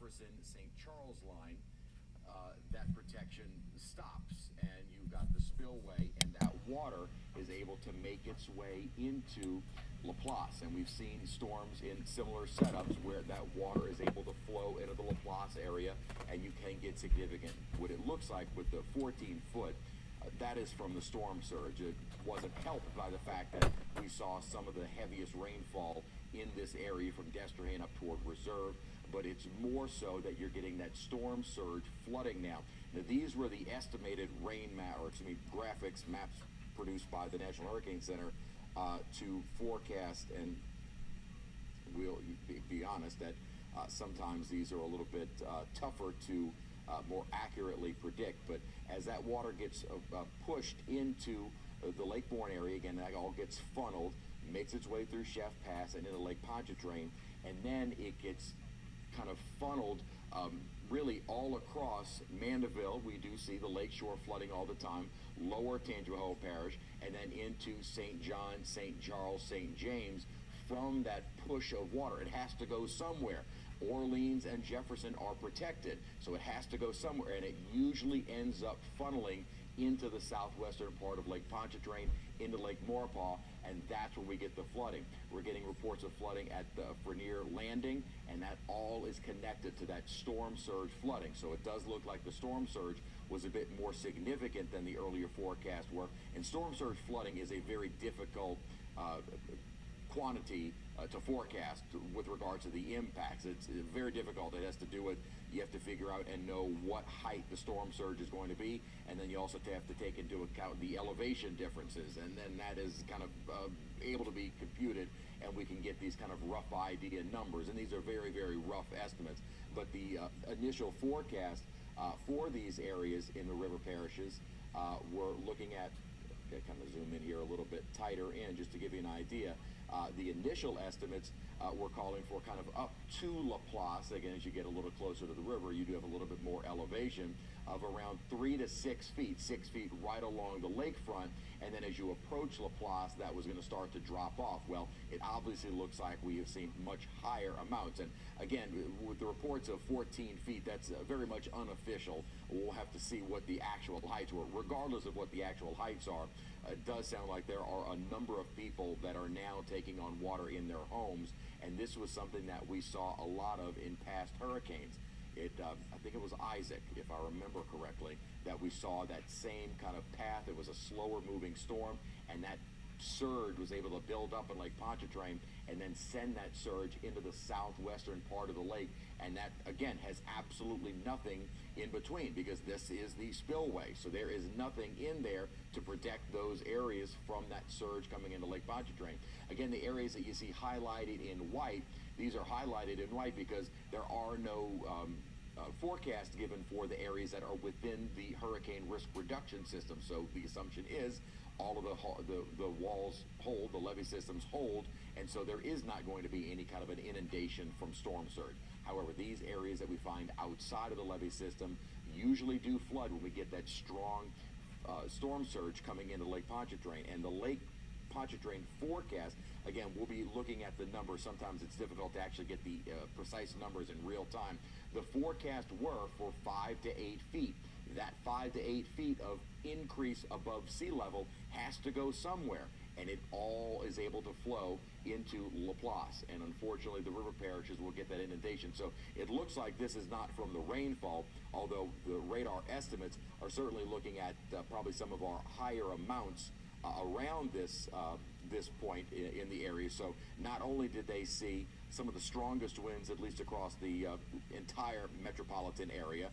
Jefferson-St. Charles line, that protection stops, and you've got the spillway, and that water is able to make its way into Laplace. And we've seen storms in similar setups where that water is able to flow into the Laplace area, and you can get significant. What it looks like with the 14-foot, that is from the storm surge. It wasn't helped by the fact that we saw some of the heaviest rainfall in this area from Destrehan up toward Reserve, but it's more so that you're getting that storm surge flooding now. Now, these were the estimated graphics maps produced by the National Hurricane Center to forecast, and we'll be honest that sometimes these are a little bit tougher to more accurately predict. But as that water gets pushed into the Lake Borgne area, again, that all gets funneled, makes its way through Chef Pass and into Lake Pontchartrain, and then it gets kind of funneled really all across Mandeville. We do see the lakeshore flooding all the time, lower Tangipahoa Parish, and then into St. John, St. Charles, St. James. From that push of water, it has to go somewhere. Orleans and Jefferson are protected, so it has to go somewhere, and it usually ends up funneling into the southwestern part of Lake Pontchartrain, into Lake Maurepas, and that's where we get the flooding. We're getting reports of flooding at the Frenier Landing, and that all is connected to that storm surge flooding. So it does look like the storm surge was a bit more significant than the earlier forecasts were. And storm surge flooding is a very difficult quantity to forecast with regards to the impacts. It's very difficult. It has to do with, you have to figure out and know what height the storm surge is going to be, and then you also have to take into account the elevation differences, and then that is kind of able to be computed, and we can get these kind of rough idea numbers, and these are very, very rough estimates. But the initial forecast for these areas in the river parishes, we're looking at, kind of zoom in here a little bit tighter in just to give you an idea. The initial estimates were calling for kind of up to Laplace. Again, as you get a little closer to the river, you do have a little bit more elevation of around 3 to 6 feet, 6 feet right along the lakefront. And then as you approach Laplace, that was going to start to drop off. Well, it obviously looks like we have seen much higher amounts. And again, with the reports of 14 feet, that's very much unofficial. We'll have to see what the actual heights were. Regardless of what the actual heights are, it does sound like there are a number of people that are now taking on water in their homes, and this was something that we saw a lot of in past hurricanes. I think it was Isaac, if I remember correctly, that we saw that same kind of path. It was a slower moving storm, and that surge was able to build up in Lake Pontchartrain and then send that surge into the southwestern part of the lake, and that again has absolutely nothing in between, because this is the spillway, so there is nothing in there to protect those areas from that surge coming into Lake Pontchartrain. Again, the areas that you see highlighted in white, these are highlighted in white because there are no forecasts given for the areas that are within the hurricane risk reduction system. So the assumption is all of the walls hold, the levee systems hold, and so there is not going to be any kind of an inundation from storm surge. However, these areas that we find outside of the levee system usually do flood when we get that strong storm surge coming into Lake Pontchartrain. And the Lake Pontchartrain forecast, again, we'll be looking at the numbers. Sometimes it's difficult to actually get the precise numbers in real time. The forecast were for 5 to 8 feet. That 5 to 8 feet of increase above sea level has to go somewhere, and it all is able to flow into Laplace, and unfortunately the river parishes will get that inundation. So it looks like this is not from the rainfall, although the radar estimates are certainly looking at probably some of our higher amounts around this point in the area. So not only did they see some of the strongest winds, at least across the entire metropolitan area,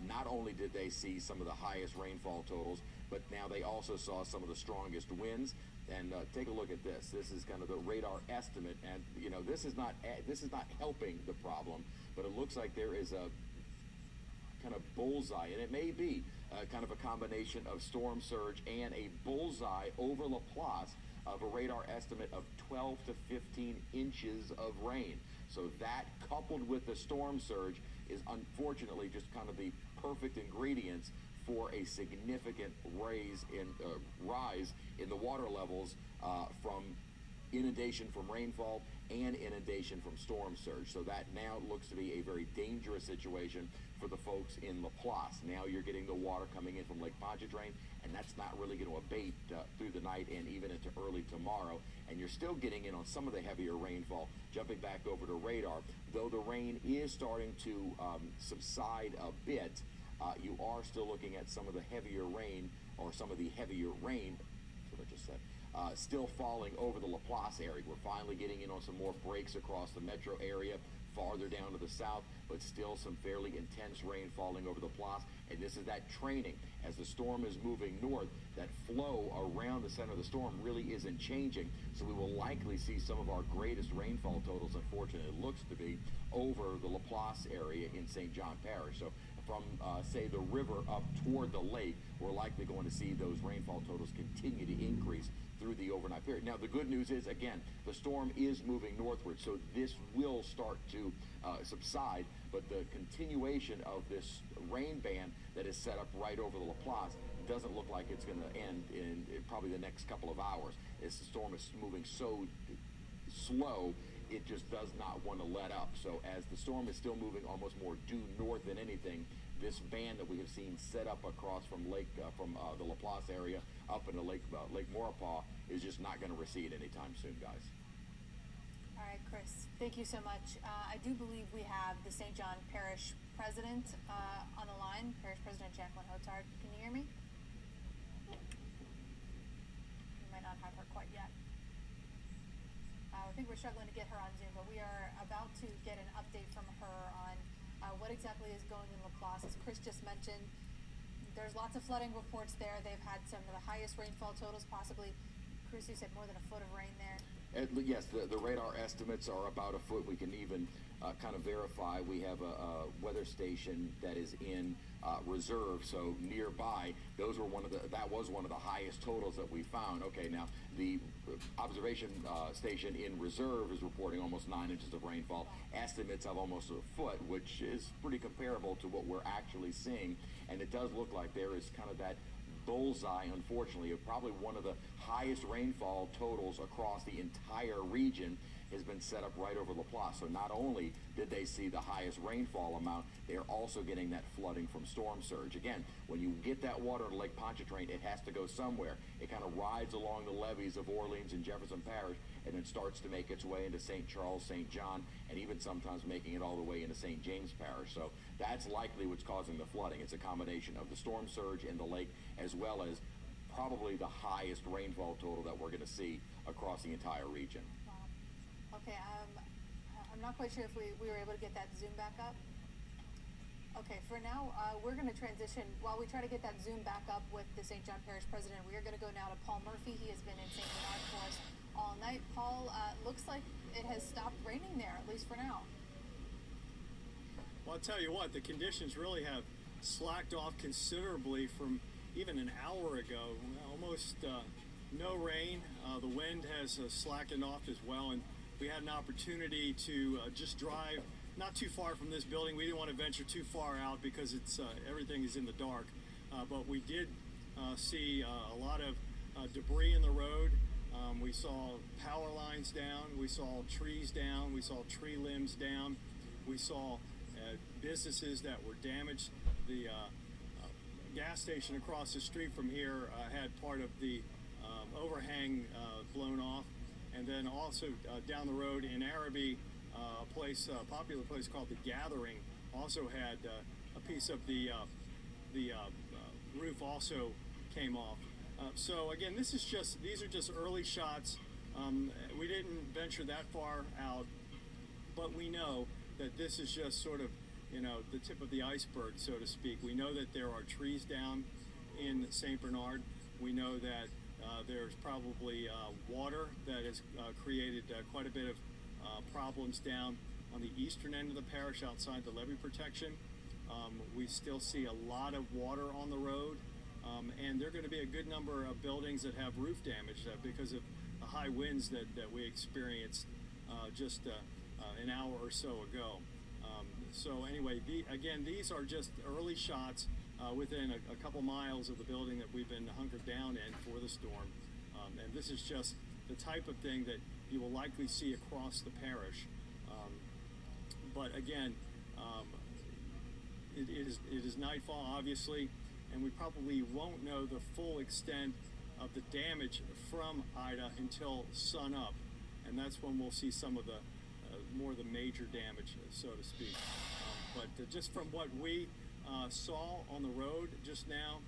not only did they see some of the highest rainfall totals, but now they also saw some of the strongest winds. And take a look at this. This is kind of the radar estimate, and you know, this is not helping the problem, but it looks like there is a kind of bullseye, and it may be kind of a combination of storm surge and a bullseye over Laplace of a radar estimate of 12 to 15 inches of rain. So that, coupled with the storm surge, is unfortunately just kind of the perfect ingredients for a significant rise in the water levels from inundation from rainfall and inundation from storm surge. So that now looks to be a very dangerous situation for the folks in Laplace. Now you're getting the water coming in from Lake Pontchartrain, and that's not really going to abate through the night and even into early tomorrow. And you're still getting in on some of the heavier rainfall. Jumping back over to radar, though the rain is starting to subside a bit, you are still looking at some of the heavier rain, or some of the heavier rain, that's what I just said, still falling over the Laplace area. We're finally getting in on some more breaks across the metro area, farther down to the south, but still some fairly intense rain falling over the Laplace. And this is that training. As the storm is moving north, that flow around the center of the storm really isn't changing. So we will likely see some of our greatest rainfall totals, unfortunately it looks to be, over the Laplace area in St. John Parish. So from, say, the river up toward the lake, we're likely going to see those rainfall totals continue to increase through the overnight period. Now, the good news is, again, the storm is moving northward, so this will start to subside, but the continuation of this rain band that is set up right over the Laplace doesn't look like it's going to end in probably the next couple of hours. As the storm is moving so slow, it just does not want to let up. So as the storm is still moving almost more due north than anything, this band that we have seen set up across from the Laplace area up into Lake Maurepas is just not going to recede anytime soon, guys. All right, Chris, thank you so much. I do believe we have the St. John Parish President on the line, Parish President Jacqueline Hotard. Can you hear me? We might not have her quite yet. I think we're struggling to get her on Zoom, but we are about to get an update from her on what exactly is going in Laplace. As Chris just mentioned, there's lots of flooding reports there. They've had some of the highest rainfall totals, possibly, Chris, you said more than a foot of rain there. Yes, the radar estimates are about a foot. We can even kind of verify. We have a weather station that is in reserve, so nearby. That was one of the highest totals that we found. Okay, now the observation station in reserve is reporting almost 9 inches of rainfall. Estimates of almost a foot, which is pretty comparable to what we're actually seeing. And it does look like there is kind of that bullseye, unfortunately, of probably one of the highest rainfall totals across the entire region has been set up right over Laplace. So not only did they see the highest rainfall amount, they're also getting that flooding from storm surge. Again, when you get that water to Lake Pontchartrain, it has to go somewhere. It kind of rides along the levees of Orleans and Jefferson Parish, and then starts to make its way into St. Charles, St. John, and even sometimes making it all the way into St. James Parish. So that's likely what's causing the flooding. It's a combination of the storm surge in the lake, as well as probably the highest rainfall total that we're going to see across the entire region. Wow. Okay, I'm not quite sure if we were able to get that Zoom back up. Okay, for now, we're going to transition. While we try to get that Zoom back up with the St. John Parish President, we are going to go now to Paul Murphy. He has been in St. Bernard for us all night. Paul, looks like it has stopped raining there, at least for now. Well, I'll tell you what, the conditions really have slacked off considerably from even an hour ago. Almost no rain. The wind has slackened off as well, and we had an opportunity to just drive not too far from this building. We didn't want to venture too far out because it's everything is in the dark, but we did see a lot of debris in the road. We saw power lines down, we saw trees down, we saw tree limbs down, we saw businesses that were damaged. The gas station across the street from here had part of the overhang blown off, and then also down the road in Araby, a popular place called The Gathering, also had a piece of the roof also came off. So again, these are just early shots. We didn't venture that far out, but we know that this is just sort of, the tip of the iceberg, so to speak. We know that there are trees down in St. Bernard. We know that there's probably water that has created quite a bit of problems down on the eastern end of the parish outside the levee protection. We still see a lot of water on the road, and there are going to be a good number of buildings that have roof damage because of the high winds that we experienced just an hour or so ago. So anyway, again, these are just early shots within a couple miles of the building that we've been hunkered down in for the storm. And this is just the type of thing that you will likely see across the parish. But again, it is nightfall, obviously, and we probably won't know the full extent of the damage from Ida until sun up, and that's when we'll see some of the more of the major damage, so to speak. But just from what we saw on the road just now,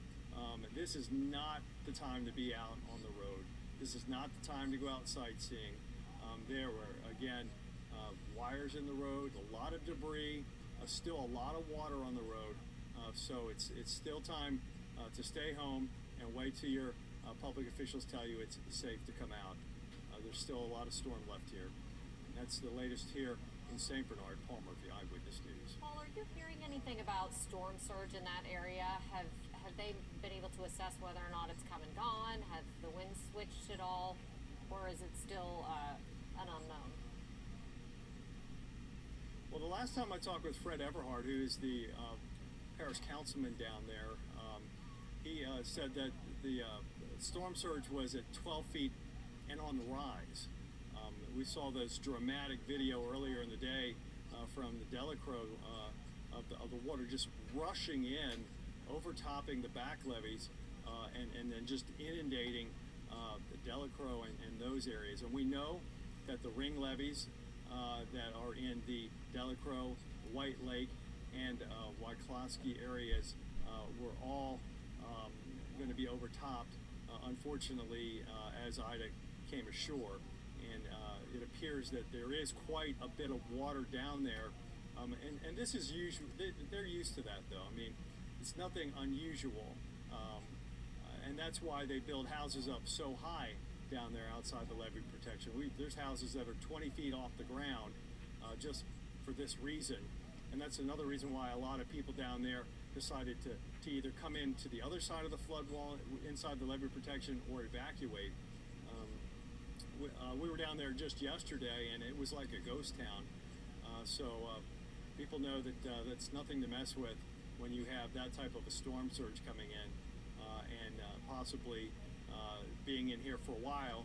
this is not the time to be out on the road. This is not the time to go out sightseeing. There were, again, wires in the road, a lot of debris, still a lot of water on the road. So it's still time to stay home and wait till your public officials tell you it's safe to come out. There's still a lot of storm left here. And that's the latest here in St. Bernard. Paul Murphy, Eyewitness News. Paul, are you hearing anything about storm surge in that area? Have they been able to assess whether or not it's come and gone? Have the winds switched at all? Or is it still an unknown? Well, the last time I talked with Fred Everhart, who is the parish councilman down there, he said that the storm surge was at 12 feet and on the rise. We saw this dramatic video earlier in the day from the Delacroix of the water just rushing in, overtopping the back levees, and then just inundating the Delacroix and those areas. And we know that the ring levees that are in the Delacroix, White Lake, and Wyclosky areas were all going to be overtopped, unfortunately, as Ida came ashore. And it appears that there is quite a bit of water down there. And this is usual. They're used to that, though. I mean, it's nothing unusual. And that's why they build houses up so high down there outside the levee protection. There's houses that are 20 feet off the ground just for this reason. And that's another reason why a lot of people down there decided to either come into the other side of the flood wall inside the levee protection or evacuate. We were down there just yesterday, and it was like a ghost town. So people know that that's nothing to mess with when you have that type of a storm surge coming in, and possibly being in here for a while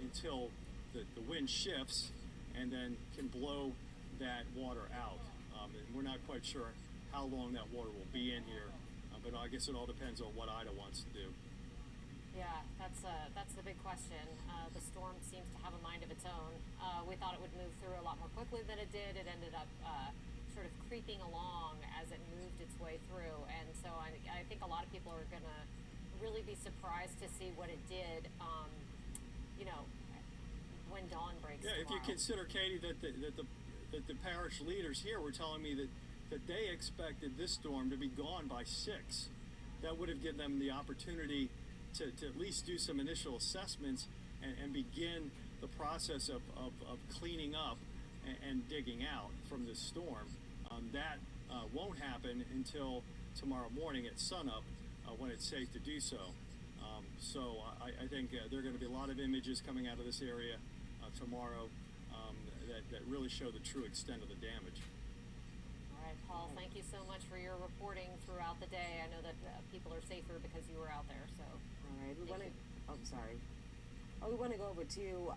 until the wind shifts and then can blow that water out. And we're not quite sure how long that water will be in here, but I guess it all depends on what Ida wants to do. Yeah, that's the big question. The storm seems to have a mind of its own. We thought it would move through a lot more quickly than it did. It ended up sort of creeping along as it moved its way through. And so I think a lot of people are going to really be surprised to see what it did, when dawn breaks Yeah, tomorrow. if you consider, Katie, that the parish leaders here were telling me that they expected this storm to be gone by 6. That would have given them the opportunity to at least do some initial assessments and begin the process of cleaning up and digging out from this storm. That won't happen until tomorrow morning at sunup when it's safe to do so. So I think there are going to be a lot of images coming out of this area tomorrow that really show the true extent of the damage. All right, Paul, thank you so much for your reporting throughout the day. I know that people are safer because you were out there, so. All right, we want to, we want to go over to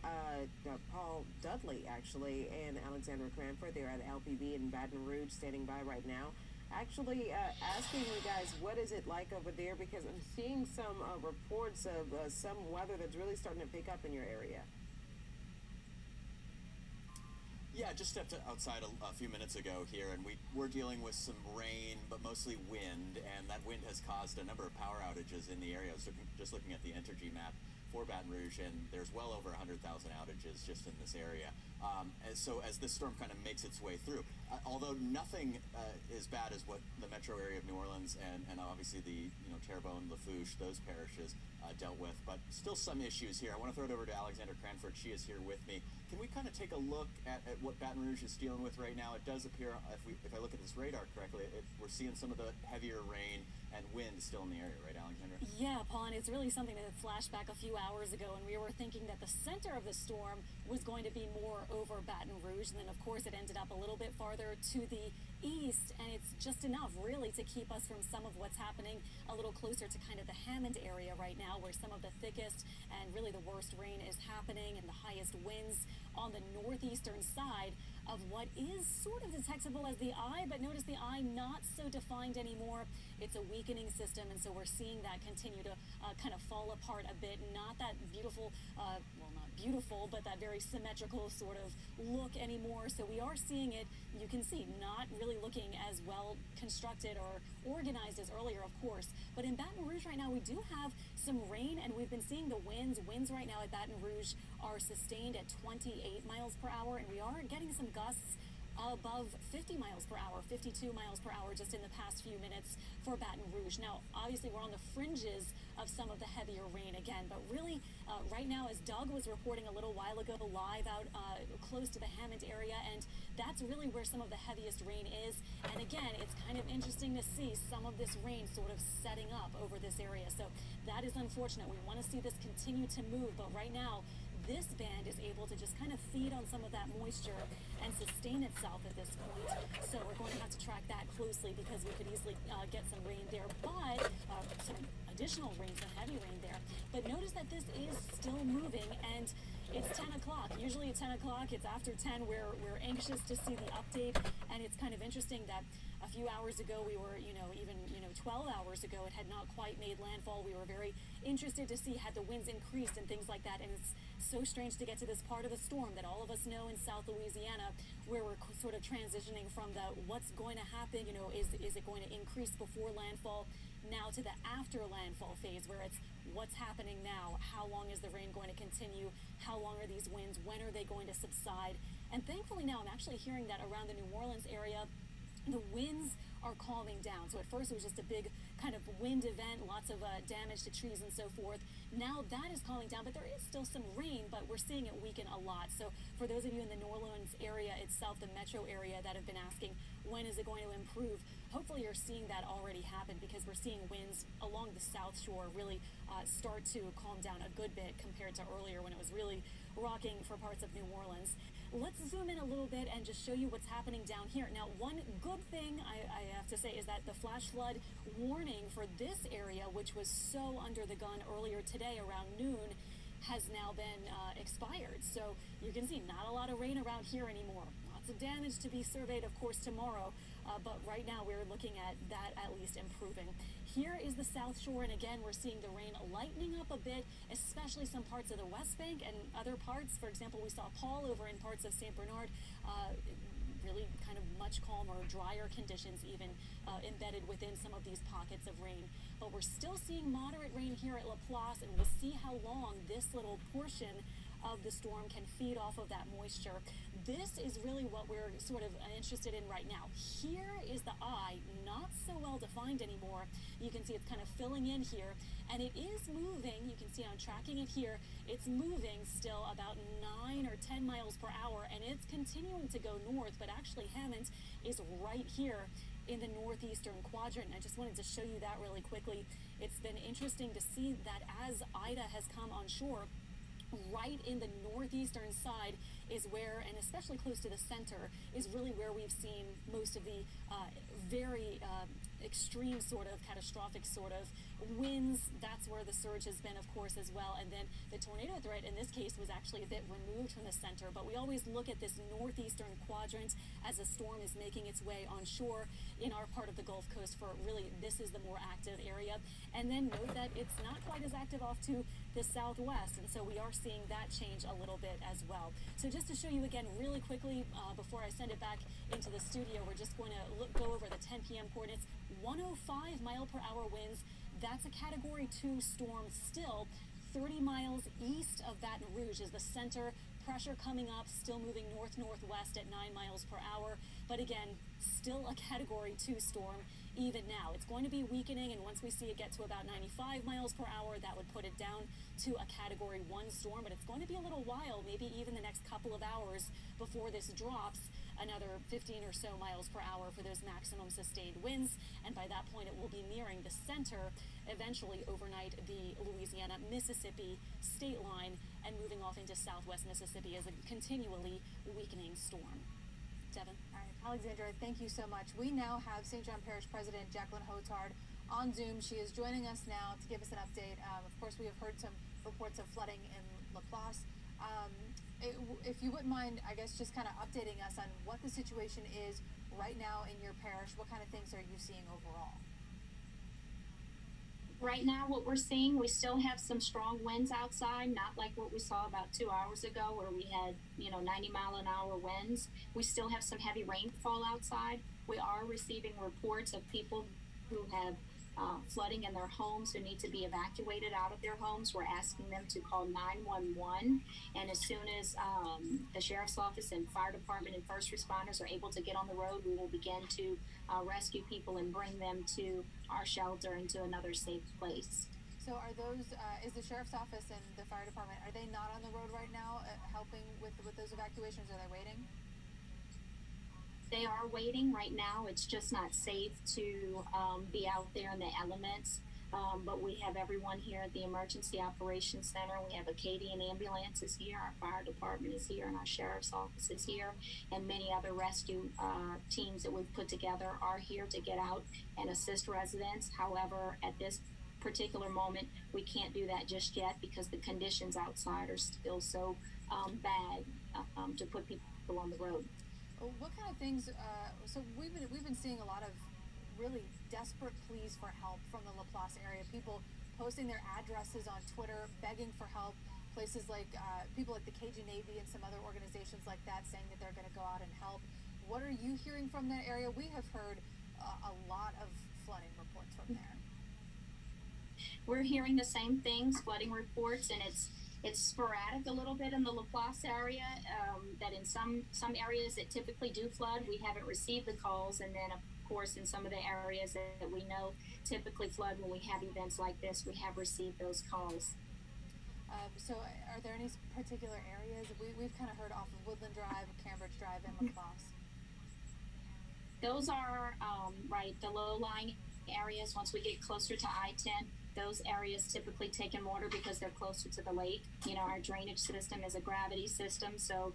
Paul Dudley, actually, and Alexandra Cranford. They're at LPB in Baton Rouge, standing by right now. Actually, asking you guys, what is it like over there? Because I'm seeing some reports of some weather that's really starting to pick up in your area. Yeah, just stepped outside a few minutes ago here, and we're dealing with some rain, but mostly wind, and that wind has caused a number of power outages in the area. I was just looking at the Entergy map for Baton Rouge, and there's well over 100,000 outages just in this area. And so as this storm kind of makes its way through, although nothing as bad as what the metro area of New Orleans and obviously the Terrebonne, Lafourche, those parishes dealt with, but still some issues here. I want to throw it over to Alexandra Cranford. She is here with me. can we kind of take a look at what Baton Rouge is dealing with right now? It does appear, if I look at this radar correctly, we're seeing some of the heavier rain and wind still in the area, right, Alexandra? Yeah, Paul, and it's really something that flashed back a few hours ago, and we were thinking that the center of the storm was going to be more over Baton Rouge, and then of course it ended up a little bit farther to the east, and it's just enough really to keep us from some of what's happening a little closer to kind of the Hammond area right now, where some of the thickest and really the worst rain is happening, and the highest winds on the northeastern side of what is sort of detectable as the eye, but notice the eye not so defined anymore. It's a weakening system, and so we're seeing that continue to kind of fall apart a bit. Not that beautiful, well, not beautiful, but that very symmetrical sort of look anymore. So we are seeing it, you can see, not really looking as well constructed or organized as earlier, of course. But in Baton Rouge right now, we do have some rain, and we've been seeing the winds. Winds right now at Baton Rouge are sustained at 28 miles per hour, and we are getting some gusts above 50 miles per hour, 52 miles per hour just in the past few minutes for Baton Rouge. Now, obviously, we're on the fringes of some of the heavier rain again, but really right now, as Doug was reporting a little while ago live out close to the Hammond area, and that's really where some of the heaviest rain is. And again, it's kind of interesting to see some of this rain sort of setting up over this area. So that is unfortunate. We want to see this continue to move, but right now, this band is able to just kind of feed on some of that moisture and sustain itself at this point. So we're going to have to track that closely, because we could easily get some rain there, but some additional rain, some heavy rain there. But notice that this is still moving, and it's 10 o'clock. Usually at 10 o'clock, it's after 10. We're anxious to see the update, and it's kind of interesting that a few hours ago we were, even 12 hours ago, it had not quite made landfall. We were very interested to see had the winds increased and things like that, and it's so strange to get to this part of the storm that all of us know in South Louisiana, where we're sort of transitioning from the what's going to happen, is it going to increase before landfall, now to the after landfall phase, where it's what's happening now, how long is the rain going to continue, how long are these winds, when are they going to subside. And thankfully now I'm actually hearing that around the New Orleans area, the winds are calming down. So at first it was just a big kind of wind event, lots of damage to trees and so forth. Now that is calming down, but there is still some rain, but we're seeing it weaken a lot. So for those of you in the New Orleans area itself, the metro area, that have been asking, when is it going to improve? Hopefully you're seeing that already happen, because we're seeing winds along the South Shore really start to calm down a good bit compared to earlier when it was really rocking for parts of New Orleans. Let's zoom in a little bit and just show you what's happening down here. Now, one good thing I have to say is that the flash flood warning for this area, which was so under the gun earlier today around noon, has now been expired. So you can see not a lot of rain around here anymore. Lots of damage to be surveyed, of course, tomorrow. But right now we're looking at that at least improving. Here is the South Shore, and again, we're seeing the rain lightening up a bit, especially some parts of the West Bank and other parts. For example, we saw Powe over in parts of St. Bernard, really kind of much calmer, drier conditions even embedded within some of these pockets of rain. But we're still seeing moderate rain here at Laplace, and we'll see how long this little portion of the storm can feed off of that moisture. This is really what we're sort of interested in right now. Here is the eye, not so well defined anymore. You can see it's kind of filling in here, and it is moving. You can see I'm tracking it here. It's moving still about 9 or 10 miles per hour, and it's continuing to go north, but actually Hammond is right here in the northeastern quadrant. And I just wanted to show you that really quickly. It's been interesting to see that as Ida has come on shore, right in the northeastern side is where, and especially close to the center, is really where we've seen most of the very extreme sort of catastrophic sort of winds. That's where the surge has been, of course, as well. And then the tornado threat in this case was actually a bit removed from the center. But we always look at this northeastern quadrant as a storm is making its way on shore in our part of the Gulf Coast. For really, this is the more active area. And then note that it's not quite as active off to the southwest, and so we are seeing that change a little bit as well. So just to show you again really quickly before I send it back into the studio, we're just going to go over the 10 p.m. coordinates. 105 mile per hour winds. That's a category 2 storm still. 30 miles east of Baton Rouge is the center. Pressure coming up, still moving north-northwest at 9 miles per hour. But again, still a category 2 storm even now. It's going to be weakening, and once we see it get to about 95 miles per hour, that would put it down to a Category 1 storm, but it's going to be a little while, maybe even the next couple of hours before this drops another 15 or so miles per hour for those maximum sustained winds, and by that point it will be nearing the center, eventually overnight the Louisiana-Mississippi state line, and moving off into southwest Mississippi as a continually weakening storm. Devin? All right, Alexandra, thank you so much. We now have St. John Parish President Jacqueline Hotard on Zoom. She is joining us now to give us an update. Of course, we have heard some reports of flooding in LaPlace. If you wouldn't mind, I guess, just kind of updating us on what the situation is right now in your parish. What kind of things are you seeing overall? Right now, what we're seeing, we still have some strong winds outside, not like what we saw about 2 hours ago where we had, 90-mile-an-hour winds. We still have some heavy rainfall outside. We are receiving reports of people who have flooding in their homes who need to be evacuated out of their homes. We're asking them to call 911, and as soon as the sheriff's office and fire department and first responders are able to get on the road, we will begin to rescue people and bring them to our shelter and to another safe place. So are those, is the sheriff's office and the fire department, are they not on the road right now helping with those evacuations? Are they waiting? They are waiting right now. It's just not safe to be out there in the elements. But we have everyone here at the Emergency Operations Center. We have Acadian Ambulance is here, our fire department is here, and our sheriff's office is here, and many other rescue teams that we've put together are here to get out and assist residents. However, at this particular moment, we can't do that just yet because the conditions outside are still so bad to put people on the road. What kind of things? So we've been seeing a lot of really desperate pleas for help from the LaPlace area. People posting their addresses on Twitter, begging for help. Places like people like the Cajun Navy and some other organizations like that saying that they're going to go out and help. What are you hearing from that area? We have heard a lot of flooding reports from there. We're hearing the same things, flooding reports, and it's sporadic a little bit in the LaPlace area, that in some areas that typically do flood, we haven't received the calls. And then, of course, in some of the areas that we know typically flood when we have events like this, we have received those calls. So are there any particular areas? We've kind of heard off of Woodland Drive, Cambridge Drive, and LaPlace. Those are, the low-lying areas. Once we get closer to I-10, those areas typically take in water because they're closer to the lake. Our drainage system is a gravity system, so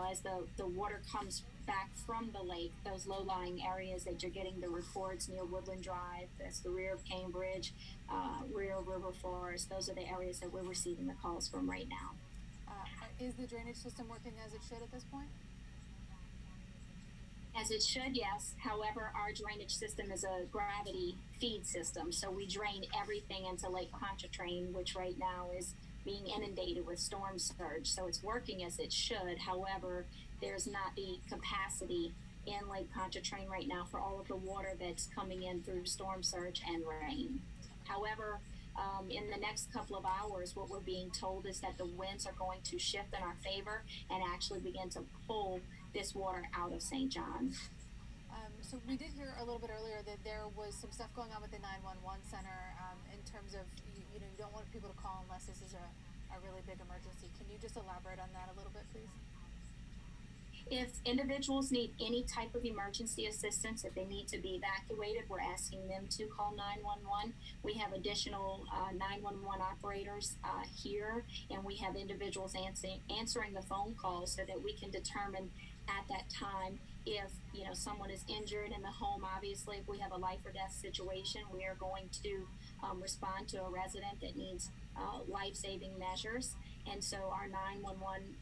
as the water comes back from the lake, those low-lying areas that you're getting the reports near Woodland Drive, that's the rear of Cambridge, rear of River Forest, those are the areas that we're receiving the calls from right now. Is the drainage system working as it should at this point? As it should, yes. However, our drainage system is a gravity feed system, so we drain everything into Lake Pontchartrain, which right now is being inundated with storm surge. So it's working as it should. However, there's not the capacity in Lake Pontchartrain right now for all of the water that's coming in through storm surge and rain. However, in the next couple of hours, what we're being told is that the winds are going to shift in our favor and actually begin to pull this water out of St. John. So we did hear a little bit earlier that there was some stuff going on with the 911 center in terms of, you don't want people to call unless this is a really big emergency. Can you just elaborate on that a little bit, please? If individuals need any type of emergency assistance, if they need to be evacuated, we're asking them to call 911. We have additional 911 operators here, and we have individuals answering the phone calls so that we can determine at that time if someone is injured in the home. Obviously, if we have a life or death situation, we are going to respond to a resident that needs life-saving measures. And so our 911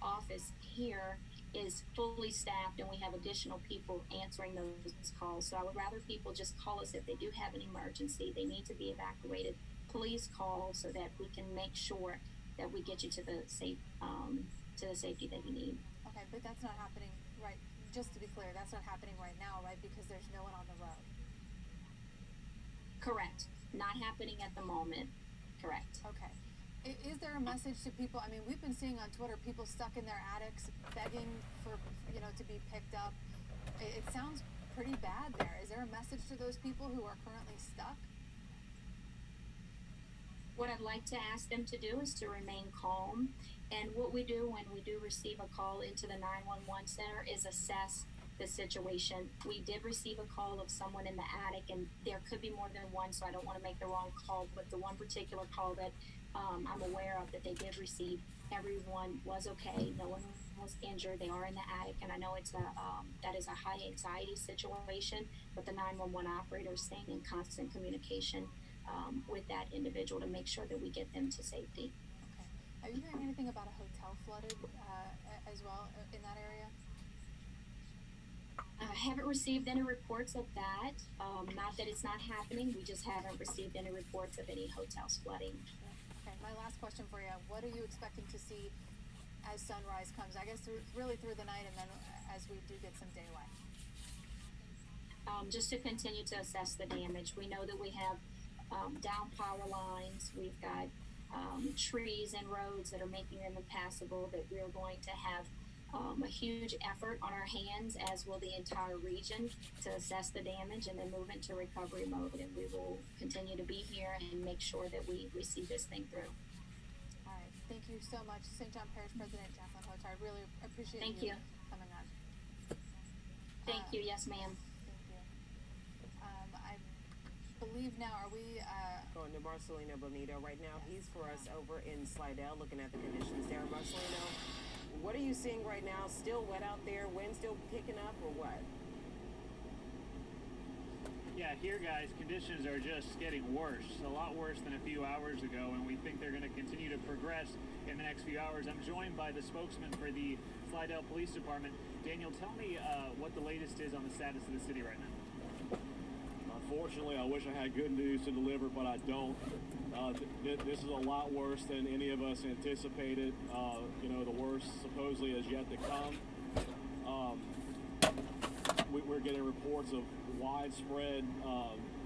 office here is fully staffed, and we have additional people answering those calls. So I would rather people just call us if they do have an emergency, they need to be evacuated. Please call so that we can make sure that we get you to the safety that you need. Okay, but that's not happening right. Just to be clear, that's not happening right now, right? Because there's no one on the road. Correct. Not happening at the moment. Correct. Okay. Is there a message to people? I mean, we've been seeing on Twitter people stuck in their attics begging for, to be picked up. It sounds pretty bad there. Is there a message to those people who are currently stuck? What I'd like to ask them to do is to remain calm. And what we do when we do receive a call into the 911 center is assess the situation. We did receive a call of someone in the attic, and there could be more than one, so I don't want to make the wrong call. But the one particular call that I'm aware of that they did receive, everyone was okay. No one was injured. They are in the attic, and I know it's that is a high anxiety situation. But the 911 operator is staying in constant communication with that individual to make sure that we get them to safety. Okay. Are you hearing anything about a hotel flooded as well in that area? I haven't received any reports of that. Not that it's not happening. We just haven't received any reports of any hotels flooding. Okay. My last question for you: what are you expecting to see as sunrise comes? I guess really through the night, and then as we do get some daylight. Just to continue to assess the damage. We know that we have down power lines. We've got trees and roads that are making them impassable, that we're going to have a huge effort on our hands, as will the entire region, to assess the damage and then move into recovery mode. And we will continue to be here and make sure that we see this thing through. All right. Thank you so much, St. John Parish President Jacqueline Hotar. I really appreciate Thank you coming on. Thank you. Yes, ma'am. Thank you. I believe now, are we... Going to Marcelino Bonito right now. He's for us over in Slidell, looking at the conditions there. Marcelino, what are you seeing right now? Still wet out there? Wind still picking up, or what? Yeah, here, guys, conditions are just getting worse, a lot worse than a few hours ago, and we think they're going to continue to progress in the next few hours. I'm joined by the spokesman for the Slidell Police Department. Daniel, tell me what the latest is on the status of the city right now. Unfortunately, I wish I had good news to deliver, but I don't. This is a lot worse than any of us anticipated. The worst supposedly is yet to come. We're getting reports of widespread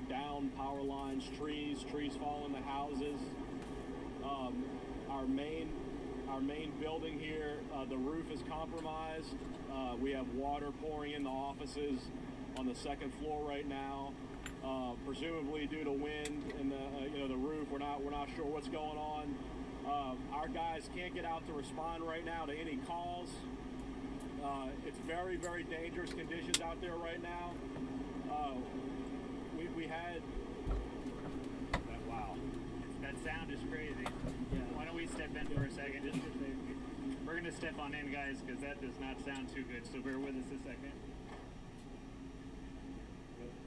down power lines, trees falling to houses. Our main building here, the roof is compromised. We have water pouring in the offices on the second floor right now. Presumably due to wind and the roof, we're not sure what's going on. Our guys can't get out to respond right now to any calls. It's very, very dangerous conditions out there right now. We had wow, that sound is crazy. Yeah. Why don't we step in for a second? Just for safety. We're gonna step on in, guys, because that does not sound too good. So bear with us a second.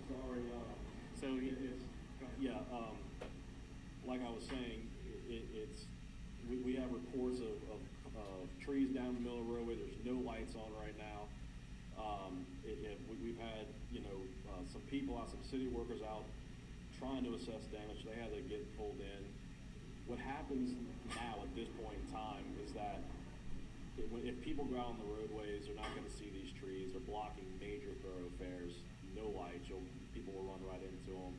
Sorry. So like I was saying, we have reports of trees down the middle of the roadway. There's no lights on right now. We've had some people out, some city workers out trying to assess damage. They had to get pulled in. What happens now at this point in time is that if people go out on the roadways, they're not going to see these trees. They're blocking major thoroughfares. No lights. People will run right into them.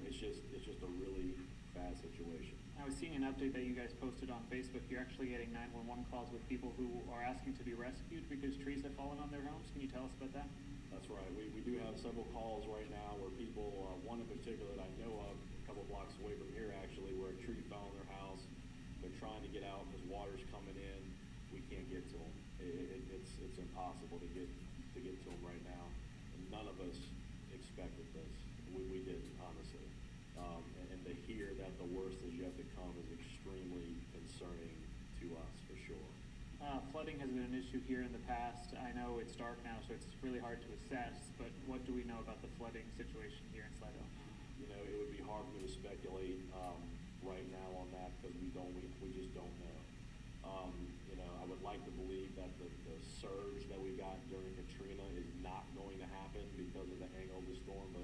It's just a really bad situation. I was seeing an update that you guys posted on Facebook. You're actually getting 911 calls with people who are asking to be rescued because trees have fallen on their homes. Can you tell us about that? That's right. We do have several calls right now where people, one in particular that I know of, a couple blocks away from here actually, where a tree fell on their house. They're trying to get out because water's coming in. We can't get to them. It's impossible to get to them right now. And none of us expected this. We didn't, honestly. And to hear that the worst is yet to come is extremely concerning to us, for sure. Flooding has been an issue here in the past. I know it's dark now, so it's really hard to assess, but what do we know about the flooding situation here in Slidell? It would be hard for me to speculate right now on that because we just don't know. I would like to believe that the surge that we got during Katrina is not going to happen because of the angle of the storm, but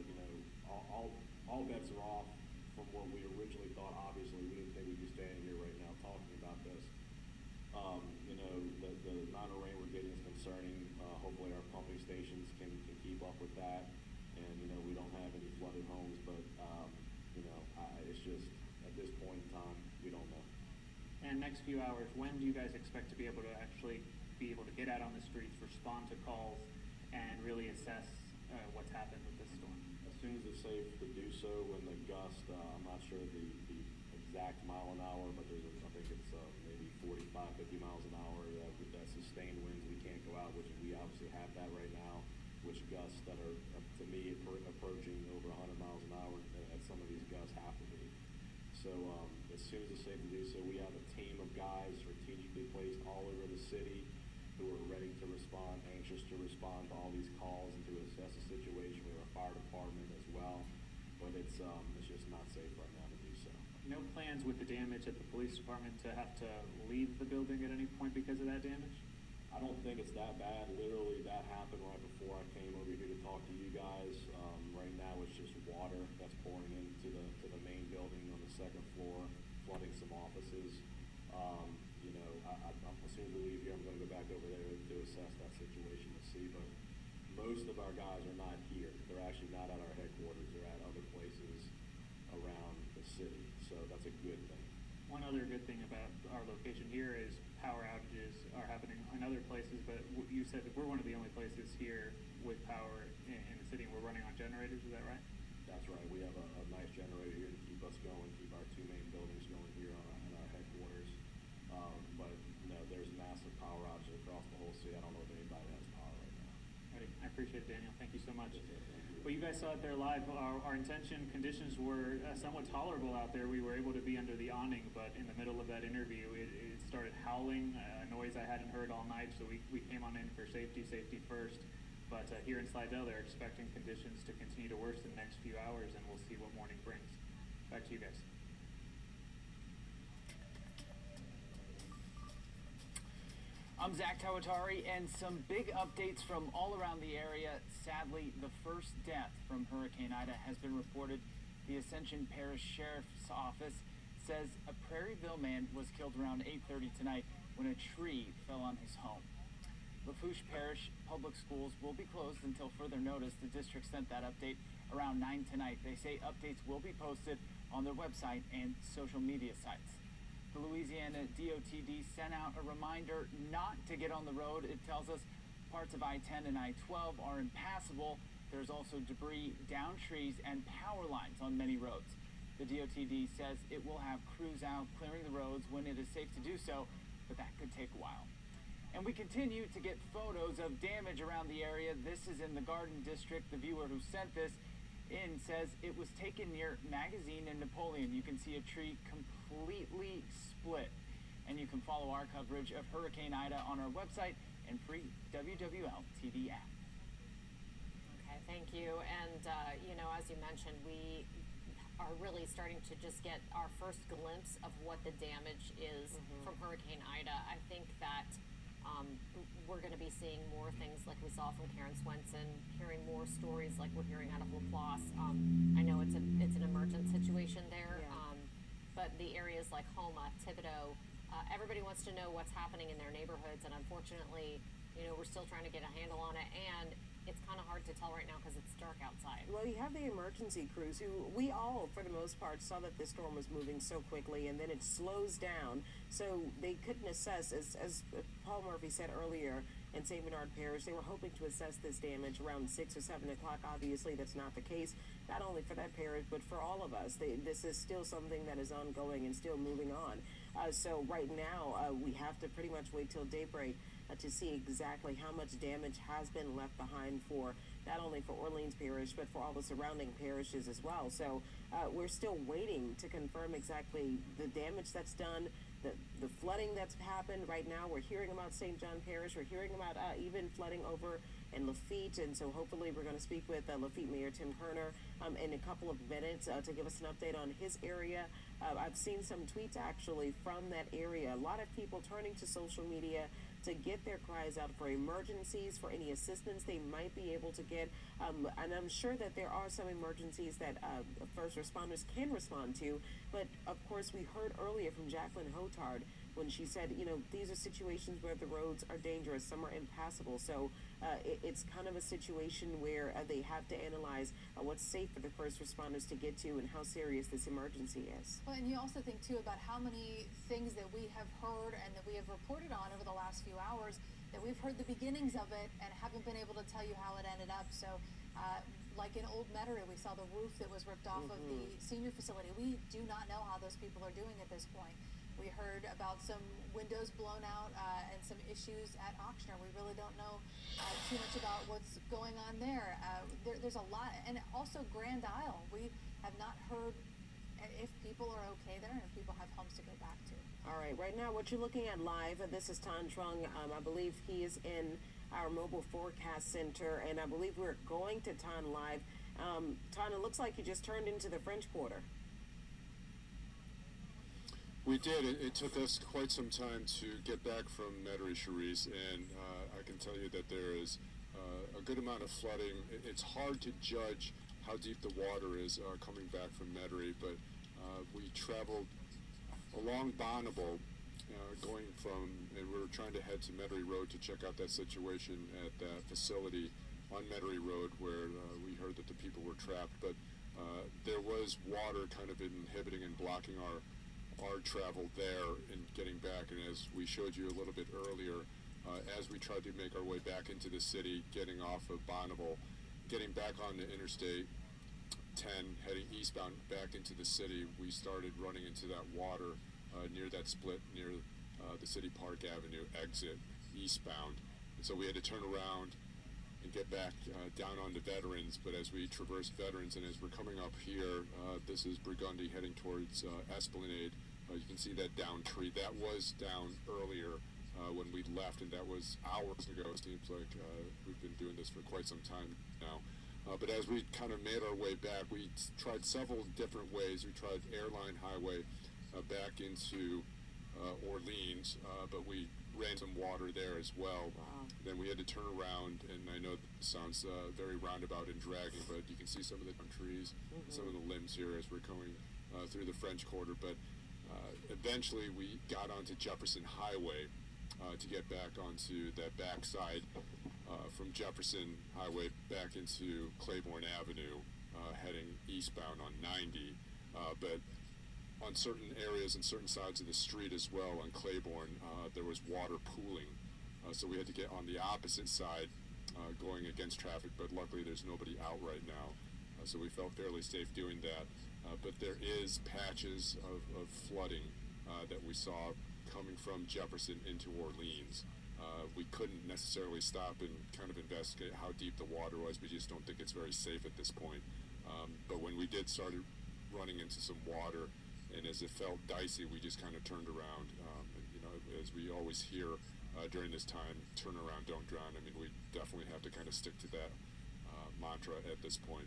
all bets are off from what we originally thought. Obviously, we didn't think we'd be standing here right now talking about this. The amount of rain we're getting is concerning. Hopefully our pumping stations can keep up with that, and we don't have any flooded homes, but it's just at this point in time we don't know. And next few hours, when do you guys expect to be able to actually get out on the streets, respond to calls, and really assess happened with this storm? As soon as it's safe to do so, when the gust, I'm not sure the exact mile an hour, but I think it's maybe 45, 50 miles an hour, with that sustained winds, we can't go out, which we obviously have that right now, which gusts that are, to me, approaching over 100 miles an hour, and some of these gusts have to be. So as soon as it's safe to do so, we have a team of guys strategically placed all over the city who are ready to respond, anxious to respond to all these calls and to assess the situation. We have a fire department as well, but it's just not safe right now to do so. No plans with the damage at the police department to have to leave the building at any point because of that damage? I don't think it's that bad. Literally, that happened right before I came over here to talk to you guys. Right now, it's just water that's pouring into the main building on the second floor, flooding some offices. As soon as we leave here, I'm going to go back over there to assess that situation to see. But most of our guys are not here. They're actually not at our headquarters. They're at other places around the city. So that's a good thing. One other good thing about our location here is power outages are happening in other places, but you said that we're one of the only places here with power in the city, and we're running on generators. Is that right? That's right. We have a nice generator here to keep us going, keep our two main buildings going here in our headquarters. But no, there's massive power outages across the whole city. I don't know if anybody has power right now. Right. I appreciate it, Daniel. Thank you so much. Yes, sir. Thank you. Well, you guys saw it there live. Our intention conditions were somewhat tolerable out there. We were able to be under the awning, but in the middle of that interview, it started howling, a noise I hadn't heard all night, so we came on in for safety first. But here in Slidell, they're expecting conditions to continue to worsen the next few hours, and we'll see what morning brings. Back to you guys. I'm Zach Tawatari, and some big updates from all around the area. Sadly, the first death from Hurricane Ida has been reported. The Ascension Parish Sheriff's Office says a Prairieville man was killed around 8:30 tonight when a tree fell on his home. Lafourche Parish Public Schools will be closed until further notice. The district sent that update around 9 tonight. They say updates will be posted on their website and social media sites. The Louisiana DOTD sent out a reminder not to get on the road. It tells us parts of I-10 and I-12 are impassable. There's also debris, down trees, and power lines on many roads. The DOTD says it will have crews out clearing the roads when it is safe to do so, but that could take a while. And we continue to get photos of damage around the area. This is in the Garden District. The viewer who sent this in says it was taken near Magazine and Napoleon. You can see a tree completely split. And you can follow our coverage of Hurricane Ida on our website and free WWL TV app. Okay, thank you. And, as you mentioned, we are really starting to just get our first glimpse of what the damage is from Hurricane Ida. I think that we're going to be seeing more things like we saw from Karen Swenson, hearing more stories like we're hearing out of Laplace. I know it's an emergent situation there, but the areas like Homa, Thibodaux, everybody wants to know what's happening in their neighborhoods, and unfortunately, we're still trying to get a handle on it, and it's kind of hard to tell right now because it's dark outside. Well, you have the emergency crews who we all, for the most part, saw that this storm was moving so quickly, and then it slows down, so they couldn't assess, as Paul Murphy said earlier, in St. Bernard Parish, they were hoping to assess this damage around 6 or 7 o'clock. Obviously, that's not the case, not only for that parish, but for all of us. This is still something that is ongoing and still moving on. So right now, we have to pretty much wait till daybreak to see exactly how much damage has been left behind for not only for Orleans Parish, but for all the surrounding parishes as well. So we're still waiting to confirm exactly the damage that's done, the flooding that's happened. Right now, we're hearing about St. John Parish. We're hearing about even flooding over in Lafitte, and so hopefully we're going to speak with Lafitte Mayor Tim Kerner in a couple of minutes to give us an update on his area. I've seen some tweets actually from that area. A lot of people turning to social media to get their cries out for emergencies, for any assistance they might be able to get. And I'm sure that there are some emergencies that first responders can respond to. But of course, we heard earlier from Jacqueline Hotard when she said, these are situations where the roads are dangerous, some are impassable. So it's kind of a situation where they have to analyze what's safe for the first responders to get to and how serious this emergency is. Well, and you also think too about how many things that we have heard and that we have reported on over the last few hours that we've heard the beginnings of it and haven't been able to tell you how it ended up. So like in Old Metairie, we saw the roof that was ripped off of the senior facility. We do not know how those people are doing at this point. We heard about some windows blown out and some issues at Oxnard. We really don't know too much about what's going on there. There's a lot, and also Grand Isle. We have not heard if people are okay there and if people have homes to go back to. All right, right now what you're looking at live, this is Tan Trung. I believe he is in our mobile forecast center, and I believe we're going to Tan live. Tan, it looks like you just turned into the French Quarter. We did. It took us quite some time to get back from Metairie, Charisse, and I can tell you that there is a good amount of flooding. It's hard to judge how deep the water is coming back from Metairie, but we traveled along Bonneville, going from, and we were trying to head to Metairie Road to check out that situation at that facility on Metairie Road where we heard that the people were trapped, but there was water kind of inhibiting and blocking our travel there and getting back. And as we showed you a little bit earlier, as we tried to make our way back into the city, getting off of Bonneville, getting back on the Interstate 10, heading eastbound back into the city, we started running into that water near that split near the City Park Avenue exit eastbound. And so we had to turn around and get back down onto Veterans, but as we traversed Veterans and as we're coming up here, this is Burgundy heading towards Esplanade. You can see that down tree. That was down earlier when we left, and that was hours ago. It seems like we've been doing this for quite some time now. But as we kind of made our way back, we tried several different ways. We tried Airline Highway back into Orleans, but we ran some water there as well. Wow. Then we had to turn around, and I know this sounds very roundabout and dragging, but you can see some of the trees, some of the limbs here as we're going through the French Quarter. But eventually we got onto Jefferson Highway to get back onto that backside from Jefferson Highway back into Claiborne Avenue, heading eastbound on 90. But on certain areas and certain sides of the street as well on Claiborne, there was water pooling. So we had to get on the opposite side going against traffic, but luckily there's nobody out right now. So we felt fairly safe doing that. But there is patches of flooding that we saw coming from Jefferson into Orleans. We couldn't necessarily stop and kind of investigate how deep the water was. We just don't think it's very safe at this point. But when we did start running into some water, and as it felt dicey, we just kind of turned around. And, you know, as we always hear during this time, turn around, don't drown. I mean, we definitely have to kind of stick to that mantra at this point.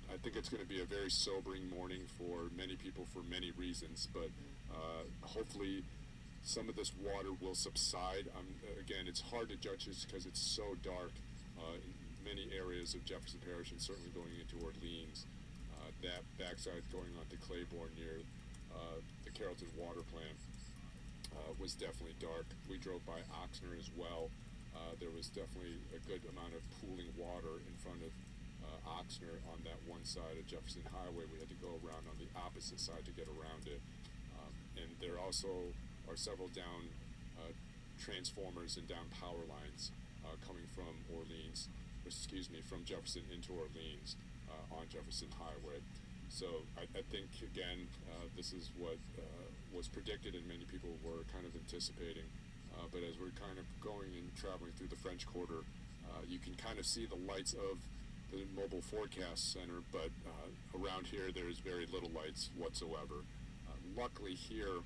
I think it's going to be a very sobering morning for many people for many reasons, but hopefully some of this water will subside. Again, it's hard to judge this because it's so dark in many areas of Jefferson Parish and certainly going into Orleans. That backside going on to Claiborne near the Carrollton Water Plant was definitely dark. We drove by Oxnard as well. There was definitely a good amount of pooling water in front of Oxnard on that one side of Jefferson Highway. We had to go around on the opposite side to get around it. And there also are several down transformers and down power lines coming from from Jefferson into Orleans on Jefferson Highway. So I think, again, this is what was predicted and many people were kind of anticipating. But as we're kind of going and traveling through the French Quarter, you can kind of see the lights of the mobile forecast center, but around here there's very little lights whatsoever. Luckily here,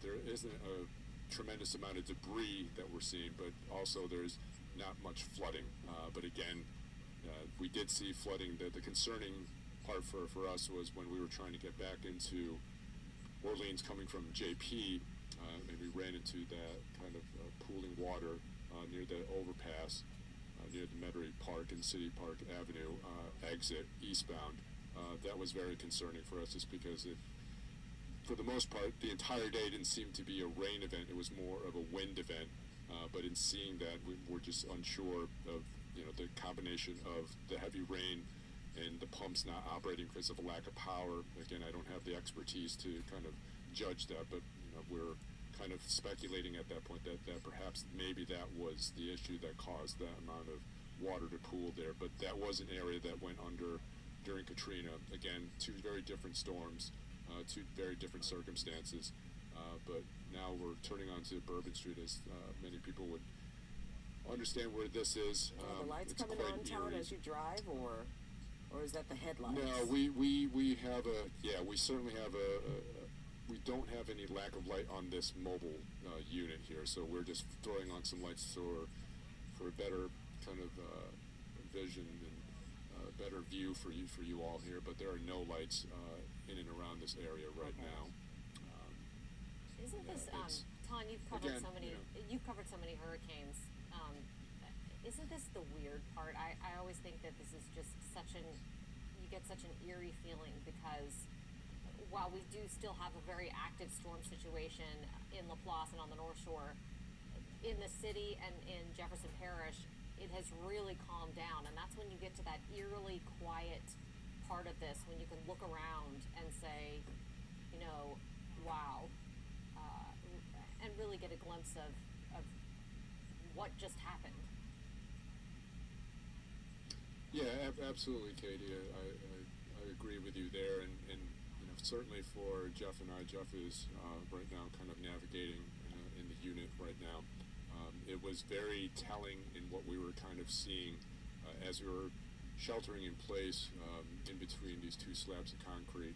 there isn't a tremendous amount of debris that we're seeing, but also there's not much flooding. But again, we did see flooding. The concerning part for us was when we were trying to get back into Orleans coming from JP, and we ran into that kind of pooling water near the overpass, near the Metairie Park and City Park Avenue exit eastbound. That was very concerning for us just because for the most part, the entire day didn't seem to be a rain event. It was more of a wind event. But in seeing that, we were just unsure of, the combination of the heavy rain and the pumps not operating because of a lack of power. Again, I don't have the expertise to kind of judge that, but we're kind of speculating at that point that perhaps maybe that was the issue that caused that amount of water to pool there, but that was an area that went under during Katrina. Again, two very different storms, two very different circumstances, but now we're turning onto Bourbon Street, as many people would understand where this is. Are the lights it's coming quite on town eerie. as you drive, or is that the headlights? No, we have we certainly have we don't have any lack of light on this mobile unit here, so we're just throwing on some lights for a better kind of vision and better view for you all here. But there are no lights in and around this area right now. Isn't this, Ton, you've covered you've covered so many hurricanes. Isn't this the weird part? I always think that this is just you get such an eerie feeling, because while we do still have a very active storm situation in LaPlace and on the North Shore, in the city and in Jefferson Parish, it has really calmed down. And that's when you get to that eerily quiet part of this, when you can look around and say, wow, and really get a glimpse of what just happened. Yeah, absolutely, Katie. I agree with you there, and certainly for Jeff and I, Jeff is right now kind of navigating in the unit right now. It was very telling in what we were kind of seeing as we were sheltering in place in between these two slabs of concrete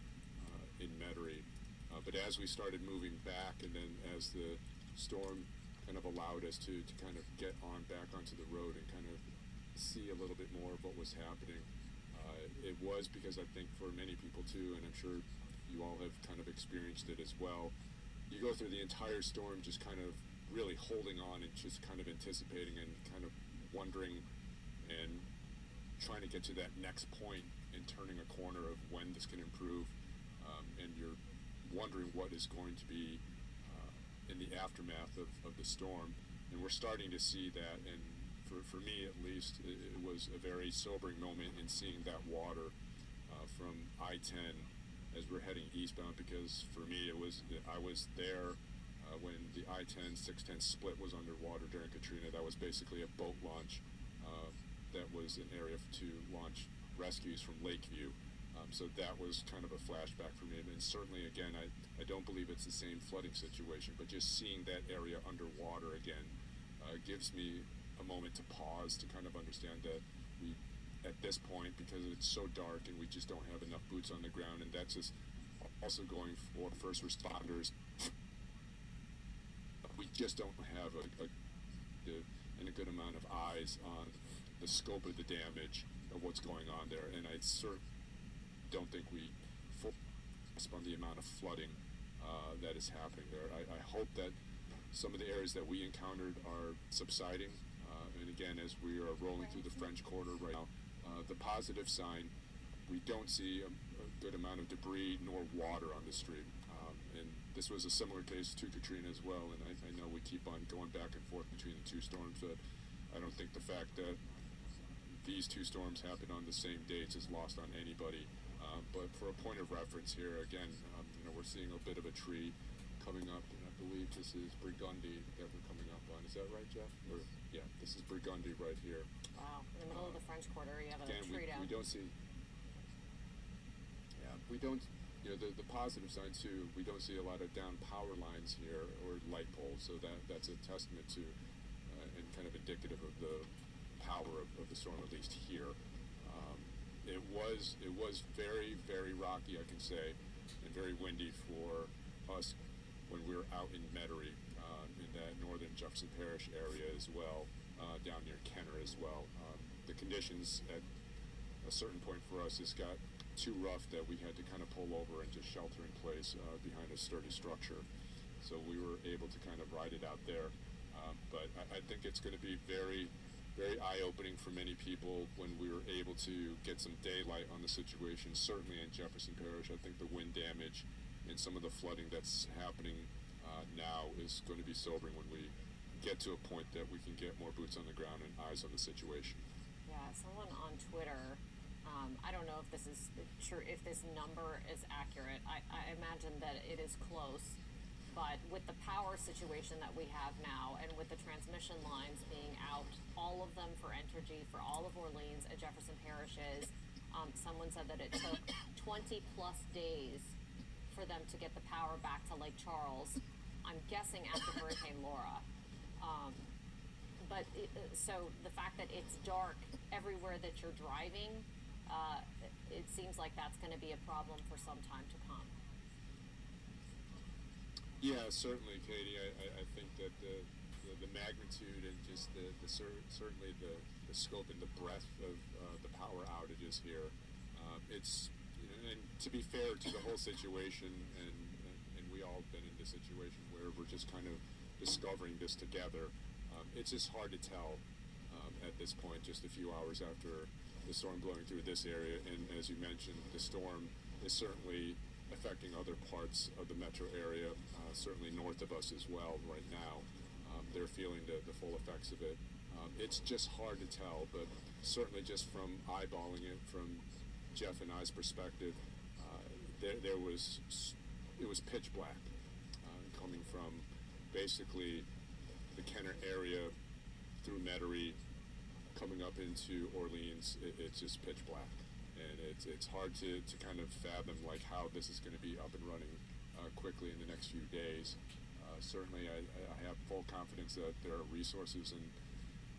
in Metairie. But as we started moving back, and then as the storm kind of allowed us to kind of get back onto the road and kind of see a little bit more of what was happening, it was because I think for many people too, and I'm sure you all have kind of experienced it as well, you go through the entire storm just kind of really holding on and just kind of anticipating and kind of wondering and trying to get to that next point and turning a corner of when this can improve, and you're wondering what is going to be in the aftermath of the storm. And we're starting to see that, and for me at least, it was a very sobering moment in seeing that water from I-10 as we're heading eastbound, because for me I was there when the I-10 610 split was underwater during Katrina. That was basically a boat launch that was an area to launch rescues from Lakeview. So that was kind of a flashback for me. And certainly, again, I don't believe it's the same flooding situation, but just seeing that area underwater again gives me a moment to pause to kind of understand that we, at this point, because it's so dark and we just don't have enough boots on the ground, and that's just also going for first responders, we just don't have a good amount of eyes on the scope of the damage of what's going on there. And I certainly don't think we fully grasp on the amount of flooding that is happening there. I hope that some of the areas that we encountered are subsiding. And again, as we are rolling through the French Quarter right now, the positive sign, we don't see a good amount of debris nor water on the street. And this was a similar case to Katrina as well. And I know we keep on going back and forth between the two storms, but I don't think the fact that these two storms happened on the same dates is lost on anybody. But for a point of reference here, again, we're seeing a bit of a tree coming up, and I believe this is Burgundy that we're coming up on. Is that right, Jeff? Or, yeah, this is Burgundy right here. Wow, in the middle of the French Quarter, you have a tree down. We don't see. Yeah, we don't. The positive side too. We don't see a lot of down power lines here or light poles. So that's a testament to and kind of indicative of the power of the storm, at least here. It was very, very rocky, I can say, and very windy for us when we were out in Metairie, in that northern Jefferson Parish area as well, down near Kenner as well. The conditions at a certain point for us has got too rough that we had to kind of pull over and just shelter in place behind a sturdy structure. So we were able to kind of ride it out there. But I think it's going to be very, very eye-opening for many people when we were able to get some daylight on the situation. Certainly in Jefferson Parish, I think the wind damage and some of the flooding that's happening now is going to be sobering when we get to a point that we can get more boots on the ground and eyes on the situation. Yeah, someone on Twitter, I don't know if this is true, if this number is accurate. I imagine that it is close, but with the power situation that we have now and with the transmission lines being out, all of them for Entergy, for all of Orleans and Jefferson parishes, someone said that it took 20 plus days for them to get the power back to Lake Charles. I'm guessing after Hurricane Laura. So the fact that it's dark everywhere that you're driving, it seems like that's going to be a problem for some time to come. Yeah, certainly, Katie. I think that the magnitude and just certainly the scope and the breadth of the power outages here, it's, you know, and to be fair to the whole situation, and we all been in this situation where we're just kind of discovering this together. It's just hard to tell at this point, just a few hours after the storm blowing through this area. And as you mentioned, the storm is certainly affecting other parts of the metro area, certainly north of us as well right now. They're feeling the full effects of it. It's just hard to tell, but certainly just from eyeballing it from Jeff and I's perspective, it was pitch black coming from basically the Kenner area through Metairie, coming up into Orleans. It's just pitch black, and it's hard to kind of fathom like how this is going to be up and running quickly in the next few days. Certainly I have full confidence that there are resources and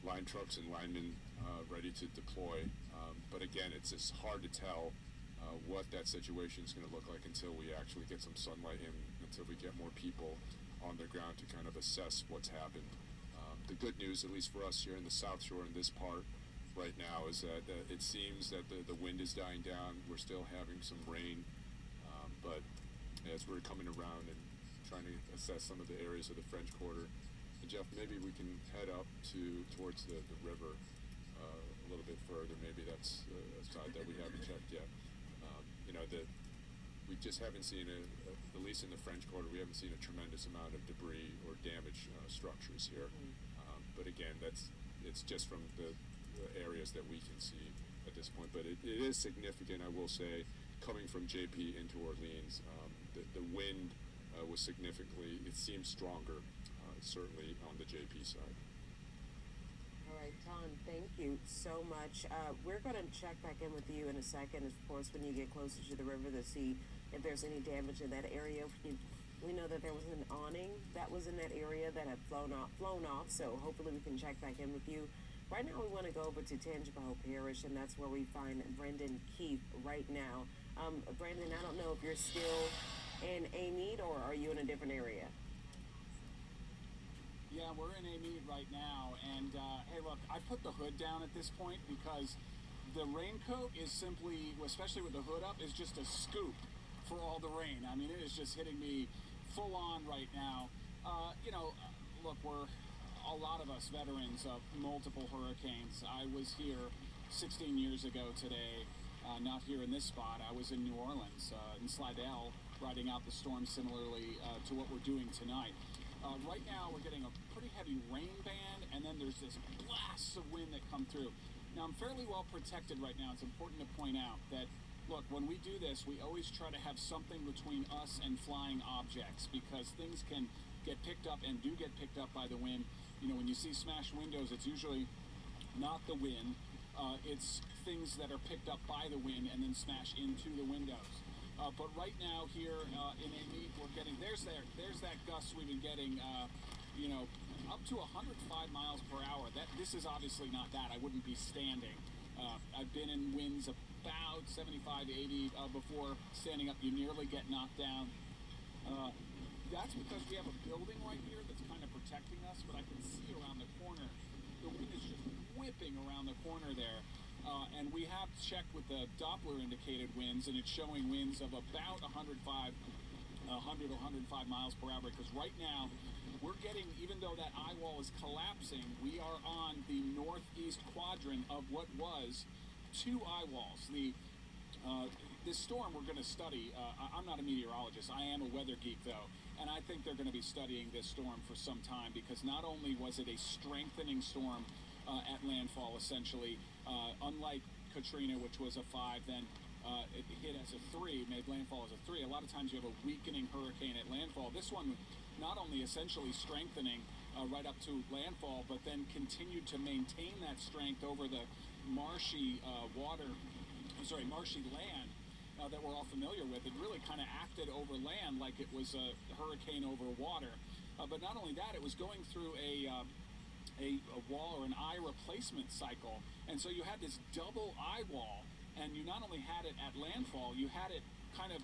line trucks and linemen ready to deploy, but again, it's just hard to tell what that situation is going to look like until we actually get some sunlight in, until we get more people on the ground to kind of assess what's happened. The good news, at least for us here in the South Shore in this part right now, is that it seems that the wind is dying down. We're still having some rain, but as we're coming around and trying to assess some of the areas of the French Quarter, Jeff, maybe we can head up towards the river a little bit further. Maybe that's a side that we haven't checked yet. You know, we just haven't seen, at least in the French Quarter, we haven't seen a tremendous amount of debris or damaged structures here. But again, it's just from the areas that we can see at this point. But it is significant, I will say, coming from JP into Orleans. The wind was significantly, it seems stronger, certainly on the JP side. All right, Tom, thank you so much. We're going to check back in with you in a second, of course, when you get closer to the river, to see if there's any damage in that area. We know that there was an awning that was in that area that had flown off, so hopefully we can check back in with you. Right now we want to go over to Tangipahoa Parish, and that's where we find Brendan Keith right now. Brandon, I don't know if you're still in Amite or are you in a different area? Yeah, we're in Amite right now, and hey, look, I put the hood down at this point because the raincoat is simply, especially with the hood up, is just a scoop for all the rain. I mean, it is just hitting me full on right now. You know, look, we're a lot of us veterans of multiple hurricanes. I was here 16 years ago today, not here in this spot. I was in New Orleans, in Slidell, riding out the storm similarly to what we're doing tonight. Right now, we're getting a pretty heavy rain band, and then there's this blasts of wind that come through. Now, I'm fairly well protected right now. It's important to point out that, look, when we do this, we always try to have something between us and flying objects, because things can get picked up and do get picked up by the wind. You know, when you see smashed windows, it's usually not the wind. It's things that are picked up by the wind and then smash into the windows. But right now here in Amite, we're getting, there's that gust we've been getting, you know, up to 105 miles per hour. This is obviously not that. I wouldn't be standing. I've been in winds about 75, 80 before standing up. You nearly get knocked down. That's because we have a building right here that's kind of protecting us, but I can see around the corner. The wind is just whipping around the corner there. And we have checked with the Doppler indicated winds, and it's showing winds of about 100 or 105 miles per hour, because right now we're getting, even though that eye wall is collapsing, we are on the northeast quadrant of what was two eye walls. This storm we're going to study, I'm not a meteorologist, I am a weather geek though, and I think they're going to be studying this storm for some time, because not only was it a strengthening storm at landfall, essentially, unlike Katrina, which was a 5, then it hit as a 3, made landfall as a 3. A lot of times you have a weakening hurricane at landfall. This one not only essentially strengthening right up to landfall, but then continued to maintain that strength over the marshy marshy land that we're all familiar with. It really kind of acted over land like it was a hurricane over water. But not only that, it was going through a wall or an eye replacement cycle. And so you had this double eye wall, and you not only had it at landfall, you had it kind of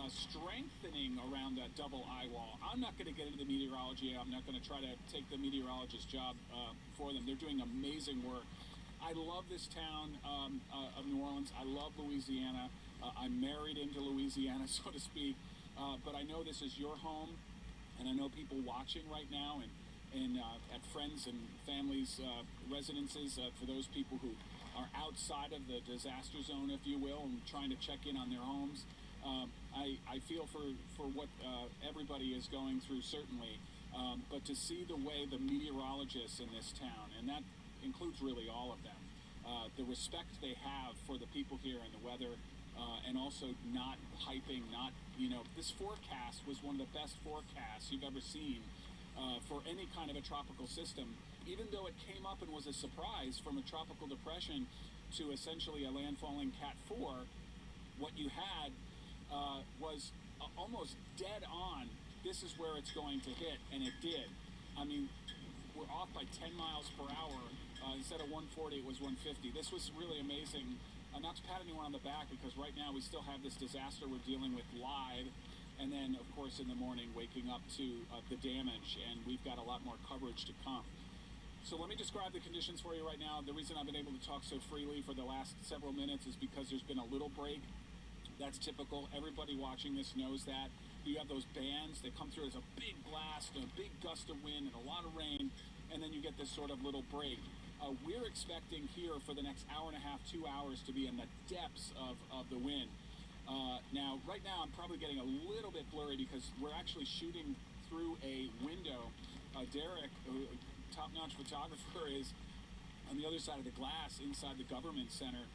strengthening around that double eye wall. I'm not going to get into the meteorology. I'm not going to try to take the meteorologist's job for them. They're doing amazing work. I love this town of New Orleans. I love Louisiana. I'm married into Louisiana, so to speak. But I know this is your home, and I know people watching right now, and at friends and families' residences, for those people who are outside of the disaster zone, if you will, and trying to check in on their homes. I feel for what everybody is going through, certainly, but to see the way the meteorologists in this town, and that includes really all of them, the respect they have for the people here and the weather, and also not hyping, this forecast was one of the best forecasts you've ever seen for any kind of a tropical system, even though it came up and was a surprise from a tropical depression to essentially a landfalling Cat 4. What you had was almost dead on. This is where it's going to hit, and it did. I mean, we're off by 10 miles per hour. Instead of 140, it was 150. This was really amazing. Not to pat anyone on the back, because right now we still have this disaster we're dealing with live, and then, of course, in the morning, waking up to the damage, and we've got a lot more coverage to come. So let me describe the conditions for you right now. The reason I've been able to talk so freely for the last several minutes is because there's been a little break. That's typical. Everybody watching this knows that. You have those bands that come through as a big blast, and a big gust of wind, and a lot of rain, and then you get this sort of little break. We're expecting here for the next hour and a half, 2 hours, to be in the depths of the wind. Now, right now, I'm probably getting a little bit blurry because we're actually shooting through a window. Derek, top-notch photographer, is on the other side of the glass inside the government center.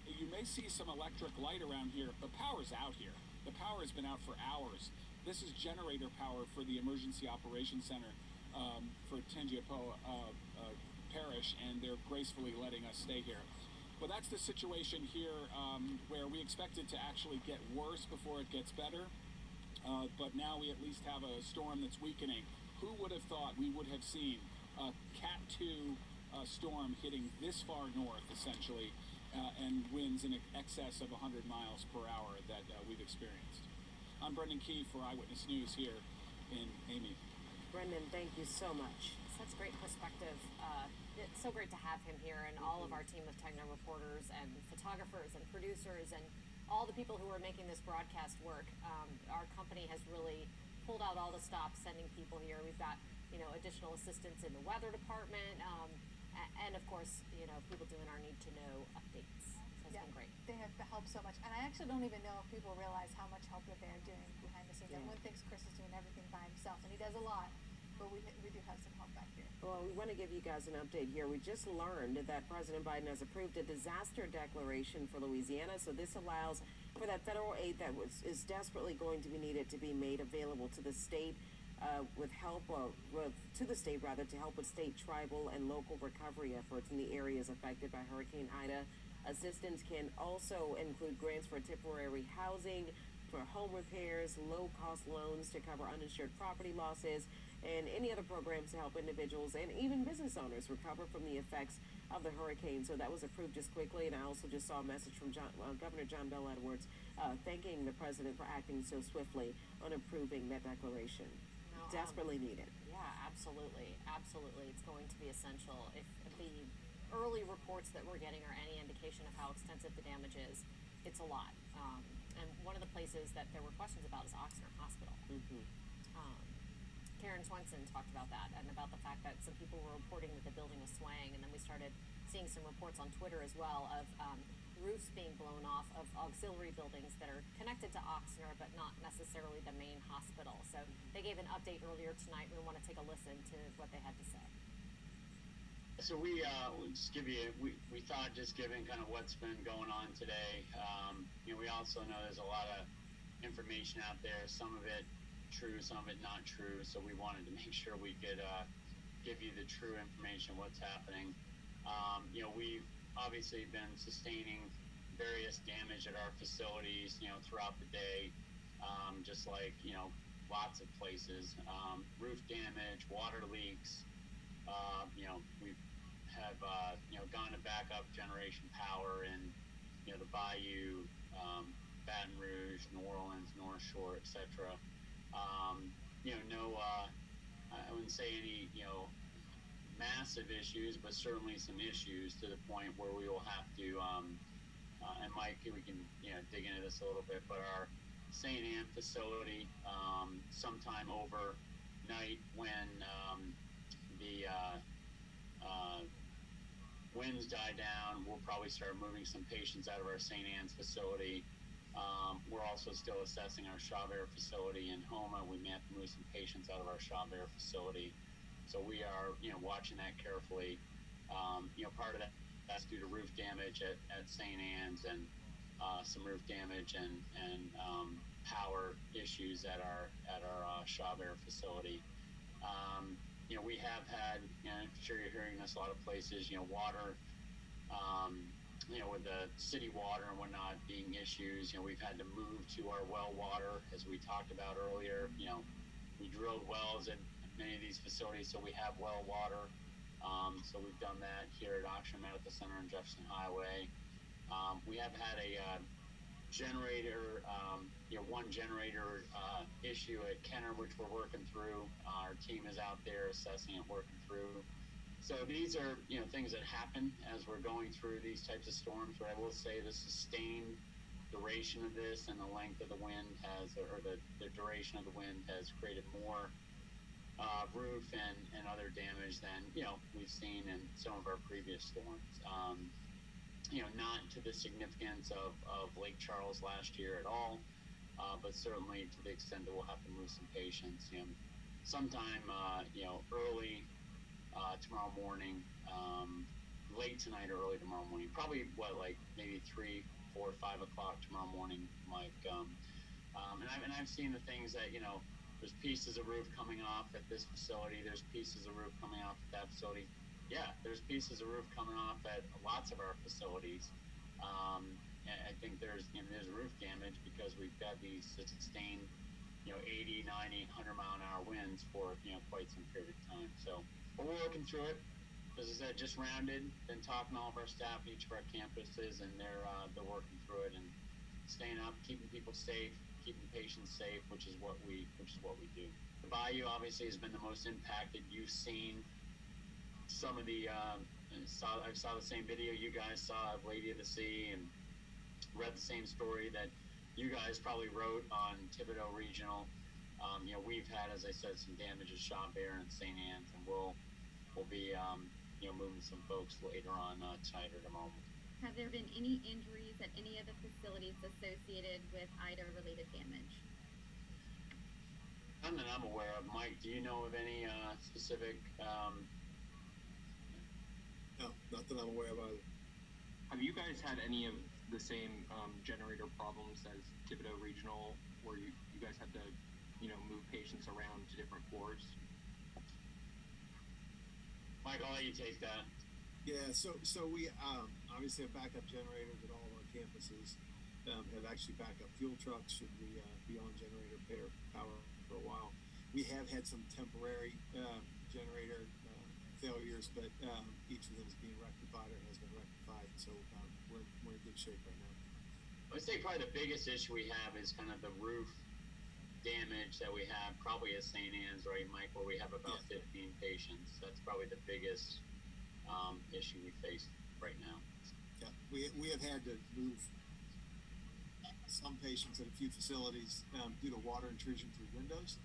You may see some electric light around here. The power's out here. The power has been out for hours. This is generator power for the Emergency Operations Center for Powe Parish, and they're gracefully letting us stay here. But that's the situation here, where we expect it to actually get worse before it gets better. But now we at least have a storm that's weakening. Who would have thought we would have seen a Cat 2 storm hitting this far north, essentially, and winds in excess of 100 miles per hour that we've experienced. I'm Brendan Key for Eyewitness News here in Amy. Brendan, thank you so much. Such great perspective. It's so great to have him here, and all of our team of Techno reporters and photographers and producers and all the people who are making this broadcast work. Our company has really pulled out all the stops sending people here. We've got, additional assistance in the weather department, and of course, people doing our need to know updates. So it's been great. They have helped so much, and I actually don't even know if people realize how much help that they're doing behind the scenes. Everyone thinks Chris is doing everything by himself, and he does a lot. But we do have some help back here. Well, we want to give you guys an update here. We just learned that President Biden has approved a disaster declaration for Louisiana. So this allows for that federal aid that is desperately going to be needed to be made available to the state to help with state, tribal, and local recovery efforts in the areas affected by Hurricane Ida. Assistance can also include grants for temporary housing, for home repairs, low-cost loans to cover uninsured property losses, and any other programs to help individuals and even business owners recover from the effects of the hurricane. So that was approved just quickly, and I also just saw a message from Governor John Bel Edwards thanking the president for acting so swiftly on approving that declaration. Desperately needed. Yeah, absolutely. Absolutely. It's going to be essential. If the early reports that we're getting are any indication of how extensive the damage is, it's a lot. And one of the places that there were questions about is Oxnard Hospital. Karen Swenson talked about that, and about the fact that some people were reporting that the building was swaying, and then we started seeing some reports on Twitter as well of roofs being blown off of auxiliary buildings that are connected to Oxnard, but not necessarily the main hospital. So they gave an update earlier tonight. We want to take a listen to what they had to say. So we just give you, we thought, just given kind of what's been going on today, we also know there's a lot of information out there. Some of it true, some of it not true. So we wanted to make sure we could give you the true information, what's happening. We've obviously been sustaining various damage at our facilities, throughout the day, just like, lots of places. Roof damage, water leaks. We have, gone to backup generation power in, the Bayou, Baton Rouge, New Orleans, North Shore, etc. I wouldn't say any, massive issues, but certainly some issues to the point where we will have to, and Mike, we can, dig into this a little bit, but our St. Anne facility, sometime overnight when the winds die down, we'll probably start moving some patients out of our St. Anne's facility. We're also still assessing our Chabert facility in Homa. We may have to move some patients out of our Chabert facility. So we are, watching that carefully. Part of that's due to roof damage at St. Anne's and some roof damage and power issues at our Chabert facility. We have had, I'm sure you're hearing this a lot of places, water, with the city water and whatnot being issues. We've had to move to our well water, as we talked about earlier. We drilled wells at many of these facilities, so we have well water. So we've done that here at Oxford Medical Center and Jefferson Highway. We have had a generator, one generator issue at Kenner, which we're working through. Our team is out there assessing and working through. So these are, things that happen as we're going through these types of storms. But I will say the sustained duration of this and the length of the wind or the duration of the wind has created more roof and other damage than we've seen in some of our previous storms. Not to the significance of Lake Charles last year at all, but certainly to the extent that we'll have to move some patients. Sometime early tomorrow morning, late tonight or early tomorrow morning. Probably maybe 3, 4, 5 o'clock tomorrow morning, Mike. And I've seen the things that there's pieces of roof coming off at this facility. There's pieces of roof coming off at that facility. Yeah, there's pieces of roof coming off at lots of our facilities. I think there's roof damage because we've got these sustained, 80, 90, 100 mile an hour winds for, quite some period of time. So, but we're working through it. As I said, just rounded, been talking to all of our staff at each of our campuses, and they're working through it and staying up, keeping people safe, keeping patients safe, which is what we do. The Bayou obviously has been the most impacted. You've seen some of the I saw the same video you guys saw of Lady of the Sea and read the same story that you guys probably wrote on Thibodaux Regional. We've had, as I said, some damage at Chabert and St. Anne's, and we'll be moving some folks later on tonight or tomorrow. Have there been any injuries at any of the facilities associated with Ida-related damage? None that I'm aware of. Mike, do you know of any specific? No, not that I'm aware of either. Have you guys had any of the same generator problems as Thibodaux Regional, where you guys had to, move patients around to different floors? Mike, I'll let you take that. Yeah, so we obviously have backup generators at all of our campuses. Have actually backup fuel trucks should we be on generator power for a while. We have had some temporary generator failures, but each of them is being rectified or has been rectified. So we're in good shape right now. I'd say probably the biggest issue we have is kind of the roof damage that we have probably at St. Anne's, right, Mike, where we have about 15 patients. That's probably the biggest issue we face right now. Yeah, we have had to move some patients at a few facilities due to water intrusion through windows,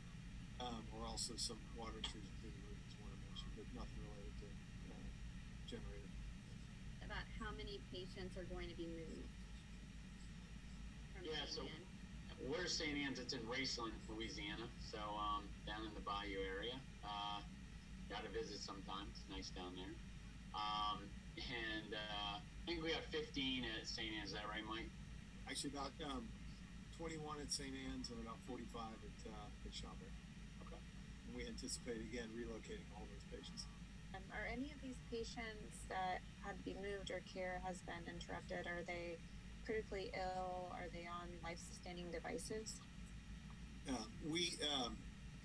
or also some water intrusion through the roof, as one I mentioned, but nothing related to generator. About how many patients are going to be moved? Yeah, so we're St. Anne's. It's in Raceland, Louisiana, so down in the Bayou area. Got to visit sometime. It's nice down there. And I think we have 15 at St. Anne's. Is that right, Mike? Actually, about 21 at St. Anne's and about 45 at Chambord. Okay. And we anticipate, again, relocating all those patients. Are any of these patients that had to be moved or care has been interrupted? Are they critically ill? Are they on life-sustaining devices? We,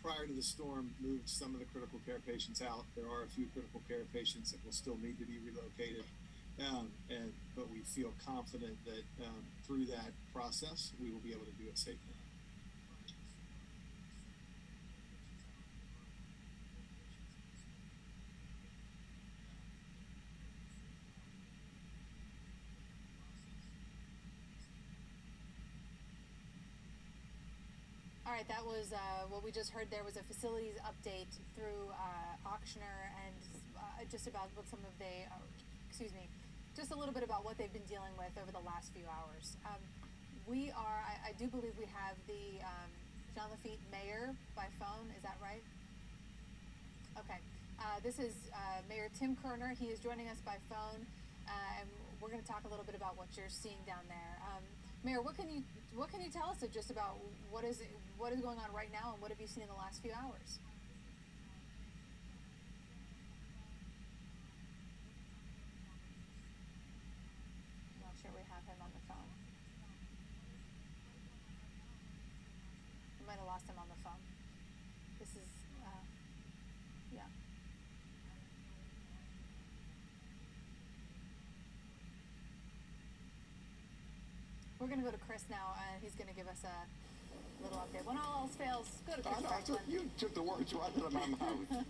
prior to the storm, moved some of the critical care patients out. There are a few critical care patients that will still need to be relocated. But we feel confident that through that process, we will be able to do it safely. All right, that was what we just heard. There was a facilities update through auctioneer and just about what some of just a little bit about what they've been dealing with over the last few hours. I do believe we have the Jean Lafitte mayor by phone. Is that right? Okay. This is Mayor Tim Kerner. He is joining us by phone, and we're going to talk a little bit about what you're seeing down there. Mayor, what can you tell us just about what is going on right now, and what have you seen in the last few hours? I'm not sure we have him on the phone. We might have lost him on the phone. This is, yeah. We're going to go to Chris now, and he's going to give us a little update. When all else fails, go to Chris Franklin. You took the words right out of my mouth.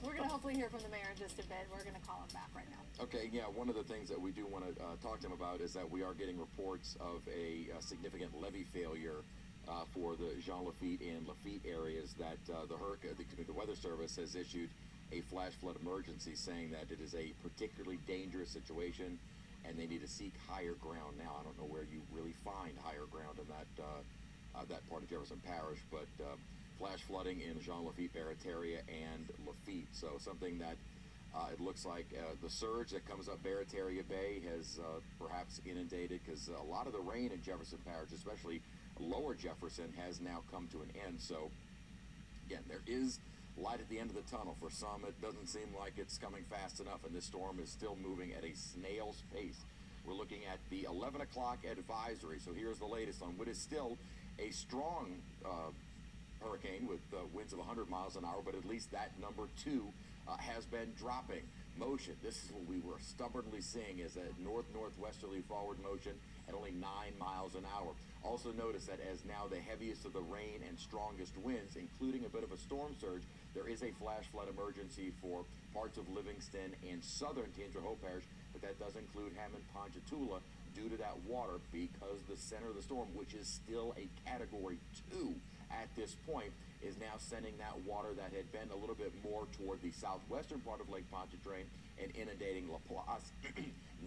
We're going to hopefully hear from the mayor in just a bit. We're going to call him back right now. Okay, yeah, one of the things that we do want to talk to him about is that we are getting reports of a significant levee failure for the Jean Lafitte and Lafitte areas that the Weather Service has issued a flash flood emergency, saying that it is a particularly dangerous situation and they need to seek higher ground. Now, I don't know where you really find higher ground in that part of Jefferson Parish, but flash flooding in Jean Lafitte, Barataria, and Lafitte. So something that it looks like the surge that comes up Barataria Bay has perhaps inundated, because a lot of the rain in Jefferson Parish, especially lower Jefferson, has now come to an end. So again, there is light at the end of the tunnel. For some, it doesn't seem like it's coming fast enough, and this storm is still moving at a snail's pace. We're looking at the 11 o'clock advisory. So here's the latest on what is still a strong hurricane with winds of 100 miles an hour, but at least that number 2 has been dropping motion. This is what we were stubbornly seeing, is a north-northwesterly forward motion at only 9 miles an hour. Also notice that as now the heaviest of the rain and strongest winds, including a bit of a storm surge, there is a flash flood emergency for parts of Livingston and southern Tangier Parish, but that does include Hammond, Ponchatoula, due to that water, because the center of the storm, which is still a Category 2 at this point, is now sending that water that had been a little bit more toward the southwestern part of Lake Pontchartrain and inundating Laplace,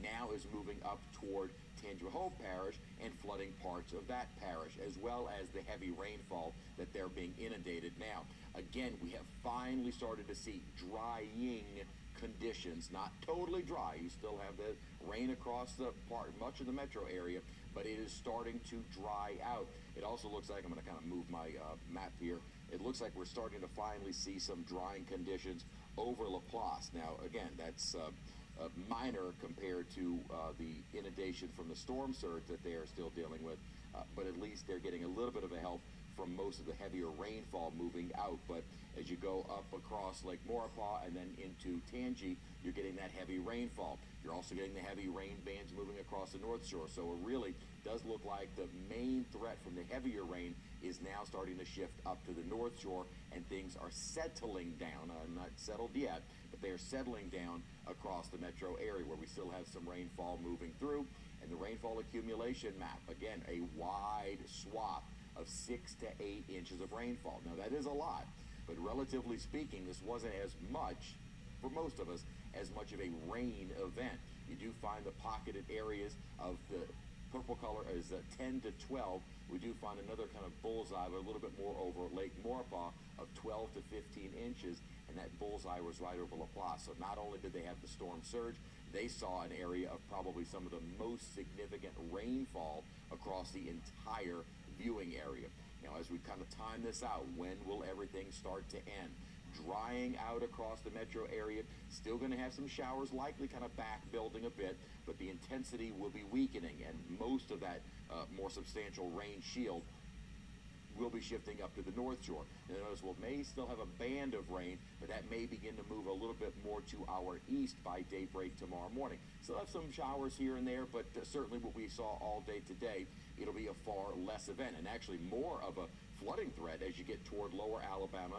now is moving up toward Tangier Parish and flooding parts of that parish, as well as the heavy rainfall that they're being inundated now. Again, we have finally started to see drying conditions, not totally dry. You still have the rain across much of the metro area, but it is starting to dry out. It also looks like, I'm going to kind of move my map here, it looks like we're starting to finally see some drying conditions over Laplace. Now, again, that's minor compared to the inundation from the storm surge that they are still dealing with, but at least they're getting a little bit of a help from most of the heavier rainfall moving out. But as you go up across Lake Maurepas and then into Tangi, you're getting that heavy rainfall. You're also getting the heavy rain bands moving across the North Shore. So it really does look like the main threat from the heavier rain is now starting to shift up to the North Shore, and things are settling down. Not settled yet, but they are settling down across the metro area, where we still have some rainfall moving through. And the rainfall accumulation map, again, a wide swath of 6 to 8 inches of rainfall. Now, that is a lot, but relatively speaking, this wasn't as much, for most of us, as much of a rain event. You do find the pocketed areas of the purple color is 10 to 12. We do find another kind of bullseye, but a little bit more over Lake Maurepas of 12 to 15 inches, and that bullseye was right over Laplace. So not only did they have the storm surge, they saw an area of probably some of the most significant rainfall across the entire viewing area. Now, as we kind of time this out, when will everything start to end? Drying out across the metro area, still going to have some showers, likely kind of back building a bit, but the intensity will be weakening, and most of that more substantial rain shield will be shifting up to the North Shore. And notice we'll may still have a band of rain, but that may begin to move a little bit more to our east by daybreak tomorrow morning. Still have some showers here and there, but certainly what we saw all day today, it'll be a far less event, and actually more of a flooding threat as you get toward lower Alabama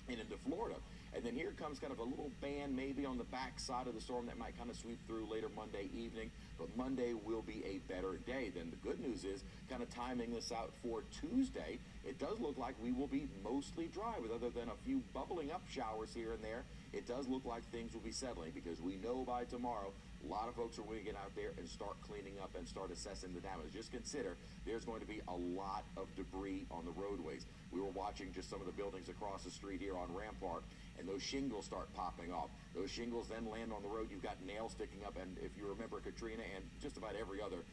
and into Florida. And then here comes kind of a little band maybe on the back side of the storm that might kind of sweep through later Monday evening, but Monday will be a better day. Then the good news is, kind of timing this out for Tuesday, it does look like we will be mostly dry, with other than a few bubbling up showers here and there. It does look like things will be settling, because we know by tomorrow a lot of folks are going to get out there and start cleaning up and start assessing the damage. Just consider there's going to be a lot of debris on the roadways. We were watching just some of the buildings across the street here on Rampart, and those shingles start popping off. Those shingles then land on the road. You've got nails sticking up, and if you remember Katrina and just about every other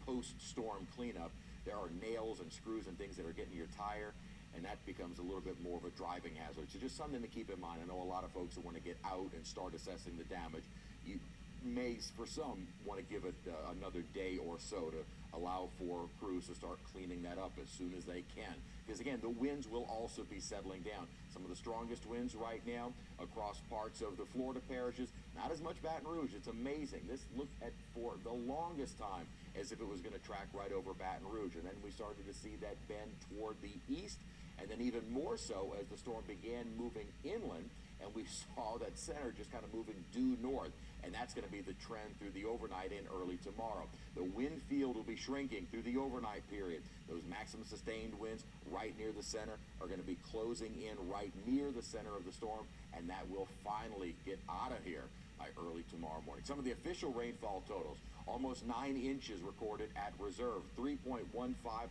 post-storm cleanup, there are nails and screws and things that are getting your tire, and that becomes a little bit more of a driving hazard. So just something to keep in mind. I know a lot of folks that want to get out and start assessing the damage. You may, for some, want to give it another day or so to allow for crews to start cleaning that up as soon as they can. Because again, the winds will also be settling down. Some of the strongest winds right now across parts of the Florida parishes, not as much Baton Rouge. It's amazing. This looked at for the longest time as if it was going to track right over Baton Rouge. And then we started to see that bend toward the east, and then even more so as the storm began moving inland, and we saw that center just kind of moving due north, and that's going to be the trend through the overnight and early tomorrow. The wind field will be shrinking through the overnight period. Those maximum sustained winds right near the center are going to be closing in right near the center of the storm, and that will finally get out of here by early tomorrow morning. Some of the official rainfall totals: almost 9 inches recorded at Reserve, 3.15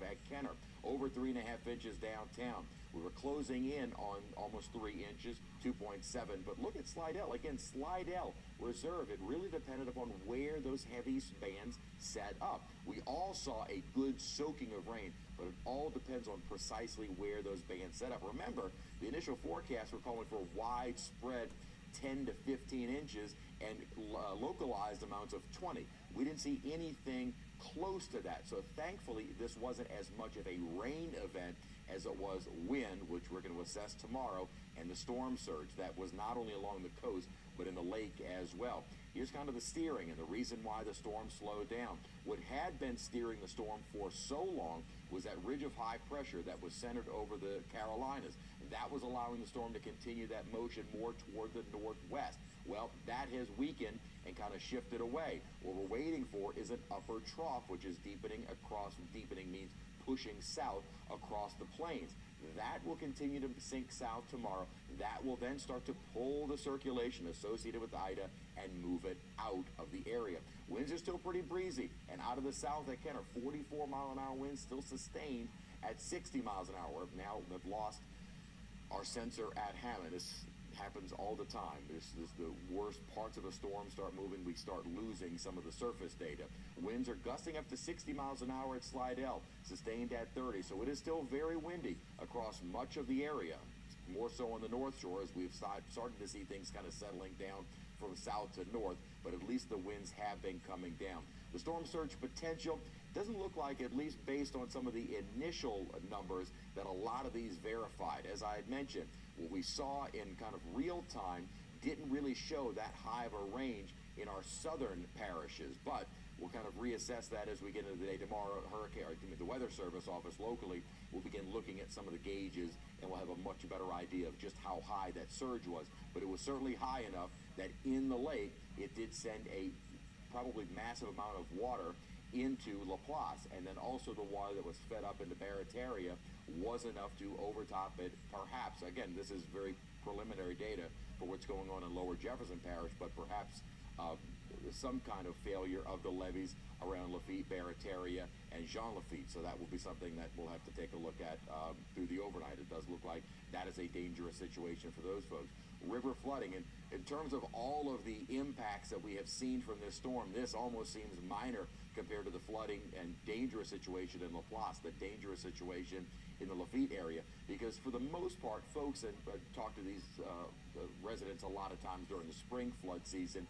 at Kenner, over 3.5 inches downtown. We were closing in on almost 3 inches, 2.7. But look at Slidell. Again, Slidell, Reserve, it really depended upon where those heavy bands set up. We all saw a good soaking of rain, but it all depends on precisely where those bands set up. Remember, the initial forecasts were calling for widespread 10 to 15 inches and localized amounts of 20. We didn't see anything close to that. So thankfully, this wasn't as much of a rain event as it was wind, which we're going to assess tomorrow, and the storm surge that was not only along the coast, but in the lake as well. Here's kind of the steering and the reason why the storm slowed down. What had been steering the storm for so long was that ridge of high pressure that was centered over the Carolinas. That was allowing the storm to continue that motion more toward the northwest. Well, that has weakened and kind of shifted away. What we're waiting for is an upper trough, which is deepening across. Deepening means pushing south across the plains. That will continue to sink south tomorrow. That will then start to pull the circulation associated with Ida and move it out of the area. Winds are still pretty breezy, and out of the south at Kenner, 44-mile-an-hour winds still sustained at 60 miles an hour. Now we've lost our sensor at Hammond. This happens all the time. This is the worst parts of a storm start moving, we start losing some of the surface data. Winds are gusting up to 60 miles an hour at Slidell, sustained at 30, so it is still very windy across much of the area, more so on the North Shore as we've started to see things kind of settling down from south to north, but at least the winds have been coming down. The storm surge potential doesn't look like, at least based on some of the initial numbers, that a lot of these verified. As I had mentioned, what we saw in kind of real time didn't really show that high of a range in our southern parishes, but we'll kind of reassess that as we get into the day tomorrow. The Weather Service office locally will begin looking at some of the gauges, and we'll have a much better idea of just how high that surge was. But it was certainly high enough that in the lake, it did send a probably massive amount of water into Laplace, and then also the water that was fed up into Barataria was enough to overtop it, perhaps. Again, this is very preliminary data for what's going on in Lower Jefferson Parish, but perhaps some kind of failure of the levees around Lafitte, Barataria, and Jean Lafitte. So that will be something that we'll have to take a look at through the overnight. It does look like that is a dangerous situation for those folks. river flooding. And in terms of all of the impacts that we have seen from this storm, this almost seems minor compared to the flooding and dangerous situation in Laplace, the dangerous situation in the Lafitte area. Because for the most part, folks, and talk to these residents a lot of times during the spring flood season,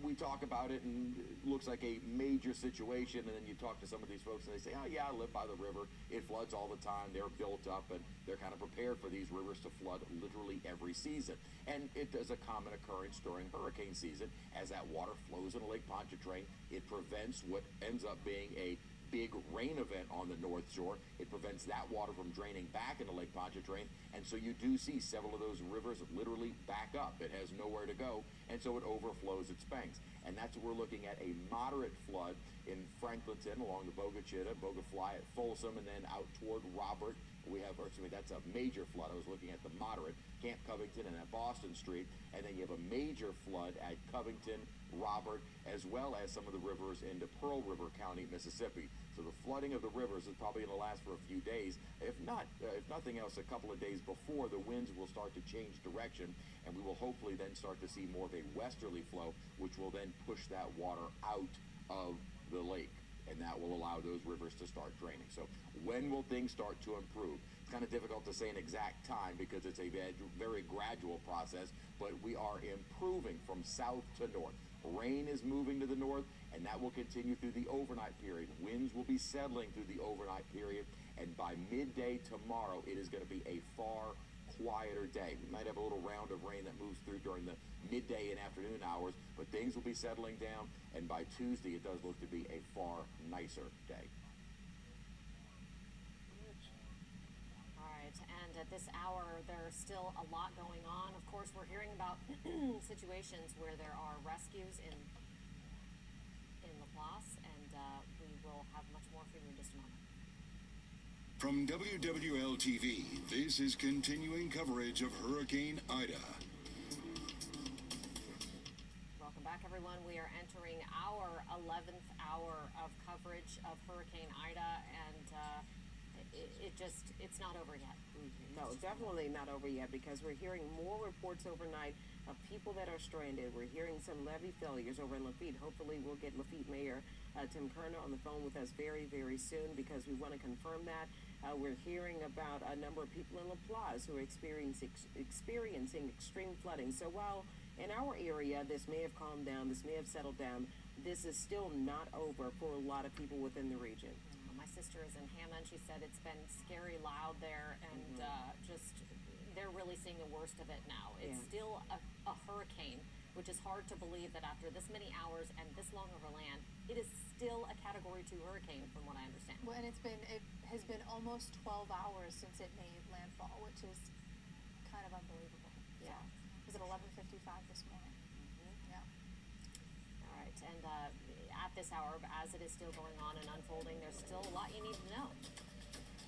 we talk about it and it looks like a major situation, and then you talk to some of these folks and they say, oh yeah, I live by the river, it floods all the time, they're built up and they're kind of prepared for these rivers to flood literally every season. And it is a common occurrence during hurricane season. As that water flows into Lake Pontchartrain, it prevents what ends up being a big rain event on the North Shore. It prevents that water from draining back into Lake Pontchartrain, and so you do see several of those rivers literally back up. It has nowhere to go, and so it overflows its banks. And that's what we're looking at, a moderate flood in Franklinton along the Bogachitta, Bogafly at Folsom, and then out toward Robert. That's a major flood. I was looking at the moderate, Camp Covington and at Boston Street, and then you have a major flood at Covington, Robert, as well as some of the rivers into Pearl River County, Mississippi. So the flooding of the rivers is probably going to last for a few days. If nothing else, a couple of days before, the winds will start to change direction, and we will hopefully then start to see more of a westerly flow, which will then push that water out of the lake, and that will allow those rivers to start draining. So when will things start to improve? It's kind of difficult to say an exact time because it's a very gradual process, but we are improving from south to north. Rain is moving to the north, and that will continue through the overnight period. Winds will be settling through the overnight period, and by midday tomorrow, it is going to be a far quieter day. We might have a little round of rain that moves through during the midday and afternoon hours, but things will be settling down, and by Tuesday, it does look to be a far nicer day. And at this hour, there's still a lot going on. Of course, we're hearing about situations where there are rescues in Laplace, and we will have much more for you in just a moment. From WWL-TV, this is continuing coverage of Hurricane Ida. Welcome back, everyone. We are entering our 11th hour of coverage of Hurricane Ida, and it's not over yet. No, definitely not over yet, because we're hearing more reports overnight of people that are stranded. We're hearing some levee failures over in Lafitte. Hopefully we'll get Lafitte Mayor Tim Kerner on the phone with us very, very soon, because we want to confirm that. We're hearing about a number of people in Laplace who are experiencing extreme flooding. So while in our area this may have calmed down, this may have settled down, this is still not over for a lot of people within the region. My sister is in Hammond. She said it's been scary loud there, and they're really seeing the worst of it now. It's still a hurricane, which is hard to believe that after this many hours and this long over land, it is still a Category 2 hurricane, from what I understand. Well, and it has been almost 12 hours since it made landfall, which is kind of unbelievable. Yeah. So, it was at 11:55 this morning. Yeah. All right, and at this hour, as it is still going on and unfolding, there's still a lot you need to know.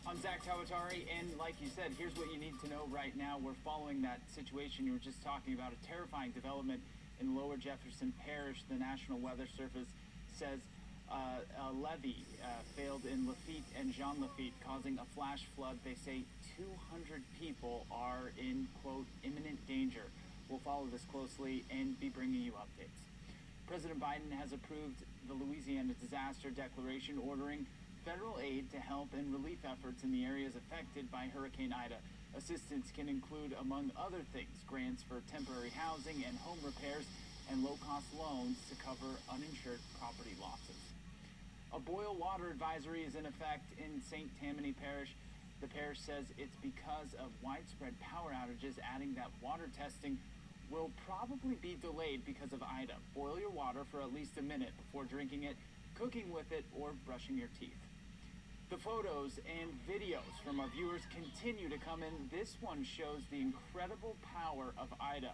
I'm Zach Tawatari, and like you said, here's what you need to know right now. We're following that situation you were just talking about, a terrifying development in Lower Jefferson Parish. The National Weather Service says a levee failed in Lafitte and Jean Lafitte, causing a flash flood. They say 200 people are in, quote, imminent danger. We'll follow this closely and be bringing you updates. President Biden has approved the Louisiana Disaster Declaration, ordering federal aid to help and relief efforts in the areas affected by Hurricane Ida. Assistance can include, among other things, grants for temporary housing and home repairs and low-cost loans to cover uninsured property losses. A boil water advisory is in effect in St. Tammany Parish. The parish says it's because of widespread power outages, adding that water testing will probably be delayed because of Ida. Boil your water for at least a minute before drinking it, cooking with it, or brushing your teeth. The photos and videos from our viewers continue to come in. This one shows the incredible power of Ida.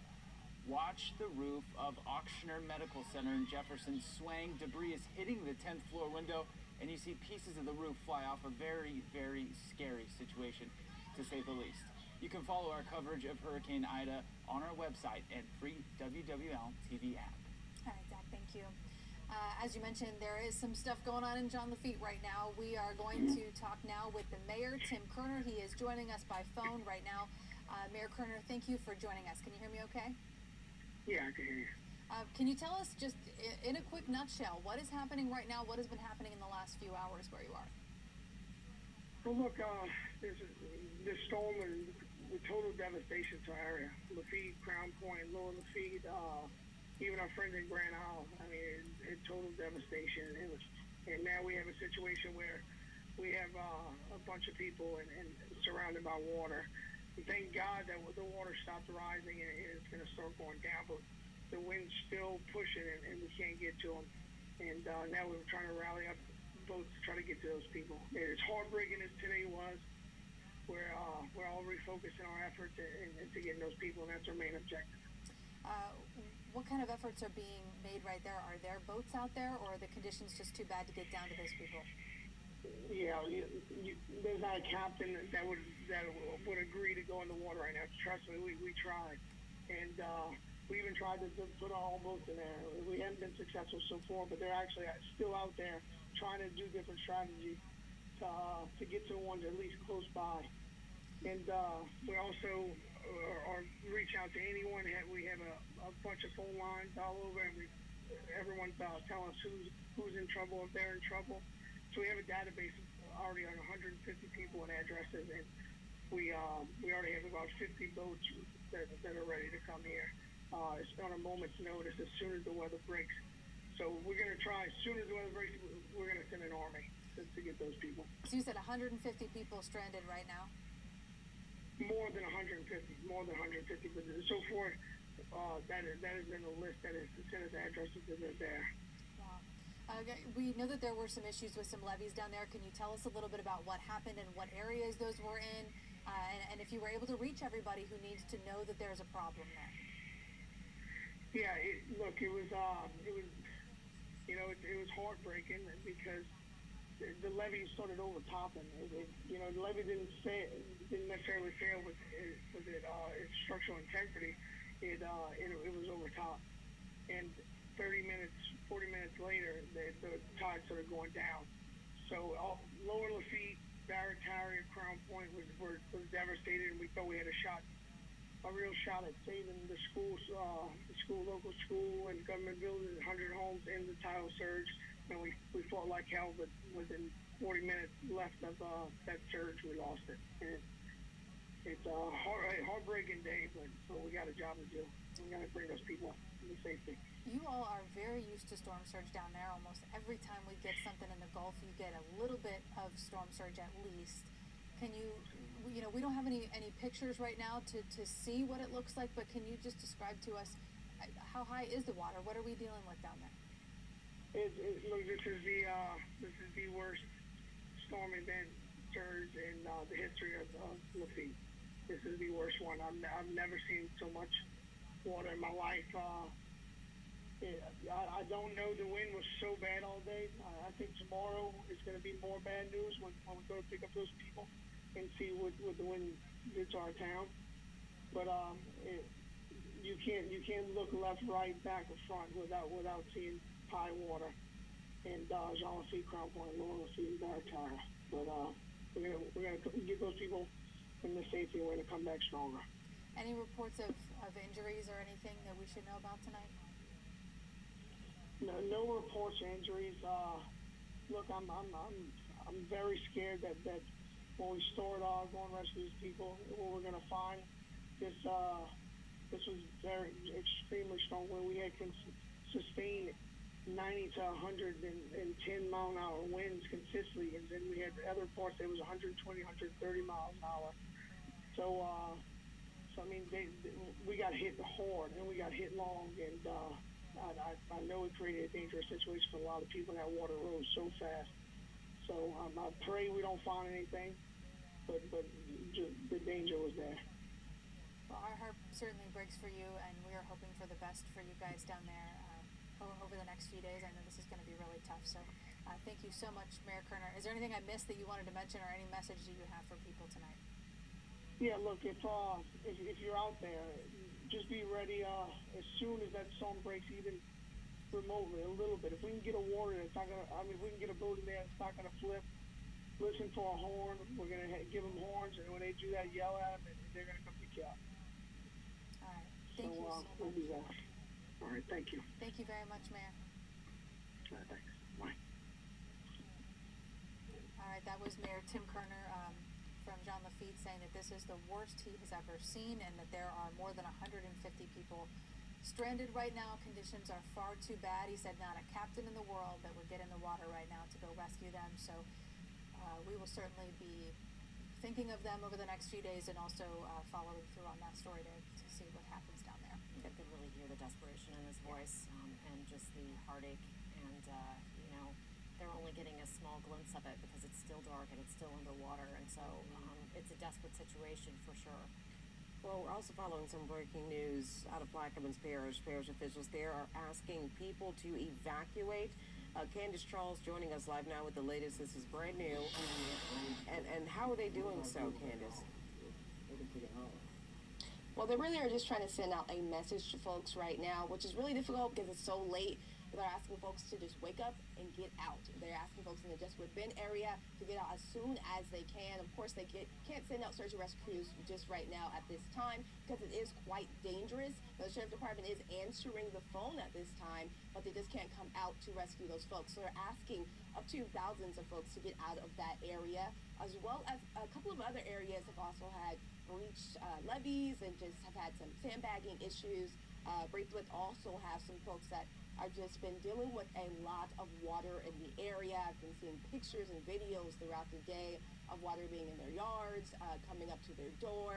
Watch the roof of Auctioner Medical Center in Jefferson swaying. Debris is hitting the 10th floor window, and you see pieces of the roof fly off. A very, very scary situation, to say the least. You can follow our coverage of Hurricane Ida on our website and free WWL TV app. All right, Zach, thank you. As you mentioned, there is some stuff going on in Jean Lafitte right now. We are going to talk now with the mayor, Tim Kerner. He is joining us by phone right now. Mayor Kerner, thank you for joining us. Can you hear me okay? Yeah, I can hear you. Can you tell us just in a quick nutshell, what is happening right now? What has been happening in the last few hours where you are? Well, look, this storm and the total devastation to our area. Lafitte, Crown Point, Lower Lafitte, even our friends in Grand Isle. I mean, it's total devastation. And now we have a situation where we have a bunch of people and surrounded by water. And thank God that the water stopped rising and it's going to start going down, but the wind's still pushing and we can't get to them. And now we're trying to rally up boats to try to get to those people. And as heartbreaking as today was, we're all refocusing our efforts into getting those people, and that's our main objective. What kind of efforts are being made right there? Are there boats out there, or are the conditions just too bad to get down to those people? Yeah, there's not a captain that would agree to go in the water right now. Trust me, we tried, and we even tried to put our own boats in there. We haven't been successful so far, but they're actually still out there trying to do different strategies to get to the ones at least close by. And we also are reach out to anyone. We have a bunch of phone lines all over, and everyone's telling us who's in trouble, if they're in trouble. So we have a database of already on 150 people and addresses, and we already have about 50 boats that are ready to come here. It's on a moment's notice as soon as the weather breaks. So we're going to try, as soon as the weather breaks, we're going to send an army to get those people. So you said 150 people stranded right now? More than 150, but so far, that has been a list that has sent us addresses that are there. Wow. We know that there were some issues with some levees down there. Can you tell us a little bit about what happened and what areas those were in? And if you were able to reach everybody who needs to know that there's a problem there? Yeah, it was heartbreaking because the levee started overtopping. The levee didn't necessarily fail with its structural integrity. It was overtopped, and 40 minutes later, the tide started going down. So Lower Lafitte, Barrett Tarrier, Crown Point was devastated, and we thought we had a real shot at saving the local school and government buildings, 100 homes in the tidal surge. And we fought like hell, but within 40 minutes left of that surge, we lost it. And it's a heartbreaking day, but we got a job to do. We got to bring those people to safety. You all are very used to storm surge down there. Almost every time we get something in the Gulf, you get a little bit of storm surge at least. Can you, we don't have any pictures right now to see what it looks like, but can you just describe to us how high is the water? What are we dealing with down there? Look, this is the worst storm event surge in the history of Lafitte. This is the worst one. I've never seen so much water in my life. I don't know. The wind was so bad all day. I think tomorrow is going to be more bad news when we go to pick up those people and see what the wind did to our town. But you can't look left, right, back, or front without seeing high water. And Jean Lafitte, Crown Point, Lower Lafitte, and Barrett Tarrier. But we're gonna get those people in the safety, and we're gonna come back stronger. Any reports of injuries or anything that we should know about tonight? No reports of injuries. Look, I'm very scared that when we start going to rescue these people, what we're gonna find. This was extremely strong wind. We had sustained 90 to 110 mile an hour winds consistently, and then we had other parts that was 120, 130 miles an hour. So I mean, we got hit hard and we got hit long, and I know it created a dangerous situation for a lot of people. That water rose so fast. So I pray we don't find anything, but the danger was there. Well, our heart certainly breaks for you, and we are hoping for the best for you guys down there over the next few days. I know this is going to be really tough, so thank you so much, Mayor Kerner. Is there anything I missed that you wanted to mention, or any message that you have for people tonight? Yeah, look, if you're out there, just be ready as soon as that storm breaks, even remotely, a little bit. If we can get a water that's not gonna, if we can get a boat in there that's not gonna flip, listen for a horn. We're going to give them horns, and when they do that, yell at them, and they're going to come pick you up. All right. Thank you so We'll much. do that. All right, thank you. Thank you very much, Mayor. Thanks. Bye. All right, that was Mayor Tim Kerner from John Lafitte saying that this is the worst he has ever seen and that there are more than 150 people stranded right now. Conditions are far too bad. He said not a captain in the world that would get in the water right now to go rescue them. So we will certainly be thinking of them over the next few days and also following through on that story to see what happens down there. You could really hear the desperation in his voice and just the heartache. And, they're only getting a small glimpse of it because it's still dark and it's still underwater. And so it's a desperate situation for sure. Well, we're also following some breaking news out of Plaquemines Parish. Parish officials there are asking people to evacuate. Candace Charles joining us live now with the latest. This is brand new. And how are they doing so, Candace? Well, they really are just trying to send out a message to folks right now, which is really difficult because it's so late. They're asking folks to just wake up and get out. They're asking folks in the Jesuit Bend area to get out as soon as they can. Of course, they can't send out search and rescue crews just right now at this time because it is quite dangerous. The Sheriff's Department is answering the phone at this time, but they just can't come out to rescue those folks. So they're asking up to thousands of folks to get out of that area, as well as a couple of other areas have also had breached levees and just have had some sandbagging issues. Braithwaite also have some folks that I've just been dealing with a lot of water in the area. I've been seeing pictures and videos throughout the day of water being in their yards, coming up to their door.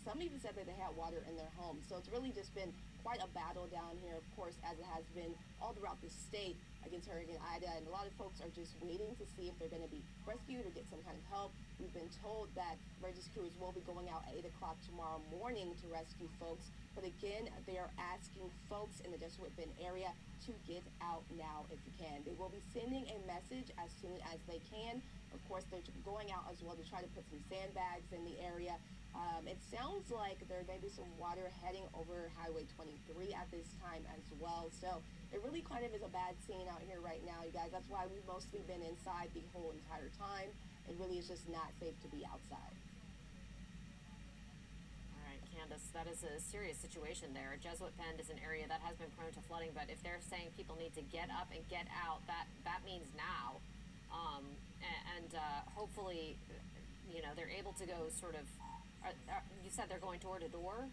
Some even said that they had water in their homes. So it's really just been quite a battle down here, of course, as it has been all throughout the state against Hurricane Ida. And a lot of folks are just waiting to see if they're going to be rescued or get some kind of help. We've been told that emergency crews will be going out at 8 o'clock tomorrow morning to rescue folks. But again, they are asking folks in the Jesuit Bend area to get out now if you can. They will be sending a message as soon as they can. Of course, they're going out as well to try to put some sandbags in the area. It sounds like there may be some water heading over Highway 23 at this time as well. So it really kind of is a bad scene out here right now, you guys. That's why we've mostly been inside the whole entire time. It really is just not safe to be outside. Candace, that is a serious situation there. Jesuit Bend is an area that has been prone to flooding, but if they're saying people need to get up and get out, that means now. Hopefully, they're able to go sort of, you said they're going door to door?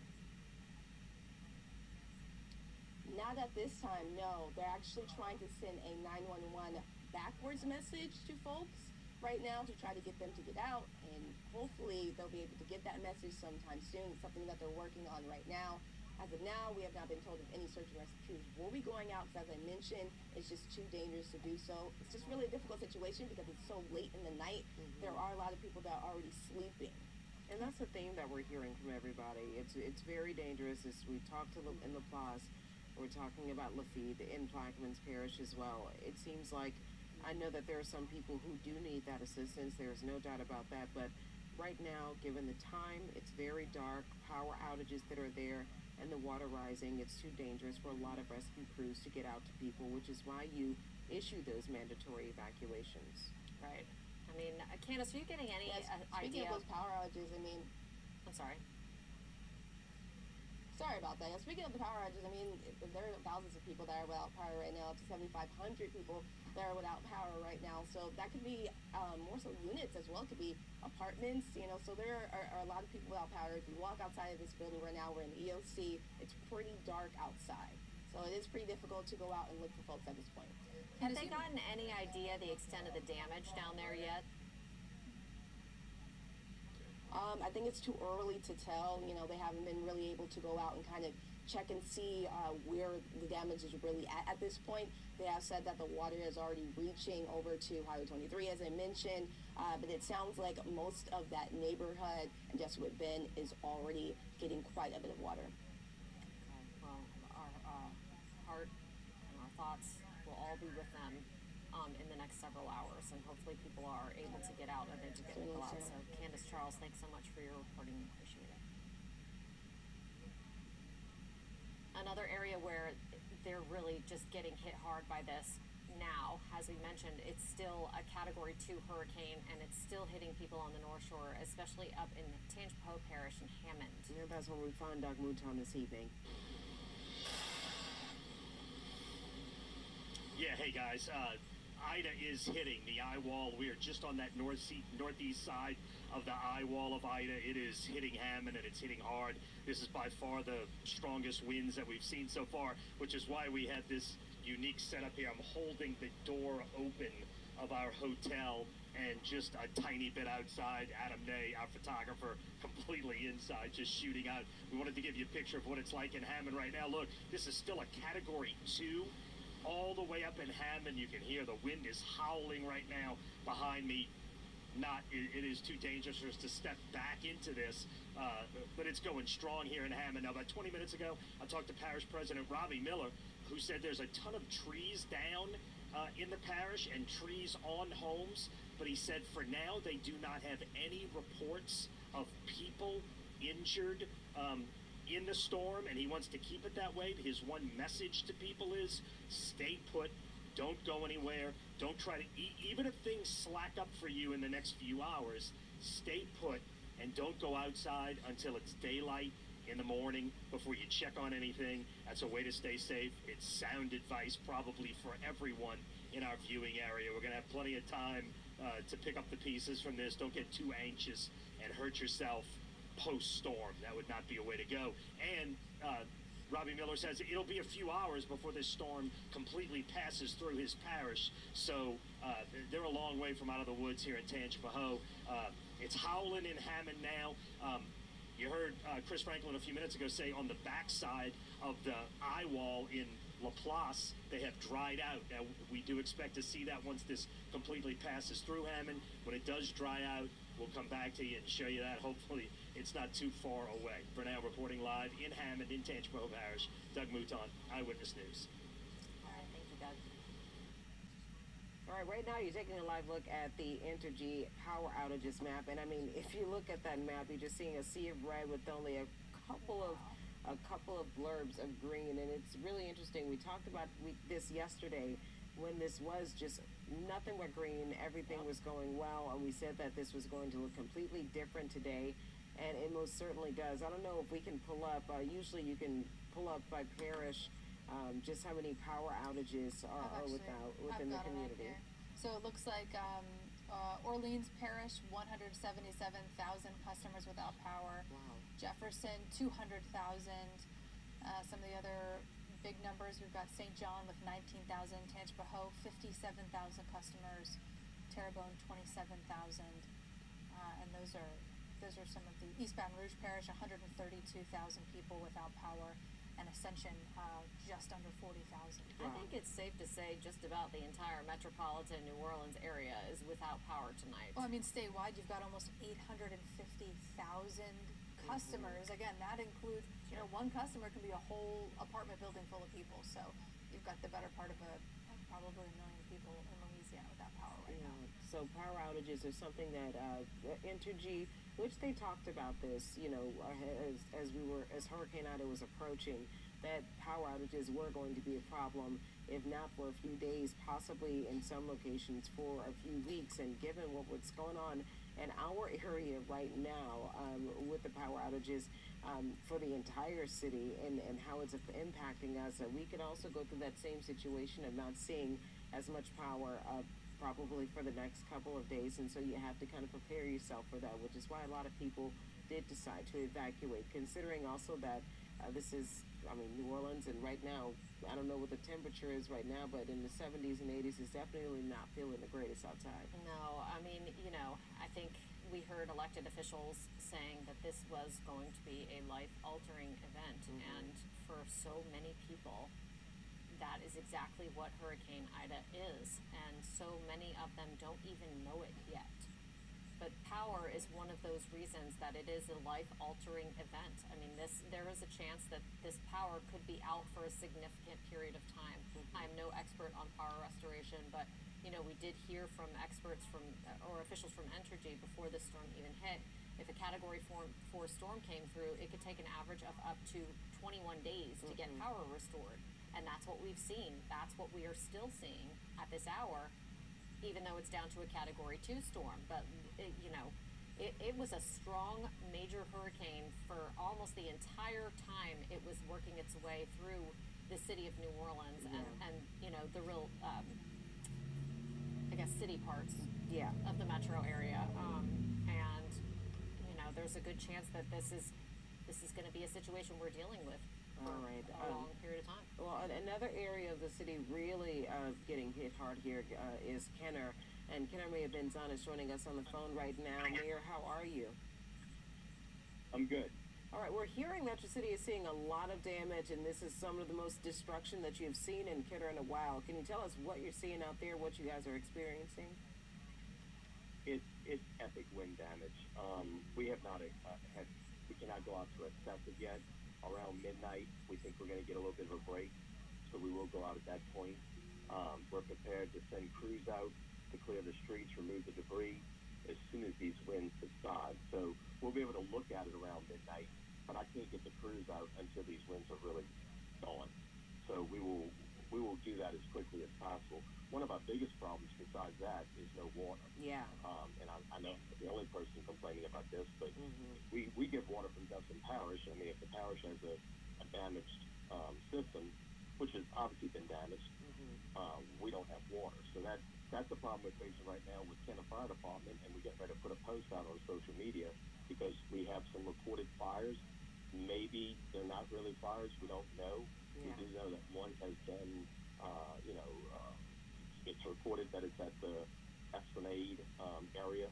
Not at this time, no. They're actually trying to send a 911 backwards message to folks right now to try to get them to get out, and hopefully they'll be able to get that message sometime soon. It's something that they're working on right now. As of now, we have not been told if any search and rescue crews will be going out because, as I mentioned, it's just too dangerous to do so. It's just really a difficult situation because it's so late in the night. There are a lot of people that are already sleeping. And that's the theme that we're hearing from everybody. It's very dangerous. As we talked to in La Place, we're talking about Lafitte in Plaquemines Parish as well. It seems like I know that there are some people who do need that assistance. There's no doubt about that. But right now, given the time, it's very dark, power outages that are there, and the water rising, it's too dangerous for a lot of rescue crews to get out to people, which is why you issue those mandatory evacuations. Right. I mean, Candace, are you getting any Speaking idea? of those power outages, I'm sorry. Sorry about that. Speaking of the power outages, there are thousands of people that are without power right now, up to 7,500 people that are without power right now. So that could be more so units as well. It could be apartments, so there are a lot of people without power. If you walk outside of this building right now, we're in the EOC, it's pretty dark outside. So it is pretty difficult to go out and look for folks at this point. Have they gotten any idea the extent of the damage down there yet? I think it's too early to tell. They haven't been really able to go out and kind of check and see where the damage is really at this point. They have said that the water is already reaching over to Highway 23, as I mentioned, but it sounds like most of that neighborhood in Jesuit Bend is already getting quite a bit of water. Okay. Well, our heart and our thoughts will all be with them in the next several hours, and hopefully people are able to get out and to get people out. So, Candace Charles, thanks so much for your reporting. Appreciate it. Another area where they're really just getting hit hard by this now, as we mentioned, it's still a Category 2 hurricane, and it's still hitting people on the North Shore, especially up in Tangipahoa Parish and Hammond. Yeah, that's where we found Doug Mouton this evening. Yeah, hey guys, Ida is hitting the eye wall. We are just on that northeast side of the eye wall of Ida. It is hitting Hammond, and it's hitting hard. This is by far the strongest winds that we've seen so far, which is why we have this unique setup here. I'm holding the door open of our hotel and just a tiny bit outside. Adam Ney, our photographer, completely inside, just shooting out. We wanted to give you a picture of what it's like in Hammond right now. Look, this is still a Category 2. All the way up in Hammond, you can hear the wind is howling right now behind me. It is too dangerous for us to step back into this, but it's going strong here in Hammond. Now, about 20 minutes ago, I talked to Parish President Robbie Miller, who said there's a ton of trees down in the parish and trees on homes, but he said for now they do not have any reports of people injured in the storm, and he wants to keep it that way. His one message to people is stay put, don't go anywhere, don't try to even if things slack up for you in the next few hours, stay put and don't go outside until it's daylight in the morning before you check on anything. That's a way to stay safe. It's sound advice probably for everyone in our viewing area. We're gonna have plenty of time to pick up the pieces from this. Don't get too anxious and hurt yourself post-storm. That would not be a way to go. And Robbie Miller says it'll be a few hours before this storm completely passes through his parish. So they're a long way from out of the woods here in Tangipahoa. It's howling in Hammond now. You heard Chris Franklin a few minutes ago say on the backside of the eye wall in Laplace, they have dried out. Now, we do expect to see that once this completely passes through Hammond. When it does dry out, we'll come back to you and show you that. Hopefully, it's not too far away. For now, reporting live in Hammond, in Tangipahoa Parish, Doug Mouton, Eyewitness News. All right, thank you, Doug. All right, right now you're taking a live look at the Entergy power outages map, and I mean, if you look at that map, you're just seeing a sea of red with only a couple of blurbs of green, and it's really interesting. We talked about this yesterday when this was just nothing but green, everything was going well, and we said that this was going to look completely different today, and it most certainly does. I don't know if we can pull up, usually you can pull up by parish just how many power outages are within the community. So it looks like Orleans Parish, 177,000 customers without power. Wow. Jefferson, 200,000. Some of the other big numbers, we've got St. John with 19,000, Tangipahoa, 57,000 customers, Terrebonne, 27,000. And those are some of the East Baton Rouge Parish, 132,000 people without power, and Ascension, just under 40,000. I think it's safe to say just about the entire metropolitan New Orleans area is without power tonight. Well, I mean, statewide, you've got almost 850,000 customers. Again, that includes, one customer can be a whole apartment building full of people. So you've got the better part of probably 1 million people in Louisiana without power right now. So power outages are something that Entergy, which they talked about this, as Hurricane Ida was approaching, that power outages were going to be a problem, if not for a few days, possibly in some locations for a few weeks. And given what's going on in our area right now with the power outages for the entire city and how it's impacting us, we could also go through that same situation of not seeing as much power probably for the next couple of days, and so you have to kind of prepare yourself for that, which is why a lot of people did decide to evacuate, considering also that this is, New Orleans, and right now, I don't know what the temperature is right now, but in the 70s and 80s, it's definitely not feeling the greatest outside. No, I think we heard elected officials saying that this was going to be a life-altering event, and for so many people, that is exactly what Hurricane Ida is, and so many of them don't even know it yet. But power is one of those reasons that it is a life-altering event. There is a chance that this power could be out for a significant period of time. I'm no expert on power restoration, but we did hear from experts or officials from Entergy before the storm even hit. If a Category 4 storm came through, it could take an average of up to 21 days to get power restored. And that's what we've seen. That's what we are still seeing at this hour, even though it's down to a Category 2 storm. But, it was a strong, major hurricane for almost the entire time it was working its way through the city of New Orleans and the real, city parts of the metro area. There's a good chance that this is going to be a situation we're dealing with for a long period of time. Well, another area of the city really getting hit hard here is Kenner. And Kenner Mayor-Benzon is joining us on the phone right now. Mayor, how are you? I'm good. All right, we're hearing that your city is seeing a lot of damage, and this is some of the most destruction that you've seen in Kenner in a while. Can you tell us what you're seeing out there, what you guys are experiencing? It's epic wind damage. We have not we cannot go out to assess it yet. Around midnight, we think we're going to get a little bit of a break, so we will go out at that point. We're prepared to send crews out to clear the streets, remove the debris as soon as these winds subside. So we'll be able to look at it around midnight, but I can't get the crews out until these winds are really gone. So we will do that as quickly as possible. One of our biggest problems besides that is no water. Yeah. And I know I'm the only person complaining about this, but we get water from Dustin Parish. I mean, if the parish has a damaged system, which has obviously been damaged, we don't have water. So that's the problem we're facing right now with Kenner Fire Department, and we get ready to put a post out on social media because we have some reported fires. Maybe they're not really fires. We don't know. Yeah. We do know that one has been, it's reported that it's at the Esplanade area,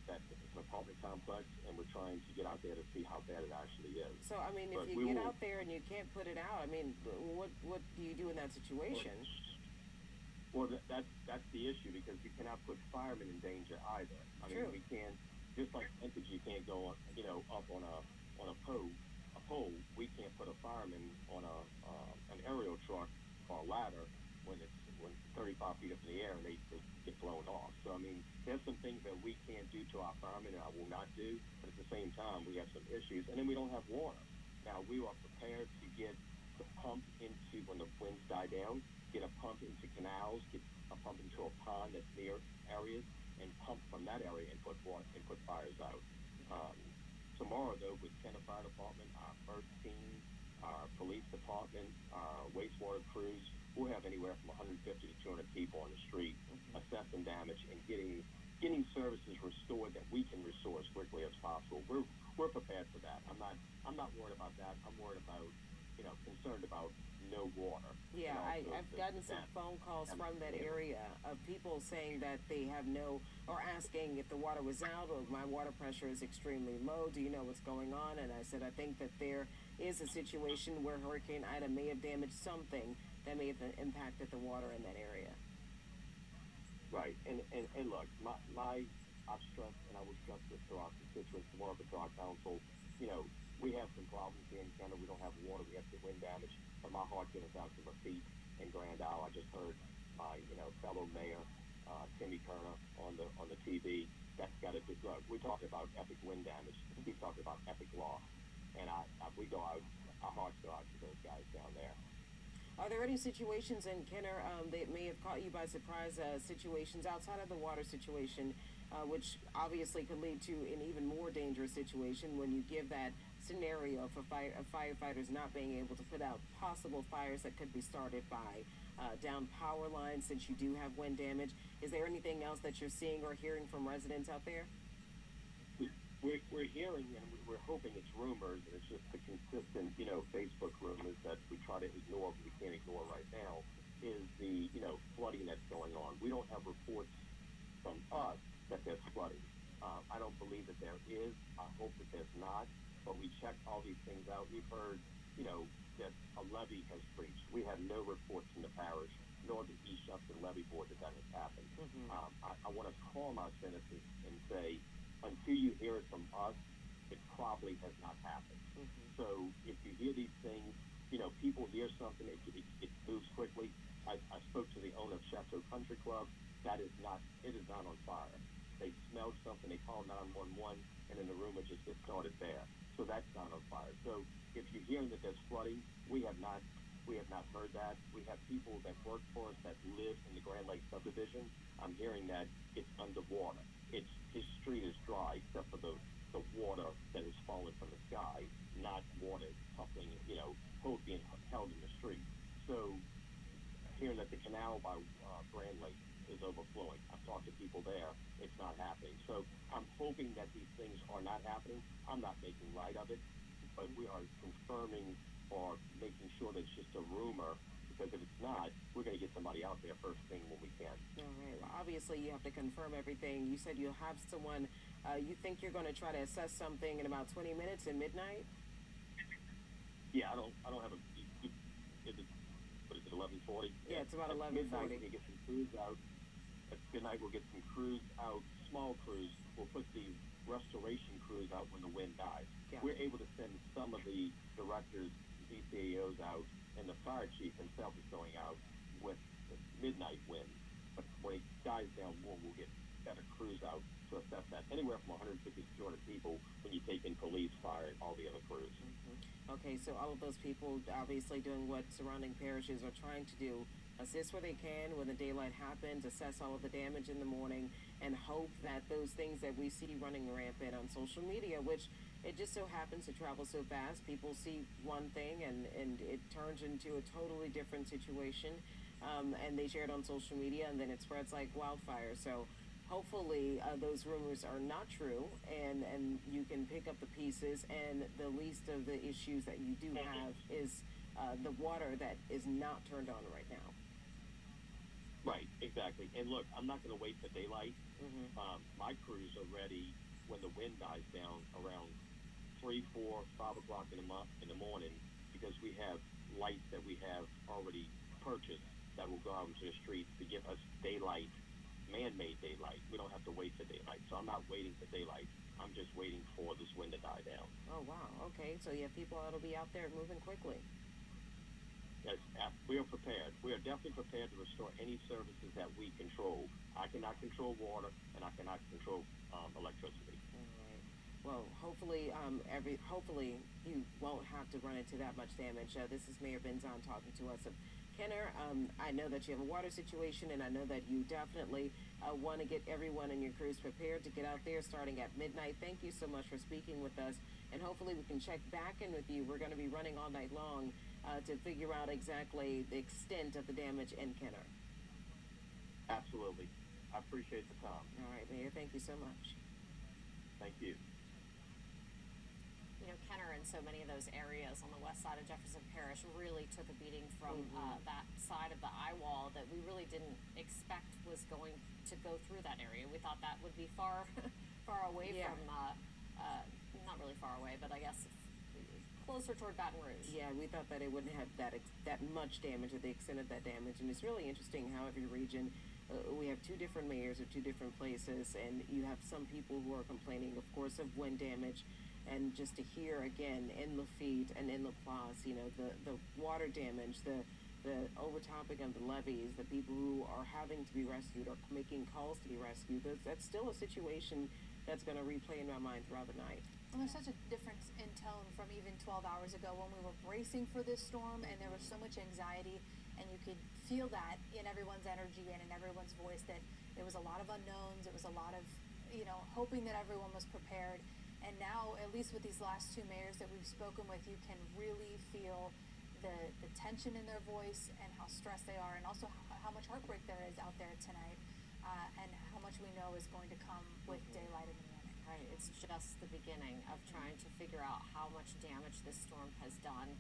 that it's an apartment complex, and we're trying to get out there to see how bad it actually is. So, I mean, if you get out there and you can't put it out, I mean, what do you do in that situation? Well, that's the issue, because you cannot put firemen in danger either. I mean, we can't, just like vintage, you can't go on, up on a pole. We can't put a fireman on an aerial truck or a ladder when it's 35 feet up in the air and they get blown off. So, I mean, there's some things that we can't do to our firemen and I will not do, but at the same time, we have some issues. And then we don't have water. Now, we are prepared to get the pump into, when the winds die down, get a pump into canals, get a pump into a pond that's near areas, and pump from that area and put fires out. Tomorrow, though, with Kenner Fire Department, our first team, our police department, our wastewater crews, we'll have anywhere from 150 to 200 people on the street assessing damage and getting services restored that we can restore as quickly as possible. We're prepared for that. I'm not worried about that. I'm worried about, concerned about no water. Yeah, I've gotten some phone calls from that area of people saying that they have or asking if the water was out or my water pressure is extremely low. Do you know what's going on? And I said, I think that there is a situation where Hurricane Ida may have damaged something that may have impacted the water in that area. Right, and look, I've stressed, and I will stress this to our constituents tomorrow, to our council, we have some problems here in Canada. We don't have water. We have the wind damage. But my heart goes out to Lafitte and Grand Isle. I just heard my, fellow mayor, Timmy Kerner on the TV. That's got a big look. We talked about epic wind damage. He's talking about epic loss. And we go out, our hearts go out to those guys down there. Are there any situations in Kenner that may have caught you by surprise, situations outside of the water situation, which obviously could lead to an even more dangerous situation when you give that scenario for firefighters not being able to put out possible fires that could be started by down power lines, since you do have wind damage? Is there anything else that you're seeing or hearing from residents out there? We're hearing, and we're hoping it's rumors, and it's just the consistent, Facebook rumors that we try to ignore, but we can't ignore right now, is the, flooding that's going on. We don't have reports from us that there's flooding. I don't believe that there is. I hope that there's not, but we checked all these things out. We've heard, that a levee has breached. We have no reports from the parish, nor the East Upton Levee Board that has happened. I want to calm our citizens and say, until you hear it from us, it probably has not happened. So if you hear these things, people hear something, it moves quickly. I spoke to the owner of Chateau Country Club. It is not on fire. They smelled something, they called 911, and then the rumor just gets started there. So that's not on fire. So if you're hearing that there's flooding, we have not We have not heard that. We have people that work for us that live in the Grand Lake subdivision. I'm hearing that it's underwater. His street is dry except for the water that is falling from the sky, not water pumping, being held in the street. So hearing that the canal by Grand Lake is overflowing. I've talked to people there. It's not happening. So I'm hoping that these things are not happening. I'm not making light of it, but we are confirming or making sure that it's just a rumor, because if it's not, we're going to get somebody out there first thing when we can. All right. Well, obviously, you have to confirm everything. You said you'll have someone. You think you're going to try to assess something in about 20 minutes at midnight? Yeah, I don't have a. What is it, 11:40? Yeah, it's about 11:40. Midnight, we'll get some crews out. At midnight, we'll get some crews out, small crews. We'll put the restoration crews out when the wind dies. Yeah. We're able to send some of the directors, DCAOs out, and the fire chief himself is going out with the midnight wind. But when it dies down more, we'll get better crews out to assess that. Anywhere from 150 to 200 people when you take in police, fire, and all the other crews. Mm-hmm. Okay, so all of those people obviously doing what surrounding parishes are trying to do, assist where they can when the daylight happens, assess all of the damage in the morning, and hope that those things that we see running rampant on social media, which it just so happens to travel so fast, people see one thing and it turns into a totally different situation, and they share it on social media, and then it spreads like wildfire. So hopefully those rumors are not true, and you can pick up the pieces, and the least of the issues that you do have is the water that is not turned on right now. Right, exactly. And look, I'm not going to wait for daylight. Mm-hmm. My crews are ready when the wind dies down around 3, 4, 5 o'clock in the morning, because we have lights that we have already purchased that will go out into the streets to give us daylight, man-made daylight. We don't have to wait for daylight. So I'm not waiting for daylight. I'm just waiting for this wind to die down. Oh, wow. Okay, so you have people that'll be out there moving quickly. Yes, we are prepared. We are definitely prepared to restore any services that we control. I cannot control water, and I cannot control electricity. All right. Well, hopefully you won't have to run into that much damage. This is Mayor Benzon talking to us of Kenner. I know that you have a water situation, and I know that you definitely want to get everyone in your crews prepared to get out there starting at midnight. Thank you so much for speaking with us, and hopefully we can check back in with you. We're going to be running all night long to figure out exactly the extent of the damage in Kenner. Absolutely. I appreciate the time. All right, Mayor, thank you so much. Thank you. You know, Kenner and so many of those areas on the west side of Jefferson Parish really took a beating from that side of the eye wall that we really didn't expect was going to go through that area. We thought that would be far away from, not really far away, but I guess closer toward Baton Rouge. Yeah, we thought that it wouldn't have that much damage, or the extent of that damage. And it's really interesting how every region, we have two different mayors of two different places, and you have some people who are complaining, of course, of wind damage. And just to hear again in Lafitte and in LaPlace, you know, the water damage, the overtopping of the levees, the people who are having to be rescued or making calls to be rescued, that's still a situation that's going to replay in my mind throughout the night. Well, there's such a difference in tone from even 12 hours ago when we were bracing for this storm, and there was so much anxiety, and you could feel that in everyone's energy and in everyone's voice, that there was a lot of unknowns. It was a lot of, hoping that everyone was prepared. And now, at least with these last two mayors that we've spoken with, you can really feel the tension in their voice and how stressed they are, and also how much heartbreak there is out there tonight, and how much we know is going to come with daylight in the morning. Right, it's just the beginning of trying to figure out how much damage this storm has done.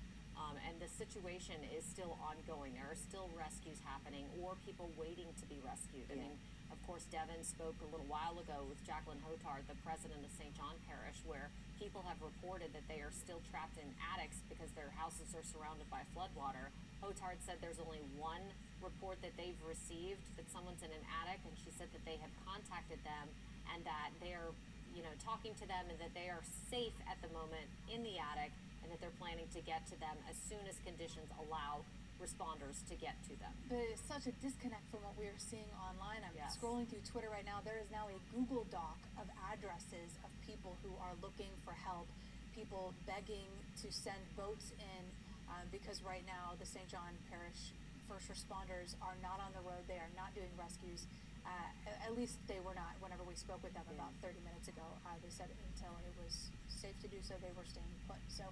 And the situation is still ongoing. There are still rescues happening, or people waiting to be rescued. I mean, of course, Devin spoke a little while ago with Jacqueline Hotard, the president of St. John Parish, where people have reported that they are still trapped in attics because their houses are surrounded by floodwater. Hotard said there's only one report that they've received that someone's in an attic, and she said that they have contacted them and that they're talking to them, and that they are safe at the moment in the attic, and that they're planning to get to them as soon as conditions allow responders to get to them. But it's such a disconnect from what we are seeing online. I'm scrolling through Twitter right now. There is now a Google Doc of addresses of people who are looking for help, people begging to send boats in because right now the St. John Parish first responders are not on the road. They are not doing rescues. At least they were not whenever we spoke with them about 30 minutes ago. They said until it was safe to do so, they were staying put. So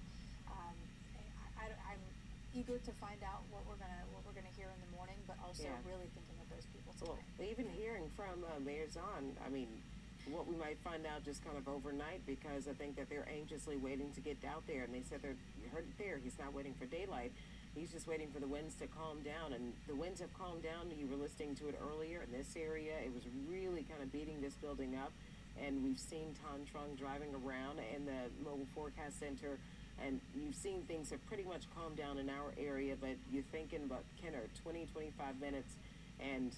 I'm eager to find out what we're gonna hear in the morning, but also really thinking of those people tonight. Well, even hearing from Mayor Zahn, I mean, what we might find out just kind of overnight, because I think that they're anxiously waiting to get out there, and they said you heard it there, he's not waiting for daylight. He's just waiting for the winds to calm down, and the winds have calmed down. You were listening to it earlier in this area. It was really kind of beating this building up, and we've seen Tan Trung driving around in the Mobile Forecast Center, and you've seen things have pretty much calmed down in our area, but you're thinking about, Kenner, 20, 25 minutes, and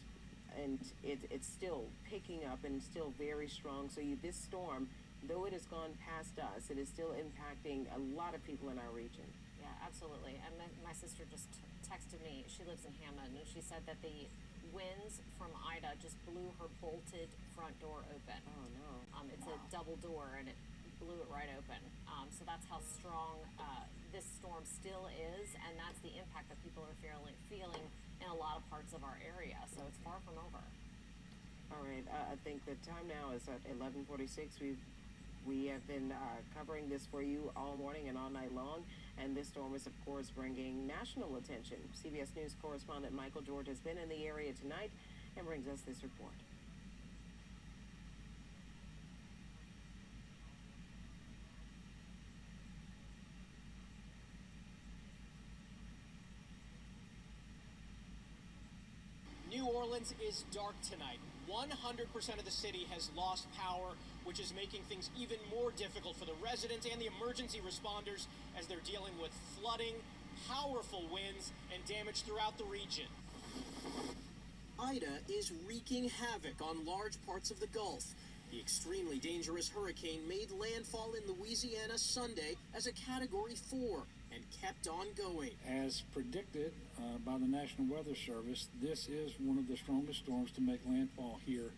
it's still picking up and still very strong. So this storm, though it has gone past us, it is still impacting a lot of people in our region. Yeah, absolutely. And my sister just texted me. She lives in Hammond, and she said that the winds from Ida just blew her bolted front door open. Oh no! It's a double door, and it blew it right open. So that's how strong this storm still is, and that's the impact that people are feeling in a lot of parts of our area. So it's far from over. All right. I think the time now is at 11:46. We have been covering this for you all morning and all night long, and this storm is, of course, bringing national attention. CBS News correspondent Michael George has been in the area tonight and brings us this report. New Orleans is dark tonight. 100% of the city has lost power, which is making things even more difficult for the residents and the emergency responders as they're dealing with flooding, powerful winds, and damage throughout the region. Ida is wreaking havoc on large parts of the Gulf. The extremely dangerous hurricane made landfall in Louisiana Sunday as a Category 4 and kept on going. As predicted by the National Weather Service, this is one of the strongest storms to make landfall here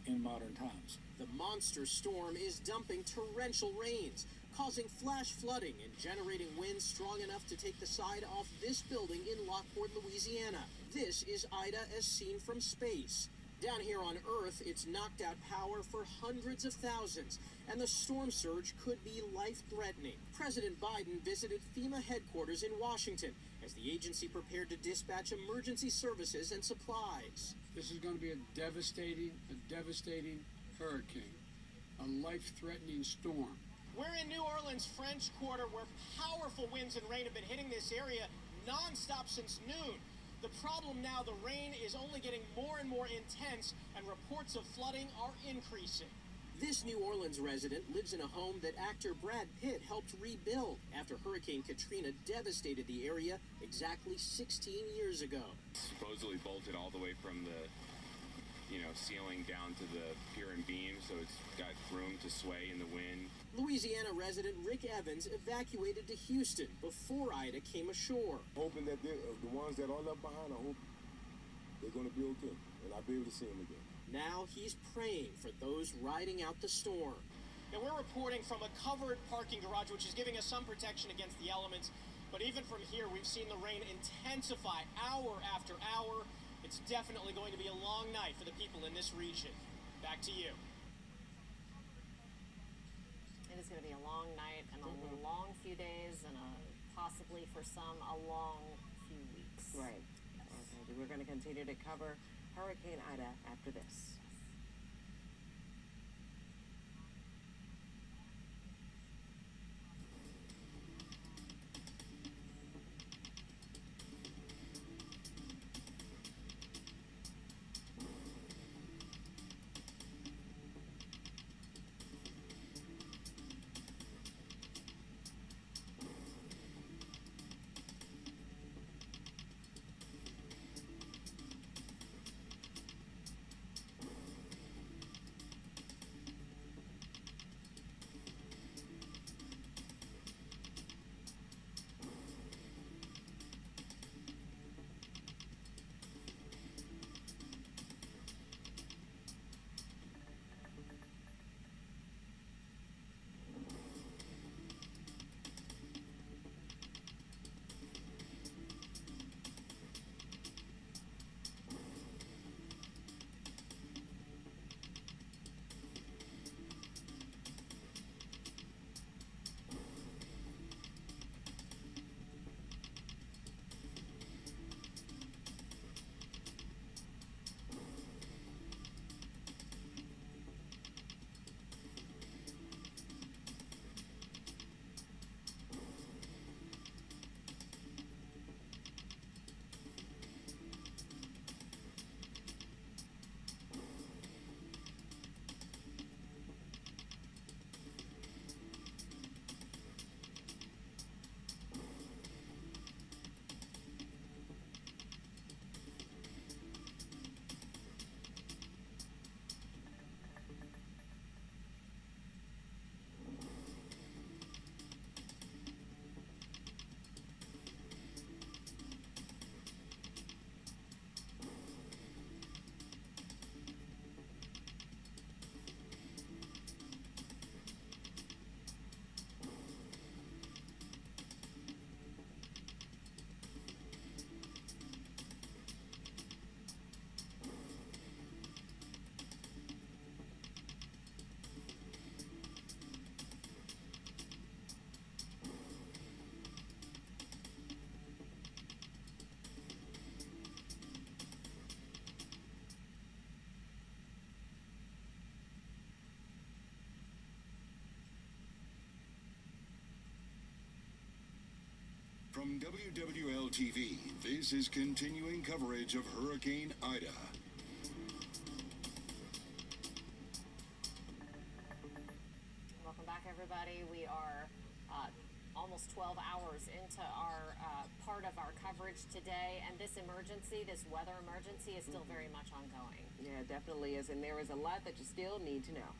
in modern times. The monster storm is dumping torrential rains, causing flash flooding and generating winds strong enough to take the side off this building in Lockport, Louisiana. This is Ida as seen from space. Down here on Earth, it's knocked out power for hundreds of thousands, and the storm surge could be life-threatening. President Biden visited FEMA headquarters in Washington as the agency prepared to dispatch emergency services and supplies. This is going to be a devastating hurricane, a life-threatening storm. We're in New Orleans' French Quarter, where powerful winds and rain have been hitting this area nonstop since noon. The problem now, the rain is only getting more and more intense, and reports of flooding are increasing. This New Orleans resident lives in a home that actor Brad Pitt helped rebuild after Hurricane Katrina devastated the area exactly 16 years ago. Supposedly bolted all the way from the ceiling down to the pier and beam, so it's got room to sway in the wind. Louisiana resident Rick Evans evacuated to Houston before Ida came ashore. Hoping that the ones that are left behind, I hope they're going to be okay, and I'll be able to see them again. Now he's praying for those riding out the storm. Now we're reporting from a covered parking garage, which is giving us some protection against the elements, but even from here, we've seen the rain intensify hour after hour. It's definitely going to be a long night for the people in this region. Back to you. It is going to be a long night and a long few days and possibly for some a long few weeks. Right. Okay. We're going to continue to cover Hurricane Ida after this. Now, 11:46. WWL-TV, this is continuing coverage of Hurricane Ida. Welcome back, everybody. We are almost 12 hours into our part of our coverage today, and this emergency, this weather emergency, is still very much ongoing. Yeah, it definitely is, and there is a lot that you still need to know.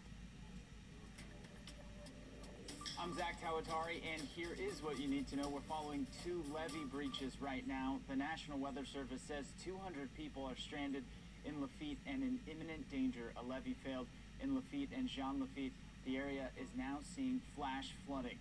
I'm Zach Tawatari, and here is what you need to know. We're following 2 levee breaches right now. The National Weather Service says 200 people are stranded in Lafitte and in imminent danger. A levee failed in Lafitte and Jean Lafitte. The area is now seeing flash flooding.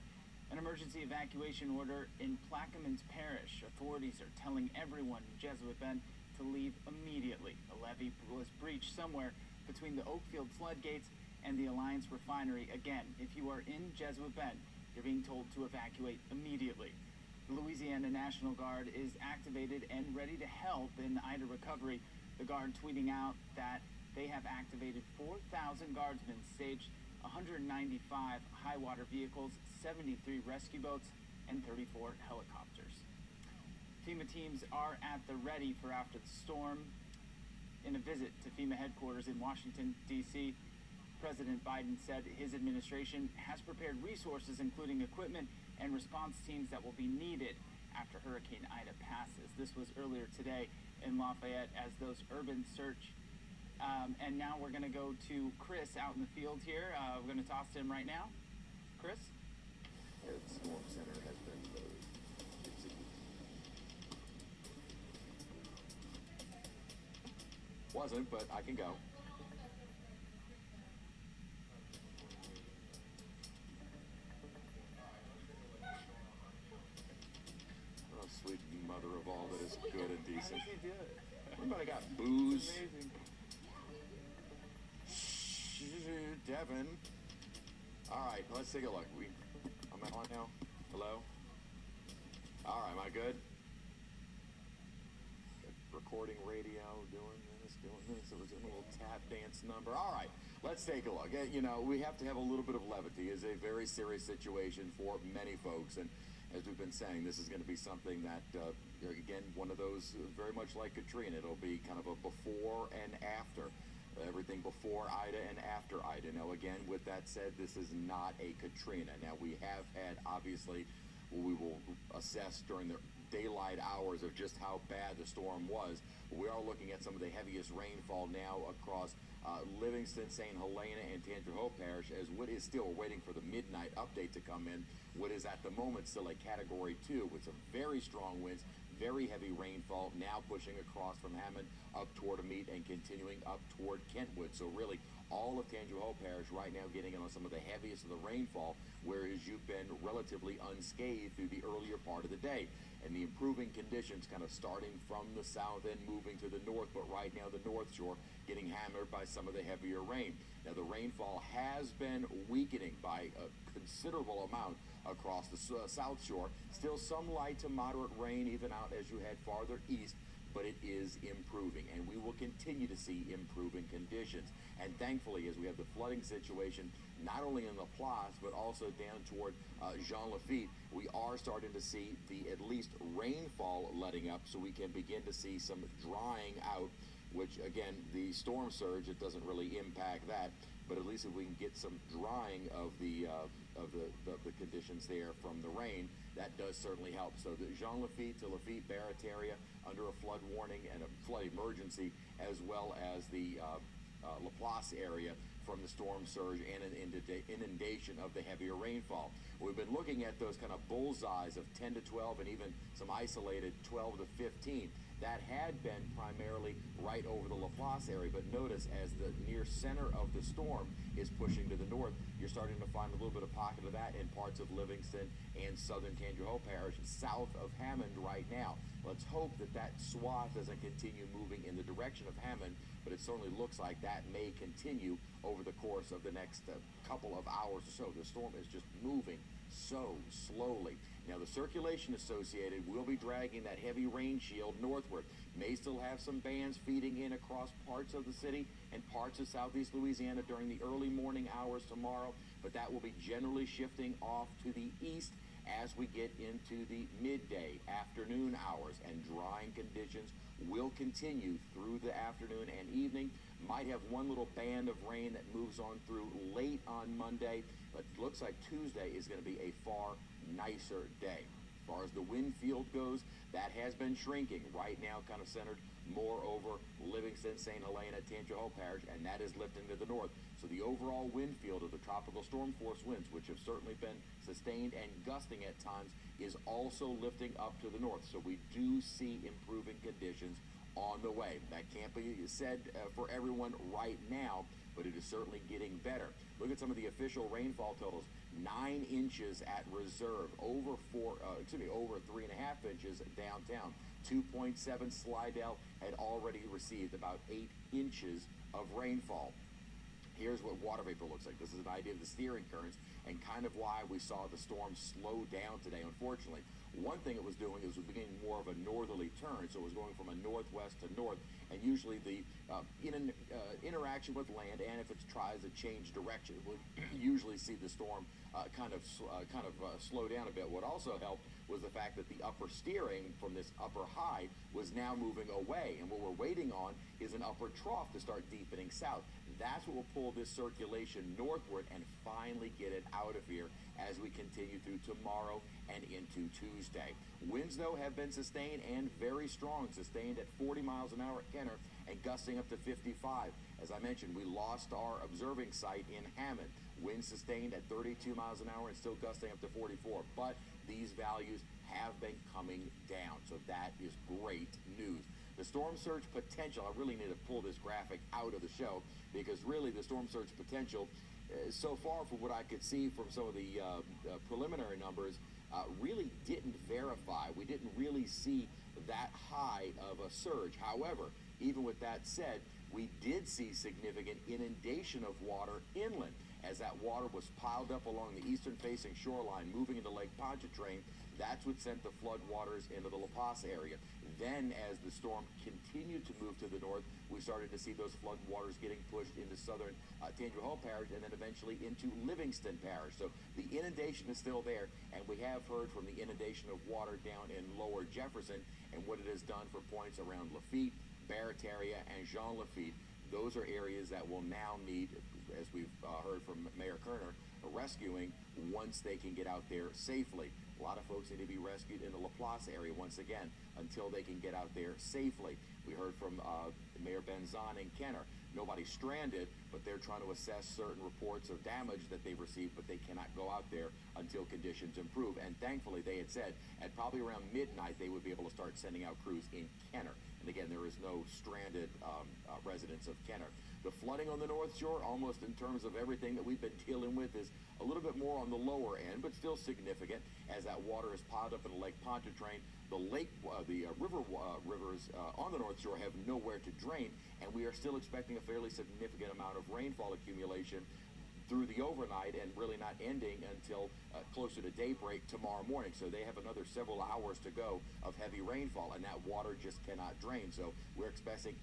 An emergency evacuation order in Plaquemines Parish. Authorities are telling everyone in Jesuit Bend to leave immediately. A levee was breached somewhere between the Oakfield floodgates and the Alliance Refinery. Again, if you are in Jesuit Bend, you're being told to evacuate immediately. The Louisiana National Guard is activated and ready to help in Ida recovery. The Guard tweeting out that they have activated 4,000 guardsmen, staged 195 high water vehicles, 73 rescue boats, and 34 helicopters. FEMA teams are at the ready for after the storm. In a visit to FEMA headquarters in Washington, D.C., President Biden said his administration has prepared resources, including equipment and response teams that will be needed after Hurricane Ida passes. This was earlier today in Lafayette as those urban search. And now we're going to go to Chris out in the field here. We're going to toss to him right now. Chris? The storm center has been moved. Wasn't, but I can go. Oh, sweet mother of all that is good and decent. How does he do it? Everybody got booze. Amazing. Devin. All right, let's take a look. I'm on now. Hello? All right, am I good? Recording radio, doing this. It was a little tap dance number. All right, let's take a look. You know, we have to have a little bit of levity. It's a very serious situation for many folks, and as we've been saying, this is going to be something that, again, one of those very much like Katrina. It'll be kind of a before and after. Everything before Ida and after Ida. Now, again, with that said, this is not a Katrina. Now, we have had, obviously, we will assess during the daylight hours of just how bad the storm was. We are looking at some of the heaviest rainfall now across Livingston, St. Helena, and Tangier Parish, as what is still waiting for the midnight update to come in. What is at the moment still a Category 2 with some very strong winds, very heavy rainfall, now pushing across from Hammond up toward Amite and continuing up toward Kentwood. So really, all of Tangier Parish right now getting in on some of the heaviest of the rainfall, whereas you've been relatively unscathed through the earlier part of the day. And the improving conditions kind of starting from the south end, moving to the north, but right now the North Shore getting hammered by some of the heavier rain. Now the rainfall has been weakening by a considerable amount across the South Shore. Still some light to moderate rain even out as you head farther east, but it is improving, and we will continue to see improving conditions. And thankfully, as we have the flooding situation, not only in La Place, but also down toward Jean Lafitte, we are starting to see the at least rainfall letting up, so we can begin to see some drying out, which again, the storm surge, it doesn't really impact that, but at least if we can get some drying of the conditions there from the rain, that does certainly help. So the Jean Lafitte to Lafitte Barrett area under a flood warning and a flood emergency, as well as the La Place area from the storm surge and an inundation of the heavier rainfall. We've been looking at those kind of bullseyes of 10 to 12 and even some isolated 12 to 15. That had been primarily right over the La Place area, but notice as the near center of the storm is pushing to the north, you're starting to find a little bit of pocket of that in parts of Livingston and southern Tangier Parish, south of Hammond right now. Let's hope that that swath doesn't continue moving in the direction of Hammond, but it certainly looks like that may continue over the course of the next couple of hours or so. The storm is just moving so slowly. Now, the circulation associated will be dragging that heavy rain shield northward. May still have some bands feeding in across parts of the city and parts of southeast Louisiana during the early morning hours tomorrow, but that will be generally shifting off to the east as we get into the midday, afternoon hours, and drying conditions will continue through the afternoon and evening. Might have one little band of rain that moves on through late on Monday, but looks like Tuesday is going to be a far nicer day. As far as the wind field goes, that has been shrinking. Right now, kind of centered more over Livingston, St. Helena, Tangier Parish, and that is lifting to the north. So the overall wind field of the tropical storm force winds, which have certainly been sustained and gusting at times, is also lifting up to the north. So we do see improving conditions on the way. That can't be said for everyone right now, but it is certainly getting better. Look at some of the official rainfall totals. 9 inches at Reserve, over 3.5 inches downtown. 2.7 Slidell had already received about 8 inches of rainfall. Here's what water vapor looks like. This is an idea of the steering currents and kind of why we saw the storm slow down today, unfortunately. One thing it was doing is it was beginning more of a northerly turn, so it was going from a northwest to north, and usually the interaction with land, and if it tries to change direction, we'll usually see the storm slow down a bit. What also helped was the fact that the upper steering from this upper high was now moving away, and what we're waiting on is an upper trough to start deepening south. That's what will pull this circulation northward and finally get it out of here as we continue through tomorrow and into Tuesday. Winds, though, have been sustained and very strong, sustained at 40 miles an hour at Kenner and gusting up to 55. As I mentioned, we lost our observing site in Hammond. Winds sustained at 32 miles an hour and still gusting up to 44. But these values have been coming down, so that is great news. The storm surge potential, I really need to pull this graphic out of the show because really the storm surge potential, so far from what I could see from some of the preliminary numbers, really didn't verify. We didn't really see that high of a surge. However, even with that said, we did see significant inundation of water inland as that water was piled up along the eastern facing shoreline moving into Lake Pontchartrain. That's what sent the flood waters into the La Paz area. Then as the storm continued to move to the north, we started to see those flood waters getting pushed into southern Tangier Parish and then eventually into Livingston Parish. So the inundation is still there, and we have heard from the inundation of water down in lower Jefferson and what it has done for points around Lafitte, Barataria, and Jean Lafitte. Those are areas that will now need, as we've heard from Mayor Kerner, rescuing once they can get out there safely. A lot of folks need to be rescued in the Laplace area once again until they can get out there safely. We heard from Mayor Benzon in Kenner. Nobody's stranded, but they're trying to assess certain reports of damage that they've received, but they cannot go out there until conditions improve. And thankfully, they had said at probably around midnight, they would be able to start sending out crews in Kenner. And again, there is no stranded residents of Kenner. The flooding on the North Shore, almost in terms of everything that we've been dealing with, is a little bit more on the lower end, but still significant as that water is piled up in Lake Pontchartrain. The rivers on the North Shore have nowhere to drain, and we are still expecting a fairly significant amount of rainfall accumulation through the overnight and really not ending until closer to daybreak tomorrow morning. So they have another several hours to go of heavy rainfall, and that water just cannot drain. So we're expecting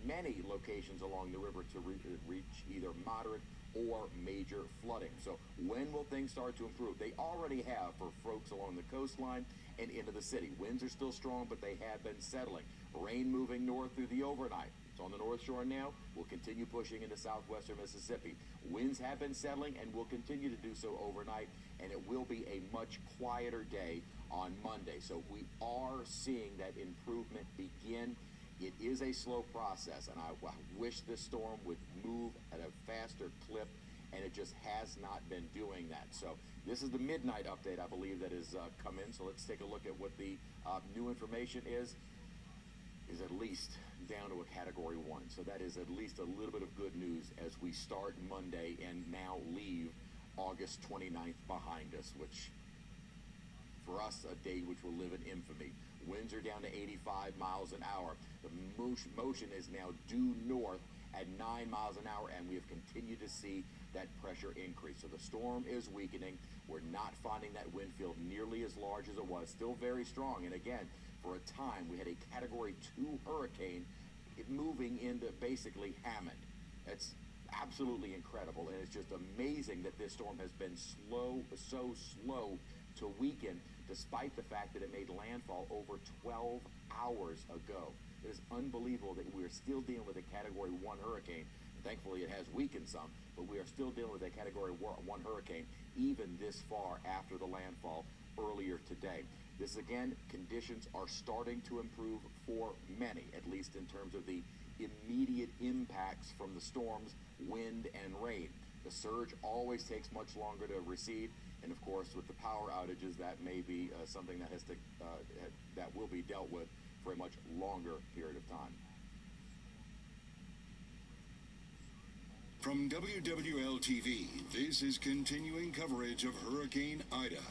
many locations along the river to reach either moderate or major flooding. So when will things start to improve? They already have for folks along the coastline and into the city. Winds are still strong, but they have been settling. Rain moving north through the overnight. It's on the North Shore now. We'll continue pushing into southwestern Mississippi. Winds have been settling and will continue to do so overnight, and it will be a much quieter day on Monday. So we are seeing that improvement begin. It is a slow process, and I wish this storm would move at a faster clip, and it just has not been doing that. So this is the midnight update, I believe, that has come in. So let's take a look at what the new information is at least down to a Category 1. So that is at least a little bit of good news as we start Monday and now leave August 29th behind us, which for us, a day which will live in infamy. Winds are down to 85 miles an hour. The motion is now due north at 9 miles an hour, and we have continued to see that pressure increase. So the storm is weakening. We're not finding that wind field nearly as large as it was. Still very strong. And again, for a time, we had a Category 2 hurricane moving into basically Hammond. It's absolutely incredible, and it's just amazing that this storm has been so slow to weaken, despite the fact that it made landfall over 12 hours ago. It is unbelievable that we're still dealing with a Category 1 hurricane. Thankfully, it has weakened some, but we are still dealing with a Category 1 hurricane even this far after the landfall earlier today. This again, conditions are starting to improve for many, at least in terms of the immediate impacts from the storms, wind, and rain. The surge always takes much longer to recede, and of course, with the power outages, that may be something that that will be dealt with for a much longer period of time. From WWL-TV, this is continuing coverage of Hurricane Ida.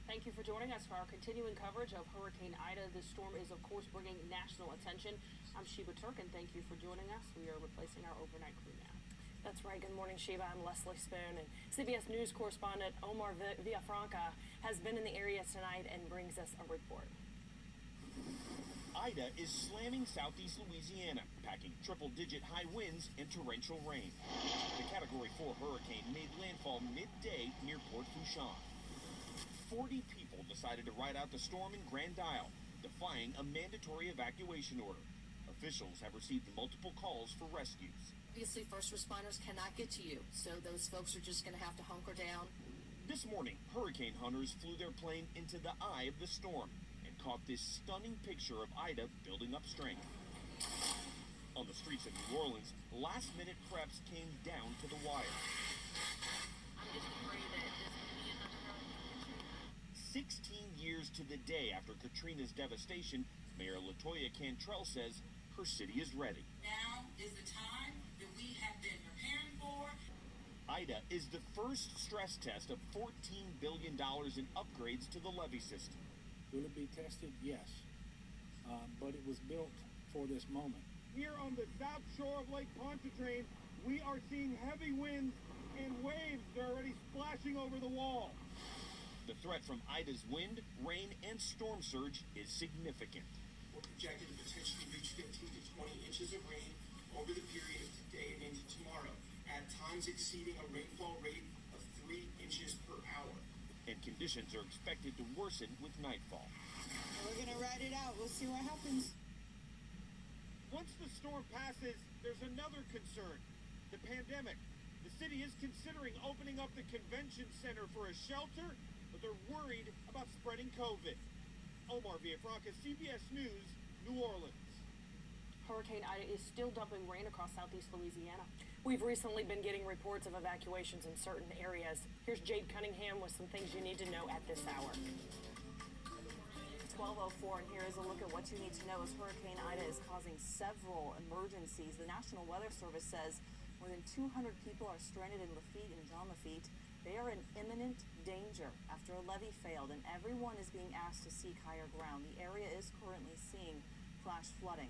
Thank you for joining us for our continuing coverage of Hurricane Ida. This storm is, of course, bringing national attention. I'm Sheba Turk, and thank you for joining us. We are replacing our overnight crew now. That's right. Good morning, Sheba. I'm Leslie Spoon, and CBS News correspondent Omar Villafranca has been in the area tonight and brings us a report. Ida is slamming southeast Louisiana, packing triple-digit high winds and torrential rain. The Category 4 hurricane made landfall midday near Port Fourchon. 40 people decided to ride out the storm in Grand Isle, defying a mandatory evacuation order. Officials have received multiple calls for rescues. Obviously, first responders cannot get to you, so those folks are just going to have to hunker down. This morning, hurricane hunters flew their plane into the eye of the storm and caught this stunning picture of Ida building up strength. On the streets of New Orleans, last-minute preps came down to the wire. I'm just afraid that this could be another hurricane. 16 years to the day after Katrina's devastation, Mayor LaToya Cantrell says her city is ready. Now is the time that we have been preparing for. Ida is the first stress test of $14 billion in upgrades to the levee system. Will it be tested? Yes. But it was built for this moment. Here on the south shore of Lake Pontchartrain, we are seeing heavy winds and waves that are already splashing over the wall. The threat from Ida's wind, rain, and storm surge is significant. We're projected to potentially reach 15 to 20 inches of rain over the period of today and into tomorrow, at times exceeding a rainfall rate of 3 inches per hour. And conditions are expected to worsen with nightfall. We're going to ride it out. We'll see what happens. Once the storm passes, there's another concern, the pandemic. The city is considering opening up the convention center for a shelter, but they're worried about spreading COVID. Omar Villafranca, CBS News, New Orleans. Hurricane Ida is still dumping rain across southeast Louisiana. We've recently been getting reports of evacuations in certain areas. Here's Jade Cunningham with some things you need to know at this hour. 12:04, and here is a look at what you need to know as Hurricane Ida is causing several emergencies. The National Weather Service says more than 200 people are stranded in Lafitte and John Lafitte. They are in imminent danger after a levee failed, and everyone is being asked to seek higher ground. The area is currently seeing flash flooding.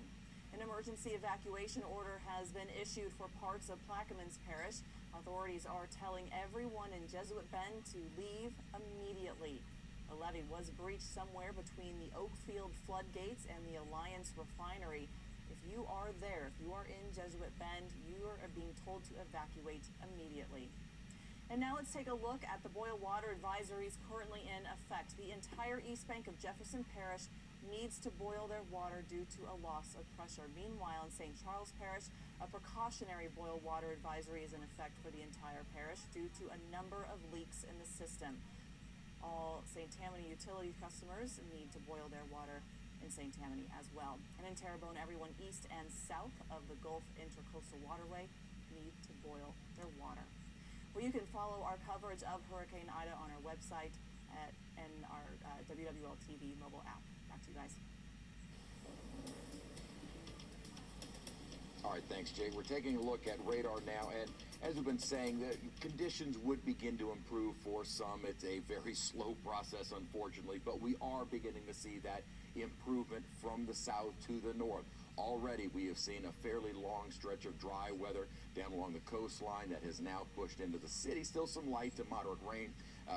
An emergency evacuation order has been issued for parts of Plaquemines Parish. Authorities are telling everyone in Jesuit Bend to leave immediately. The levee was breached somewhere between the Oakfield floodgates and the Alliance refinery. If you are there, if you are in Jesuit Bend, you are being told to evacuate immediately. And now let's take a look at the boil water advisories currently in effect. The entire East Bank of Jefferson Parish needs to boil their water due to a loss of pressure. Meanwhile, in St. Charles Parish, a precautionary boil water advisory is in effect for the entire parish due to a number of leaks in the system. All St. Tammany utility customers need to boil their water in St. Tammany as well. And in Terrebonne, everyone east and south of the Gulf Intercoastal Waterway need to boil their water. Well, you can follow our coverage of Hurricane Ida on our website and our WWL TV mobile app. Back to you guys. All right, thanks, Jay. We're taking a look at radar now, and as we've been saying, the conditions would begin to improve for some. It's a very slow process, unfortunately, but we are beginning to see that improvement from the south to the north. Already, we have seen a fairly long stretch of dry weather down along the coastline that has now pushed into the city. Still some light to moderate rain,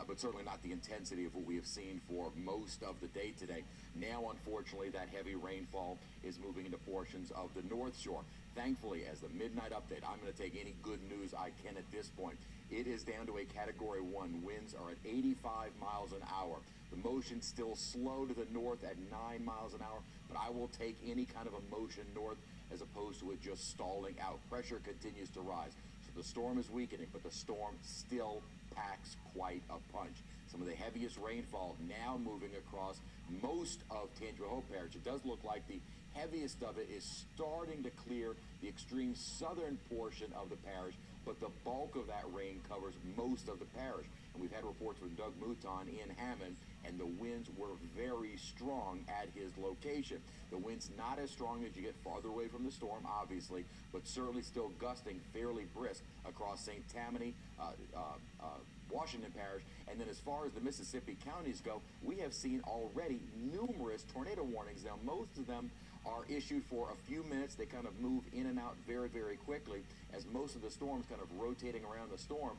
but certainly not the intensity of what we have seen for most of the day today. Now, unfortunately, that heavy rainfall is moving into portions of the North Shore. Thankfully, as the midnight update, I'm going to take any good news I can at this point. It is down to a Category 1. Winds are at 85 miles an hour. The motion still slow to the north at 9 miles an hour, but I will take any kind of a motion north as opposed to it just stalling out. Pressure continues to rise. So the storm is weakening, but the storm still packs quite a punch. Some of the heaviest rainfall now moving across most of Tangipahoa Parish. It does look like the heaviest of it is starting to clear the extreme southern portion of the parish, but the bulk of that rain covers most of the parish. And we've had reports from Doug Mouton in Hammond, and the winds were very strong at his location. The wind's not as strong as you get farther away from the storm, obviously, but certainly still gusting fairly brisk across St. Tammany, Washington Parish. And then as far as the Mississippi counties go, we have seen already numerous tornado warnings. Now, most of them are issued for a few minutes. They kind of move in and out very, very quickly as most of the storms kind of rotating around the storm,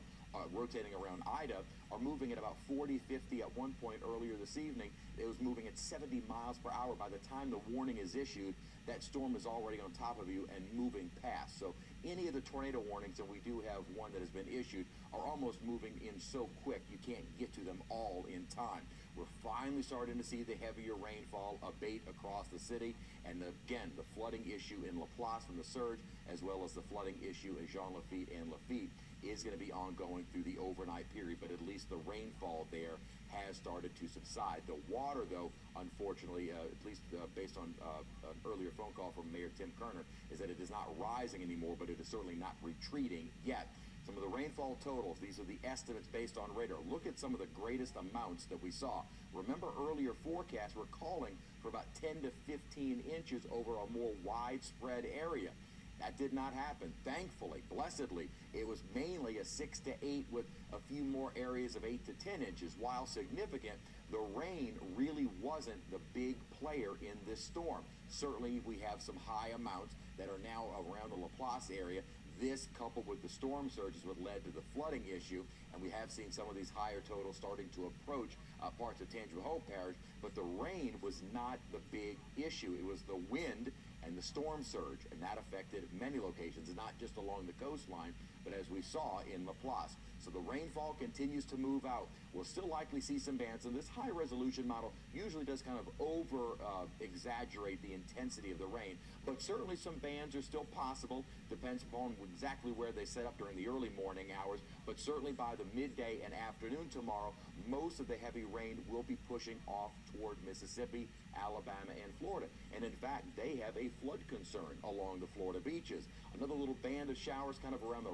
rotating around Ida, are moving at about 40, 50. At one point earlier this evening, it was moving at 70 miles per hour. By the time the warning is issued, that storm is already on top of you and moving past. So any of the tornado warnings, and we do have one that has been issued, are almost moving in so quick you can't get to them all in time. We're finally starting to see the heavier rainfall abate across the city, and again, the flooding issue in Laplace from the surge, as well as the flooding issue in Jean Lafitte and Lafitte, is going to be ongoing through the overnight period, but at least the rainfall there has started to subside. The water, though, unfortunately, at least based on an earlier phone call from Mayor Tim Kerner, is that it is not rising anymore, but it is certainly not retreating yet. Some of the rainfall totals, these are the estimates based on radar. Look at some of the greatest amounts that we saw. Remember, earlier forecasts were calling for about 10 to 15 inches over a more widespread area. That did not happen. Thankfully, blessedly, it was mainly a 6 to 8 with a few more areas of 8 to 10 inches. While significant, the rain really wasn't the big player in this storm. Certainly, we have some high amounts that are now around the Laplace area. This, coupled with the storm surges, what led to the flooding issue, and we have seen some of these higher totals starting to approach parts of Tangipahoa Parish, but the rain was not the big issue. It was the wind and the storm surge, and that affected many locations, and not just along the coastline, but as we saw in Laplace. So the rainfall continues to move out. We'll still likely see some bands, and this high-resolution model usually does kind of over-exaggerate the intensity of the rain, but certainly some bands are still possible. Depends upon exactly where they set up during the early morning hours, but certainly by the midday and afternoon tomorrow, most of the heavy rain will be pushing off toward Mississippi, Alabama, and Florida. And in fact, they have a flood concern along the Florida beaches. Another little band of showers kind of around the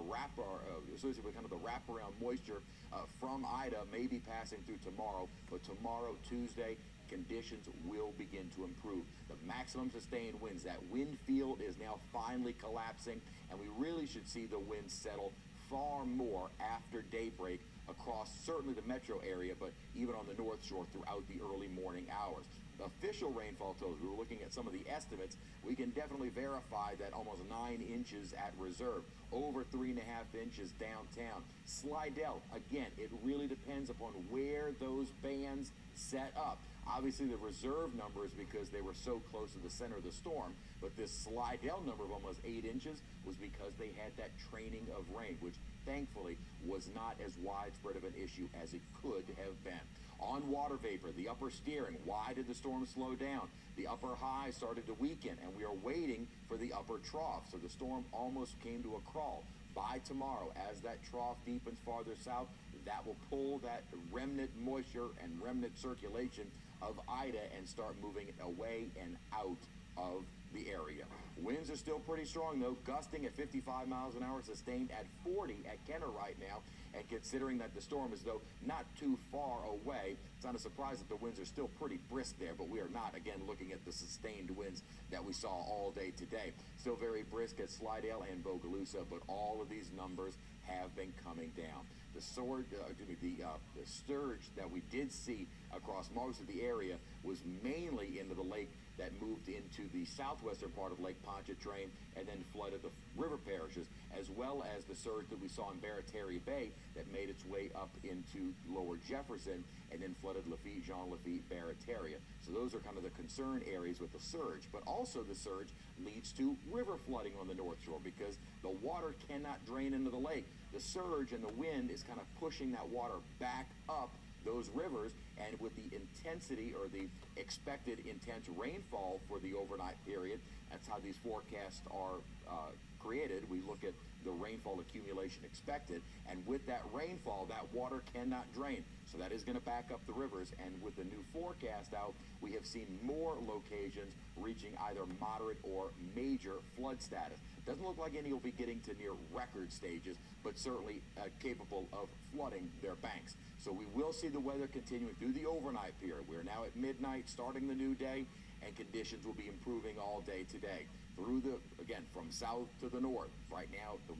associated with kind of the wraparound moisture from Ida may be passing through tomorrow, but tomorrow, Tuesday, conditions will begin to improve. The maximum sustained winds, that wind field is now finally collapsing, and we really should see the winds settle far more after daybreak across certainly the metro area, but even on the North Shore throughout the early morning hours. The official rainfall totals, we were looking at some of the estimates, we can definitely verify that almost 9 inches at Reserve, over 3.5 inches downtown. Slidell, again, it really depends upon where those bands set up. Obviously, the Reserve number is because they were so close to the center of the storm, but this Slidell number of almost 8 inches was because they had that training of rain, which thankfully was not as widespread of an issue as it could have been. On water vapor, the upper steering, why did the storm slow down? The upper high started to weaken, and we are waiting for the upper trough, so the storm almost came to a crawl. By tomorrow, as that trough deepens farther south, that will pull that remnant moisture and remnant circulation of Ida and start moving away and out of the area. Winds are still pretty strong, though, gusting at 55 miles an hour, sustained at 40 at Kenner right now. And considering that the storm is, though, not too far away, it's not a surprise that the winds are still pretty brisk there, but we are not, again, looking at the sustained winds that we saw all day today. Still very brisk at Slidell and Bogalusa, but all of these numbers have been coming down. The surge that we did see across most of the area was mainly into the lake that moved into the southwestern part of Lake Pontchartrain and then flooded the river parishes, as well as the surge that we saw in Barataria Bay that made its way up into lower Jefferson and then flooded Lafitte, Jean Lafitte, Barataria. So those are kind of the concern areas with the surge. But also the surge leads to river flooding on the North Shore because the water cannot drain into the lake. The surge and the wind is kind of pushing that water back up those rivers, and with the intensity or the expected intense rainfall for the overnight period, that's how these forecasts are created. We look at the rainfall accumulation expected, and with that rainfall, that water cannot drain. So that is going to back up the rivers, and with the new forecast out, we have seen more locations reaching either moderate or major flood status. Doesn't look like any will be getting to near record stages, but certainly capable of flooding their banks. So we will see the weather continuing through the overnight period. We're now at midnight, starting the new day, and conditions will be improving all day today. Through again, from south to the north. Right now, the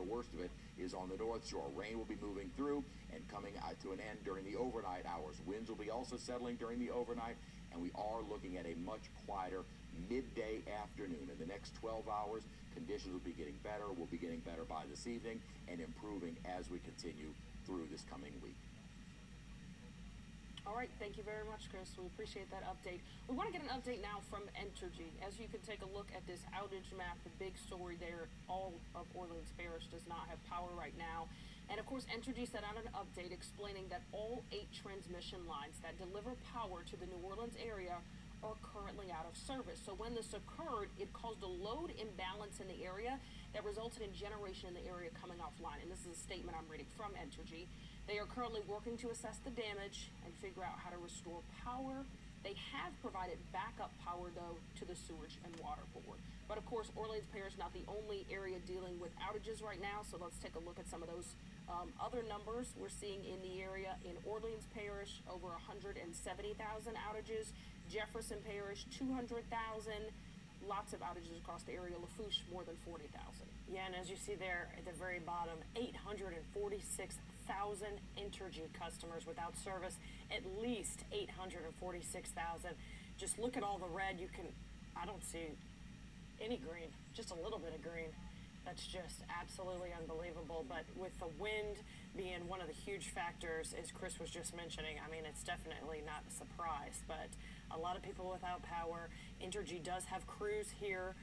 worst of it is on the North Shore. Rain will be moving through and coming to an end during the overnight hours. Winds will be also settling during the overnight, and we are looking at a much quieter midday afternoon. In the next 12 hours, conditions will be getting better. We'll be getting better by this evening and improving as we continue through this coming week. All right, thank you very much, Chris. We appreciate that update. We want to get an update now from Entergy. As you can take a look at this outage map, the big story there, all of Orleans Parish does not have power right now. And of course, Entergy sent out an update explaining that all 8 transmission lines that deliver power to the New Orleans area are currently out of service. So when this occurred, it caused a load imbalance in the area that resulted in generation in the area coming offline. And this is a statement I'm reading from Entergy. They are currently working to assess the damage and figure out how to restore power. They have provided backup power, though, to the sewage and water board. But of course, Orleans Parish is not the only area dealing with outages right now, so let's take a look at some of those other numbers we're seeing in the area. In Orleans Parish, over 170,000 outages. Jefferson Parish, 200,000. Lots of outages across the area. Lafourche, more than 40,000. Yeah, and as you see there at the very bottom, 846,000 Entergy customers without service, at least 846,000. Just look at all the red. I don't see any green, just a little bit of green. That's just absolutely unbelievable. But with the wind being one of the huge factors, as Chris was just mentioning, I mean, it's definitely not a surprise, but a lot of people without power. Entergy does have crews here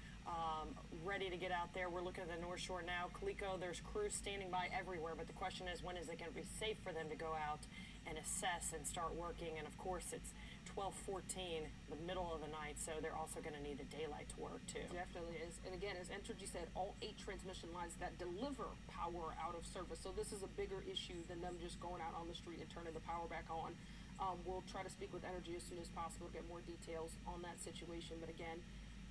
ready to get out there. We're looking at the North Shore now. Calico, there's crews standing by everywhere, but the question is, when is it going to be safe for them to go out and assess and start working? And of course, it's 12:14, the middle of the night, so they're also going to need the daylight to work too. Definitely is. And again, as Entergy said, all 8 transmission lines that deliver power out of service. So this is a bigger issue than them just going out on the street and turning the power back on. We'll try to speak with Entergy as soon as possible to get more details on that situation. But again,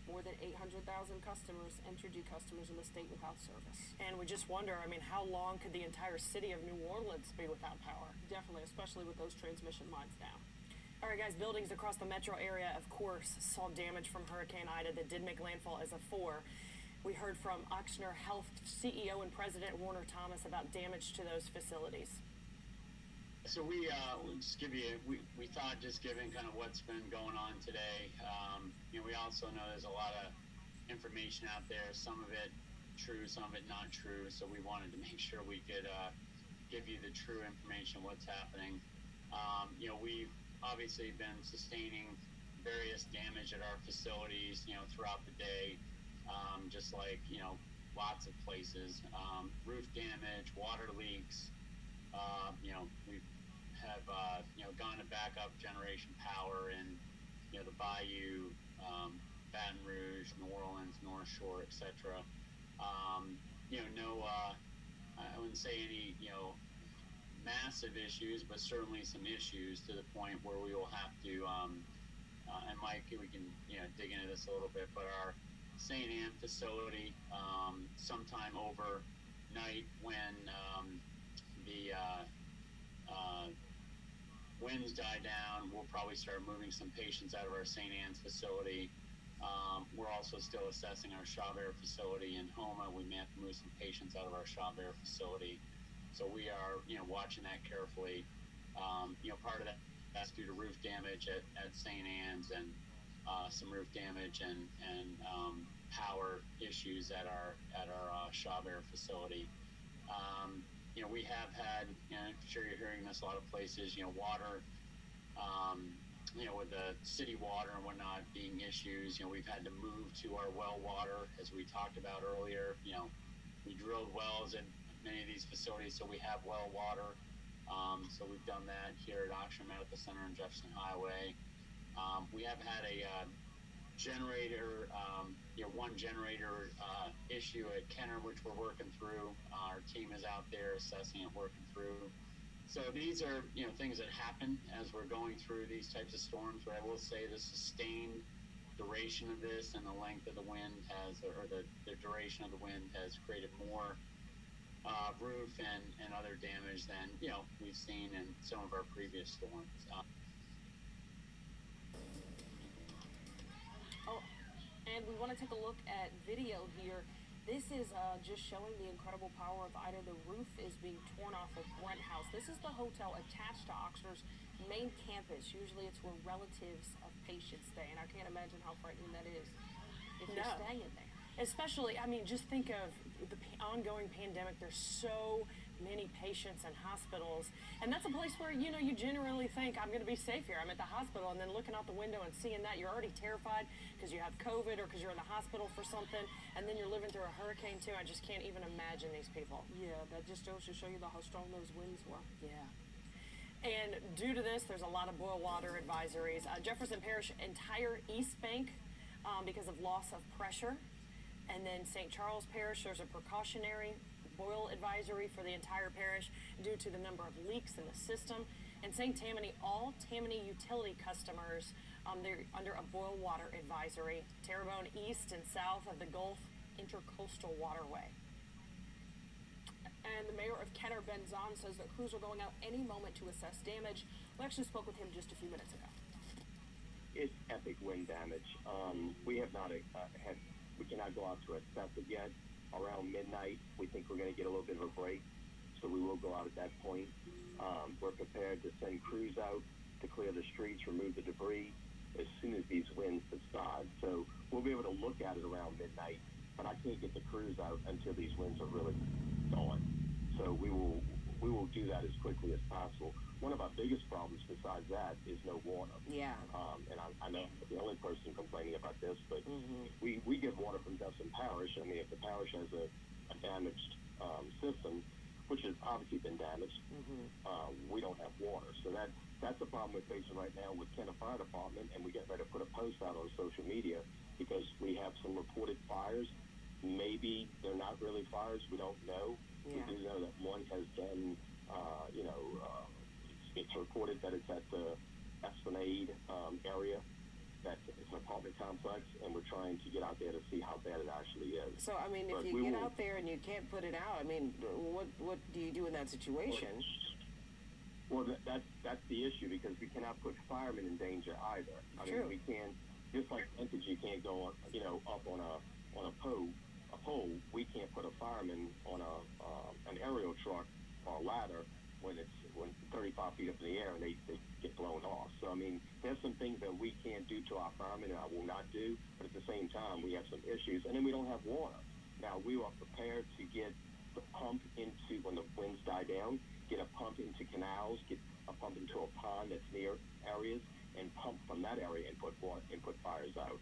more than 800,000 customers, Entergy customers in the state without service. And we just wonder, I mean, how long could the entire city of New Orleans be without power? Definitely, especially with those transmission lines down. All right, guys, buildings across the metro area, of course, saw damage from Hurricane Ida that did make landfall as a 4. We heard from Ochsner Health CEO and President Warner Thomas about damage to those facilities. So we'll just give you, we thought just given kind of what's been going on today, we also know there's a lot of information out there, some of it true, some of it not true, so we wanted to make sure we could give you the true information, what's happening. We've obviously been sustaining various damage at our facilities, throughout the day, just like, lots of places, roof damage, water leaks. We have gone to backup generation power in the Bayou, Baton Rouge, New Orleans, North Shore, etc. I wouldn't say any massive issues, but certainly some issues to the point where we will have to and Mike, we can dig into this a little bit, but our St. Anne facility, sometime overnight when the winds die down, we'll probably start moving some patients out of our St. Anne's facility. We're also still assessing our Chabert facility in Homa. We may have to move some patients out of our Chabert facility. So we are, watching that carefully. Part of that's due to roof damage at St. Anne's, and some roof damage and power issues at our Shaw Air facility. We have had, I'm sure you're hearing this a lot of places, water, with the city water and whatnot being issues. We've had to move to our well water, as we talked about earlier. We drilled wells at many of these facilities, so we have well water. So we've done that here at Oxford Medical Center and Jefferson Highway. We have had a generator, one generator issue at Kenner, which we're working through. Our team is out there assessing and working through. So these are, things that happen as we're going through these types of storms. But I will say the sustained duration of this and the length of the wind or the duration of the wind has created more roof and other damage than, we've seen in some of our previous storms. And we want to take a look at video here. This is just showing the incredible power of Ida. The roof is being torn off of Brent House. This is the hotel attached to Oxford's main campus. Usually it's where relatives of patients stay, and I can't imagine how frightening that is if you're staying in there. Especially, just think of the ongoing pandemic. There's so many patients in hospitals, and that's a place where, you generally think, I'm going to be safe here. I'm at the hospital, and then looking out the window and seeing that, you're already terrified because you have COVID or because you're in the hospital for something, and then you're living through a hurricane too. I just can't even imagine these people. Yeah, that just goes to show you how strong those winds were. Yeah. And due to this, there's a lot of boil water advisories. Jefferson Parish entire East Bank because of loss of pressure. And then St. Charles Parish, there's a precautionary boil advisory for the entire parish due to the number of leaks in the system. And St. Tammany, all Tammany utility customers, they're under a boil water advisory. Terrebonne east and south of the Gulf Intercoastal Waterway. And the mayor of Kenner, Ben Zahn, says that crews are going out any moment to assess damage. We actually spoke with him just a few minutes ago. It's epic wind damage. We have not we cannot go out to assess it yet. Around midnight, we think we're going to get a little bit of a break, so we will go out at that point. We're prepared to send crews out to clear the streets, remove the debris as soon as these winds subside. So we'll be able to look at it around midnight, but I can't get the crews out until these winds are really gone. So we will do that as quickly as possible. One of our biggest problems besides that is no water. Yeah. And I know I'm the only person complaining about this, but we get water from Jefferson Parish. I mean, if the parish has a damaged system, which has obviously been damaged, we don't have water. So that's the problem we're facing right now with Kenner Fire Department, and we get ready to put a post out on social media because we have some reported fires. Maybe they're not really fires. We don't know. Yeah. We do know that one has been, it's reported that it's at the Esplanade area. That it's an apartment complex, and we're trying to get out there to see how bad it actually is. So, if you get out there and you can't put it out, what do you do in that situation? Well, that's the issue, because we cannot put firemen in danger either. True. We can't, just like you can't go up on a pole. We can't put a fireman on an aerial truck or a ladder when 35 feet up in the air and they get blown off. So, there's some things that we can't do to our firemen and I will not do, but at the same time, we have some issues. And then we don't have water. Now, we are prepared to get the pump into, when the winds die down, get a pump into canals, get a pump into a pond that's near areas, and pump from that area and put fires out.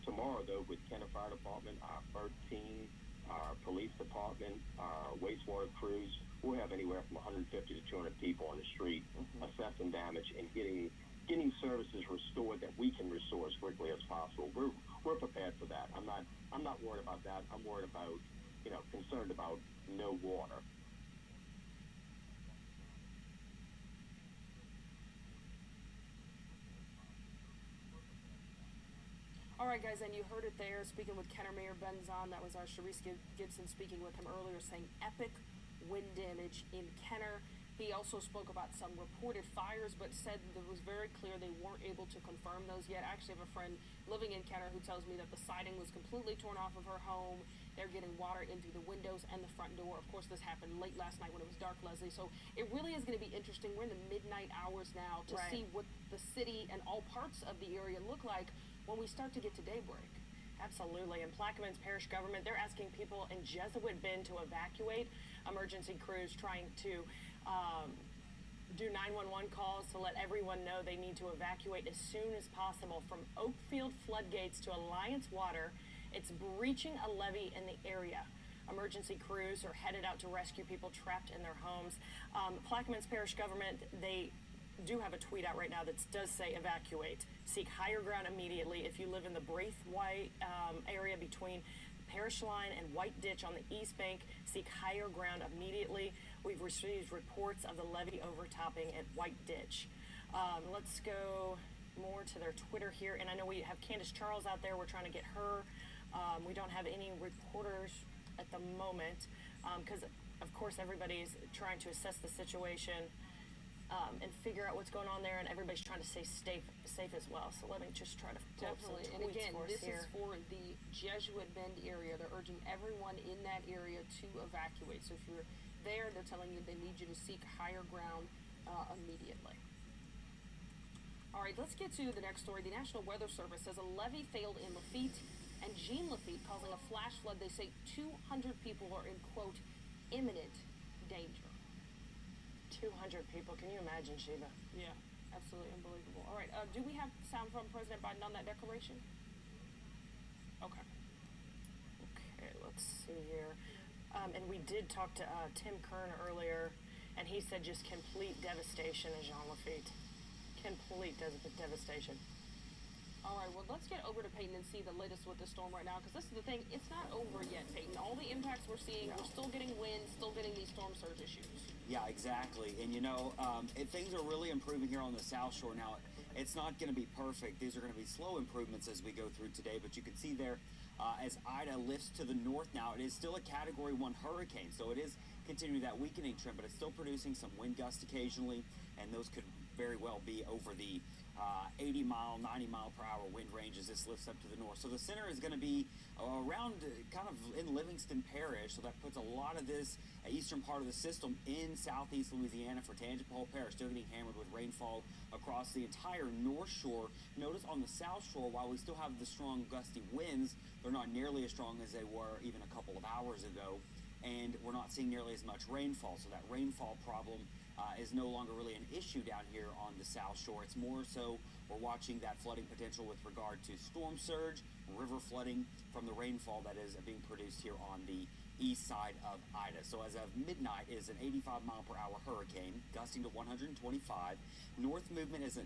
Tomorrow, though, with Kenner Fire Department, our FERT team, our police department, our wastewater crews, we'll have anywhere from 150 to 200 people on the street assessing damage and getting services restored that we can restore as quickly as possible. We're prepared for that. I'm not worried about that. I'm worried about, concerned about no water. All right, guys, and you heard it there, speaking with Kenner Mayor Ben Zahn. That was our Sharice Gibson speaking with him earlier, saying epic wind damage in Kenner. He also spoke about some reported fires, but said that it was very clear they weren't able to confirm those yet. I actually have a friend living in Kenner who tells me that the siding was completely torn off of her home. They're getting water in through the windows and the front door. Of course, this happened late last night when it was dark, Leslie. So it really is going to be interesting. We're in the midnight hours now to see what the city and all parts of the area look like when we start to get to daybreak. Absolutely. And Plaquemines Parish government, they're asking people in Jesuit Bend to evacuate. Emergency crews trying to do 911 calls to let everyone know they need to evacuate as soon as possible from Oakfield floodgates to Alliance Water. It's breaching a levee in the area. Emergency crews are headed out to rescue people trapped in their homes. Plaquemines Parish government, they do have a tweet out right now that does say evacuate. Seek higher ground immediately. If you live in the Braithwaite area between Parish Line and White Ditch on the East Bank, seek higher ground immediately. We've received reports of the levee overtopping at White Ditch. Let's go more to their Twitter here. And I know we have Candace Charles out there. We're trying to get her. We don't have any reporters at the moment because, of course, everybody's trying to assess the situation and figure out what's going on there, and everybody's trying to stay safe as well. So let me just try to pull up some tweets. And again, for us this here. is for the Jesuit Bend area. They're urging everyone in that area to evacuate. So if you're there, they're telling you they need you to seek higher ground immediately. All right, let's get to the next story. The National Weather Service says a levee failed in Lafitte and Jean Lafitte, causing a flash flood. They say 200 people are in, quote, imminent danger. 200 people. Can you imagine, Sheba? Yeah, absolutely unbelievable. All right, do we have sound from President Biden on that declaration? Okay. Okay, let's see here. And we did talk to Tim Kern earlier, and he said just complete devastation in Jean Lafitte. Complete devastation. All right, well, let's get over to Peyton and see the latest with the storm right now, because this is the thing, it's not over yet, Peyton. All the impacts we're seeing, we're still getting wind, still getting these storm surge issues. Yeah, exactly. And, you know, things are really improving here on the South Shore. Now, it's not going to be perfect. These are going to be slow improvements as we go through today, but you can see there as Ida lifts to the north now, it is still a Category 1 hurricane, so it is continuing that weakening trend, but it's still producing some wind gusts occasionally, and those could very well be over the 80-mile, 90-mile-per-hour wind range as this lifts up to the north. So the center is going to be around kind of in Livingston Parish, so that puts a lot of this eastern part of the system in southeast Louisiana for Tangipahoa Parish, still getting hammered with rainfall across the entire North Shore. Notice on the South Shore, while we still have the strong gusty winds, they're not nearly as strong as they were even a couple of hours ago, and we're not seeing nearly as much rainfall. So that rainfall problem is no longer really an issue down here on the South Shore. It's more so we're watching that flooding potential with regard to storm surge, river flooding from the rainfall that is being produced here on the east side of Ida. So as of midnight, it is an 85-mile-per-hour hurricane, gusting to 125. North movement is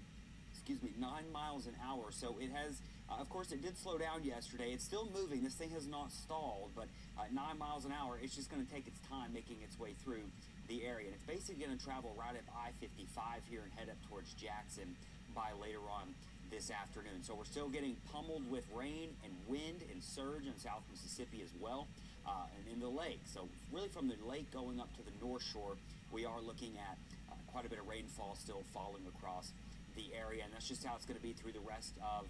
9 miles an hour. So it has, of course, it did slow down yesterday. It's still moving. This thing has not stalled, but 9 miles an hour, it's just going to take its time making its way through the area. And it's basically going to travel right up I-55 here and head up towards Jackson by later on this afternoon. So we're still getting pummeled with rain and wind and surge in South Mississippi as well, and in the lake. So really from the lake going up to the North Shore, we are looking at quite a bit of rainfall still falling across the area, and that's just how it's going to be through the rest of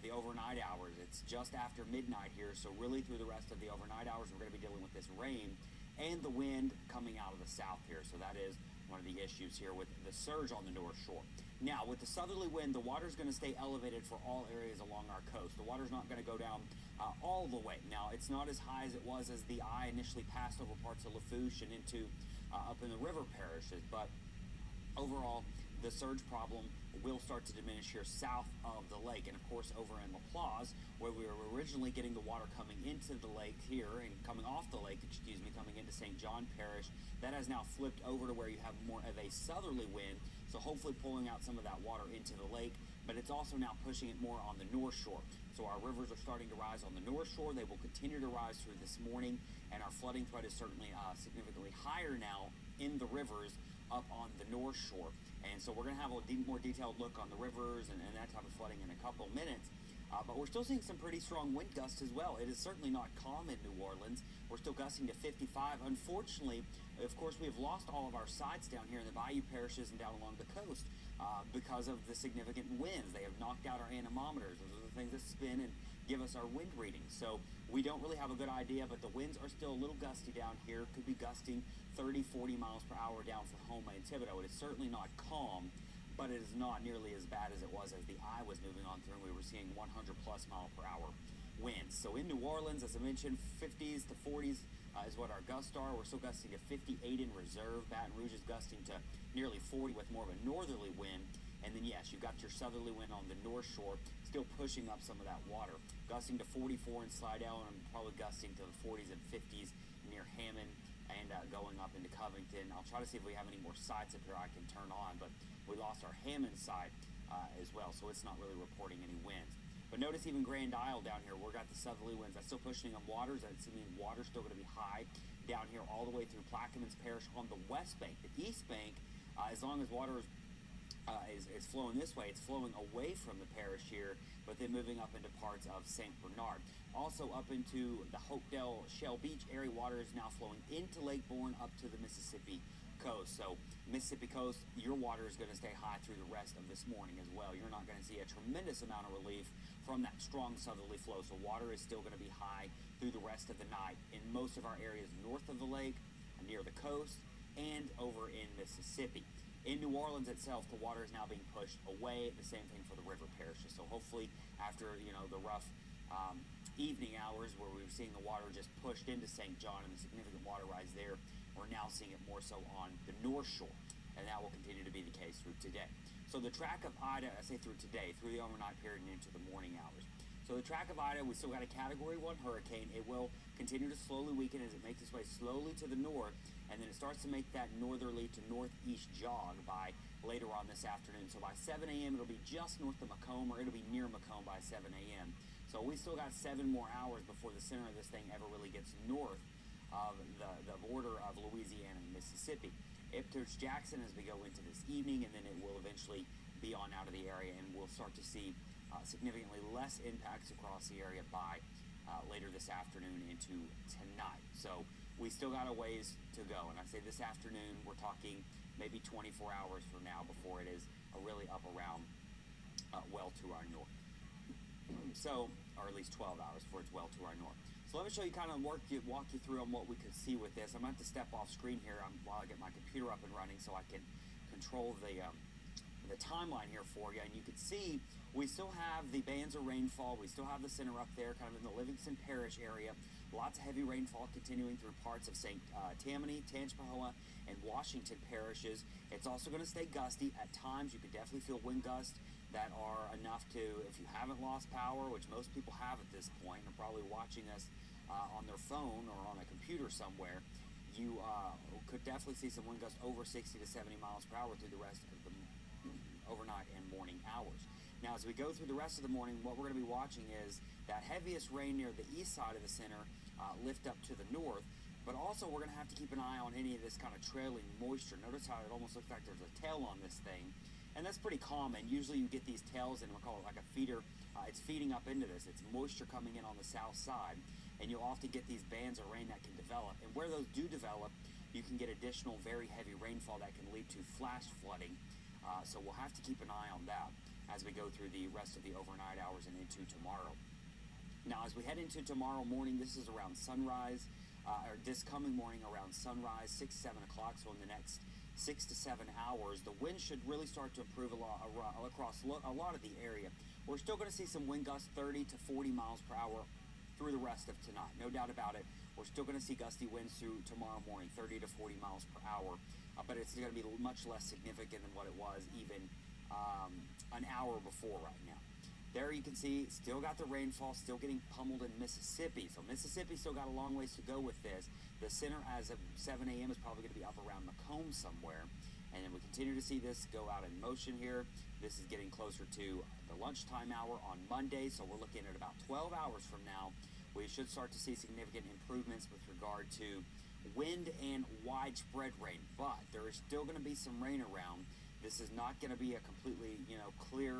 the overnight hours. It's just after midnight here, so really through the rest of the overnight hours, we're going to be dealing with this rain and the wind coming out of the south here. So that is one of the issues here with the surge on the North Shore. Now, with the southerly wind, the water's going to stay elevated for all areas along our coast. The water's not going to go down all the way. Now, it's not as high as it was as the eye initially passed over parts of Lafourche and into up in the river parishes, but overall, the surge problem will start to diminish here south of the lake. And of course, over in LaPlace, where we were originally getting the water coming into the lake here and coming off the lake, coming into St. John Parish, that has now flipped over to where you have more of a southerly wind, so hopefully pulling out some of that water into the lake, but it's also now pushing it more on the North Shore. So our rivers are starting to rise on the North Shore. They will continue to rise through this morning, and our flooding threat is certainly significantly higher now in the rivers up on the North Shore. And so we're going to have a more detailed look on the rivers and that type of flooding in a couple of minutes. But we're still seeing some pretty strong wind gusts as well. It is certainly not calm in New Orleans. We're still gusting to 55. Unfortunately, of course, we have lost all of our sites down here in the bayou parishes and down along the coast because of the significant winds. They have knocked out our anemometers. Those are the things that spin and give us our wind readings. So we don't really have a good idea, but the winds are still a little gusty down here. Could be gusting 30, 40 miles per hour down for Houma and Thibodeau. It is certainly not calm, but it is not nearly as bad as it was as the eye was moving on through, and we were seeing 100+ mile per hour winds. So in New Orleans, as I mentioned, 50s to 40s is what our gusts are. We're still gusting to 58 in reserve. Baton Rouge is gusting to nearly 40 with more of a northerly wind. And then, yes, you've got your southerly wind on the North Shore, still pushing up some of that water. Gusting to 44 in Slidell, and probably gusting to the 40s and 50s near Hammond and going up into Covington. I'll try to see if we have any more sites up here I can turn on, but we lost our Hammond site as well, so it's not really reporting any winds. But notice even Grand Isle down here, we've got the southerly winds. That's still pushing on waters. That's meaning water's still going to be high down here all the way through Plaquemines Parish on the west bank. The east bank, as long as water is flowing this way, it's flowing away from the parish here, but then moving up into parts of St. Bernard. Also up into the Hopedale Shell Beach area, water is now flowing into Lake Bourne up to the Mississippi coast. So Mississippi coast, your water is going to stay high through the rest of this morning as well. You're not going to see a tremendous amount of relief from that strong southerly flow. So water is still going to be high through the rest of the night in most of our areas north of the lake, near the coast, and over in Mississippi. In New Orleans itself, the water is now being pushed away. The same thing for the river parishes. So hopefully after, the rough evening hours where we were seeing the water just pushed into St. John and the significant water rise there, we're now seeing it more so on the North Shore, and that will continue to be the case through today. So the track of Ida, I say through today, through the overnight period and into the morning hours. So the track of Ida, we still got a Category 1 hurricane. It will continue to slowly weaken as it makes its way slowly to the north, and then it starts to make that northerly to northeast jog by later on this afternoon. So by 7 a.m., it'll be just north of Macomb, or it'll be near Macomb by 7 a.m. So we still got 7 more hours before the center of this thing ever really gets north of the border of Louisiana and Mississippi. Ipswich Jackson as we go into this evening, and then it will eventually be on out of the area, and we'll start to see significantly less impacts across the area by later this afternoon into tonight. So we still got a ways to go, and I say this afternoon, we're talking maybe 24 hours from now before it is really up around well to our north. So, or at least 12 hours before it's well to our north. So let me show you, kind of walk you through on what we could see with this. I'm going to have to step off screen here while I get my computer up and running so I can control the timeline here for you. And you can see we still have the bands of rainfall. We still have the center up there, kind of in the Livingston Parish area. Lots of heavy rainfall continuing through parts of St. Tammany, Tangipahoa, and Washington parishes. It's also going to stay gusty. At times, you could definitely feel wind gusts that are enough to, if you haven't lost power, which most people have at this point, and probably watching us on their phone or on a computer somewhere, you could definitely see some wind gusts over 60 to 70 miles per hour through the rest of the overnight and morning hours. Now, as we go through the rest of the morning, what we're going to be watching is that heaviest rain near the east side of the center lift up to the north, but also we're going to have to keep an eye on any of this kind of trailing moisture. Notice how it almost looks like there's a tail on this thing, and that's pretty common. Usually you get these tails, and we'll call it like a feeder. It's feeding up into this. It's moisture coming in on the south side, and you'll often get these bands of rain that can develop, and where those do develop, you can get additional very heavy rainfall that can lead to flash flooding. So we'll have to keep an eye on that as we go through the rest of the overnight hours and into tomorrow. Now, as we head into tomorrow morning, this is around sunrise, or this coming morning around sunrise, 6, 7 o'clock, so in the next 6 to 7 hours, the wind should really start to improve a lot across a lot of the area. We're still going to see some wind gusts 30 to 40 miles per hour through the rest of tonight, no doubt about it. We're still going to see gusty winds through tomorrow morning, 30 to 40 miles per hour, but it's going to be much less significant than what it was even an hour before right now. There you can see, still got the rainfall, still getting pummeled in Mississippi. So Mississippi still got a long ways to go with this. The center as of 7 a.m. is probably going to be up around Macomb somewhere. And then we continue to see this go out in motion here. This is getting closer to the lunchtime hour on Monday, so we're looking at about 12 hours from now. We should start to see significant improvements with regard to wind and widespread rain, but there is still going to be some rain around. This is not going to be a completely, clear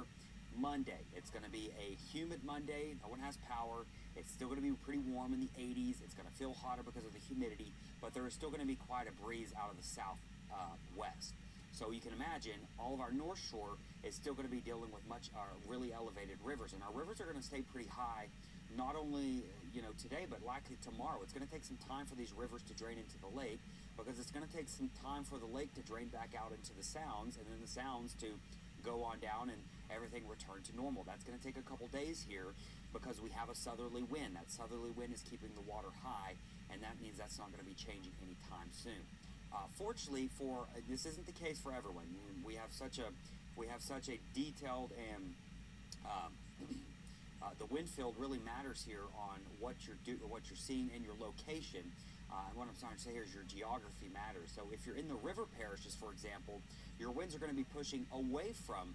Monday. It's going to be a humid Monday. No one has power. It's still going to be pretty warm in the 80s. It's going to feel hotter because of the humidity, but there is still going to be quite a breeze out of the southwest. So you can imagine all of our North Shore is still going to be dealing with really elevated rivers, and our rivers are going to stay pretty high, not only today, but likely tomorrow. It's going to take some time for these rivers to drain into the lake, because it's going to take some time for the lake to drain back out into the sounds, and then the sounds to go on down and everything return to normal. That's going to take a couple days here because we have a southerly wind. That southerly wind is keeping the water high, and that means that's not going to be changing anytime soon. Fortunately, this isn't the case for everyone. We have such a detailed and the wind field really matters here on what you're seeing in your location. And what I'm trying to say here is your geography matters. So if you're in the river parishes, for example, your winds are going to be pushing away from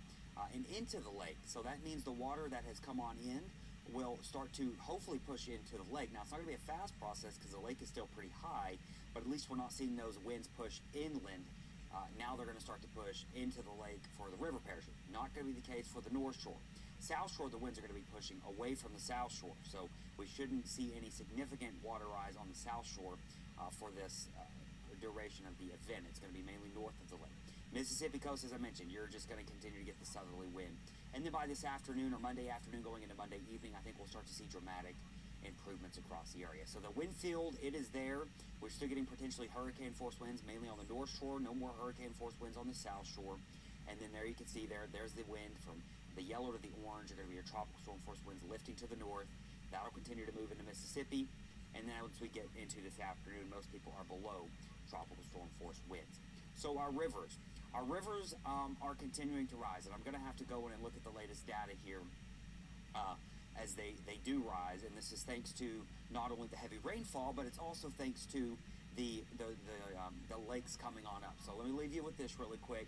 and into the lake. So that means the water that has come on in will start to hopefully push into the lake. Now, it's not going to be a fast process because the lake is still pretty high, but at least we're not seeing those winds push inland. Now they're going to start to push into the lake for the river parishes. Not going to be the case for the North Shore. South Shore, the winds are going to be pushing away from the South Shore, so we shouldn't see any significant water rise on the South Shore for this duration of the event. It's going to be mainly north of the lake. Mississippi coast, as I mentioned, you're just going to continue to get the southerly wind. And then by this afternoon or Monday afternoon going into Monday evening, I think we'll start to see dramatic improvements across the area. So the wind field, it is there. We're still getting potentially hurricane force winds, mainly on the North Shore. No more hurricane force winds on the South Shore. And then there you can see there's the wind from the yellow to the orange are going to be your tropical storm force winds lifting to the north. That'll continue to move into Mississippi. And then once we get into this afternoon, most people are below tropical storm force winds. So our rivers are continuing to rise. And I'm going to have to go in and look at the latest data here as they do rise. And this is thanks to not only the heavy rainfall, but it's also thanks to the lakes coming on up. So let me leave you with this really quick.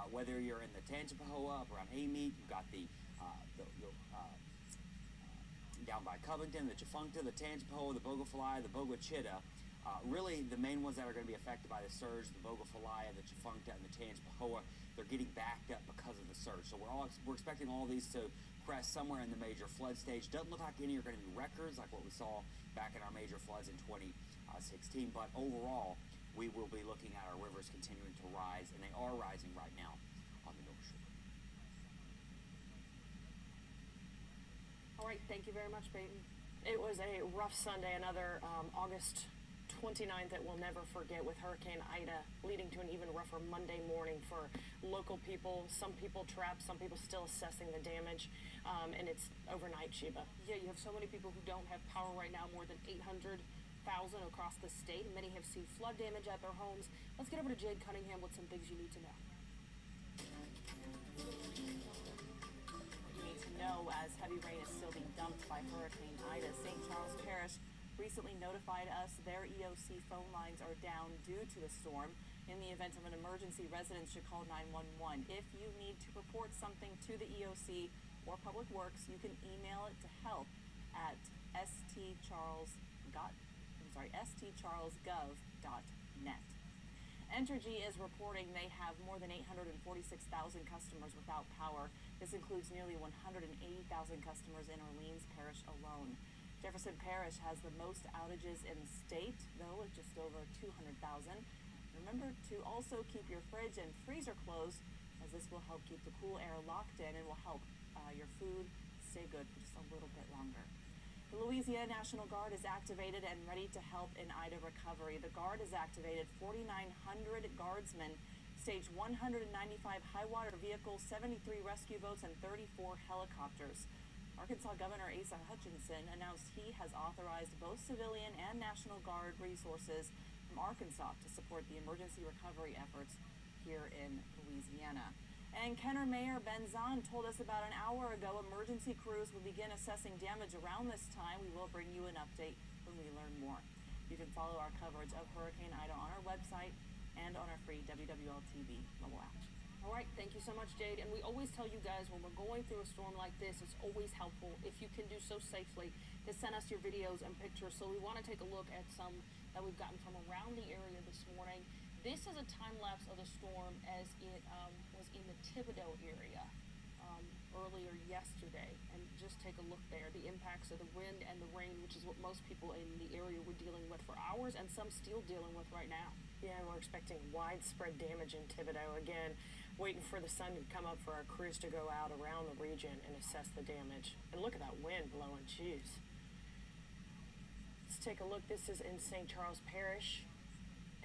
Whether you're in the Tangipahoa, up around Amite, you've got the down by Covington, the Tchefuncte, the Tangipahoa, the Bogafilaya, the Bogachitta. Really, the main ones that are going to be affected by the surge, the Bogafilaya, the Tchefuncte, and the Tangipahoa, they're getting backed up because of the surge. So we're expecting all these to crest somewhere in the major flood stage. Doesn't look like any are going to be records like what we saw back in our major floods in 2016, but overall, we will be looking at our rivers continuing to rise, and they are rising right now on the North Shore. All right, thank you very much, Peyton. It was a rough Sunday, another August 29th that we'll never forget, with Hurricane Ida leading to an even rougher Monday morning for local people. Some people trapped, some people still assessing the damage, and it's overnight, Sheba. Yeah, you have so many people who don't have power right now, more than 800,000 across the state. Many have seen flood damage at their homes. Let's get over to Jade Cunningham with some things you need to know. You need to know, as heavy rain is still being dumped by Hurricane Ida. St. Charles Parish recently notified us their EOC phone lines are down due to the storm. In the event of an emergency, residents should call 911. If you need to report something to the EOC or Public Works, you can email it to help at stcharlesgov.net. Entergy is reporting they have more than 846,000 customers without power. This includes nearly 180,000 customers in Orleans Parish alone. Jefferson Parish has the most outages in the state, though, at just over 200,000. Remember to also keep your fridge and freezer closed, as this will help keep the cool air locked in and will help your food stay good for just a little bit longer. The Louisiana National Guard is activated and ready to help in Ida recovery. The Guard has activated 4,900 guardsmen, staged 195 high water vehicles, 73 rescue boats, and 34 helicopters. Arkansas Governor Asa Hutchinson announced he has authorized both civilian and National Guard resources from Arkansas to support the emergency recovery efforts here in Louisiana. And Kenner Mayor Ben Zahn told us about an hour ago emergency crews will begin assessing damage around this time. We will bring you an update when we learn more. You can follow our coverage of Hurricane Ida on our website and on our free WWL TV mobile app. All right, thank you so much, Jade. And we always tell you guys, when we're going through a storm like this, it's always helpful, if you can do so safely, to send us your videos and pictures. So we want to take a look at some that we've gotten from around the area this morning. This is a time lapse of the storm as it was in the Thibodaux area. earlier yesterday, and just take a look there. The impacts of the wind and the rain, which is what most people in the area were dealing with for hours, and some still dealing with right now. Yeah, and we're expecting widespread damage in Thibodeau. Again, waiting for the sun to come up for our crews to go out around the region and assess the damage. And look at that wind blowing, jeez. Let's take a look. This is in St. Charles Parish,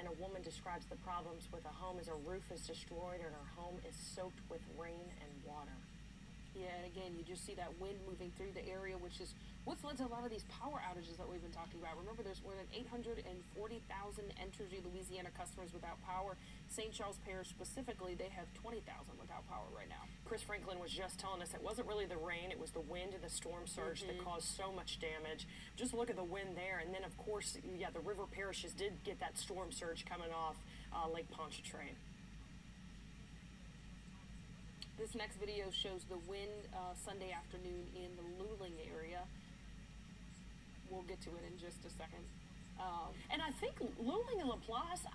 and a woman describes the problems with a home as her roof is destroyed and her home is soaked with rain and water. Yeah, and again, you just see that wind moving through the area, which is what's led to a lot of these power outages that we've been talking about. Remember, there's more than 840,000 Entergy Louisiana customers without power. St. Charles Parish specifically, they have 20,000 without power right now. Chris Franklin was just telling us it wasn't really the rain, it was the wind and the storm surge that caused so much damage. Just look at the wind there, and then of course, yeah, the river parishes did get that storm surge coming off Lake Pontchartrain. This next video shows the wind Sunday afternoon in the Luling area. We'll get to it in just a second. And I think Luling and Laplace,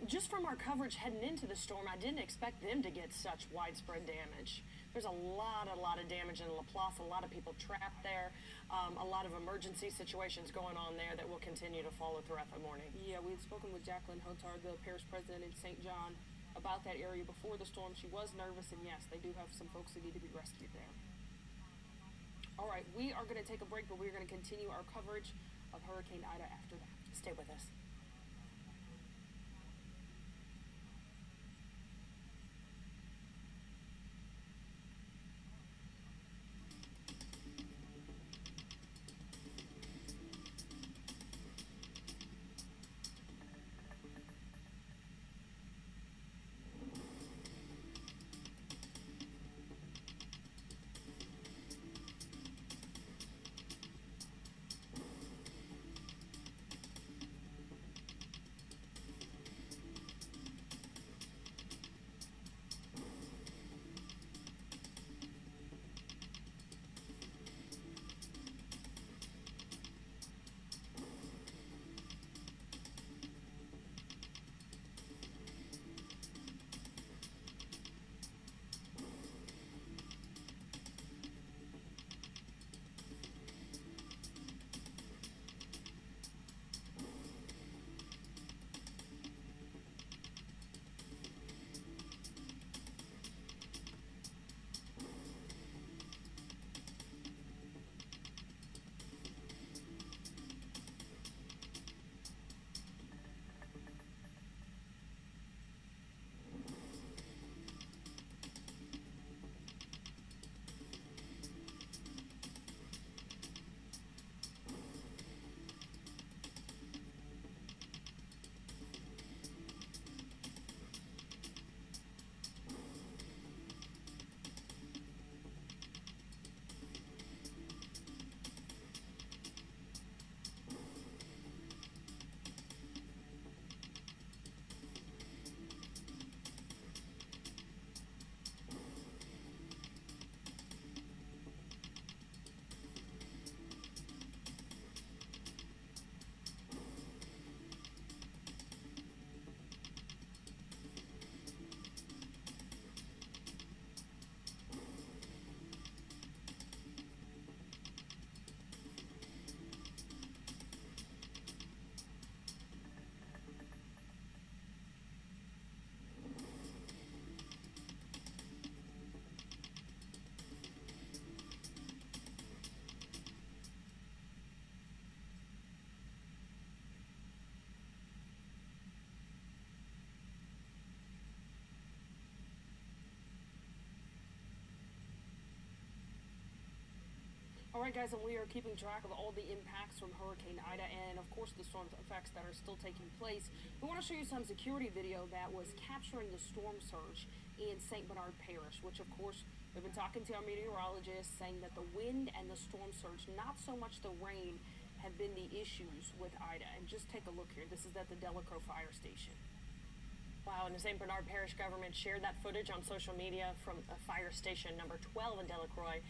just from our coverage heading into the storm, I didn't expect them to get such widespread damage. There's a lot of damage in Laplace, a lot of people trapped there, a lot of emergency situations going on there that will continue to follow throughout the morning. Yeah, we've spoken with Jacqueline Hotar, the parish president in St. John, about that area before the storm. She was nervous, and yes, they do have some folks who need to be rescued there. All right, we are going to take a break, but we're going to continue our coverage of Hurricane Ida after that. Stay with us. All right, guys, and we are keeping track of all the impacts from Hurricane Ida and, of course, the storm's effects that are still taking place. We want to show you some security video that was capturing the storm surge in St. Bernard Parish, which, of course, we've been talking to our meteorologists saying that the wind and the storm surge, not so much the rain, have been the issues with Ida. And just take a look here. This is at the Delacroix Fire Station. Wow, and the St. Bernard Parish government shared that footage on social media from fire station number 12 in Delacroix.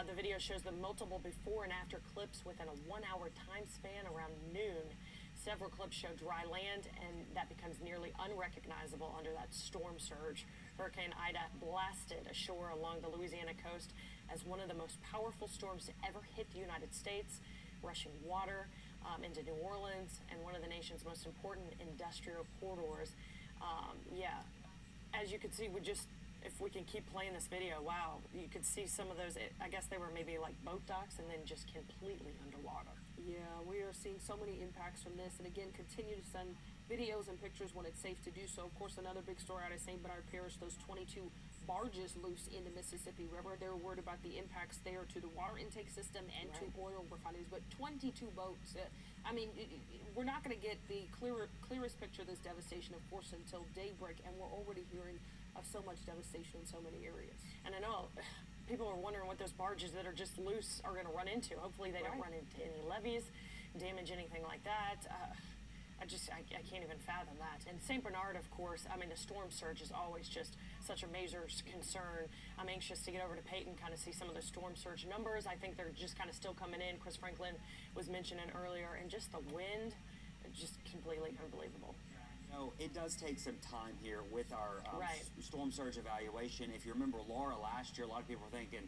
The video shows the multiple before and after clips within a 1 hour time span around noon. Several clips show dry land, and that becomes nearly unrecognizable under that storm surge. Hurricane Ida blasted ashore along the Louisiana coast as one of the most powerful storms to ever hit the United States, rushing water into New Orleans and one of the nation's most important industrial corridors. Yeah, as you can see, if we can keep playing this video, wow, you could see some of those, I guess they were maybe like boat docks and then just completely underwater. Yeah, we are seeing so many impacts from this, and again, continue to send videos and pictures when it's safe to do so. Of course, another big story out of St. Bernard Parish, those 22 barges loose in the Mississippi River. They're worried about the impacts there to the water intake system and to oil refineries, but 22 boats. I mean, we're not going to get the clearest picture of this devastation, of course, until daybreak, and we're already hearing of so much devastation in so many areas. And I know people are wondering what those barges that are just loose are going to run into. Hopefully they don't run into any levees, damage anything like that. I can't even fathom that. And St. Bernard, of course, I mean, the storm surge is always just such a major concern. I'm anxious to get over to Peyton, kind of see some of the storm surge numbers. I think they're just kind of still coming in. Chris Franklin was mentioning earlier, and just the wind, just completely unbelievable. It does take some time here with our storm surge evaluation. If you remember Laura last year, a lot of people were thinking,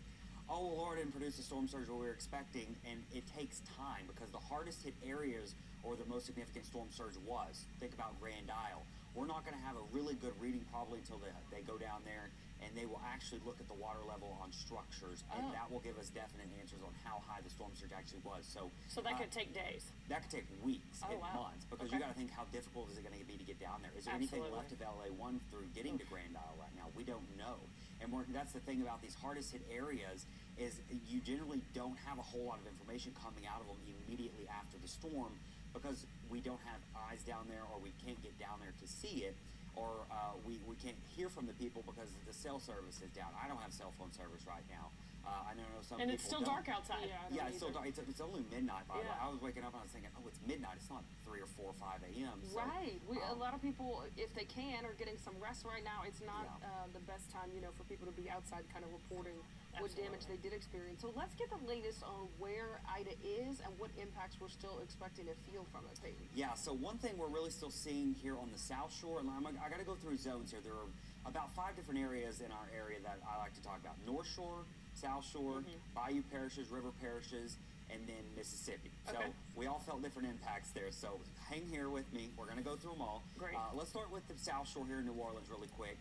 oh, well, Laura didn't produce the storm surge we were expecting, and it takes time because the hardest hit areas or the most significant storm surge was. Think about Grand Isle. We're not going to have a really good reading probably until they go down there and they will actually look at the water level on structures, and that will give us definite answers on how high the storm surge actually was. So that could take days. That could take weeks and months, because you got to think, how difficult is it going to be to get down there? Is there anything left of LA1 through getting to Grand Isle right now? We don't know. And that's the thing about these hardest hit areas, is you generally don't have a whole lot of information coming out of them immediately after the storm, because we don't have eyes down there, or we can't get down there to see it, or we can't hear from the people because the cell service is down. I don't have cell phone service right now. I know some and people it's still dark outside. Yeah, it's still dark. It's only midnight, by the way. I was waking up and I was thinking, oh, it's midnight. It's not 3 or 4 or 5 a.m. So, right. A lot of people, if they can, are getting some rest right now. It's not the best time, for people to be outside kind of reporting what damage they did experience. So let's get the latest on where Ida is and what impacts we're still expecting to feel from it, Peyton. Yeah, so one thing we're really still seeing here on the South Shore, and I got to go through zones here. There are about 5 different areas in our area that I like to talk about. North Shore, South Shore, Bayou parishes, river parishes, and then Mississippi. So we all felt different impacts there. So hang here with me. We're going to go through them all. Great. Let's start with the South Shore here in New Orleans really quick.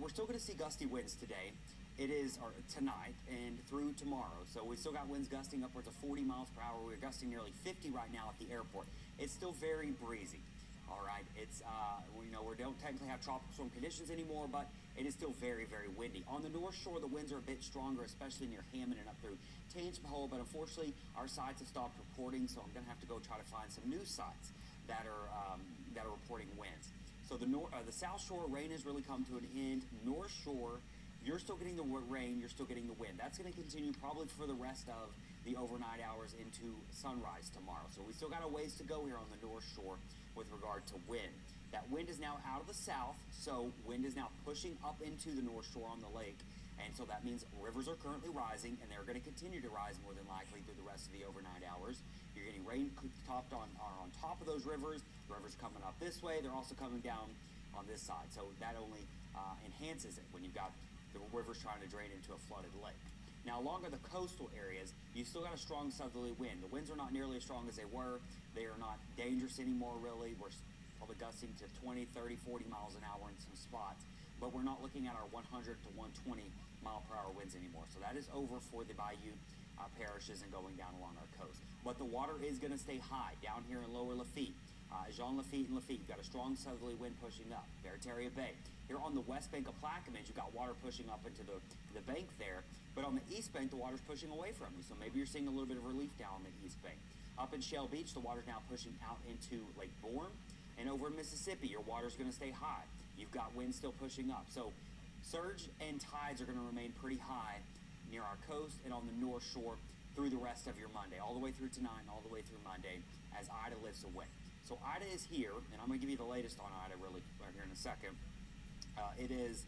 We're still going to see gusty winds today. It is tonight and through tomorrow. So we still got winds gusting upwards of 40 miles per hour. We're gusting nearly 50 right now at the airport. It's still very breezy. All right, it's we don't technically have tropical storm conditions anymore, but it is still very, very windy. On the North Shore, the winds are a bit stronger, especially near Hammond and up through Tangipahoa, but unfortunately, our sites have stopped reporting, so I'm going to have to go try to find some new sites that are reporting winds. So the South Shore, rain has really come to an end. North Shore, you're still getting the rain, you're still getting the wind. That's going to continue probably for the rest of the overnight hours into sunrise tomorrow. So we still got a ways to go here on the North Shore with regard to wind. That wind is now out of the south, so wind is now pushing up into the North Shore on the lake, and so that means rivers are currently rising, and they're going to continue to rise more than likely through the rest of the overnight hours. You're getting rain topped on top of those rivers. The rivers coming up this way, they're also coming down on this side, so that only enhances it when you've got the rivers trying to drain into a flooded lake. Now, along the coastal areas, you still got a strong southerly wind. The winds are not nearly as strong as they were. They are not dangerous anymore, really. We're probably gusting to 20, 30, 40 miles an hour in some spots, but we're not looking at our 100 to 120 mile per hour winds anymore. So that is over for the Bayou parishes and going down along our coast. But the water is going to stay high down here in lower Lafitte. Jean Lafitte and Lafitte, you've got a strong southerly wind pushing up. Barataria Bay. Here on the west bank of Plaquemines, you've got water pushing up into the bank there, but on the east bank, the water's pushing away from you. So maybe you're seeing a little bit of relief down on the east bank. Up in Shell Beach, the water's now pushing out into Lake Borgne. And over in Mississippi, your water's going to stay high. You've got wind still pushing up. So surge and tides are going to remain pretty high near our coast and on the North Shore through the rest of your Monday, all the way through tonight and all the way through Monday as Ida lifts away. So Ida is here, and I'm going to give you the latest on Ida really right here in a second. It is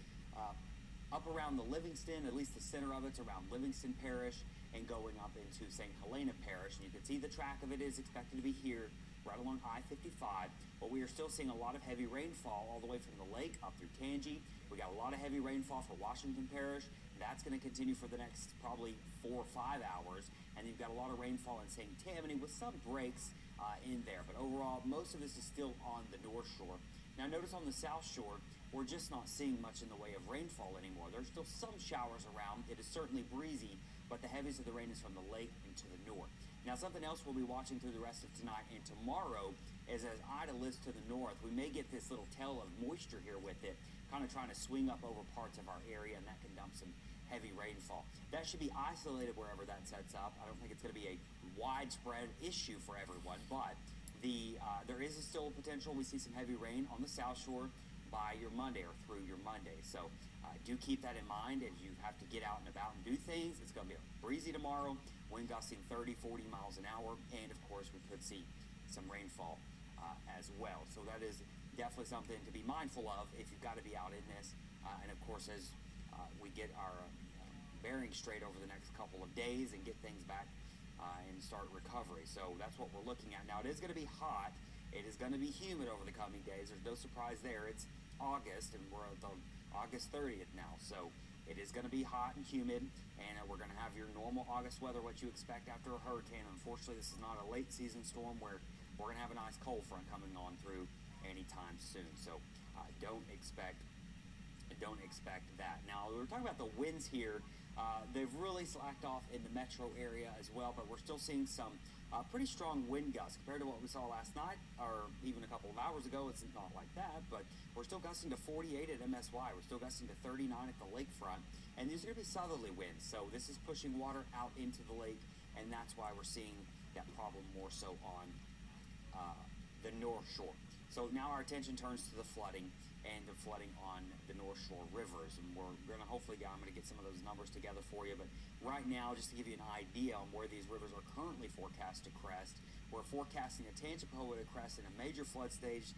up around the Livingston, at least the center of it's around Livingston Parish and going up into St. Helena Parish. And you can see the track of it is expected to be here right along I-55, but we are still seeing a lot of heavy rainfall all the way from the lake up through Tangi. We got a lot of heavy rainfall for Washington Parish. That's going to continue for the next probably 4 or 5 hours. And you've got a lot of rainfall in St. Tammany with some breaks in there. But overall, most of this is still on the North Shore. Now notice on the South Shore, we're just not seeing much in the way of rainfall anymore. There's still some showers around. It is certainly breezy, but the heaviest of the rain is from the lake and to the north. Now something else we'll be watching through the rest of tonight and tomorrow is as Ida lifts to the north, we may get this little tail of moisture here with it, kind of trying to swing up over parts of our area, and that can dump some heavy rainfall. That should be isolated wherever that sets up. I don't think it's going to be a widespread issue for everyone, but there is still a potential we see some heavy rain on the South Shore by your Monday or through your Monday. So do keep that in mind as you have to get out and about and do things. It's going to be breezy tomorrow, wind gusting 30, 40 miles an hour, and of course we could see some rainfall as well. So that is definitely something to be mindful of if you've got to be out in this. And of course, as we get our bearings straight over the next couple of days and get things back and start recovery. So that's what we're looking at. Now it is going to be hot. It is going to be humid over the coming days. There's no surprise there. It's August and we're at the August 30th now. So it is going to be hot and humid, and we're going to have your normal August weather, what you expect after a hurricane. Unfortunately, this is not a late season storm where we're going to have a nice cold front coming on through anytime soon. So don't expect that. Now, we're talking about the winds here. They've really slacked off in the metro area as well, but we're still seeing some pretty strong wind gusts compared to what we saw last night or even a couple of hours ago. It's not like that, but we're still gusting to 48 at MSY. We're still gusting to 39 at the lakefront, and these are going to be southerly winds. So this is pushing water out into the lake, and that's why we're seeing that problem more so on the North Shore. So now our attention turns to the flooding and the flooding on the North Shore rivers, and we're going to hopefully, I'm going to get some of those numbers together for you, but right now, just to give you an idea on where these rivers are currently forecast to crest, we're forecasting the Tangipahoa to crest in a major flood stage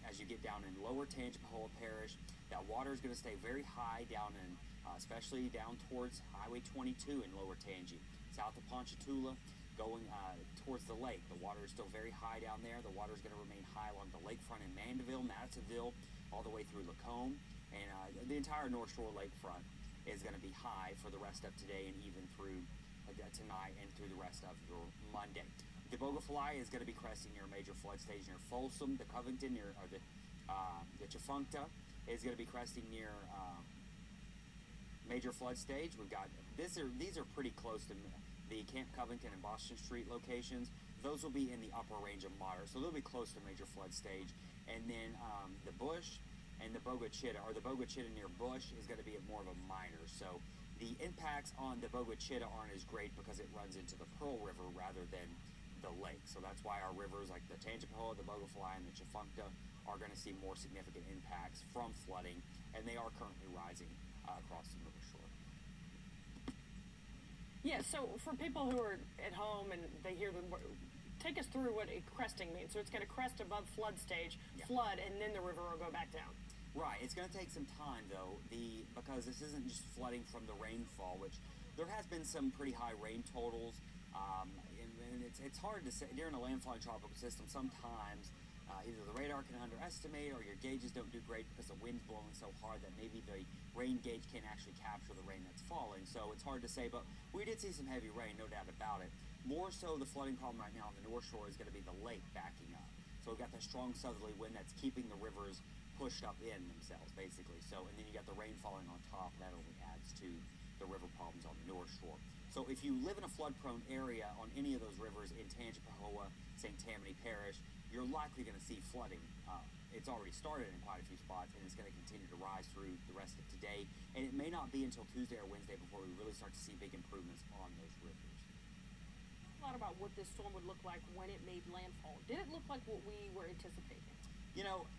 as you get down in lower Tangipahoa Parish. That water is going to stay very high down in, especially down towards Highway 22 in lower Tangi, south of Ponchatoula, going towards the lake. The water is still very high down there. The water is going to remain high along the lakefront in Mandeville, Madisonville, all the way through Lacombe, and the entire North Shore lakefront is going to be high for the rest of today and even through tonight and through the rest of your Monday. The Bogafly is going to be cresting near a major flood stage near Folsom. The Covington near the Chafuncta is going to be cresting near major flood stage. We've got these are pretty close to the Camp Covington and Boston Street locations. Those will be in the upper range of moderate, so they'll be close to major flood stage. And then the Bush and the Boga Chitto, or the Boga Chitto near Bush, is going to be more of a minor. So the impacts on the Boga Chitto aren't as great because it runs into the Pearl River rather than the lake. So that's why our rivers like the Tangipahoa, the Bogafly, and the Chafuncta are going to see more significant impacts from flooding, and they are currently rising across the North Shore. Yeah, so for people who are at home and they hear the take us through what cresting means. So it's going to crest above flood stage, flood, and then the river will go back down. Right. It's going to take some time, though, because this isn't just flooding from the rainfall, which there has been some pretty high rain totals, and it's hard to say during a landfalling tropical system. Sometimes either the radar can underestimate or your gauges don't do great because the wind's blowing so hard that maybe the rain gauge can't actually capture the rain that's falling. So it's hard to say, but we did see some heavy rain, no doubt about it. More so the flooding problem right now on the North Shore is going to be the lake backing up. So we've got that strong southerly wind that's keeping the rivers pushed up in themselves, basically. So, and then you got the rain falling on top. That only adds to the river problems on the North Shore. So if you live in a flood-prone area on any of those rivers in Tangipahoa, St. Tammany Parish, you're likely going to see flooding. It's already started in quite a few spots, and it's going to continue to rise through the rest of today. And it may not be until Tuesday or Wednesday before we really start to see big improvements on those rivers. A lot about what this storm would look like when it made landfall. Did it look like what we were anticipating? You know,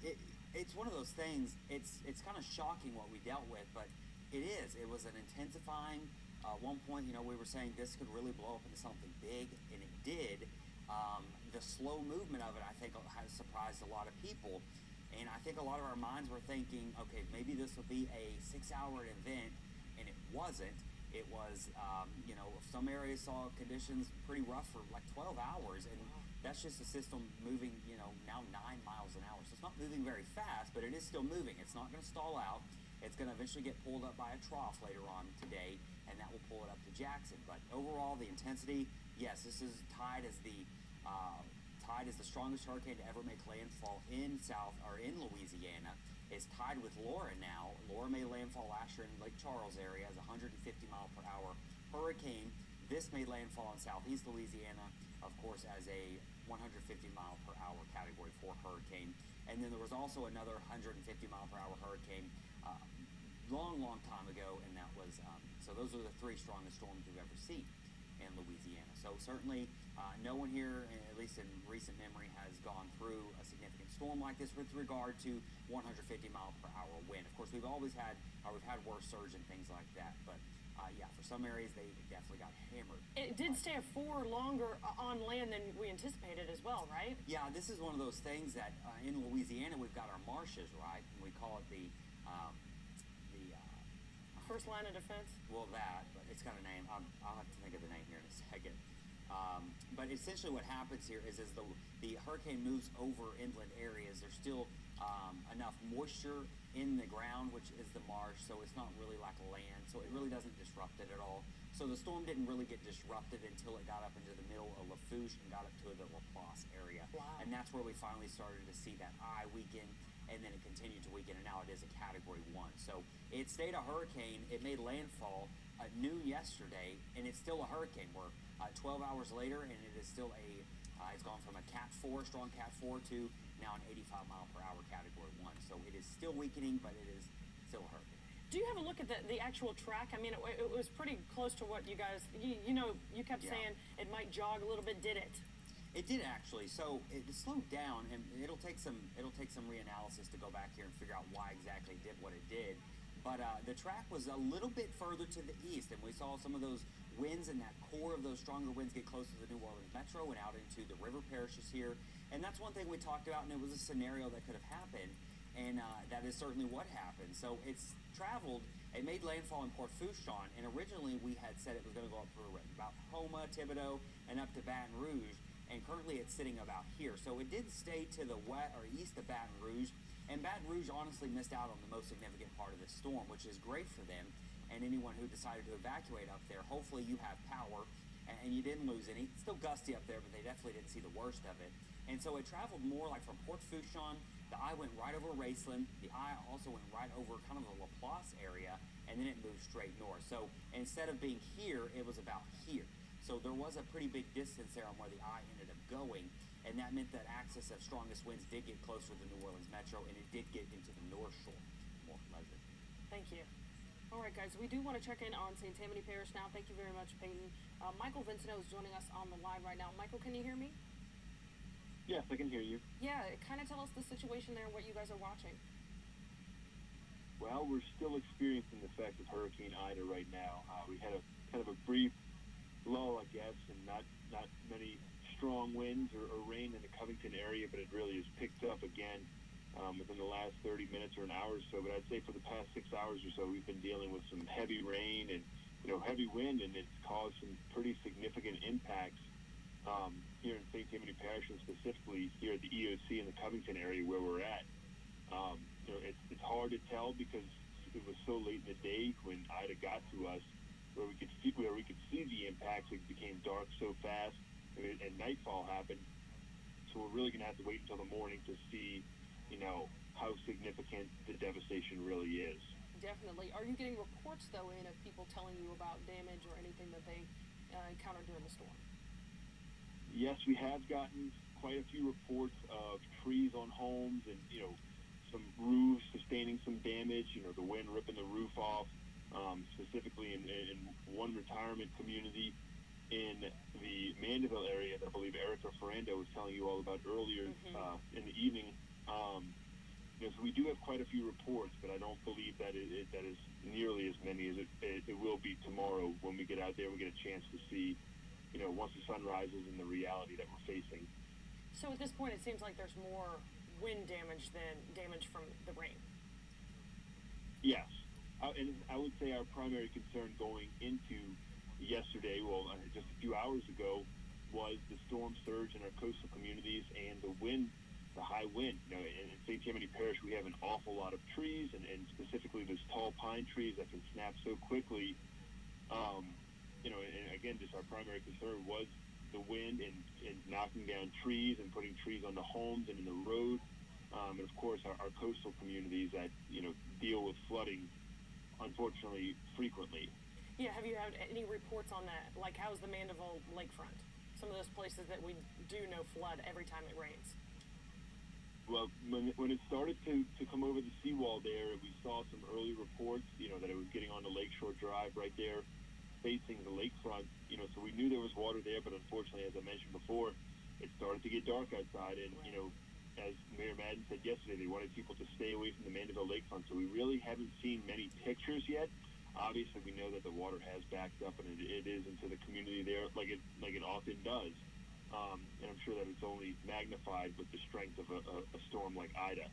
it's one of those things. It's kind of shocking what we dealt with, but it is. It was an intensifying. At one point, you know, we were saying this could really blow up into something big, and it did. The slow movement of it, I think, has surprised a lot of people. And I think a lot of our minds were thinking, okay, maybe this will be a 6-hour event, and it wasn't. It was, you know, some areas saw conditions pretty rough for like 12 hours, and That's just a system moving, now 9 miles an hour. So it's not moving very fast, but it is still moving. It's not going to stall out. It's going to eventually get pulled up by a trough later on today, and that will pull it up to Jackson. But overall, the intensity, yes, this is tied as the strongest hurricane to ever make landfall in Louisiana. It's tied with Laura now. Laura made landfall last year in Lake Charles area as a 150 mile per hour hurricane. This made landfall in southeast Louisiana, of course, as a 150 mile per hour Category 4 hurricane. And then there was also another 150 mile per hour hurricane long time ago, and that was, so those are the 3 strongest storms we've ever seen in Louisiana. So certainly no one here, at least in recent memory, has gone through a significant storm like this with regard to 150 mile per hour wind. Of course, we've always had, we've had worse surge and things like that, but yeah, for some areas they definitely got hammered. It did stay longer on land than we anticipated as well, right? Yeah, this is one of those things that in Louisiana we've got our marshes, right? And we call it the first line of defense. Well, but it's got a name. I'll have to think of the name here in a second. But essentially what happens here is as the hurricane moves over inland areas, there's still enough moisture in the ground, which is the marsh, so it's not really like land, so it really doesn't disrupt it at all. So the storm didn't really get disrupted until it got up into the middle of Lafourche and got up to the Laplace area. Wow. And that's where we finally started to see that eye weaken, and then it continued to weaken, and now it is a Category 1. So it stayed a hurricane. It made landfall at noon yesterday, and it's still a hurricane. We're 12 hours later, and it is still it's gone from a Cat 4, strong Cat 4, to now an 85 mile per hour Category 1. So it is still weakening, but it is still a hurricane. Do you have a look at the actual track? I mean, it was pretty close to what you guys, you kept saying it might jog a little bit. Did it? It did actually. So it slowed down, and it'll take some reanalysis to go back here and figure out why exactly it did what it did. But the track was a little bit further to the east, and we saw some of those winds and that core of those stronger winds get close to the New Orleans metro and out into the river parishes here. And that's one thing we talked about, and it was a scenario that could have happened, and that is certainly what happened. So it's traveled. It made landfall in Port Fourchon, and originally we had said it was going to go up through about Houma, Thibodaux, and up to Baton Rouge. And currently it's sitting about here. So it did stay to the east of Baton Rouge, and Baton Rouge honestly missed out on the most significant part of this storm, which is great for them and anyone who decided to evacuate up there. Hopefully you have power and you didn't lose any. It's still gusty up there, but they definitely didn't see the worst of it. And so it traveled more like from Port Fourchon. The eye went right over Raceland. The eye also went right over kind of the Laplace area, and then it moved straight north. So instead of being here, it was about here. So there was a pretty big distance there on where the eye ended up going, and that meant that axis of strongest winds did get closer to the New Orleans metro, and it did get into the North Shore more measured. Thank you. All right, guys, we do want to check in on St. Tammany Parish now. Thank you very much, Peyton. Michael Vincento is joining us on the line right now. Michael, can you hear me? Yes, I can hear you. Yeah, kind of tell us the situation there and what you guys are watching. Well, we're still experiencing the effects of Hurricane Ida right now. We had a kind of a brief lull, I guess, and not many strong winds or rain in the Covington area, but it really has picked up again within the last 30 minutes or an hour or so. But I'd say for the past 6 hours or so, we've been dealing with some heavy rain and heavy wind, and it's caused some pretty significant impacts here in St. Tammany Parish, and specifically here at the EOC in the Covington area where we're at. It's hard to tell because it was so late in the day when Ida got to us, where we could see the impacts. It became dark so fast, and nightfall happened. So we're really going to have to wait until the morning to see, how significant the devastation really is. Definitely. Are you getting reports, though, of people telling you about damage or anything that they encountered during the storm? Yes, we have gotten quite a few reports of trees on homes and, some roofs sustaining some damage, the wind ripping the roof off, specifically in one retirement community in the Mandeville area that I believe Erica Ferrando was telling you all about earlier in the evening. So we do have quite a few reports, but I don't believe that that is nearly as many as it will be tomorrow when we get out there and we get a chance to see, once the sun rises, and the reality that we're facing. So at this point, it seems like there's more wind damage than damage from the rain. Yes. And I would say our primary concern going into yesterday, just a few hours ago, was the storm surge in our coastal communities and the wind, the high wind. You know, in St. Tammany Parish, we have an awful lot of trees, and specifically those tall pine trees that can snap so quickly. You know, and again, just our primary concern was the wind and knocking down trees and putting trees on the homes and in the road. And of course, our coastal communities that, you know, deal with flooding, unfortunately, frequently. Yeah, have you had any reports on that? Like, how's the Mandeville lakefront? Some of those places that we do know flood every time it rains. Well, when it started to come over the seawall there, we saw some early reports, you know, that it was getting on the Lakeshore Drive right there, facing the lakefront. You know, so we knew there was water there, but unfortunately, as I mentioned before, it started to get dark outside, and, you know, as Mayor Madden said yesterday, they wanted people to stay away from the Mandeville lakefront, so we really haven't seen many pictures yet. Obviously, we know that the water has backed up, and it is into the community there, like it often does. And I'm sure that it's only magnified with the strength of a storm like Ida.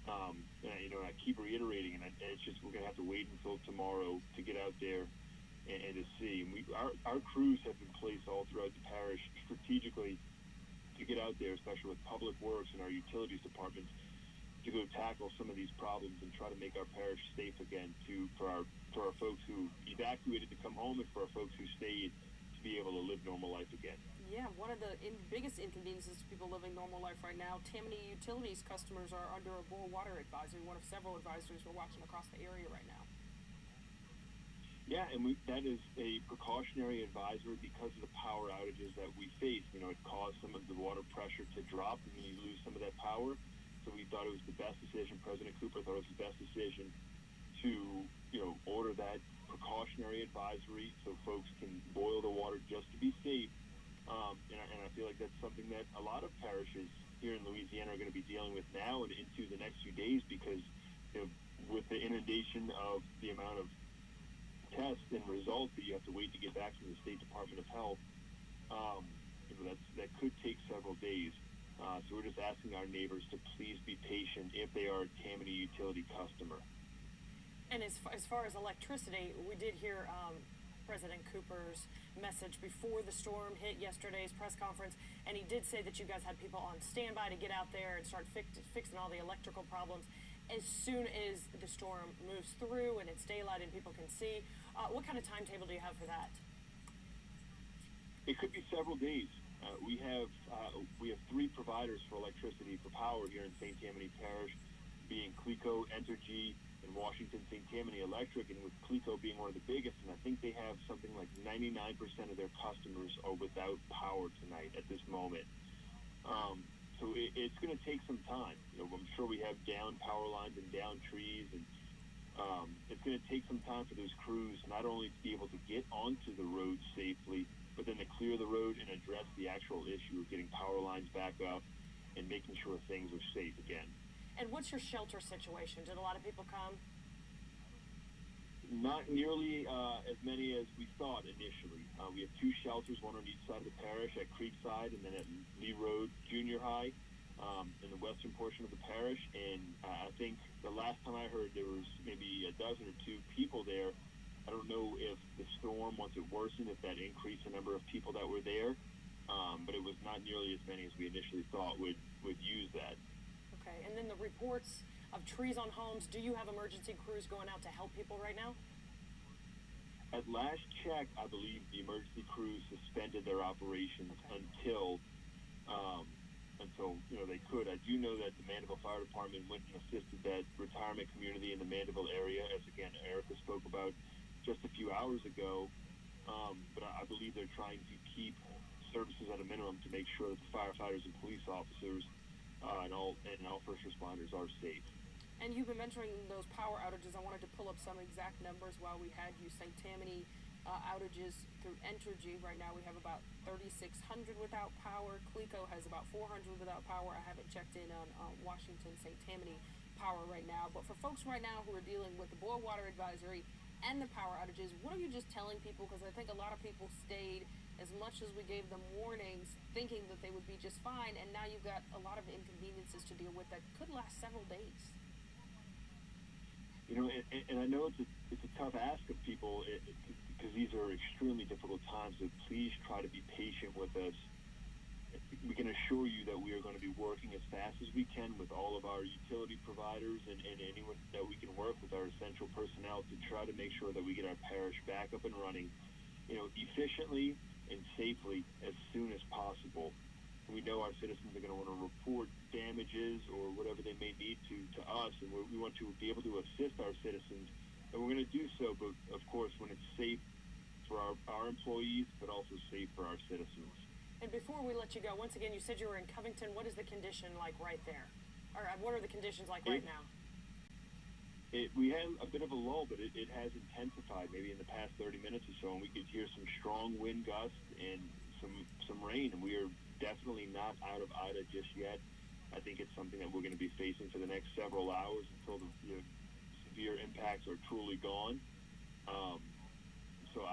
And, you know, I keep reiterating, and it's just we're going to have to wait until tomorrow to get out there and to see. And our crews have been placed all throughout the parish strategically to get out there, especially with Public Works and our utilities departments, to go tackle some of these problems and try to make our parish safe again for our folks who evacuated to come home and for our folks who stayed to be able to live normal life again. Yeah, one of the biggest inconveniences to people living normal life right now, Tammany Utilities customers are under a boil water advisory, one of several advisories we're watching across the area right now. Yeah, and that is a precautionary advisory because of the power outages that we face. You know, it caused some of the water pressure to drop, and you lose some of that power. So we thought it was the best decision. President Cooper thought it was the best decision to, you know, order that precautionary advisory so folks can boil the water just to be safe. And I feel like that's something that a lot of parishes here in Louisiana are going to be dealing with now and into the next few days because, you know, with the inundation of the amount of tests and results that you have to wait to get back from the State Department of Health, you know, that could take several days. So we're just asking our neighbors to please be patient if they are a Tammany utility customer. And as far as electricity, we did hear President Cooper's message before the storm hit yesterday's press conference, and he did say that you guys had people on standby to get out there and start fixing all the electrical problems as soon as the storm moves through and it's daylight and people can see. What kind of timetable do you have for that? It could be several days. We have 3 providers for electricity for power here in St. Tammany Parish, being Clico, Entergy, and Washington St. Tammany Electric, and with Clico being one of the biggest, and I think they have something like 99% of their customers are without power tonight at this moment. So it's going to take some time. You know, I'm sure we have down power lines and down trees, and it's going to take some time for those crews not only to be able to get onto the road safely, but then to clear the road and address the actual issue of getting power lines back up and making sure things are safe again. And what's your shelter situation? Did a lot of people come? Not nearly as many as we thought initially. We have 2 shelters, one on each side of the parish, at Creekside and then at Lee Road Junior High in the western portion of the parish. And I think the last time I heard there was maybe a dozen or 2 people there. I don't know if the storm, once it worsened, if that increased the number of people that were there, but it was not nearly as many as we initially thought would use that. Okay, and then the reports of trees on homes, do you have emergency crews going out to help people right now? At last check, I believe the emergency crews suspended their operations until you know, they could. I do know that the Mandeville Fire Department went and assisted that retirement community in the Mandeville area, as again Erica spoke about just a few hours ago. But I believe they're trying to keep services at a minimum to make sure that the firefighters and police officers and all first responders are safe. And you've been mentioning those power outages. I wanted to pull up some exact numbers while we had you. St. Tammany outages through Entergy. Right now we have about 3,600 without power. Clico has about 400 without power. I haven't checked in on Washington St. Tammany power right now. But for folks right now who are dealing with the boil water advisory and the power outages, what are you just telling people? Because I think a lot of people stayed as much as we gave them warnings, thinking that they would be just fine, and now you've got a lot of inconveniences to deal with that could last several days. You know, and I know it's a tough ask of people because these are extremely difficult times, so please try to be patient with us we can assure you that we are going to be working as fast as we can with all of our utility providers and anyone that we can work with, our essential personnel, to try to make sure that we get our parish back up and running, efficiently and safely as soon as possible. We know our citizens are going to want to report damages or whatever they may need to us, and we want to be able to assist our citizens, and we're going to do so, but of course when it's safe for our employees, but also safe for our citizens. And before we let you go, once again, you said you were in Covington. What is the condition like right there? Or what are the conditions like right now? We had a bit of a lull, but it has intensified maybe in the past 30 minutes or so, and we could hear some strong wind gusts and some rain, and we are definitely not out of Ida just yet. I think it's something that we're going to be facing for the next several hours until the severe impacts are truly gone. So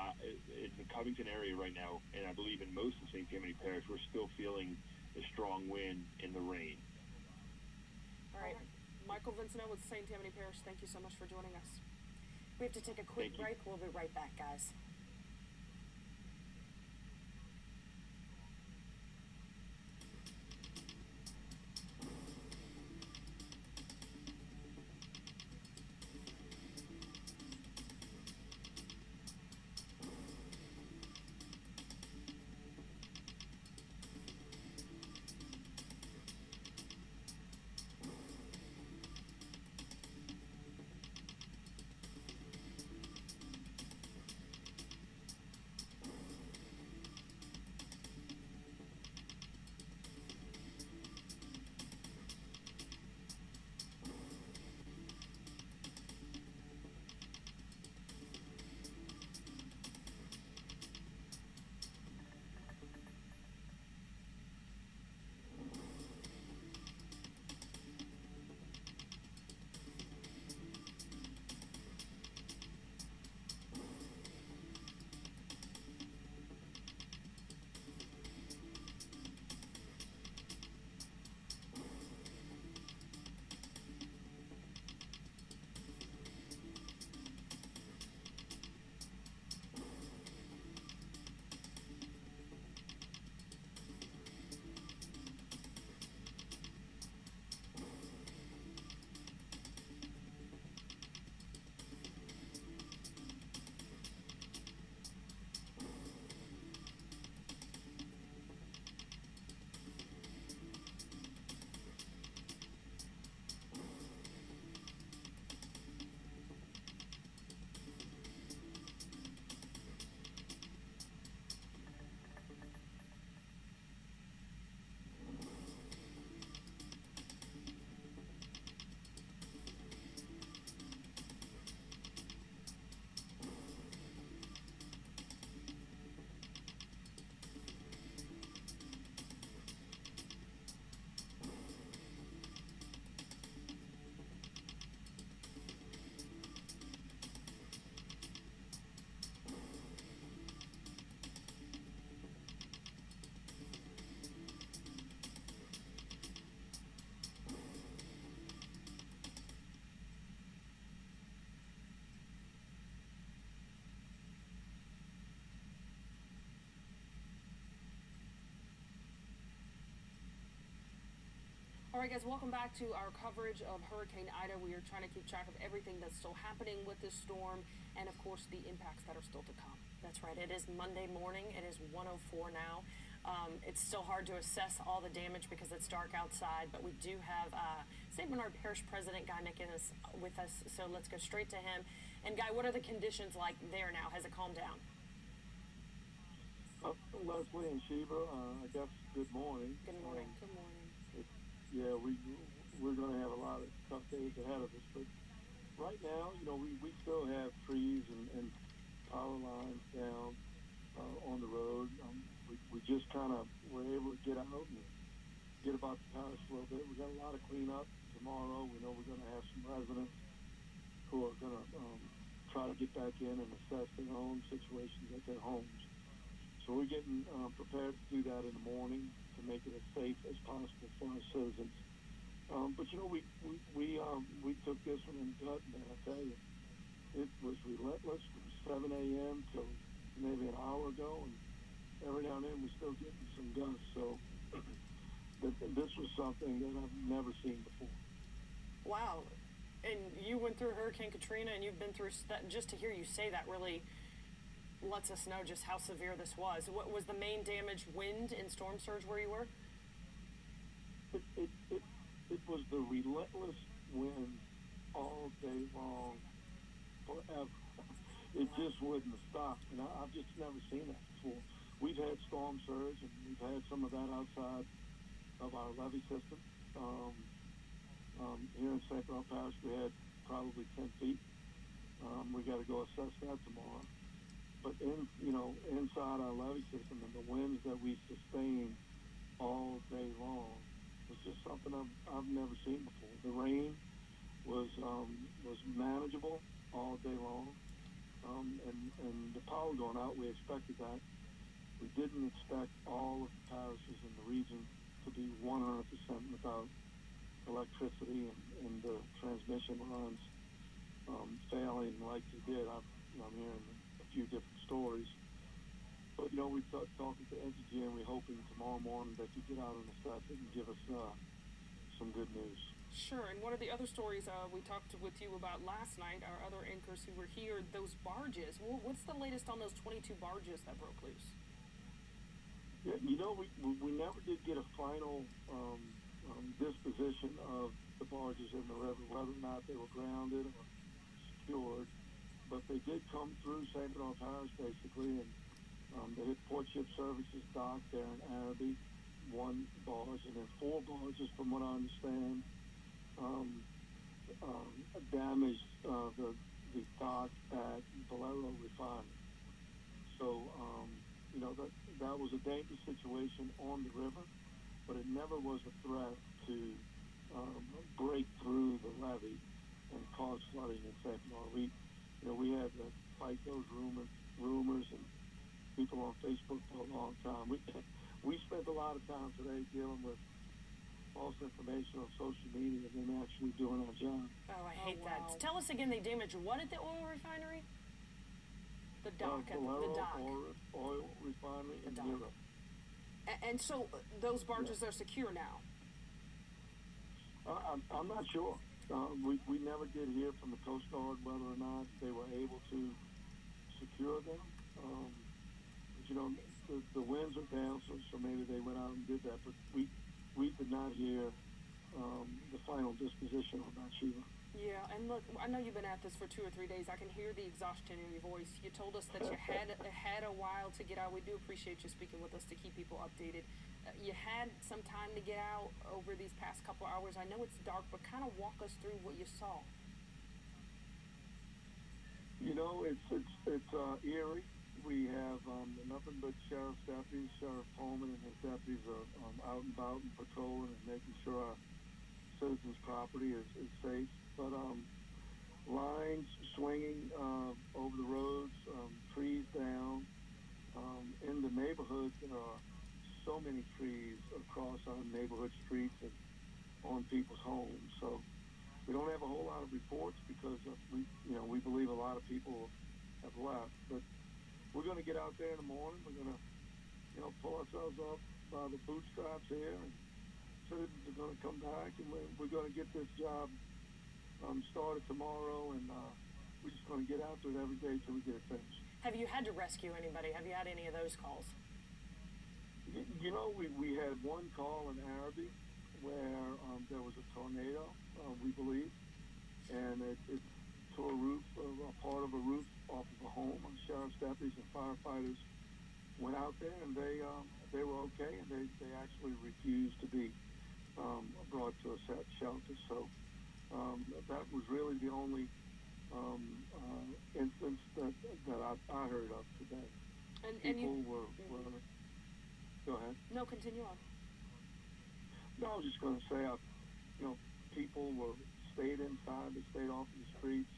in the Covington area right now, and I believe in most of St. Tammany Parish, we're still feeling the strong wind and the rain. All right. Michael Vincent with St. Tammany Parish, thank you so much for joining us. We have to take a quick break. We'll be right back, guys. All right, guys, welcome back to our coverage of Hurricane Ida. We are trying to keep track of everything that's still happening with this storm and, of course, the impacts that are still to come. That's right. It is Monday morning. It is 1:04 now. It's still hard to assess all the damage because it's dark outside, but we do have St. Bernard Parish President Guy Niko with us, so let's go straight to him. And, Guy, what are the conditions like there now? Has it calmed down? Leslie and Sheba, I guess good morning. Good morning. Good morning. Yeah, we're going to have a lot of tough days ahead of us, but right now, we still have trees and power lines down on the road. We just kind of were able to get out and get about the parish a little bit. We got a lot of cleanup tomorrow. We know we're going to have some residents who are going to try to get back in and assess their own situations at their homes. So we're getting prepared to do that in the morning to make it as safe as possible for our citizens. But we took this one in gut, man. I tell you, it was relentless from 7 a.m. till maybe an hour ago, and every now and then we're still getting some gusts. So this was something that I've never seen before. Wow. And you went through Hurricane Katrina, and you've been through that. Just to hear you say that really lets us know just how severe this was. What was the main damage? Wind and storm surge where you were? It was the relentless wind all day long, forever. It just wouldn't stop, and I've just never seen that before. We've had storm surge, and we've had some of that outside of our levee system. Here in St. Paul Parish, we had probably 10 feet. We got to go assess that tomorrow. But inside our levee system and the winds that we sustained all day long was just something I've never seen before. The rain was manageable all day long, and the power going out, we expected that. We didn't expect all of the parishes in the region to be 100% without electricity and the transmission lines failing like they did. I'm hearing a few different stories. But, we talking to Entergy, and we're hoping tomorrow morning that you get out and assess it and give us some good news. Sure, and one of the other stories we talked with you about last night, our other anchors who were here, those barges. Well, what's the latest on those 22 barges that broke loose? Yeah, we never did get a final disposition of the barges in the river, whether or not they were grounded or secured. But they did come through St. Bernard Parish, basically, and they hit Port Ship Services dock there in Araby, one barge, and then 4 barges, from what I understand, damaged the dock at Valero Refinery. So, that was a dangerous situation on the river, but it never was a threat to break through the levee and cause flooding in St. Bernard. We had to fight those rumors and people on Facebook for a long time. We spent a lot of time today dealing with false information on social media and then actually doing our job. Oh, I hate that. Tell us again, they damaged what at the oil refinery? The dock, Valero the dock. Oil refinery in Europe. And so those barges are secure now? I'm not sure. We never did hear from the Coast Guard whether or not they were able to secure them. But, the winds are down, so maybe they went out and did that. But we did not hear the final disposition on that, Sheila. Yeah, and look, I know you've been at this for 2 or 3 days. I can hear the exhaustion in your voice. You told us that you had a while to get out. We do appreciate you speaking with us to keep people updated. You had some time to get out over these past couple hours. I know it's dark, but kind of walk us through what you saw. It's eerie. We have nothing but sheriff's deputies. Sheriff Powe and his deputies are out and about and patrolling and making sure our citizens' property is safe. But lines swinging over the roads, trees down. In the neighborhoods, there are so many trees across our neighborhood streets and on people's homes. So we don't have a whole lot of reports because we believe a lot of people have left. But we're going to get out there in the morning. We're going to, pull ourselves up by the bootstraps here, and citizens are going to come back, and we're going to get this job started tomorrow, and we're just going to get after it every day till we get it finished. Have you had to rescue anybody? Have you had any of those calls? We had one call in Araby where there was a tornado, we believe, and it tore a part of a roof off of a home. Our sheriff's deputies and firefighters went out there, and they were okay, and they actually refused to be brought to a shelter. So that was really the only instance that I heard of today. People were go ahead. No, continue on. No, I was just going to say, people stayed inside, they stayed off the streets,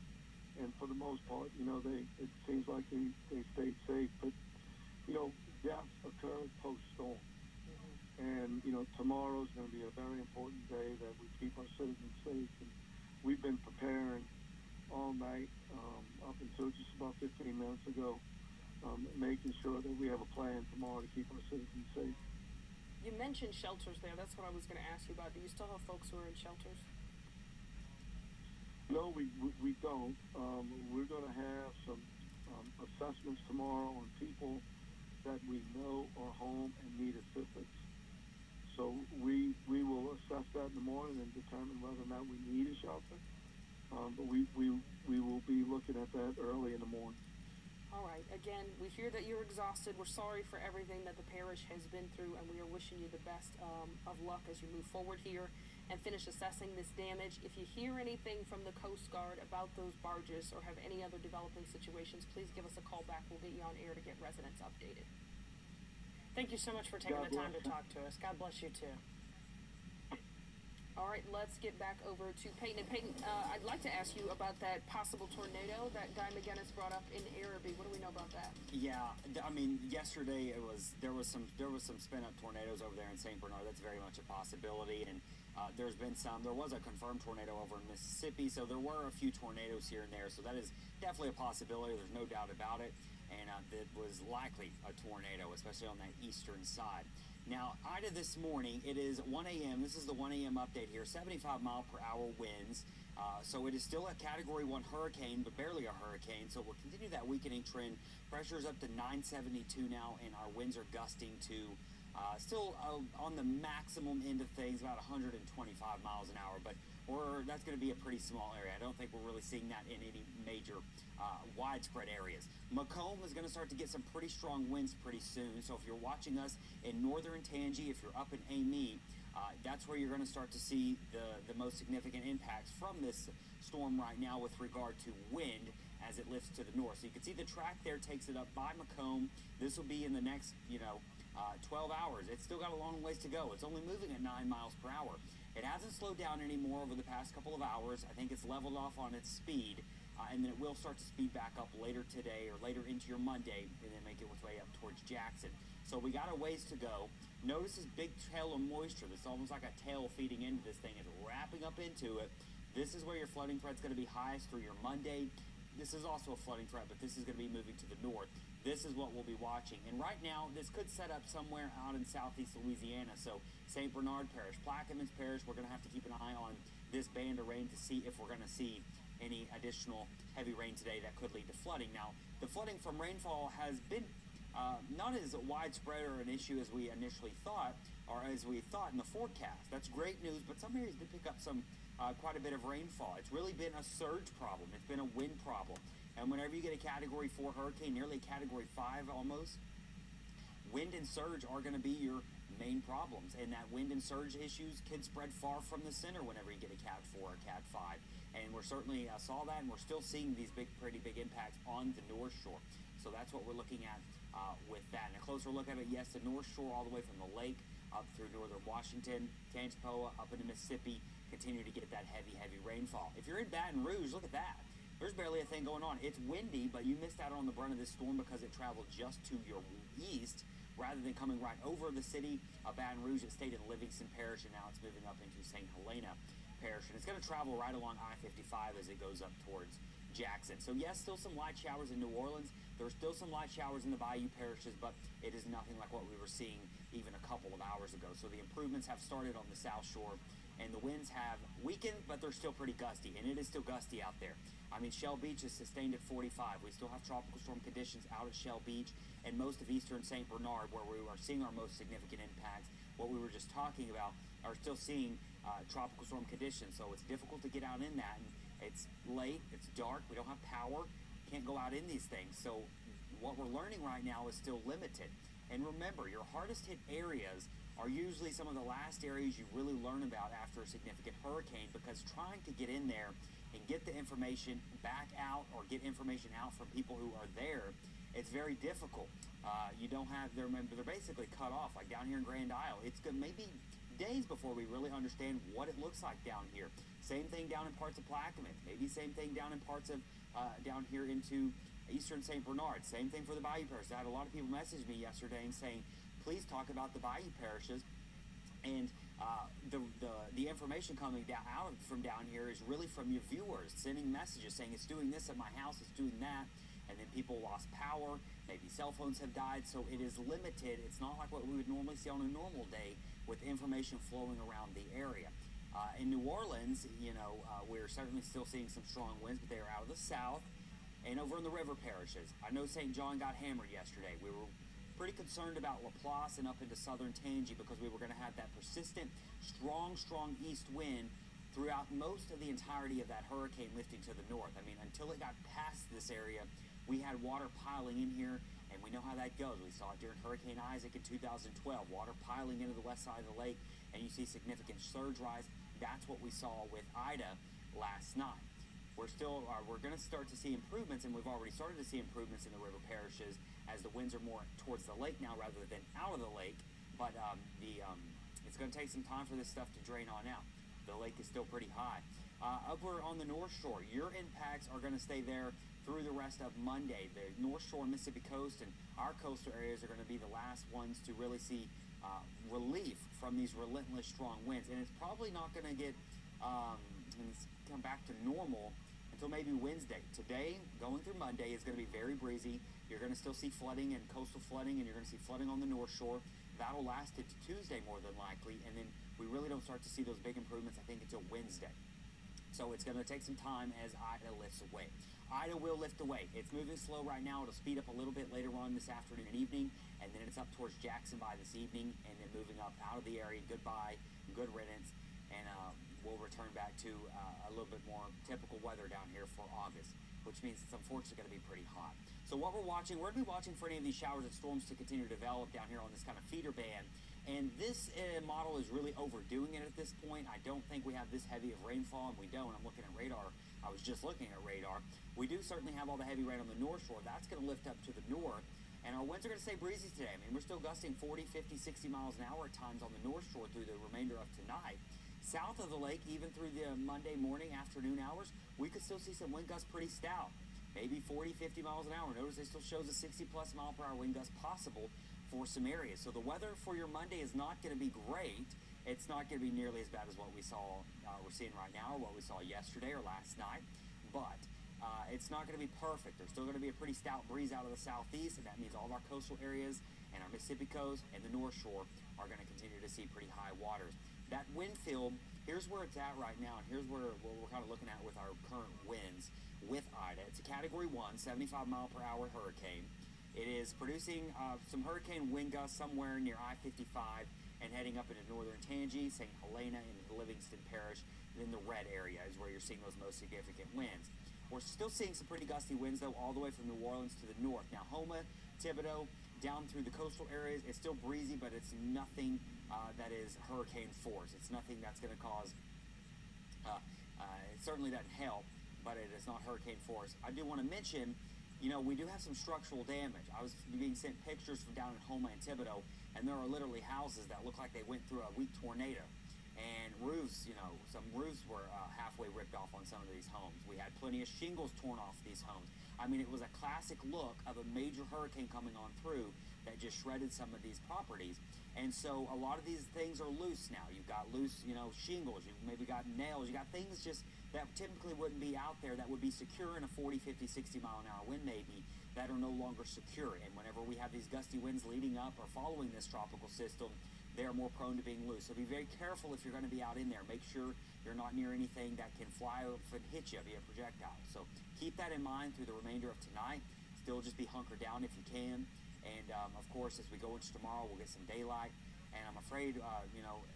and for the most part, it seems like they stayed safe. But, deaths occurred post-storm. And, tomorrow's going to be a very important day that we keep our citizens safe. And we've been preparing all night up until just about 15 minutes ago, making sure that we have a plan tomorrow to keep our citizens safe. You mentioned shelters there. That's what I was going to ask you about. Do you still have folks who are in shelters? No, we don't. We're going to have some assessments tomorrow on people that we know are home and need assistance. So we will assess that in the morning and determine whether or not we need a shelter. But we will be looking at that early in the morning. All right. Again, we hear that you're exhausted. We're sorry for everything that the parish has been through, and we are wishing you the best of luck as you move forward here and finish assessing this damage. If you hear anything from the Coast Guard about those barges or have any other developing situations, please give us a call back. We'll get you on air to get residents updated. Thank you so much for taking the time to talk to us. God bless you, too. All right, let's get back over to Peyton. And Peyton, I'd like to ask you about that possible tornado that Guy McGinnis brought up in Araby. What do we know about that? Yeah, I mean, yesterday there was some spin up tornadoes over there in St. Bernard. That's very much a possibility, and there was a confirmed tornado over in Mississippi, so there were a few tornadoes here and there. So that is definitely a possibility. There's no doubt about it, and it was likely a tornado, especially on that eastern side. Now, Ida this morning, it is 1 a.m. This is the 1 a.m. update here. 75-mile-per-hour winds. So it is still a Category 1 hurricane, but barely a hurricane. So we'll continue that weakening trend. Pressure is up to 972 now, and our winds are gusting to still on the maximum end of things, about 125 miles an hour. But that's going to be a pretty small area. I don't think we're really seeing that in any major widespread areas. Macomb is going to start to get some pretty strong winds pretty soon. So if you're watching us in northern Tangi, if you're up in Amite, that's where you're going to start to see the most significant impacts from this storm right now with regard to wind as it lifts to the north. So you can see the track there takes it up by Macomb. This will be in the next, 12 hours. It's still got a long ways to go. It's only moving at 9 miles per hour. It hasn't slowed down anymore over the past couple of hours. I think it's leveled off on its speed, and then it will start to speed back up later today or later into your Monday and then make its way up towards Jackson. So we got a ways to go. Notice this big tail of moisture that's almost like a tail feeding into this thing is wrapping up into it. This is where your flooding threat's going to be highest through your Monday. This is also a flooding threat, but this is going to be moving to the north. This is what we'll be watching. And right now, this could set up somewhere out in southeast Louisiana. So St. Bernard Parish, Plaquemines Parish, we're going to have to keep an eye on this band of rain to see if we're going to see any additional heavy rain today that could lead to flooding. Now, the flooding from rainfall has been not as widespread or an issue as we initially thought, or as we thought in the forecast. That's great news, but some areas did pick up some quite a bit of rainfall. It's really been a surge problem. It's been a wind problem. And whenever you get a Category 4 hurricane, nearly a Category 5 almost, wind and surge are going to be your main problems. And that wind and surge issues can spread far from the center whenever you get a Cat 4 or Cat 5. And we're certainly saw that, and we're still seeing these pretty big impacts on the North Shore. So that's what we're looking at with that. And a closer look at it, yes, the North Shore all the way from the lake up through northern Washington, Powe, up into Mississippi, continue to get that heavy rainfall. If you're in Baton Rouge, look at that. There's barely a thing going on. It's windy, but you missed out on the brunt of this storm because it traveled just to your east rather than coming right over the city of Baton Rouge. It stayed in Livingston Parish, and now it's moving up into St. Helena Parish. And it's going to travel right along I-55 as it goes up towards Jackson. So yes, still some light showers in New Orleans. There's still some light showers in the bayou parishes, but it is nothing like what we were seeing even a couple of hours ago. So the improvements have started on the South Shore, and the winds have weakened, but they're still pretty gusty, and it is still gusty out there. I mean, Shell Beach is sustained at 45. We still have tropical storm conditions out at Shell Beach and most of eastern St. Bernard, where we are seeing our most significant impacts. What we were just talking about are still seeing tropical storm conditions, so it's difficult to get out in that. And it's late, it's dark, we don't have power, can't go out in these things. So what we're learning right now is still limited. And remember, your hardest hit areas are usually some of the last areas you really learn about after a significant hurricane, because trying to get in there and get the information back out or get information out from people who are there, it's very difficult. You don't have, they're basically cut off, like down here in Grand Isle. It's good, maybe days before we really understand what it looks like down here. Same thing down in parts of Plaquemines, maybe same thing down in parts of, down here into eastern St. Bernard. Same thing for the bayou parishes. I had a lot of people message me yesterday and saying, please talk about the bayou parishes. And the information coming out from down here is really from your viewers, sending messages saying it's doing this at my house, it's doing that. and then people lost power, maybe cell phones have died, so it is limited. It's not like what we would normally see on a normal day with information flowing around the area. In New Orleans, we're certainly still seeing some strong winds, but they are out of the south and over in the river parishes. I know St. John got hammered yesterday. We were pretty concerned about Laplace and up into southern Tangi because we were going to have that persistent, strong east wind throughout most of the entirety of that hurricane lifting to the north. I mean, until it got past this area, we had water piling in here, and we know how that goes. We saw it during Hurricane Isaac in 2012, water piling into the west side of the lake, and you see significant surge rise. That's what we saw with Ida last night. We're going to start to see improvements, and we've already started to see improvements in the river parishes as the winds are more towards the lake now rather than out of the lake. But it's going to take some time for this stuff to drain on out. The lake is still pretty high. Over on the North Shore, your impacts are going to stay there through the rest of Monday. The North Shore, Mississippi coast, and our coastal areas are going to be the last ones to really see relief from these relentless strong winds. And it's probably not going to get come back to normal until maybe Wednesday. Today, going through Monday, is going to be very breezy. You're going to still see flooding and coastal flooding, and you're going to see flooding on the North Shore. That'll last into Tuesday more than likely, and then we really don't start to see those big improvements, I think, until Wednesday. So it's going to take some time as Ida lifts away. Ida will lift away. It's moving slow right now. It'll speed up a little bit later on this afternoon and evening, and then it's up towards Jackson by this evening, and then moving up out of the area. Goodbye, good riddance, and we'll return back to a little bit more typical weather down here for August, which means it's unfortunately going to be pretty hot. So what we're going to be watching for any of these showers and storms to continue to develop down here on this kind of feeder band. And this model is really overdoing it at this point. I don't think we have this heavy of rainfall, and we don't. I'm looking at radar. I was just looking at radar. We do certainly have all the heavy rain on the North Shore. That's going to lift up to the north, and our winds are going to stay breezy today. I mean, we're still gusting 40, 50, 60 miles an hour at times on the North Shore through the remainder of tonight. South of the lake, even through the Monday morning, afternoon hours, we could still see some wind gusts pretty stout. Maybe 40, 50 miles an hour. Notice it still shows a 60-plus mile-per-hour wind gust possible for some areas. So the weather for your Monday is not going to be great. It's not going to be nearly as bad as what we saw, we're seeing right now, or what we saw yesterday or last night. But it's not going to be perfect. There's still going to be a pretty stout breeze out of the southeast, and that means all of our coastal areas and our Mississippi coast and the North Shore are going to continue to see pretty high waters. That wind field, here's where it's at right now, and here's what we're kind of looking at with our current winds with Ida. It's a Category 1, 75-mile-per-hour hurricane. It is producing some hurricane wind gusts somewhere near I-55 and heading up into northern Tangi, St. Helena, and Livingston Parish. And then the red area is where you're seeing those most significant winds. We're still seeing some pretty gusty winds, though, all the way from New Orleans to the north. Now, Houma, Thibodeau, down through the coastal areas, it's still breezy, but it's nothing that is hurricane force. It's nothing that's going to cause, it certainly doesn't help, but it is not hurricane force. I do want to mention, we do have some structural damage. I was being sent pictures from down in Houma and Thibodeau, and there are literally houses that look like they went through a weak tornado. And roofs, some roofs were halfway ripped off on some of these homes. We had plenty of shingles torn off these homes. I mean, it was a classic look of a major hurricane coming on through that just shredded some of these properties. And so a lot of these things are loose now. You've got loose, shingles. You've maybe got nails. You got things just that typically wouldn't be out there that would be secure in a 40, 50, 60 mile an hour wind maybe that are no longer secure. And whenever we have these gusty winds leading up or following this tropical system, they are more prone to being loose. So be very careful if you're going to be out in there. Make sure you're not near anything that can fly off and hit you via projectile. So keep that in mind through the remainder of tonight. Still just be hunkered down if you can. And, of course, as we go into tomorrow, we'll get some daylight. And I'm afraid,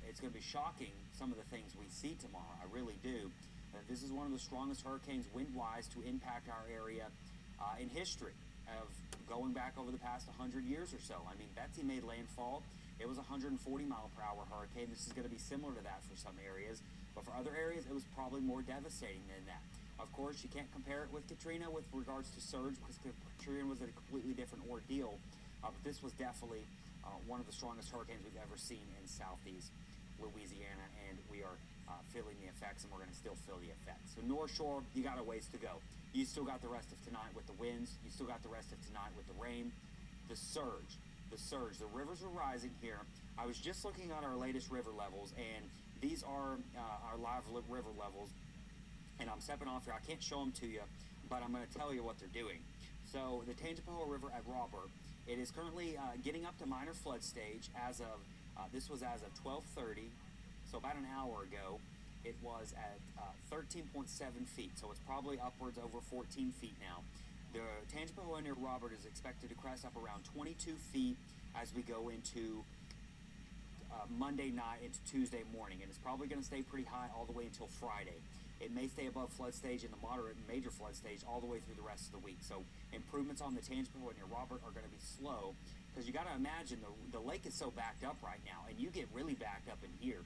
it's going to be shocking, some of the things we see tomorrow. I really do. This is one of the strongest hurricanes wind-wise to impact our area in history of going back over the past 100 years or so. I mean, Betsy made landfall. It was a 140-mile-per-hour hurricane. This is going to be similar to that for some areas. But for other areas, it was probably more devastating than that. Of course, you can't compare it with Katrina with regards to surge because Katrina was a completely different ordeal. But this was definitely one of the strongest hurricanes we've ever seen in southeast Louisiana, and we are feeling the effects, and we're going to still feel the effects. So North Shore, you got a ways to go. You still got the rest of tonight with the winds. You still got the rest of tonight with the rain. The surge. The rivers are rising here. I was just looking at our latest river levels, and these are our live river levels. And I'm stepping off here. I can't show them to you, but I'm going to tell you what they're doing. So the Tangipahoa River at Robert, it is currently getting up to minor flood stage as of, this was as of 12:30, so about an hour ago. It was at 13.7 feet, so it's probably upwards over 14 feet now. The Tangipahoa near Robert is expected to crest up around 22 feet as we go into Monday night into Tuesday morning, and it's probably going to stay pretty high all the way until Friday. It may stay above flood stage in the moderate and major flood stage all the way through the rest of the week. So improvements on the Tangipahoa near Robert are going to be slow, because you got to imagine the lake is so backed up right now, and you get really backed up in here.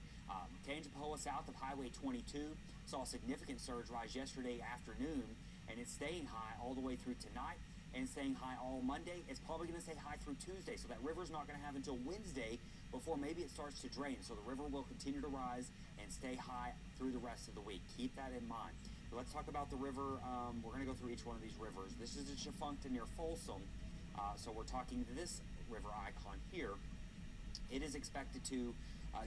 Tangipahoa south of Highway 22 saw a significant surge rise yesterday afternoon, and it's staying high all the way through tonight and staying high all Monday. It's probably going to stay high through Tuesday, so that river's not going to have until Wednesday before maybe it starts to drain. So the river will continue to rise and stay high through the rest of the week. Keep that in mind. But let's talk about the river. We're going to go through each one of these rivers. This is the Tchefuncte near Folsom. So we're talking to this river icon here. It is expected to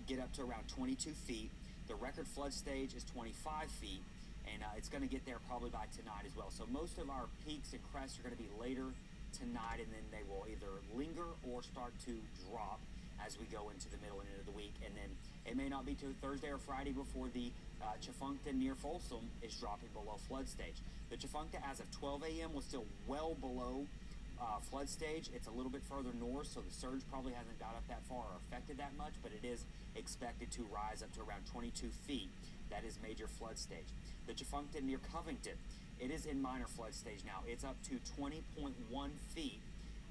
get up to around 22 feet. The record flood stage is 25 feet, and it's going to get there probably by tonight as well. So most of our peaks and crests are going to be later tonight, and then they will either linger or start to drop as we go into the middle and end of the week. And then it may not be till Thursday or Friday before the Tchefuncte near Folsom is dropping below flood stage. The Tchefuncte as of 12 a.m. was still well below flood stage. It's a little bit further north, so the surge probably hasn't got up that far or affected that much, but it is expected to rise up to around 22 feet. That is major flood stage. The Tchefuncte near Covington, it is in minor flood stage now. It's up to 20.1 feet.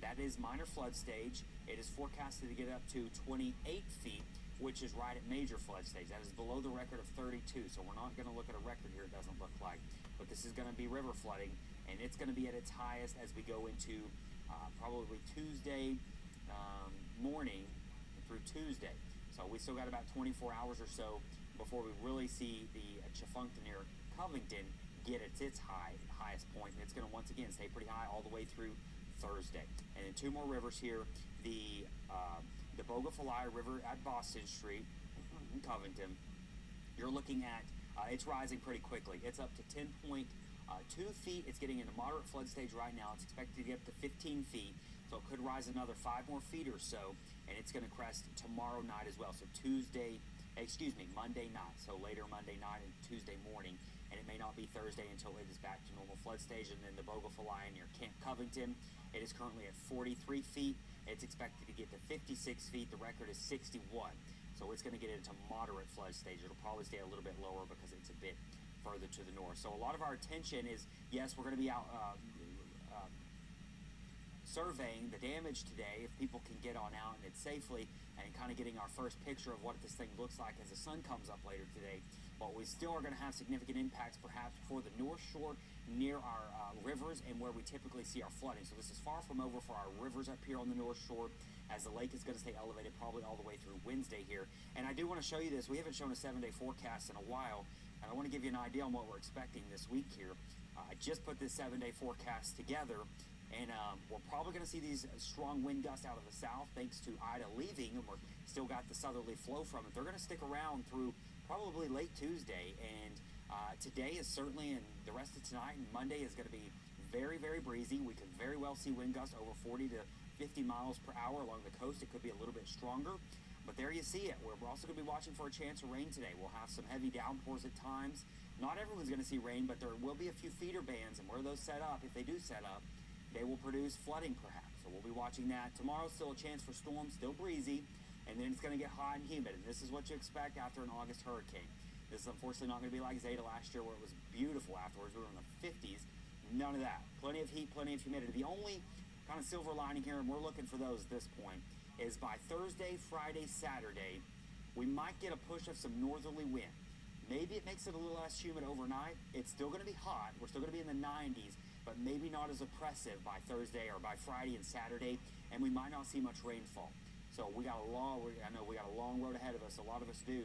That is minor flood stage. It is forecasted to get up to 28 feet, which is right at major flood stage. That is below the record of 32, so we're not going to look at a record here, it doesn't look like. But this is going to be river flooding, and it's going to be at its highest as we go into probably Tuesday morning through Tuesday. So we still got about 24 hours or so before we really see the Tchefuncte near Covington get at its highest point, and it's going to once again stay pretty high all the way through Thursday. And then two more rivers here, the Bogafalai River at Boston Street in Covington. You're looking at it's rising pretty quickly. It's up to 10.2 feet. It's getting into moderate flood stage right now. It's expected to get up to 15 feet, so it could rise another 5 more feet or so, and it's going to crest tomorrow night as well. So Monday night. So later Monday night and Tuesday morning, and it may not be Thursday until it is back to normal flood stage. And then the Bogafalai near Camp Covington, it is currently at 43 feet. It's expected to get to 56 feet. The record is 61. So it's going to get into moderate flood stage. It'll probably stay a little bit lower because it's a bit further to the north. So a lot of our attention is, yes, we're going to be out surveying the damage today, if people can get on out and it safely, and kind of getting our first picture of what this thing looks like as the sun comes up later today. But we still are going to have significant impacts perhaps for the North Shore near our rivers and where we typically see our flooding. So this is far from over for our rivers up here on the North Shore, as the lake is going to stay elevated probably all the way through Wednesday here. And I do want to show you this. We haven't shown a 7-day forecast in a while, and I want to give you an idea on what we're expecting this week here. I just put this 7-day forecast together, and we're probably going to see these strong wind gusts out of the south thanks to Ida leaving, and we're still got the southerly flow from it. They're going to stick around through probably late Tuesday, and today is certainly, and the rest of tonight and Monday is going to be very, very breezy. We could very well see wind gusts over 40 to 50 miles per hour along the coast. It could be a little bit stronger, but there you see it. We're also going to be watching for a chance of rain today. We'll have some heavy downpours at times. Not everyone's going to see rain, but there will be a few feeder bands, and where those set up, if they do set up, they will produce flooding perhaps. So we'll be watching that. Tomorrow, still a chance for storms, still breezy, and then it's going to get hot and humid. And this is what you expect after an August hurricane. This is unfortunately not going to be like Zeta last year where it was beautiful afterwards. We were in the 50s. None of that. Plenty of heat, plenty of humidity. The only kind of silver lining here, and we're looking for those at this point, is by Thursday, Friday, Saturday, we might get a push of some northerly wind. Maybe it makes it a little less humid overnight. It's still going to be hot. We're still going to be in the 90s, but maybe not as oppressive by Thursday or by Friday and Saturday, and we might not see much rainfall. So I know we got a long road ahead of us. A lot of us do,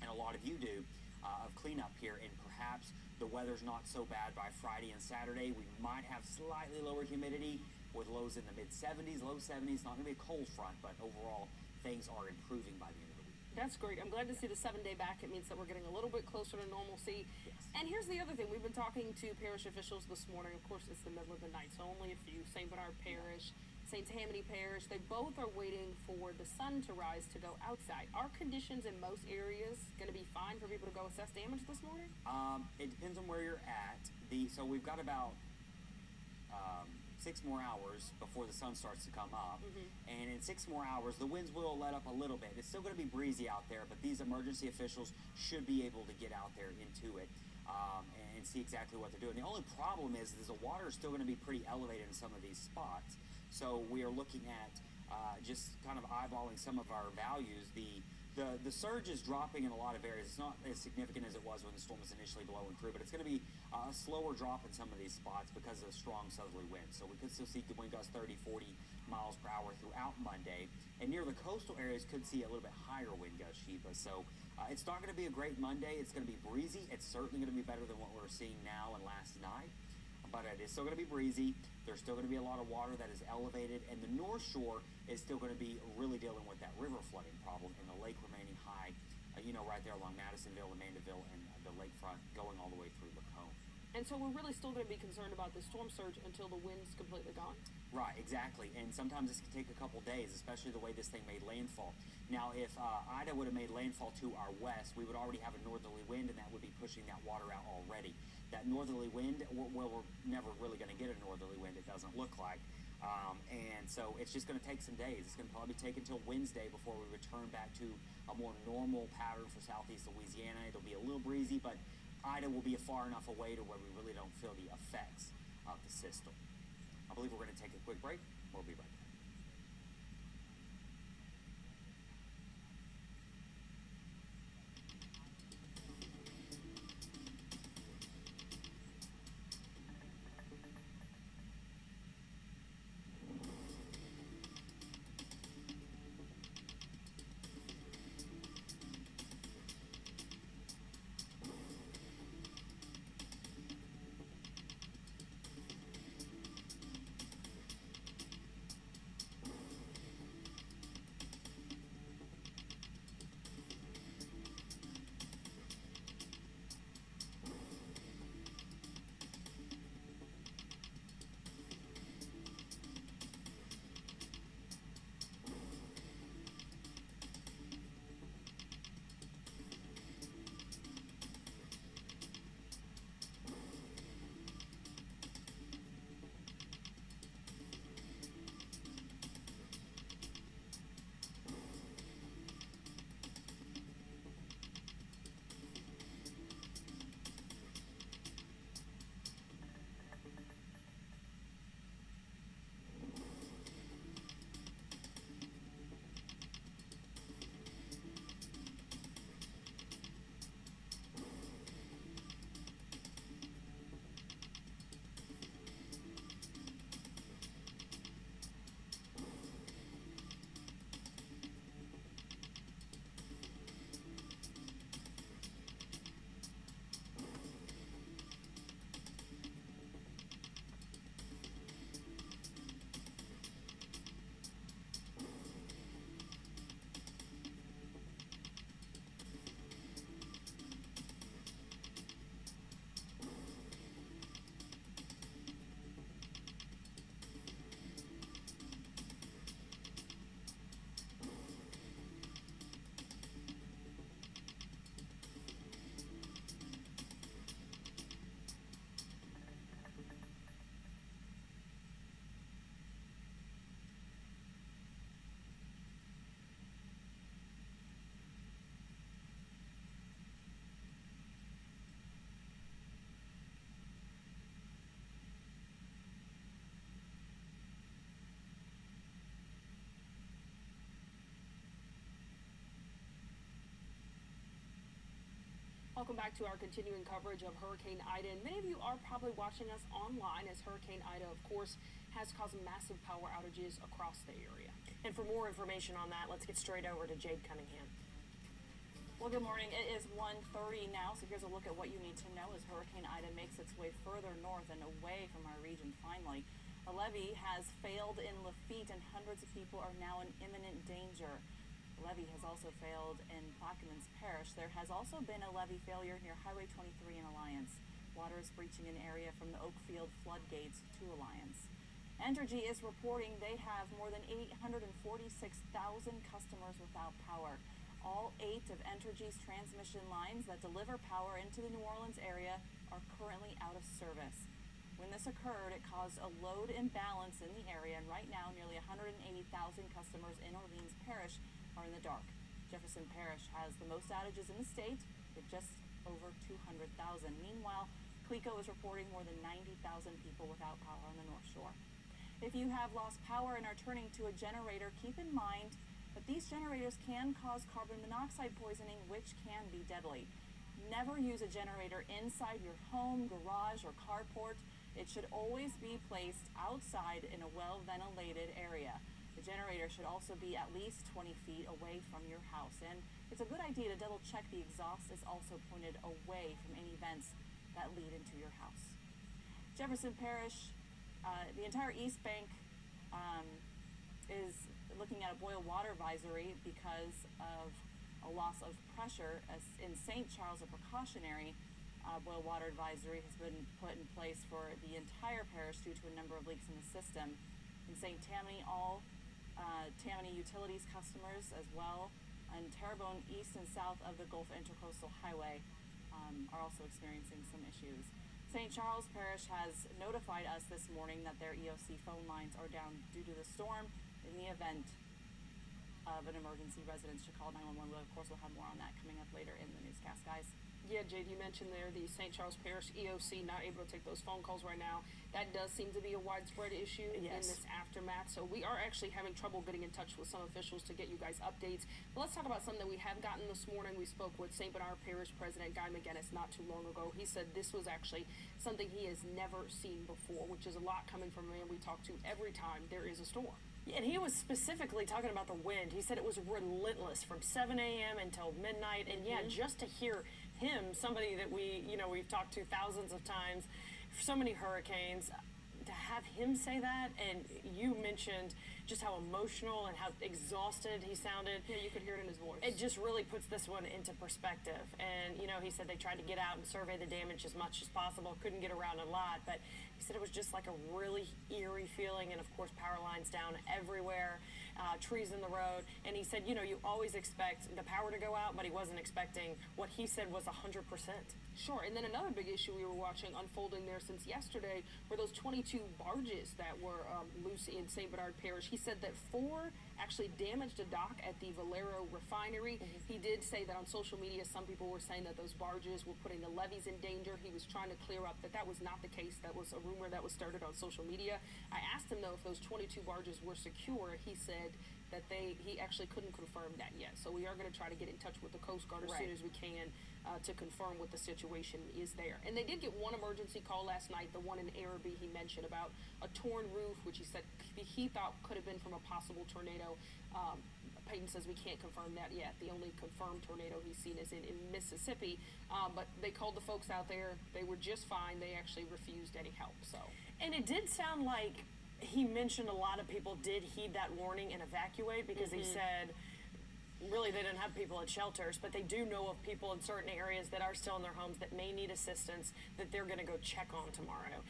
and a lot of you do, of cleanup here, and perhaps the weather's not so bad by Friday and Saturday. We might have slightly lower humidity with lows in the mid-70s, low 70s. Not going to be a cold front, but overall things are improving by the end of the week. That's great. I'm glad to see the 7-day back. It means that we're getting a little bit closer to normalcy. Yes. And here's the other thing. We've been talking to parish officials this morning. Of course, it's the middle of the night, so only a few. St. Bernard Parish, St. Tammany Parish. They both are waiting for the sun to rise to go outside. Are conditions in most areas going to be fine for people to go assess damage this morning? It depends on where you're at. So we've got about 6 more hours before the sun starts to come up. And in 6 more hours, the winds will let up a little bit. It's still going to be breezy out there, but these emergency officials should be able to get out there into it and see exactly what they're doing. The only problem is the water is still going to be pretty elevated in some of these spots. So we are looking at just kind of eyeballing some of our values. The surge is dropping in a lot of areas. It's not as significant as it was when the storm was initially blowing through, but it's going to be a slower drop in some of these spots because of the strong southerly winds. So we could still see wind gusts 30, 40 miles per hour throughout Monday. And near the coastal areas could see a little bit higher wind gusts, Sheba. So it's not going to be a great Monday. It's going to be breezy. It's certainly going to be better than what we're seeing now and last night. But it is still going to be breezy. There's still going to be a lot of water that is elevated, and the North Shore is still going to be really dealing with that river flooding problem and the lake remaining high, right there along Madisonville and Mandeville and the lakefront going all the way through Lacombe. And so we're really still going to be concerned about the storm surge until the wind's completely gone? Right, exactly. And sometimes this can take a couple days, especially the way this thing made landfall. Now, if Ida would have made landfall to our west, we would already have a northerly wind, and that would be pushing that water out already. That northerly wind, we're never really going to get a northerly wind, it doesn't look like. And so it's just going to take some days. It's going to probably take until Wednesday before we return back to a more normal pattern for southeast Louisiana. It'll be a little breezy, but Ida will be far enough away to where we really don't feel the effects of the system. I believe we're going to take a quick break. We'll be right back. Welcome back to our continuing coverage of Hurricane Ida. And many of you are probably watching us online as Hurricane Ida, of course, has caused massive power outages across the area. And for more information on that, let's get straight over to Jade Cunningham. Well, good morning. It is 1:30 now, so here's a look at what you need to know as Hurricane Ida makes its way further north and away from our region finally. A levee has failed in Lafitte, and hundreds of people are now in imminent danger. The levee has also failed in Plaquemines Parish. There has also been a levee failure near Highway 23 in Alliance. Water is breaching an area from the Oakfield floodgates to Alliance. Entergy is reporting they have more than 846,000 customers without power. All 8 of Entergy's transmission lines that deliver power into the New Orleans area are currently out of service. When this occurred, it caused a load imbalance in the area, and right now nearly 180,000 customers in Orleans Parish are in the dark. Jefferson Parish has the most outages in the state, with just over 200,000. Meanwhile, Niko is reporting more than 90,000 people without power on the North Shore. If you have lost power and are turning to a generator, keep in mind that these generators can cause carbon monoxide poisoning, which can be deadly. Never use a generator inside your home, garage, or carport. It should always be placed outside in a well-ventilated area. The generator should also be at least 20 feet away from your house, and it's a good idea to double check the exhaust is also pointed away from any vents that lead into your house. Jefferson Parish, the entire East Bank is looking at a boil water advisory because of a loss of pressure. As in St. Charles, a precautionary boil water advisory has been put in place for the entire parish due to a number of leaks in the system. In St. Tammany, all Tammany Utilities customers as well, and Terrebonne east and south of the Gulf Intercoastal Highway are also experiencing some issues. St. Charles Parish has notified us this morning that their EOC phone lines are down due to the storm. In the event of an emergency, residents should call 911. Of course, we'll have more on that coming up later in the newscast, guys. Yeah, Jade, you mentioned there the St. Charles Parish EOC not able to take those phone calls right now. That does seem to be a widespread issue in this aftermath. So we are actually having trouble getting in touch with some officials to get you guys updates. But let's talk about something that we have gotten this morning. We spoke with St. Bernard Parish President Guy McGinnis not too long ago. He said this was actually something he has never seen before, which is a lot coming from a man we talk to every time there is a storm. And he was specifically talking about the wind. He said it was relentless from 7 a.m. until midnight. And yeah, just to hear him, somebody that we've talked to thousands of times, so many hurricanes, to have him say that, and you mentioned just how emotional and how exhausted he sounded. Yeah, you could hear it in his voice. It just really puts this one into perspective. And, he said they tried to get out and survey the damage as much as possible, couldn't get around a lot, but he said it was just like a really eerie feeling, and of course power lines down everywhere, trees in the road, and he said, you always expect the power to go out, but he wasn't expecting what he said was 100%. Sure, and then another big issue we were watching unfolding there since yesterday were those 22 barges that were loose in St. Bernard Parish. He said that 4 actually damaged a dock at the Valero refinery. He did say that on social media some people were saying that those barges were putting the levees in danger. He was trying to clear up that was not the case. That was a rumor that was started on social media. I asked him though if those 22 barges were secure. He said that he actually couldn't confirm that yet. So we are going to try to get in touch with the Coast Guard as soon as we can to confirm what the situation is there. And they did get one emergency call last night, the one in Araby he mentioned about a torn roof, which he said he thought could have been from a possible tornado. Peyton says we can't confirm that yet. The only confirmed tornado he's seen is in Mississippi. But they called the folks out there. They were just fine. They actually refused any help. And it did sound like he mentioned a lot of people did heed that warning and evacuate, because he said really they didn't have people at shelters, but they do know of people in certain areas that are still in their homes that may need assistance that they're going to go check on tomorrow.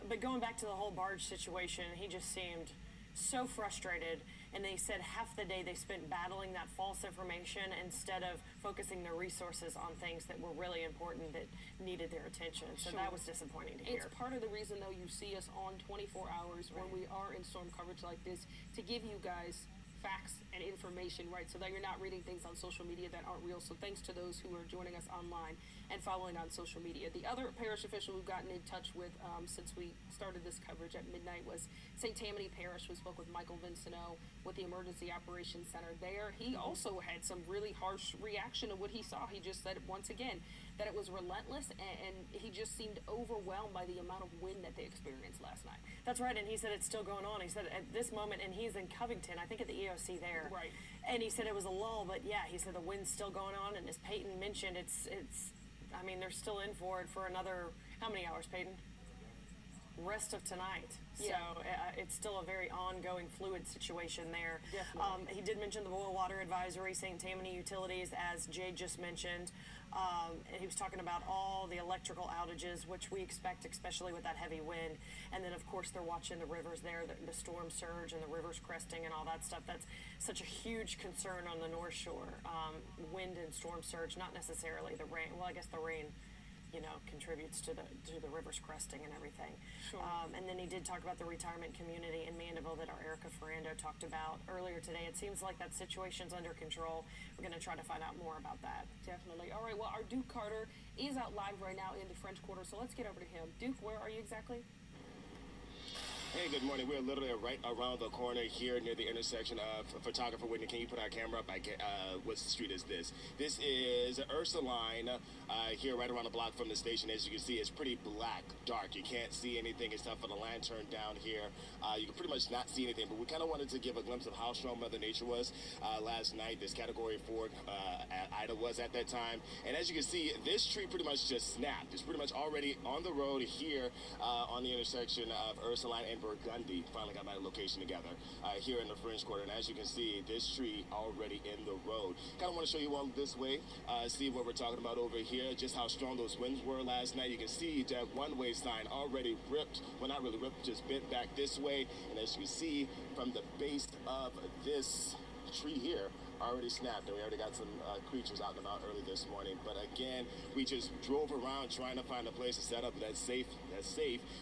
But going back to the whole barge situation, he just seemed so frustrated, and they said half the day they spent battling that false information instead of focusing their resources on things that were really important that needed their attention. So that was disappointing to hear. It's part of the reason though you see us on 24 hours when we are in storm coverage like this, to give you guys facts and information, right, so that you're not reading things on social media that aren't real. So thanks to those who are joining us online and following on social media. The other parish official we've gotten in touch with since we started this coverage at midnight was St. Tammany Parish. We spoke with Michael Vinceno with the Emergency Operations Center there. He also had some really harsh reaction to what he saw. He just said once again that it was relentless, and he just seemed overwhelmed by the amount of wind that they experienced last night. That's right, and he said it's still going on. He said at this moment, and he's in Covington, I think at the EOC there. Right. And he said it was a lull, but yeah, he said the wind's still going on, and as Peyton mentioned, they're still in for it for another, how many hours, Peyton? rest of tonight. Yeah. So it's still a very ongoing fluid situation there. Definitely. He did mention the boil water advisory, St. Tammany Utilities, as Jay just mentioned. And he was talking about all the electrical outages, which we expect, especially with that heavy wind. And then, of course, they're watching the rivers there, the storm surge and the rivers cresting and all that stuff. That's such a huge concern on the North Shore. Wind and storm surge, not necessarily the rain. Well, I guess the rain, contributes to the rivers cresting and everything. Sure. And then he did talk about the retirement community in Mandeville that our Erica Ferrando talked about earlier today. It seems like that situation's under control. We're going to try to find out more about that. Definitely. All right, well, our Duke Carter is out live right now in the French Quarter, so let's get over to him. Duke, where are you exactly? Hey, good morning. We're literally right around the corner here near the intersection of Photographer Whitney. Can you put our camera up? What street is this? This is Ursuline here right around the block from the station. As you can see, it's pretty black, dark. You can't see anything except for the lantern down here. You can pretty much not see anything, but we kind of wanted to give a glimpse of how strong Mother Nature was last night. This Category 4 Ida was at that time. And as you can see, this tree pretty much just snapped. It's pretty much already on the road here on the intersection of Ursuline and Burgundy. Finally got my location together here in the French Quarter. And as you can see, this tree already in the road. Kind of want to show you all this way, see what we're talking about over here, just how strong those winds were last night. You can see that one-way sign already ripped, well, not really ripped, just bent back this way. And as you see from the base of this tree here, already snapped, and we already got some creatures out and about early this morning. But again, we just drove around trying to find a place to set up that's safe,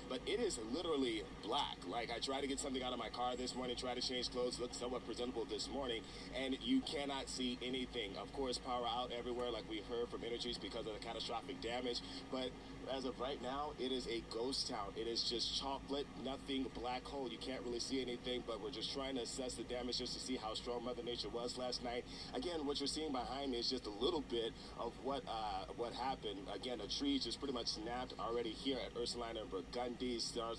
but it is literally black. Like, I tried to get something out of my car this morning, tried to change clothes, looked somewhat presentable this morning, and you cannot see anything. Of course, power out everywhere, like we heard from Energies, because of the catastrophic damage, but as of right now, it is a ghost town. It is just chocolate, nothing, black hole. You can't really see anything, but we're just trying to assess the damage just to see how strong Mother Nature was last night. Again, what you're seeing behind me is just a little bit of what happened. Again, a tree just pretty much snapped already here at Ursuline and Burgundy. Some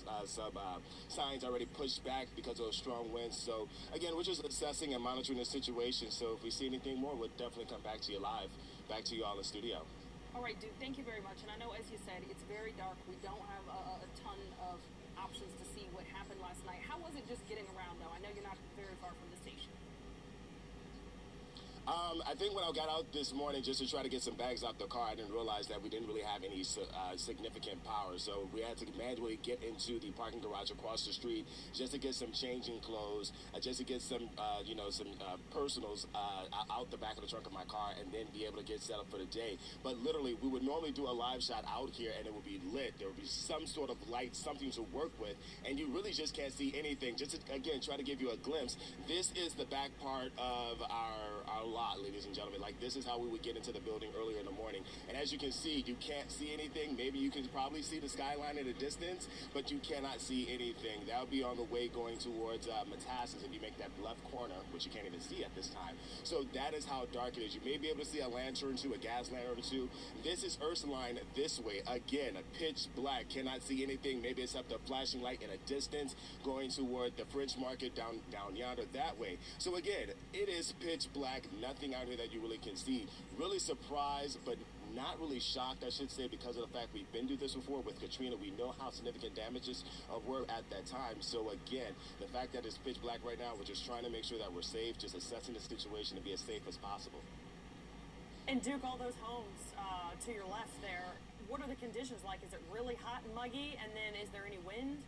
signs already pushed back because of those strong winds. So again, we're just assessing and monitoring the situation. So if we see anything more, we'll definitely come back to you live, back to you all in the studio. All right, Duke, thank you very much. And I know, as you said, it's very dark. We don't have a ton of options to see what happened last night. How was it just getting around, though? I know you're not very far from the station. I think when I got out this morning just to try to get some bags out the car, I didn't realize that we didn't really have any significant power. So we had to manually get into the parking garage across the street just to get some changing clothes, just to get some, some personals out the back of the trunk of my car, and then be able to get set up for the day. But literally, we would normally do a live shot out here, and it would be lit. There would be some sort of light, something to work with, and you really just can't see anything. Just to, again, try to give you a glimpse. This is the back part of our lot, ladies and gentlemen. Like, this is how we would get into the building earlier in the morning. And as you can see, you can't see anything. Maybe you can probably see the skyline in the distance, but you cannot see anything. That would be on the way going towards Metastasis if you make that left corner, which you can't even see at this time. So that is how dark it is. You may be able to see a lantern or two, a gas lantern or two. This is Ursuline this way. Again, a pitch black. Cannot see anything, maybe except a flashing light in a distance going toward the French Market down yonder that way. So again, it is pitch black. Nothing out here that you really can see. Really surprised, but not really shocked, I should say, because of the fact we've been through this before with Katrina. We know how significant damages were at that time. So again, the fact that it's pitch black right now, we're just trying to make sure that we're safe, just assessing the situation to be as safe as possible. And Duke, all those homes to your left there, what are the conditions like? Is it really hot and muggy? And then is there any wind?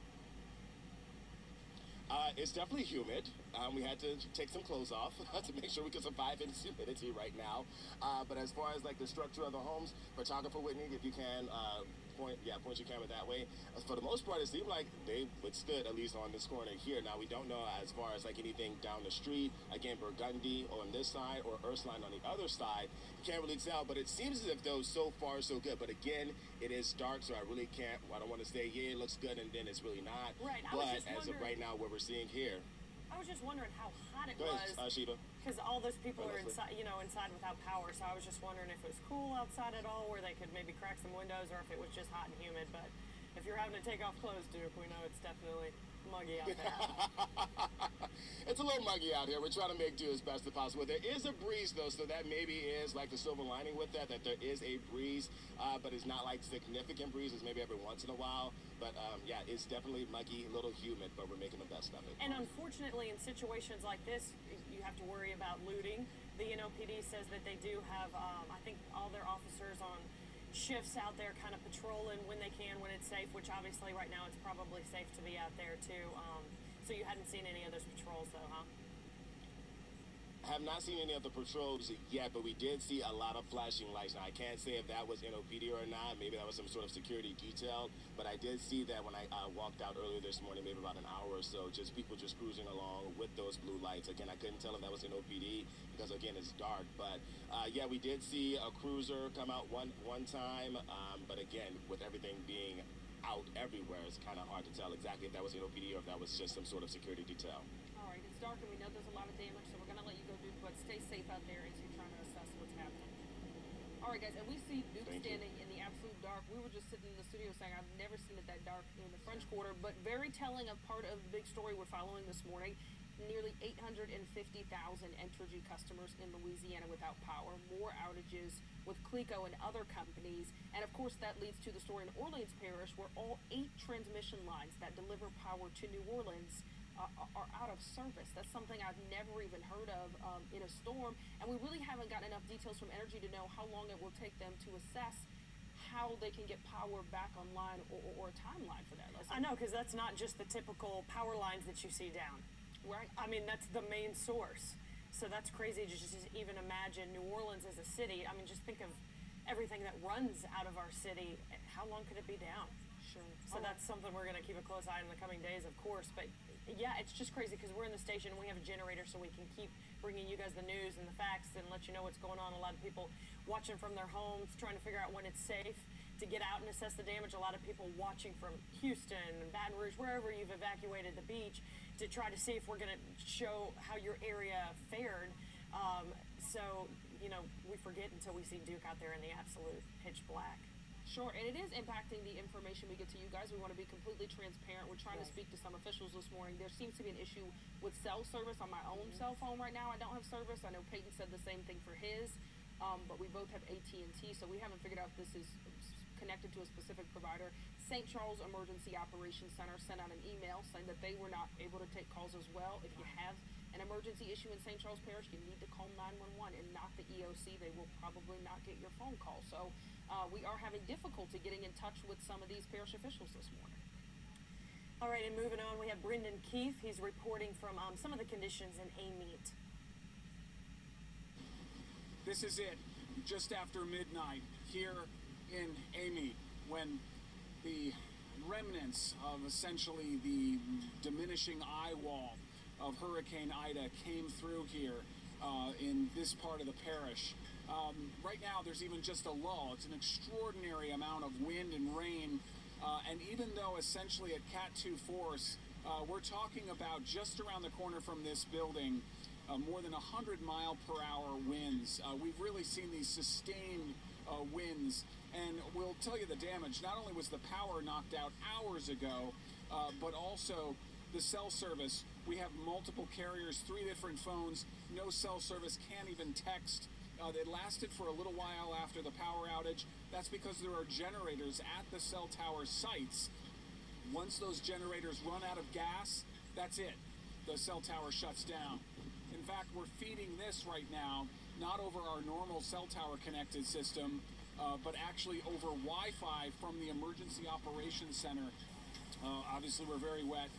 It's definitely humid. We had to take some clothes off to make sure we could survive in this humidity right now. But as far as like the structure of the homes, Photographer Whitney, if you can point your camera that way. For the most part, it seemed like they withstood, at least on this corner here. Now, we don't know as far as like anything down the street, again, Burgundy on this side or Ursuline on the other side. You can't really tell, but it seems as if those so far so good. But again, it is dark, so I really can't, I don't want to say, yeah, it looks good, and then it's really not. Right, but as of right now, what we're seeing here. I was just wondering how hot it Go ahead, was. Sheba. Because all those people are inside, inside without power. So I was just wondering if it was cool outside at all, where they could maybe crack some windows, or if it was just hot and humid. But if if you're having to take off clothes, Duke, we know it's definitely muggy out there. It's a little muggy out here. We're trying to make do as best as possible. There is a breeze, though, so that maybe is like the silver lining with that there is a breeze, but it's not like significant breeze. It's maybe every once in a while. But, yeah, it's definitely muggy, a little humid, but we're making the best of it. And unfortunately, in situations like this, you have to worry about looting. The NOPD says that they do have, I think, all their officers on shifts out there kind of patrolling when they can, when it's safe, which obviously right now it's probably safe to be out there too. So you hadn't seen any of those patrols though, huh? Have not seen any of the patrols yet, but we did see a lot of flashing lights. Now, I can't say if that was NOPD or not. Maybe that was some sort of security detail, but I did see that when I walked out earlier this morning, maybe about an hour or so, just people just cruising along with those blue lights. Again, I couldn't tell if that was NOPD because, again, it's dark. But, yeah, we did see a cruiser come out one time, but, again, with everything being out everywhere, it's kind of hard to tell exactly if that was NOPD or if that was just some sort of security detail. All right, it's dark and we know there's a lot of damage, so we're going to let you go, Duke, but stay safe out there as you're trying to assess what's happening. All right, guys, and we see Duke standing in the absolute dark. We were just sitting in the studio saying I've never seen it that dark in the French Quarter, but very telling of part of the big story we're following this morning. Nearly 850,000 Entergy customers in Louisiana without power, more outages with Clico and other companies, and of course that leads to the story in Orleans Parish where all 8 transmission lines that deliver power to New Orleans are out of service. That's something I've never even heard of in a storm, and we really haven't gotten enough details from Entergy to know how long it will take them to assess how they can get power back online or a timeline for that. I know, because that's not just the typical power lines that you see down. Right. I mean, that's the main source. So that's crazy to just even imagine New Orleans as a city. I mean, just think of everything that runs out of our city. How long could it be down? Sure. So that's something we're going to keep a close eye on in the coming days, of course. But yeah, it's just crazy because we're in the station and we have a generator so we can keep bringing you guys the news and the facts and let you know what's going on. A lot of people watching from their homes, trying to figure out when it's safe to get out and assess the damage. A lot of people watching from Houston and Baton Rouge, wherever you've evacuated the beach, to try to see if we're going to show how your area fared. So, you know, we forget until we see Duke out there in the absolute pitch black. Sure, and it is impacting the information we get to you guys. We want to be completely transparent. We're trying to speak to some officials this morning. There seems to be an issue with cell service on my own cell phone right now. I don't have service. I know Peyton said the same thing for his, but we both have AT&T, so we haven't figured out if this is connected to a specific provider. St. Charles Emergency Operations Center sent out an email saying that they were not able to take calls as well. If you have an emergency issue in St. Charles Parish, you need to call 911 and not the EOC. They will probably not get your phone call. So we are having difficulty getting in touch with some of these parish officials this morning. All right, and moving on, we have Brendan Keith. He's reporting from some of the conditions in Amite. This is it, just after midnight here in Amite, when the remnants of essentially the diminishing eye wall of Hurricane Ida came through here in this part of the parish. Right now there's even just a lull. It's an extraordinary amount of wind and rain, and even though essentially at Cat 2 force, we're talking about just around the corner from this building, more than 100-mile-per-hour winds. We've really seen these sustained winds, and we'll tell you the damage. Not only was the power knocked out hours ago, but also the cell service. We have multiple carriers, 3 different phones, no cell service, can't even text. It lasted for a little while after the power outage. That's because there are generators at the cell tower sites. Once those generators run out of gas, that's it. The cell tower shuts down. In fact, we're feeding this right now, not over our normal cell tower connected system, but actually over Wi-Fi from the Emergency Operations Center. Obviously, we're very wet.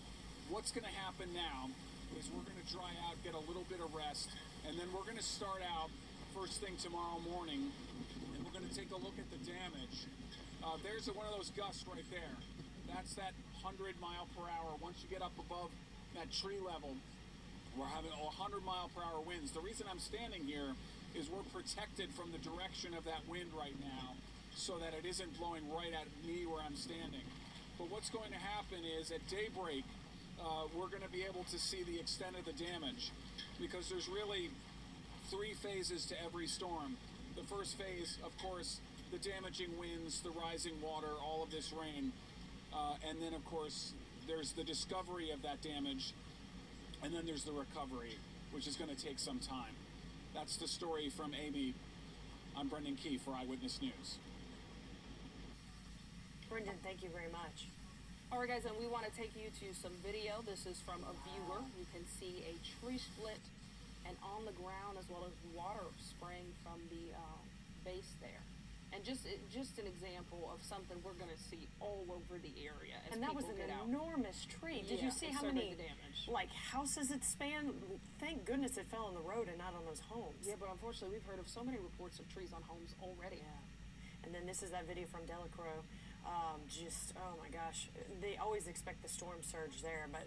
What's going to happen now is we're going to dry out, get a little bit of rest, and then we're going to start out first thing tomorrow morning, and we're going to take a look at the damage. There's one of those gusts right there. That's that 100-mile-per-hour. Once you get up above that tree level, we're having 100-mile-per-hour winds. The reason I'm standing here is we're protected from the direction of that wind right now so that it isn't blowing right at me where I'm standing. But what's going to happen is at daybreak, we're going to be able to see the extent of the damage, because there's really 3 phases to every storm. The first phase, of course, the damaging winds, the rising water, all of this rain. and then, of course, there's the discovery of that damage, and then there's the recovery, which is going to take some time. That's the story from Amy. I'm Brendan Key for Eyewitness News. Brendan, thank you very much. All right, guys, and we want to take you to some video. This is from a viewer. You can see a tree split and on the ground, as well as water spraying from the base there. And just an example of something we're going to see all over the area. As and that was an enormous tree. Did you see how many like houses it spanned? Thank goodness it fell on the road and not on those homes. Yeah, but unfortunately we've heard of so many reports of trees on homes already. Yeah. And then this is that video from Delacroix. Oh my gosh. They always expect the storm surge there, but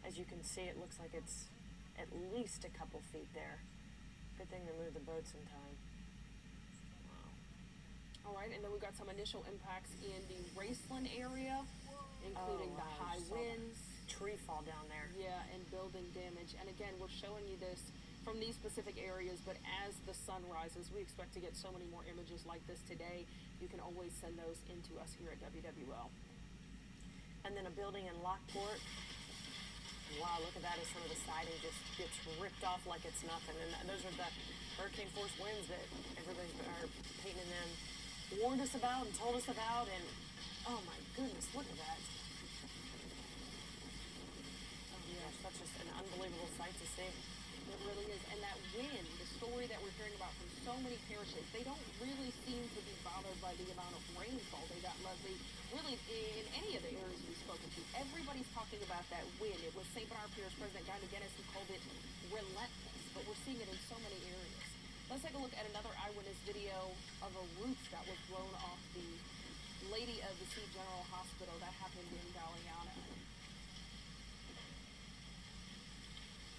as you can see, it looks like it's at least a couple feet there. Good thing they moved the boats in time. All right, and then we got some initial impacts in the Raceland area, including the high winds. Tree fall down there. Yeah, and building damage. And again, we're showing you this from these specific areas, but as the sun rises, we expect to get so many more images like this today. You can always send those into us here at WWL. And then a building in Lockport. Wow, look at that as some of the siding just gets ripped off like it's nothing. And those are the hurricane force winds that everybody's Peyton and them warned us about and told us about, and oh my goodness, look at that. Oh gosh, that's just an unbelievable sight to see. It really is. And that wind, the story that we're hearing about from so many parishes, they don't really seem to be bothered by the amount of rainfall they got, Leslie. Really, in any of the areas we've spoken to, everybody's talking about that wind. It was St. Bernard Parish President Guy McGinnis who called it relentless, but we're seeing it in so many areas. Let's take a look at another eyewitness video of a roof that was blown off the Lady of the Sea General Hospital. That happened in Galliano.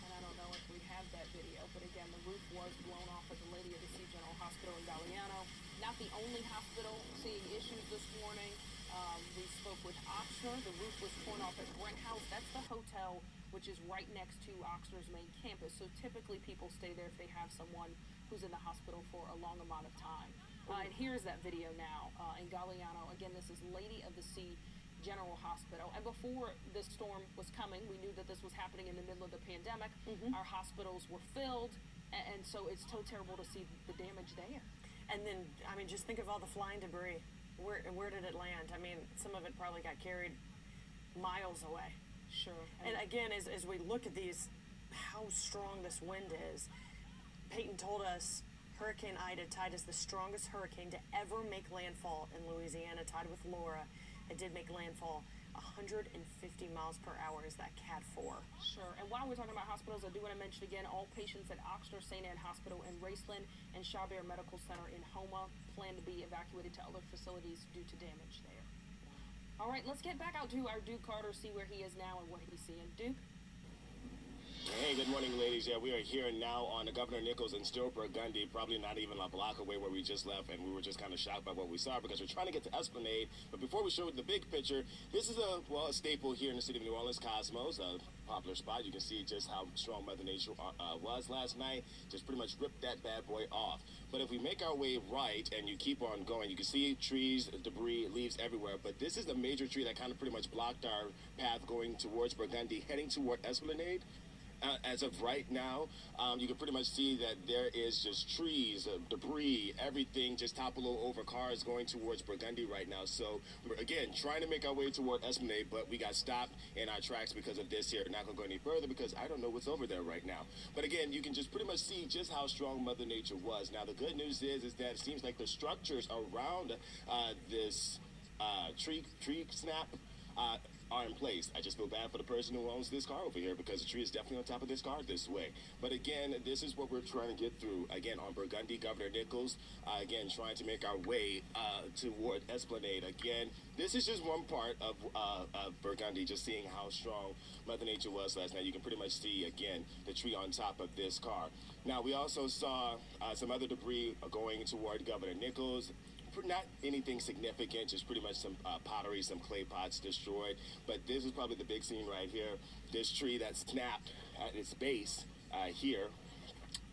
And I don't know if we have that video, but again, the roof was blown off at the Lady of the Sea General Hospital in Galliano. Not the only hospital seeing issues this morning. We spoke with Oxnard. The roof was torn off at Brent House. That's the hotel which is right next to Oxnard's main campus. So typically people stay there if they have someone who's in the hospital for a long amount of time. And here's that video now in Galliano. Again, this is Lady of the Sea General Hospital. And before this storm was coming, we knew that this was happening in the middle of the pandemic. Our hospitals were filled, and so it's so terrible to see the damage there. And then, I mean, just think of all the flying debris. Where did it land? I mean, some of it probably got carried miles away. Sure. And again, as we look at these, how strong this wind is, Peyton told us Hurricane Ida tied as the strongest hurricane to ever make landfall in Louisiana, tied with Laura. It did make landfall 150 miles per hour is that Cat 4. Sure. And while we're talking about hospitals, I do want to mention again, all patients at Oxnard St. Anne Hospital in Raceland and Chabert Medical Center in Houma plan to be evacuated to other facilities due to damage there. All right, let's get back out to our Duke Carter, see where he is now and what he's seeing. Duke? Hey, good morning, ladies. Yeah, we are here now on the Governor Nichols and still Burgundy, probably not even a block away where we just left, and we were just kind of shocked by what we saw because we're trying to get to Esplanade. But before we show the big picture, this is a staple here in the city of New Orleans, Cosmos, a popular spot. You can see just how strong Mother Nature was last night. Just pretty much ripped that bad boy off. But if we make our way right and you keep on going, you can see trees, debris, leaves everywhere. But this is the major tree that kind of pretty much blocked our path going towards Burgundy, heading toward Esplanade. As of right now, you can pretty much see that there is just trees, debris, everything just toppled over cars going towards Burgundy right now. So, we're, again, trying to make our way toward Esplanade, but we got stopped in our tracks because of this here. Not going to go any further because I don't know what's over there right now. But again, you can just pretty much see just how strong Mother Nature was. Now, the good news is that it seems like the structures around this tree snap are in place. I just feel bad for the person who owns this car over here because the tree is definitely on top of this car this way. But again, this is what we're trying to get through. Again, on Burgundy, Governor Nichols, again, trying to make our way toward Esplanade. Again, this is just one part of Burgundy, just seeing how strong Mother Nature was last night. You can pretty much see, again, the tree on top of this car. Now, we also saw some other debris going toward Governor Nichols. Not anything significant, just pretty much some pottery, some clay pots destroyed. But this is probably the big scene right here. This tree that snapped at its base here.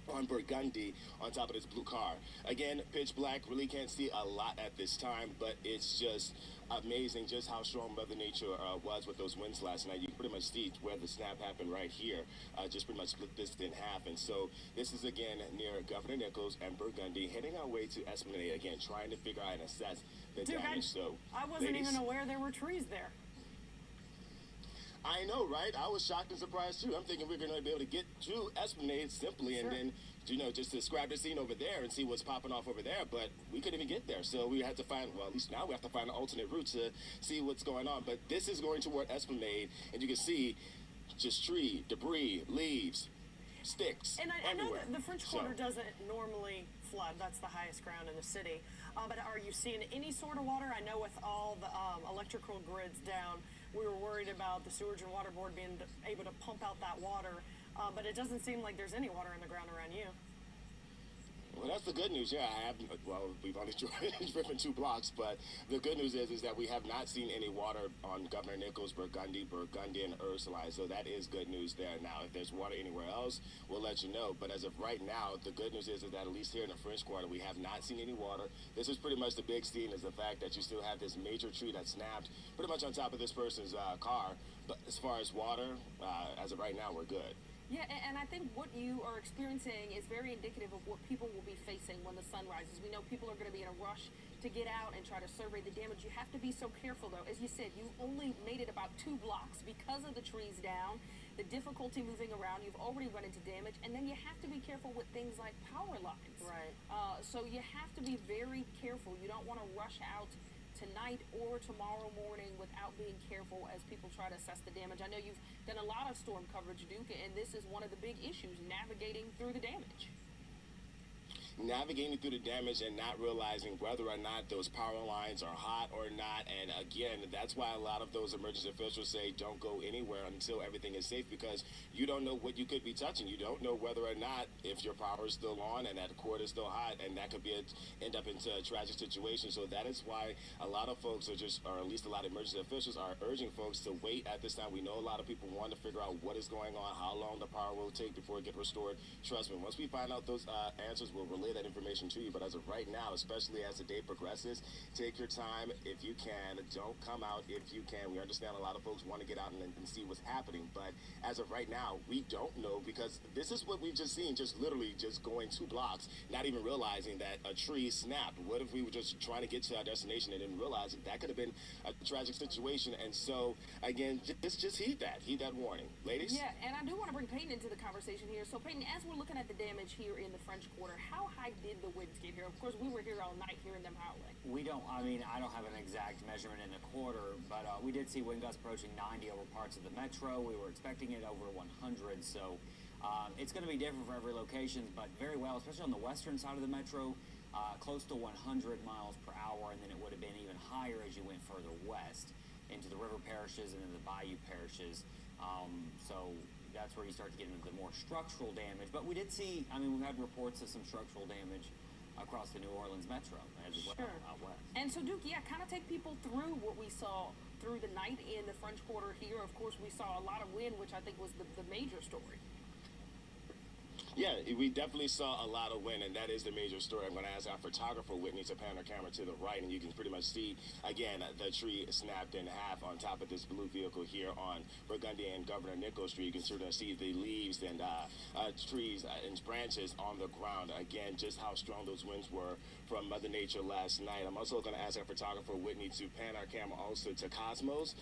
on Burgundy on top of this blue car. Again, pitch black, really can't see a lot at this time, but it's just amazing just how strong Mother Nature was with those winds last night. You can pretty much see where the snap happened right here, just pretty much split this in half. And so this is again near Governor Nichols and Burgundy, heading our way to Esplanade, again, trying to figure out and assess the damage. I wasn't even aware there were trees there. I know, right? I was shocked and surprised too. I'm thinking we're going to be able to get to Esplanade simply and then, you know, just describe the scene over there and see what's popping off over there. But we couldn't even get there. So we had to find, well, at least now we have to find an alternate route to see what's going on. But this is going toward Esplanade, and you can see just tree, debris, leaves, sticks And I know everywhere. that the French Quarter doesn't normally flood. That's the highest ground in the city. But are you seeing any sort of water? I know with all the electrical grids down, we were worried about the Sewage and Water Board being able to pump out that water. But it doesn't seem like there's any water in the ground around you. Well, that's the good news. Yeah, I have. Well, we've only driven 2 blocks, but the good news is that we have not seen any water on Governor Nichols, Burgundy, and Ursuline. So that is good news there. Now, if there's water anywhere else, we'll let you know. But as of right now, the good news is that at least here in the French Quarter, we have not seen any water. This is pretty much the big scene, is the fact that you still have this major tree that snapped pretty much on top of this person's car. But as far as water, as of right now, we're good. Yeah, and I think what you are experiencing is very indicative of what people will be facing when the sun rises. We know people are going to be in a rush to get out and try to survey the damage. You have to be so careful, though. As you said, you only made it about 2 blocks because of the trees down, the difficulty moving around. You've already run into damage, and then you have to be careful with things like power lines. Right. So you have to be very careful. You don't want to rush out tonight or tomorrow morning without being careful as people try to assess the damage. I know you've done a lot of storm coverage, Duke, and this is one of the big issues, navigating through the damage. Navigating through the damage and not realizing whether or not those power lines are hot or not. And again, that's why a lot of those emergency officials say don't go anywhere until everything is safe, because you don't know what you could be touching. You don't know whether or not if your power is still on and that cord is still hot, and that could be end up into a tragic situation. So that is why a lot of folks are just, or at least a lot of emergency officials are urging folks to wait at this time. We know a lot of people want to figure out what is going on, how long the power will take before it gets restored. Trust me, once we find out those answers, we'll relay that information to you. But as of right now, especially as the day progresses, take your time if you can. Don't come out if you can. We understand a lot of folks want to get out and see what's happening, but as of right now, we don't know, because this is what we've just seen, just literally just going 2 blocks, not even realizing that a tree snapped. What if we were just trying to get to our destination and didn't realize that could have been a tragic situation? And so again, just heed that warning, ladies. Yeah, and I do want to bring Peyton into the conversation here. So Peyton, as we're looking at the damage here in the French Quarter, how high did the winds get here? Of course, we were here all night hearing them howling. We don't, I mean, I don't have an exact measurement in the quarter, but we did see wind gusts approaching 90 over parts of the metro. We were expecting it over 100, so it's going to be different for every location, but very well, especially on the western side of the metro, close to 100 miles per hour, and then it would have been even higher as you went further west into the river parishes and then the bayou parishes. So that's where you start to get into the more structural damage. But we did see, I mean, we've had reports of some structural damage across the New Orleans metro as well out west. And so, Duke, yeah, kind of take people through what we saw through the night in the French Quarter here. Of course, we saw a lot of wind, which I think was the major story. Yeah, we definitely saw a lot of wind, and that is the major story. I'm going to ask our photographer, Whitney, to pan her camera to the right, and you can pretty much see, again, the tree snapped in half on top of this blue vehicle here on Burgundy and Governor Nichols Street. You can sort of see the leaves and trees and branches on the ground. Again, just how strong those winds were from Mother Nature last night. I'm also going to ask our photographer, Whitney, to pan our camera also to Cosmos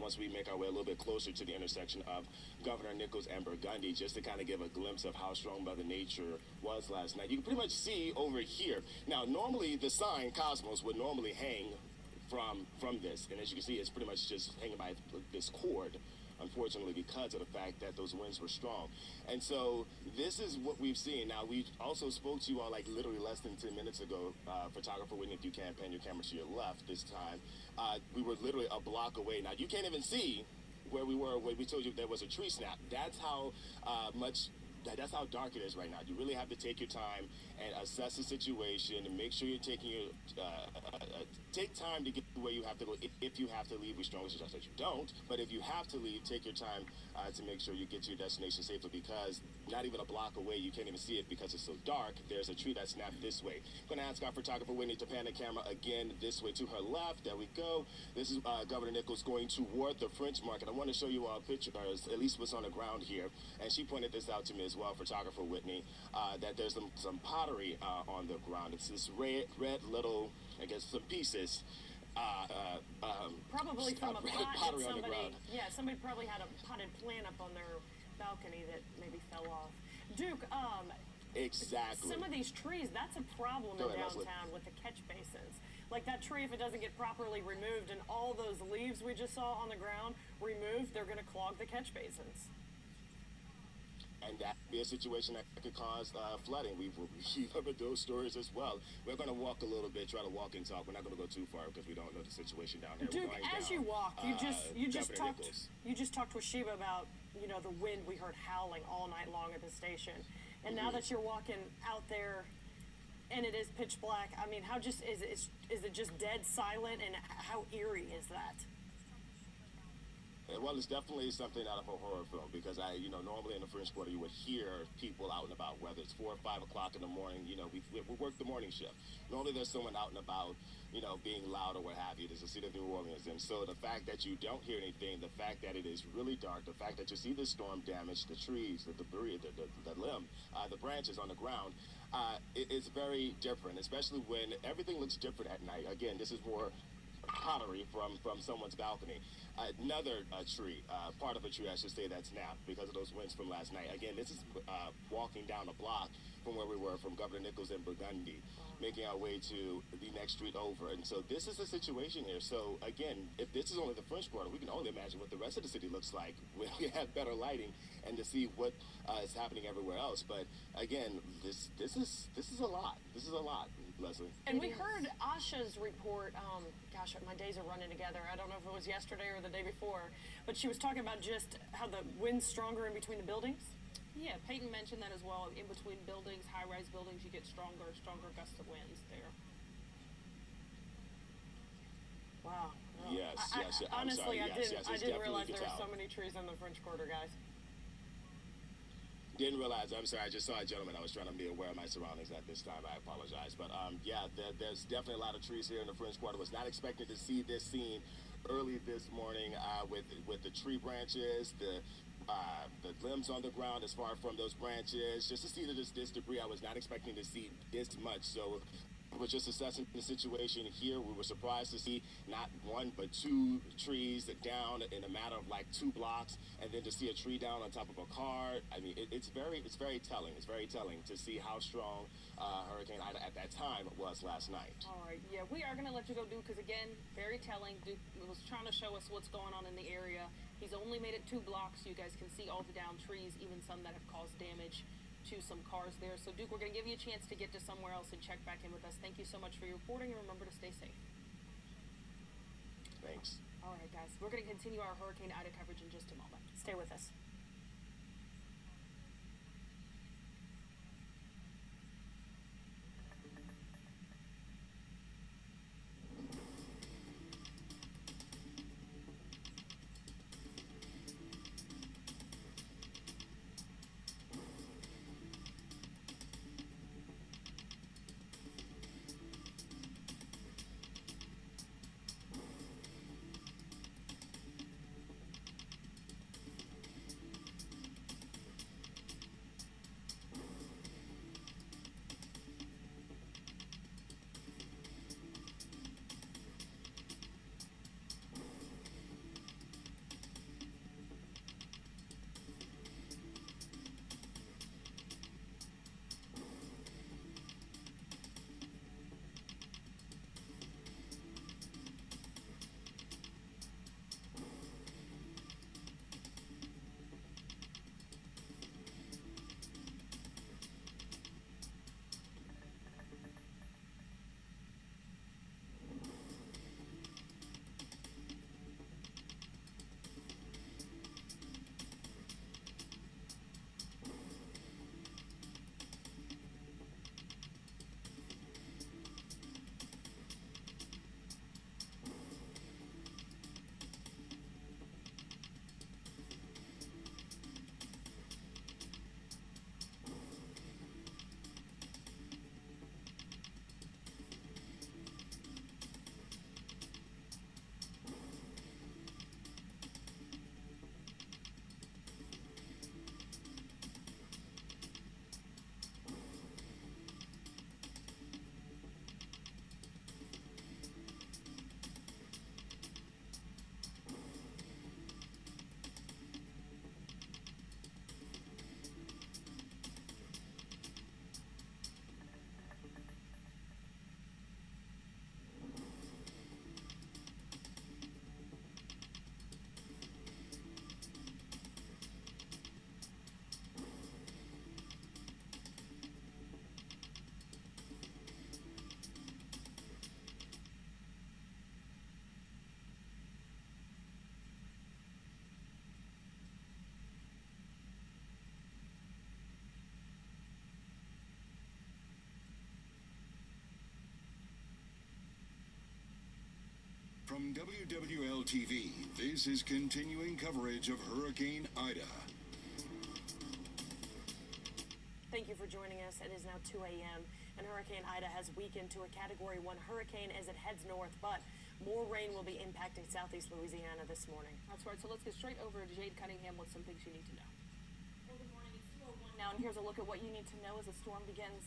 once we make our way a little bit closer to the intersection of Governor Nichols and Burgundy, just to kind of give a glimpse of how strong Mother Nature was last night. You can pretty much see over here. Now, normally the sign Cosmos would normally hang from this, and as you can see, it's pretty much just hanging by this cord, unfortunately, because of the fact that those winds were strong. And so this is what we've seen. Now, we also spoke to you all like literally less than 10 minutes ago. Photographer Whitney, if you can pan your camera to your left this time. We were literally a block away. Now, you can't even see where we were when we told you there was a tree snap. That's how that's how dark it is right now. You really have to take your time and assess the situation and make sure you're taking your take time to get to where you have to go if you have to leave. We strongly suggest that you don't, but if you have to leave, take your time to make sure you get to your destination safely, because not even a block away, you can't even see it because it's so dark. There's a tree that snapped this way. I'm going to ask our photographer Whitney to pan the camera again this way to her left. There we go. This is Governor Nichols going toward the French Market. I want to show you a picture, or at least what's on the ground here, and she pointed this out to me as well, photographer Whitney, that there's some pottery on the ground. It's this red little, I guess, some pieces. Probably from a pot pottery that on the ground. yeah, somebody probably had a potted plant up on their balcony that maybe fell off. Duke, exactly. Some of these trees, that's a problem Go in ahead, downtown with the catch basins. Like that tree, if it doesn't get properly removed and all those leaves we just saw on the ground removed, they're going to clog the catch basins. And that could be a situation that could cause flooding. We've heard those stories as well. We're going to walk a little bit, try to walk and talk. We're not going to go too far because we don't know the situation down here. Duke, as you walk, you just talked with Sheba about, you know, the wind we heard howling all night long at the station. And now that you're walking out there and it is pitch black, I mean, how just is it just dead silent, and how eerie is that? Well, it's definitely something out of a horror film, because normally in the French Quarter you would hear people out and about, whether it's 4 or 5 o'clock in the morning. You know, we work the morning shift. Normally there's someone out and about, you know, being loud or what have you. There's the city of New Orleans, and so the fact that you don't hear anything, the fact that it is really dark, the fact that you see the storm damage, the trees, the debris, the limb, the branches on the ground, it's very different, especially when everything looks different at night. Again, this is more pottery from someone's balcony. Another tree, part of a tree, I should say, that snapped because of those winds from last night. Again, this is walking down a block from where we were, from Governor Nichols and Burgundy, making our way to the next street over. And so this is the situation here. So again, if this is only the French Quarter, we can only imagine what the rest of the city looks like when we have better lighting and to see what is happening everywhere else. But again, this is a lot. This is a lot, Leslie. And we heard Asha's report. Gosh, my days are running together. I don't know if it was yesterday or the day before, but she was talking about just how the wind's stronger in between the buildings. Yeah, Peyton mentioned that as well. In between buildings, high-rise buildings, you get stronger gusts of winds there. Wow. Yes, yes. Honestly, I didn't realize there were tell. so many trees in the French Quarter, guys. Didn't realize. I'm sorry. I just saw a gentleman. I was trying to be aware of my surroundings at this time. I apologize. But yeah, there's definitely a lot of trees here in the French Quarter. Was not expecting to see this scene early this morning with the tree branches, the limbs on the ground as far from those branches. Just to see this debris, I was not expecting to see this much. So we're just assessing the situation here. We were surprised to see not one but 2 trees down in a matter of like 2 blocks, and then to see a tree down on top of a car. I mean, it's very telling. It's very telling to see how strong Hurricane Ida at that time was last night. All right, yeah, we are going to let you go, Duke, because again, very telling. Duke was trying to show us what's going on in the area. He's only made it 2 blocks. You guys can see all the down trees, even some that have caused damage to some cars there. So, Duke, we're going to give you a chance to get to somewhere else and check back in with us. Thank you so much for your reporting, and remember to stay safe. Thanks. All right, guys, we're going to continue our Hurricane Ida coverage in just a moment. Stay with us. From WWL-TV, this is continuing coverage of Hurricane Ida. Thank you for joining us. It is now 2 a.m. and Hurricane Ida has weakened to a Category 1 hurricane as it heads north, but more rain will be impacting southeast Louisiana this morning. That's right. So let's get straight over to Jade Cunningham with some things you need to know. Well, good morning. It's 2:01 now, and here's a look at what you need to know as the storm begins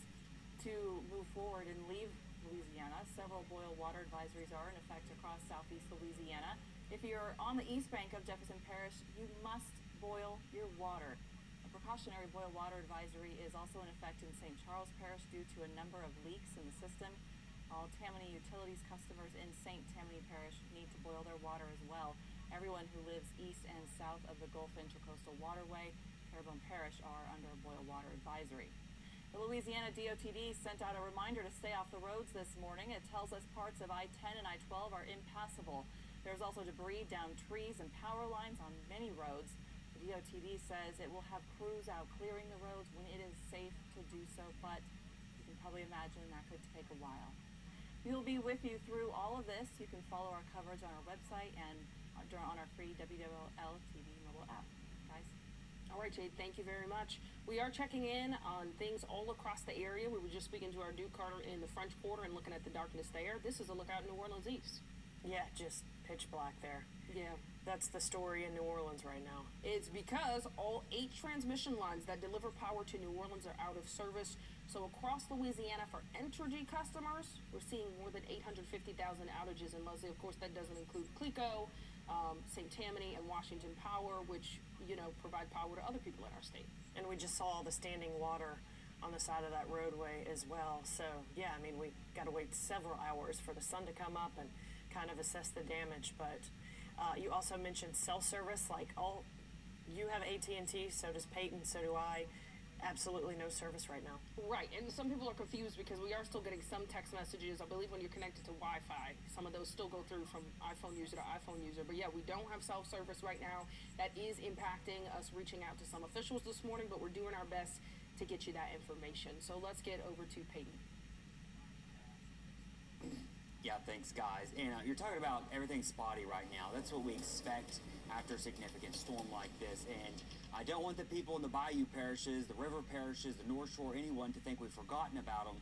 to move forward and leave Louisiana. Several boil water advisories are in effect across southeast Louisiana. If you're on the east bank of Jefferson Parish, you must boil your water. A precautionary boil water advisory is also in effect in St. Charles Parish due to a number of leaks in the system. All Tammany Utilities customers in St. Tammany Parish need to boil their water as well. Everyone who lives east and south of the Gulf Intracoastal Waterway, Terrebonne Parish, are under a boil water advisory. The Louisiana DOTD sent out a reminder to stay off the roads this morning. It tells us parts of I-10 and I-12 are impassable. There's also debris down trees and power lines on many roads. The DOTD says it will have crews out clearing the roads when it is safe to do so, but you can probably imagine that could take a while. We'll be with you through all of this. You can follow our coverage on our website and on our free WWL TV mobile app. Guys? All right, Jade, thank you very much. We are checking in on things all across the area. We were just speaking to our Duke Carter in the French Quarter and looking at the darkness there. This is a look out in New Orleans East. Yeah, just pitch black there. Yeah. That's the story in New Orleans right now. It's because all 8 transmission lines that deliver power to New Orleans are out of service. So across Louisiana for Entergy customers, we're seeing more than 850,000 outages. And Leslie, of course, that doesn't include CLECO, St. Tammany, and Washington Power, which, provide power to other people in our state. And we just saw all the standing water on the side of that roadway as well. So, yeah, we got to wait several hours for the sun to come up and kind of assess the damage. But you also mentioned cell service. You have AT&T, so does Peyton, so do I. Absolutely no service right now. Right, and some people are confused because we are still getting some text messages. I believe when you're connected to Wi-Fi, some of those still go through from iPhone user to iPhone user. But yeah, we don't have cell service right now. That is impacting us reaching out to some officials this morning, but we're doing our best to get you that information. So let's get over to Peyton. Yeah, thanks, guys. And you're talking about everything spotty right now. That's what we expect after a significant storm like this. And I don't want the people in the bayou parishes, the river parishes, the North Shore, anyone to think we've forgotten about them.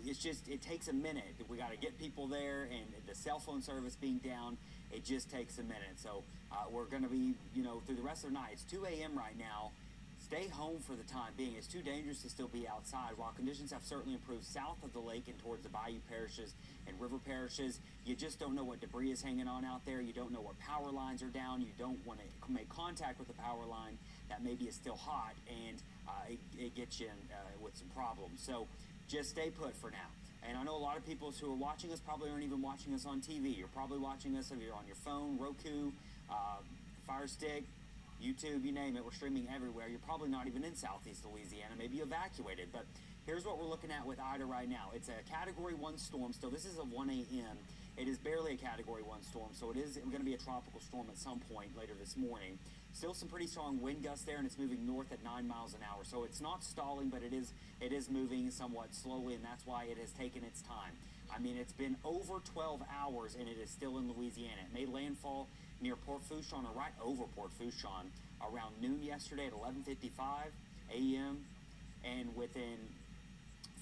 It takes a minute. We got to get people there, and the cell phone service being down, it just takes a minute. So we're going to be, through the rest of the night. It's 2 a.m. right now. Stay home for the time being. It's too dangerous to still be outside. While conditions have certainly improved south of the lake and towards the bayou parishes and river parishes, you just don't know what debris is hanging on out there. You don't know what power lines are down. You don't want to make contact with the power line that maybe is still hot, and it gets you in, with some problems. So just stay put for now. And I know a lot of people who are watching us probably aren't even watching us on TV. You're probably watching us if you're on your phone, Roku, Fire Stick, YouTube, you name it. We're streaming everywhere. You're probably not even in southeast Louisiana. Maybe you evacuated. But here's what we're looking at with Ida right now. It's a Category 1 storm still. This is a 1 a.m. It is barely a Category 1 storm, so it is going to be a tropical storm at some point later this morning. Still some pretty strong wind gusts there, and it's moving north at 9 miles an hour. So it's not stalling, but it is moving somewhat slowly, and that's why it has taken its time. It's been over 12 hours, and it is still in Louisiana. It made landfall near Port Fourchon, or right over Port Fourchon, around noon yesterday at 11:55 a.m. And within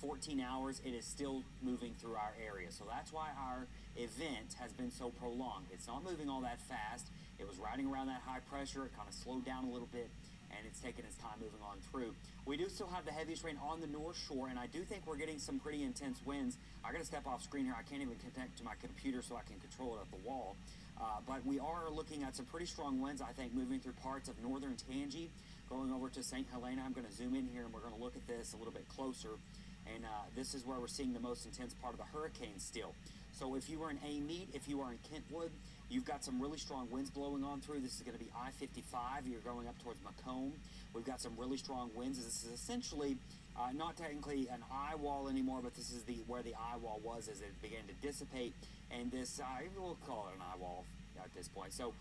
14 hours, it is still moving through our area. So that's why our event has been so prolonged. It's not moving all that fast. It was riding around that high pressure. It kind of slowed down a little bit, and it's taken its time moving on through. We do still have the heaviest rain on the North Shore, and I do think we're getting some pretty intense winds. I got to step off screen here. I can't even connect to my computer so I can control it at the wall. But we are looking at some pretty strong winds, I think, moving through parts of northern Tangi, going over to St. Helena. I'm going to zoom in here, and we're going to look at this a little bit closer. And this is where we're seeing the most intense part of the hurricane still. So if you are in Amite, if you are in Kentwood, you've got some really strong winds blowing on through. This is going to be I-55. You're going up towards Macomb. We've got some really strong winds. This is essentially not technically an eye wall anymore, but this is where the eye wall was as it began to dissipate. And this, we'll call it an eye wall at this point. So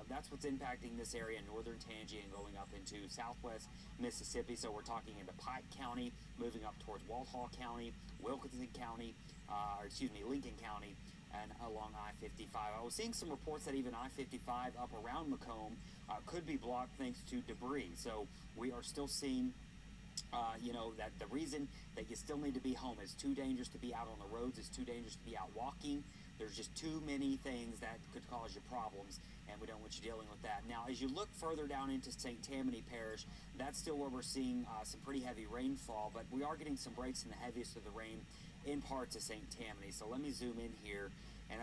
that's what's impacting this area in northern Tangi and going up into southwest Mississippi. So we're talking into Pike County, moving up towards Walthall County, Wilkinson County, Lincoln County, and along I-55. I was seeing some reports that even I-55 up around Macomb could be blocked thanks to debris. So we are still seeing that the reason that you still need to be home is too dangerous to be out on the roads, it's too dangerous to be out walking. There's just too many things that could cause you problems, and we don't want you dealing with that. Now, as you look further down into St. Tammany Parish, that's still where we're seeing some pretty heavy rainfall, but we are getting some breaks in the heaviest of the rain in parts of St. Tammany. So let me zoom in here, and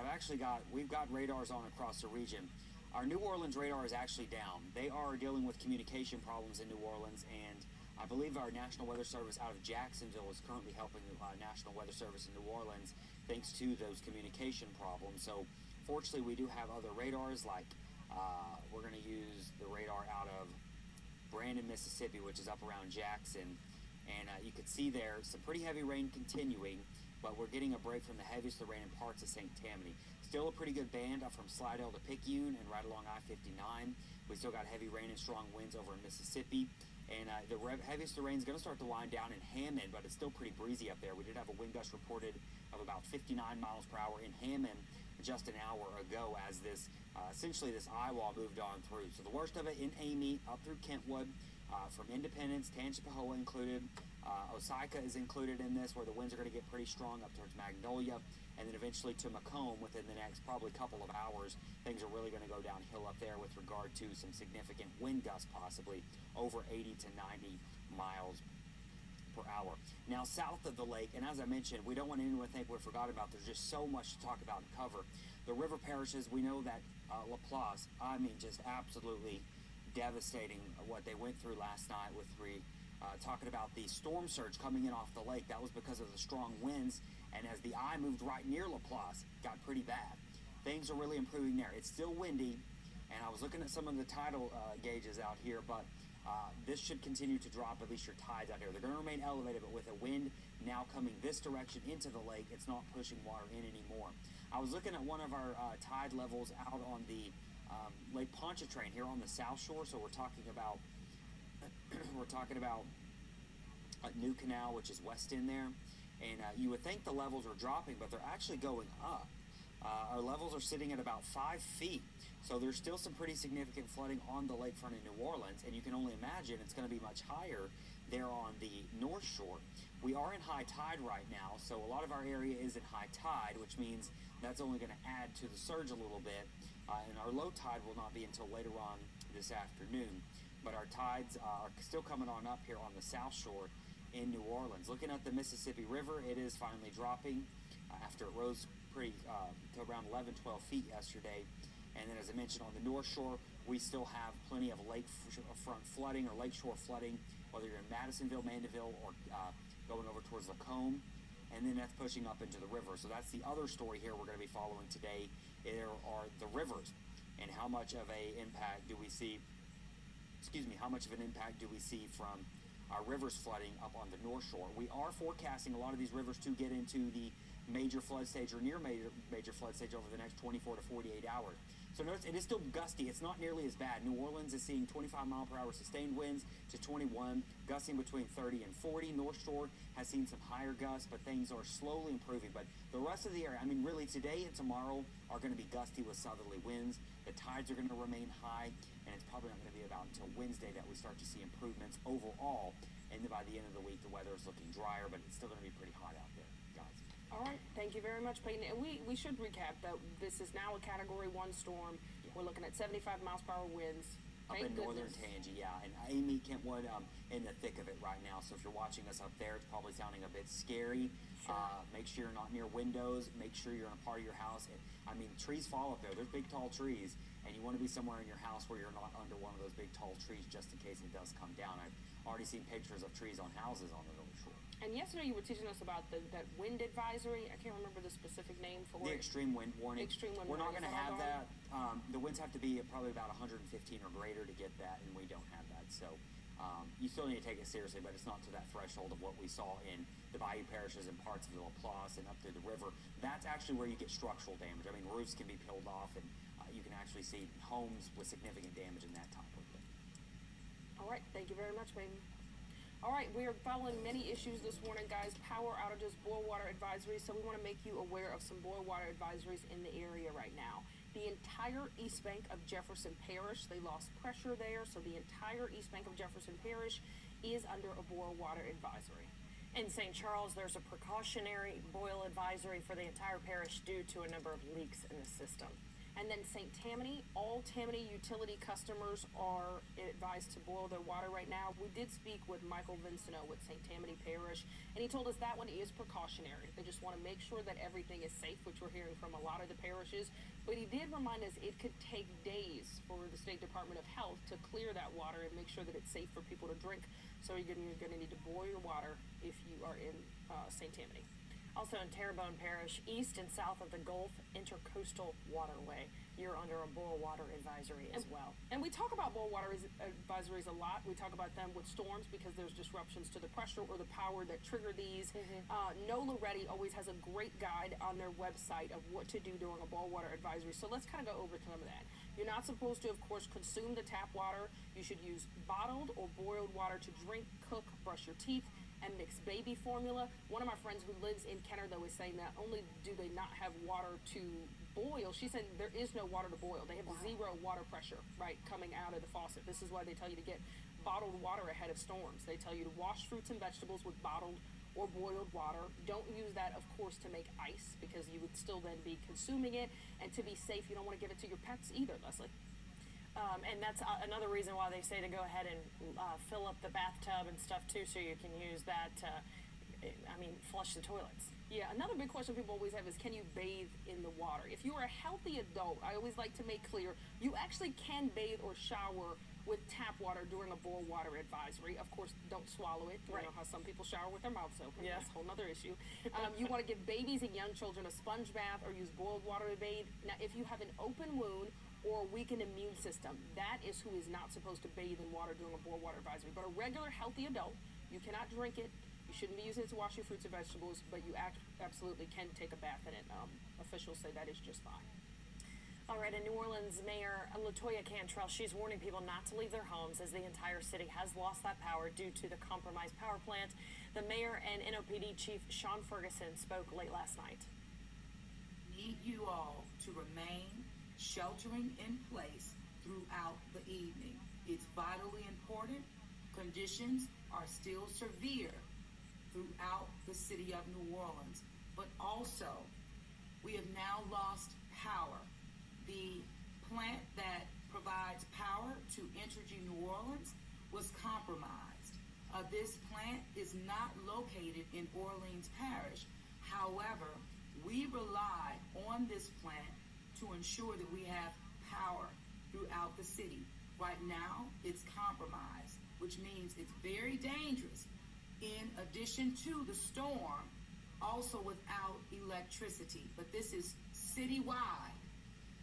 we've got radars on across the region. Our New Orleans radar is actually down. They are dealing with communication problems in New Orleans, and I believe our National Weather Service out of Jacksonville is currently helping the National Weather Service in New Orleans thanks to those communication problems. So fortunately, we do have other radars, like we're going to use the radar out of Brandon, Mississippi, which is up around Jackson. And you can see there some pretty heavy rain continuing, but we're getting a break from the heaviest of the rain in parts of St. Tammany. Still a pretty good band up from Slidell to Picayune and right along I-59. We still got heavy rain and strong winds over in Mississippi. And the heaviest of the rain is going to start to wind down in Hammond, but it's still pretty breezy up there. We did have a wind gust reported of about 59 miles per hour in Hammond just an hour ago as this, essentially this eye wall moved on through. So the worst of it in Amite, up through Kentwood, from Independence, Tangipahoa included. Osaka is included in this, where the winds are going to get pretty strong up towards Magnolia, and then eventually to Macomb within the next probably couple of hours. Things are really going to go downhill up there with regard to some significant wind gusts, possibly over 80 to 90 miles per hour. Now, south of the lake, and as I mentioned, we don't want anyone to think we forgot about. There's just so much to talk about and cover. The river parishes, we know that Laplace, I mean, just absolutely devastating what they went through last night with talking about the storm surge coming in off the lake. That was because of the strong winds, and as the eye moved right near Laplace, it got pretty bad. Things are really improving there. It's still windy, and I was looking at some of the tidal gauges out here, but this should continue to drop at least your tides out here. They're going to remain elevated, but with a wind now coming this direction into the lake, it's not pushing water in anymore. I was looking at one of our tide levels out on the Lake Pontchartrain here on the South Shore, so we're talking about New Canal, which is west in there, and you would think the levels are dropping, but they're actually going up. Our levels are sitting at about 5 feet, so there's still some pretty significant flooding on the lakefront in New Orleans, and you can only imagine it's going to be much higher there on the North Shore. We are in high tide right now, so a lot of our area is in high tide, which means that's only going to add to the surge a little bit, and our low tide will not be until later on this afternoon. But our tides are still coming on up here on the South Shore in New Orleans. Looking at the Mississippi River, it is finally dropping after it rose pretty to around 11, 12 feet yesterday. And then, as I mentioned, on the North Shore, we still have plenty of lakefront flooding or lakeshore flooding, whether you're in Madisonville, Mandeville, or going over towards Lacombe. And then that's pushing up into the river. So that's the other story here we're going to be following today. There are the rivers, and how much of an impact do we see from our rivers flooding up on the North Shore. We are forecasting a lot of these rivers to get into the major flood stage or near major flood stage over the next 24 to 48 hours. So notice it is still gusty. It's not nearly as bad. New Orleans is seeing 25 mile per hour sustained winds to 21, gusting between 30 and 40. North Shore has seen some higher gusts, but things are slowly improving. But the rest of the area, I mean, really today and tomorrow are going to be gusty with southerly winds. The tides are going to remain high, and it's probably not going to be about until Wednesday that we start to see improvements overall. And then by the end of the week, the weather is looking drier, but it's still going to be pretty hot out there, guys. All right, thank you very much, Peyton. And we should recap that this is now a Category 1 storm. Yeah. We're looking at 75 miles per hour winds. Up in northern Tangi, yeah, and Amite, Kentwood, in the thick of it right now. So if you're watching us up there, it's probably sounding a bit scary. Sure. Make sure you're not near windows. Make sure you're in a part of your house. I mean, trees fall up there. There's big, tall trees, and you want to be somewhere in your house where you're not under one of those big, tall trees just in case it does come down. I've already seen pictures of trees on houses on the North Shore. And yesterday you were teaching us about that wind advisory. I can't remember the specific name for the it. Extreme wind warning. Extreme wind We're not warning. going to have that. The winds have to be probably about 115 or greater to get that, and we don't have that. So you still need to take it seriously, but it's not to that threshold of what we saw in the Bayou parishes and parts of the Laplace and up through the river. That's actually where you get structural damage. I mean, roofs can be peeled off, and you can actually see homes with significant damage in that type of thing. All right. Thank you very much, baby. All right, we are following many issues this morning, guys. Power outages, boil water advisories. So we want to make you aware of some boil water advisories in the area right now. The entire East Bank of Jefferson Parish, they lost pressure there. So the entire East Bank of Jefferson Parish is under a boil water advisory. In St. Charles, there's a precautionary boil advisory for the entire parish due to a number of leaks in the system. And then St. Tammany, all Tammany utility customers are advised to boil their water right now. We did speak with Michael Vincino with St. Tammany Parish, and he told us that one is precautionary. They just want to make sure that everything is safe, which we're hearing from a lot of the parishes. But he did remind us it could take days for the State Department of Health to clear that water and make sure that it's safe for people to drink. So you're going to need to boil your water if you are in St. Tammany. Also in Terrebonne Parish, east and south of the Gulf Intercoastal Waterway, you're under a boil water advisory as well. And we talk about boil water advisories a lot. We talk about them with storms because there's disruptions to the pressure or the power that trigger these. NOLA Ready always has a great guide on their website of what to do during a boil water advisory. So let's kind of go over some of that. You're not supposed to, of course, consume the tap water. You should use bottled or boiled water to drink, cook, brush your teeth, and mix baby formula. One of my friends who lives in Kenner, though, is saying not only do they not have water to boil, she said there is no water to boil. They have zero water pressure, right, coming out of the faucet. This is why they tell you to get bottled water ahead of storms. They tell you to wash fruits and vegetables with bottled or boiled water. Don't use that, of course, to make ice because you would still then be consuming it. And to be safe, you don't want to give it to your pets either, Leslie. And that's another reason why they say to go ahead and fill up the bathtub and stuff too, so you can use that to, flush the toilets. Yeah, another big question people always have is, can you bathe in the water? If you are a healthy adult, I always like to make clear, you actually can bathe or shower with tap water during a boil water advisory. Of course, don't swallow it. You know how some people shower with their mouths open. Yeah. That's a whole other issue. You want to give babies and young children a sponge bath or use boiled water to bathe. Now, if you have an open wound or a weakened immune system, that is who is not supposed to bathe in water during a boil water advisory. But a regular healthy adult, you cannot drink it. You shouldn't be using it to wash your fruits and vegetables, but you absolutely can take a bath in it. Officials say that is just fine. All right, and New Orleans Mayor LaToya Cantrell, she's warning people not to leave their homes as the entire city has lost that power due to the compromised power plant. The mayor and NOPD Chief Sean Ferguson spoke late last night. Need you all to remain sheltering in place throughout the evening. It's vitally important. Conditions are still severe throughout the city of New Orleans, but also we have now lost power. The plant that provides power to Entergy New Orleans was compromised. This plant is not located in Orleans Parish. However, we rely on this plant to ensure that we have power throughout the city. Right now, it's compromised, which means it's very dangerous. In addition to the storm, also without electricity. But this is citywide.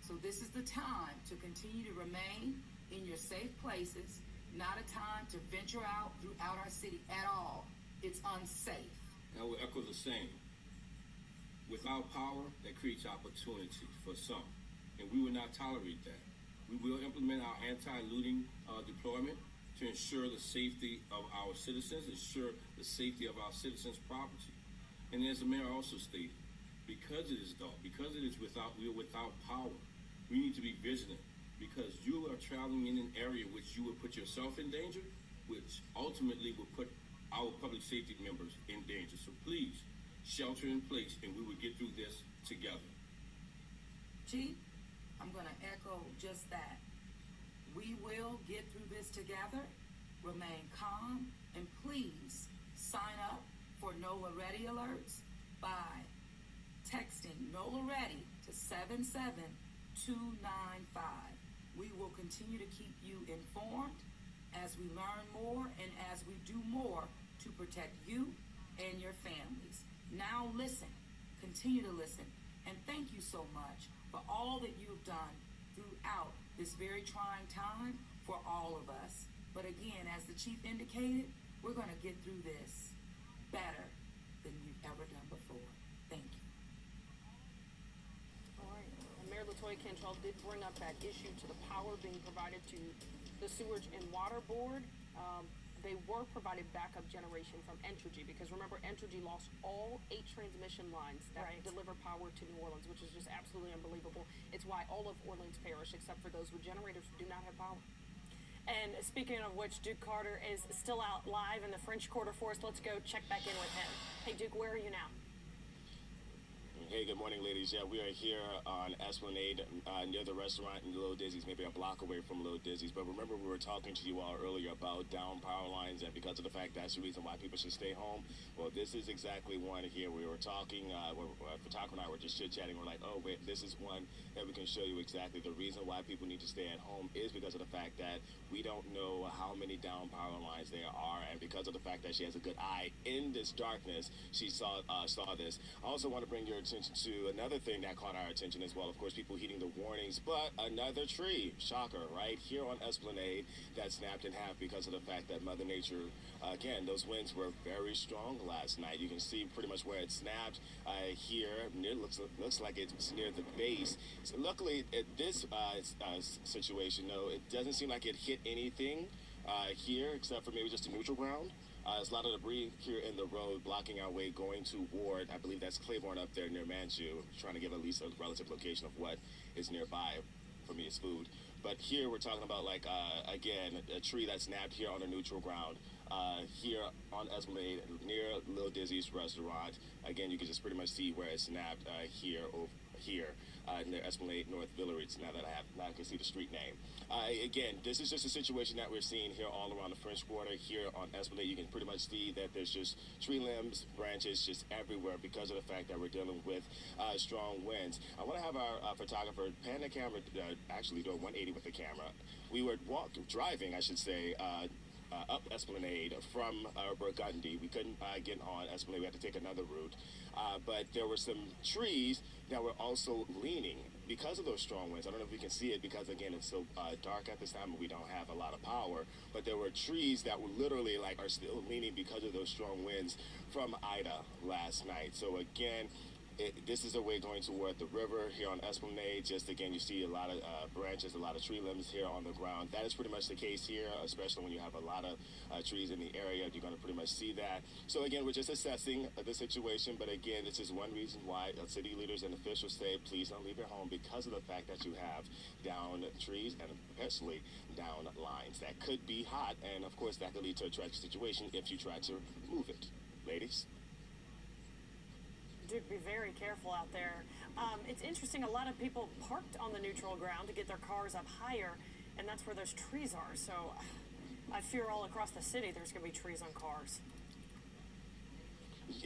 So this is the time to continue to remain in your safe places, not a time to venture out throughout our city at all. It's unsafe. I will echo the same. Without power, that creates opportunity for some, and we will not tolerate that. We will implement our anti-looting deployment to ensure the safety of our citizens, ensure the safety of our citizens' property. And as the mayor also stated, because it is dark, because we are without power, we need to be vigilant because you are traveling in an area which you will put yourself in danger, which ultimately will put our public safety members in danger. So please, shelter in place and we will get through this together. Chief, I'm going to echo just that. We will get through this together. Remain calm and please sign up for NOLA Ready alerts by texting NOLA Ready to 77295. We will continue to keep you informed as we learn more and as we do more to protect you and your families. Now listen, continue to listen, and thank you so much for all that you've done throughout this very trying time for all of us. But again, as the chief indicated, we're going to get through this better than you've ever done before. Thank you. All right. And Mayor LaToya Cantrell did bring up that issue to the power being provided to the Sewage and Water Board. they were provided backup generation from Entergy, because remember, Entergy lost all 8 transmission lines that deliver power to New Orleans, which is just absolutely unbelievable. It's why all of Orleans Parish, except for those with generators, do not have power. And speaking of which, Duke Carter is still out live in the French Quarter for us. Let's go check back in with him. Hey, Duke, where are you now? Hey, good morning, ladies. Yeah, we are here on Esplanade near the restaurant in Little Dizzy's, maybe a block away from Little Dizzy's. But remember, we were talking to you all earlier about down power lines, and because of the fact that's the reason why people should stay home. Well, this is exactly one here. We were talking, photographer and I were just chit-chatting. We're like, oh, wait, this is one that we can show you exactly. The reason why people need to stay at home is because of the fact that we don't know how many down power lines there are, and because of the fact that she has a good eye in this darkness, she saw this. I also want to bring your attention to another thing that caught our attention as well. Of course, people heeding the warnings, but another tree, shocker, right here on Esplanade that snapped in half because of the fact that Mother Nature, again, those winds were very strong last night. You can see pretty much where it snapped here. Looks like it's near the base. So luckily, at this situation, though, it doesn't seem like it hit anything here except for maybe just a neutral ground. There's a lot of debris here in the road blocking our way going to Ward. I believe that's Claiborne up there near Manchu, trying to give at least a relative location of what is nearby. For me, it's food. But here we're talking about, like, again, a tree that snapped here on a neutral ground. Here on Esplanade near Little Dizzy's restaurant. Again, you can just pretty much see where it snapped here near Esplanade North Village, now I can see the street name. Again, this is just a situation that we're seeing here all around the French Quarter. Here on Esplanade, you can pretty much see that there's just tree limbs, branches just everywhere because of the fact that we're dealing with strong winds. I want to have our photographer pan the camera, actually do a 180 with the camera. We were driving, I should say, up Esplanade from Burgundy. We couldn't get on Esplanade. We had to take another route. But there were some trees that were also leaning because of those strong winds. I don't know if we can see it because, again, it's so dark at this time and we don't have a lot of power. But there were trees that were literally, like, are still leaning because of those strong winds from Ida last night. So, again, this is a way going toward the river here on Esplanade. Just again, you see a lot of branches, a lot of tree limbs here on the ground. That is pretty much the case here, especially when you have a lot of trees in the area. You're going to pretty much see that. So again, we're just assessing the situation. But again, this is one reason why city leaders and officials say, please don't leave your home, because of the fact that you have down trees and especially down lines. That could be hot, and of course that could lead to a tragic situation if you try to move it. Ladies? Duke, be very careful out there. It's interesting, a lot of people parked on the neutral ground to get their cars up higher, and that's where those trees are. So I fear all across the city there's going to be trees on cars.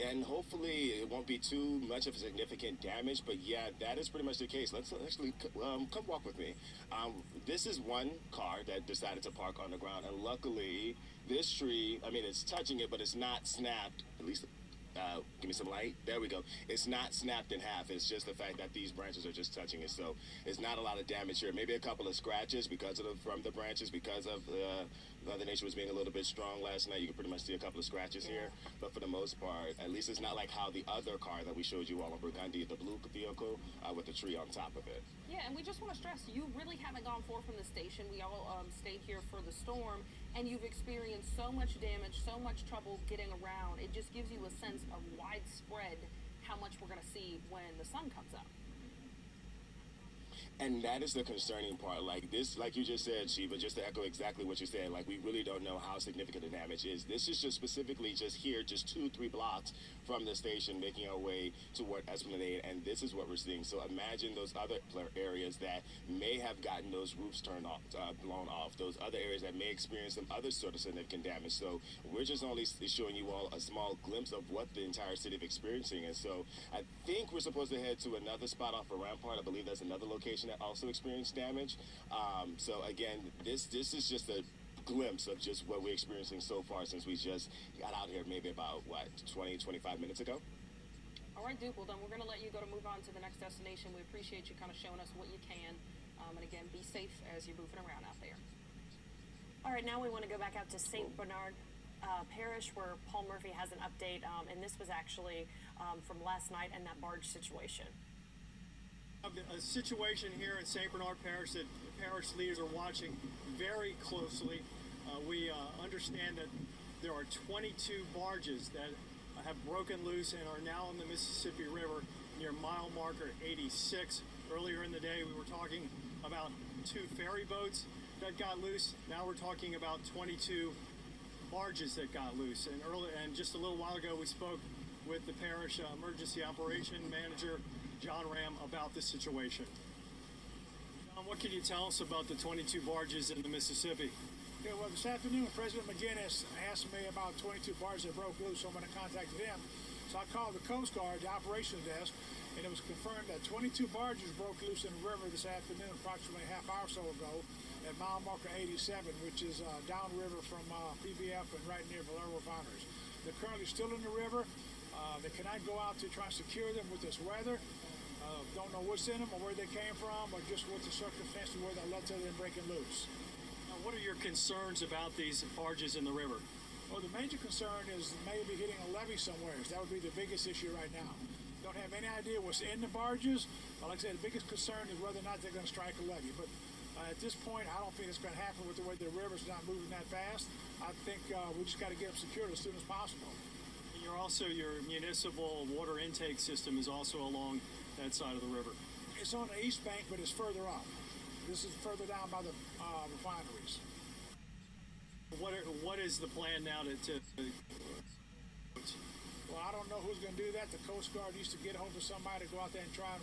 And hopefully it won't be too much of a significant damage, but yeah, that is pretty much the case. Let's actually come walk with me. This is one car that decided to park on the ground, and luckily this tree, I mean, it's touching it, but it's not snapped, at least. Give me some light. There we go. It's not snapped in half. It's just the fact that these branches are just touching it. So it's not a lot of damage here. Maybe a couple of scratches because of from the branches, because of Mother Nature was being a little bit strong last night. You can pretty much see a couple of scratches here. But for the most part, at least it's not like how the other car that we showed you all on Burgundy, the blue vehicle with the tree on top of it. Yeah, and we just want to stress, you really haven't gone far from the station. We all stayed here for the storm, and you've experienced so much damage, so much trouble getting around. It just gives you a sense of widespread how much we're going to see when the sun comes up. And that is the concerning part. Like this, like you just said, Shiva, just to echo exactly what you said, like we really don't know how significant the damage is. This is just specifically just here, just 2-3 blocks from the station, making our way toward Esplanade, and this is what we're seeing. So imagine those other areas that may have gotten those roofs turned off, blown off, those other areas that may experience some other sort of significant damage. So we're just only showing you all a small glimpse of what the entire city is experiencing. And so I think we're supposed to head to another spot off of Rampart. I believe that's another location that also experienced damage. So again, this is just a glimpse of just what we're experiencing so far since we just got out here maybe about, what, 20-25 minutes ago? All right, Duke, well then we're going to let you go to move on to the next destination. We appreciate you kind of showing us what you can. And again, be safe as you're moving around out there. All right, now we want to go back out to St. Bernard Parish, where Paul Murphy has an update, and this was actually from last night and that barge situation. A situation here in St. Bernard Parish that parish leaders are watching very closely. We understand that there are 22 barges that have broken loose and are now in the Mississippi River near mile marker 86. Earlier in the day, we were talking about 2 ferry boats that got loose. Now we're talking about 22 barges that got loose. And just a little while ago, we spoke with the parish emergency operation manager, John Ram, about this situation. John, what can you tell us about the 22 barges in the Mississippi? Yeah, well, this afternoon, President McGinnis asked me about 22 barges that broke loose, so I'm going to contact him. So I called the Coast Guard, the operations desk, and it was confirmed that 22 barges broke loose in the river this afternoon, approximately a half hour or so ago, at mile marker 87, which is downriver from PBF and right near Valero Refineries. They're currently still in the river. They cannot go out to try and secure them with this weather. Don't know what's in them or where they came from or just what the circumstances were that led to them breaking loose. What are your concerns about these barges in the river? Well, the major concern is maybe hitting a levee somewhere. That would be the biggest issue right now. Don't have any idea what's in the barges. But like I said, the biggest concern is whether or not they're going to strike a levee. But at this point, I don't think it's going to happen with the way the river's not moving that fast. I think we just got to get them secured as soon as possible. Your municipal water intake system is also along that side of the river. It's on the east bank, but it's further up. This is further down by the refineries. What is the plan now to Well, I don't know who's going to do that. The Coast Guard used to get hold of somebody to go out there and try and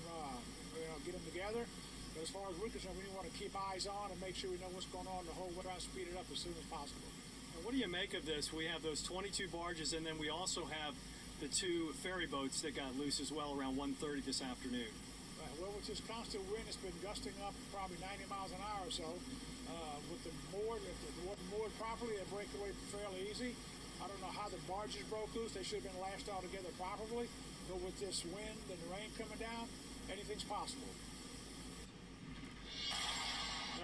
get them together. But as far as we're concerned, we want to keep eyes on and make sure we know what's going on. The whole try to speed it up as soon as possible. And what do you make of this? We have those 22 barges, and then we also have the 2 ferry boats that got loose as well around 1:30 this afternoon. Right. Well, with this constant wind, it's been gusting up probably 90 miles an hour or so. With the moored, if it wasn't moored properly, it'd break away fairly easy. I don't know how the barges broke loose. They should have been lashed all together properly. But with this wind and the rain coming down, anything's possible.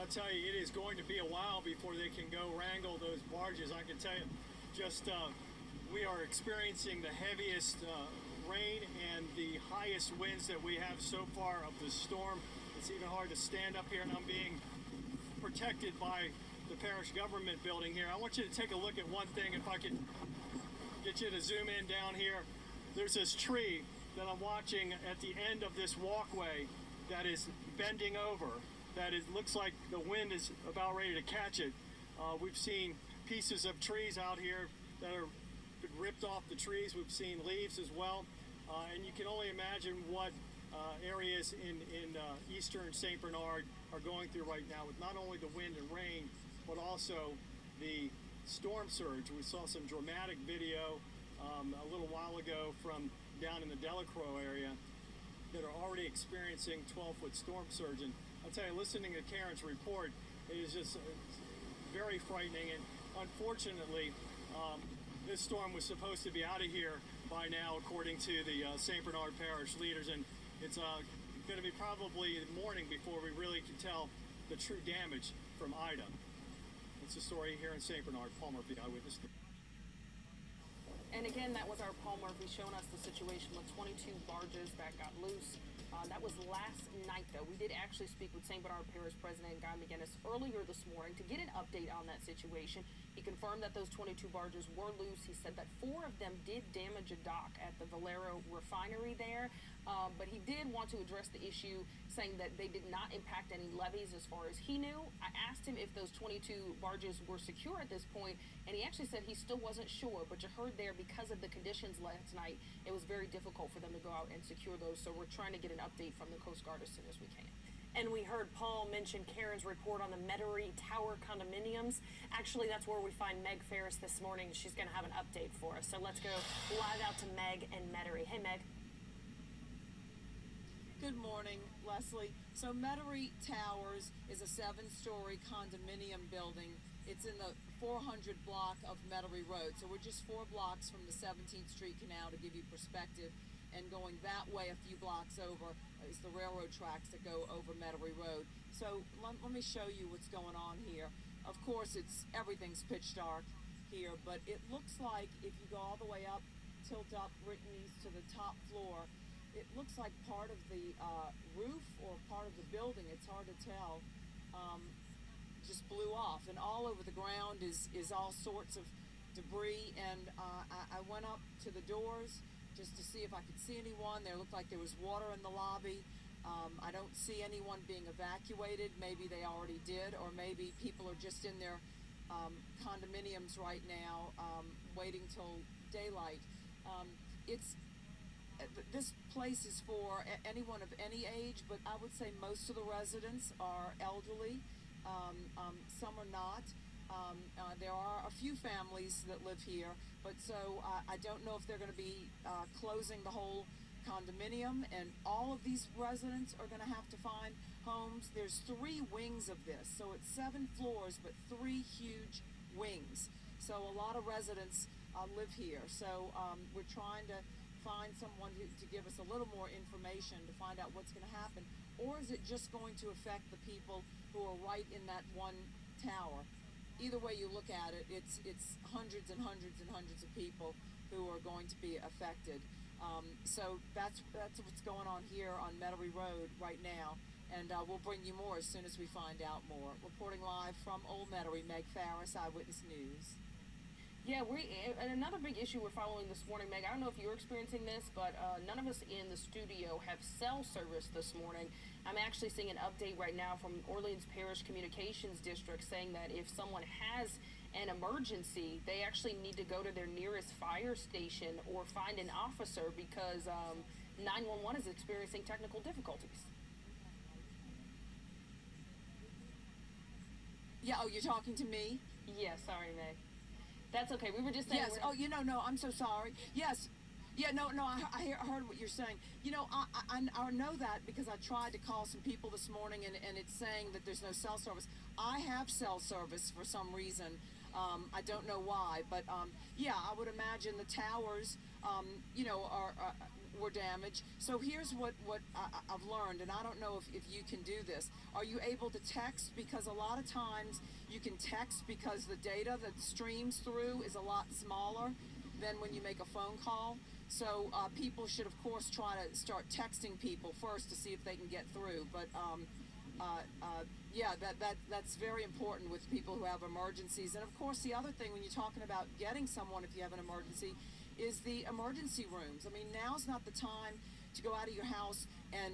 I'll tell you, it is going to be a while before they can go wrangle those barges. I can tell you, we are experiencing the heaviest rain and the highest winds that we have so far of the storm. It's even hard to stand up here, and I'm being protected by the parish government building here. I want you to take a look at one thing, if I could get you to zoom in down here. There's this tree that I'm watching at the end of this walkway that is bending over. Looks like the wind is about ready to catch it. We've seen pieces of trees out here that are ripped off the trees. We've seen leaves as well. And you can only imagine what areas in eastern St. Bernard are going through right now with not only the wind and rain, but also the storm surge. We saw some dramatic video a little while ago from down in the Delacroix area that are already experiencing 12-foot storm surge. And I'll tell you, listening to Karen's report, it is just very frightening. And unfortunately, this storm was supposed to be out of here by now, according to the St. Bernard Parish leaders. And it's going to be probably the morning before we really can tell the true damage from Ida. That's the story here in St. Bernard. Paul Murphy, Eyewitness. And again, that was our Paul Murphy showing us the situation with 22 barges that got loose. That was last night, though. We did actually speak with St. Bernard Parish President Guy McGinnis earlier this morning to get an update on that situation. He confirmed that those 22 barges were loose. He said that 4 of them did damage a dock at the Valero refinery there, but he did want to address the issue, saying that they did not impact any levees as far as he knew. I asked him if those 22 barges were secure at this point, and he actually said he still wasn't sure, but you heard there, because of the conditions last night, it was very difficult for them to go out and secure those, so we're trying to get an update from the Coast Guard as soon as we can. And we heard Paul mention Karen's report on the Metairie Tower condominiums. Actually, that's where we find Meg Ferris this morning. She's going to have an update for us. So let's go live out to Meg and Metairie. Hey, Meg. Good morning, Leslie. So Metairie Towers is a 7-story condominium building. It's in the 400 block of Metairie Road. So we're just 4 blocks from the 17th Street Canal to give you perspective. And going that way a few blocks over is the railroad tracks that go over Metairie Road. So let me show you what's going on here. Of course, everything's pitch dark here, but it looks like if you go all the way up, tilt up Brittany's to the top floor, it looks like part of the roof or part of the building. It's hard to tell. just blew off, and all over the ground is all sorts of debris. And I went up to the doors just to see if I could see anyone. There looked like there was water in the lobby. I don't see anyone being evacuated. Maybe they already did, or maybe people are just in their condominiums right now, waiting till daylight. This place is for anyone of any age, but I would say most of the residents are elderly. Some are not. There are a few families that live here, but so I don't know if they're going to be closing the whole condominium, and all of these residents are going to have to find homes. There's 3 wings of this, so it's 7 floors, but 3 huge wings. So a lot of residents live here. So we're trying to find someone to give us a little more information to find out what's going to happen. Or is it just going to affect the people who are right in that one tower? Either way you look at it, it's hundreds and hundreds and hundreds of people who are going to be affected. So that's what's going on here on Metairie Road right now, and we'll bring you more as soon as we find out more. Reporting live from Old Metairie, Meg Farris, Eyewitness News. Yeah, and another big issue we're following this morning, Meg, I don't know if you're experiencing this, but none of us in the studio have cell service this morning. I'm actually seeing an update right now from Orleans Parish Communications District saying that if someone has an emergency, they actually need to go to their nearest fire station or find an officer because 911 is experiencing technical difficulties. Yeah, oh, you're talking to me? Yeah, sorry, Meg. That's okay. We were just saying. Yes. Oh, no. I'm so sorry. Yes. Yeah. No. I heard what you're saying. I know that because I tried to call some people this morning, and it's saying that there's no cell service. I have cell service for some reason. I don't know why, but yeah, I would imagine the towers, were damaged. So here's what I've learned, and I don't know if you can do this. Are you able to text? Because a lot of times you can text because the data that streams through is a lot smaller than when you make a phone call. So people should, of course, try to start texting people first to see if they can get through. But yeah, that's very important with people who have emergencies. And of course, the other thing when you're talking about getting someone if you have an emergency is the emergency rooms. I mean, now's not the time to go out of your house and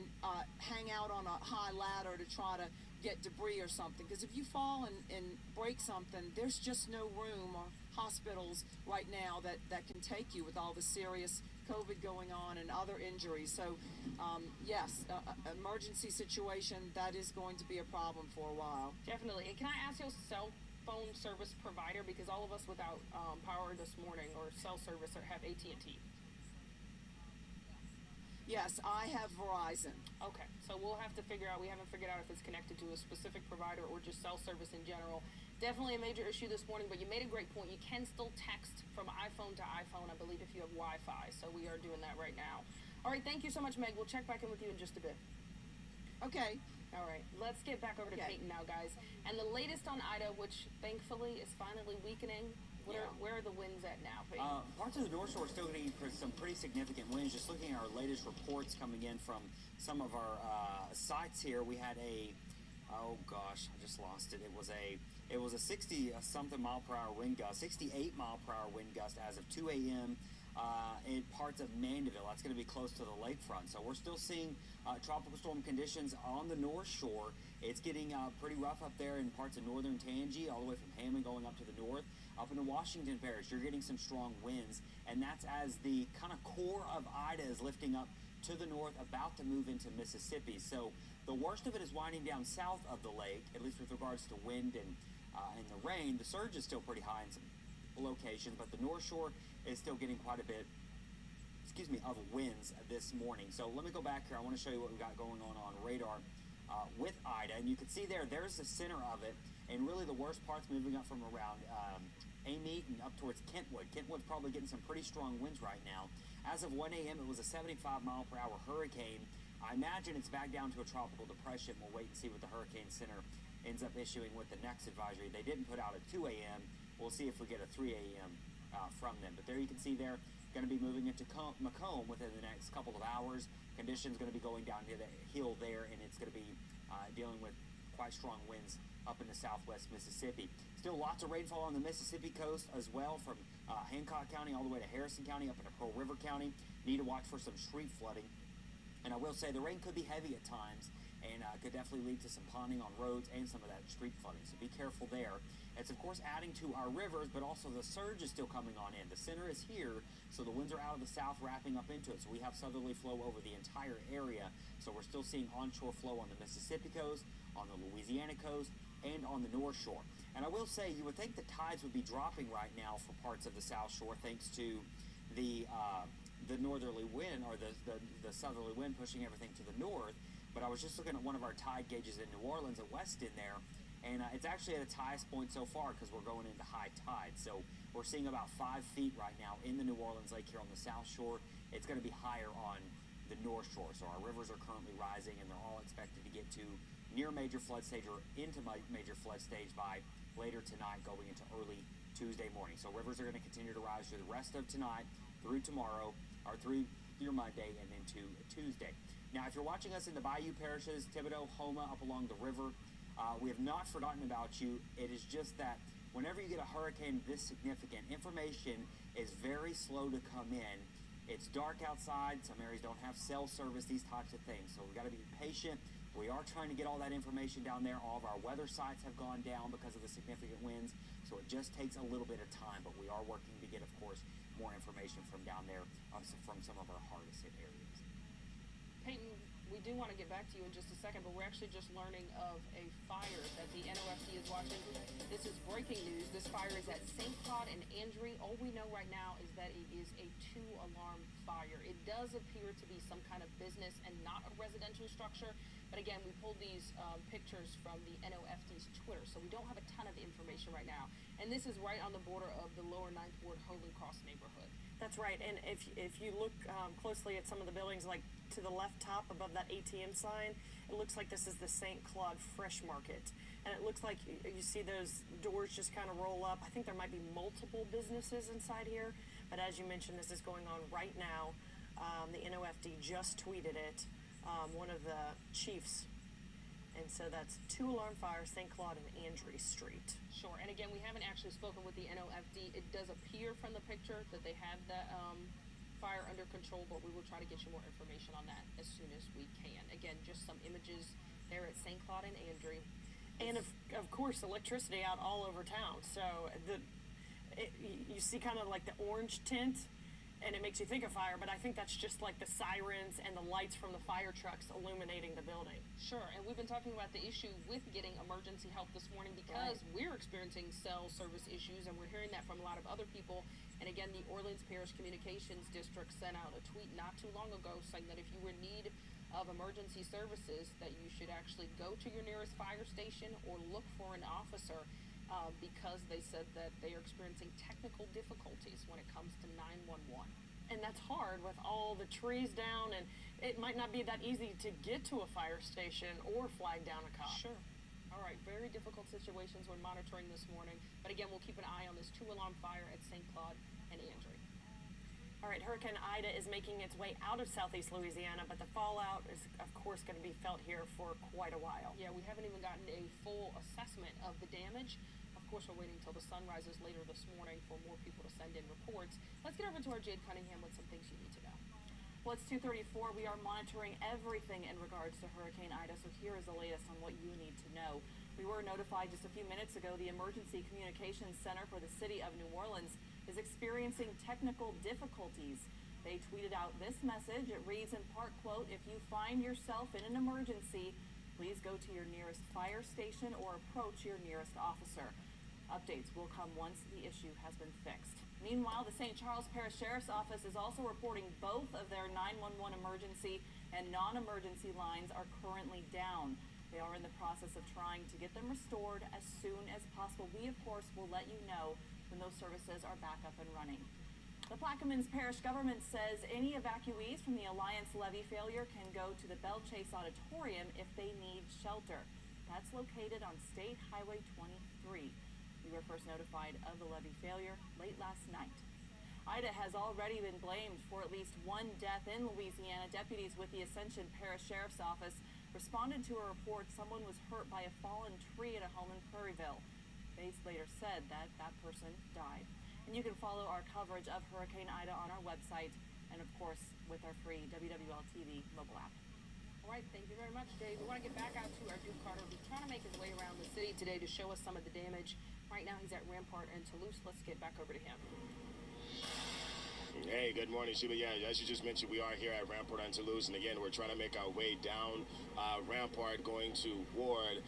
hang out on a high ladder to try to get debris or something. Because if you fall and break something, there's just no room or hospitals right now that can take you with all the serious COVID going on and other injuries. So yes, emergency situation, that is going to be a problem for a while. Definitely. And can I ask you a cell phone service provider, because all of us without power this morning or cell service have AT&T? Yes, I have Verizon. Okay, so we'll have to figure out, we haven't figured out if it's connected to a specific provider or just cell service in general. Definitely a major issue this morning, but you made a great point. You can still text from iPhone to iPhone, I believe, if you have Wi-Fi, so we are doing that right now. All right, thank you so much, Meg. We'll check back in with you in just a bit. Okay. All right, let's get back over to Peyton now, guys. And the latest on Ida, which thankfully is finally weakening. Where are the winds at now, Peyton? Parts of the North Shore are still getting some pretty significant winds. Just looking at our latest reports coming in from some of our sites here, we had oh gosh, I just lost it. It was a 60-something mile per hour wind gust, 68 mile per hour wind gust as of 2 a.m. In parts of Mandeville. That's going to be close to the lakefront. So we're still seeing tropical storm conditions on the North Shore. It's getting pretty rough up there in parts of northern Tangi, all the way from Hammond going up to the north. Up into Washington Parish, you're getting some strong winds, and that's as the kind of core of Ida is lifting up to the north, about to move into Mississippi. So the worst of it is winding down south of the lake, at least with regards to wind and the rain. The surge is still pretty high in some locations, but the North Shore is still getting quite a bit, of winds this morning. So let me go back here. I want to show you what we've got going on radar with Ida, and you can see there's the center of it, and really the worst part's moving up from around Amite and up towards Kentwood. Kentwood's probably getting some pretty strong winds right now. As of 1 a.m., it was a 75 mile per hour hurricane. I imagine it's back down to a tropical depression. We'll wait and see what the Hurricane Center ends up issuing with the next advisory. They didn't put out at 2 a.m. We'll see if we get a 3 a.m. From them. But there you can see they're going to be moving into Macomb within the next couple of hours. Conditions going to be going down the hill there, and it's going to be dealing with quite strong winds up in the southwest Mississippi. Still lots of rainfall on the Mississippi coast as well, from Hancock County all the way to Harrison County up into Pearl River County. Need to watch for some street flooding. And I will say the rain could be heavy at times and could definitely lead to some ponding on roads and some of that street flooding. So be careful there. It's, of course, adding to our rivers, but also the surge is still coming on in. The center is here, so the winds are out of the south wrapping up into it. So we have southerly flow over the entire area. So we're still seeing onshore flow on the Mississippi coast, on the Louisiana coast, and on the North Shore. And I will say, you would think the tides would be dropping right now for parts of the South Shore thanks to the northerly wind, or the southerly wind pushing everything to the north. But I was just looking at one of our tide gauges in New Orleans at Weston there, and it's actually at its highest point so far because we're going into high tide. So we're seeing about 5 feet right now in the New Orleans Lake here on the South Shore. It's going to be higher on the North Shore. So our rivers are currently rising, and they're all expected to get to near major flood stage or into major flood stage by later tonight going into early Tuesday morning. So rivers are going to continue to rise through the rest of tonight, through tomorrow, or through Monday and into Tuesday. Now, if you're watching us in the Bayou parishes, Thibodaux, Houma, up along the river, we have not forgotten about you. It is just that whenever you get a hurricane this significant, information is very slow to come in. It's dark outside. Some areas don't have cell service, these types of things. So we've got to be patient. We are trying to get all that information down there. All of our weather sites have gone down because of the significant winds. So it just takes a little bit of time. But we are working to get, of course, more information from down there, from some of our hardest hit areas. Peyton, we do want to get back to you in just a second, but we're actually just learning of a fire that the NOFD is watching. This is breaking news. This fire is at St. Claude and Andry. All we know right now is that it is a 2-alarm fire. It does appear to be some kind of business and not a residential structure. But again, we pulled these pictures from the NOFD's Twitter, so we don't have a ton of information right now. And this is right on the border of the lower 9th Ward Holy Cross neighborhood. That's right, and if you look closely at some of the buildings, like to the left top above that ATM sign, it looks like this is the St. Claude Fresh Market. And it looks like you see those doors just kind of roll up. I think there might be multiple businesses inside here, but as you mentioned, this is going on right now. The NOFD just tweeted it, one of the chiefs. And so that's 2-alarm fire, St. Claude and Andry Street. Sure, and again, we haven't actually spoken with the NOFD. It does appear from the picture that they have the fire under control, but we will try to get you more information on that as soon as we can. Again, just some images there at St. Claude and Andry. And of course, electricity out all over town. So you see kind of like the orange tint, and it makes you think of fire, but I think that's just like the sirens and the lights from the fire trucks illuminating the building. Sure, and we've been talking about the issue with getting emergency help this morning because we're experiencing cell service issues, and we're hearing that from a lot of other people. And again, the Orleans Parish Communications District sent out a tweet not too long ago saying that if you were in need of emergency services, that you should actually go to your nearest fire station or look for an officer, because they said that they are experiencing technical difficulties when it comes to 911. And that's hard with all the trees down, and it might not be that easy to get to a fire station or flag down a cop. Sure. All right, very difficult situations when monitoring this morning. But again, we'll keep an eye on this 2-alarm fire at St. Claude and Andry. All right, Hurricane Ida is making its way out of southeast Louisiana, but the fallout is, of course, going to be felt here for quite a while. Yeah, we haven't even gotten a full assessment of the damage. Of course, we're waiting until the sun rises later this morning for more people to send in reports. Let's get over to our Jade Cunningham with some things you need to know. Well, it's 2:34. We are monitoring everything in regards to Hurricane Ida, so here is the latest on what you need to know. We were notified just a few minutes ago the Emergency Communications Center for the City of New Orleans is experiencing technical difficulties. They tweeted out this message. It reads in part, quote, "If you find yourself in an emergency, please go to your nearest fire station or approach your nearest officer. Updates will come once the issue has been fixed." Meanwhile, the St. Charles Parish Sheriff's Office is also reporting both of their 911 emergency and non-emergency lines are currently down. They are in the process of trying to get them restored as soon as possible. We, of course, will let you know when those services are back up and running. The Plaquemines Parish government says any evacuees from the Alliance levee failure can go to the Belle Chase Auditorium if they need shelter. That's located on State Highway 23. We were first notified of the levee failure late last night. Ida has already been blamed for at least one death in Louisiana. Deputies with the Ascension Parish Sheriff's Office responded to a report someone was hurt by a fallen tree at a home in Prairieville. Base later said that that person died. And you can follow our coverage of Hurricane Ida on our website and, of course, with our free WWL TV mobile app. All right, thank you very much, Dave. We want to get back out to our Duke Carter, who's trying to make his way around the city today to show us some of the damage. Right now, he's at Rampart and Toulouse. Let's get back over to him. Hey, good morning, Sheila. Yeah, as you just mentioned, we are here at Rampart and Toulouse, and again, we're trying to make our way down Rampart, going to Ward.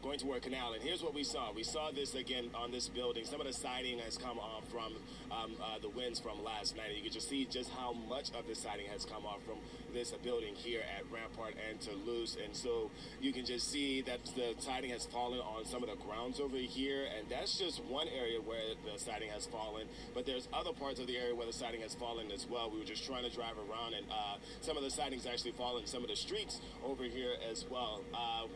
Going to Ward Canal, and here's what we saw. We saw this again on this building. Some of the siding has come off from the winds from last night. And you can just see just how much of the siding has come off from this building here at Rampart and Toulouse. And so you can just see that the siding has fallen on some of the grounds over here, and that's just one area where the siding has fallen. But there's other parts of the area where the siding has fallen as well. We were just trying to drive around, and some of the siding's actually fallen in some of the streets over here as well.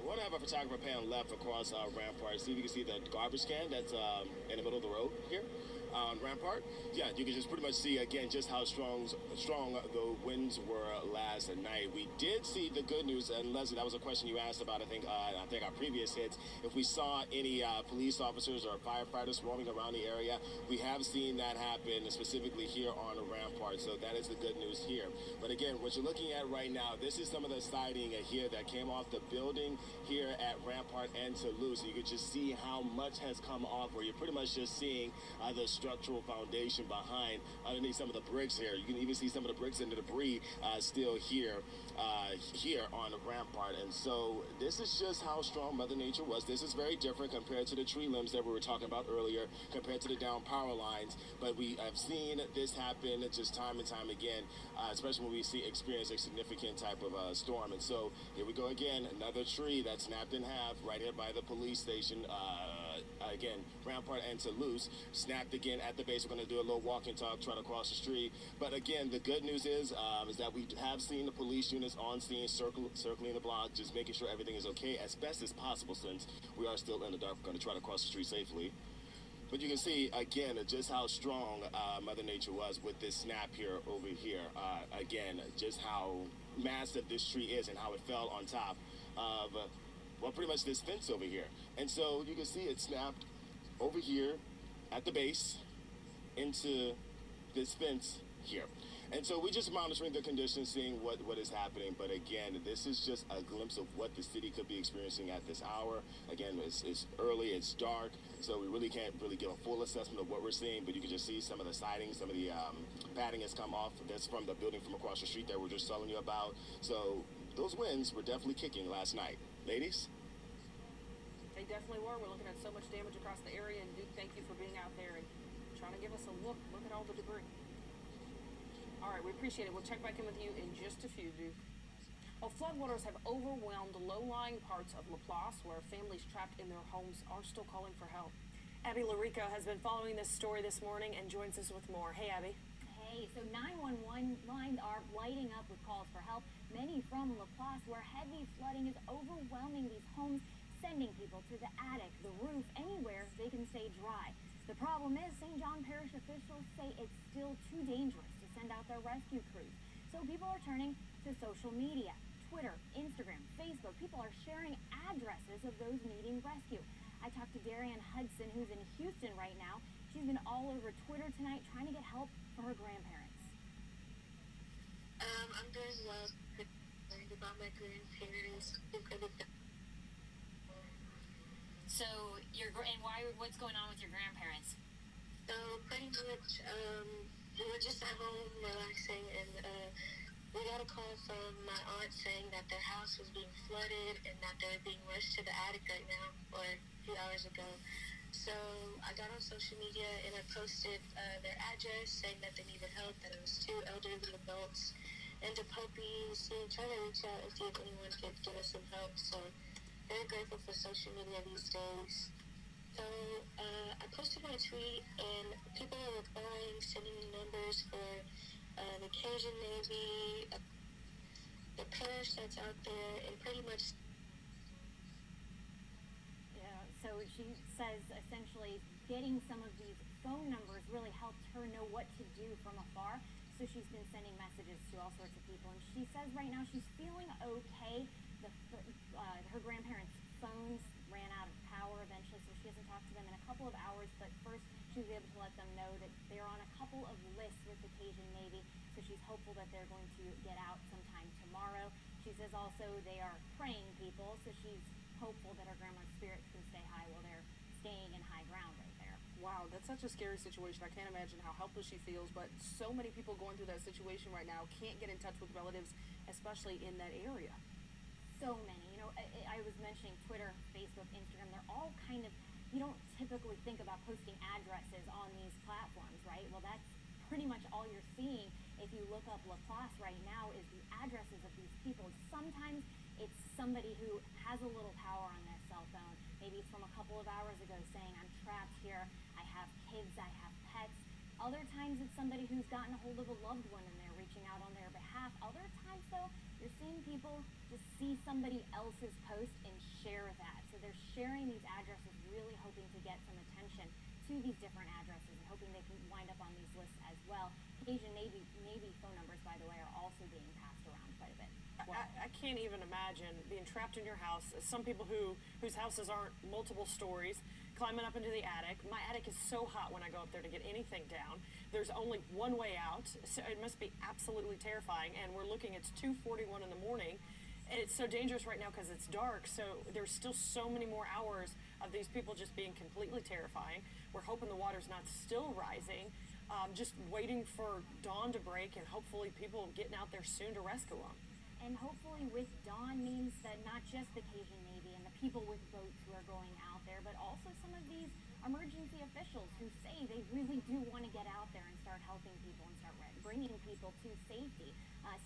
We want to have a photographer pan left across Rampart. See if you can see the garbage can that's in the middle of the road here on Rampart. Yeah, you can just pretty much see again just how strong the winds were last night. We did see the good news, and Leslie, that was a question you asked about. I think our previous hits. If we saw any police officers or firefighters roaming around the area, we have seen that happen specifically here on Rampart. So that is the good news here. But again, what you're looking at right now, this is some of the siding here that came off the building here at Rampart and Toulouse. You can just see how much has come off, where you're pretty much just seeing the structural foundation behind underneath some of the bricks here. You can even see some of the bricks and the debris still here on the Rampart. And so this is just how strong Mother Nature was. This is very different compared to the tree limbs that we were talking about earlier, compared to the down power lines. But we have seen this happen just time and time again, especially when we experience a significant type of storm. And so here we go again, another tree that snapped in half right here by the police station. Again, Rampart and Toulouse snapped again at the base. We're going to do a little walk and talk, try to cross the street. But again, the good news is that we have seen the police units on scene circling the block, just making sure everything is okay as best as possible, since we are still in the dark. We're going to try to cross the street safely. But you can see, again, just how strong Mother Nature was with this snap here over here. Again, just how massive this tree is and how it fell on top of, well, pretty much this fence over here. And so you can see it snapped over here at the base into this fence here. And so we're just monitoring the conditions, seeing what is happening. But again, this is just a glimpse of what the city could be experiencing at this hour. Again, it's early, it's dark, so we really can't give a full assessment of what we're seeing. But you can just see some of the siding, some of the padding has come off. That's from the building from across the street that we're just telling you about. So those winds were definitely kicking last night. Ladies? They definitely were. We're looking at so much damage across the area, and Duke, thank you for being out there and trying to give us a look. Look at all the debris. All right, we appreciate it. We'll check back in with you in just a few, Duke. Well, floodwaters have overwhelmed low-lying parts of Laplace, where families trapped in their homes are still calling for help. Abby Larico has been following this story this morning and joins us with more. Hey, Abby. Hey, so 911 lines are lighting up with calls for help. Many from Laplace, where heavy flooding is overwhelming these homes, sending people to the attic, the roof, anywhere they can stay dry. The problem is St. John Parish officials say it's still too dangerous to send out their rescue crews. So people are turning to social media, Twitter, Instagram, Facebook. People are sharing addresses of those needing rescue. I talked to Darian Hudson, who's in Houston right now. She's been all over Twitter tonight trying to get help for her grandparents. I'm doing well. Worried about my grandparents. So what's going on with your grandparents? So pretty much, we were just at home relaxing, and we got a call from my aunt saying that their house was being flooded and that they're being rushed to the attic right now, or a few hours ago. So I got on social media and I posted their address, saying that they needed help, that it was 2 elderly adults and a puppy, trying to reach out and see if anyone could give us some help. So very grateful for social media these days. So I posted my tweet, and people are replying, sending me numbers for the Cajun Navy, the parish that's out there, and pretty much. Yeah, so she says essentially getting some of these phone numbers really helped her know what to do from afar. So she's been sending messages to all sorts of people, and she says right now she's feeling okay. Her grandparents' phones ran out of power eventually, so she hasn't talked to them in a couple of hours, but first she was able to let them know that they're on a couple of lists with the Cajun Navy, so she's hopeful that they're going to get out sometime tomorrow. She says also they are praying people, so she's hopeful that her grandma's spirits can stay high while they're staying in high ground right there. Wow, that's such a scary situation. I can't imagine how helpless she feels, but so many people going through that situation right now can't get in touch with relatives, especially in that area. So many. You know, I was mentioning Twitter, Facebook, Instagram. They're all kind of, you don't typically think about posting addresses on these platforms, right? Well, that's pretty much all you're seeing if you look up Laplace right now is the addresses of these people. Sometimes it's somebody who has a little power on their cell phone. Maybe it's from a couple of hours ago saying, I'm trapped here, I have kids, I have pets. Other times it's somebody who's gotten a hold of a loved one and they're reaching out on their behalf. Other times, though, you're seeing people just see somebody else's post and share that. So they're sharing these addresses, really hoping to get some attention to these different addresses and hoping they can wind up on these lists as well. Asian Navy phone numbers, by the way, are also being passed around quite a bit. I can't even imagine being trapped in your house. Some people whose houses aren't multiple stories, climbing up into the attic. My attic is so hot when I go up there to get anything down. There's only one way out, so it must be absolutely terrifying. And we're looking, it's 2:41 in the morning. And it's so dangerous right now because it's dark, so there's still so many more hours of these people just being completely terrifying. We're hoping the water's not still rising, just waiting for dawn to break and hopefully people getting out there soon to rescue them. And hopefully with dawn means that not just the Cajun Navy and the people with boats who are going out there, but also some of these emergency officials who say they really do want to get out there and start helping people and start bringing people to safety.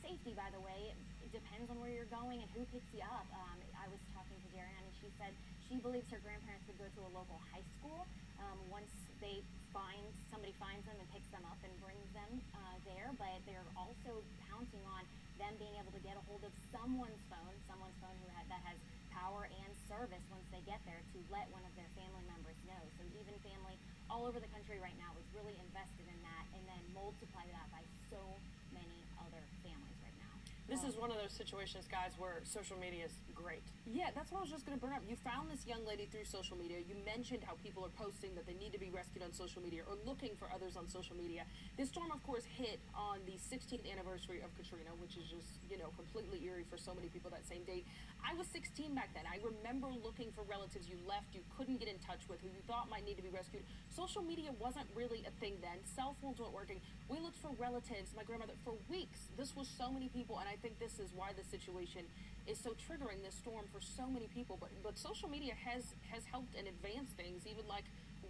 Safety, by the way, it depends on where you're going and who picks you up. I was talking to Darian and she said she believes her grandparents would go to a local high school once somebody finds them and picks them up and brings them there, but they're also counting on them being able to get a hold of someone's phone that has power and service once they get there to let one of their family members know. So even family all over the country right now is really invested in that, and then multiply that by so many other families right now. This is one of those situations, guys, where social media is great. Yeah, that's what I was just going to bring up. You found this young lady through social media. You mentioned how people are posting that they need to be rescued on social media or looking for others on social media. This storm, of course, hit on the 16th anniversary of Katrina, which is just, completely eerie for so many people that same date. I was 16 back then. I remember looking for relatives you left, you couldn't get in touch with, who you thought might need to be rescued. Social media wasn't really a thing then. Cell phones weren't working. We looked for relatives, my grandmother, for weeks. This was so many people, and I think this is why the situation is so triggering, this storm, for so many people. But social media has helped and advanced things, even like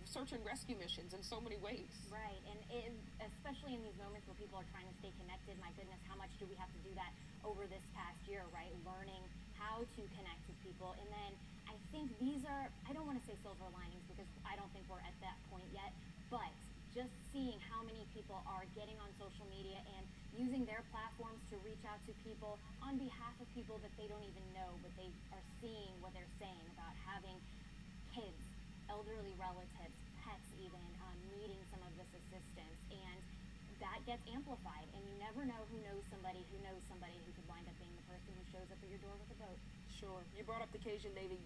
search and rescue missions in so many ways. Right, and especially in these moments where people are trying to stay connected, my goodness, how much do we have to do that over this past year, right? Learning how to connect with people. And then I think these are, I don't want to say silver linings because I don't think we're at that point yet, but just seeing how many people are getting on social media and using their platforms to reach out to people on behalf of people that they don't even know, but they are seeing what they're saying about having kids, elderly relatives, pets even, needing some of this assistance. And that gets amplified, and you never know who knows somebody who could wind up being the person who shows up at your door with a boat. Sure. You brought up the Cajun Navy,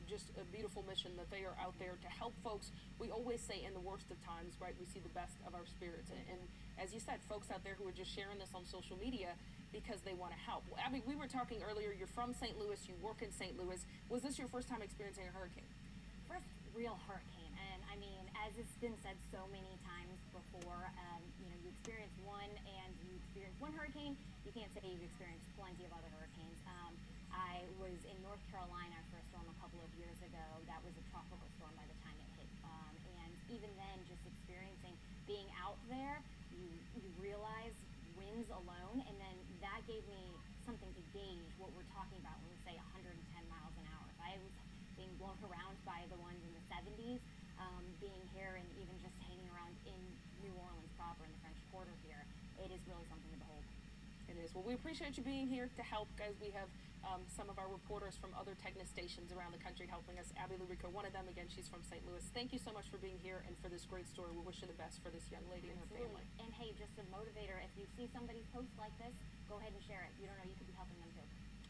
just a beautiful mission that they are out there to help folks. We always say in the worst of times, right, we see the best of our spirits. And as you said, folks out there who are just sharing this on social media because they want to help. I mean, we were talking earlier, you're from St. Louis, you work in St. Louis. Was this your first time experiencing a hurricane? First real hurricane. And I mean, as it's been said so many times before, you experience one and you experience one hurricane, you can't say you've experienced plenty of other hurricanes. I was in North Carolina for a storm a couple of years ago. That was a tropical storm by the time it hit. And even then, just experiencing being out there, you realize winds alone, and then that gave me something to gauge what we're talking about when we say 110 miles an hour. If I was being blown around by the ones in the 70s, being here and even just hanging around in New Orleans proper in the French Quarter here, it is really something to behold. It is. Well, we appreciate you being here to help, guys. We have some of our reporters from other Techness stations around the country helping us. Abby Lurico, one of them. Again, she's from St. Louis. Thank you so much for being here and for this great story. We wish you the best for this young lady and her family. And hey, just a motivator, if you see somebody's post like this, go ahead and share it. You don't know, you could be helping them too.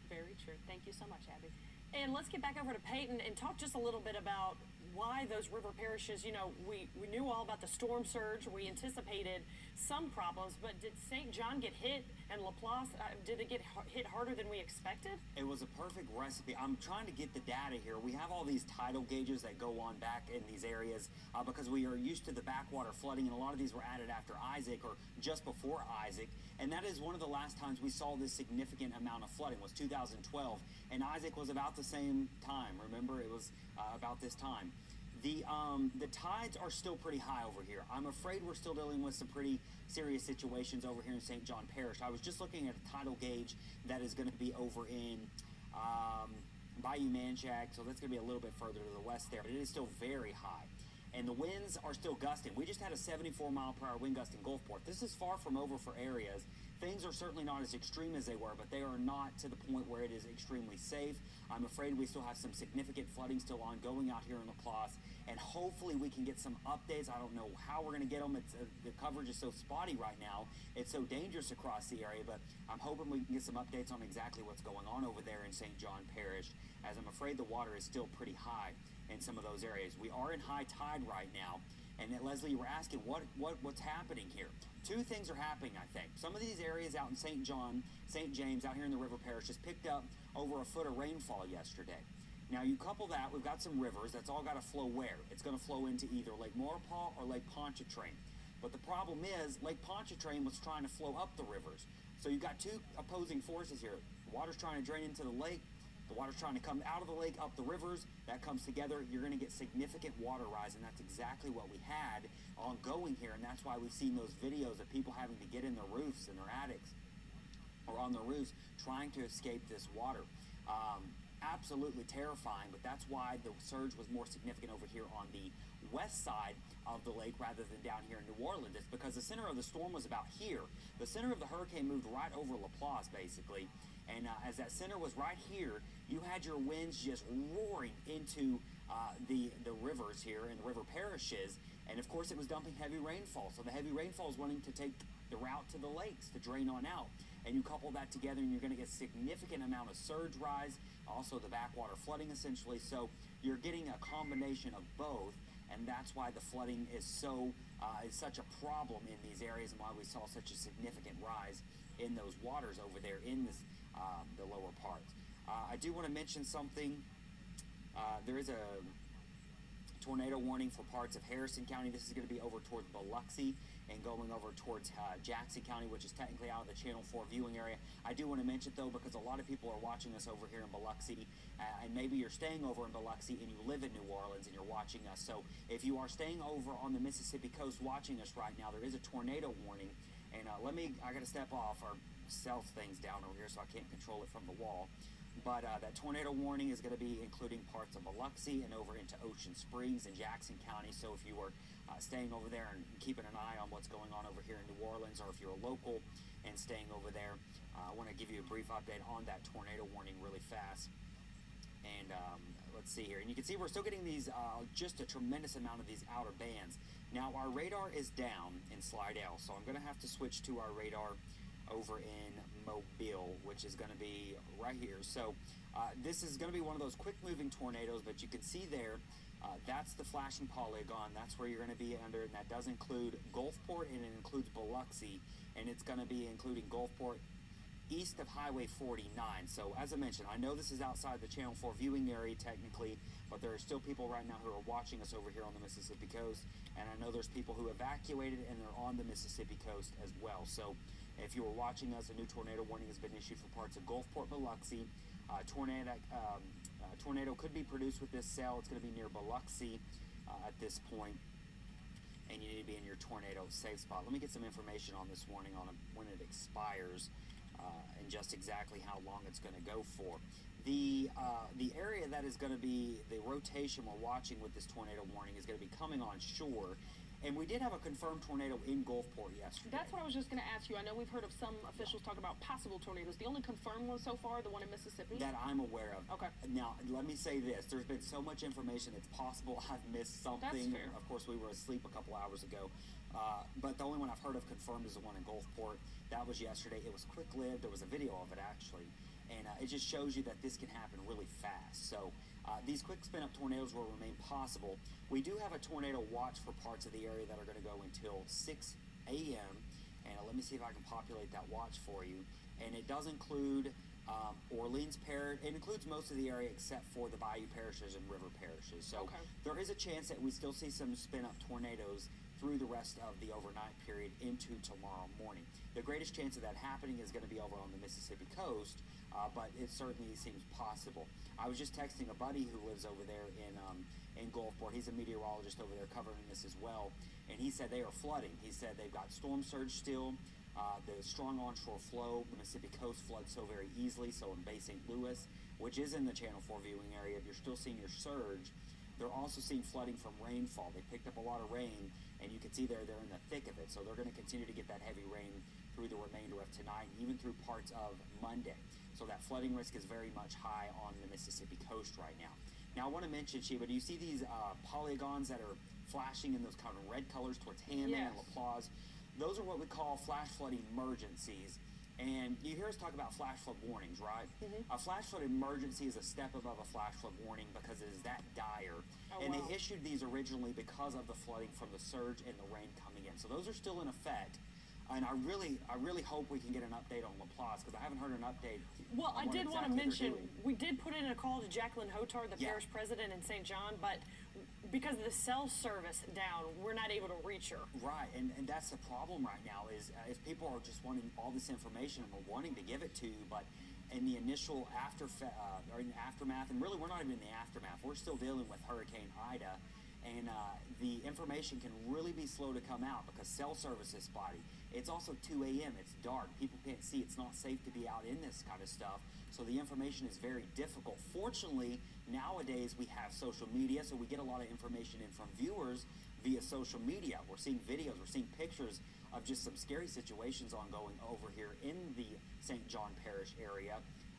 Very true. Thank you so much, Abby. And let's get back over to Peyton and talk just a little bit about why those river parishes, you know, we knew all about the storm surge. We anticipated some problems, but did St. John get hit and Laplace, did it get hit harder than we expected? It was a perfect recipe. I'm trying to get the data here. We have all these tidal gauges that go on back in these areas because we are used to the backwater flooding, and a lot of these were added after Isaac or just before Isaac. And that is one of the last times we saw this significant amount of flooding was 2012. And Isaac was about the same time. Remember, it was about this time. The tides are still pretty high over here. I'm afraid we're still dealing with some pretty serious situations over here in St. John Parish. I was just looking at a tidal gauge that is going to be over in Bayou Manchac, so that's going to be a little bit further to the west there, but it is still very high. And the winds are still gusting. We just had a 74-mile-per-hour wind gust in Gulfport. This is far from over for areas. Things are certainly not as extreme as they were, but they are not to the point where it is extremely safe. I'm afraid we still have some significant flooding still ongoing out here in Laplace, and hopefully we can get some updates. I don't know how we're going to get them. The coverage is so spotty right now. It's so dangerous across the area, but I'm hoping we can get some updates on exactly what's going on over there in St. John Parish, as I'm afraid the water is still pretty high in some of those areas. We are in high tide right now, and Leslie, you were asking what's happening here. Two things are happening, I think. Some of these areas out in St. John, St. James, out here in the river parish, just picked up over a foot of rainfall yesterday. Now you couple that, we've got some rivers, that's all got to flow where? It's going to flow into either Lake Maurepas or Lake Pontchartrain. But the problem is, Lake Pontchartrain was trying to flow up the rivers. So you've got two opposing forces here. The water's trying to drain into the lake, the water's trying to come out of the lake, up the rivers. That comes together, you're going to get significant water rise, and that's exactly what we had ongoing here, and that's why we've seen those videos of people having to get in their roofs and their attics or on their roofs trying to escape this water. Absolutely terrifying, but that's why the surge was more significant over here on the west side of the lake rather than down here in New Orleans. It's because the center of the storm was about here. The center of the hurricane moved right over Laplace, basically, and as that center was right here, you had your winds just roaring into the rivers here and the river parishes, and of course it was dumping heavy rainfall. So the heavy rainfall is wanting to take the route to the lakes to drain on out. And you couple that together and you're going to get significant amount of surge rise, also the backwater flooding essentially. So you're getting a combination of both, and that's why the flooding is such a problem in these areas, and why we saw such a significant rise in those waters over there in this the lower parts. I do want to mention something. There is a tornado warning for parts of Harrison County. This is going to be over towards Biloxi and going over towards Jackson County, which is technically out of the Channel 4 viewing area. I do want to mention, though, because a lot of people are watching us over here in Biloxi, and maybe you're staying over in Biloxi and you live in New Orleans and you're watching us. So if you are staying over on the Mississippi coast watching us right now, there is a tornado warning. And I got to step off or cell things down over here so I can't control it from the wall. But that tornado warning is going to be including parts of Biloxi and over into Ocean Springs and Jackson County. So if you are staying over there and keeping an eye on what's going on over here in New Orleans, or if you're a local and staying over there, I want to give you a brief update on that tornado warning really fast. And let's see here. And you can see we're still getting these, just a tremendous amount of these outer bands. Now our radar is down in Slidell, so I'm going to have to switch to our radar over in Mobile, which is going to be right here. So this is going to be one of those quick moving tornadoes, but you can see there, that's the flashing polygon. That's where you're going to be under, and that does include Gulfport, and it includes Biloxi, and it's going to be including Gulfport east of Highway 49. So as I mentioned, I know this is outside the Channel 4 viewing area technically, but there are still people right now who are watching us over here on the Mississippi coast, and I know there's people who evacuated and they're on the Mississippi coast as well. So if you were watching us, a new tornado warning has been issued for parts of Gulfport, Biloxi. Tornado could be produced with this cell. It's going to be near Biloxi at this point, and you need to be in your tornado safe spot. Let me get some information on this warning on when it expires and just exactly how long it's going to go for. The area that is going to be the rotation we're watching with this tornado warning is going to be coming on shore, And we did have a confirmed tornado in Gulfport yesterday. That's what I was just going to ask you. I know we've heard of some officials talk about possible tornadoes. The only confirmed one so far, the one in Mississippi? That I'm aware of. Okay. Now, let me say this. There's been so much information, it's possible I've missed something. That's fair. Of course, we were asleep a couple hours ago. But the only one I've heard of confirmed is the one in Gulfport. That was yesterday. It was quick-lived. There was a video of it, actually. And it just shows you that this can happen really fast. So these quick spin-up tornadoes will remain possible. We do have a tornado watch for parts of the area that are going to go until 6 a.m. And let me see if I can populate that watch for you. And it does include Orleans Parish. It includes most of the area except for the Bayou parishes and river parishes. So there is a chance that we still see some spin-up tornadoes through the rest of the overnight period into tomorrow morning. The greatest chance of that happening is going to be over on the Mississippi coast, but it certainly seems possible. I was just texting a buddy who lives over there in Gulfport. He's a meteorologist over there covering this as well, and he said they are flooding. He said they've got storm surge still. The strong onshore flow, the Mississippi coast floods so very easily, so in Bay St. Louis, which is in the Channel 4 viewing area, you're still seeing your surge. They're also seeing flooding from rainfall. They picked up a lot of rain, and you can see they're in the thick of it, so they're going to continue to get that heavy rain through the remainder of tonight, and even through parts of Monday. So that flooding risk is very much high on the Mississippi coast right now. Now, I want to mention, Sheba, do you see these polygons that are flashing in those kind of red colors towards Hammond and LaPlace? Those are what we call flash flood emergencies. And you hear us talk about flash flood warnings, right? A flash flood emergency is a step above a flash flood warning because it is that dire. They issued these originally because of the flooding from the surge and the rain coming in. So those are still in effect. And I really hope we can get an update on LaPlace because I haven't heard an update. Well, I did want to mention, we did put in a call to Jacqueline Hotard, the parish president in St. John, but because of the cell service down, we're not able to reach her. Right, and that's the problem right now is people are just wanting all this information and we're wanting to give it to you, but in the initial aftermath, and really we're not even in the aftermath, we're still dealing with Hurricane Ida, and the information can really be slow to come out because cell service is spotty. It's also 2 a.m. It's dark. People can't see. It's not safe to be out in this kind of stuff. So the information is very difficult. Fortunately, nowadays we have social media, so we get a lot of information in from viewers via social media. We're seeing videos. We're seeing pictures of just some scary situations ongoing over here in the St. John Parish area,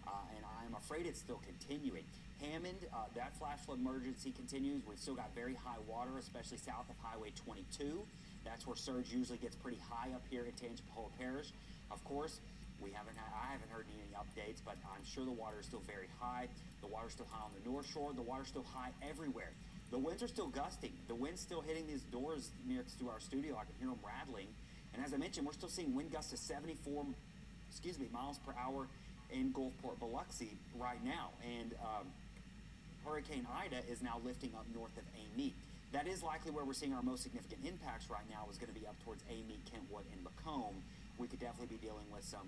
and I'm afraid it's still continuing. Hammond, that flash flood emergency continues. We've still got very high water, especially south of Highway 22. That's where surge usually gets pretty high up here at Tangipahoa Parish. Of course, I haven't heard any updates, but I'm sure the water is still very high. The water's still high on the North Shore. The water's still high everywhere. The winds are still gusting. The wind's still hitting these doors next to our studio. I can hear them rattling. And as I mentioned, we're still seeing wind gusts of 74 miles per hour in Gulfport, Biloxi right now. And Hurricane Ida is now lifting up north of Amite. That is likely where we're seeing our most significant impacts right now is going to be up towards Amite, Kentwood, and Macomb. We could definitely be dealing with some,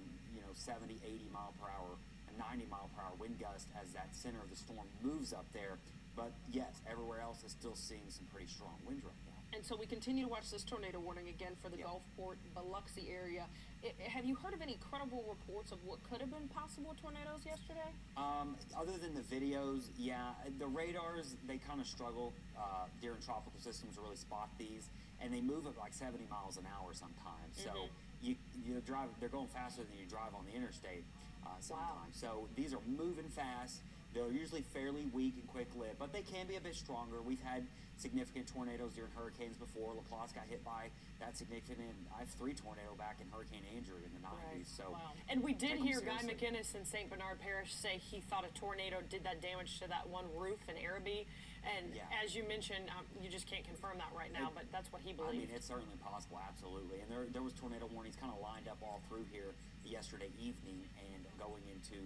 70, 80 mile per hour and 90 mile per hour wind gust as that center of the storm moves up there. But yes, everywhere else is still seeing some pretty strong winds right now. And so we continue to watch this tornado warning again for the Gulfport, Biloxi area. Have you heard of any credible reports of what could have been possible tornadoes yesterday? Other than the videos, the radars, they kind of struggle during tropical systems to really spot these, and they move at like 70 miles an hour sometimes. So you drive, they're going faster than you drive on the interstate sometimes. So these are moving fast. They're usually fairly weak and quick-lived, but they can be a bit stronger. We've had significant tornadoes during hurricanes before. LaPlace got hit by that significant. I have 3 tornadoes back in Hurricane Andrew in the 90s. So, and we did hear Guy McInnes in St. Bernard Parish say he thought a tornado did that damage to that one roof in Araby. And as you mentioned, you just can't confirm that right now, but that's what he believed. I mean, it's certainly possible, absolutely. And there was tornado warnings kind of lined up all through here yesterday evening and going into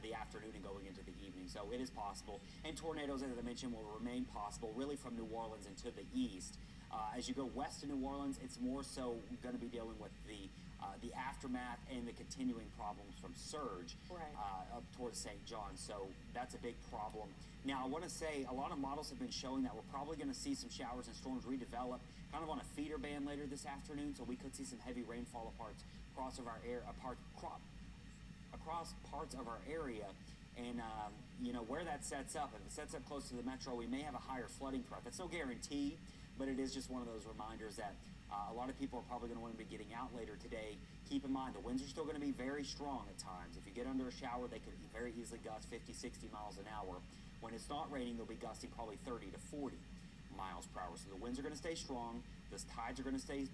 the afternoon and going into the evening. So it is possible. And tornadoes, as I mentioned, will remain possible really from New Orleans into the east. As you go west to New Orleans, it's more so going to be dealing with the aftermath and the continuing problems from surge up towards St. John. So that's a big problem. Now, I want to say a lot of models have been showing that we're probably going to see some showers and storms redevelop kind of on a feeder band later this afternoon. So we could see some heavy rainfall across parts of our area. And, where that sets up, if it sets up close to the metro, we may have a higher flooding threat. That's no guarantee, but it is just one of those reminders that a lot of people are probably going to want to be getting out later today. Keep in mind, the winds are still going to be very strong at times. If you get under a shower, they could very easily gust 50, 60 miles an hour. When it's not raining, they'll be gusting probably 30 to 40 miles per hour. So the winds are going to stay strong. The tides are going to stay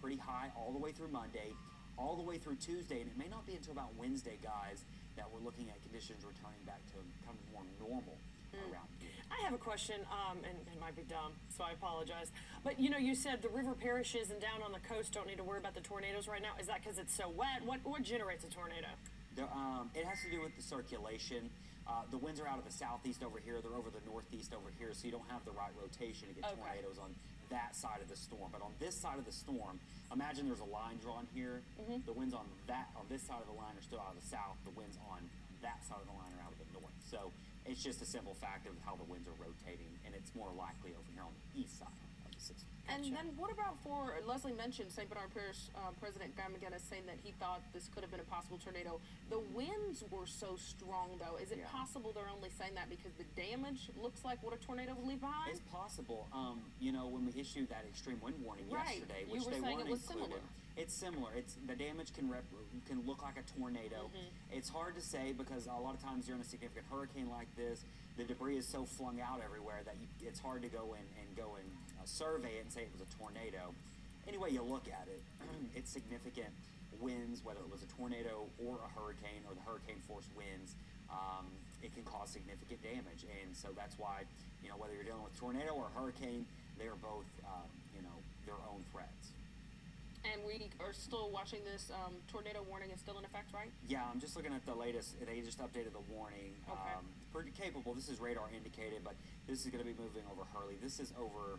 pretty high all the way through Monday, all the way through Tuesday, and it may not be until about Wednesday, guys, that we're looking at conditions returning back to kind of more normal around here. I have a question, and it might be dumb, so I apologize. But, you know, you said the river parishes and down on the coast don't need to worry about the tornadoes right now. Is that because it's so wet? What generates a tornado? It has to do with the circulation. The winds are out of the southeast over here. They're over the northeast over here, so you don't have the right rotation to get tornadoes on that side of the storm. But on this side of the storm, imagine there's a line drawn here. The winds on this side of the line are still out of the south. The winds on that side of the line are out of the north. So it's just a simple fact of how the winds are rotating, and it's more likely over here on the east side of the system. And then what about for, Leslie mentioned St. Bernard Parish President Guy McGinnis saying that he thought this could have been a possible tornado. The winds were so strong, though. Is it possible they're only saying that because the damage looks like what a tornado would leave behind? It's possible. You know, when we issued that extreme wind warning yesterday, which they weren't included. It's similar. The damage can look like a tornado. It's hard to say because a lot of times during a significant hurricane like this, the debris is so flung out everywhere that it's hard to go and survey it and say it was a tornado. Anyway, you look at it, it's significant winds, whether it was a tornado or a hurricane or the hurricane force winds, it can cause significant damage. And so that's why, you know, whether you're dealing with tornado or hurricane, they're both, you know, their own threats. And we are still watching this. Tornado warning is still in effect, right? Yeah, I'm just looking at the latest. They just updated the warning. Okay. Pretty capable. This is radar indicated, but this is going to be moving over Hurley. This is over.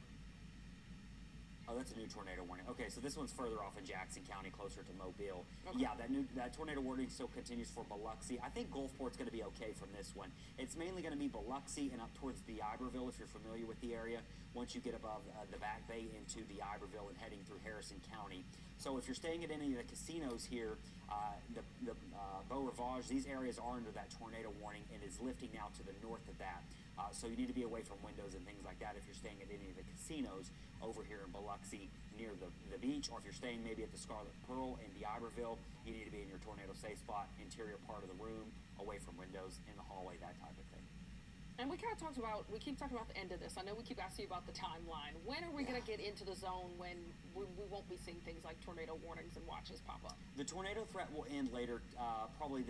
Oh, that's a new tornado warning. Okay, so this one's further off in Jackson County, closer to Mobile. Okay. Yeah, that tornado warning still continues for Biloxi. I think Gulfport's going to be okay from this one. It's mainly going to be Biloxi and up towards the Iberville, if you're familiar with the area. Once you get above the Back Bay into the Iberville and heading through Harrison County. So if you're staying at any of the casinos here, the Beau Rivage, these areas are under that tornado warning and is lifting now to the north of that. So you need to be away from windows and things like that if you're staying at any of the casinos over here in Biloxi near the beach, or if you're staying maybe at the Scarlet Pearl in the Iberville, you need to be in your tornado safe spot, interior part of the room, away from windows, in the hallway, that type of thing. And we keep talking about the end of this. I know we keep asking you about the timeline. When are we going to get into the zone when we won't be seeing things like tornado warnings and watches pop up? The tornado threat will end later, probably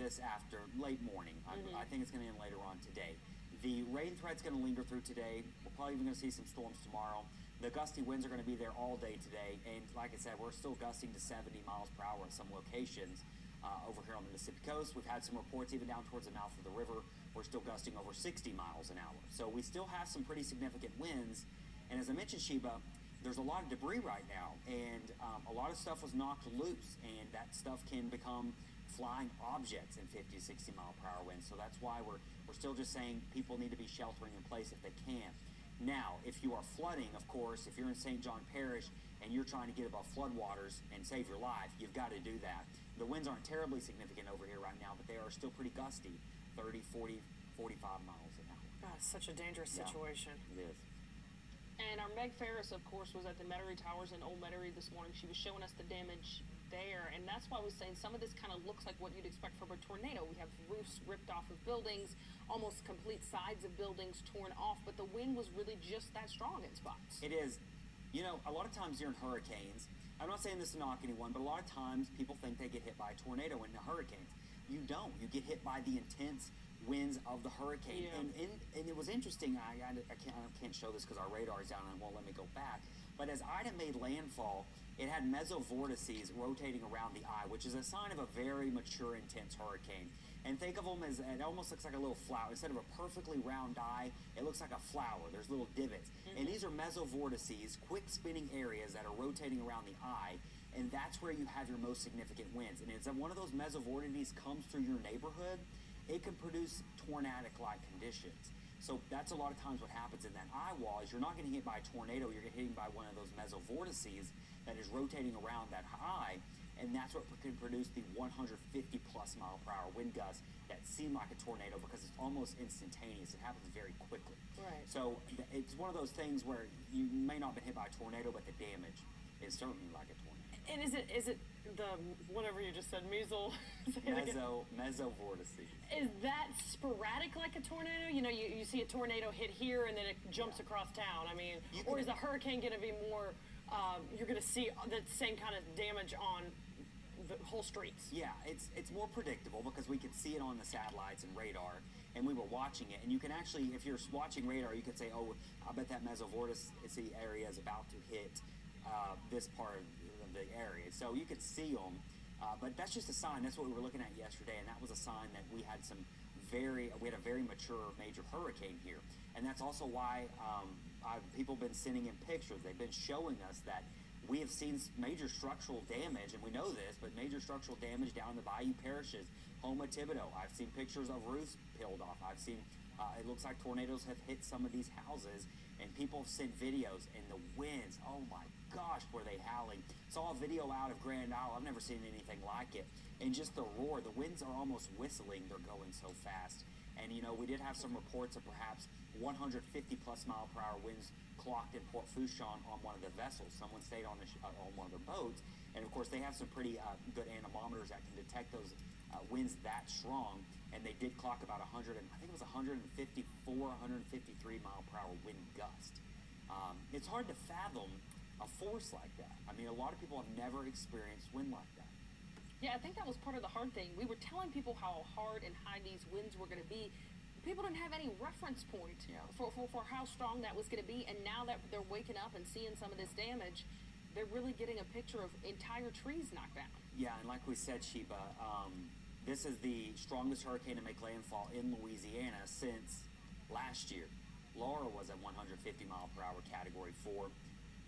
late morning. I think it's going to end later on today. The rain threat's going to linger through today. We're probably even going to see some storms tomorrow. The gusty winds are going to be there all day today. And like I said, we're still gusting to 70 miles per hour at some locations over here on the Mississippi coast. We've had some reports even down towards the mouth of the river. We're still gusting over 60 miles an hour. So we still have some pretty significant winds. And as I mentioned, Sheba, there's a lot of debris right now. And a lot of stuff was knocked loose. And that stuff can become flying objects in 50 to 60 mile per hour winds. So that's why we're still just saying people need to be sheltering in place if they can. Now, if you are flooding, of course, if you're in St. John Parish and you're trying to get above floodwaters and save your life, you've got to do that. The winds aren't terribly significant over here right now, but they are still pretty gusty, 30, 40, 45 miles an hour. God, it's such a dangerous situation. It is. And our Meg Ferris, of course, was at the Metairie Towers in Old Metairie this morning. She was showing us the damage there, and that's why I was saying some of this kind of looks like what you'd expect from a tornado. We have roofs ripped off of buildings, almost complete sides of buildings torn off, but the wind was really just that strong in spots. It is. You know, a lot of times during hurricanes, I'm not saying this to knock anyone, but a lot of times people think they get hit by a tornado in the hurricanes. You don't. You get hit by the intense winds of the hurricane. Yeah. And it was interesting. I can't show this because our radar is down and it won't let me go back. But as Ida made landfall, it had mesovortices rotating around the eye, which is a sign of a very mature, intense hurricane. And think of them as, it almost looks like a little flower. Instead of a perfectly round eye, it looks like a flower. There's little divots. And these are mesovortices, quick spinning areas that are rotating around the eye. And that's where you have your most significant winds. And as one of those mesovortices comes through your neighborhood, it can produce tornadic-like conditions. So that's a lot of times what happens in that eye wall is you're not getting hit by a tornado, you're getting hit by one of those mesovortices that is rotating around that eye. and that's what can produce the 150 plus mile per hour wind gusts that seem like a tornado because it's almost instantaneous. It happens very quickly. Right. So it's one of those things where you may not have been hit by a tornado, but the damage is certainly like a tornado. And is it the whatever you just said, Mesovortices. Is that sporadic like a tornado? You know, you see a tornado hit here and then it jumps across town. I mean, or is a hurricane going to be more? You're going to see the same kind of damage on the whole streets. Yeah, it's more predictable because we can see it on the satellites and radar, and we were watching it. And you can actually, if you're watching radar, you could say, oh, I bet that mesovortice area is about to hit this part of the area. So you could see them, but that's just a sign. That's what we were looking at yesterday, and that was a sign that we had we had a very mature major hurricane here. And that's also why people have been sending in pictures. They've been showing us that we have seen major structural damage, and we know this, but major structural damage down in the Bayou parishes, home of Thibodeau. I've seen pictures of roofs peeled off. I've seen, it looks like tornadoes have hit some of these houses, and people have sent videos, and the winds, oh my gosh, were they howling. Saw a video out of Grand Isle. I've never seen anything like it. And just the roar, the winds are almost whistling. They're going so fast. And, you know, we did have some reports of perhaps 150 plus mile per hour winds clocked in Port Fourchon on one of the vessels. Someone stayed on one of their boats. And, of course, they have some pretty good anemometers that can detect those winds that strong. And they did clock about 100, I think it was 154, 153 mile per hour wind gust. It's hard to fathom a force like that. I mean, a lot of people have never experienced wind like that. Yeah, I think that was part of the hard thing. We were telling people how hard and high these winds were going to be. People didn't have any reference point for how strong that was going to be, and now that they're waking up and seeing some of this damage, they're really getting a picture of entire trees knocked down. Yeah, and like we said, Sheba, this is the strongest hurricane to make landfall in Louisiana since last year. Laura was a 150 mile per hour category 4.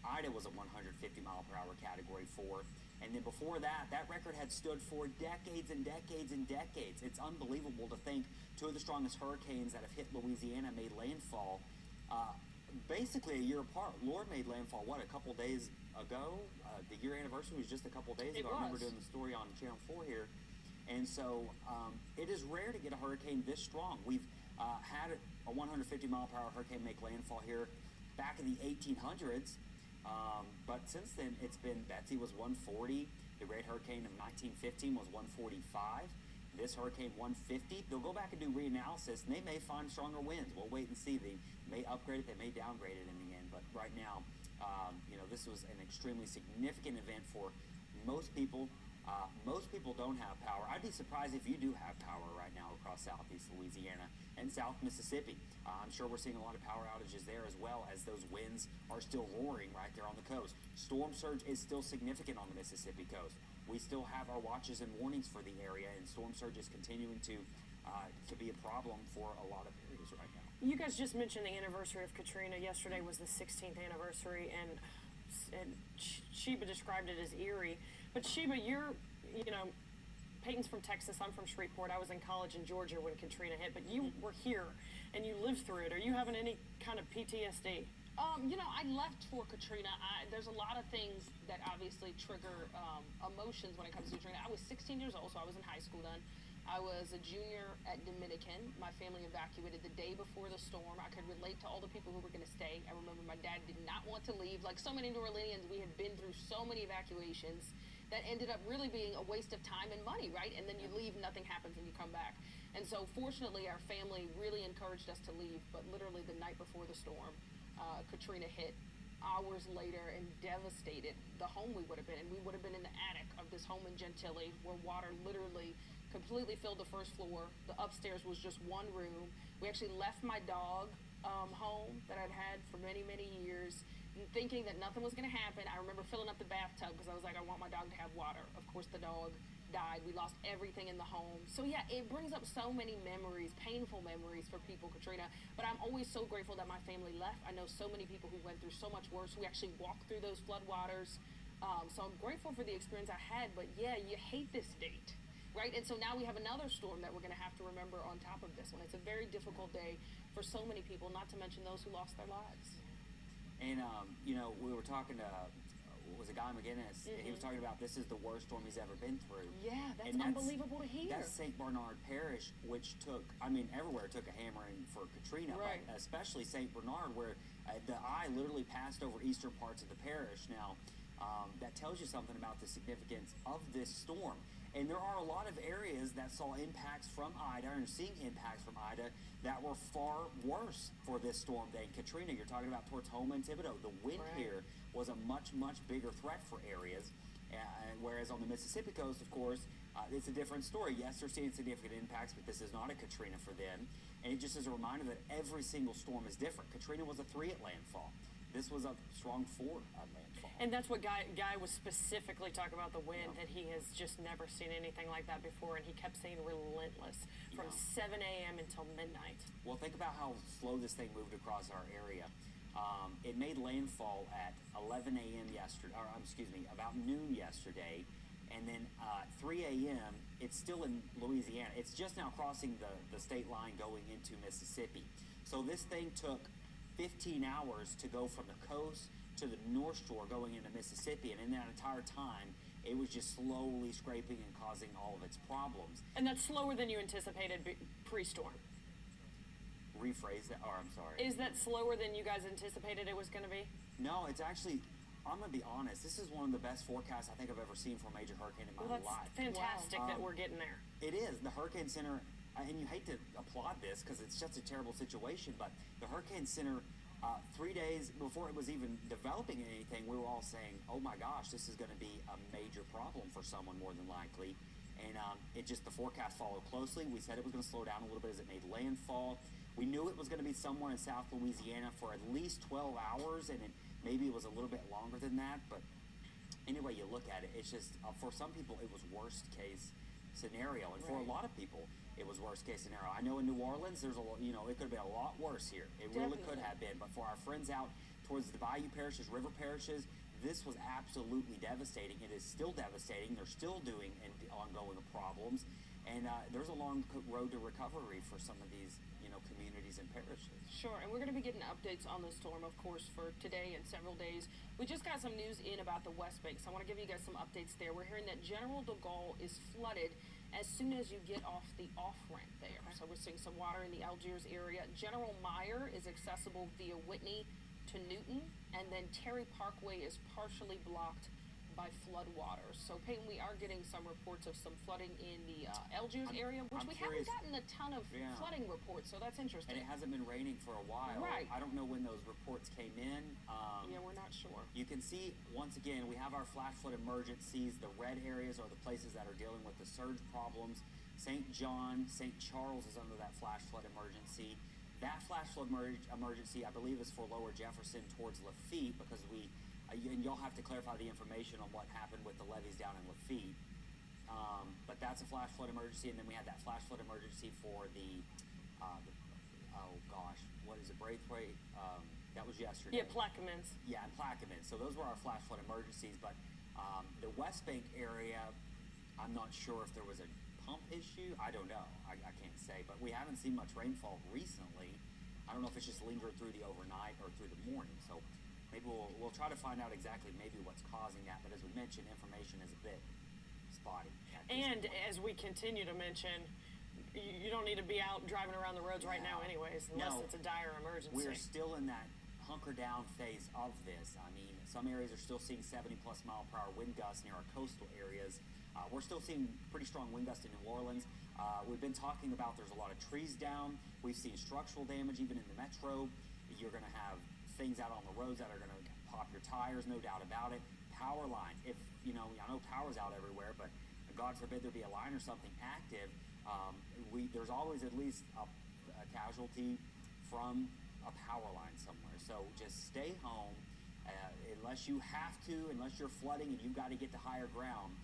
Ida was a 150 mile per hour category 4. And then before that, that record had stood for decades and decades and decades. It's unbelievable to think two of the strongest hurricanes that have hit Louisiana made landfall basically a year apart. Laura made landfall, what, a couple days ago? The year anniversary was just a couple days ago. I remember doing the story on Channel 4 here. And so it is rare to get a hurricane this strong. We've had a 150 mile per hour hurricane make landfall here back in the 1800s. But since then, it's been, Betsy was 140. The Great Hurricane of 1915 was 145. This hurricane, 150. They'll go back and do reanalysis, and they may find stronger winds. We'll wait and see. They may upgrade it. They may downgrade it in the end. But right now, you know, this was an extremely significant event for most people. Most people don't have power. I'd be surprised if you do have power right now across southeast Louisiana and South Mississippi. I'm sure we're seeing a lot of power outages there as well, as those winds are still roaring right there on the coast. Storm surge is still significant on the Mississippi coast. We still have our watches and warnings for the area, and storm surge is continuing to be a problem for a lot of areas right now. You guys just mentioned the anniversary of Katrina. Yesterday was the 16th anniversary, and Sheba described it as eerie. But Sheba, you know, Peyton's from Texas, I'm from Shreveport. I was in college in Georgia when Katrina hit, but you were here and you lived through it. Are you having any kind of PTSD? You know, I left for Katrina. There's a lot of things that obviously trigger emotions when it comes to Katrina. I was 16 years old, so I was in high school then. I was a junior at Dominican. My family evacuated the day before the storm. I could relate to all the people who were going to stay. I remember my dad did not want to leave. Like so many New Orleanians, we had been through so many evacuations that ended up really being a waste of time and money, right? And then you leave, nothing happens, and you come back. And so fortunately, our family really encouraged us to leave, but literally the night before the storm, Katrina hit hours later and devastated the home we would have been in. We would have been in the attic of this home in Gentilly where water literally completely filled the first floor. The upstairs was just one room. We actually left my dog home that I'd had for many, many years, thinking that nothing was going to happen. I remember filling up the bathtub because I was like, I want my dog to have water. Of course, the dog died. We lost everything in the home. So yeah, it brings up so many memories, painful memories for people, Katrina. But I'm always so grateful that my family left. I know so many people who went through so much worse. We actually walked through those floodwaters. So I'm grateful for the experience I had. But yeah, you hate this date, right? And so now we have another storm that we're going to have to remember on top of this one. It's a very difficult day for so many people, not to mention those who lost their lives. And, you know, we were talking to was it Guy McGinnis? He was talking about this is the worst storm he's ever been through. Yeah, that's and unbelievable to hear. That's St. Bernard Parish, which took, I mean, everywhere took a hammering for Katrina, right. but especially St. Bernard, where the eye literally passed over eastern parts of the parish. Now, that tells you something about the significance of this storm. And there are a lot of areas that saw impacts from Ida and seeing impacts from Ida that were far worse for this storm than Katrina. You're talking about towards Houma and Thibodeau. The wind here was a much, much bigger threat for areas. Whereas on the Mississippi coast, of course, it's a different story. Yes, they're seeing significant impacts, but this is not a Katrina for them. And it just is a reminder that every single storm is different. Katrina was a 3 at landfall. This was a strong 4 at landfall. And that's what Guy was specifically talking about, the wind, that he has just never seen anything like that before, and he kept saying relentless from 7 a.m. until midnight. Well, think about how slow this thing moved across our area. It made landfall at 11 a.m. yesterday, or excuse me, about noon yesterday, and then 3 a.m., it's still in Louisiana. It's just now crossing the state line going into Mississippi. So this thing took 15 hours to go from the coast to the North Shore going into Mississippi, and in that entire time, it was just slowly scraping and causing all of its problems. And that's slower than you anticipated pre-storm. Rephrase that, or I'm sorry. Is that slower than you guys anticipated it was going to be? No, it's actually, I'm going to be honest, this is one of the best forecasts I think I've ever seen for a major hurricane in my life. That's fantastic that we're getting there. It is. The Hurricane Center, and you hate to applaud this because it's just a terrible situation, but the Hurricane Center, 3 days before it was even developing anything, we were all saying, oh my gosh, this is going to be a major problem for someone more than likely. And the forecast followed closely. We said it was going to slow down a little bit as it made landfall. We knew it was going to be somewhere in South Louisiana for at least 12 hours, and maybe it was a little bit longer than that. But anyway, you look at it, it's just, for some people, it was worst case scenario. And for a lot of people, it was worst case scenario. I know in New Orleans, there's it could have been a lot worse here. It really could have been. But for our friends out towards the bayou parishes, river parishes, this was absolutely devastating. It is still devastating. They're still doing ongoing problems. And there's a long road to recovery for some of these, communities and parishes. Sure, and we're going to be getting updates on the storm, of course, for today and several days. We just got some news in about the West Bank, so I want to give you guys some updates there. We're hearing that General de Gaulle is flooded as soon as you get off the off-ramp there. So we're seeing some water in the Algiers area. General Meyer is accessible via Whitney to Newton, and then Terry Parkway is partially blocked by flood waters. So Peyton, we are getting some reports of some flooding in the Algiers area, which we haven't gotten a ton of flooding reports, so that's interesting. And it hasn't been raining for a while. Right. I don't know when those reports came in. Yeah, we're not sure. You can see, once again, we have our flash flood emergencies. The red areas are the places that are dealing with the surge problems. St. John, St. Charles is under that flash flood emergency. That flash flood emergency, I believe, is for Lower Jefferson towards Lafitte, because and y'all have to clarify the information on what happened with the levees down in Lafitte. But that's a flash flood emergency, and then we had that flash flood emergency for the what is it, Braithwaite? That was yesterday. Yeah, Plaquemines. Yeah, and Plaquemines. So those were our flash flood emergencies, but the West Bank area, I'm not sure if there was a pump issue. I don't know. I can't say, but we haven't seen much rainfall recently. I don't know if it's just lingered through the overnight or through the morning. So maybe we'll try to find out exactly maybe what's causing that. But as we mentioned, information is a bit spotty. And as we continue to mention, you don't need to be out driving around the roads right now anyways, unless it's a dire emergency. We're still in that hunker down phase of this. I mean, some areas are still seeing 70-plus mile-per-hour wind gusts near our coastal areas. We're still seeing pretty strong wind gusts in New Orleans. We've been talking about there's a lot of trees down. We've seen structural damage even in the metro. You're going to have things out on the roads that are going to pop your tires, no doubt about it. Power lines. If, I know power's out everywhere, but God forbid there be a line or something active, there's always at least a casualty from a power line somewhere. So just stay home unless you have to, unless you're flooding and you've got to get to higher ground,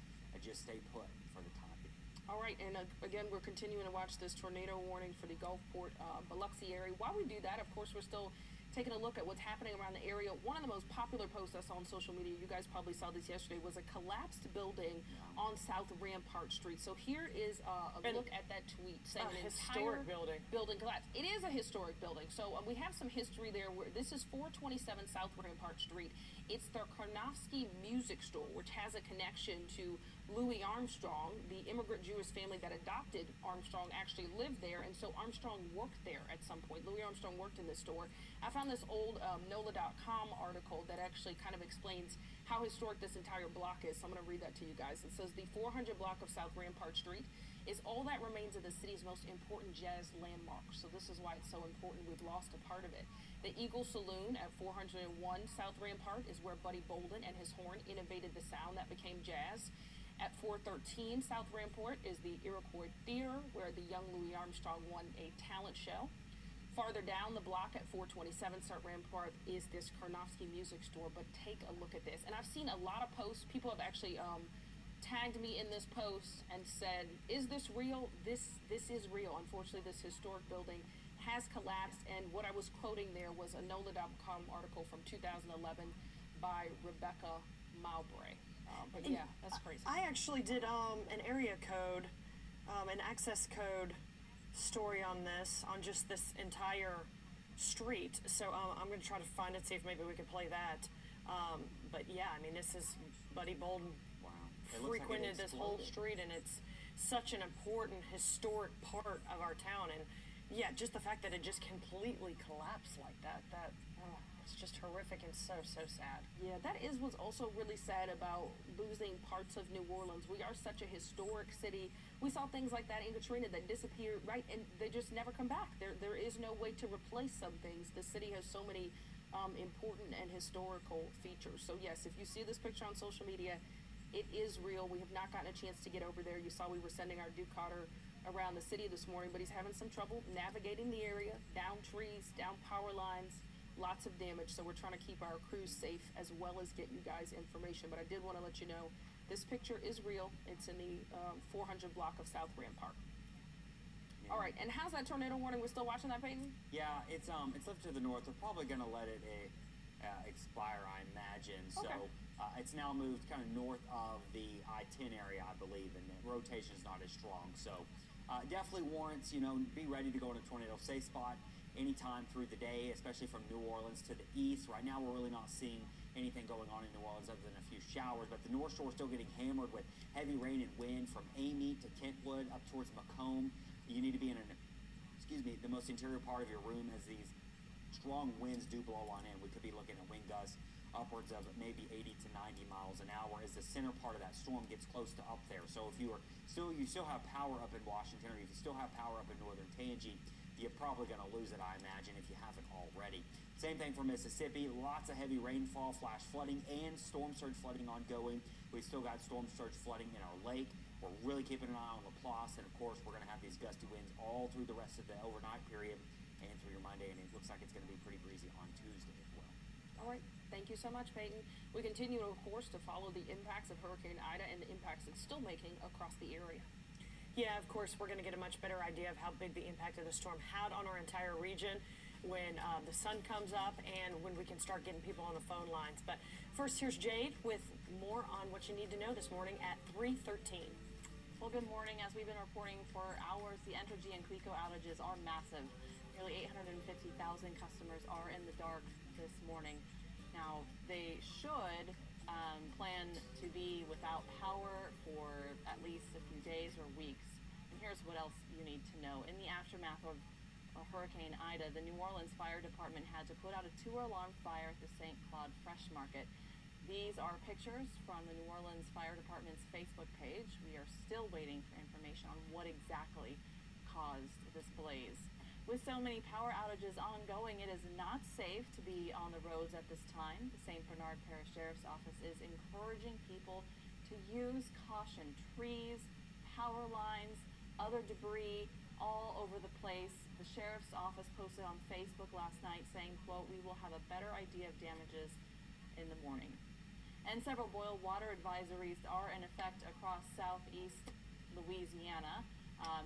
just stay put for the time being. All right, and again, we're continuing to watch this tornado warning for the Gulfport, Biloxi area. While we do that, of course, we're still taking a look at what's happening around the area. One of the most popular posts I saw on social media, you guys probably saw this yesterday, was a collapsed building on South Rampart Street. So here is a look at that tweet saying an historic entire building collapsed. It is a historic building. So we have some history there. This is 427 South Rampart Street. It's the Karnofsky Music Store, which has a connection to Louis Armstrong. The immigrant Jewish family that adopted Armstrong actually lived there, and so Armstrong worked there at some point. Louis Armstrong worked in this store. I found this old NOLA.com article that actually kind of explains how historic this entire block is, so I'm going to read that to you guys. It says the 400 block of South Rampart Street is all that remains of the city's most important jazz landmark. So this is why it's so important. We've lost a part of it. The Eagle Saloon at 401 South Rampart is where Buddy Bolden and his horn innovated the sound that became jazz. At 413 South Rampart is the Iroquois Theater, where the young Louis Armstrong won a talent show. Farther down the block at 427 South Rampart is this Karnofsky Music Store, but take a look at this. And I've seen a lot of posts. People have actually tagged me in this post and said, is this real? This is real. Unfortunately, this historic building has collapsed, and what I was quoting there was a NOLA.com article from 2011 by Rebecca Mowbray. But yeah, that's crazy. I actually did an area code, an access code story on this, on just this entire street. So I'm going to try to find it, see if maybe we could play that. But yeah, I mean, this is Buddy Bolden frequented this whole street, and it's such an important historic part of our town. And yeah, just the fact that it just completely collapsed like that, it's just horrific and so sad. Yeah, that is what's also really sad about losing parts of New Orleans. We are such a historic city. We saw things like that in Katrina that disappeared, right, and they just never come back. There is no way to replace some things. The city has so many important and historical features. So yes, if you see this picture on social media, it is real. We have not gotten a chance to get over there. You saw we were sending our Duke Carter around the city this morning, but he's having some trouble navigating the area, down trees, down power lines, lots of damage. So we're trying to keep our crews safe as well as get you guys information. But I did want to let you know this picture is real. It's in the 400 block of South Rampart. Yeah. All right, and how's that tornado warning? We're still watching that, Peyton? Yeah, it's lifted to the north. They're probably going to let it expire, I imagine. So it's now moved kind of north of the I-10 area, I believe, and the rotation is not as strong. So definitely warrants, be ready to go in a tornado safe spot anytime through the day, especially from New Orleans to the east. Right now, we're really not seeing anything going on in New Orleans other than a few showers, but the North Shore is still getting hammered with heavy rain and wind from Amy to Kentwood up towards Macomb. You need to be in the most interior part of your room as these strong winds do blow on in. We could be looking at wind gusts upwards of maybe 80 to 90 miles an hour as the center part of that storm gets close to up there. So if you still have power up in Washington, or if you still have power up in northern Tangi, you're probably going to lose it, I imagine, if you haven't already. Same thing for Mississippi. Lots of heavy rainfall, flash flooding, and storm surge flooding ongoing. We've still got storm surge flooding in our lake. We're really keeping an eye on LaPlace, and of course, we're going to have these gusty winds all through the rest of the overnight period and through your Monday, and it looks like it's going to be pretty breezy on Tuesday as well. All right. Thank you so much, Peyton. We continue, of course, to follow the impacts of Hurricane Ida and the impacts it's still making across the area. Yeah, of course, we're going to get a much better idea of how big the impact of the storm had on our entire region when the sun comes up and when we can start getting people on the phone lines. But first, here's Jade with more on what you need to know this morning at 3:13. Well, good morning. As we've been reporting for hours, the Entergy and Quico outages are massive. Nearly 850,000 customers are in the dark this morning. Now, they should plan to be without power for at least a few days or weeks. And here's what else you need to know. In the aftermath of Hurricane Ida, the New Orleans Fire Department had to put out a 2-alarm fire at the St. Claude Fresh Market. These are pictures from the New Orleans Fire Department's Facebook page. We are still waiting for information on what exactly caused this blaze. With so many power outages ongoing, it is not safe to be on the roads at this time. The St. Bernard Parish Sheriff's Office is encouraging people to use caution. Trees, power lines, other debris all over the place. The Sheriff's Office posted on Facebook last night saying, quote, "We will have a better idea of damages in the morning." And several boil water advisories are in effect across southeast Louisiana.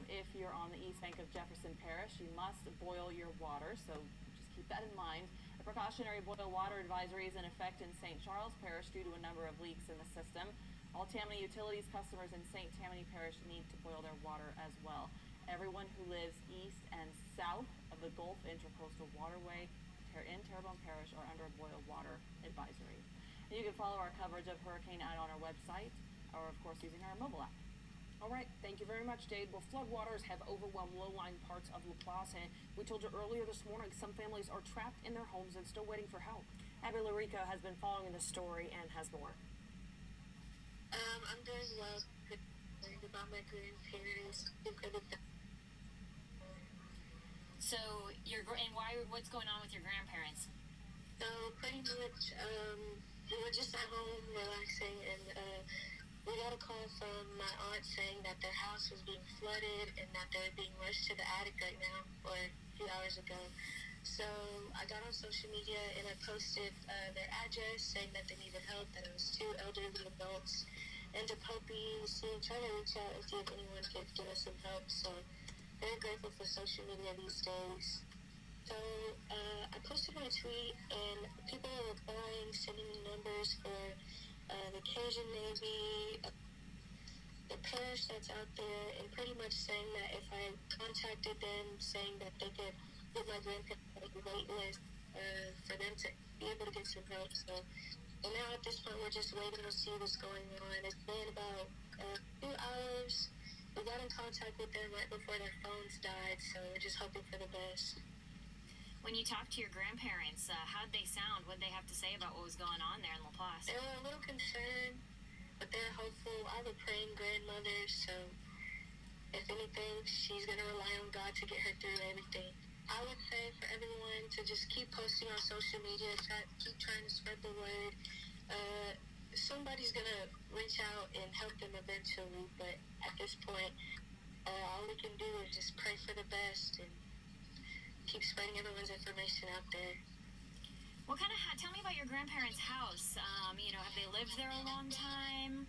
If you're on the east bank of Jefferson Parish, you must boil your water, so just keep that in mind. A precautionary boil water advisory is in effect in St. Charles Parish due to a number of leaks in the system. All Tammany Utilities customers in St. Tammany Parish need to boil their water as well. Everyone who lives east and south of the Gulf Intercoastal Waterway in Terrebonne Parish are under a boil water advisory. And you can follow our coverage of Hurricane Ida on our website or, of course, using our mobile app. All right, thank you very much, Dade. Well, floodwaters have overwhelmed low-lying parts of LaPlace, and we told you earlier this morning some families are trapped in their homes and still waiting for help. Abby Larico has been following the story and has more. I'm doing well. Worried about my grandparents. So, what's going on with your grandparents? So, pretty much, we were just at home relaxing, and we got a call from my aunt saying that their house was being flooded and that they're being rushed to the attic right now, or a few hours ago. So I got on social media and I posted their address saying that they needed help, that it was 2 elderly adults and a puppy. So trying to reach out and see if anyone could give us some help. So very grateful for social media these days. So I posted my tweet and people are replying, sending me numbers for the Cajun Navy, the parish that's out there, and pretty much saying that if I contacted them, saying that they could put my grandparents on the wait list for them to be able to get some help. So, and now at this point, we're just waiting to see what's going on. It's been about 2 hours. We got in contact with them right before their phones died, so we're just hoping for the best. When you talked to your grandparents, how'd they sound? What'd they have to say about what was going on there in LaPlace? They were a little concerned, but they're hopeful. I have a praying grandmother, so if anything, she's going to rely on God to get her through everything. I would say for everyone to just keep posting on social media, keep trying to spread the word. Somebody's going to reach out and help them eventually, but at this point, all we can do is just pray for the best and keep spreading everyone's information out there. Tell me about your grandparents' house. Have they lived there a long time?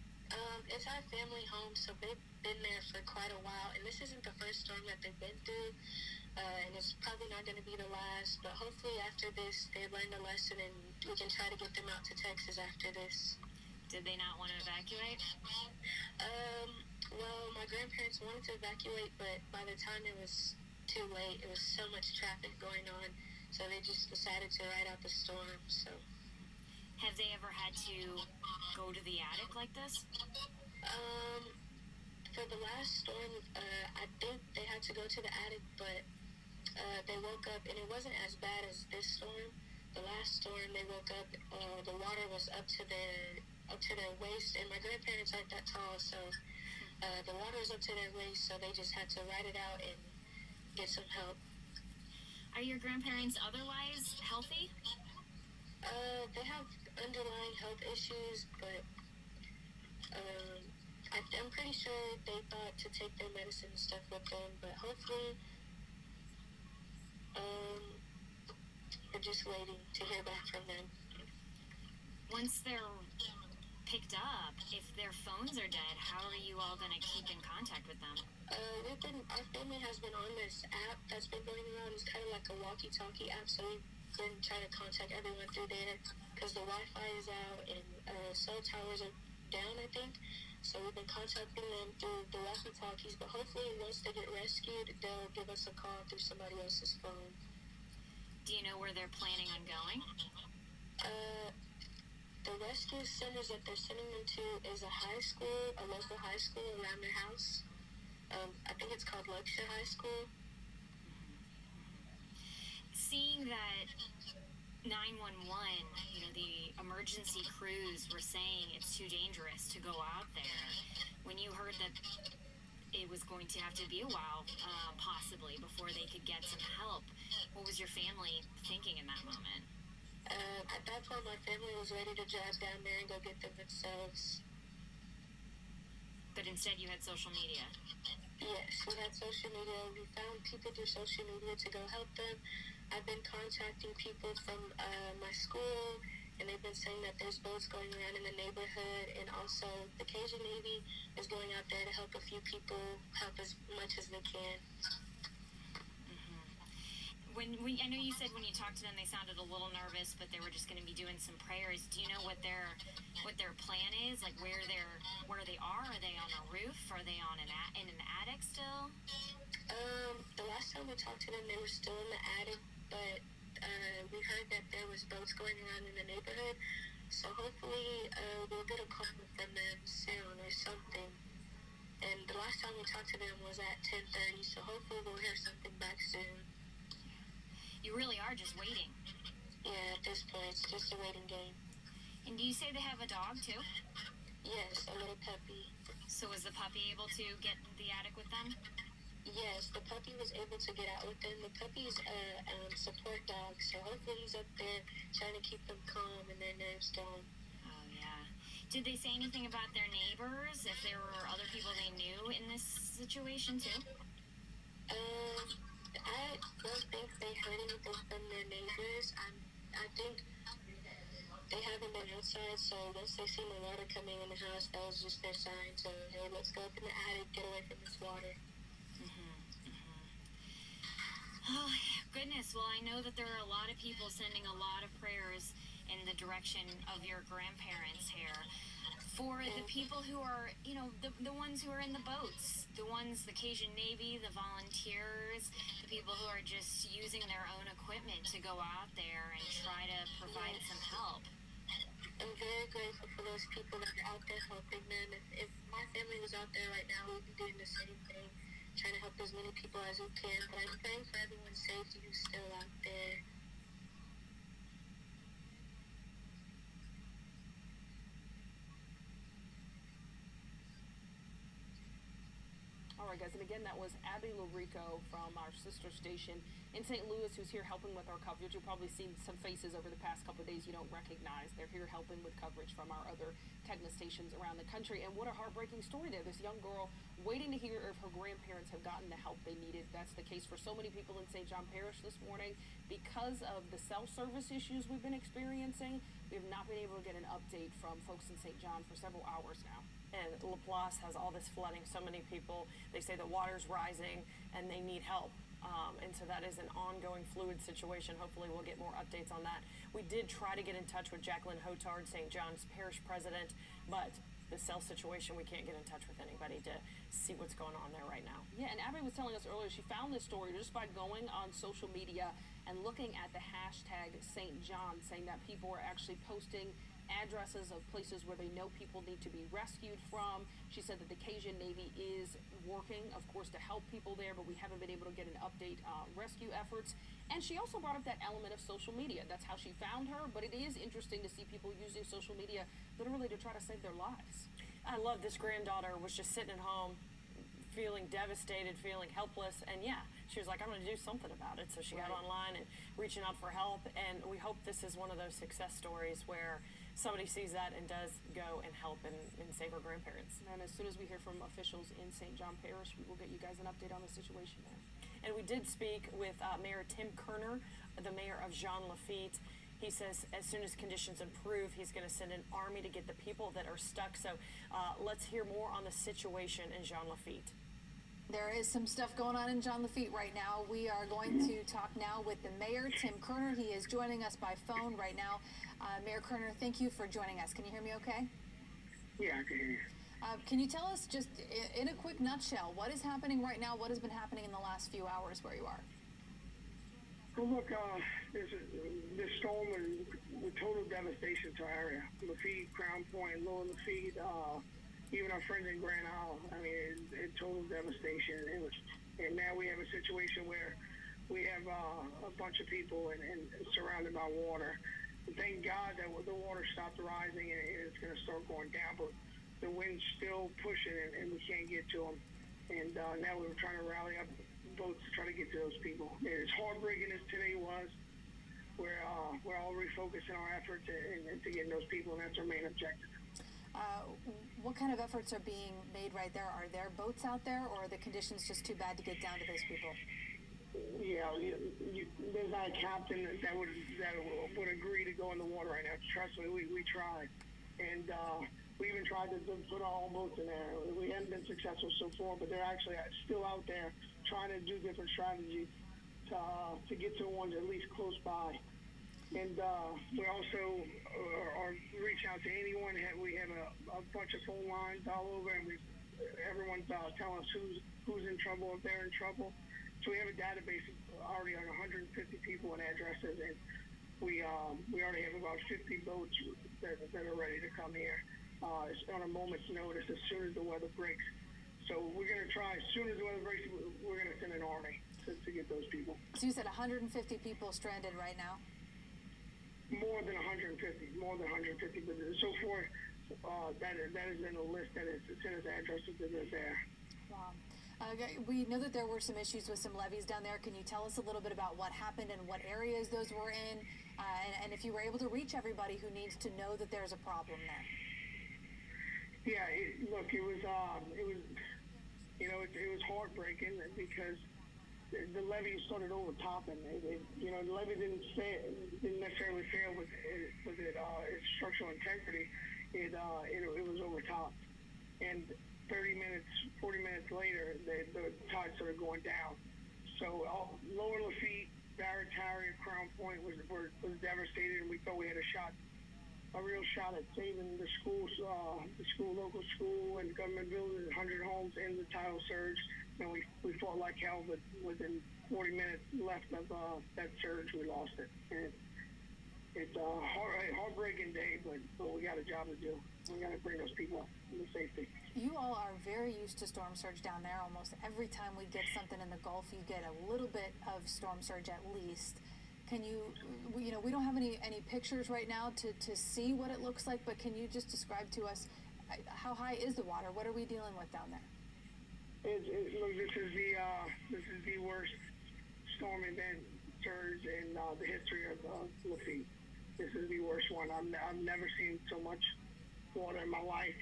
It's our family home, so they've been there for quite a while, and this isn't the first storm that they've been through, and it's probably not going to be the last, but hopefully after this, they've learned a lesson, and we can try to get them out to Texas after this. Did they not want to evacuate? Well, my grandparents wanted to evacuate, but by the time it was too late, it was so much traffic going on, so they just decided to ride out the storm. So have they ever had to go to the attic like this? For the last storm, I think they had to go to the attic, but they woke up and it wasn't as bad as this storm. The last storm, they woke up, the water was up to their waist, and my grandparents aren't that tall, so the water was up to their waist, so they just had to ride it out and get some help. Are your grandparents otherwise healthy? They have underlying health issues, but I'm pretty sure they thought to take their medicine and stuff with them, but hopefully we're just waiting to hear back from them. Once they're picked up, if their phones are dead, how are you all going to keep in contact with them? Our family has been on this app that's been going around. It's kind of like a walkie-talkie app, so we've been trying to contact everyone through there because the Wi-Fi is out and cell towers are down, I think. So we've been contacting them through the walkie-talkies, but hopefully once they get rescued, they'll give us a call through somebody else's phone. Do you know where they're planning on going? The rescue centers that they're sending them to is a high school, a local high school around their house. I think it's called Luxor High School. Seeing that 911, the emergency crews were saying it's too dangerous to go out there. When you heard that it was going to have to be a while, possibly, before they could get some help, what was your family thinking in that moment? At that point, my family was ready to drive down there and go get them themselves. But instead, you had social media. Yes, we had social media. We found people through social media to go help them. I've been contacting people from my school, and they've been saying that there's boats going around in the neighborhood, and also the Cajun Navy is going out there to help a few people, help as much as they can. I know you said when you talked to them they sounded a little nervous, but they were just going to be doing some prayers. Do you know what their plan is? Like where they are? Are they on a roof? Are they on in an attic still? The last time we talked to them, they were still in the attic, but we heard that there was boats going around in the neighborhood. So hopefully we'll get a call from them soon or something. And the last time we talked to them was at 10:30, so hopefully we'll hear something back soon. You really are just waiting. Yeah, at this point, it's just a waiting game. And do you say they have a dog, too? Yes, a little puppy. So was the puppy able to get in the attic with them? Yes, the puppy was able to get out with them. The puppy's a support dog, so hopefully he's up there trying to keep them calm and their nerves down. Oh, yeah. Did they say anything about their neighbors, if there were other people they knew in this situation, too? I don't think they heard anything from their neighbors. I think they haven't been outside, so once they seen the water coming in the house, that was just their sign to, hey, let's go up in the attic, get away from this water. Oh, goodness. Well, I know that there are a lot of people sending a lot of prayers in the direction of your grandparents here. For the people who are, the ones who are in the boats, the Cajun Navy, the volunteers, the people who are just using their own equipment to go out there and try to provide some help. I'm very grateful for those people that are out there helping them. If my family was out there right now, we'd be doing the same thing, trying to help as many people as we can. But I'm praying for everyone's safety who's still out there. All right, guys, and again, that was Abby Lorico from our sister station in St. Louis, who's here helping with our coverage. You've probably seen some faces over the past couple of days you don't recognize. They're here helping with coverage from our other Tegna stations around the country. And what a heartbreaking story there. This young girl waiting to hear if her grandparents have gotten the help they needed. That's the case for so many people in St. John Parish this morning. Because of the cell service issues we've been experiencing, we have not been able to get an update from folks in St. John for several hours now. And Laplace has all this flooding, so many people, they say the water's rising and they need help. And so that is an ongoing fluid situation. Hopefully we'll get more updates on that. We did try to get in touch with Jacqueline Hotard, St. John's Parish President, but the cell situation, we can't get in touch with anybody to see what's going on there right now. Yeah, and Abby was telling us earlier she found this story just by going on social media and looking at the hashtag St. John, saying that people are actually posting addresses of places where they know people need to be rescued from. She said that the Cajun Navy is working, of course, to help people there, but we haven't been able to get an update on rescue efforts. And she also brought up that element of social media. That's how she found her, but it is interesting to see people using social media literally to try to save their lives. I love this granddaughter was just sitting at home feeling devastated, feeling helpless, and yeah, she was like, I'm going to do something about it. So she got online and reaching out for help, and we hope this is one of those success stories where somebody sees that and does go and help and save her grandparents. And as soon as we hear from officials in St. John Parish, we will get you guys an update on the situation there. And we did speak with Mayor Tim Kerner, the mayor of Jean Lafitte. He says as soon as conditions improve, he's going to send an army to get the people that are stuck. So let's hear more on the situation in Jean Lafitte. There is some stuff going on in Jean Lafitte right now. We are going to talk now with the mayor, Tim Kerner. He is joining us by phone right now. Mayor Kerner, thank you for joining us. Can you hear me okay? Yeah, I can hear you. Can you tell us just in a quick nutshell, what is happening right now? What has been happening in the last few hours where you are? Well, look, this storm and the total devastation to our area. Lafitte, Crown Point, Lower Lafitte, even our friends in Grand Isle. I mean, it's total devastation. And now we have a situation where we have a bunch of people and surrounded by water. And thank God that the water stopped rising and it's going to start going down, but the wind's still pushing and we can't get to them. And now we're trying to rally up boats to try to get to those people. And as heartbreaking as today was, we're all refocusing our efforts into getting those people, and that's our main objective. What kind of efforts are being made right there? Are there boats out there, or are the conditions just too bad to get down to those people? Yeah, there's not a captain that would agree to go in the water right now. Trust me, we tried, and we even tried to put our own boats in there. We haven't been successful so far, but they're actually still out there trying to do different strategies to get to ones at least close by. And we also are reaching out to anyone. We have a bunch of phone lines all over, and everyone's telling us who's in trouble, if they're in trouble. So we have a database already on 150 people and addresses, and we already have about 50 boats that are ready to come here on a moment's notice as soon as the weather breaks. So we're going to try, as soon as the weather breaks, we're going to send an army to get those people. So you said 150 people stranded right now? More than 150, but so far, that is in a list that is sent as addresses that are there. Wow. We know that there were some issues with some levees down there. Can you tell us a little bit about what happened and what areas those were in, and if you were able to reach everybody who needs to know that there's a problem there? Yeah, it was heartbreaking because the levee started overtopping. The levee didn't necessarily fail with its structural integrity. It was overtopped, and 40 minutes later, the tide started going down. So Lower Lafitte, Barrett Tarry, Crown Point was devastated, and we thought we had a real shot at saving the local school and government buildings, 100 homes in the tidal surge. And we fought like hell, but within 40 minutes left of that surge, we lost it. And it's a heartbreaking day, but we got a job to do. We got to bring those people into safety. You all are very used to storm surge down there. Almost every time we get something in the Gulf, you get a little bit of storm surge at least. Can you, we don't have any pictures right now to see what it looks like, but can you just describe to us how high is the water? What are we dealing with down there? Look, this is the worst storm event surge in the history of Lafitte. This is the worst one. I've never seen so much water in my life.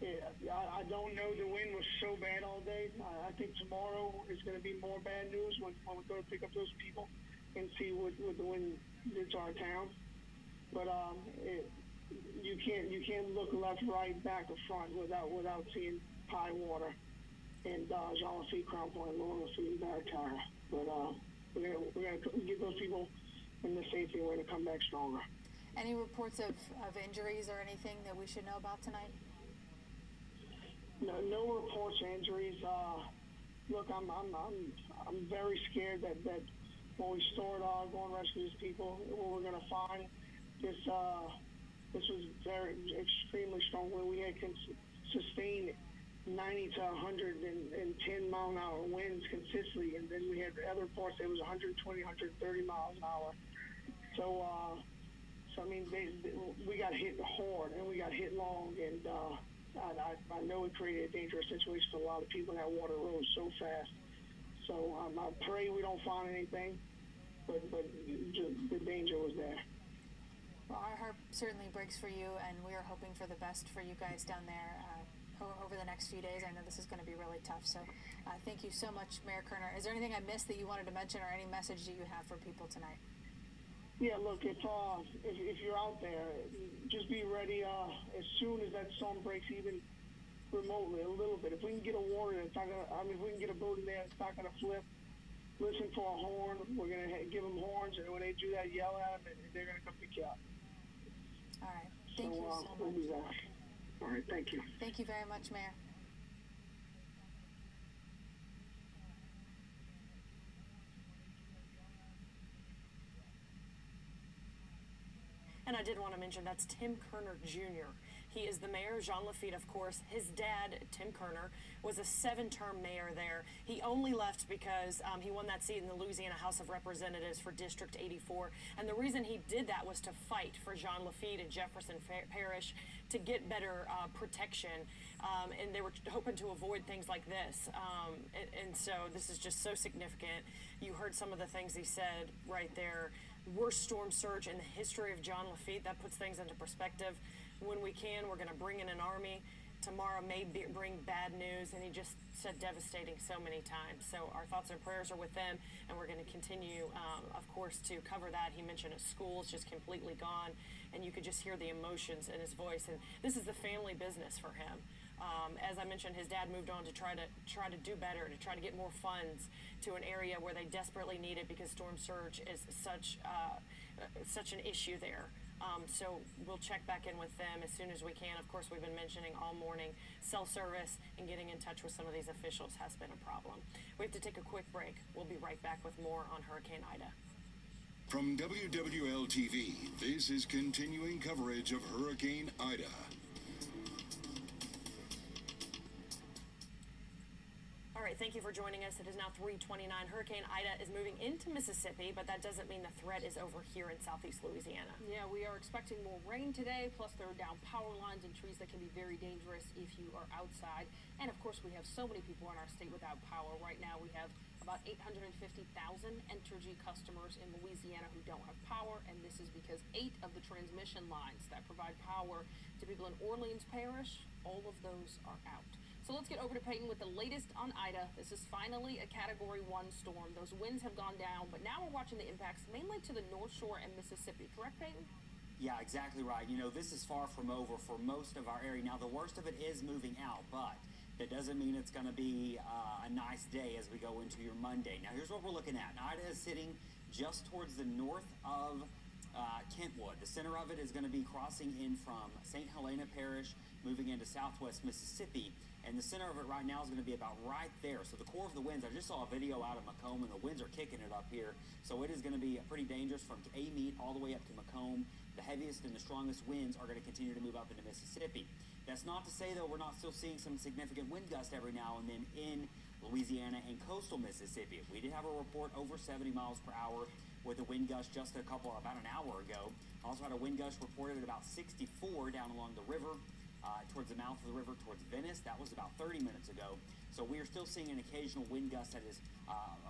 I don't know. The wind was so bad all day. I think tomorrow is going to be more bad news when we go to pick up those people and see what the wind did to our town. But you can't look left, right, back, or front without seeing high water and Jean Lafitte, Crown Point, Lower Lafitte, and Barrett Tarry. But we're gonna get those people in the safety. We're gonna come back stronger. Any reports of injuries or anything that we should know about tonight? No reports of injuries. Look, I'm very scared that when we start go and rescue these people, what we're gonna find. This was extremely strong. When we had sustained 90 to 110 mile an hour winds consistently, and then we had other parts that was 120, 130 miles an hour. So I mean, we got hit hard and we got hit long, and I know it created a dangerous situation for a lot of people. That water rose so fast. So I pray we don't find anything, but the danger was there. Well, our heart certainly breaks for you, and we are hoping for the best for you guys down there over the next few days. I know this is going to be really tough, so thank you so much, Mayor Kerner. Is there anything I missed that you wanted to mention, or any message that you have for people tonight? Yeah, look, if you're out there, just be ready as soon as that storm breaks, even remotely, a little bit. If we can get a warning, it's not gonna. If we can get a boat in there, it's not gonna flip. Listen for a horn. We're gonna give them horns, and when they do that, yell at them, and they're gonna come pick you up. All right. Thank you so much. We'll do that. All right. Thank you. Thank you very much, Mayor. And I did want to mention that's Tim Kerner Jr. He is the mayor of Jean Lafitte, of course. His dad, Tim Kerner, was a 7-term mayor there. He only left because he won that seat in the Louisiana House of Representatives for District 84. And the reason he did that was to fight for Jean Lafitte and Jefferson Parish to get better protection. And they were hoping to avoid things like this. And so this is just so significant. You heard some of the things he said right there. Worst storm surge in the history of Jean Lafitte. That puts things into perspective. When we can, we're going to bring in an army. Tomorrow may bring bad news, and he just said devastating so many times. So our thoughts and prayers are with them, and we're going to continue, of course, to cover that. He mentioned a school is just completely gone, and you could just hear the emotions in his voice. And this is the family business for him. As I mentioned, his dad moved on to try to do better, to try to get more funds to an area where they desperately need it because storm surge is such an issue there. So we'll check back in with them as soon as we can. Of course, we've been mentioning all morning cell service and getting in touch with some of these officials has been a problem. We have to take a quick break. We'll be right back with more on Hurricane Ida. From WWL-TV, this is continuing coverage of Hurricane Ida. All right, thank you for joining us. It is now 3:29. Hurricane Ida is moving into Mississippi, but that doesn't mean the threat is over here in southeast Louisiana. Yeah, we are expecting more rain today, plus there are down power lines and trees that can be very dangerous if you are outside. And of course, we have so many people in our state without power. Right now, we have about 850,000 Entergy customers in Louisiana who don't have power, and this is because 8 of the transmission lines that provide power to people in Orleans Parish, all of those are out. So let's get over to Peyton with the latest on Ida. This is finally a Category 1 storm. Those winds have gone down, but now we're watching the impacts mainly to the North Shore and Mississippi. Correct, Peyton? Yeah, exactly right. You know, this is far from over for most of our area. Now, the worst of it is moving out, but that doesn't mean it's going to be a nice day as we go into your Monday. Now, here's what we're looking at. Ida is sitting just towards the north of Kentwood. The center of it is going to be crossing in from St. Helena Parish, moving into southwest Mississippi. And the center of it right now is going to be about right there. So the core of the winds, I just saw a video out of Macomb, and the winds are kicking it up here. So it is going to be pretty dangerous from Amite all the way up to Macomb. The heaviest and the strongest winds are going to continue to move up into Mississippi. That's not to say, though, we're not still seeing some significant wind gusts every now and then in Louisiana and coastal Mississippi. We did have a report over 70 miles per hour with a wind gust just about an hour ago. Also had a wind gust reported at about 64 down along the river. Towards the mouth of the river, towards Venice. That was about 30 minutes ago. So we are still seeing an occasional wind gust that is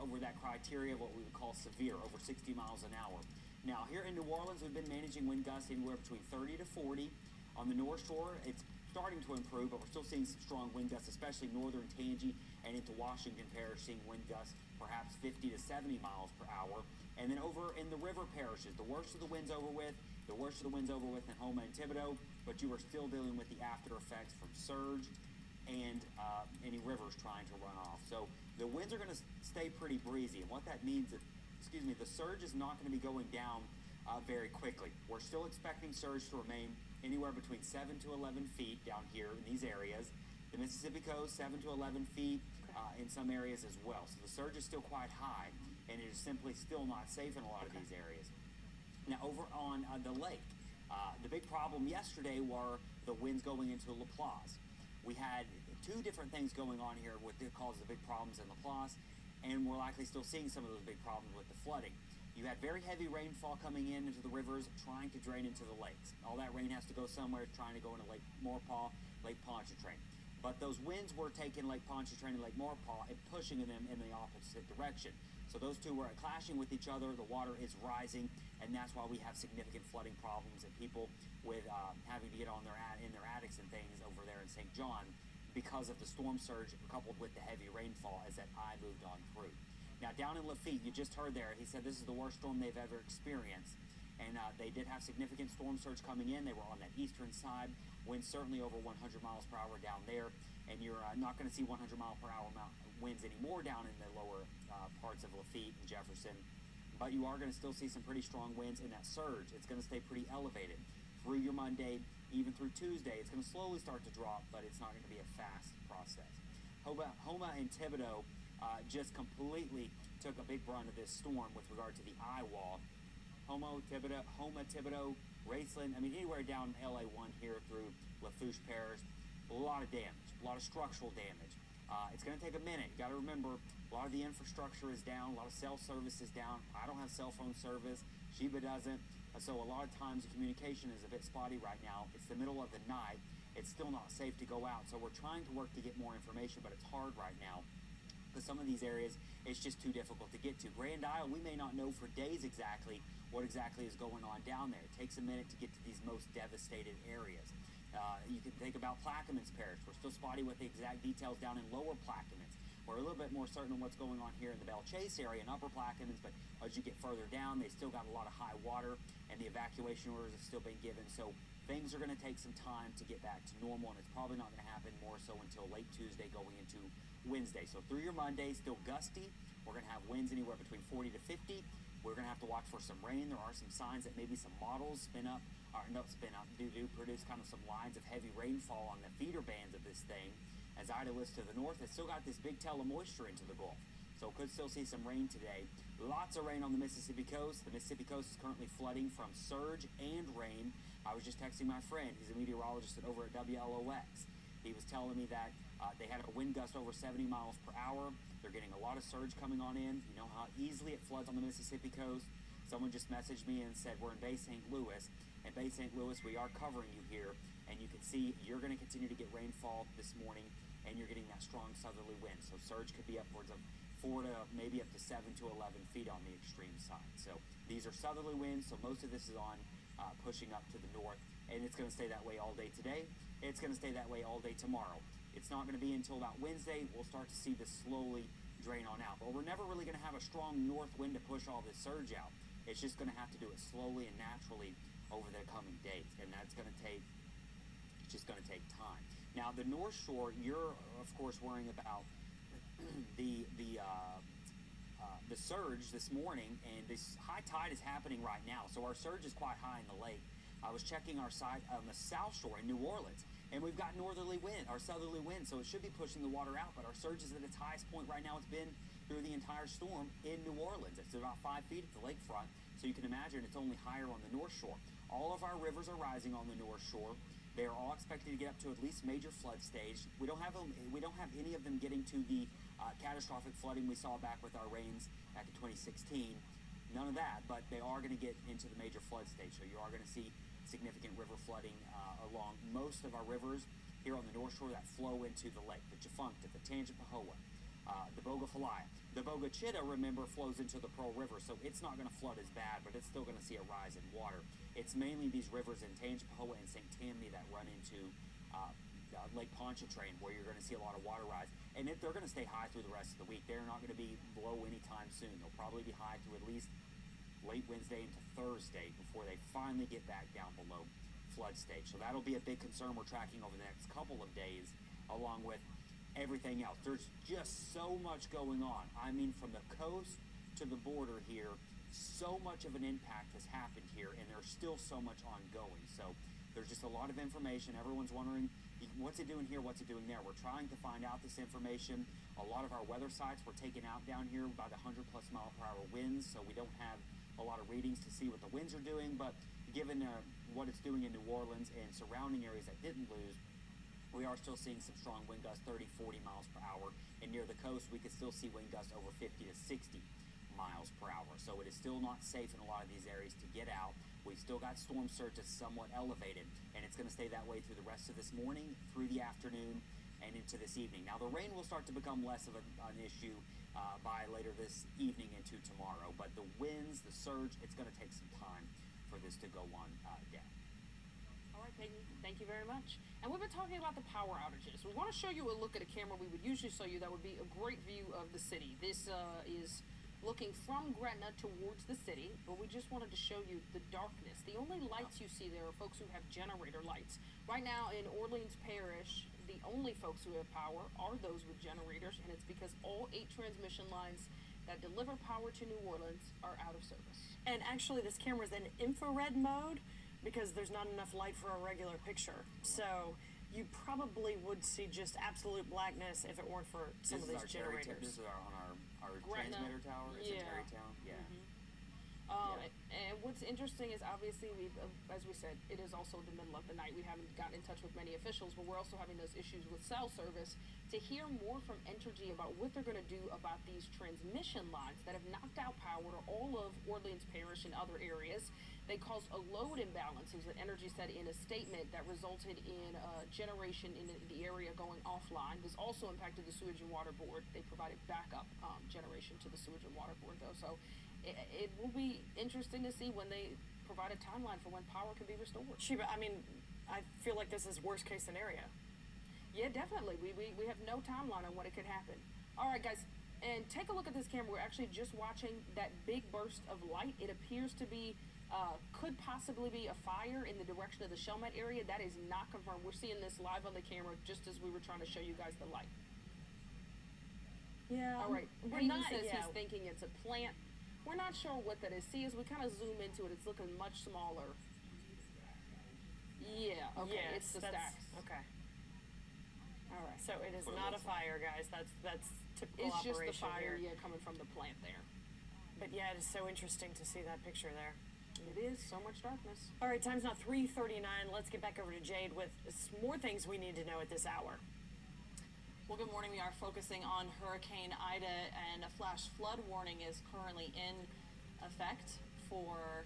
over that criteria of what we would call severe, over 60 miles an hour. Now, here in New Orleans, we've been managing wind gusts anywhere between 30 to 40. On the North Shore, it's starting to improve, but we're still seeing some strong wind gusts, especially northern Tangi and into Washington Parish, seeing wind gusts perhaps 50 to 70 miles per hour. And then over in the river parishes, the worst of the winds over with, the worst of the winds over with in Houma and Thibodeau, but you are still dealing with the after effects from surge and any rivers trying to run off. So the winds are going to stay pretty breezy, and what that means is, the surge is not going to be going down very quickly. We're still expecting surge to remain anywhere between 7 to 11 feet down here in these areas. The Mississippi coast, 7 to 11 feet in some areas as well. So the surge is still quite high, and it is simply still not safe in a lot of these areas. Now, over on the lake, the big problem yesterday were the winds going into Laplace. We had 2 different things going on here that caused the big problems in Laplace, and we're likely still seeing some of those big problems with the flooding. You had very heavy rainfall coming into the rivers, trying to drain into the lakes. All that rain has to go somewhere, trying to go into Lake Maurepas, Lake Pontchartrain. But those winds were taking Lake Pontchartrain and Lake Maurepas and pushing them in the opposite direction. So those two were clashing with each other. The water is rising, and that's why we have significant flooding problems and people with having to get on in their attics and things over there in St. John because of the storm surge coupled with the heavy rainfall as that eye moved on through. Now, down in Lafitte, you just heard there, he said this is the worst storm they've ever experienced. And they did have significant storm surge coming in. They were on that eastern side. Winds certainly over 100 miles per hour down there. And you're not going to see 100 mile per hour winds anymore down in the lower parts of Lafitte and Jefferson. But you are going to still see some pretty strong winds in that surge. It's going to stay pretty elevated through your Monday, even through Tuesday. It's going to slowly start to drop, but it's not going to be a fast process. Houma and Thibodeau just completely took a big brunt of this storm with regard to the eye wall. Houma, Thibodeau, Raceland, I mean, anywhere down LA1 here through Lafourche Parish, a lot of damage, a lot of structural damage. It's going to take a minute. You got to remember, a lot of the infrastructure is down, a lot of cell service is down. I don't have cell phone service. Sheba doesn't. So a lot of times the communication is a bit spotty right now. It's the middle of the night. It's still not safe to go out. So we're trying to work to get more information, but it's hard right now. Because some of these areas, it's just too difficult to get to. Grand Isle, we may not know for days exactly what exactly is going on down there. It takes a minute to get to these most devastated areas. You can think about Plaquemines Parish. We're still spotty with the exact details down in lower Plaquemines. We're a little bit more certain on what's going on here in the Belle Chase area and upper Plaquemines, but as you get further down, they still got a lot of high water, and the evacuation orders have still been given. So things are going to take some time to get back to normal, and it's probably not going to happen more so until late Tuesday going into Wednesday. So through your Monday, still gusty. We're going to have winds anywhere between 40 to 50. We're going to have to watch for some rain. There are some signs that maybe some models do produce kind of some lines of heavy rainfall on the feeder bands of this thing. As Ida lifts to the north, it's still got this big tail of moisture into the Gulf. So could still see some rain today. Lots of rain on the Mississippi coast. The Mississippi coast is currently flooding from surge and rain. I was just texting my friend. He's a meteorologist over at WLOX. He was telling me that they had a wind gust over 70 miles per hour. They're getting a lot of surge coming on in. You know how easily it floods on the Mississippi coast. Someone just messaged me and said, we're in Bay St. Louis. In Bay St. Louis, we are covering you here. And you can see you're going to continue to get rainfall this morning, and you're getting that strong southerly wind. So surge could be upwards of 4 to maybe up to 7 to 11 feet on the extreme side. So these are southerly winds, so most of this is on pushing up to the north, and it's going to stay that way all day today. It's going to stay that way all day tomorrow. It's not going to be until about Wednesday we'll start to see this slowly drain on out. But we're never really going to have a strong north wind to push all this surge out. It's just going to have to do it slowly and naturally over the coming days, and that's going to take, it's just going to take time. Now, the North Shore, you're, of course, worrying about the surge this morning, and this high tide is happening right now. So our surge is quite high in the lake. I was checking our side on the South Shore in New Orleans, and we've got northerly wind, or southerly wind, so it should be pushing the water out, but our surge is at its highest point right now it's been through the entire storm in New Orleans. It's about 5 feet at the lakefront, so you can imagine it's only higher on the North Shore. All of our rivers are rising on the North Shore. They are all expected to get up to at least major flood stage. We don't have any of them getting to the catastrophic flooding we saw back with our rains back in 2016. None of that, but they are going to get into the major flood stage. So you are going to see significant river flooding along most of our rivers here on the North Shore that flow into the lake. The Jafuncta, the Tangipahoa, the Bogafalia. The Bogachita, remember, flows into the Pearl River, so it's not going to flood as bad, but it's still going to see a rise in water. It's mainly these rivers in Tangipahoa and St. Tammany that run into Lake Pontchartrain, where you're going to see a lot of water rise. And they're going to stay high through the rest of the week. They're not going to be low anytime soon. They'll probably be high through at least late Wednesday into Thursday before they finally get back down below flood stage. So that'll be a big concern we're tracking over the next couple of days, along with everything else. There's just so much going on. I mean, from the coast to the border here, so much of an impact has happened here, and there's still so much ongoing. So there's just a lot of information. Everyone's wondering, what's it doing here? What's it doing there? We're trying to find out this information. A lot of our weather sites were taken out down here by the 100+ mile per hour winds, so we don't have a lot of readings to see what the winds are doing. But given what it's doing in New Orleans and surrounding areas that didn't lose, we are still seeing some strong wind gusts, 30, 40 miles per hour. And near the coast, we could still see wind gusts over 50 to 60 miles per hour. So it is still not safe in a lot of these areas to get out. We've still got storm surge that's somewhat elevated, and it's going to stay that way through the rest of this morning, through the afternoon, and into this evening. Now, the rain will start to become less of an issue by later this evening into tomorrow. But the winds, the surge, it's going to take some time for this to go on down. All right, Peyton, thank you very much. And we've been talking about the power outages. We want to show you a look at a camera we would usually show you that would be a great view of the city. This is looking from Gretna towards the city, but we just wanted to show you the darkness. The only lights you see there are folks who have generator lights. Right now in Orleans Parish, the only folks who have power are those with generators, and it's because all 8 transmission lines that deliver power to New Orleans are out of service. And actually this camera is in infrared mode because there's not enough light for a regular picture. So you probably would see just absolute blackness if it weren't for some of these generators. This is on our transmitter tower. It's in Terrytown. Yeah. And what's interesting is obviously as we said, it is also the middle of the night. We haven't gotten in touch with many officials, but we're also having those issues with cell service. To hear more from Entergy about what they're going to do about these transmission lines that have knocked out power to all of Orleans Parish and other areas. They caused a load imbalance, as Entergy said in a statement, that resulted in generation in the area going offline. This also impacted the Sewage and Water Board. They provided backup generation to the Sewage and Water Board, though. So it will be interesting to see when they provide a timeline for when power can be restored. Sheba, I mean, I feel like this is worst case scenario. Yeah, definitely. We have no timeline on when it could happen. All right, guys, and take a look at this camera. We're actually just watching that big burst of light. It appears to be Could possibly be a fire in the direction of the Chalmette area. That is not confirmed. We're seeing this live on the camera just as we were trying to show you guys the light. Yeah. All right. We're Hayden not. says Yeah. he's thinking it's a plant. We're not sure what that is. See, as we kind of zoom into it, it's looking much smaller. Yeah. Okay. Yes, It's the that's- stacks. Okay. All right. So it is not a fire, guys. That's typical It's just operation the fire, here. yeah, coming from the plant there. But yeah, it is so interesting to see that picture there. It is so much darkness. All right, time's now 3:39. Let's get back over to Jade with more things we need to know at this hour. Well, good morning. We are focusing on Hurricane Ida, and a flash flood warning is currently in effect for,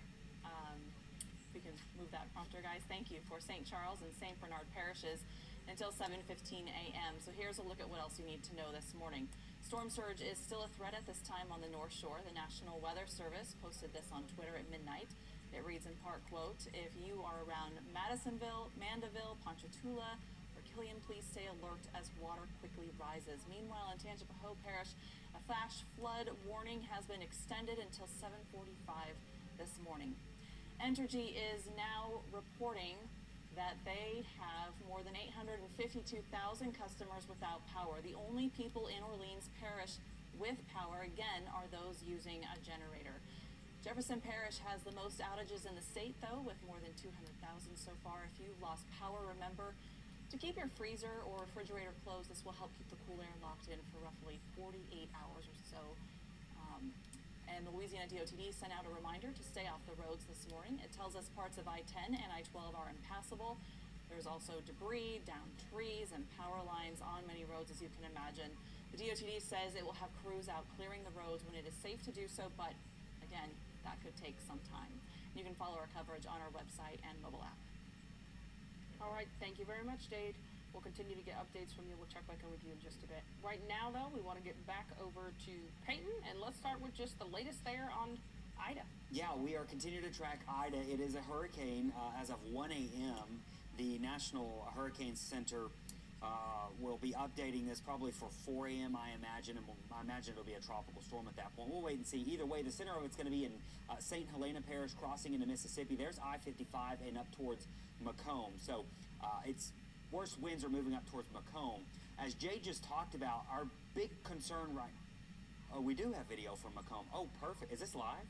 we can move that prompter, guys. Thank you, for St. Charles and St. Bernard parishes until 7:15 a.m. So here's a look at what else you need to know this morning. Storm surge is still a threat at this time on the North Shore. The National Weather Service posted this on Twitter at midnight. It reads in part, quote, "If you are around Madisonville, Mandeville, Ponchatoula, or Killian, please stay alert as water quickly rises." Meanwhile, in Tangipahoa Parish, a flash flood warning has been extended until 7:45 this morning. Entergy is now reporting that they have more than 852,000 customers without power. The only people in Orleans Parish with power, again, are those using a generator. Jefferson Parish has the most outages in the state, though, with more than 200,000 so far. If you've lost power, remember to keep your freezer or refrigerator closed. This will help keep the cool air locked in for roughly 48 hours or so. And the Louisiana DOTD sent out a reminder to stay off the roads this morning. It tells us parts of I-10 and I-12 are impassable. There's also debris, downed trees, and power lines on many roads, as you can imagine. The DOTD says it will have crews out clearing the roads when it is safe to do so, but again, that could take some time. You can follow our coverage on our website and mobile app. All right, thank you very much, Jade. We'll continue to get updates from you. We'll check back in with you in just a bit. Right now, though, we want to get back over to Peyton, and let's start with just the latest there on Ida. Yeah, we are continuing to track Ida. It is a hurricane as of 1 a.m. The National Hurricane Center will be updating this probably for 4 a.m., I imagine, and I imagine it'll be a tropical storm at that point. We'll wait and see. Either way, the center of it's going to be in St. Helena Parish, crossing into Mississippi. There's I-55 and up towards Macomb. So it's worst winds are moving up towards Macomb. As Jay just talked about, our big concern we do have video from Macomb. Oh, perfect. Is this live?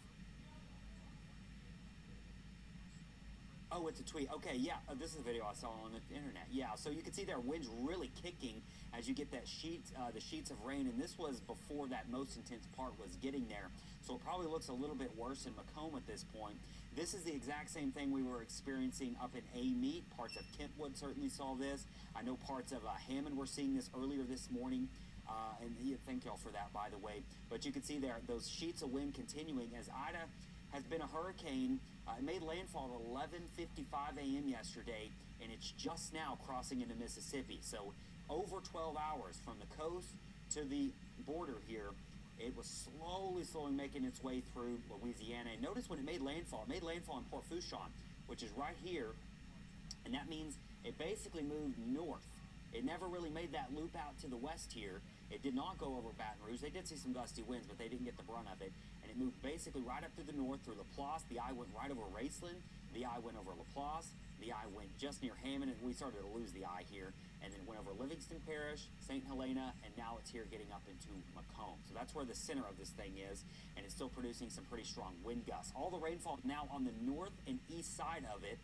Oh, it's a tweet. Okay, yeah, this is a video I saw on the internet. Yeah, so you can see their winds really kicking as you get that the sheets of rain, and this was before that most intense part was getting there. So it probably looks a little bit worse in Macomb at this point. This is the exact same thing we were experiencing up in Amite. Parts of Kentwood certainly saw this. I know parts of Hammond were seeing this earlier this morning. And thank y'all for that, by the way. But you can see there those sheets of wind continuing as Ida has been a hurricane. It made landfall at 11:55 a.m. yesterday, and it's just now crossing into Mississippi. So over 12 hours from the coast to the border here, it was slowly making its way through Louisiana. And notice when it made landfall in Port Fourchon, which is right here, and that means it basically moved north. It never really made that loop out to the west here. It did not go over Baton Rouge. They did see some gusty winds, but they didn't get the brunt of it. And it moved basically right up to the north through Laplace. The eye went right over Raceland. The eye went over Laplace. The eye went just near Hammond, and we started to lose the eye here. And then went over Livingston Parish, St. Helena, and now it's here getting up into Macomb. So that's where the center of this thing is, and it's still producing some pretty strong wind gusts. All the rainfall now on the north and east side of it.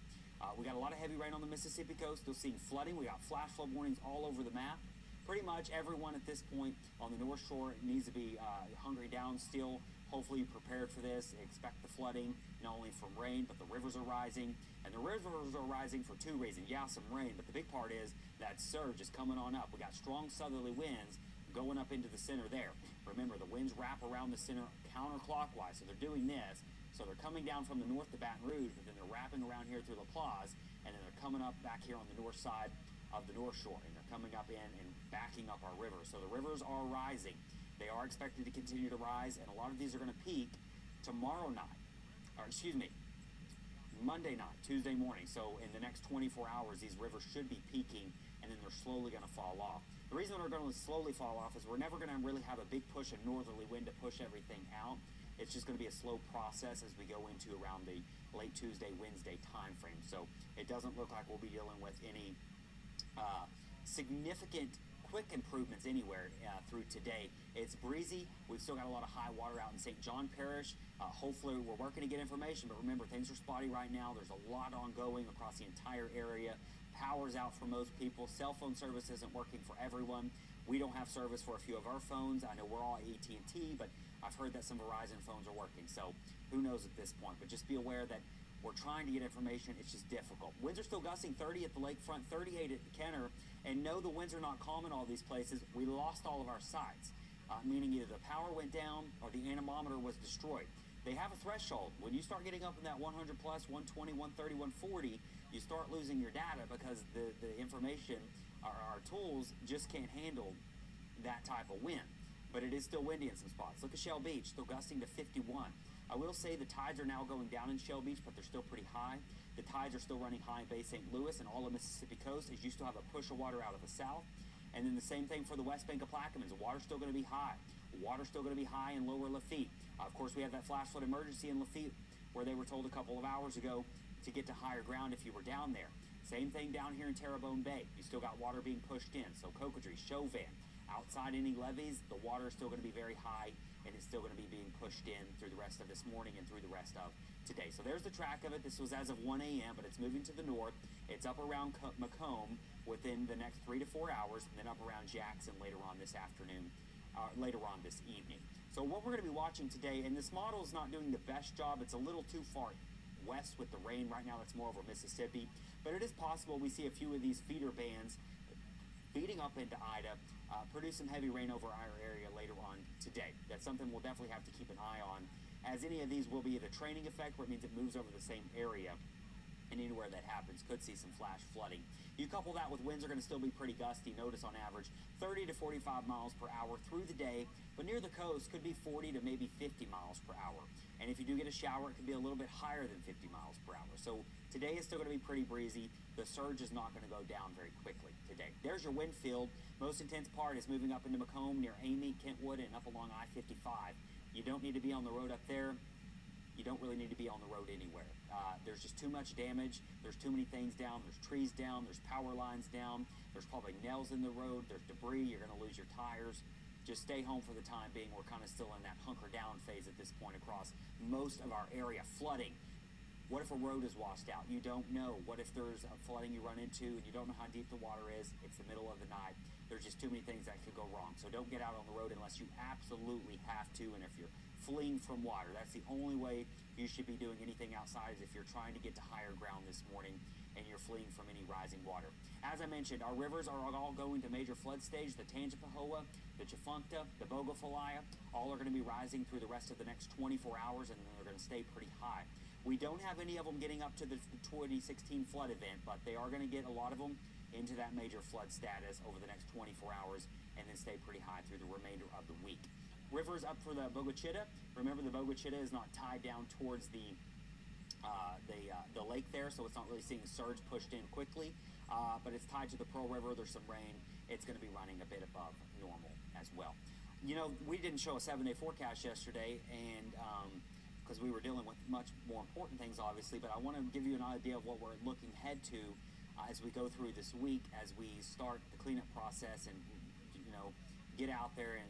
We got a lot of heavy rain on the Mississippi coast. Still seeing flooding. We got flash flood warnings all over the map. Pretty much everyone at this point on the North Shore needs to be hunkering down still. Hopefully you're prepared for this. Expect the flooding, not only from rain, but the rivers are rising. And the rivers are rising for two reasons. Yeah, some rain, but the big part is that surge is coming on up. We got strong southerly winds going up into the center there. Remember, the winds wrap around the center counterclockwise, so they're doing this. So they're coming down from the north to Baton Rouge, but then they're wrapping around here through Laplace, and then they're coming up back here on the north side of the North Shore, and they're coming up in and backing up our rivers. So the rivers are rising. They are expected to continue to rise, and a lot of these are going to peak tomorrow night, Monday night, Tuesday morning. So in the next 24 hours, these rivers should be peaking, and then they're slowly going to fall off. The reason they're going to slowly fall off is we're never going to really have a big push of northerly wind to push everything out. It's just going to be a slow process as we go into around the late Tuesday, Wednesday time frame. So it doesn't look like we'll be dealing with any significant quick improvements anywhere through today. It's breezy. We've still got a lot of high water out in St. John Parish. Hopefully we're working to get information, but remember, things are spotty right now. There's a lot ongoing across the entire area. Power's out for most people. Cell phone service isn't working for everyone. We don't have service for a few of our phones. I know we're all AT&T, but I've heard that some Verizon phones are working. So who knows at this point, but just be aware that we're trying to get information. It's just difficult. Winds are still gusting 30 at the lakefront, 38 at Kenner, and no, the winds are not calm in all these places. We lost all of our sites, meaning either the power went down or the anemometer was destroyed. They have a threshold. When you start getting up in that 100 plus, 120, 130, 140, you start losing your data because the information, our tools just can't handle that type of wind. But it is still windy in some spots. Look at Shell Beach, still gusting to 51. I will say the tides are now going down in Shell Beach, but they're still pretty high. The tides are still running high in Bay St. Louis and all of Mississippi coast, as you still have a push of water out of the south. And then the same thing for the west bank of Plaquemines. The water's still going to be high. Water's still going to be high in lower Lafitte. Of course, we have that flash flood emergency in Lafitte where they were told a couple of hours ago to get to higher ground if you were down there. Same thing down here in Terrebonne Bay. You still got water being pushed in. So Cocodrie, Chauvin, outside any levees, the water is still going to be very high, and it's still going to be being pushed in through the rest of this morning and through the rest of today. So there's the track of it. This was as of 1 a.m., but it's moving to the north. It's up around Macomb within the next 3 to 4 hours, and then up around Jackson later on this afternoon, later on this evening. So what we're going to be watching today, and this model is not doing the best job. It's a little too far west with the rain right now. That's more over Mississippi, but it is possible we see a few of these feeder bands feeding up into Ida, produce some heavy rain over our area later on today. That's something we'll definitely have to keep an eye on, as any of these will be the training effect, where it means it moves over the same area, and anywhere that happens could see some flash flooding. You couple that with winds are going to still be pretty gusty. Notice on average 30 to 45 miles per hour through the day, but near the coast could be 40 to maybe 50 miles per hour. And if you do get a shower, it could be a little bit higher than 50 miles per hour. So today is still going to be pretty breezy. The surge is not going to go down very quickly today. There's your wind field. Most intense part is moving up into Macomb near Amy, Kentwood, and up along I-55. You don't need to be on the road up there. You don't really need to be on the road anywhere. There's just too much damage. There's too many things down. There's trees down. There's power lines down. There's probably nails in the road. There's debris. You're going to lose your tires. Just stay home for the time being. We're kind of still in that hunker down phase at this point across most of our area. Flooding. What if a road is washed out? You don't know. What if there's a flooding you run into and you don't know how deep the water is? It's the middle of the night. There's just too many things that could go wrong. So don't get out on the road unless you absolutely have to. And if you're fleeing from water, that's the only way you should be doing anything outside, is if you're trying to get to higher ground this morning and you're fleeing from any rising water. As I mentioned, our rivers are all going to major flood stage. The Tangipahoa, the Tchefuncte, the Bogafalia, all are going to be rising through the rest of the next 24 hours, and then they're going to stay pretty high. We don't have any of them getting up to the 2016 flood event, but they are going to get a lot of them into that major flood status over the next 24 hours and then stay pretty high through the remainder of the week. Rivers up for the Bogachitta. Remember, the Bogachitta is not tied down towards the lake there, so it's not really seeing surge pushed in quickly, but it's tied to the Pearl River. There's some rain. It's going to be running a bit above normal as well. You know, we didn't show a 7-day forecast yesterday, and because we were dealing with much more important things, obviously, but I want to give you an idea of what we're looking ahead to as we go through this week, as we start the cleanup process and, you know, get out there and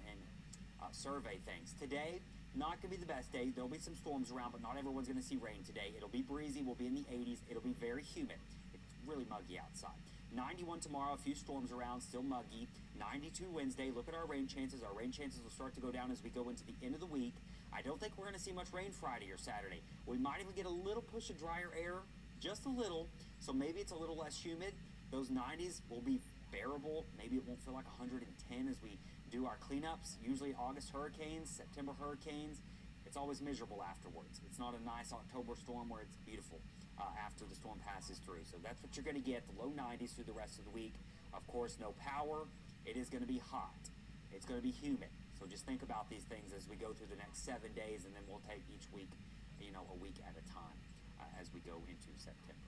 survey things. Today, not going to be the best day. There'll be some storms around, but not everyone's going to see rain today. It'll be breezy. We'll be in the 80s. It'll be very humid. It's really muggy outside. 91 tomorrow, a few storms around, still muggy. 92 Wednesday. Look at our rain chances. Our rain chances will start to go down as we go into the end of the week. I don't think we're going to see much rain Friday or Saturday. We might even get a little push of drier air, just a little, so maybe it's a little less humid. Those 90s will be bearable. Maybe it won't feel like 110 as we do our cleanups. Usually August hurricanes, September hurricanes, it's always miserable afterwards. It's not a nice October storm where it's beautiful after the storm passes through. So that's what you're going to get, the low 90s through the rest of the week. Of course, no power. It is going to be hot. It's going to be humid. So just think about these things as we go through the next 7 days, and then we'll take each week, you know, a week at a time as we go into September.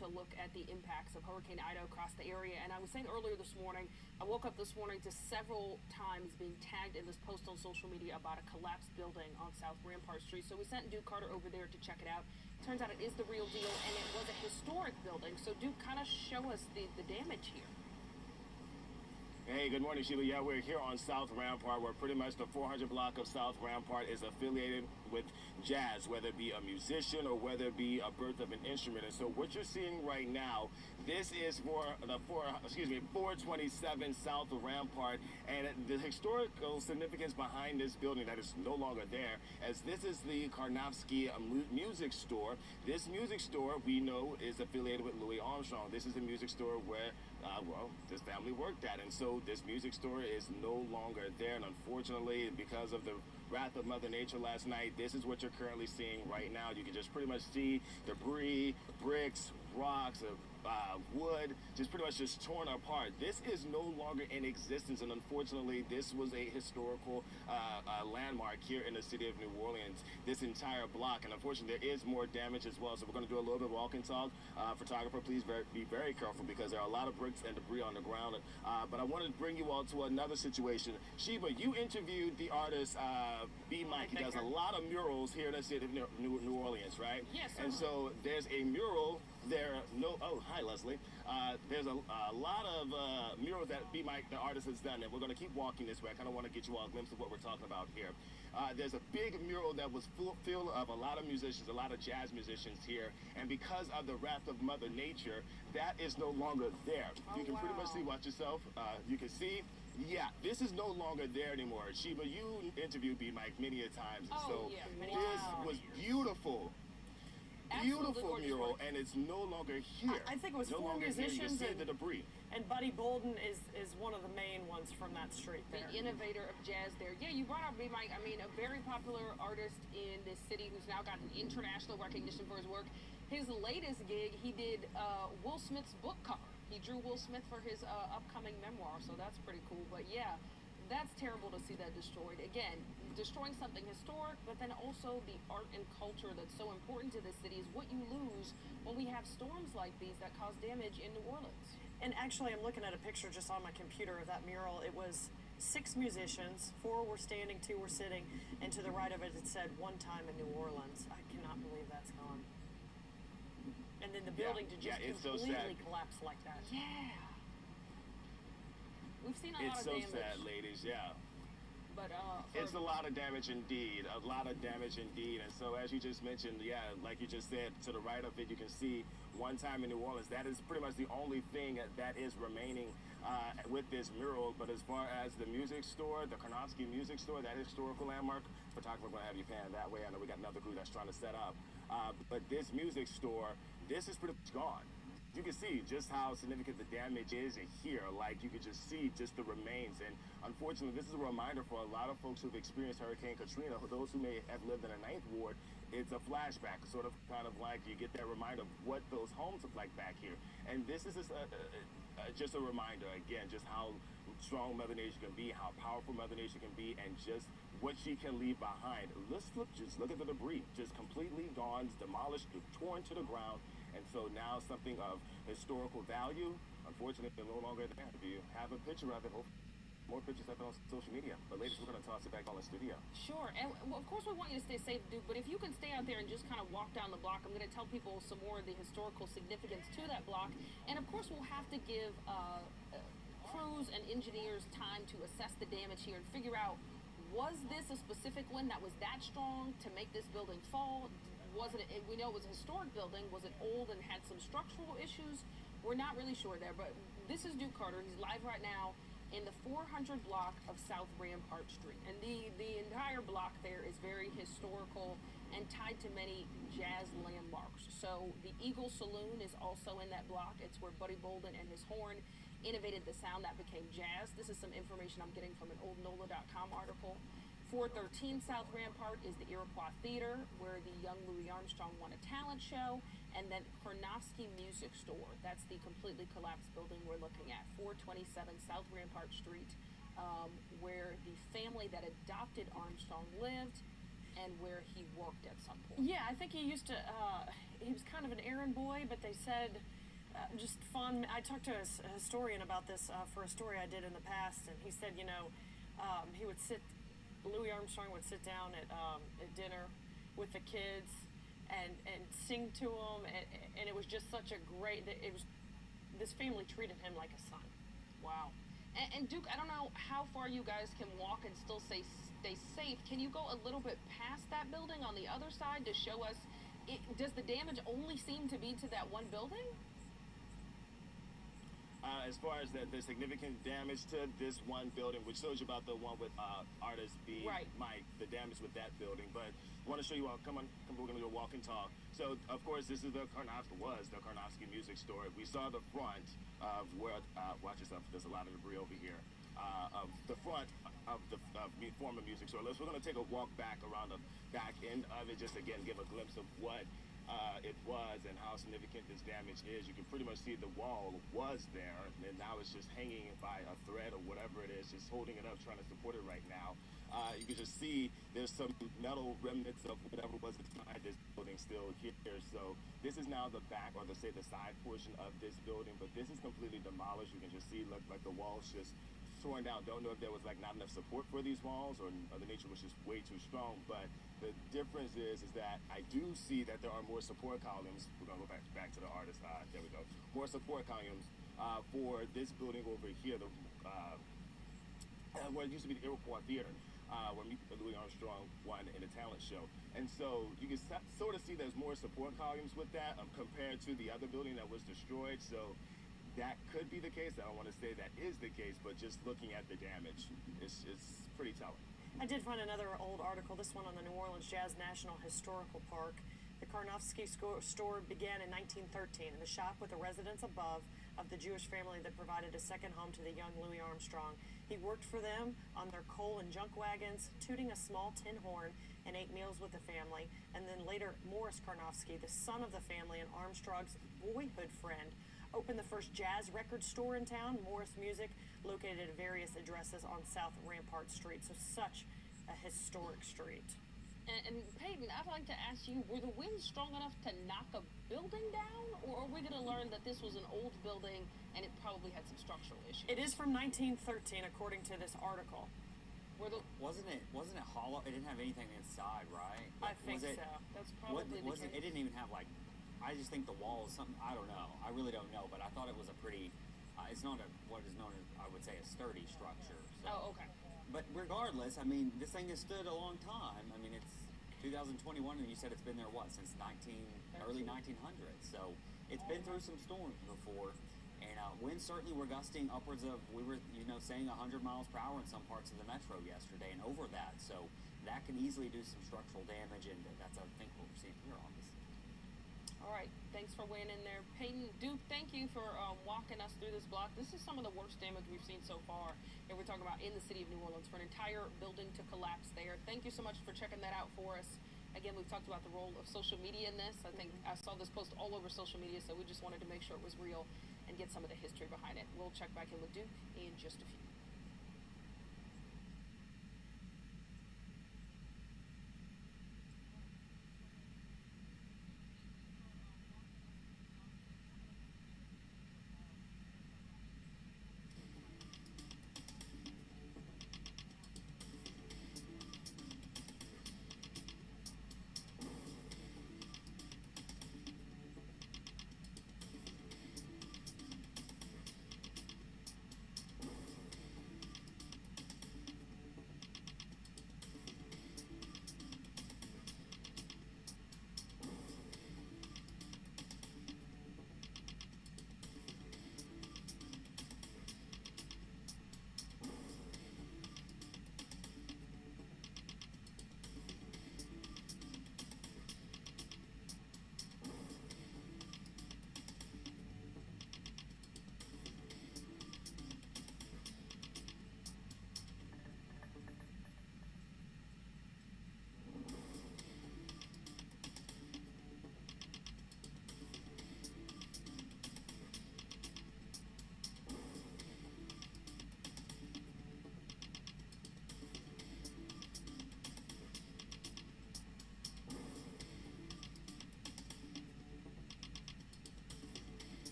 to look at the impacts of Hurricane Ida across the area. And I was saying earlier this morning, I woke up this morning to several times being tagged in this post on social media about a collapsed building on South Rampart Street. So we sent Duke Carter over there to check it out. Turns out it is the real deal, and it was a historic building. So Duke, kind of show us the damage here. Hey, good morning, Sheila. Yeah, we're here on South Rampart, where pretty much the 400 block of South Rampart is affiliated with jazz, whether it be a musician or whether it be a birth of an instrument. And so what you're seeing right now, this is for the 427 South Rampart, and the historical significance behind this building that is no longer there, as this is the Karnofsky music store. This music store, we know, is affiliated with Louis Armstrong. This is a music store where well, this family worked at, and so this music store is no longer there. And unfortunately, because of the wrath of Mother Nature last night, this is what you're currently seeing right now. You can just pretty much see debris, bricks, rocks, wood, just pretty much just torn apart. This is no longer in existence, and unfortunately, this was a historical landmark here in the city of New Orleans, this entire block. And unfortunately, there is more damage as well. So we're going to do a little bit of walk and talk. Photographer, please be very careful, because there are a lot of bricks and debris on the ground. But I wanted to bring you all to another situation. Sheba, you interviewed the artist B. Mike. He does a lot of murals here in the city of New Orleans, right? Yes. And so there's a mural there. Oh, hi, Leslie. There's a lot of murals that B. Mike, the artist, has done, and we're going to keep walking this way. I kind of want to get you all a glimpse of what we're talking about here. There's a big mural that was full of a lot of musicians, a lot of jazz musicians here, and because of the wrath of Mother Nature, that is no longer there. You can pretty much see, watch yourself, you can see, yeah, this is no longer there anymore. Sheba, you interviewed B. Mike many a times, and so this was beautiful. Beautiful mural, and it's no longer here. I think it was no four musicians. You see the debris. And Buddy Bolden is one of the main ones from that street there. The innovator of jazz there. Yeah, you brought up B. Mike. I mean, a very popular artist in this city who's now gotten international recognition for his work. His latest gig, he did Will Smith's book cover. He drew Will Smith for his upcoming memoir, so that's pretty cool. But yeah, that's terrible to see that destroyed. Again, destroying something historic, but then also the art and culture that's so important to this city is what you lose when we have storms like these that cause damage in New Orleans. And actually, I'm looking at a picture just on my computer of that mural. It was 6 musicians, 4 were standing, 2 were sitting, and to the right of it, it said "one time in New Orleans." I cannot believe that's gone. And then the building to just completely collapse like that. Yeah. We've seen a lot of damage. It's so sad, ladies, yeah. But it's a lot of damage indeed, a lot of damage indeed. And so as you just mentioned, yeah, like you just said, to the right of it, you can see "One Time in New Orleans." That is pretty much the only thing that is remaining with this mural. But as far as the music store, the Karnofsky music store, that historical landmark, photographer, we're going to have you pan that way. I know we got another crew that's trying to set up. But this music store, this is pretty much gone. You can see just how significant the damage is here. Like, you can just see just the remains. And unfortunately, this is a reminder for a lot of folks who've experienced Hurricane Katrina, those who may have lived in the 9th Ward. It's a flashback, sort of kind of like you get that reminder of what those homes look like back here. And this is just a reminder, again, just how strong Mother Nature can be, how powerful Mother Nature can be, and just what she can leave behind. Just look at the debris, just completely gone, demolished, torn to the ground. And so now something of historical value, unfortunately, no longer there. Do you have a picture of it? More pictures up on social media. But ladies, we're going to toss it back on the studio. Sure. And well, of course, we want you to stay safe, Duke. But if you can stay out there and just kind of walk down the block, I'm going to tell people some more of the historical significance to that block. And of course, we'll have to give crews and engineers time to assess the damage here and figure out, was this a specific one that was that strong to make this building fall? We know it was a historic building. Was it old and had some structural issues? We're not really sure there, but this is Duke Carter. He's live right now in the 400 block of South Rampart Street. And the entire block there is very historical and tied to many jazz landmarks. So the Eagle Saloon is also in that block. It's where Buddy Bolden and his horn innovated the sound that became jazz. This is some information I'm getting from an old NOLA.com article. 413 South Rampart is the Iroquois Theater, where the young Louis Armstrong won a talent show, and then Karnofsky Music Store. That's the completely collapsed building we're looking at, 427 South Rampart Street, where the family that adopted Armstrong lived. and where he worked at some point. Yeah, I think he used to, he was kind of an errand boy, but they said just fun. I talked to a historian about this for a story I did in the past, and he said, you know, he would Louis Armstrong would sit down at dinner with the kids and sing to them, and it was just such a great, this family treated him like a son. Wow. And Duke, I don't know how far you guys can walk and still stay safe. Can you go a little bit past that building on the other side to show us, does the damage only seem to be to that one building? As far as the significant damage to this one building, which shows you about the one with artist B, right. Mike, the damage with that building. But I want to show you all, come on, we're going to go walk and talk. So, of course, this is the Karnofsky Music Store. We saw the front of where, watch yourself, there's a lot of debris over here, of the front of the former music store. We're going to take a walk back around the back end of it, just again, give a glimpse of what it was and how significant this damage is. You can pretty much see the wall was there, and now it's just hanging by a thread or whatever it is, just holding it up, trying to support it right now. You can just see there's some metal remnants of whatever was inside this building still here. So this is now the back, or the side portion of this building, but this is completely demolished. You can just see like the walls just torn down. Don't know if there was like not enough support for these walls, or the nature was just way too strong. But the difference is that I do see that there are more support columns. We're gonna go back to the artist side. There we go. More support columns for this building over here. The what used to be the Iroquois Theater, where Louis Armstrong won in the talent show. And so you can sort of see there's more support columns with that compared to the other building that was destroyed. So that could be the case. I don't want to say that is the case, but just looking at the damage, it's pretty telling. I did find another old article, this one on the New Orleans Jazz National Historical Park. The Karnofsky store began in 1913 in the shop with the residents above of the Jewish family that provided a second home to the young Louis Armstrong. He worked for them on their coal and junk wagons, tooting a small tin horn, and ate meals with the family. And then later, Morris Karnofsky, the son of the family and Armstrong's boyhood friend, opened the first jazz record store in town, Morris Music, located at various addresses on South Rampart Street. So such a historic street. And Peyton, I'd like to ask you, were the winds strong enough to knock a building down? Or are we going to learn that this was an old building and it probably had some structural issues? It is from 1913, according to this article. Wasn't it hollow? It didn't have anything inside, right? I think so. That's probably the case. It didn't even have like, I just think the wall is something, I don't know. I really don't know, but I thought it was a pretty, it's not what is known as, I would say, a sturdy structure. So. Oh, okay. But regardless, I mean, this thing has stood a long time. I mean, it's 2021, and you said it's been there, what, since early 1900s. So it's been through some storms before. And winds certainly were gusting upwards of, we were, saying 100 miles per hour in some parts of the metro yesterday and over that. So that can easily do some structural damage, and that's, I think, what we're seeing here on this. All right, thanks for weighing in there. Peyton, Duke, thank you for walking us through this block. This is some of the worst damage we've seen so far. And we're talking about in the city of New Orleans, for an entire building to collapse there. Thank you so much for checking that out for us. Again, we've talked about the role of social media in this. I think I saw this post all over social media, so we just wanted to make sure it was real and get some of the history behind it. We'll check back in with Duke in just a few.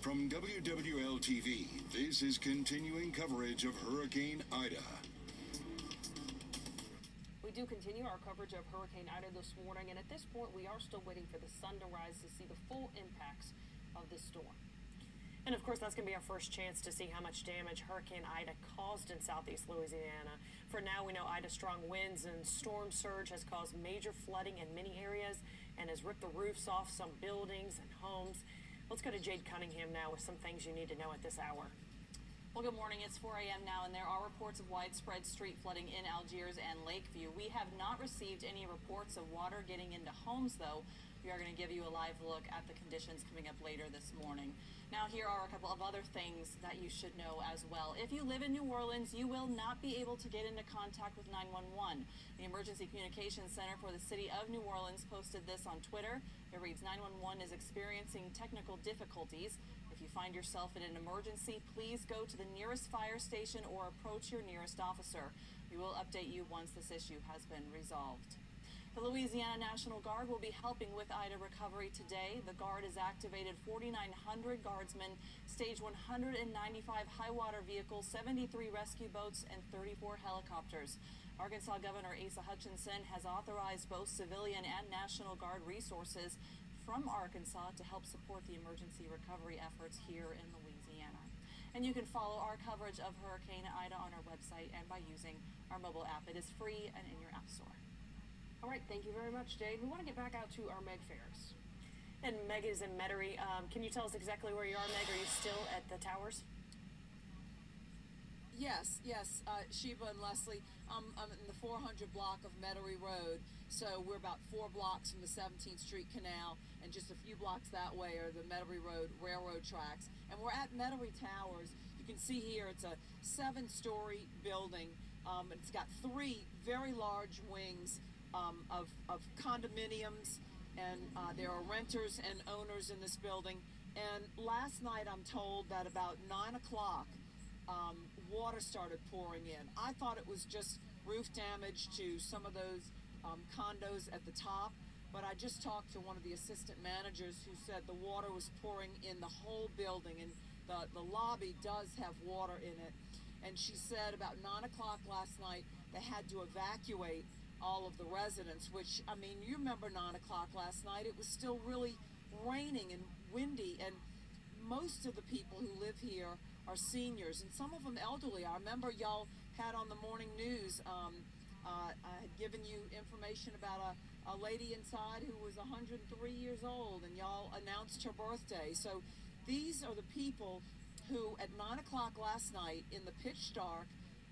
From WWL-TV, this is continuing coverage of Hurricane Ida. We do continue our coverage of Hurricane Ida this morning, and at this point, we are still waiting for the sun to rise to see the full impacts of this storm. And of course, that's going to be our first chance to see how much damage Hurricane Ida caused in southeast Louisiana. For now, we know Ida's strong winds and storm surge has caused major flooding in many areas and has ripped the roofs off some buildings and homes. Let's go to Jade Cunningham now with some things you need to know at this hour. Well, good morning. It's 4 a.m. now, and there are reports of widespread street flooding in Algiers and Lakeview. We have not received any reports of water getting into homes, though. We are going to give you a live look at the conditions coming up later this morning. Now, here are a couple of other things that you should know as well. If you live in New Orleans, you will not be able to get into contact with 911. The Emergency Communications Center for the City of New Orleans posted this on Twitter. It reads, 911 is experiencing technical difficulties. If you find yourself in an emergency, please go to the nearest fire station or approach your nearest officer. We will update you once this issue has been resolved. The Louisiana National Guard will be helping with Ida recovery today. The Guard has activated 4,900 guardsmen, staged 195 high water vehicles, 73 rescue boats, and 34 helicopters. Arkansas Governor Asa Hutchinson has authorized both civilian and National Guard resources from Arkansas to help support the emergency recovery efforts here in Louisiana. And you can follow our coverage of Hurricane Ida on our website and by using our mobile app. It is free and in your app store. All right, thank you very much, Jade. We want to get back out to our Meg Ferris. And Meg is in Metairie. Can you tell us exactly where you are, Meg? Are you still at the towers? Yes, Sheba and Leslie. I'm in the 400 block of Metairie Road, so we're about 4 blocks from the 17th Street Canal, and just a few blocks that way are the Metairie Road railroad tracks. And we're at Metairie Towers. You can see here it's a 7-story building. It's got 3 very large wings of condominiums, and there are renters and owners in this building. And last night I'm told that about 9 o'clock water started pouring in. I thought it was just roof damage to some of those condos at the top, but I just talked to one of the assistant managers who said the water was pouring in the whole building, and the lobby does have water in it. And she said about 9 o'clock last night they had to evacuate all of the residents, which, I mean, you remember 9 o'clock last night, it was still really raining and windy, and most of the people who live here are seniors, and some of them elderly. I remember y'all had on the morning news, I had given you information about a lady inside who was 103 years old, and y'all announced her birthday. So these are the people who at 9 o'clock last night, in the pitch dark,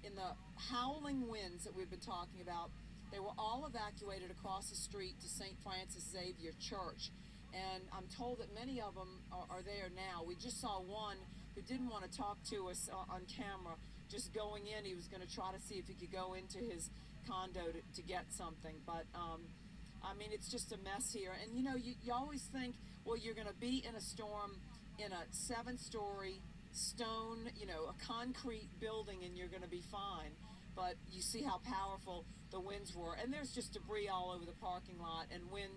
in the howling winds that we've been talking about, they were all evacuated across the street to St. Francis Xavier Church. And I'm told that many of them are there now. We just saw one who didn't want to talk to us on camera, just going in. He was going to try to see if he could go into his condo to get something. But, I mean, it's just a mess here. And, you know, you always think, well, you're going to be in a storm in a 7-story stone, you know, a concrete building, and you're going to be fine. But you see how powerful the winds were. And there's just debris all over the parking lot, and wind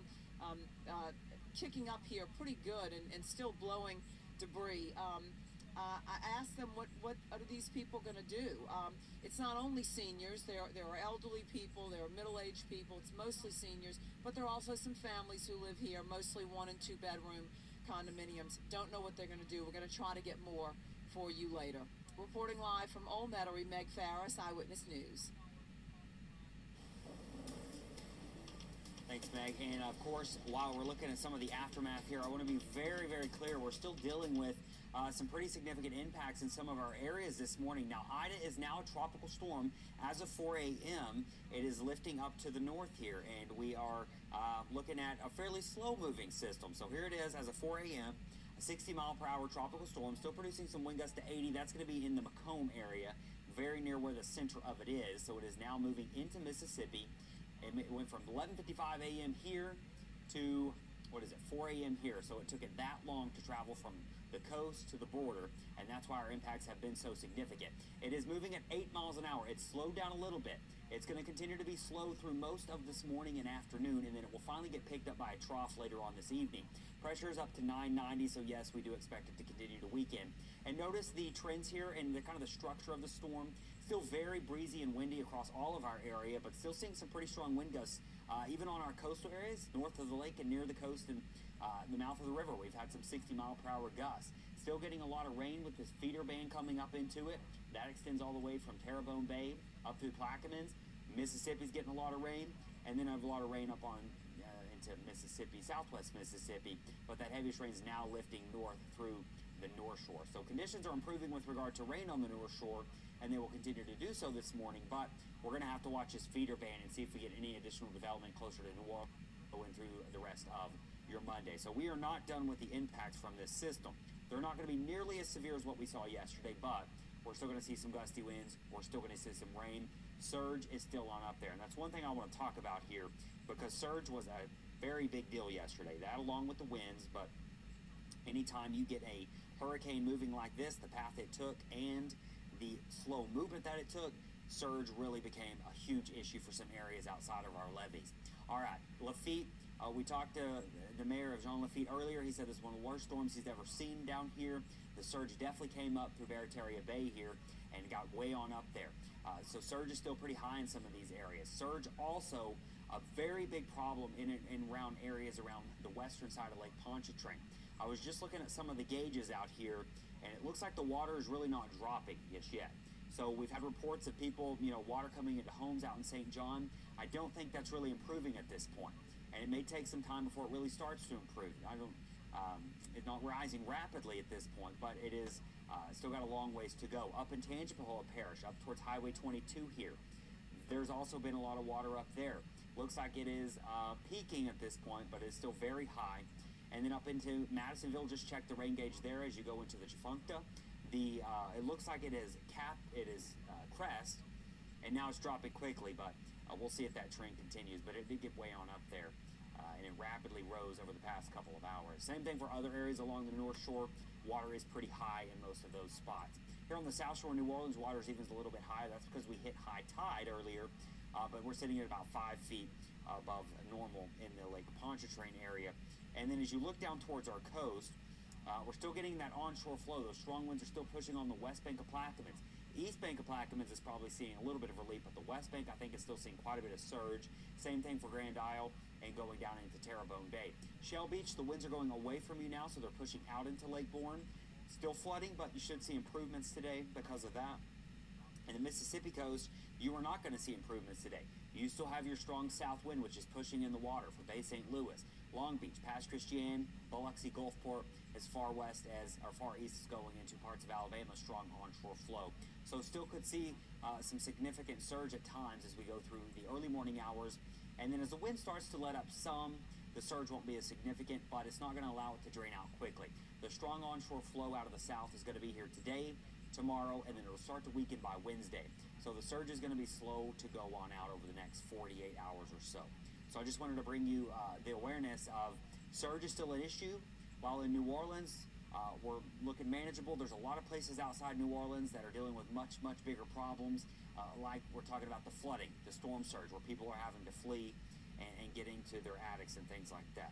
kicking up here pretty good, and still blowing debris. I asked them, what are these people going to do? It's not only seniors. There are elderly people, there are middle-aged people. It's mostly seniors, but there are also some families who live here, mostly 1- and 2-bedroom condominiums. Don't know what they're going to do. We're going to try to get more for you later. Reporting live from Old Metairie, Meg Ferris, Eyewitness News. Thanks, Meg. And of course, while we're looking at some of the aftermath here, I want to be very, very clear. We're still dealing with some pretty significant impacts in some of our areas this morning. Now, Ida is now a tropical storm. As of 4 a.m., it is lifting up to the north here, and we are looking at a fairly slow-moving system. So here it is as of 4 a.m., a 60-mile-per-hour tropical storm, still producing some wind gusts to 80. That's going to be in the Macomb area, very near where the center of it is. So it is now moving into Mississippi. It went from 11:55 a.m. here to, 4 a.m. here. So it took it that long to travel from the coast to the border, and that's why our impacts have been so significant. It is moving at 8 miles an hour. It's slowed down a little bit. It's going to continue to be slow through most of this morning and afternoon, and then it will finally get picked up by a trough later on this evening. Pressure is up to 990, so yes, we do expect it to continue to weaken. And notice the trends here and the kind of the structure of the storm. Still very breezy and windy across all of our area, but still seeing some pretty strong wind gusts, even on our coastal areas, north of the lake and near the coast and the mouth of the river. We've had some 60-mile-per-hour gusts. Still getting a lot of rain with this feeder band coming up into it. That extends all the way from Terrebonne Bay up through Plaquemines. Mississippi's getting a lot of rain, and then I have a lot of rain up on into Mississippi, southwest Mississippi, but that heaviest rain is now lifting north through the North Shore. So conditions are improving with regard to rain on the North Shore, and they will continue to do so this morning, but we're going to have to watch this feeder band and see if we get any additional development closer to New Orleans going through the rest of your Monday. So we are not done with the impacts from this system. They're not going to be nearly as severe as what we saw yesterday, but we're still going to see some gusty winds. We're still going to see some rain. Surge is still on up there, and that's one thing I want to talk about here, because surge was a very big deal yesterday. That along with the winds, but anytime you get a hurricane moving like this, the path it took and the slow movement that it took, surge really became a huge issue for some areas outside of our levees. All right, Lafitte, we talked to the mayor of Jean Lafitte earlier. He said this is one of the worst storms he's ever seen down here. The surge definitely came up through Barataria Bay here and got way on up there. So surge is still pretty high in some of these areas. Surge also a very big problem in around areas around the western side of Lake Pontchartrain. I was just looking at some of the gauges out here, and it looks like the water is really not dropping just yet. So we've had reports of people, water coming into homes out in St. John. I don't think that's really improving at this point, and it may take some time before it really starts to improve. It's not rising rapidly at this point, but it is still got a long ways to go. Up in Tangipahoa Parish, up towards Highway 22 here, there's also been a lot of water up there. Looks like it is peaking at this point, but it's still very high. And then up into Madisonville, just check the rain gauge there as you go into the Tchefuncte. It looks like it is crest, and now it's dropping quickly, but we'll see if that trend continues. But it did get way on up there, and it rapidly rose over the past couple of hours. Same thing for other areas along the North Shore. Water is pretty high in most of those spots. Here on the South Shore of New Orleans, water is even a little bit higher. That's because we hit high tide earlier, but we're sitting at about 5 feet above normal in the Lake Pontchartrain area. And then as you look down towards our coast, we're still getting that onshore flow. Those strong winds are still pushing on the west bank of Plaquemines. East bank of Plaquemines is probably seeing a little bit of relief, but the west bank, I think, is still seeing quite a bit of surge. Same thing for Grand Isle and going down into Terrebonne Bay. Shell Beach, the winds are going away from you now, so they're pushing out into Lake Bourne. Still flooding, but you should see improvements today because of that. And the Mississippi coast, you are not going to see improvements today. You still have your strong south wind, which is pushing in the water for Bay St. Louis, Long Beach, Pass Christian, Biloxi, Gulfport, as far west as, or far east as going into parts of Alabama, strong onshore flow. So still could see some significant surge at times as we go through the early morning hours. And then as the wind starts to let up some, the surge won't be as significant, but it's not going to allow it to drain out quickly. The strong onshore flow out of the south is going to be here today, tomorrow, and then it'll start to weaken by Wednesday. So the surge is going to be slow to go on out over the next 48 hours or so. So I just wanted to bring you the awareness of surge is still an issue. While in New Orleans, we're looking manageable. There's a lot of places outside New Orleans that are dealing with much, much bigger problems, like we're talking about the flooding, the storm surge, where people are having to flee and get into their attics and things like that.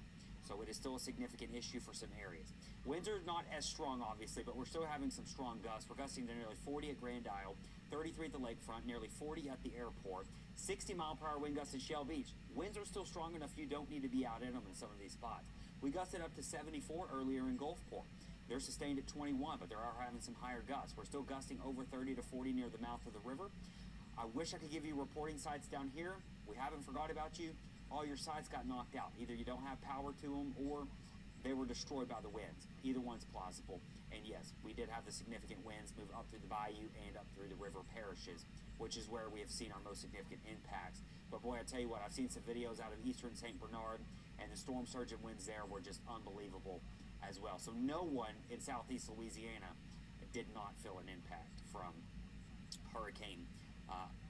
So it is still a significant issue for some areas. Winds are not as strong, obviously, but we're still having some strong gusts. We're gusting to nearly 40 at Grand Isle, 33 at the lakefront, nearly 40 at the airport, 60-mile-per-hour wind gusts at Shell Beach. Winds are still strong enough you don't need to be out in them in some of these spots. We gusted up to 74 earlier in Gulfport. They're sustained at 21, but they are having some higher gusts. We're still gusting over 30 to 40 near the mouth of the river. I wish I could give you reporting sites down here. We haven't forgot about you. All your sites got knocked out. Either you don't have power to them or they were destroyed by the winds. Either one's plausible. And yes, we did have the significant winds move up through the bayou and up through the river parishes, which is where we have seen our most significant impacts. But boy, I tell you what, I've seen some videos out of eastern St. Bernard, and the storm surge and winds there were just unbelievable as well. So no one in southeast Louisiana did not feel an impact from Hurricane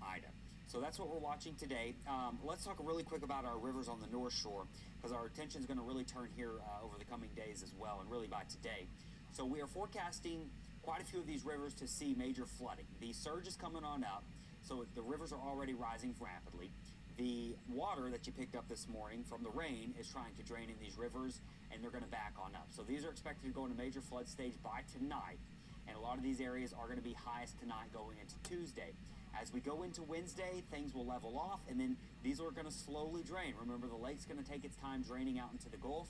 Ida. So that's what we're watching today. Let's talk really quick about our rivers on the North Shore, because our attention is going to really turn here over the coming days as well, and really by today. So we are forecasting quite a few of these rivers to see major flooding. The surge is coming on up, so the rivers are already rising rapidly. The water that you picked up this morning from the rain is trying to drain in these rivers, and they're going to back on up. So these are expected to go into major flood stage by tonight, and a lot of these areas are going to be highest tonight going into Tuesday. As we go into Wednesday, things will level off, and then these are going to slowly drain. Remember, the lake's going to take its time draining out into the Gulf.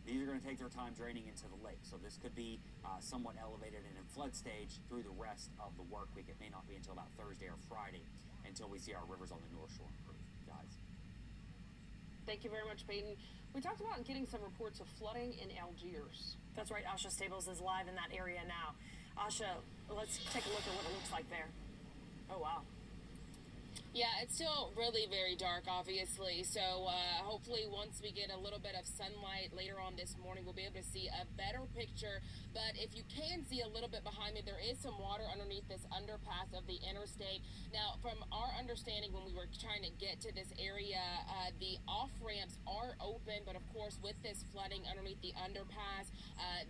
These are going to take their time draining into the lake. So this could be somewhat elevated and in flood stage through the rest of the work week. It may not be until about Thursday or Friday until we see our rivers on the North Shore improve, guys. Thank you very much, Peyton. We talked about getting some reports of flooding in Algiers. That's right. Asha Stables is live in that area now. Asha, let's take a look at what it looks like there. Oh, wow. Yeah, it's still really very dark, obviously. So hopefully once we get a little bit of sunlight later on this morning, we'll be able to see a better picture. But if you can see a little bit behind me, there is some water underneath this underpass of the interstate. Now, from our understanding, when we were trying to get to this area, the off-ramps are open. But of course, with this flooding underneath the underpass,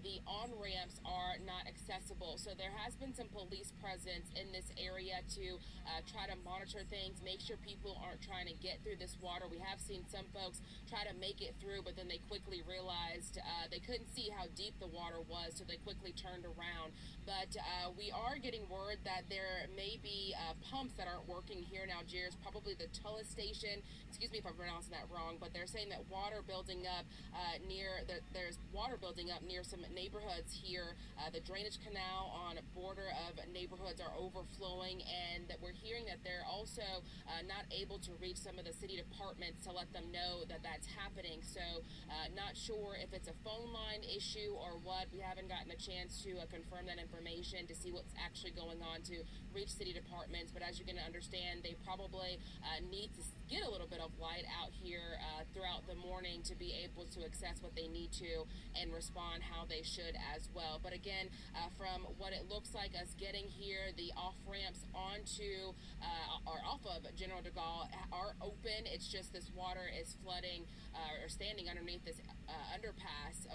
the on-ramps are not accessible. So there has been some police presence in this area to try to monitor things, make sure people aren't trying to get through this water. We have seen some folks try to make it through, but then they quickly realized they couldn't see how deep the water was, so they quickly turned around. But we are getting word that there may be pumps that aren't working here in Algiers, probably the Tullis station. Excuse me if I'm pronouncing that wrong, but they're saying that water building up there's water building up near some neighborhoods here. The drainage canal on a border of neighborhoods are overflowing, and that we're hearing that they're also not able to reach some of the city departments to let them know that that's happening. So not sure if it's a phone line issue or what. We haven't gotten a chance to confirm that information to see what's actually going on to reach city departments. But as you can understand, they probably need to get a little bit of light out here throughout the morning to be able to access what they need to and respond how they should as well. But again, from what it looks like us getting here, the off ramps onto or off of General de Gaulle are open. It's just this water is flooding or standing underneath this underpass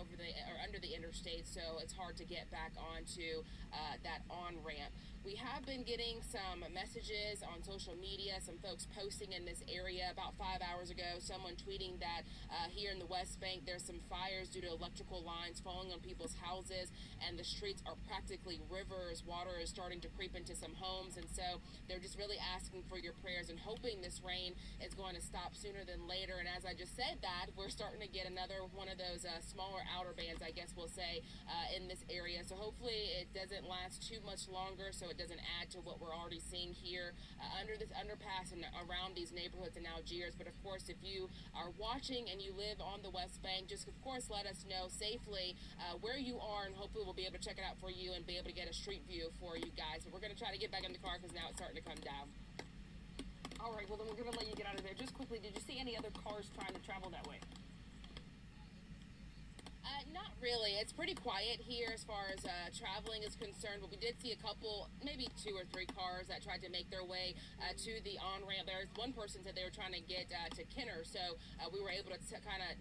under the interstate, so it's hard to get back onto that on ramp. We have been getting some messages on social media, some folks posting in this area. About 5 hours ago, someone tweeting that here in the West Bank there's some fires due to electrical lines falling on people's houses, and the streets are practically rivers. Water is starting to creep into some homes, and so they're just really asking for your prayers and hoping this rain is going to stop sooner than later. And as I just said that, we're starting to get another one of those smaller outer bands, I guess we'll say, in this area. So hopefully it doesn't last too much longer, so it doesn't add to what we're already seeing here under this underpass and around these neighborhoods in Algiers. But of course, if you are watching and you live on the West Bank, just of course let us know safely where you are, and hopefully we'll be able to check it out for you and be able to get a street view for you guys. But we're going to try to get back in the car because now it's starting to come down. All right, well then we're going to let you get out of there. Just quickly, did you see any other cars trying to travel that way? Not really. It's pretty quiet here as far as traveling is concerned, but we did see a couple, maybe 2 or 3 cars that tried to make their way to the on-ramp. There's one person said they were trying to get to Kenner, so we were able to kind of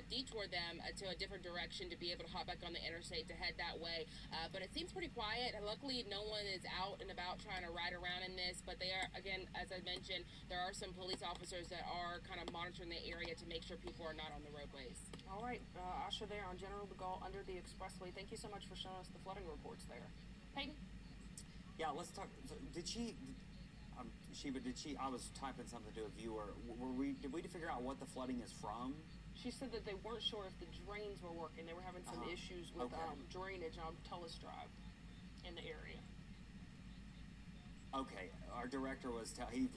detour them to a different direction to be able to hop back on the interstate to head that way. But it seems pretty quiet. Luckily, no one is out and about trying to ride around in this, but they are, again, as I mentioned, there are some police officers that are kind of monitoring the area to make sure people are not on the roadways. All right, Asha there on General de Gaulle under the expressway. Thank you so much for showing us the flooding reports there. Peyton? Yeah, let's talk. Sheba, I was typing something to a viewer. Did we figure out what the flooding is from? She said that they weren't sure if the drains were working. They were having some issues with drainage on Tullis Drive in the area. Okay, our director was he's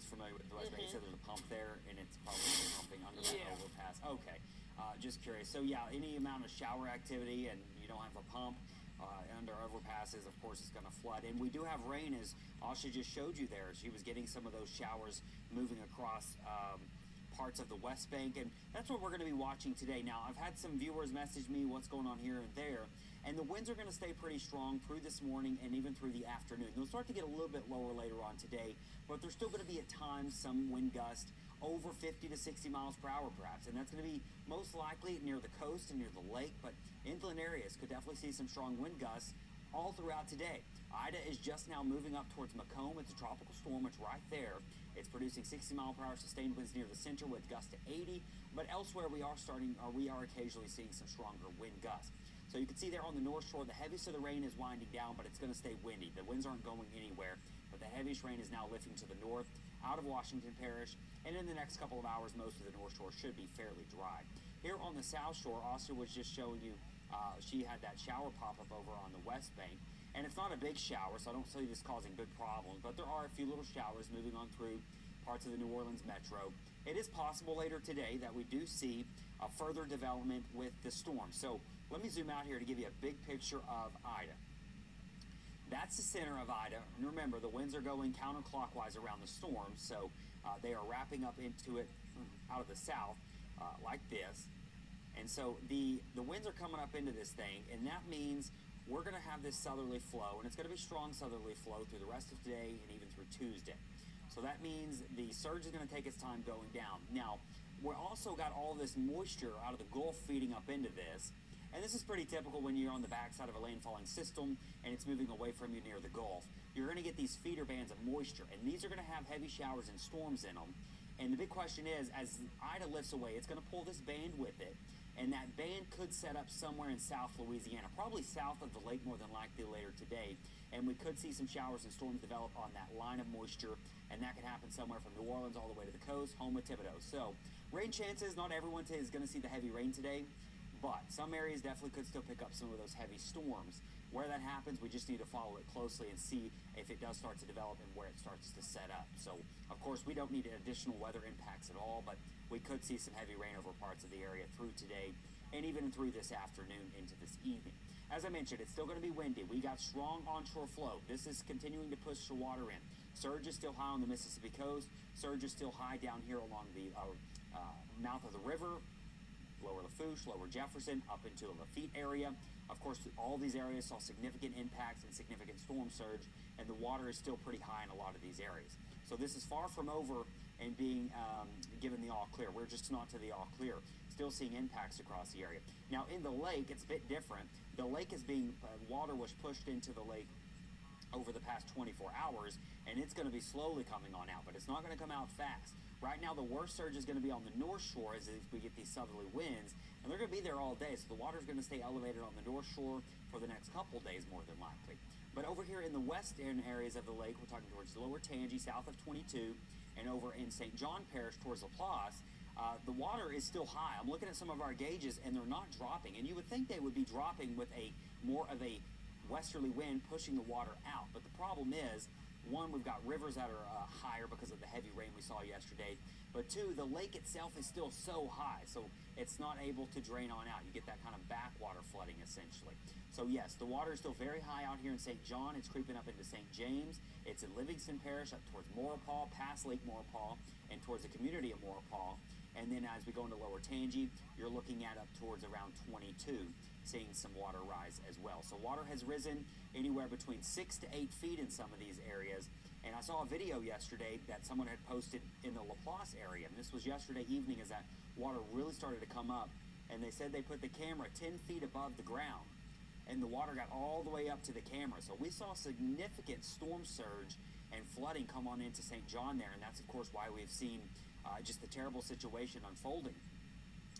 familiar with the West Bank. He said there's a pump there, and it's probably pumping under that overpass. Okay, just curious. So yeah, any amount of shower activity and you don't have a pump under overpasses, of course, it's going to flood. And we do have rain, as Asha just showed you there. She was getting some of those showers moving across parts of the West Bank, and that's what we're going to be watching today. Now, I've had some viewers message me what's going on here and there, and the winds are going to stay pretty strong through this morning and even through the afternoon. They'll start to get a little bit lower later on today, but there's still going to be at times some wind gust over 50 to 60 miles per hour perhaps, and that's going to be most likely near the coast and near the lake, but inland areas could definitely see some strong wind gusts all throughout today. Ida is just now moving up towards Macomb. It's a tropical storm. It's right there. It's producing 60-mile-per-hour sustained winds near the center with gusts to 80. But elsewhere, we are occasionally seeing some stronger wind gusts. So you can see there on the North Shore, the heaviest of the rain is winding down, but it's going to stay windy. The winds aren't going anywhere, but the heaviest rain is now lifting to the north, out of Washington Parish, and in the next couple of hours, most of the North Shore should be fairly dry. Here on the South Shore, Austin was just showing you, she had that shower pop up over on the West Bank, and it's not a big shower, so I don't see this causing big problems, but there are a few little showers moving on through parts of the New Orleans metro. It is possible later today that we do see a further development with the storm. So let me zoom out here to give you a big picture of Ida. That's the center of Ida. And remember, the winds are going counterclockwise around the storm, so they are wrapping up into it out of the south like this. And so the winds are coming up into this thing, and that means we're going to have this southerly flow, and it's going to be strong southerly flow through the rest of today and even through Tuesday. So that means the surge is going to take its time going down. Now, we're also got all this moisture out of the Gulf feeding up into this, and this is pretty typical when you're on the backside of a landfalling system and it's moving away from you near the Gulf. You're going to get these feeder bands of moisture, and these are going to have heavy showers and storms in them. And the big question is, as Ida lifts away, it's going to pull this band with it, and that band could set up somewhere in South Louisiana, probably south of the lake more than likely later today, and we could see some showers and storms develop on that line of moisture, and that could happen somewhere from New Orleans all the way to the coast, home of Thibodeau. So, rain chances, not everyone is going to see the heavy rain today, but some areas definitely could still pick up some of those heavy storms. Where that happens, we just need to follow it closely and see if it does start to develop and where it starts to set up. So, of course, we don't need additional weather impacts at all, but we could see some heavy rain over parts of the area through today and even through this afternoon into this evening. As I mentioned, it's still going to be windy. We got strong onshore flow. This is continuing to push the water in. Surge is still high on the Mississippi coast. Surge is still high down here along the mouth of the river, lower Lafourche, lower Jefferson, up into the Lafitte area. Of course, all these areas saw significant impacts and significant storm surge, and the water is still pretty high in a lot of these areas. So this is far from over and being given the all clear. We're just not to the all clear. Still seeing impacts across the area. Now, in the lake, it's a bit different. The lake is being, water was pushed into the lake over the past 24 hours, and it's going to be slowly coming on out, but it's not going to come out fast. Right now, the worst surge is going to be on the North Shore as we get these southerly winds, and they're going to be there all day, so the water is going to stay elevated on the North Shore for the next couple days, more than likely. But over here in the western areas of the lake, we're talking towards Lower Tangi, south of 22, and over in St. John Parish towards Laplace, the water is still high. I'm looking at some of our gauges, and they're not dropping, and you would think they would be dropping with a more of a westerly wind pushing the water out. But the problem is, one, we've got rivers that are higher because of the heavy rain we saw yesterday. But two, the lake itself is still so high, so it's not able to drain on out. You get that kind of backwater flooding, essentially. So yes, the water is still very high out here in St. John. It's creeping up into St. James. It's in Livingston Parish, up towards Maurepas, past Lake Maurepas, and towards the community of Maurepas. And then as we go into Lower Tangi, you're looking at up towards around 22, seeing some water rise as well. So water has risen anywhere between 6 to 8 feet in some of these areas. And I saw a video yesterday that someone had posted in the Laplace area. And this was yesterday evening as that water really started to come up. And they said they put the camera 10 feet above the ground. And the water got all the way up to the camera. So we saw significant storm surge and flooding come on into St. John there. And that's, of course, why we've seen just the terrible situation unfolding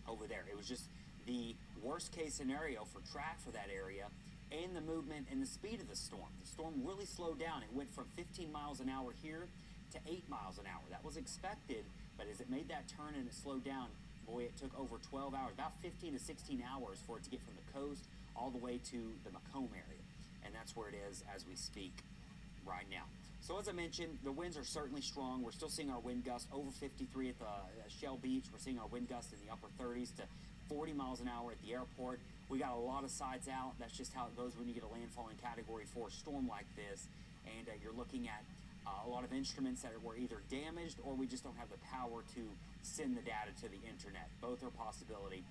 over there. It was just the worst case scenario for track for that area and the movement and the speed of the storm. The storm really slowed down. It went from 15 miles an hour here to 8 miles an hour. That was expected, but as it made that turn and it slowed down, boy, it took over 12 hours, about 15 to 16 hours for it to get from the coast all the way to the Macomb area. And that's where it is as we speak right now. So as I mentioned, the winds are certainly strong. We're still seeing our wind gusts over 53 at the Shell Beach. We're seeing our wind gusts in the upper 30s to 40 miles an hour at the airport. We got a lot of sides out. That's just how it goes when you get a landfalling Category 4 storm like this. And you're looking at a lot of instruments that were either damaged or we just don't have the power to send the data to the internet. Both are a possibility,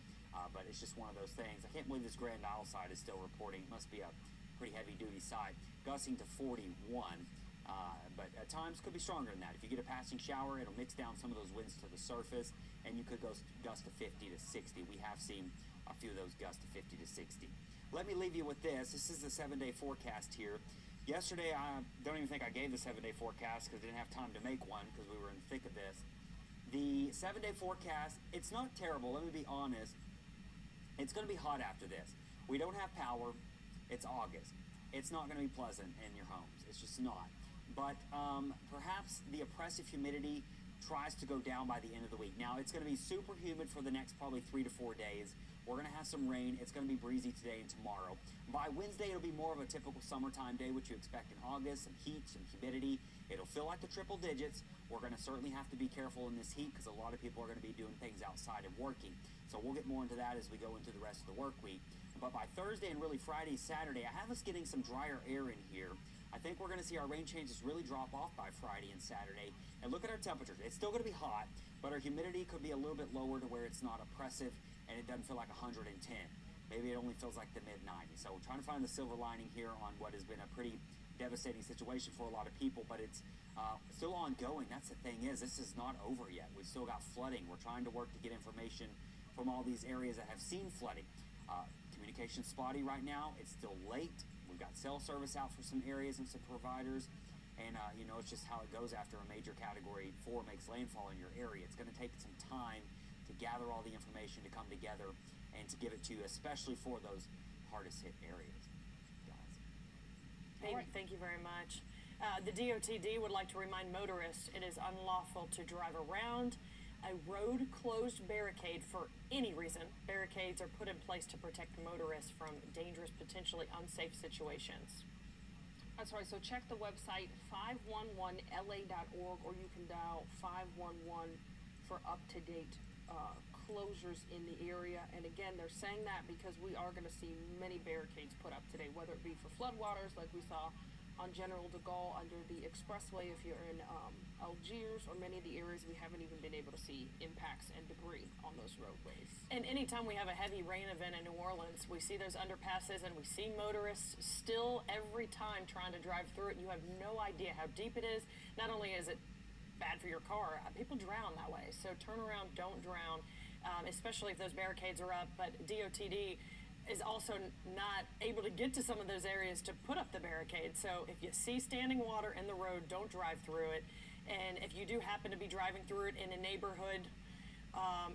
but it's just one of those things. I can't believe this Grand Isle side is still reporting. It must be a pretty heavy-duty side, gusting to 41. But at times could be stronger than that. If you get a passing shower, it'll mix down some of those winds to the surface, and you could go gust to 50 to 60. We have seen a few of those gusts to 50 to 60. Let me leave you with this. This is the 7-day forecast here. Yesterday, I don't even think I gave the 7-day forecast because I didn't have time to make one because we were in the thick of this. The 7-day forecast, it's not terrible. Let me be honest. It's going to be hot after this. We don't have power. It's August. It's not going to be pleasant in your homes. It's just not. But perhaps the oppressive humidity tries to go down by the end of the week. Now, it's going to be super humid for the next probably 3 to 4 days. We're going to have some rain. It's going to be breezy today and tomorrow. By Wednesday, it'll be more of a typical summertime day, which you expect in August, some heat, some humidity. It'll feel like the triple digits. We're going to certainly have to be careful in this heat because a lot of people are going to be doing things outside and working. So we'll get more into that as we go into the rest of the work week. But by Thursday and really Friday, Saturday, I have us getting some drier air in here. I think we're going to see our rain changes really drop off by Friday and Saturday. And look at our temperatures. It's still going to be hot, but our humidity could be a little bit lower to where it's not oppressive and it doesn't feel like 110. Maybe it only feels like the mid-90s. So we're trying to find the silver lining here on what has been a pretty devastating situation for a lot of people, but it's still ongoing. That's the thing is, this is not over yet. We've still got flooding. We're trying to work to get information from all these areas that have seen flooding. Communication's spotty right now. It's still late. We've got cell service out for some areas and some providers. And, you know, it's just how it goes after a major Category 4 makes landfall in your area. It's going to take some time to gather all the information to come together and to give it to you, especially for those hardest hit areas. Guys. Thank you very much. The DOTD would like to remind motorists it is unlawful to drive around a road closed barricade for any reason. Barricades are put in place to protect motorists from dangerous, potentially unsafe situations. That's right. So check the website 511la.org, or you can dial 511 for up-to-date closures in the area. And again, they're saying that because we are going to see many barricades put up today, whether it be for floodwaters like we saw on General de Gaulle under the expressway if you're in Algiers, or many of the areas we haven't even been able to see impacts and debris on those roadways. And anytime we have a heavy rain event in New Orleans, we see those underpasses and we see motorists still every time trying to drive through it. You have no idea how deep it is. Not only is it bad for your car, people drown that way. So turn around, don't drown, especially if those barricades are up. But DOTD is also not able to get to some of those areas to put up the barricade. So if you see standing water in the road, don't drive through it. And if you do happen to be driving through it in a neighborhood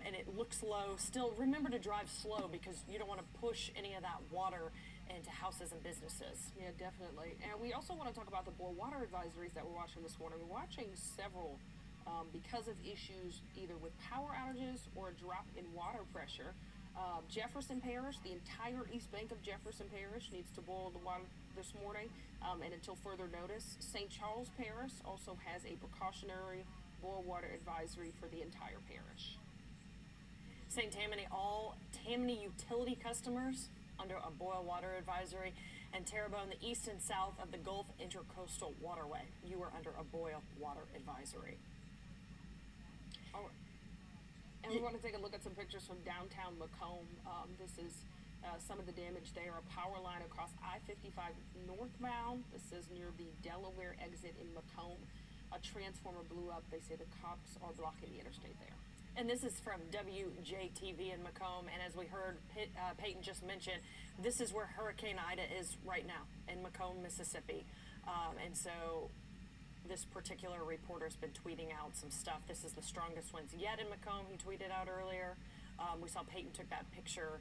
and it looks low, still remember to drive slow because you don't want to push any of that water into houses and businesses. Yeah, definitely. And we also want to talk about the boil water advisories that we're watching this morning. We're watching several because of issues either with power outages or a drop in water pressure. Jefferson Parish, the entire East Bank of Jefferson Parish needs to boil the water this morning, and until further notice. St. Charles Parish also has a precautionary boil water advisory for the entire parish. St. Tammany, all Tammany utility customers under a boil water advisory, and Terrebonne, the east and south of the Gulf Intercoastal Waterway, you are under a boil water advisory. All right. And we want to take a look at some pictures from downtown Macomb. This is some of the damage there. A power line across I-55 northbound. This is near the Delaware exit in Macomb. A transformer blew up. They say the cops are blocking the interstate there. And this is from WJTV in Macomb. And as we heard Peyton just mention, this is where Hurricane Ida is right now in Macomb, Mississippi. And so this particular reporter's been tweeting out some stuff. This is the strongest winds yet in Macomb, he tweeted out earlier. We saw Peyton took that picture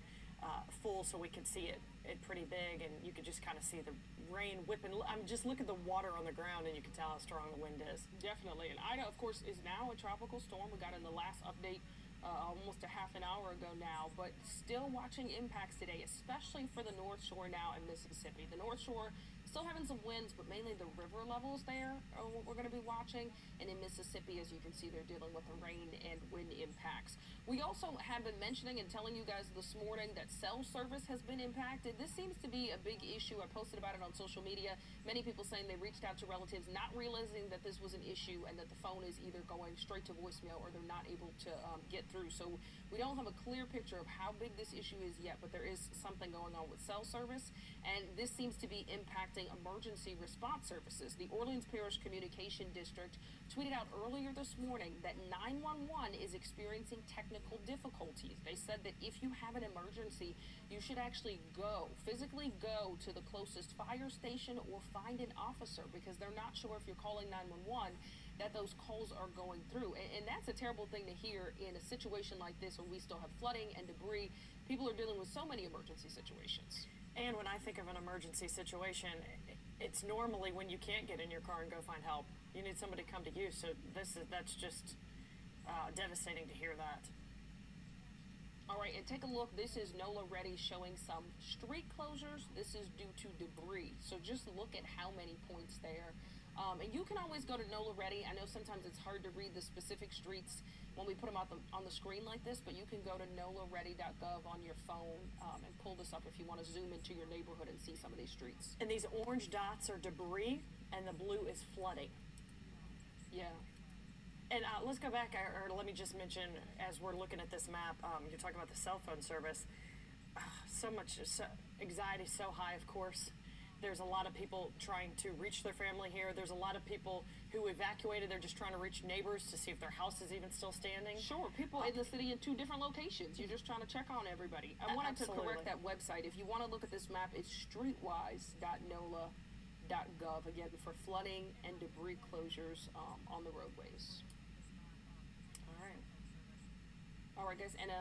full so we could see it pretty big, and you could just kind of see the rain whipping. Just look at the water on the ground and you can tell how strong the wind is. Definitely. And Ida, of course, is now a tropical storm. We got in the last update almost a half an hour ago now, but still watching impacts today, especially for the North Shore now in Mississippi. The North Shore still having some winds, but mainly the river levels there are what we're going to be watching. And in Mississippi, as you can see, they're dealing with the rain and wind impacts. We also have been mentioning and telling you guys this morning that cell service has been impacted. This seems to be a big issue. I posted about it on social media. Many people saying they reached out to relatives, not realizing that this was an issue and that the phone is either going straight to voicemail or they're not able to get through. So we don't have a clear picture of how big this issue is yet, but there is something going on with cell service. And this seems to be impacting impacting emergency response services. The Orleans Parish Communication District tweeted out earlier this morning that 911 is experiencing technical difficulties. They said that if you have an emergency, you should actually physically go to the closest fire station or find an officer, because they're not sure if you're calling 911 that those calls are going through. And that's a terrible thing to hear in a situation like this when we still have flooding and debris. People are dealing with so many emergency situations. And when I think of an emergency situation, it's normally when you can't get in your car and go find help. You need somebody to come to you. So that's just devastating to hear that. All right, and take a look. This is NOLA Ready showing some street closures. This is due to debris. So just look at how many points there. And you can always go to NOLA Ready. I know sometimes it's hard to read the specific streets when we put them on the screen like this, but you can go to nolaready.gov on your phone and pull this up if you want to zoom into your neighborhood and see some of these streets. And these orange dots are debris, and the blue is flooding. Yeah. And let's go back, or let me just mention, as we're looking at this map, you're talking about the cell phone service. So much anxiety, so high, of course. There's a lot of people trying to reach their family here. There's a lot of people who evacuated. They're just trying to reach neighbors to see if their house is even still standing. Sure, people in the city in 2 different locations. You're just trying to check on everybody. I wanted to correct that website. If you want to look at this map, it's streetwise.nola.gov, again, for flooding and debris closures on the roadways. All right, guys, and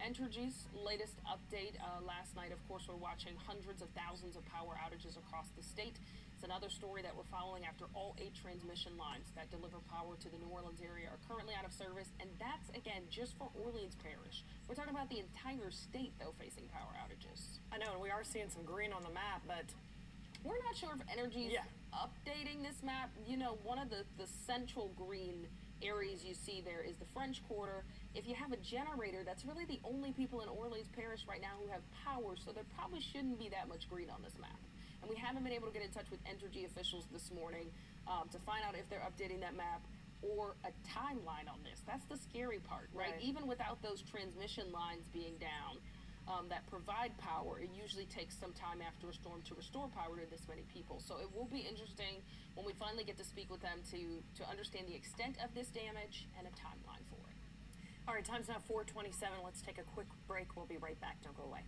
Entergy's latest update last night, of course, we're watching hundreds of thousands of power outages across the state. It's another story that we're following after all 8 transmission lines that deliver power to the New Orleans area are currently out of service, and that's, again, just for Orleans Parish. We're talking about the entire state, though, facing power outages. I know, and we are seeing some green on the map, but we're not sure if Entergy's updating this map. You know, one of the central green areas you see there is the French Quarter. If you have a generator, that's really the only people in Orleans Parish right now who have power, so there probably shouldn't be that much green on this map. And we haven't been able to get in touch with Entergy officials this morning to find out if they're updating that map or a timeline on this. That's the scary part, right? Even without those transmission lines being down that provide power, it usually takes some time after a storm to restore power to this many people. So it will be interesting when we finally get to speak with them to understand the extent of this damage and a timeline for it. All right, time's now 4:27. Let's take a quick break. We'll be right back. Don't go away.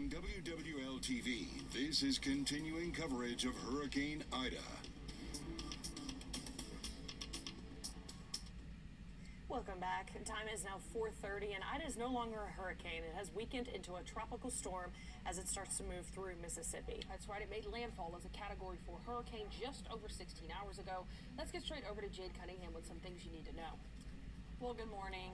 From WWL-TV, this is continuing coverage of Hurricane Ida. Welcome back. Time is now 4:30, and Ida is no longer a hurricane. It has weakened into a tropical storm as it starts to move through Mississippi. That's right. It made landfall as a Category 4 hurricane just over 16 hours ago. Let's get straight over to Jade Cunningham with some things you need to know. Well, good morning.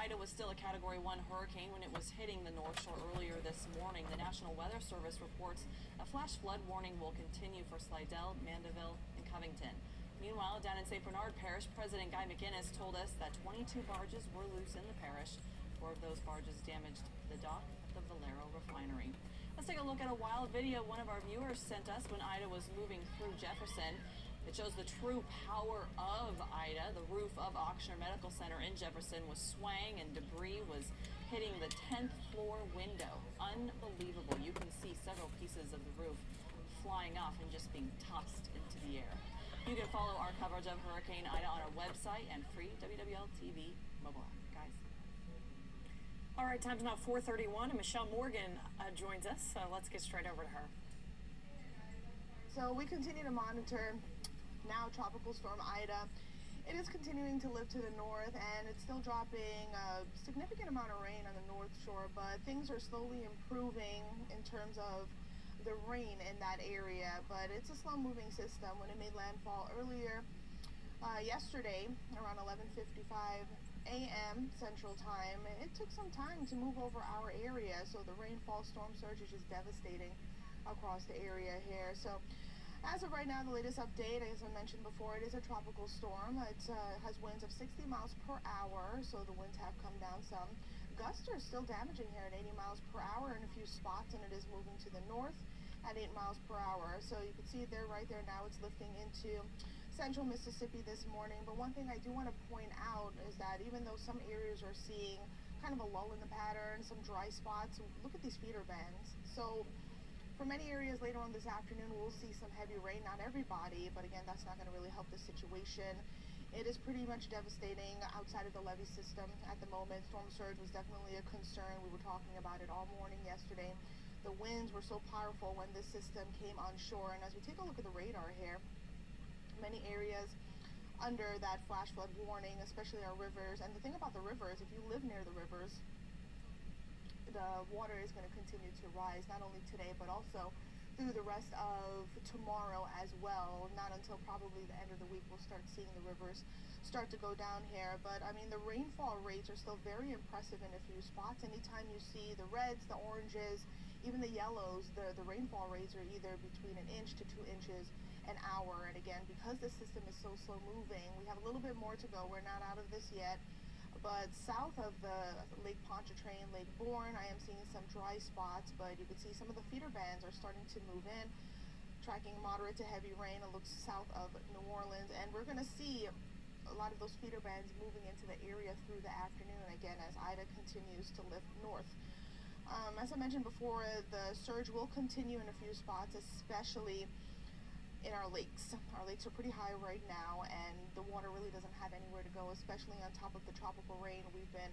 Ida was still a Category 1 hurricane when it was hitting the North Shore earlier this morning. The National Weather Service reports a flash flood warning will continue for Slidell, Mandeville, and Covington. Meanwhile, down in St. Bernard Parish, President Guy McGinnis told us that 22 barges were loose in the parish. 4 of those barges damaged the dock at the Valero refinery. Let's take a look at a wild video one of our viewers sent us when Ida was moving through Jefferson. It shows the true power of Ida. The roof of Ochsner Medical Center in Jefferson was swaying and debris was hitting the 10th floor window. Unbelievable. You can see several pieces of the roof flying off and just being tossed into the air. You can follow our coverage of Hurricane Ida on our website and free WWL TV mobile app, guys. All right, time's now 4:31, and Michelle Morgan joins us, so let's get straight over to her. So we continue to monitor now Tropical Storm Ida. It is continuing to lift to the north, and it's still dropping a significant amount of rain on the North Shore, but things are slowly improving in terms of the rain in that area. But it's a slow-moving system. When it made landfall earlier yesterday around 11:55 a.m. Central Time, it took some time to move over our area, so the rainfall storm surge is just devastating across the area here. So as of right now, the latest update, as I mentioned before, it is a tropical storm. It has winds of 60 miles per hour, so the winds have come down some. Gusts are still damaging here at 80 miles per hour in a few spots, and it is moving to the north at 8 miles per hour. So you can see it there, right there now. It's lifting into central Mississippi this morning. But one thing I do want to point out is that even though some areas are seeing kind of a lull in the pattern, some dry spots, look at these feeder bands. So for many areas later on this afternoon, we'll see some heavy rain. Not everybody, but again, that's not going to really help the situation. It is pretty much devastating outside of the levee system at the moment. Storm surge was definitely a concern. We were talking about it all morning yesterday. The winds were so powerful when this system came on shore. And as we take a look at the radar here, many areas under that flash flood warning, especially our rivers. And the thing about the rivers, if you live near the rivers, the water is going to continue to rise, not only today, but also through the rest of tomorrow as well. Not until probably the end of the week we'll start seeing the rivers start to go down here. But I mean, the rainfall rates are still very impressive in a few spots. Anytime you see the reds, the oranges, even the yellows, the rainfall rates are either between 1 inch to 2 inches an hour. And again, because the system is so slow moving, we have a little bit more to go. We're not out of this yet. But south of the Lake Pontchartrain, Lake Bourne, I am seeing some dry spots, but you can see some of the feeder bands are starting to move in, tracking moderate to heavy rain. It looks south of New Orleans, and we're going to see a lot of those feeder bands moving into the area through the afternoon, again, as Ida continues to lift north. As I mentioned before, the surge will continue in a few spots, especially in our lakes. Our lakes are pretty high right now, and the water really doesn't have anywhere to go, especially on top of the tropical rain we've been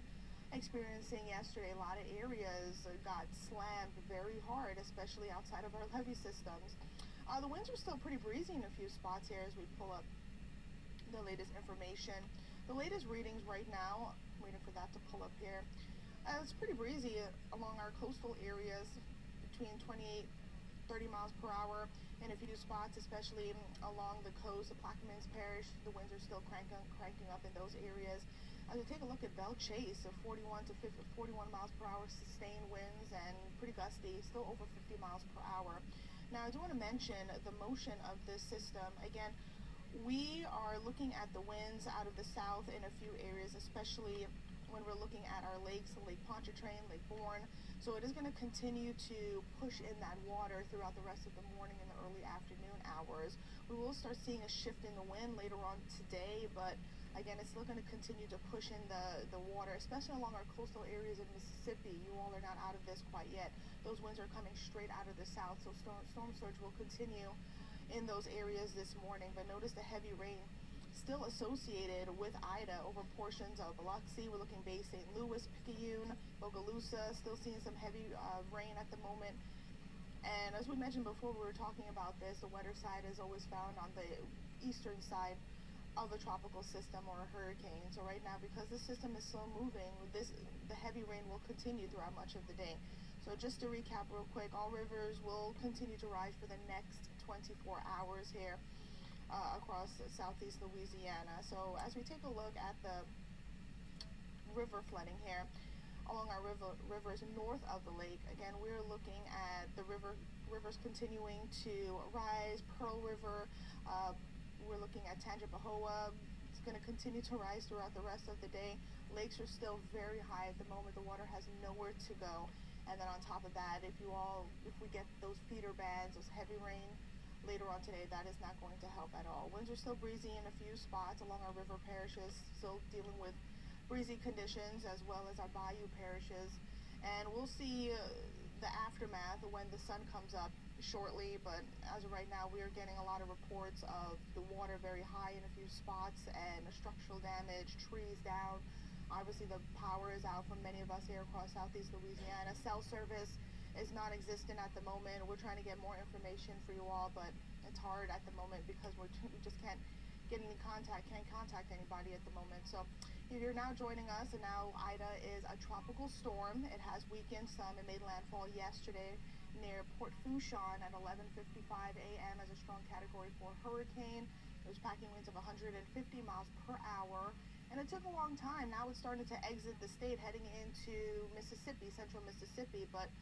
experiencing yesterday. A lot of areas got slammed very hard, especially outside of our levee systems. The winds are still pretty breezy in a few spots here as we pull up the latest information. The latest readings right now, I'm waiting for that to pull up here. It's pretty breezy along our coastal areas, between 28, 30 miles per hour in a few spots, especially along the coast of Plaquemines Parish. The winds are still cranking up in those areas. As we take a look at Belle Chase, 41 miles per hour sustained winds and pretty gusty, still over 50 miles per hour. Now, I do want to mention the motion of this system. Again, we are looking at the winds out of the south in a few areas, especially when we're looking at our lakes, Lake Pontchartrain, Lake Bourne. So it is going to continue to push in that water throughout the rest of the morning and the early afternoon hours. We will start seeing a shift in the wind later on today, but again, it's still going to continue to push in the water, especially along our coastal areas of Mississippi. You all are not out of this quite yet. Those winds are coming straight out of the south, so storm surge will continue in those areas this morning. But notice the heavy rain still associated with Ida over portions of Biloxi. We're looking Bay St. Louis, Picayune, Bogalusa, still seeing some heavy rain at the moment. And as we mentioned before, we were talking about this, the wetter side is always found on the eastern side of a tropical system or a hurricane. So right now, because the system is slow moving, the heavy rain will continue throughout much of the day. So just to recap real quick, all rivers will continue to rise for the next 24 hours here across southeast Louisiana. So as we take a look at the river flooding here along our rivers north of the lake, again, we're looking at the rivers continuing to rise. Pearl River, we're looking at Tangipahoa. It's going to continue to rise throughout the rest of the day. Lakes are still very high at the moment. The water has nowhere to go. And then on top of that, if we get those feeder bands, those heavy rain later on today, that is not going to help at all. Winds are still breezy in a few spots along our river parishes, still dealing with breezy conditions, as well as our bayou parishes. And we'll see the aftermath when the sun comes up shortly, but as of right now, we are getting a lot of reports of the water very high in a few spots and structural damage, trees down. Obviously, the power is out for many of us here across southeast Louisiana. Cell service is non-existent at the moment. We're trying to get more information for you all, but it's hard at the moment because we just can't get any contact, can't contact anybody at the moment. So if you're now joining us, and now Ida is a tropical storm. It has weakened some. It made landfall yesterday near Port Fourchon at 11:55 a.m. as a strong Category 4 hurricane. It was packing winds of 150 miles per hour, and it took a long time. Now it's starting to exit the state, heading into Mississippi, central Mississippi, but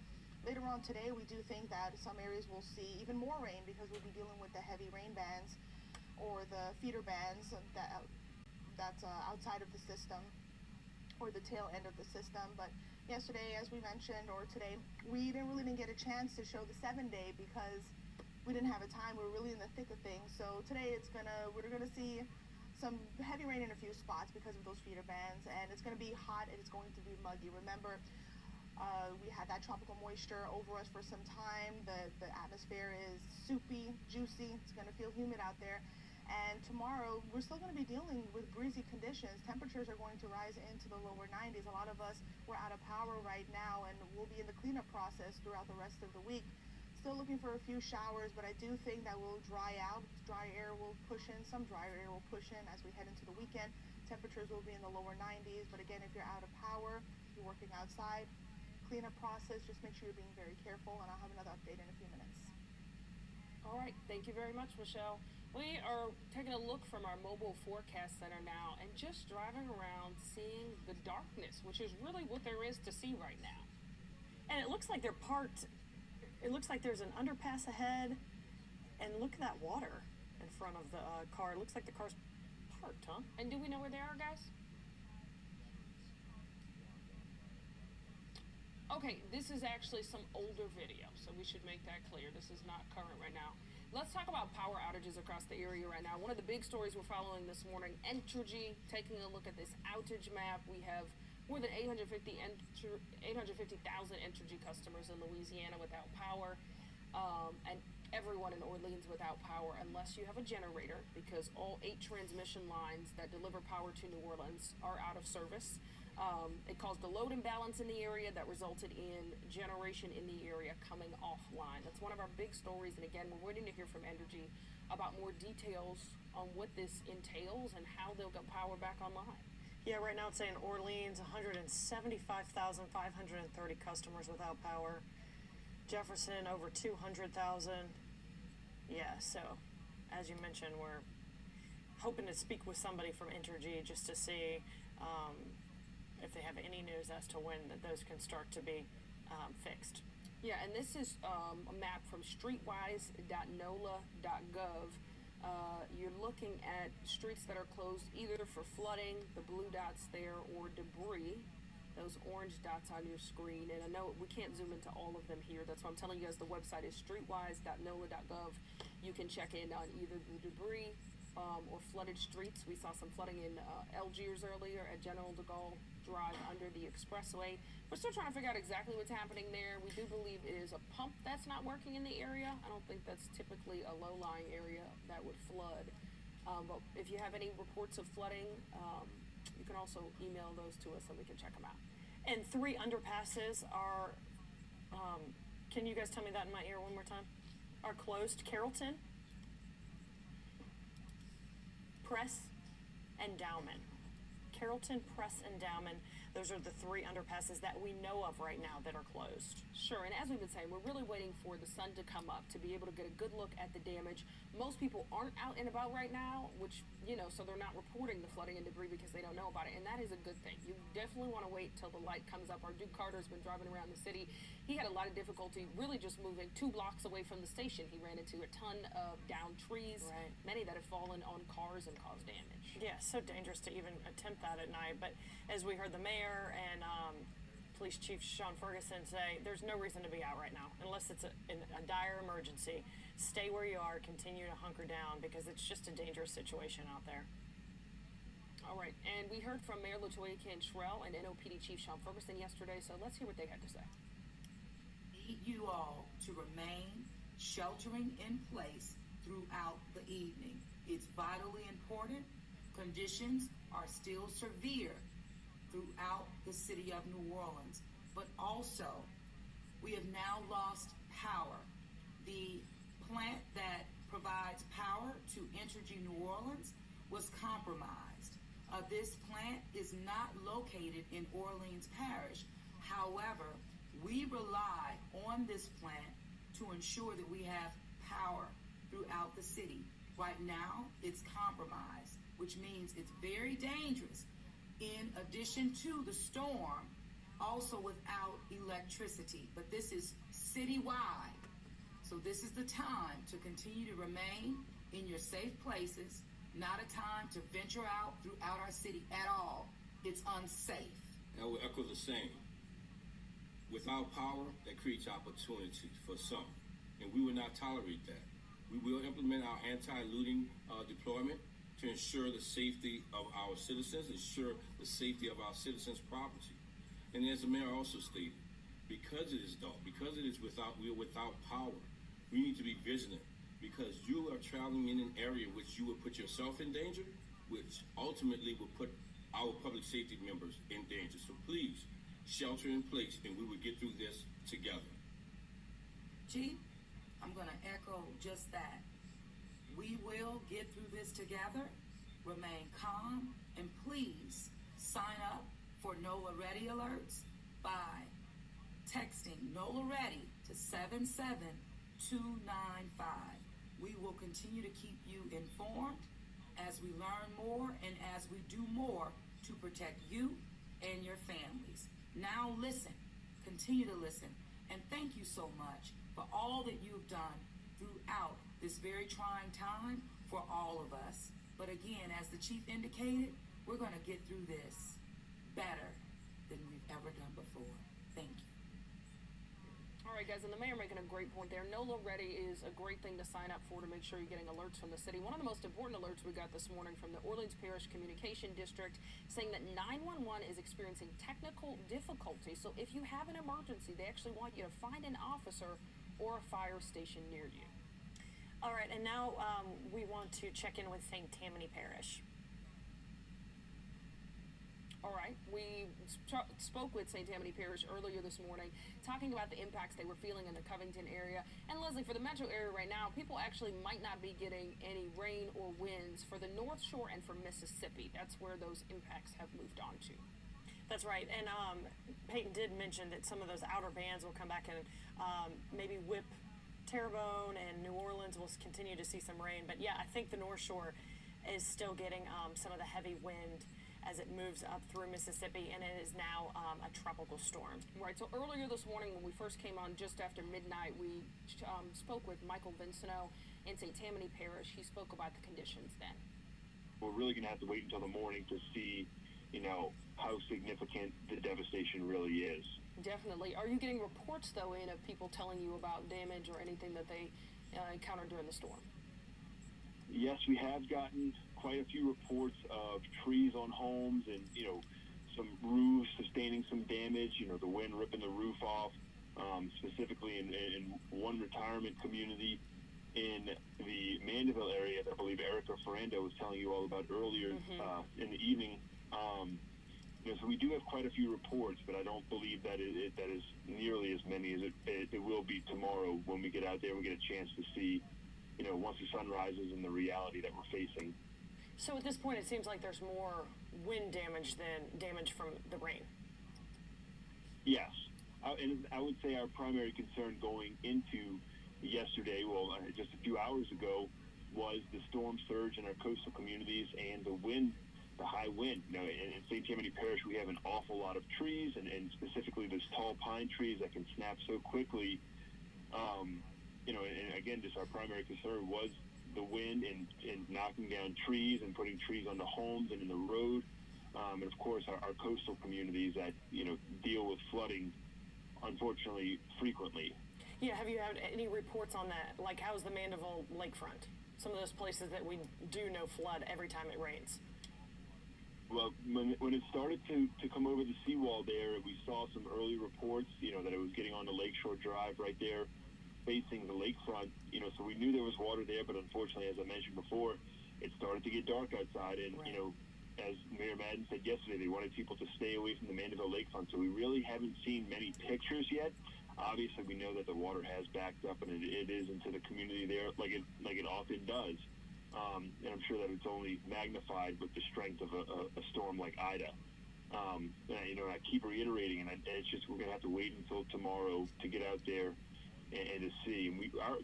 later on today, we do think that some areas will see even more rain because we'll be dealing with the heavy rain bands or the feeder bands that's outside of the system or the tail end of the system. But yesterday, as we mentioned, or today, we didn't get a chance to show the 7-day because we didn't have a time. We were really in the thick of things. So today we're gonna see some heavy rain in a few spots because of those feeder bands, and it's gonna be hot and it's going to be muggy. Remember, we had that tropical moisture over us for some time. The atmosphere is soupy, juicy. It's gonna feel humid out there. And tomorrow, we're still going to be dealing with breezy conditions. Temperatures are going to rise into the lower 90s. A lot of us, we're out of power right now, and we'll be in the cleanup process throughout the rest of the week. Still looking for a few showers, but I do think that will dry out. Dry air will push in. Some drier air will push in as we head into the weekend. Temperatures will be in the lower 90s. But again, if you're out of power, you're working outside, cleanup process, just make sure you're being very careful, and I'll have another update in a few minutes. All right, thank you very much, Michelle. We are taking a look from our mobile forecast center now and just driving around seeing the darkness, which is really what there is to see right now. And it looks like they're parked. It looks like there's an underpass ahead, and look at that water in front of the car. It looks like the car's parked, huh? And do we know where they are, guys? Okay, this is actually some older video, so we should make that clear. This is not current right now. Let's talk about power outages across the area right now. One of the big stories we're following this morning, Entergy, taking a look at this outage map. We have more than 850,000 Entergy customers in Louisiana without power, and everyone in Orleans without power unless you have a generator, because all 8 transmission lines that deliver power to New Orleans are out of service. It caused a load imbalance in the area that resulted in generation in the area coming offline. That's one of our big stories, and again, we're waiting to hear from Entergy about more details on what this entails and how they'll get power back online. Yeah, right now it's saying Orleans, 175,530 customers without power. Jefferson, over 200,000. Yeah, so as you mentioned, we're hoping to speak with somebody from Entergy just to see if they have any news as to when those can start to be fixed. Yeah, and this is a map from streetwise.nola.gov. You're looking at streets that are closed either for flooding, the blue dots there, or debris, those orange dots on your screen. And I know we can't zoom into all of them here. That's why I'm telling you guys the website is streetwise.nola.gov. You can check in on either the debris or flooded streets. We saw some flooding in Algiers earlier at General de Gaulle Drive under the expressway. We're still trying to figure out exactly what's happening there. We do believe it is a pump that's not working in the area. I don't think that's typically a low-lying area that would flood. But if you have any reports of flooding, you can also email those to us and we can check them out. And 3 underpasses are, can you guys tell me that in my ear one more time? Are closed. Carrollton, Press, and Dowman. Carrollton, Press, and Dowman. Those are the 3 underpasses that we know of right now that are closed. Sure, and as we've been saying, we're really waiting for the sun to come up to be able to get a good look at the damage. Most people aren't out and about right now, which, so they're not reporting the flooding and debris because they don't know about it, and that is a good thing. You definitely want to wait till the light comes up. Our Duke Carter's been driving around the city. He had a lot of difficulty really just moving 2 blocks away from the station. He ran into a ton of downed trees, many that have fallen on cars and caused damage. Yeah, so dangerous to even attempt that at night. But as we heard the mayor and Police Chief Sean Ferguson say, there's no reason to be out right now unless it's a dire emergency. Stay where you are, continue to hunker down because it's just a dangerous situation out there. All right, and we heard from Mayor LaToya Cantrell and NOPD Chief Sean Ferguson yesterday, so let's hear what they had to say. Need you all to remain sheltering in place throughout the evening. It's vitally important. Conditions are still severe throughout the city of New Orleans, but also we have now lost power. The plant that provides power to Entergy New Orleans was compromised. This plant is not located in Orleans Parish. However, we rely on this plant to ensure that we have power throughout the city. Right now, it's compromised, which means it's very dangerous. In addition to the storm, also without electricity. But this is citywide. So this is the time to continue to remain in your safe places, not a time to venture out throughout our city at all. It's unsafe. I will echo the same. Without power, that creates opportunity for some, and we will not tolerate that. We will implement our anti-looting deployment to ensure the safety of our citizens, ensure the safety of our citizens' property. And as the mayor also stated, because it is dark, because we are without power, we need to be vigilant because you are traveling in an area which you will put yourself in danger, which ultimately will put our public safety members in danger. So please, shelter in place and we will get through this together. Chief, I'm gonna echo just that. We will get through this together. Remain calm and please sign up for NOLA Ready alerts by texting NOLA Ready to 77295. We will continue to keep you informed as we learn more and as we do more to protect you and your families. Now listen, continue to listen, and thank you so much for all that you've done throughout this very trying time for all of us. But again, as the chief indicated, we're going to get through this better than we've ever done before. Thank you. All right, guys, and the mayor making a great point there. NOLA Ready is a great thing to sign up for to make sure you're getting alerts from the city. One of the most important alerts we got this morning from the Orleans Parish Communication District saying that 911 is experiencing technical difficulty. So if you have an emergency, they actually want you to find an officer or a fire station near you. All right, and now we want to check in with St. Tammany Parish. All right, we spoke with St. Tammany Parish earlier this morning, talking about the impacts they were feeling in the Covington area. And Leslie, for the metro area right now, people actually might not be getting any rain or winds for the North Shore and for Mississippi. That's where those impacts have moved on to. That's right, and Peyton did mention that some of those outer bands will come back and maybe whip Terrebonne, and New Orleans will continue to see some rain. But yeah, I think the North Shore is still getting some of the heavy wind as it moves up through Mississippi, and it is now a tropical storm. Right, so earlier this morning when we first came on just after midnight, we spoke with Michael Vincenot in St. Tammany Parish. He spoke about the conditions then. We're really going to have to wait until the morning to see, how significant the devastation really is. Definitely. Are you getting reports, though, of people telling you about damage or anything that they encountered during the storm? Yes, we have gotten quite a few reports of trees on homes and, some roofs sustaining some damage, the wind ripping the roof off, specifically in one retirement community. in the Mandeville area that I believe Erica Ferrando was telling you all about earlier in the evening. So we do have quite a few reports, but I don't believe that that is nearly as many as it will be tomorrow when we get out there and we get a chance to see, once the sun rises and the reality that we're facing. So at this point, it seems like there's more wind damage than damage from the rain. Yes. And I would say our primary concern going into yesterday, just a few hours ago, was the storm surge in our coastal communities and the wind, the high wind. In St. Tammany Parish, we have an awful lot of trees, and specifically those tall pine trees that can snap so quickly. And again, just our primary concern was the wind and knocking down trees and putting trees on the homes and in the road. And of course, our coastal communities that, deal with flooding, unfortunately, frequently. Yeah, have you had any reports on that? Like, how's the Mandeville lakefront? Some of those places that we do know flood every time it rains. Well, when it started to come over the seawall there, we saw some early reports, that it was getting onto Lakeshore Drive right there, facing the lakefront. So we knew there was water there, but unfortunately, as I mentioned before, it started to get dark outside, and as Mayor Madden said yesterday, they wanted people to stay away from the Mandeville lakefront. So we really haven't seen many pictures yet. Obviously, we know that the water has backed up, and it is into the community there, like it often does. And I'm sure that it's only magnified with the strength of a storm like Ida. I keep reiterating, and it's just we're going to have to wait until tomorrow to get out there and to see. And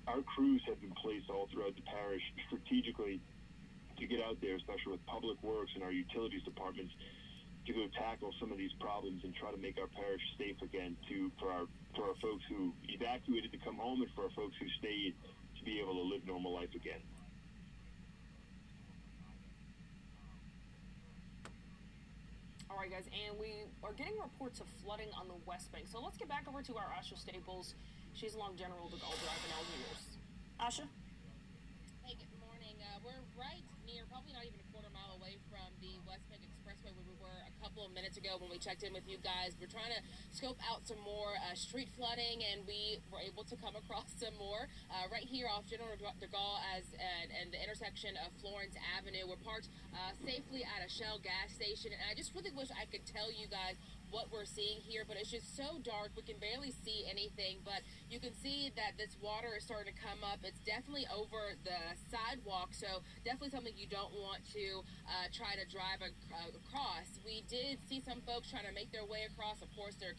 our crews have been placed all throughout the parish strategically to get out there, especially with Public Works and our utilities departments, to go tackle some of these problems and try to make our parish safe again for our folks who evacuated to come home and for our folks who stayed to be able to live normal life again. All right, guys, and we are getting reports of flooding on the West Bank. So let's get back over to our Asha Staples. She's along General de Gaulle Drive in Algiers. Asha? Hey, good morning. We're right near, probably not even a quarter mile away from the West Bank Expressway where we were a couple of minutes ago when we checked in with you guys. We're trying to scope out some more street flooding, and we were able to come across some more right here off General de Gaulle and the intersection of Florence Avenue. We're parked safely at a Shell gas station, and I just really wish I could tell you guys what we're seeing here, but it's just so dark we can barely see anything. But you can see that this water is starting to come up. It's definitely over the sidewalk, so definitely something you don't want to try to drive across. We did see some folks trying to make their way across. Of course, they're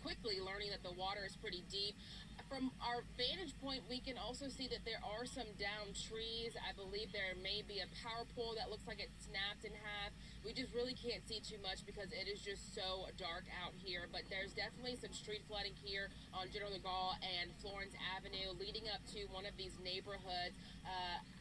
quickly learning that the water is pretty deep. From our vantage point, we can also see that there are some downed trees. I believe there may be a power pole that looks like it snapped in half. We just really can't see too much because it is just so dark out here. But there's definitely some street flooding here on General de Gaulle and Florence Avenue leading up to one of these neighborhoods.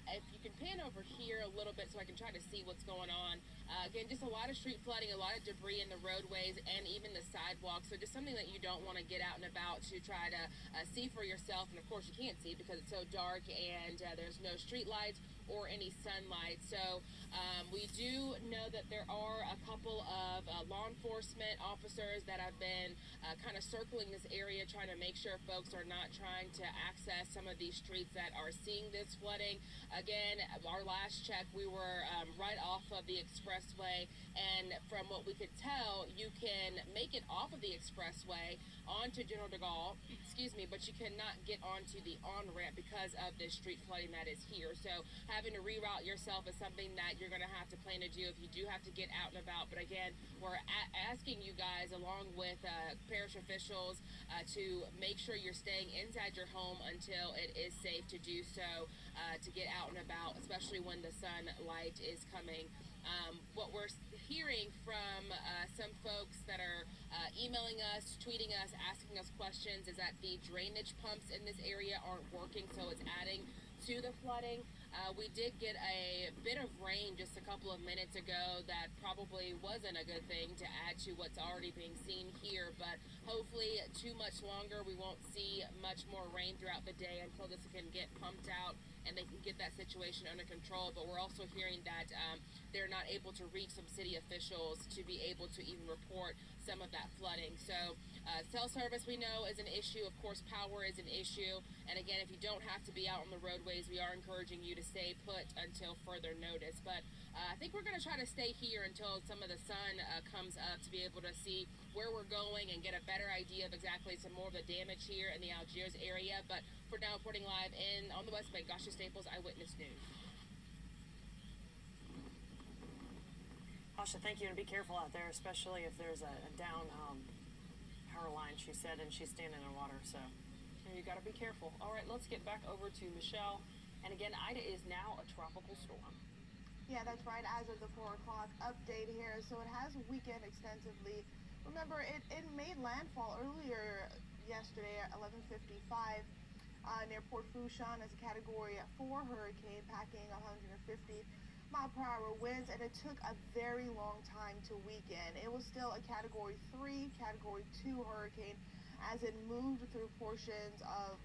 If you can pan over here a little bit so I can try to see what's going on. Again, just a lot of street flooding, a lot of debris in the roadways and even the sidewalks. So just something that you don't want to get out and about to try to see for yourself. And of course you can't see because it's so dark and there's no street lights or any sunlight. So we do know that there are a couple of law enforcement officers that have been kind of circling this area, trying to make sure folks are not trying to access some of these streets that are seeing this flooding. Again, our last check, we were right off of the expressway, and from what we could tell, you can make it off of the expressway onto General de Gaulle, but you cannot get onto the on-ramp because of this street flooding that is here. So having to reroute yourself is something that you're going to have to plan to do if you do have to get out and about. But again, we're asking you guys, along with parish officials, to make sure you're staying inside your home until it is safe to do so, to get out and about, especially when the sunlight is coming. What we're hearing from some folks that are emailing us, tweeting us, asking us questions is that the drainage pumps in this area aren't working, so it's adding to the flooding. We did get a bit of rain just a couple of minutes ago that probably wasn't a good thing to add to what's already being seen here, but hopefully too much longer. We won't see much more rain throughout the day until this can get pumped out and they can get that situation under control. But we're also hearing that they're not able to reach some city officials to be able to even report some of that flooding. So Cell service, we know, is an issue. Of course, power is an issue. And again, if you don't have to be out on the roadways, we are encouraging you to stay put until further notice. But I think we're going to try to stay here until some of the sun comes up to be able to see where we're going and get a better idea of exactly some more of the damage here in the Algiers area. But for now, reporting live on the West Bank, Gasha Staples, Eyewitness News. Asha, thank you, and be careful out there, especially if there's a down power line, she said, and she's standing in water, so you got to be careful. All right, let's get back over to Michelle. And again, Ida is now a tropical storm. Yeah, that's right, as of the 4 o'clock update here. So it has weakened extensively. Remember, it made landfall earlier yesterday at 11:55 near Port Fourchon as a Category 4 hurricane, packing 150-mile-per-hour winds, and it took a very long time to weaken. It was still a Category 3, Category 2 hurricane as it moved through portions of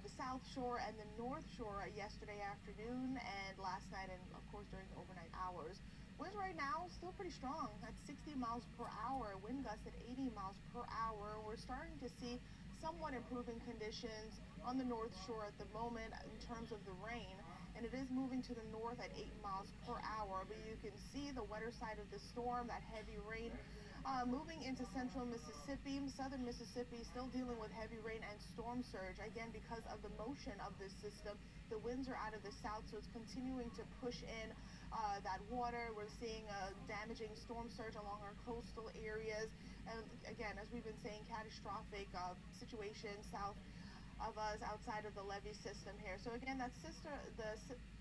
the South Shore and the North Shore yesterday afternoon and last night, and of course during the overnight hours. Winds right now still pretty strong at 60 miles per hour, wind gusts at 80 miles per hour. We're starting to see somewhat improving conditions on the North Shore at the moment in terms of the rain, and it is moving to the north at 8 miles per hour. But you can see the wetter side of the storm, that heavy rain moving into central Mississippi, southern Mississippi, still dealing with heavy rain and storm surge. Again, because of the motion of this system, the winds are out of the south, so it's continuing to push in that water. We're seeing damaging storm surge along our coastal areas. And again, as we've been saying, catastrophic situation south of us outside of the levee system here. So again, the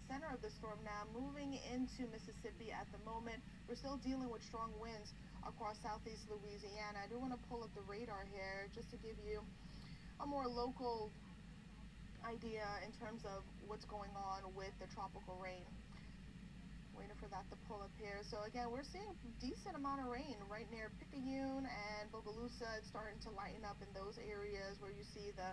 center of the storm now moving into Mississippi at the moment. We're still dealing with strong winds across southeast Louisiana. I do want to pull up the radar here just to give you a more local idea in terms of what's going on with the tropical rain. Waiting for that to pull up here. So again, we're seeing a decent amount of rain right near Picayune and Bogalusa. It's starting to lighten up in those areas where you see the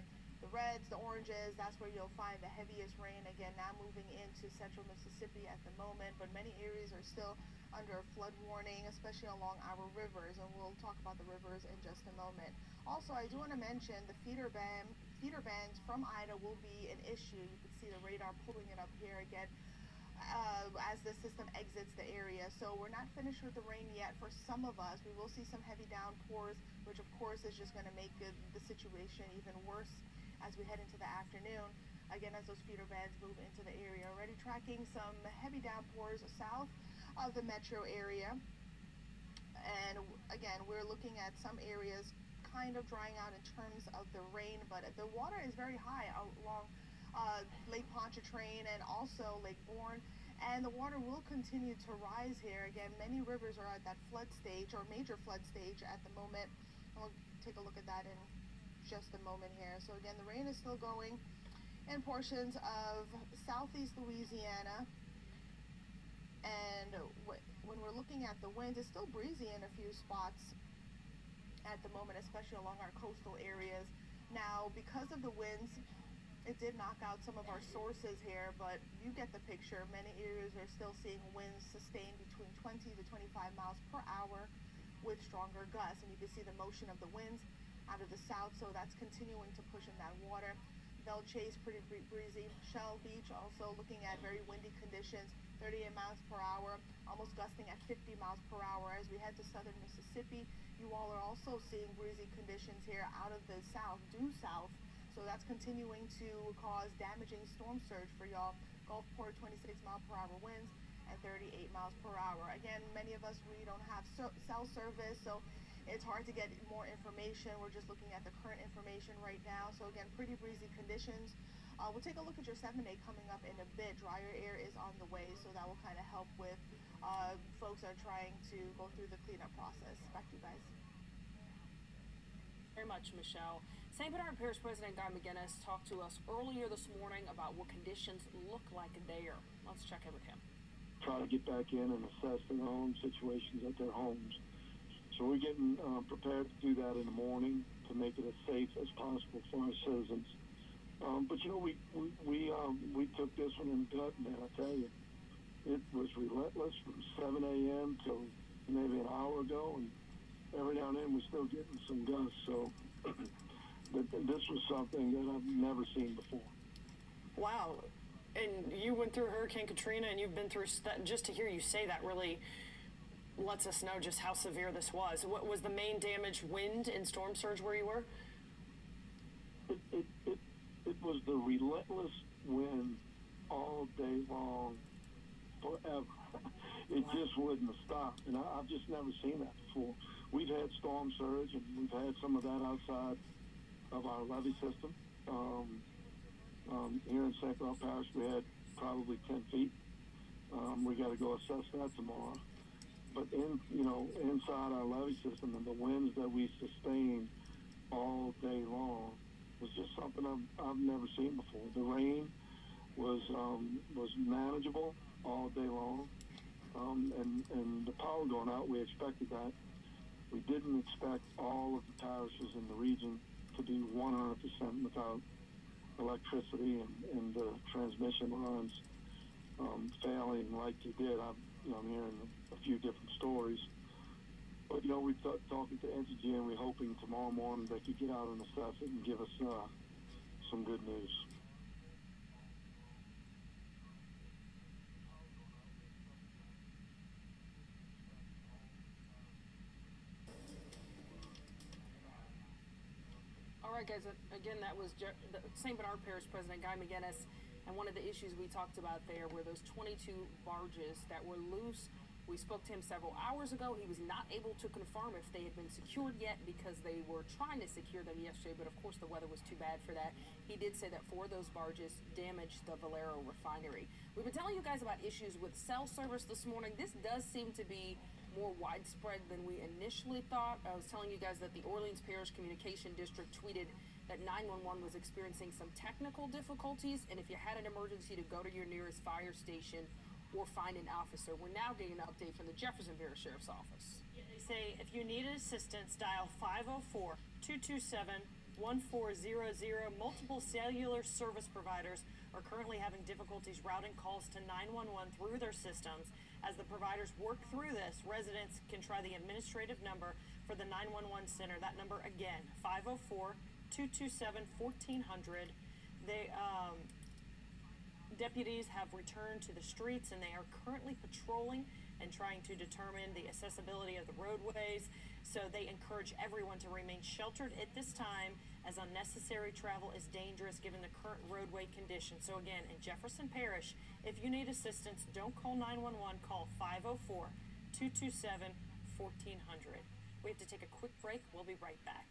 reds, the oranges. That's where you'll find the heaviest rain. Again, now moving into central Mississippi at the moment, but many areas are still under a flood warning, especially along our rivers, and we'll talk about the rivers in just a moment. Also, I do want to mention the feeder bands from Ida will be an issue. You can see the radar pulling it up here again as the system exits the area. So we're not finished with the rain yet. For some of us, we will see some heavy downpours, which of course is just going to make the situation even worse as we head into the afternoon. Again, as those feeder bands move into the area, already tracking some heavy downpours south of the metro area. And again, we're looking at some areas kind of drying out in terms of the rain, but the water is very high along Lake Pontchartrain and also Lake Bourne, and the water will continue to rise here. Again, many rivers are at that flood stage or major flood stage at the moment. We'll take a look at that in just a moment here. So again, the rain is still going in portions of southeast Louisiana, and when we're looking at the winds, it's still breezy in a few spots at the moment, especially along our coastal areas. Now, because of the winds, it did knock out some of our sources here, but you get the picture. Many areas are still seeing winds sustained between 20 to 25 miles per hour with stronger gusts, and you can see the motion of the winds out of the south, so that's continuing to push in that water. Belle Chase, pretty breezy. Shell Beach, also looking at very windy conditions, 38 miles per hour, almost gusting at 50 miles per hour. As we head to southern Mississippi, you all are also seeing breezy conditions here out of the south, due south. So that's continuing to cause damaging storm surge for y'all. Gulfport, 26 mile per hour winds and 38 miles per hour. Again, many of us, we don't have cell service, so it's hard to get more information. We're just looking at the current information right now. So again, pretty breezy conditions. We'll take a look at your 7-day coming up in a bit. Drier air is on the way, so that will kind of help with folks that are trying to go through the cleanup process. Back to you guys. Very much, Michelle. St. Bernard Parish President Guy McGinnis talked to us earlier this morning about what conditions look like there. Let's check in with him. Try to get back in and assess their own situations at their homes. So we're getting prepared to do that in the morning to make it as safe as possible for our citizens. But you know, we took this one in the gut, man. I tell you, it was relentless from 7 a.m. till maybe an hour ago, and every now and then we're still getting some gusts. So This was something that I've never seen before. Wow. And you went through Hurricane Katrina, and you've been through that. Just to hear you say that really lets us know just how severe this was. What was the main damage? Wind and storm surge where you were? It was the relentless wind all day long, forever. It just wouldn't stop, and I've just never seen that before. We've had storm surge, and we've had some of that outside of our levee system. Here in St. Clair Parish, we had probably 10 feet. We got to go assess that tomorrow. But inside our levee system and the winds that we sustained all day long was just something I've never seen before. The rain was manageable all day long, and the power going out, we expected that. We didn't expect all of the parishes in the region to be 100% without electricity and the transmission lines failing like they did. I'm hearing a few different stories. But, we're talking to Entergy, and we're hoping tomorrow morning they could get out and assess it and give us some good news. All right, guys, again, that was the St. Bernard Parish President Guy McGinnis, and one of the issues we talked about there were those 22 barges that were loose. We spoke to him several hours ago. He was not able to confirm if they had been secured yet because they were trying to secure them yesterday, but of course the weather was too bad for that. He did say that 4 of those barges damaged the Valero refinery. We've been telling you guys about issues with cell service this morning. This does seem to be more widespread than we initially thought. I was telling you guys that the Orleans Parish Communication District tweeted that 911 was experiencing some technical difficulties, and if you had an emergency, to go to your nearest fire station or find an officer. We're now getting an update from the Jefferson Parish Sheriff's Office. They say if you need assistance, dial 504-227-1400. Multiple cellular service providers are currently having difficulties routing calls to 911 through their systems. As the providers work through this, residents can try the administrative number for the 911 center. That number again, 504-227-1400. Deputies have returned to the streets, and they are currently patrolling and trying to determine the accessibility of the roadways. So they encourage everyone to remain sheltered at this time, as unnecessary travel is dangerous given the current roadway conditions. So again, in Jefferson Parish, if you need assistance, don't call 911, call 504-227-1400. We have to take a quick break. We'll be right back.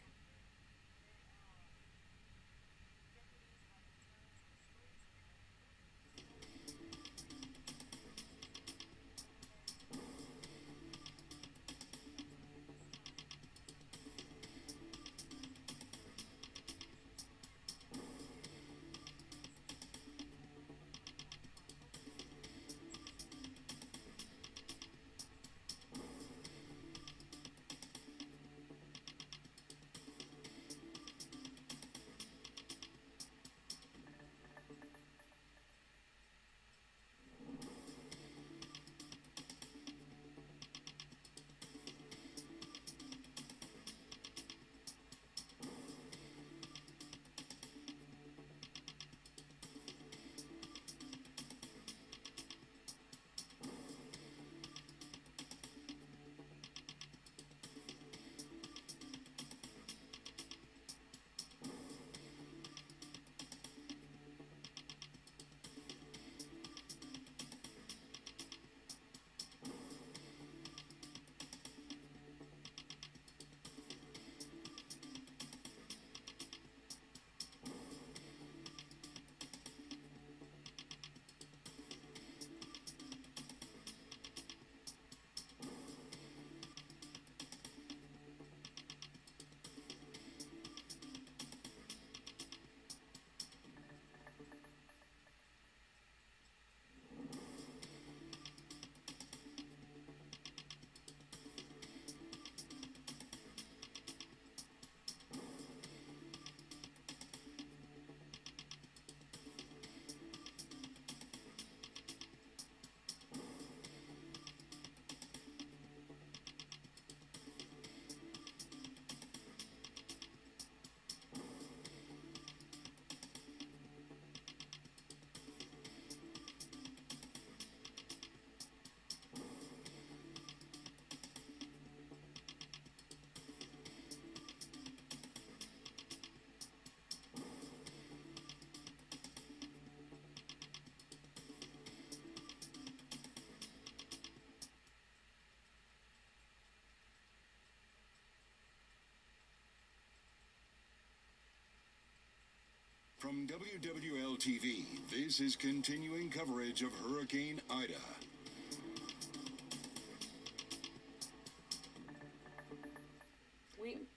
From WWL-TV, this is continuing coverage of Hurricane Ida.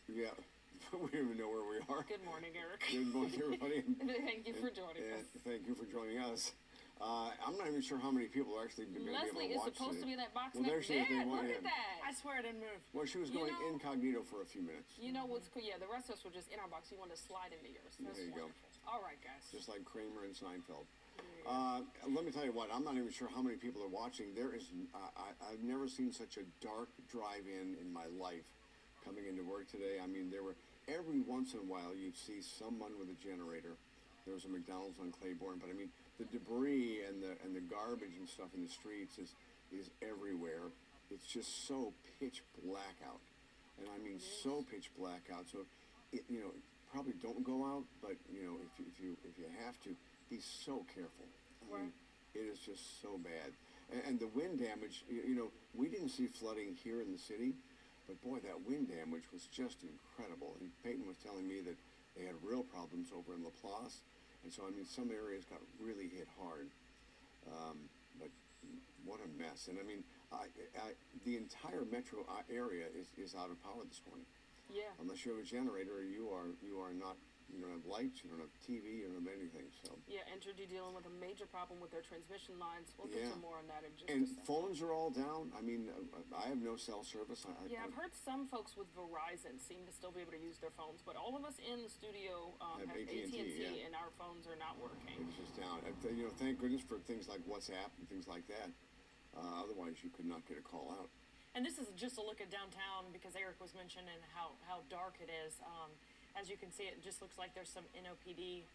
Yeah, we don't even know where we are. Good morning, Eric. Good morning, everybody. Thank you for joining us. Thank you for joining us. I'm not even sure how many people are actually going to be able to watch Leslie is supposed to be in that box well, next there she is. there. Look at that. I swear I didn't move. Well, she was going incognito for a few minutes. You know what's cool? Yeah, the rest of us were just in our box. You wanted to slide into yours. That's there you wonderful. go. All right, guys. Just like Kramer and Seinfeld. Let me tell you what, I'm not even sure how many people are watching. There is, I've never seen such a dark drive-in in my life coming into work today. I mean, there were, every once in a while you'd see someone with a generator. There was a McDonald's on Claiborne, but I mean, the debris and the garbage and stuff in the streets is everywhere. It's just so pitch black out, and I mean so pitch black out. So, probably don't go out, but if you have to, be so careful. I mean, it is just so bad, and the wind damage. We didn't see flooding here in the city, but boy, that wind damage was just incredible. And Peyton was telling me that they had real problems over in Laplace. And so, I mean, some areas got really hit hard, but what a mess. And I mean, the entire metro area is out of power this morning. Yeah. Unless you have a generator, you are not, you don't have lights, you don't have TV, you don't have anything, so. Yeah, Entergy dealing with a major problem with their transmission lines. We'll get to more on that in just a And second. phones are all down. I mean, I have no cell service. I've heard some folks with Verizon seem to still be able to use their phones, but all of us in the studio have AT&T, and our phones are not working. It's just down. Thank goodness for things like WhatsApp and things like that. Otherwise, you could not get a call out. And this is just a look at downtown because Eric was mentioning how dark it is. As you can see, it just looks like there's some NOPD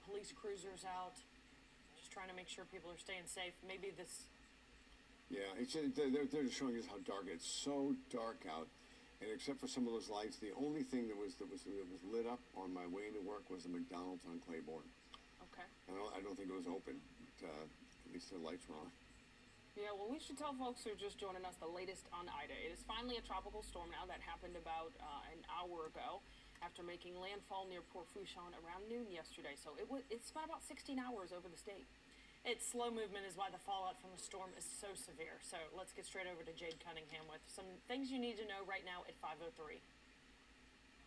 police cruisers out, just trying to make sure people are staying safe. Maybe this. Yeah, they're just showing us how dark it is. It's so dark out, and except for some of those lights, the only thing that was lit up on my way into work was the McDonald's on Claiborne. Okay. I don't think it was open. But, at least the lights were on. Yeah, well, we should tell folks who are just joining us the latest on Ida. It is finally a tropical storm now. That happened about an hour ago after making landfall near Port Fourchon around noon yesterday. So it spent about 16 hours over the state. Its slow movement is why the fallout from the storm is so severe. So let's get straight over to Jade Cunningham with some things you need to know right now at 5:03.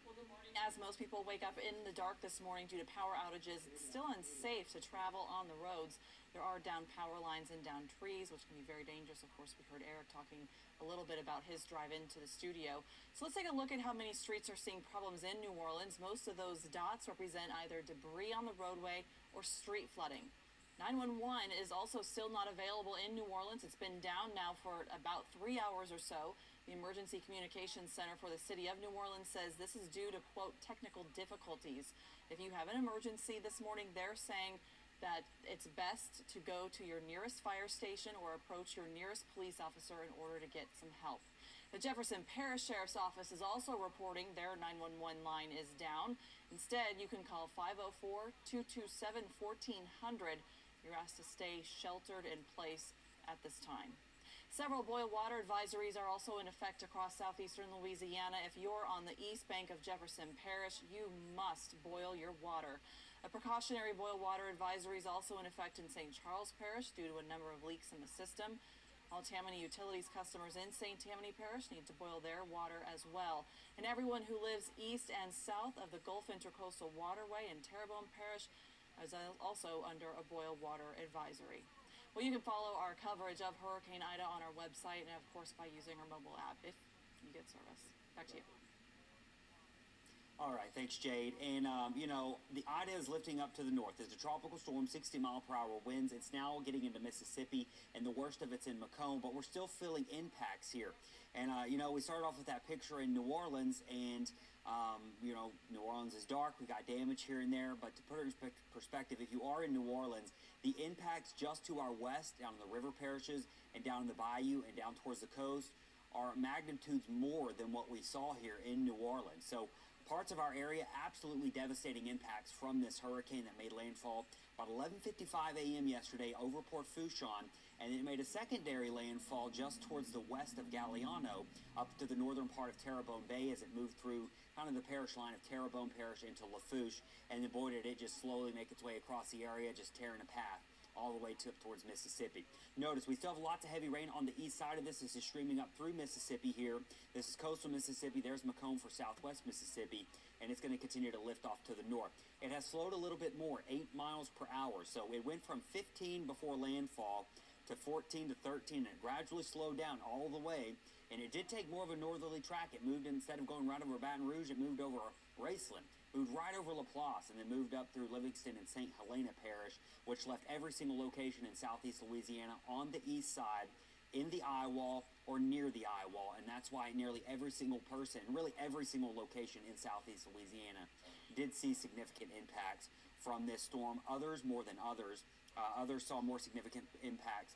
Well, good morning. As most people wake up in the dark this morning due to power outages, it's still unsafe to travel on the roads. There are down power lines and down trees, which can be very dangerous. Of course, we heard Eric talking a little bit about his drive into the studio. So let's take a look at how many streets are seeing problems in New Orleans. Most of those dots represent either debris on the roadway or street flooding. 911 is also still not available in New Orleans. It's been down now for about 3 hours or so. The Emergency Communications Center for the city of New Orleans says this is due to, quote, technical difficulties. If you have an emergency this morning, they're saying that it's best to go to your nearest fire station or approach your nearest police officer in order to get some help. The Jefferson Parish Sheriff's Office is also reporting their 911 line is down. Instead, you can call 504-227-1400. You're asked to stay sheltered in place at this time. Several boil water advisories are also in effect across southeastern Louisiana. If you're on the east bank of Jefferson Parish, you must boil your water. A precautionary boil water advisory is also in effect in St. Charles Parish due to a number of leaks in the system. All Tammany Utilities customers in St. Tammany Parish need to boil their water as well. And everyone who lives east and south of the Gulf Intercoastal Waterway in Terrebonne Parish is also under a boil water advisory. Well, you can follow our coverage of Hurricane Ida on our website and, of course, by using our mobile app if you get service. Back to you. All right, thanks, Jade. And, the Ida is lifting up to the north. It's a tropical storm, 60-mile-per-hour winds. It's now getting into Mississippi, and the worst of it's in Macomb, but we're still feeling impacts here. And, we started off with that picture in New Orleans, and, New Orleans is dark. We got damage here and there, but to put it in perspective, if you are in New Orleans, the impacts just to our west, down in the river parishes and down in the bayou and down towards the coast, are magnitudes more than what we saw here in New Orleans. So parts of our area, absolutely devastating impacts from this hurricane that made landfall about 11:55 a.m. yesterday over Port Fourchon, and it made a secondary landfall just towards the west of Galliano, up to the northern part of Terrebonne Bay as it moved through kind of the parish line of Terrebonne Parish into Lafourche, and then boy did it just slowly make its way across the area, just tearing a path all the way towards Mississippi. Notice we still have lots of heavy rain on the east side of this. This is streaming up through Mississippi here. This is coastal Mississippi. There's Macomb for southwest Mississippi, and it's going to continue to lift off to the north. It has slowed a little bit more, 8 miles per hour. So it went from 15 before landfall to 14 to 13, and it gradually slowed down all the way. And it did take more of a northerly track. It moved, instead of going right over Baton Rouge, it moved over Raceland, moved right over Laplace, and then moved up through Livingston and St. Helena Parish, which left every single location in southeast Louisiana on the east side in the eye wall or near the eye wall. And that's why nearly every single person, really every single location in southeast Louisiana did see significant impacts from this storm. Others more than others. Others saw more significant impacts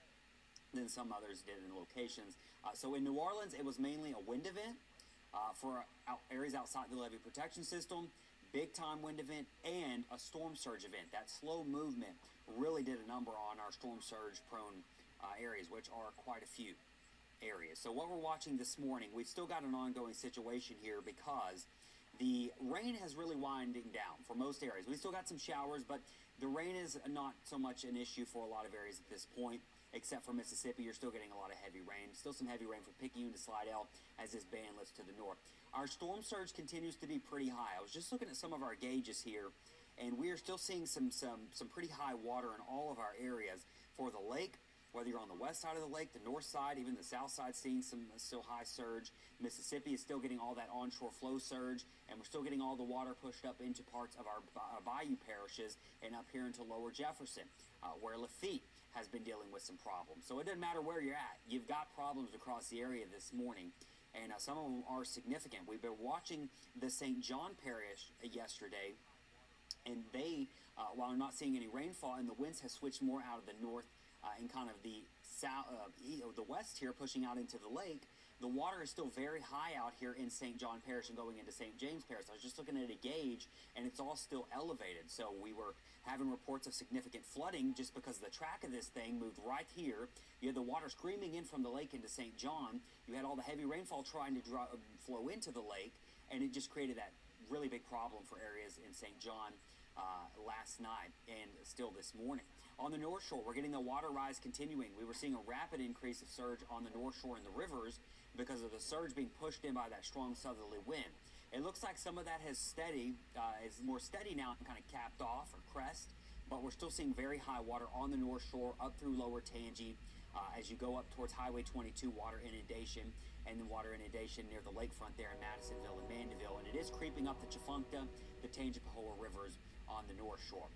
than some others did in locations. So in New Orleans, it was mainly a wind event for areas outside the levee protection system, big time wind event, and a storm surge event. That slow movement really did a number on our storm surge prone areas, which are quite a few areas. So what we're watching this morning, we've still got an ongoing situation here because the rain has really winding down for most areas. We still got some showers, but the rain is not so much an issue for a lot of areas at this point, except for Mississippi. You're still getting a lot of heavy rain. Still some heavy rain for Picayune to Slidell as this band lifts to the north. Our storm surge continues to be pretty high. I was just looking at some of our gauges here, and we are still seeing some pretty high water in all of our areas. For the lake, whether you're on the west side of the lake, the north side, even the south side, seeing some still high surge. Mississippi is still getting all that onshore flow surge, and we're still getting all the water pushed up into parts of our bayou parishes and up here into Lower Jefferson, where Lafitte has been dealing with some problems. So it doesn't matter where you're at. You've got problems across the area this morning, and some of them are significant. We've been watching the St. John Parish yesterday, and they, while not seeing any rainfall, and the winds have switched more out of the north and kind of the south, the west here, pushing out into the lake. The water is still very high out here in St. John Parish and going into St. James Parish. I was just looking at a gauge, and it's all still elevated. So we were having reports of significant flooding just because the track of this thing moved right here. You had the water screaming in from the lake into St. John. You had all the heavy rainfall trying to flow into the lake, and it just created that really big problem for areas in St. John last night and still this morning. On the North Shore, we're getting the water rise continuing. We were seeing a rapid increase of surge on the North Shore and the rivers because of the surge being pushed in by that strong southerly wind. It looks like some of that has is more steady now and kind of capped off or crest, but we're still seeing very high water on the North Shore up through Lower Tangi as you go up towards Highway 22, water inundation, and then water inundation near the lakefront there in Madisonville and Mandeville. And it is creeping up the Tchefuncte, the Tangipahoa rivers on the North Shore.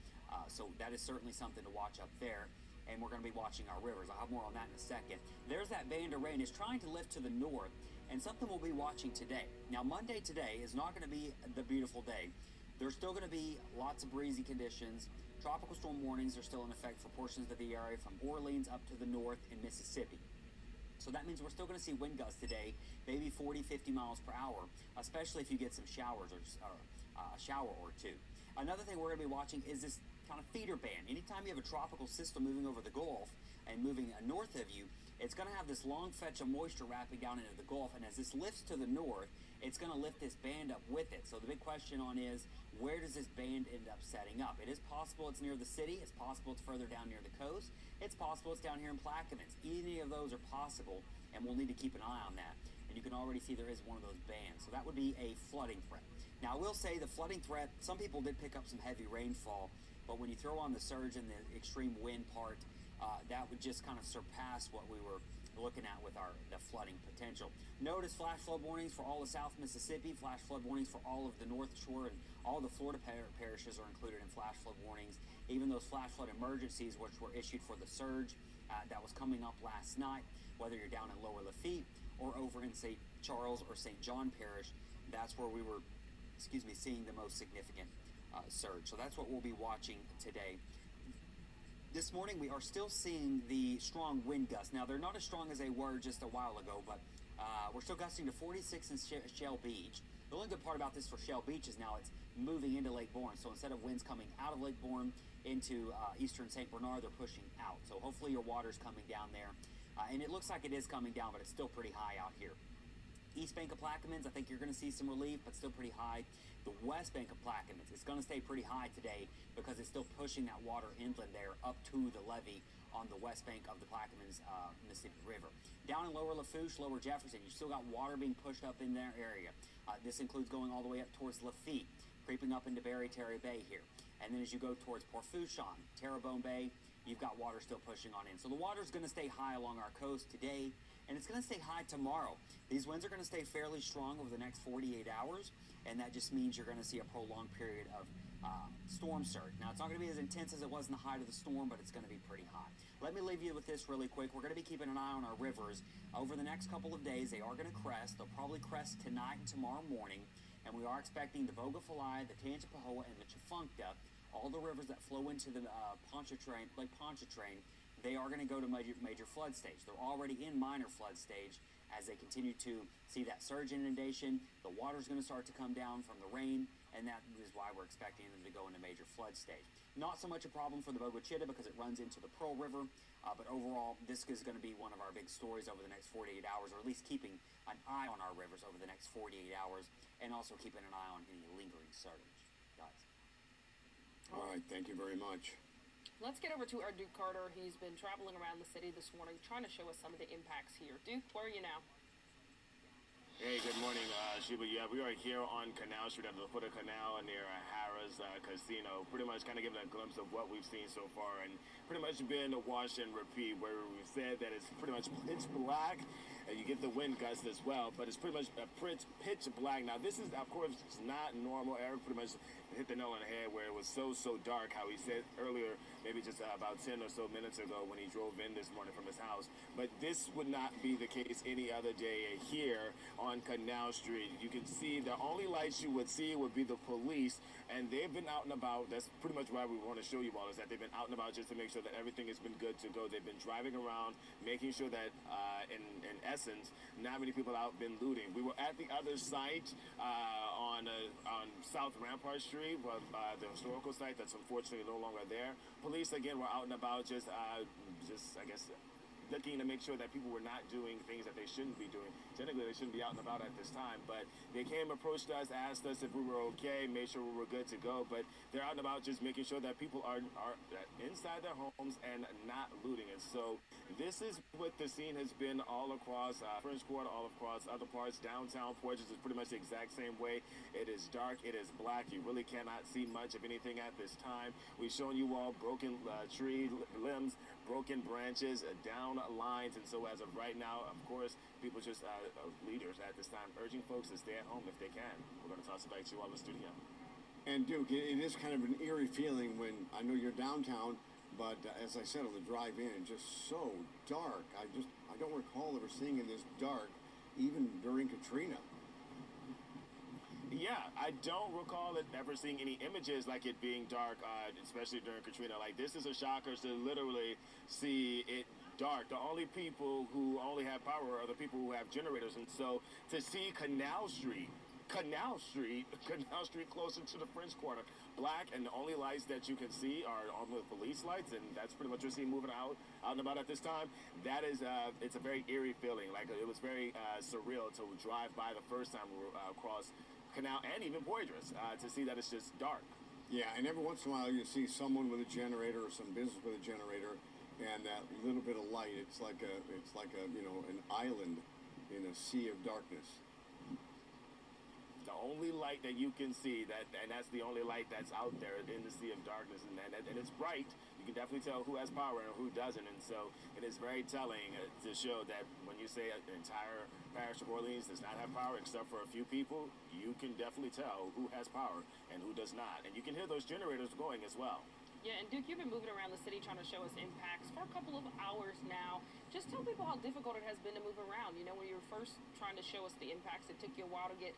So that is certainly something to watch up there, and we're going to be watching our rivers. I'll have more on that in a second. There's that band of rain. It's trying to lift to the north, and something we'll be watching today. Now, Monday today is not going to be the beautiful day. There's still going to be lots of breezy conditions. Tropical storm warnings are still in effect for portions of the area from Orleans up to the north in Mississippi. So that means we're still going to see wind gusts today, maybe 40, 50 miles per hour, especially if you get some showers or a shower or two. Another thing we're going to be watching is this kind of feeder band. Anytime you have a tropical system moving over the Gulf and moving north of you, it's going to have this long fetch of moisture wrapping down into the Gulf, and as this lifts to the north, it's going to lift this band up with it. So the big question is, where does this band end up setting up? It is possible it's near the city. It's possible it's further down near the coast. It's possible it's down here in Plaquemines. Any of those are possible, and we'll need to keep an eye on that. And you can already see there is one of those bands. So that would be a flooding threat. Now, I will say the flooding threat, some people did pick up some heavy rainfall, but when you throw on the surge and the extreme wind part, that would just kind of surpass what we were looking at with the flooding potential. Notice flash flood warnings for all of South Mississippi, flash flood warnings for all of the North Shore, and all the Florida parishes are included in flash flood warnings. Even those flash flood emergencies, which were issued for the surge that was coming up last night, whether you're down in Lower Lafitte or over in St. Charles or St. John Parish, that's where we were, seeing the most significant surge. So that's what we'll be watching today. This morning, we are still seeing the strong wind gusts. Now, they're not as strong as they were just a while ago, but we're still gusting to 46 in Shell Beach, The only good part about this for Shell Beach is now it's moving into Lake Borgne. So instead of winds coming out of Lake Borgne into eastern St. Bernard, they're pushing out. So hopefully your water's coming down there. And it looks like it is coming down, but it's still pretty high out here. East bank of Plaquemines, I think you're going to see some relief, but still pretty high. The west bank of Plaquemines is going to stay pretty high today because it's still pushing that water inland there up to the levee on the west bank of the Plaquemines Mississippi River. Down in lower Lafourche, lower Jefferson, you still got water being pushed up in their area. This includes going all the way up towards Lafitte, creeping up into Barry Terre Bay here. And then as you go towards Port Fourchon, Terrebonne Bay, you've got water still pushing on in. So the water's going to stay high along our coast today, and it's going to stay high tomorrow. These winds are going to stay fairly strong over the next 48 hours, and that just means you're going to see a prolonged period of storm surge. Now, it's not going to be as intense as it was in the height of the storm, but it's going to be pretty high. Let me leave you with this really quick. We're going to be keeping an eye on our rivers. Over the next couple of days, they are going to crest. They'll probably crest tonight and tomorrow morning, and we are expecting the Bogafalai, the Tangipahoa, and the Tchefuncta, all the rivers that flow into the Lake Pontchartrain, they are going to go to major flood stage. They're already in minor flood stage as they continue to see that surge inundation. The water's going to start to come down from the rain, and that is why we're expecting them to go into major flood stage. Not so much a problem for the Bogue Chitto because it runs into the Pearl River, but overall, this is going to be one of our big stories over the next 48 hours, or at least keeping an eye on our rivers over the next 48 hours, and also keeping an eye on any lingering surge, guys. All right, thank you very much. Let's get over to our Duke Carter. He's been traveling around the city this morning trying to show us some of the impacts here. Duke, where are you now? Hey, good morning, Sheba. Yeah, we are here on Canal Street at the foot of Canal near Harrah's Casino. Pretty much kind of giving a glimpse of what we've seen so far, and pretty much been a wash and repeat where we've said that it's pretty much pitch black. You get the wind gusts as well, but it's pretty much pitch black. Now, this is, of course, not normal. Eric pretty much hit the nail on the head where it was so dark, how he said earlier, maybe just about 10 or so minutes ago when he drove in this morning from his house. But this would not be the case any other day here on Canal Street. You can see the only lights you would see would be the police, and they've been out and about. That's pretty much why we want to show you all, is that they've been out and about just to make sure that everything has been good to go. They've been driving around, making sure that in essence, not many people out been looting. We were at the other site on South Rampart Street, the historical site that's unfortunately no longer there. Police again were out and about, just I guess, looking to make sure that people were not doing things that they shouldn't be doing. Technically, they shouldn't be out and about at this time, but they came, approached us, asked us if we were okay, made sure we were good to go, but they're out and about just making sure that people are inside their homes and not looting it. So this is what the scene has been all across French Quarter, all across other parts. Downtown Porches is pretty much the exact same way. It is dark, it is black. You really cannot see much of anything at this time. We've shown you all broken tree limbs, broken branches, down lines, and so as of right now, of course, people just, leaders at this time, urging folks to stay at home if they can. We're going to toss it back to you all in the studio. And Duke, it is kind of an eerie feeling when, I know you're downtown, but as I said on the drive-in, it's just so dark. I don't recall ever seeing it this dark, even during Katrina. Yeah, I don't recall ever seeing any images like it being dark, especially during Katrina. Like, this is a shocker to literally see it dark. The only people who only have power are the people who have generators. And so to see Canal Street closer to the French Quarter, black, and the only lights that you can see are on the police lights, and that's pretty much what you're seeing moving out and about at this time. That is, it's a very eerie feeling. Like, it was very surreal to drive by the first time we were across Canal and even Poydras to see that it's just dark. Yeah, and every once in a while you see someone with a generator or some business with a generator, and that little bit of light, it's like a you know, an island in a sea of darkness. The only light that you can see, and that's the only light that's out there in the sea of darkness, and it's bright. You can definitely tell who has power and who doesn't, and so it is very telling to show that when you say an entire parish of Orleans does not have power except for a few people, you can definitely tell who has power and who does not, and you can hear those generators going as well. Yeah, and Duke, you've been moving around the city trying to show us impacts for a couple of hours now. Just tell people how difficult it has been to move around. You know, when you were first trying to show us the impacts, it took you a while to get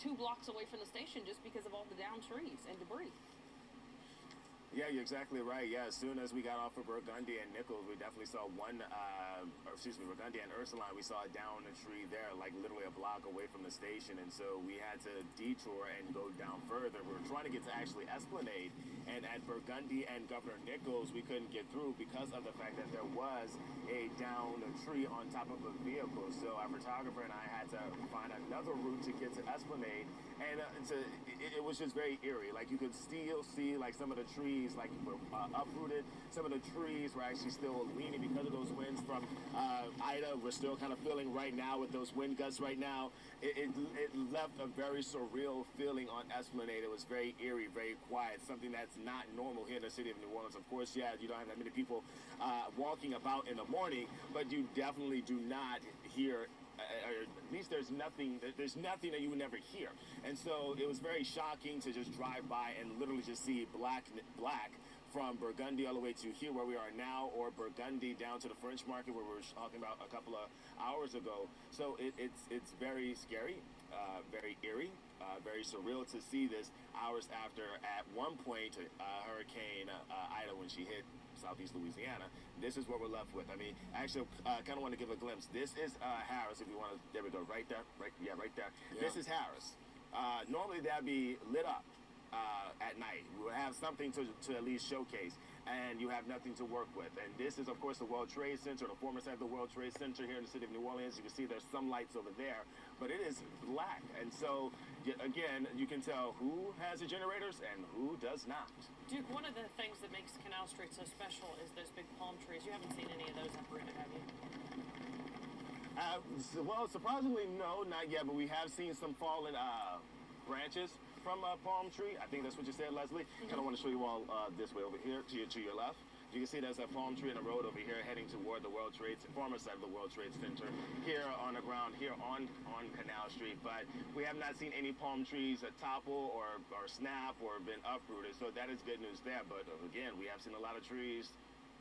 2 blocks away from the station just because of all the downed trees and debris. Yeah, you're exactly right. Yeah, as soon as we got off of Burgundy and Nichols, we definitely saw Burgundy and Ursuline, we saw down a tree there, like literally a block away from the station, and so we had to detour and go down further. We were trying to get to actually Esplanade, and at Burgundy and Governor Nichols, we couldn't get through because of the fact that there was a downed tree on top of a vehicle. So our photographer and I had to find another route to get to Esplanade, and it was just very eerie. Like you could still see like some of the trees like were uprooted. Some of the trees were actually still leaning because of those winds from Ida. We're still kind of feeling right now with those wind gusts right now. It left a very surreal feeling on Esplanade. It was very eerie, very quiet, something that's not normal here in the city of New Orleans. Of course, yeah, you don't have that many people walking about in the morning, but you definitely do not hear or at least there's nothing that you would never hear. And so it was very shocking to just drive by and literally just see black from Burgundy all the way to here where we are now, or Burgundy down to the French Market where we were talking about a couple of hours ago. So it's very scary, very eerie, very surreal to see this hours after at one point Hurricane Ida, when she hit southeast Louisiana, this is what we're left with. I mean, actually, I kind of want to give a glimpse. This is Harris, if you want to, there we go, right there, right there. Yeah. This is Harris. Normally that'd be lit up at night. We would have something to at least showcase, and you have nothing to work with. And this is, of course, the World Trade Center, the former site of the World Trade Center here in the city of New Orleans. You can see there's some lights over there, but it is black. And so, again, you can tell who has the generators and who does not. Duke, one of the things that makes Canal Street so special is those big palm trees. You haven't seen any of those uprooted, have you? Well, surprisingly, no, not yet, but we have seen some fallen branches from a palm tree. I think that's what you said, Leslie. Kind of want to show you all this way over here to your left. You can see there's a palm tree in the road over here heading toward the World Trade, former site of the World Trade Center, here on the ground, here on Canal Street. But we have not seen any palm trees topple or snap or been uprooted, so that is good news there. But again, we have seen a lot of trees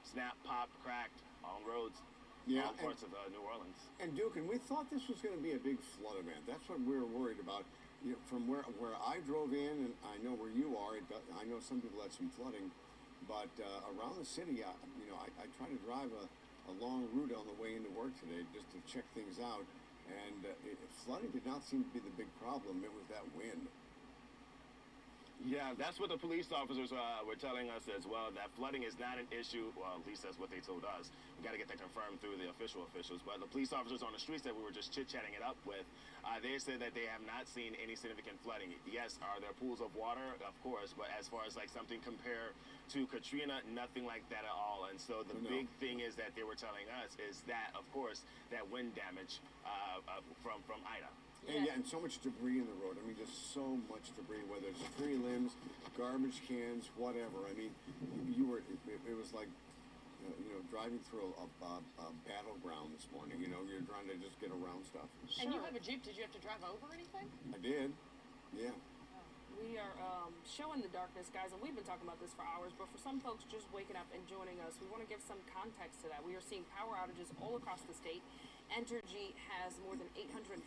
snap, pop, cracked on roads. Yeah, all parts of New Orleans. And Duke, and we thought this was going to be a big flood event. That's what we were worried about. You know, from where I drove in, and I know where you are, I know some people had some flooding. But around the city, I try to drive a long route on the way into work today just to check things out. And flooding did not seem to be the big problem. It was that wind. Yeah, that's what the police officers were telling us as well, that flooding is not an issue. Well, at least that's what they told us. We got to get that confirmed through the officials. But the police officers on the streets that we were just chit-chatting it up with, they said that they have not seen any significant flooding. Yes, are there pools of water? Of course, but as far as like something compared to Katrina, nothing like that at all. And so the big thing is that they were telling us is that, of course, that wind damage from Ida. And so much debris in the road. I mean, just so much debris, whether it's tree limbs, garbage cans, whatever. I mean, it was like, driving through a battleground this morning. You're trying to just get around stuff. And you have a Jeep. Did you have to drive over anything? I did. Yeah. We are showing the darkness, guys, and we've been talking about this for hours, but for some folks just waking up and joining us, we want to give some context to that. We are seeing power outages all across the state. Entergy has more than 850,000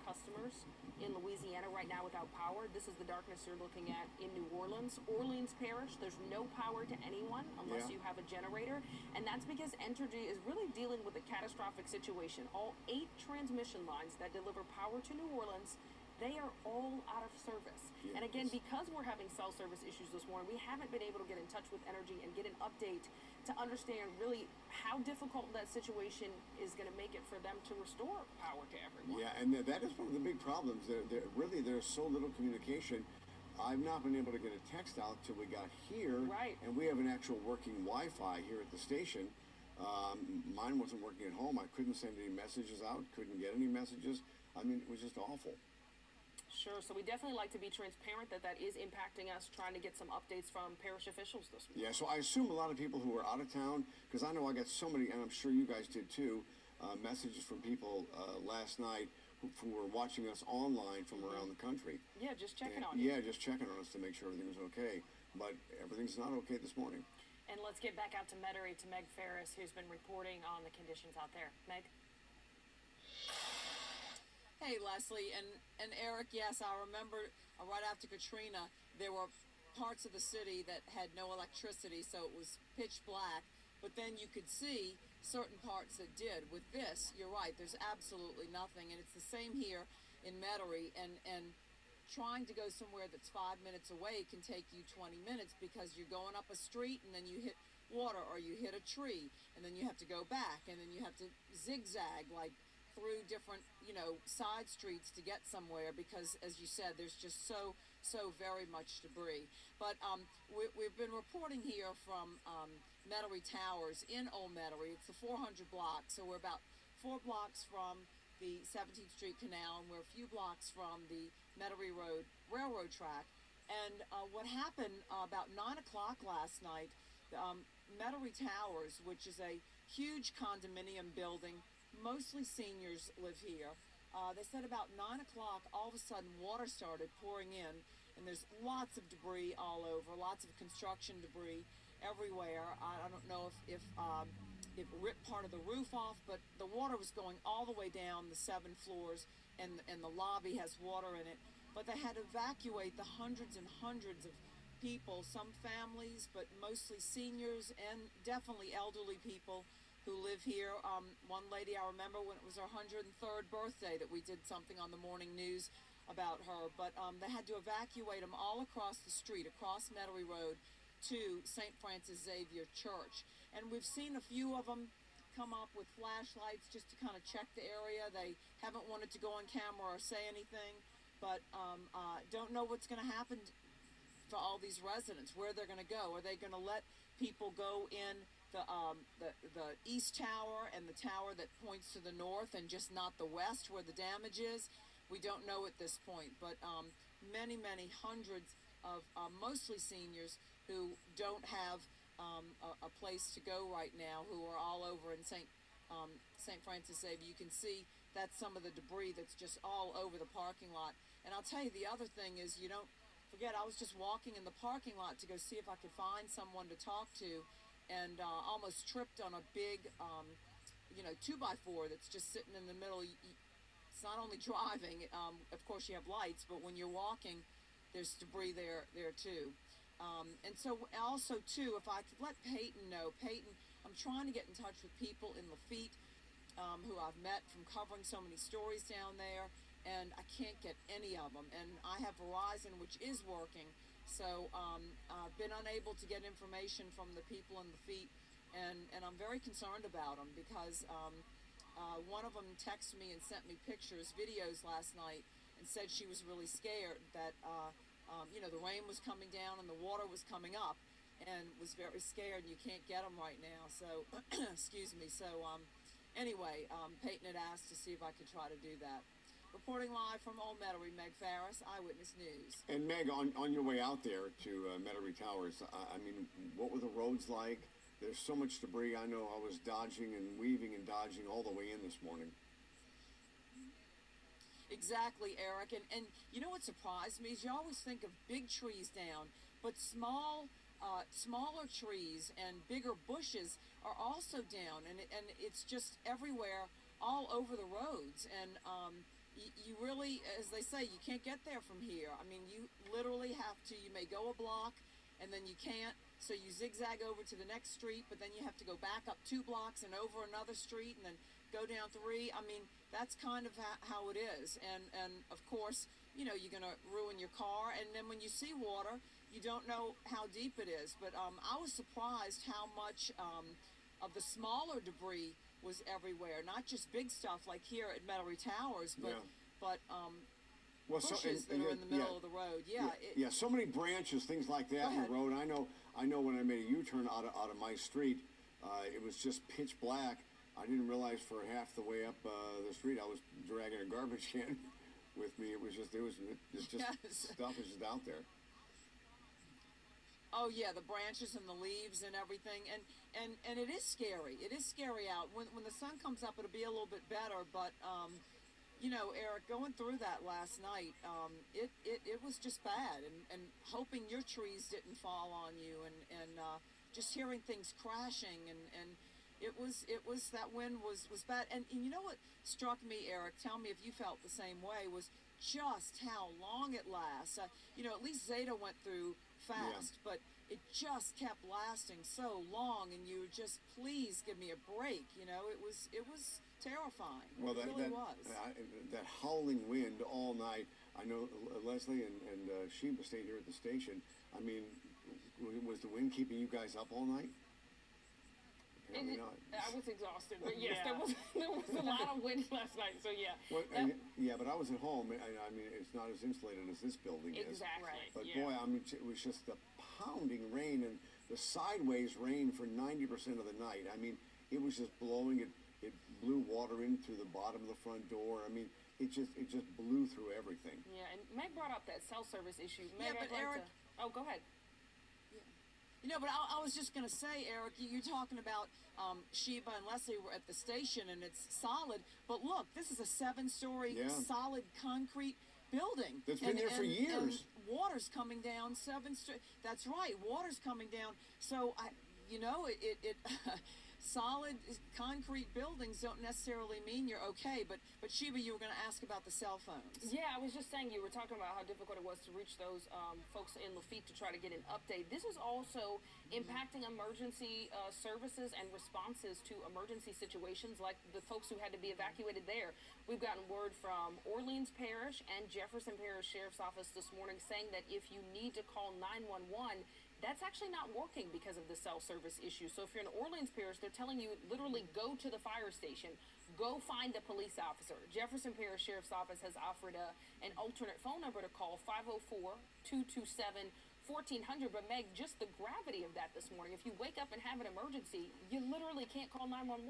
customers in Louisiana right now without power. This is the darkness you're looking at in New Orleans. Orleans Parish, there's no power to anyone unless you have a generator, and that's because Entergy is really dealing with a catastrophic situation. All 8 transmission lines that deliver power to New Orleans, they are all out of service. Yes. And again, because we're having cell service issues this morning, we haven't been able to get in touch with Entergy and get an update to understand really how difficult that situation is going to make it for them to restore power to everyone. Yeah, and that is one of the big problems. There's so little communication. I've not been able to get a text out till we got here. Right. And we have an actual working Wi-Fi here at the station. Mine wasn't working at home. I couldn't send any messages out, couldn't get any messages. I mean, it was just awful. Sure, so we definitely like to be transparent that is impacting us, trying to get some updates from parish officials this morning. Yeah, so I assume a lot of people who are out of town, because I know I got so many, and I'm sure you guys did too, messages from people last night who were watching us online from around the country. Yeah, just checking on you. Yeah, just checking on us to make sure everything was okay, but everything's not okay this morning. And let's get back out to Metairie to Meg Ferris, who's been reporting on the conditions out there. Meg? Hey, Leslie and Eric, yes, I remember right after Katrina, there were parts of the city that had no electricity, so it was pitch black, but then you could see certain parts that did. With this, you're right, there's absolutely nothing, and it's the same here in Metairie, and trying to go somewhere that's 5 minutes away can take you 20 minutes because you're going up a street and then you hit water or you hit a tree and then you have to go back and then you have to zigzag like through different, side streets to get somewhere because, as you said, there's just so very much debris. But we've been reporting here from Metairie Towers in Old Metairie. It's the 400 block, so we're about 4 blocks from the 17th Street Canal, and we're a few blocks from the Metairie Road railroad track. And what happened about 9 o'clock last night, Metairie Towers, which is a huge condominium building, mostly seniors live here. They said about 9 o'clock, all of a sudden water started pouring in, and there's lots of debris all over, lots of construction debris everywhere. I don't know if it ripped part of the roof off, but the water was going all the way down the 7 floors, and the lobby has water in it. But they had to evacuate the hundreds and hundreds of people, some families, but mostly seniors and definitely elderly people who live here. One lady, I remember when it was her 103rd birthday that we did something on the morning news about her, but they had to evacuate them all across the street, across Metairie Road to St. Francis Xavier Church. And we've seen a few of them come up with flashlights just to kind of check the area. They haven't wanted to go on camera or say anything, but don't know what's going to happen to all these residents, where they're going to go. Are they going to let people go in the east tower and the tower that points to the north and just not the west where the damage is? We don't know at this point, but many hundreds of mostly seniors who don't have a place to go right now, who are all over in St. Francis Xavier. You can see that's some of the debris that's just all over the parking lot. And I'll tell you, the other thing is, you don't forget, I was just walking in the parking lot to go see if I could find someone to talk to, and almost tripped on a big 2x4 that's just sitting in the middle. It's not only driving, of course you have lights, but when you're walking, there's debris there too. And so also too, if I could let Peyton know, Peyton, I'm trying to get in touch with people in Lafitte who I've met from covering so many stories down there, and I can't get any of them. And I have Verizon, which is working, so I've been unable to get information from the people in Lafitte, and I'm very concerned about them because one of them texted me and sent me pictures, videos last night, and said she was really scared that the rain was coming down and the water was coming up, and was very scared, and you can't get them right now. So, excuse me. So, anyway, Peyton had asked to see if I could try to do that. Reporting live from Old Metairie, Meg Farris, Eyewitness News. And Meg, on your way out there to Metairie Towers, I mean, what were the roads like? There's so much debris. I know I was dodging and weaving and dodging all the way in this morning. Exactly, Eric. And you know what surprised me is you always think of big trees down, but smaller trees and bigger bushes are also down, and it's just everywhere, all over the roads. And you really, as they say, you can't get there from here. I mean, you literally have to, you may go a block and then you can't, so you zigzag over to the next street, but then you have to go back up 2 blocks and over another street and then go down 3. I mean, that's kind of how it is. And of course, you're going to ruin your car. And then when you see water, you don't know how deep it is. But I was surprised how much of the smaller debris was everywhere. Not just big stuff like here at Metairie Towers, but bushes that are in the middle of the road. So many branches, things like that in the road. I know when I made a U-turn out of my street, it was just pitch black. I didn't realize for half the way up the street I was dragging a garbage can with me. It was just stuff is just out there. Oh yeah, the branches and the leaves and everything, and it is scary. It is scary out. When the sun comes up, it'll be a little bit better. But Eric, going through that last night, it was just bad, and hoping your trees didn't fall on you, and just hearing things crashing, and it was that wind was bad. And you know what struck me, Eric? Tell me if you felt the same way. Was just how long it lasts. At least Zeta went through fast, but it just kept lasting so long, and you were just, please give me a break. You know, it was terrifying. Well, it really was. That howling wind all night. I know Leslie and Sheba stayed here at the station. I mean, was the wind keeping you guys up all night? Apparently not. I was exhausted, but yes, there was a lot of wind last night. So yeah. Well, yeah, but I was at home. I mean, it's not as insulated as this building is. Exactly. Right. But boy, I mean, it was just the pounding rain and the sideways rain for 90% of the night. I mean, it was just blowing. It blew water in through the bottom of the front door. I mean, it just blew through everything. Yeah, and Meg brought up that cell service issue. Meg, yeah, but Eric. Oh, go ahead. You know, but I was just going to say, Eric, you're talking about Sheba and Leslie were at the station, and it's solid. But look, this is a 7-story solid concrete building. That's been there for years. And water's coming down 7 stories. That's right, water's coming down. So, solid concrete buildings don't necessarily mean you're okay, but Sheba, you were going to ask about the cell phones. Yeah, I was just saying, you were talking about how difficult it was to reach those folks in Lafitte to try to get an update. This is also impacting emergency services and responses to emergency situations, like the folks who had to be evacuated there. We've gotten word from Orleans Parish and Jefferson Parish Sheriff's Office this morning saying that if you need to call 911, that's actually not working because of the cell service issue. So if you're in Orleans Parish, they're telling you literally go to the fire station, go find the police officer. Jefferson Parish Sheriff's Office has offered an alternate phone number to call, 504-227-1400. But Meg, just the gravity of that this morning, if you wake up and have an emergency, you literally can't call 911.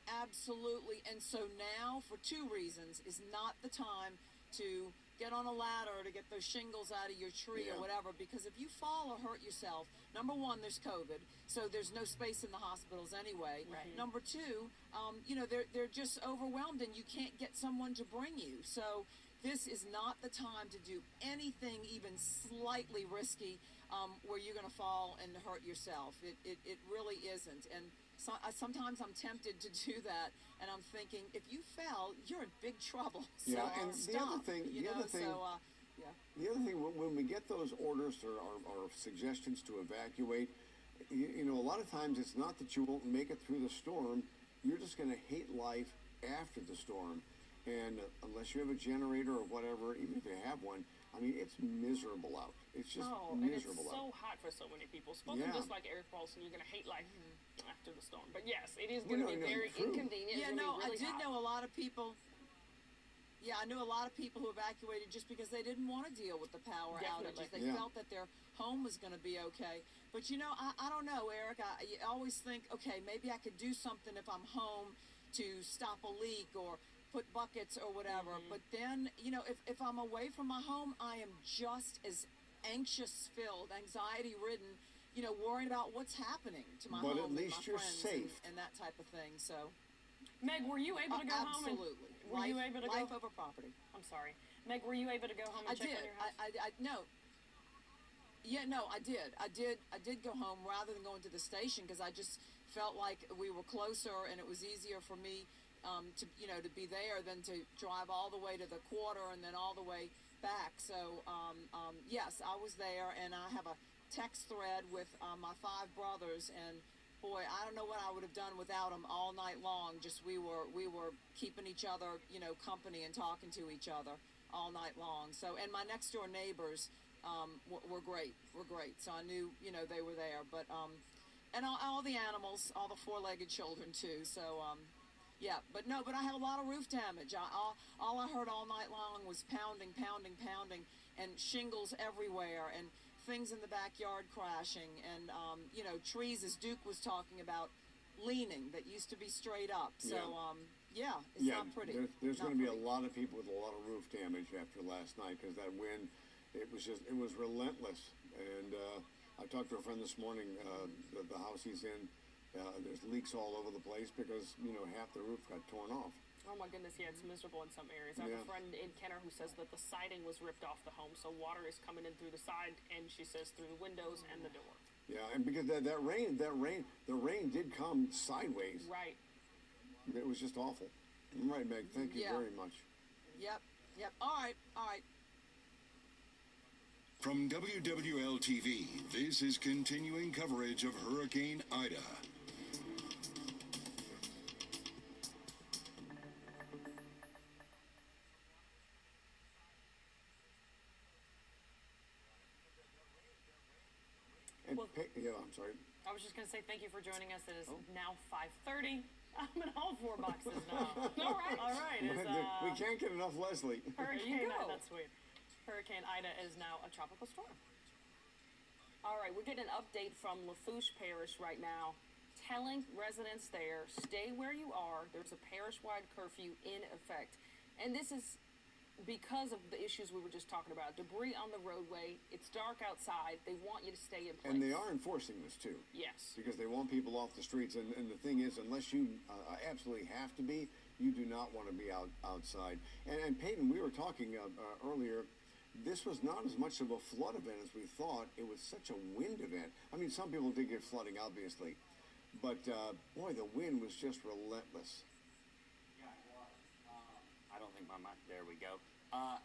Absolutely. And so now, for 2 reasons, is not the time to get on a ladder to get those shingles out of your tree or whatever, because if you fall or hurt yourself, number one, there's COVID, so there's no space in the hospitals anyway. Right. Number two, they're just overwhelmed and you can't get someone to bring you. So this is not the time to do anything even slightly risky where you're going to fall and hurt yourself. It really isn't. And so, sometimes I'm tempted to do that, and I'm thinking, if you fell, you're in big trouble. So and stop, the other thing, when we get those orders or suggestions to evacuate, a lot of times it's not that you won't make it through the storm. You're just going to hate life after the storm, and unless you have a generator or whatever, even if you have one, I mean, it's miserable out. It's just miserable and it's out. so hot for so many people. Spoken just like Eric Paulson, you're going to hate life after the storm. But yes, it is going to be very inconvenient. Yeah, really I did hot. know a lot of people. Yeah, I knew a lot of people who evacuated just because they didn't want to deal with the power outages. They felt that their home was going to be okay. But I don't know, Eric. I always think, okay, maybe I could do something if I'm home to stop a leak or put buckets or whatever. But then, if I'm away from my home, I am just as anxiety-ridden, worrying about what's happening to my home at least and my you're friends safe. and that type of thing. So, Meg, were you able to go home? Absolutely. Were you able to life go? over property. I'm sorry, Meg. Were you able to go home and check on your house? I did. I did go home rather than going to the station because I just felt like we were closer and it was easier for me to be there than to drive all the way to the quarter and then all the way back. So yes, I was there, and I have a text thread with my 5 brothers, and boy, I don't know what I would have done without them all night long. Just we were keeping each other, company and talking to each other all night long. So, and my next door neighbors were great. So I knew, they were there. But and all the animals, all the 4-legged children too. So yeah, but I had a lot of roof damage. All I heard all night long was pounding, and shingles everywhere, and things in the backyard crashing, and trees, as Duke was talking about, leaning that used to be straight up. So it's not pretty. There's going to be a lot of people with a lot of roof damage after last night because that wind, it was relentless. And I talked to a friend this morning. The house he's in, there's leaks all over the place because half the roof got torn off. Oh my goodness, yeah, it's miserable in some areas. I have a friend in Kenner who says that the siding was ripped off the home, so water is coming in through the side, and she says through the windows and the door. Yeah, and because the rain did come sideways. Right. It was just awful. All right, Meg, thank you very much. Yep. All right. From WWL-TV, this is continuing coverage of Hurricane Ida. Well, yeah, I'm sorry. I was just going to say thank you for joining us. It is now 5:30. I'm in all 4 boxes now. All right. All right. We can't get enough Leslie. Hurricane Ida, that's sweet. Hurricane Ida is now a tropical storm. All right, we're getting an update from Lafourche Parish right now, telling residents there, stay where you are. There's a parish-wide curfew in effect. And this is because of the issues we were just talking about. Debris on the roadway, it's dark outside, they want you to stay in place. And they are enforcing this too. Yes. Because they want people off the streets, and the thing is, unless you absolutely have to be, you do not want to be outside. And Peyton, we were talking earlier, this was not as much of a flood event as we thought. It was such a wind event. I mean, some people did get flooding, obviously, but boy, the wind was just relentless. I don't think my mic, there we go.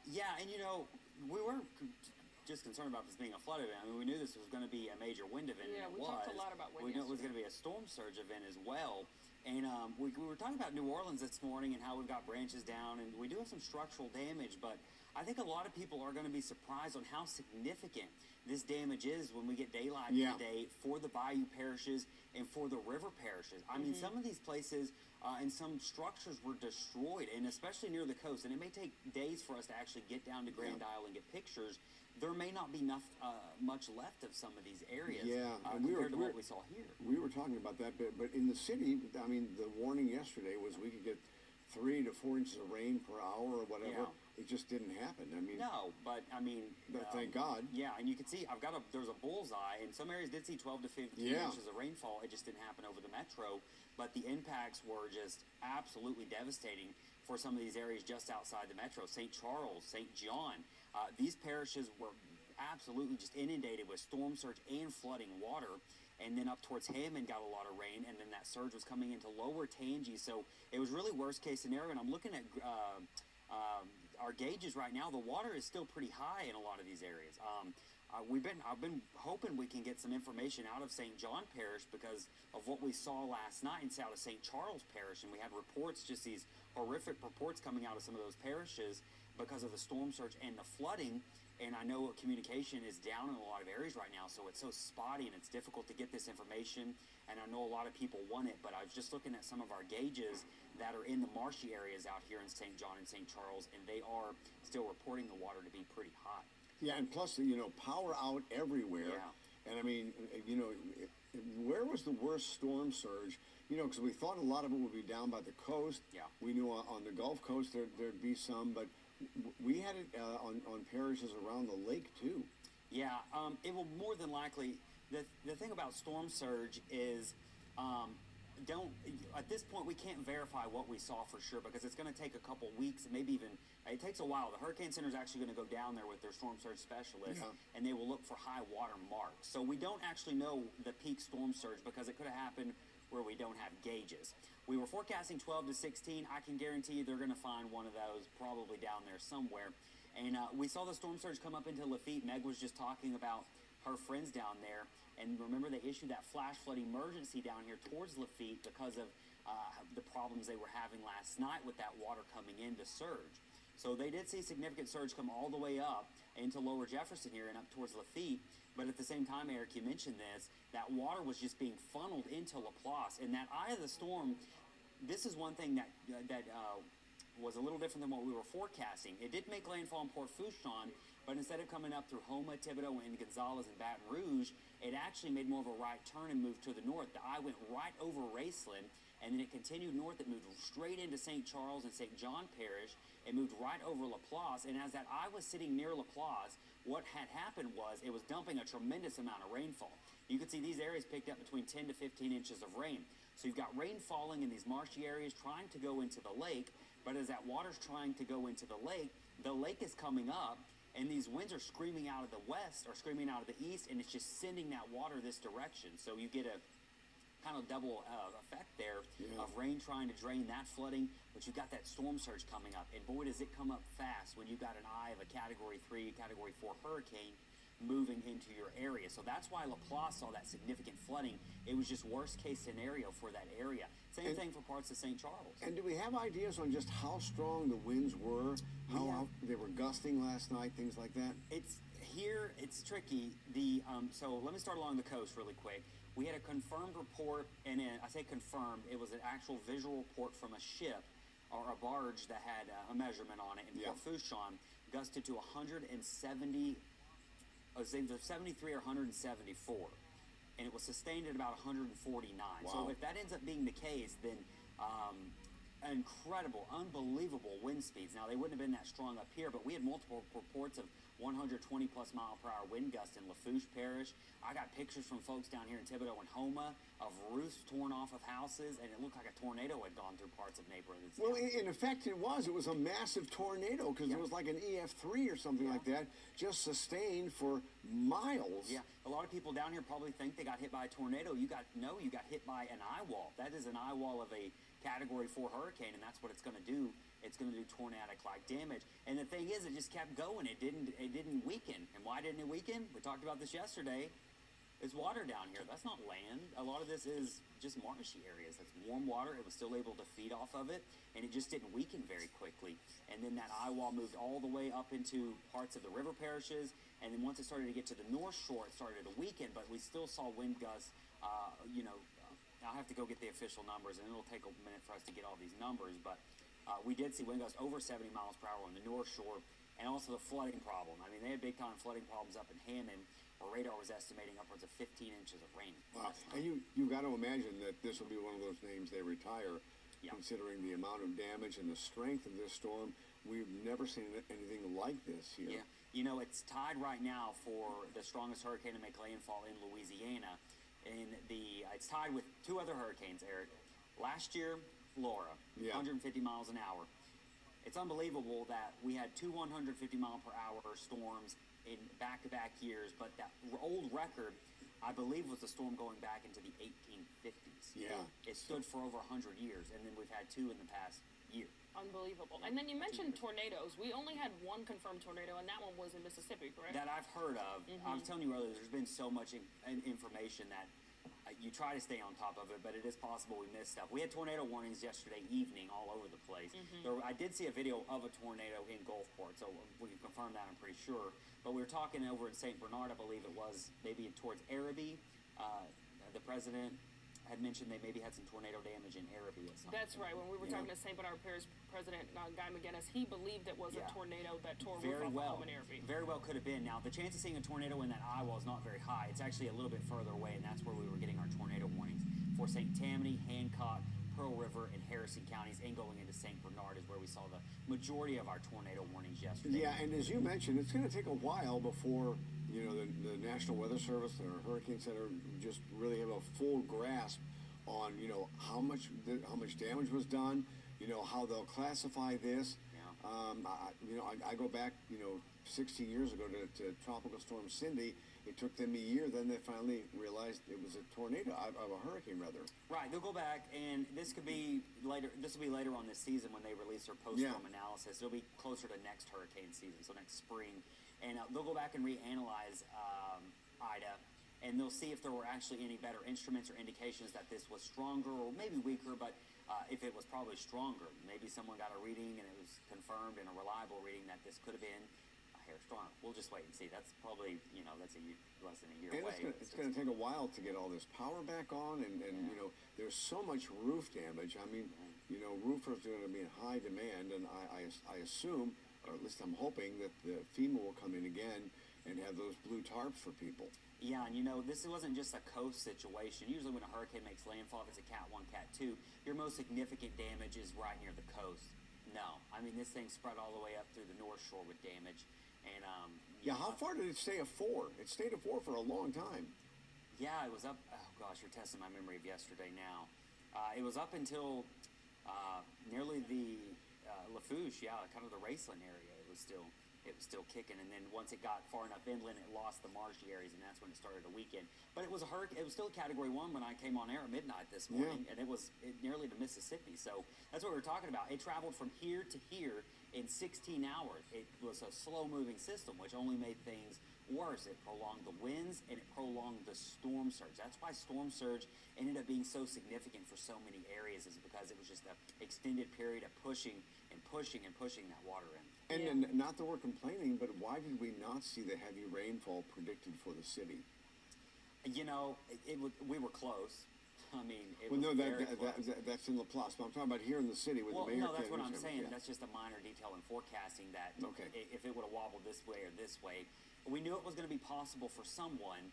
Yeah, and you know, we weren't just concerned about this being a flood event. I mean, we knew this was going to be a major wind event, yeah, and it we talked a lot about wind. We knew it was going to be a storm surge event as well. And we were talking about New Orleans this morning and how we've got branches down, and we do have some structural damage, but I think a lot of people are going to be surprised on how significant this damage is when we get daylight today for the bayou parishes and for the river parishes. I mean, some of these places and some structures were destroyed, and especially near the coast, and it may take days for us to actually get down to Grand Isle and get pictures. There may not be much left of some of these areas compared to what we saw here. We were talking about that, but in the city, I mean, the warning yesterday was we could get 3 to 4 inches of rain per hour or whatever. It just didn't happen. I mean, no, but I mean, thank God. Yeah, and you can see there's a bullseye, and some areas did see 12 to 15 inches of rainfall. It just didn't happen over the metro, but the impacts were just absolutely devastating for some of these areas just outside the metro. St. Charles, St. John, these parishes were absolutely just inundated with storm surge and flooding water. And then up towards Hammond got a lot of rain, and then that surge was coming into lower Tangi. So it was really worst case scenario. And I'm looking at our gauges right now. The water is still pretty high in a lot of these areas. I've been hoping we can get some information out of St. John Parish because of what we saw last night out of St. Charles Parish, and we had reports, just these horrific reports coming out of some of those parishes because of the storm surge and the flooding. And I know communication is down in a lot of areas right now, so it's so spotty and it's difficult to get this information. And I know a lot of people want it, but I was just looking at some of our gauges that are in the marshy areas out here in St. John and St. Charles, and they are still reporting the water to be pretty hot. Yeah, and plus, you know, power out everywhere. Yeah. And I mean, you know, where was the worst storm surge? You know, because we thought a lot of it would be down by the coast. Yeah. We knew on the Gulf Coast there'd be some, but we had it on parishes around the lake too. Yeah, it will more than likely. The thing about storm surge is, at this point we can't verify what we saw for sure because it's going to take a couple weeks, maybe even it takes a while. The Hurricane Center is actually going to go down there with their storm surge specialists, and they will look for high water marks. So we don't actually know the peak storm surge because it could have happened where we don't have gauges. We were forecasting 12 to 16. I can guarantee you they're going to find one of those probably down there somewhere. And we saw the storm surge come up into Lafitte. Meg was just talking about her friends down there. And remember, they issued that flash flood emergency down here towards Lafitte because of the problems they were having last night with that water coming in to surge. So they did see significant surge come all the way up into Lower Jefferson here and up towards Lafitte. But at the same time, Eric, you mentioned this, that water was just being funneled into Laplace. And that eye of the storm, this is one thing that was a little different than what we were forecasting. It did make landfall in Port Fourchon, but instead of coming up through Houma, Thibodeau, and Gonzales and Baton Rouge, it actually made more of a right turn and moved to the north. The eye went right over Raceland, and then it continued north. It moved straight into St. Charles and St. John Parish. It moved right over Laplace, and as that eye was sitting near Laplace, what had happened was it was dumping a tremendous amount of rainfall. You could see these areas picked up between 10 to 15 inches of rain. So you've got rain falling in these marshy areas trying to go into the lake, but as that water's trying to go into the lake is coming up, and these winds are screaming out of the west or screaming out of the east, and it's just sending that water this direction. So you get a kind of double effect there of rain trying to drain that flooding, but you've got that storm surge coming up. And boy, does it come up fast when you've got an eye of a Category 3, Category 4 hurricane moving into your area. So that's why LaPlace saw that significant flooding. It was just worst case scenario for that area. Same thing for parts of St. Charles. And do we have ideas on just how strong the winds were, how they were gusting last night, things like that? It's tricky. So let me start along the coast really quick. We had a confirmed report, and I say confirmed, it was an actual visual report from a ship or a barge that had a measurement on it in Port Fourchon, gusted to 170, I was saying 73 or 174, and it was sustained at about 149. Wow. So if that ends up being the case, then incredible, unbelievable wind speeds. Now, they wouldn't have been that strong up here, but we had multiple reports of 120 plus mile per hour wind gusts in Lafourche Parish. I got pictures from folks down here in Thibodaux and Homa of roofs torn off of houses, and it looked like a tornado had gone through parts of neighborhoods. Well, in effect, it was a massive tornado, because it was like an EF3 or something like that, just sustained for miles. Yeah, a lot of people down here probably think they got hit by a tornado. You got hit by an eye wall. That is an eye wall of a Category 4 hurricane, and that's what it's going to do. It's going to do tornadic-like damage. And the thing is, it just kept going. It didn't weaken. And why didn't it weaken? We talked about this yesterday. It's water down here. That's not land. A lot of this is just marshy areas. That's warm water. It was still able to feed off of it, and it just didn't weaken very quickly. And then that eye wall moved all the way up into parts of the river parishes, and then once it started to get to the North Shore, it started to weaken, but we still saw wind gusts, I'll have to go get the official numbers, and it'll take a minute for us to get all these numbers, but we did see wind gusts over 70 miles per hour on the North Shore, and also the flooding problem. I mean, they had big-time flooding problems up in Hammond, where radar was estimating upwards of 15 inches of rain. Wow. And you got to imagine that this will be one of those names they retire, considering the amount of damage and the strength of this storm. We've never seen anything like this here. Yeah, you know, it's tied right now for the strongest hurricane to make landfall in Louisiana. It's tied with two other hurricanes, Eric. Last year, Laura, 150 miles an hour. It's unbelievable that we had two 150 mile per hour storms in back-to-back years, but that old record, I believe, was the storm going back into the 1850s. Yeah. It stood for over 100 years, and then we've had two in the past year. Unbelievable. And then you mentioned tornadoes. We only had one confirmed tornado, and that one was in Mississippi, correct? That I've heard of. I was telling you earlier, there's been so much information that you try to stay on top of it, but it is possible we missed stuff. We had tornado warnings yesterday evening all over the place. I did see a video of a tornado in Gulfport, so we can confirm that, I'm pretty sure. But we were talking over in St. Bernard, I believe it was, maybe towards Araby. The president had mentioned they maybe had some tornado damage in Araby at some That's right. When we were talking to St. Bernard Parish President Guy McGinnis, he believed it was a tornado that tore roof off home in Araby. Very well could have been. Now, the chance of seeing a tornado in that eye wall is not very high. It's actually a little bit further away, and that's where we were getting our tornado warnings. For St. Tammany, Hancock, Pearl River, and Harrison counties, and going into St. Bernard is where we saw the majority of our tornado warnings yesterday. Yeah, and as you mentioned, it's going to take a while before the National Weather Service or Hurricane Center just really have a full grasp on how much damage was done, how they'll classify this. I go back 16 years ago to Tropical Storm Cindy. It took them a year, then they finally realized it was a tornado, of a hurricane rather. Right, they'll go back, and this could be later. This will be later on this season when they release their post-storm analysis. It'll be closer to next hurricane season, so next spring, and they'll go back and reanalyze Ida. And they'll see if there were actually any better instruments or indications that this was stronger or maybe weaker, but if it was probably stronger. Maybe someone got a reading and it was confirmed and a reliable reading that this could have been a hair stronger. We'll just wait and see. That's probably, that's less than a year away. It's going to take a while to get all this power back on, and there's so much roof damage. I mean, roofers are going to be in high demand, and I assume, or at least I'm hoping, that the FEMA will come in again and have those blue tarps for people. Yeah, and this wasn't just a coast situation. Usually when a hurricane makes landfall, if it's a Cat 1, Cat 2, your most significant damage is right near the coast. No, I mean, this thing spread all the way up through the North Shore with damage. And how far did it stay at 4? It stayed at 4 for a long time. Yeah, it was up, oh gosh, you're testing my memory of yesterday now. It was up until nearly the Lafourche, kind of the Raceland area. It was still kicking, and then once it got far enough inland, it lost the marshy areas, and that's when it started to weaken. But it was still a Category 1 when I came on air at midnight this morning, and it was nearly to Mississippi. So that's what we were talking about. It traveled from here to here in 16 hours. It was a slow-moving system, which only made things worse, it prolonged the winds and it prolonged the storm surge. That's why storm surge ended up being so significant for so many areas, is because it was just an extended period of pushing and pushing and pushing that water in. And not that we're complaining, but why did we not see the heavy rainfall predicted for the city? You know, we were close. I mean, that's in Laplace. But I'm talking about here in the city with the mayor. No, that's what I'm saying. Yeah. That's just a minor detail in forecasting that if it would have wobbled this way or this way, we knew it was going to be possible for someone,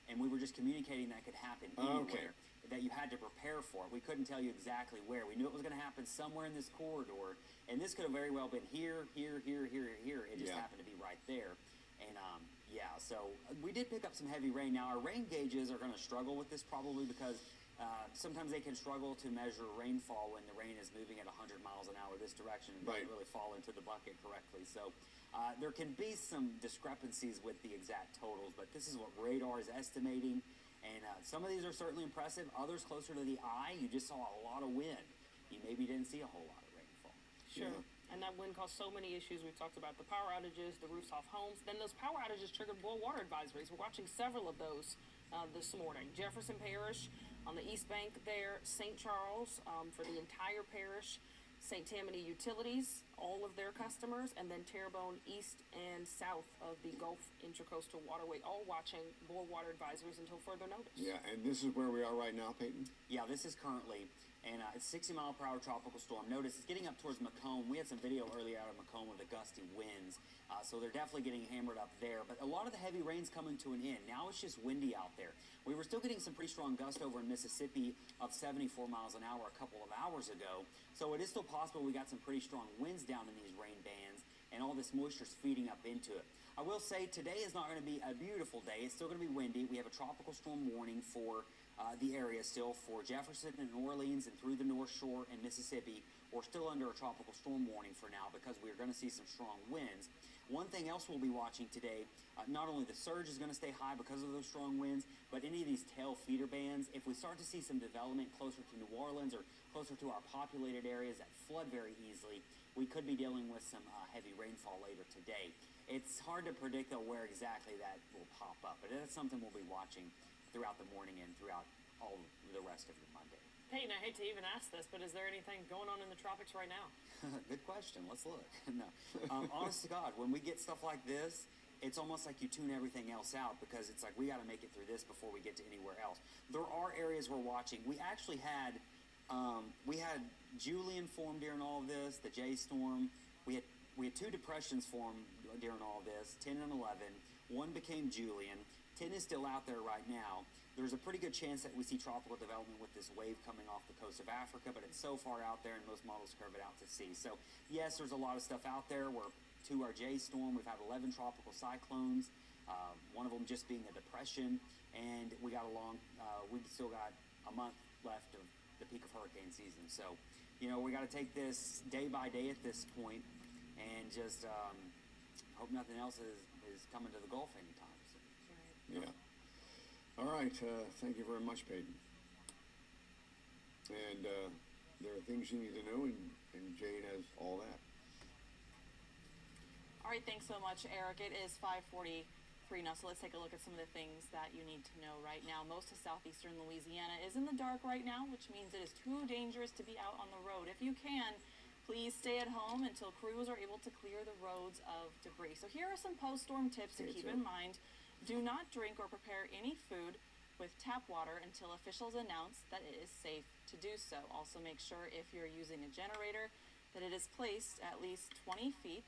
and we were just communicating that could happen anywhere, that you had to prepare for it. We couldn't tell you exactly where. We knew it was going to happen somewhere in this corridor, and this could have very well been here. It just happened to be right there. And so we did pick up some heavy rain. Now, our rain gauges are going to struggle with this probably because sometimes they can struggle to measure rainfall when the rain is moving at 100 miles an hour this direction and doesn't really fall into the bucket correctly. So there can be some discrepancies with the exact totals, but this is what radar is estimating. And some of these are certainly impressive. Others closer to the eye, you just saw a lot of wind. You maybe didn't see a whole lot of rainfall. Sure. Yeah. And that wind caused so many issues. We've talked about the power outages, the roofs off homes. Then those power outages triggered boil water advisories. We're watching several of those this morning. Jefferson Parish on the East Bank there, St. Charles for the entire parish, St. Tammany Utilities, all of their customers, and then Terrebonne East and South of the Gulf Intracoastal Waterway, all watching boil water advisories until further notice. Yeah, and this is where we are right now, Peyton? Yeah, this is currently, and it's 60-mile-per-hour tropical storm. Notice it's getting up towards Macomb. We had some video earlier out of Macomb with the gusty winds, so they're definitely getting hammered up there. But a lot of the heavy rain's coming to an end. Now it's just windy out there. We were still getting some pretty strong gusts over in Mississippi of 74 miles an hour a couple of hours ago. So it is still possible we got some pretty strong winds down in these rain bands, and all this moisture's feeding up into it. I will say today is not going to be a beautiful day. It's still going to be windy. We have a tropical storm warning for the area still for Jefferson and New Orleans and through the North Shore and Mississippi. We're still under a tropical storm warning for now because we're going to see some strong winds. One thing else we'll be watching today, not only the surge is going to stay high because of those strong winds, but any of these tail feeder bands, if we start to see some development closer to New Orleans or closer to our populated areas that flood very easily, we could be dealing with some heavy rainfall later today. It's hard to predict, though, where exactly that will pop up, but that's something we'll be watching throughout the morning and throughout all the rest of your Monday. Peyton, I hate to even ask this, but is there anything going on in the tropics right now? Good question. Let's look. No. Honest to God, when we get stuff like this, it's almost like you tune everything else out because it's like we got to make it through this before we get to anywhere else. There are areas we're watching. We actually had Julian form during all of this, the J storm. We had two depressions form during all of this, 10 and 11. One became Julian. 10 is still out there right now. There's a pretty good chance that we see tropical development with this wave coming off the coast of Africa, but it's so far out there and most models curve it out to sea. So yes, there's a lot of stuff out there. We're to our J storm. We've had 11 tropical cyclones, one of them just being a depression, and we still got a month left of the peak of hurricane season. So, we got to take this day by day at this point and just hope nothing else is coming to the Gulf anytime soon. Yeah. All right. Thank you very much, Peyton. And there are things you need to know, and Jade has all that. All right, thanks so much, Eric. It is 5:43 now, so let's take a look at some of the things that you need to know right now. Most of southeastern Louisiana is in the dark right now, which means it is too dangerous to be out on the road. If you can, please stay at home until crews are able to clear the roads of debris. So here are some post-storm tips to keep in mind. Do not drink or prepare any food with tap water until officials announce that it is safe to do so. Also make sure if you're using a generator that it is placed at least 20 feet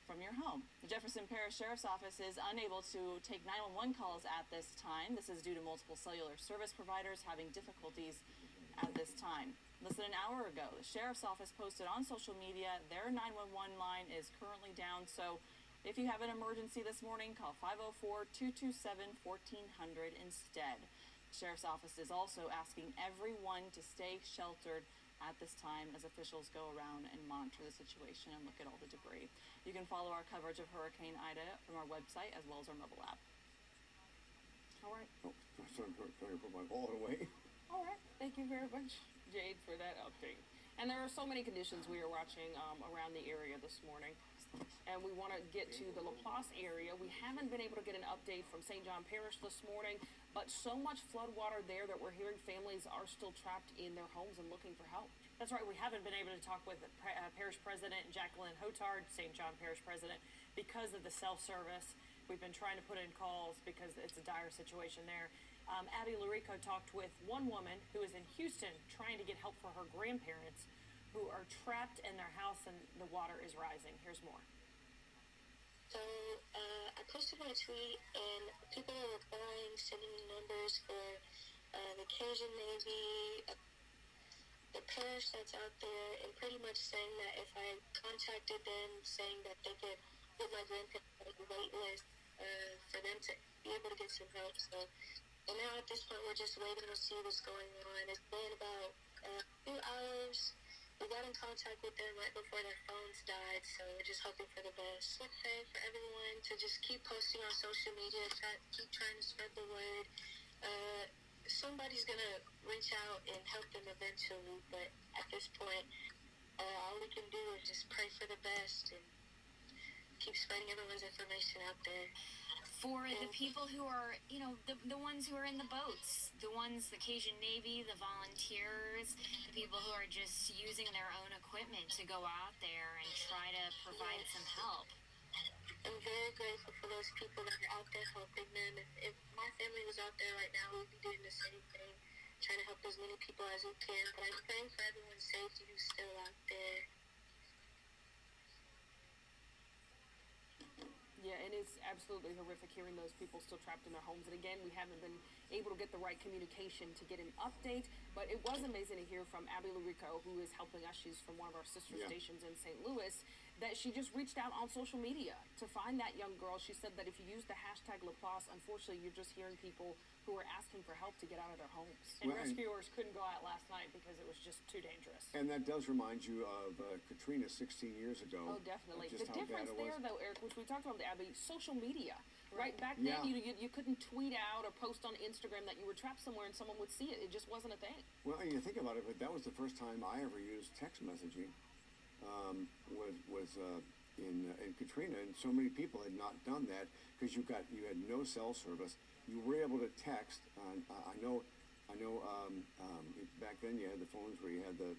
from your home. The Jefferson Parish Sheriff's Office is unable to take 911 calls at this time. This is due to multiple cellular service providers having difficulties at this time. Less than an hour ago, the Sheriff's Office posted on social media their 911 line is currently down, so if you have an emergency this morning, call 504-227-1400 instead. The Sheriff's Office is also asking everyone to stay sheltered at this time as officials go around and monitor the situation and look at all the debris. You can follow our coverage of Hurricane Ida from our website as well as our mobile app. All right. Oh, sorry, can I put my wallet away? All right. Thank you very much, Jade, for that update. And there are so many conditions we are watching around the area this morning. And we want to get to the LaPlace area. We haven't been able to get an update from St. John Parish this morning, but so much flood water there that we're hearing families are still trapped in their homes and looking for help. That's right. We haven't been able to talk with Parish President Jacqueline Hotard, St. John Parish President, because of the self-service. We've been trying to put in calls because it's a dire situation there. Abby Lurico talked with one woman who is in Houston trying to get help for her grandparents who are trapped in their house and the water is rising. Here's more. So I posted my tweet and people are replying, sending me numbers for the Cajun Navy, the parish that's out there, and pretty much saying that if I contacted them, saying that they could put my grandparents on the wait list for them to be able to get some help. So, and now at this point, we're just waiting to see what's going on. It's been about 2 hours. We got in contact with them right before their phones died, so we're just hoping for the best. Okay, for everyone to just keep posting on social media, keep trying to spread the word. Somebody's gonna reach out and help them eventually, but at this point, all we can do is just pray for the best and keep spreading everyone's information out there. For the people who are, you know, the ones who are in the boats, the Cajun Navy, the volunteers, the people who are just using their own equipment to go out there and try to provide some help. I'm very grateful for those people that are out there helping them. If my family was out there right now, we'd be doing the same thing, trying to help as many people as we can. But I'm praying for everyone's safety who's still out there. Yeah, and it's absolutely horrific hearing those people still trapped in their homes. And again, we haven't been able to get the right communication to get an update, but it was amazing to hear from Abby Lurico, who is helping us. She's from one of our sister stations in St. Louis, that she just reached out on social media to find that young girl. She said that if you use the hashtag LaPlace, unfortunately, you're just hearing people who are asking for help to get out of their homes. And rescuers couldn't go out last night because it was just too dangerous. And that does remind you of Katrina 16 years ago. Oh, definitely. The difference there, though, Eric, which we talked about with Abby, social media. Right back then, you couldn't tweet out or post on Instagram that you were trapped somewhere and someone would see it. It just wasn't a thing. Well, you think about it, but that was the first time I ever used text messaging. In Katrina, and so many people had not done that because you had no cell service. You were able to text. I know. Back then you had the phones where you had the.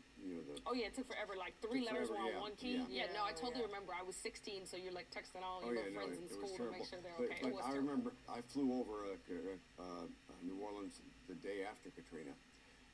Oh yeah, it took forever. Like 3 letters on one key. Yeah, no, I totally remember. I was 16, so you're like texting all your friends in school to make sure they're okay. But I remember I flew over New Orleans the day after Katrina.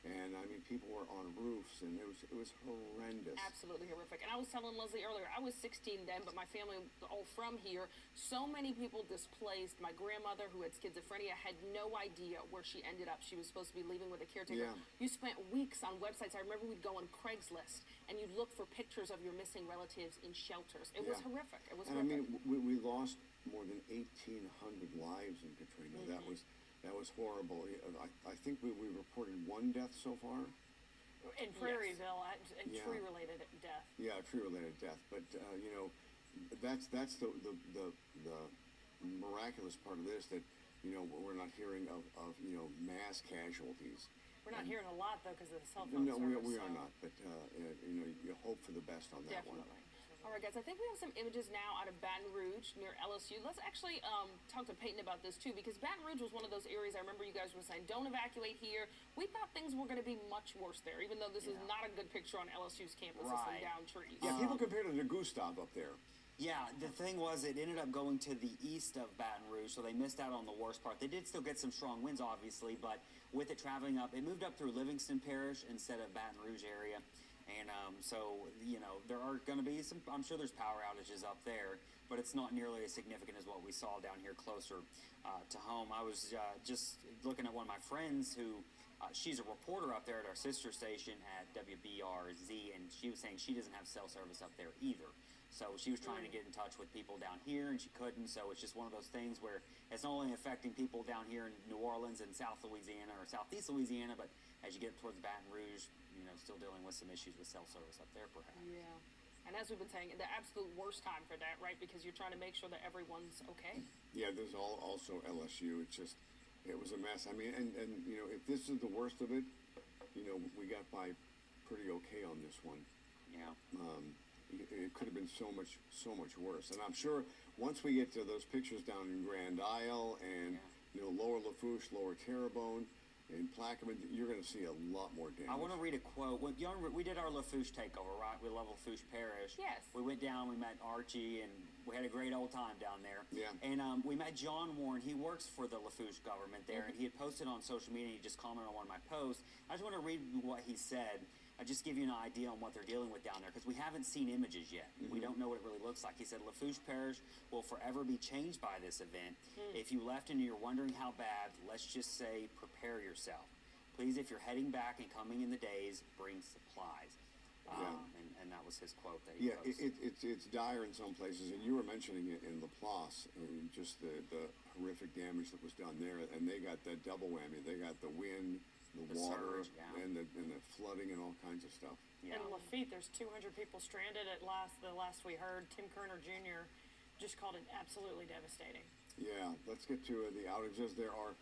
And I mean, people were on roofs, and it was horrendous. Absolutely horrific. And I was telling Leslie earlier, I was 16 then, but my family all from here. So many people displaced. My grandmother, who had schizophrenia, had no idea where she ended up. She was supposed to be leaving with a caretaker. You spent weeks on websites. I remember we'd go on Craigslist, and you'd look for pictures of your missing relatives in shelters. It was horrific. It was horrific. I mean, we lost more than 1,800 lives in Katrina. That was horrible. I think we reported 1 death so far. In Prairieville, a tree-related death. Yeah, a tree-related death. But that's the miraculous part of this, that we're not hearing of mass casualties. We're not hearing a lot though because of the cell phone service. No, we are not. But you hope for the best on that one. Definitely. All right, guys, I think we have some images now out of Baton Rouge near LSU. Let's actually talk to Peyton about this, too, because Baton Rouge was one of those areas I remember you guys were saying, don't evacuate here. We thought things were going to be much worse there, even though this is not a good picture on LSU's campus with some downed trees. Yeah, people compared it to Gustav up there. Yeah, the thing was it ended up going to the east of Baton Rouge, so they missed out on the worst part. They did still get some strong winds, obviously, but with it traveling up, it moved up through Livingston Parish instead of Baton Rouge area. And so, there are going to be some, I'm sure there's power outages up there, but it's not nearly as significant as what we saw down here closer to home. I was just looking at one of my friends who, she's a reporter up there at our sister station at WBRZ, and she was saying she doesn't have cell service up there either. So she was trying to get in touch with people down here, and she couldn't. So it's just one of those things where it's not only affecting people down here in New Orleans and South Louisiana or Southeast Louisiana, but as you get towards Baton Rouge, still dealing with some issues with cell service up there, perhaps. Yeah. And as we've been saying, the absolute worst time for that, right? Because you're trying to make sure that everyone's okay. Yeah, there's also LSU. It was a mess. I mean, and if this is the worst of it, we got by pretty okay on this one. Yeah. it could have been so much worse. And I'm sure once we get to those pictures down in Grand Isle and Lower Lafourche, Lower Terrebonne, and Plaquemine, you're going to see a lot more damage. I want to read a quote. We did our Lafourche takeover, right? We love Lafourche Parish. Yes. We went down, we met Archie, and we had a great old time down there. Yeah. And we met John Warren. He works for the Lafourche government there, and he had posted on social media, he just commented on one of my posts. I just want to read what he said. I just give you an idea on what they're dealing with down there, because we haven't seen images yet. We don't know what it really looks like. He said, Lafourche Parish will forever be changed by this event. If you left and you're wondering how bad, let's just say prepare yourself. Please, if you're heading back and coming in the days, bring supplies. And that was his quote that he posted. It's dire in some places, and you were mentioning it in Laplace, just the horrific damage that was done there, and they got that double whammy. They got the wind, the water, surge, and the flooding and all kinds of stuff. In Lafitte, there's 200 people stranded at the last we heard. Tim Kerner Jr. just called it absolutely devastating. Yeah, let's get to the outages. There are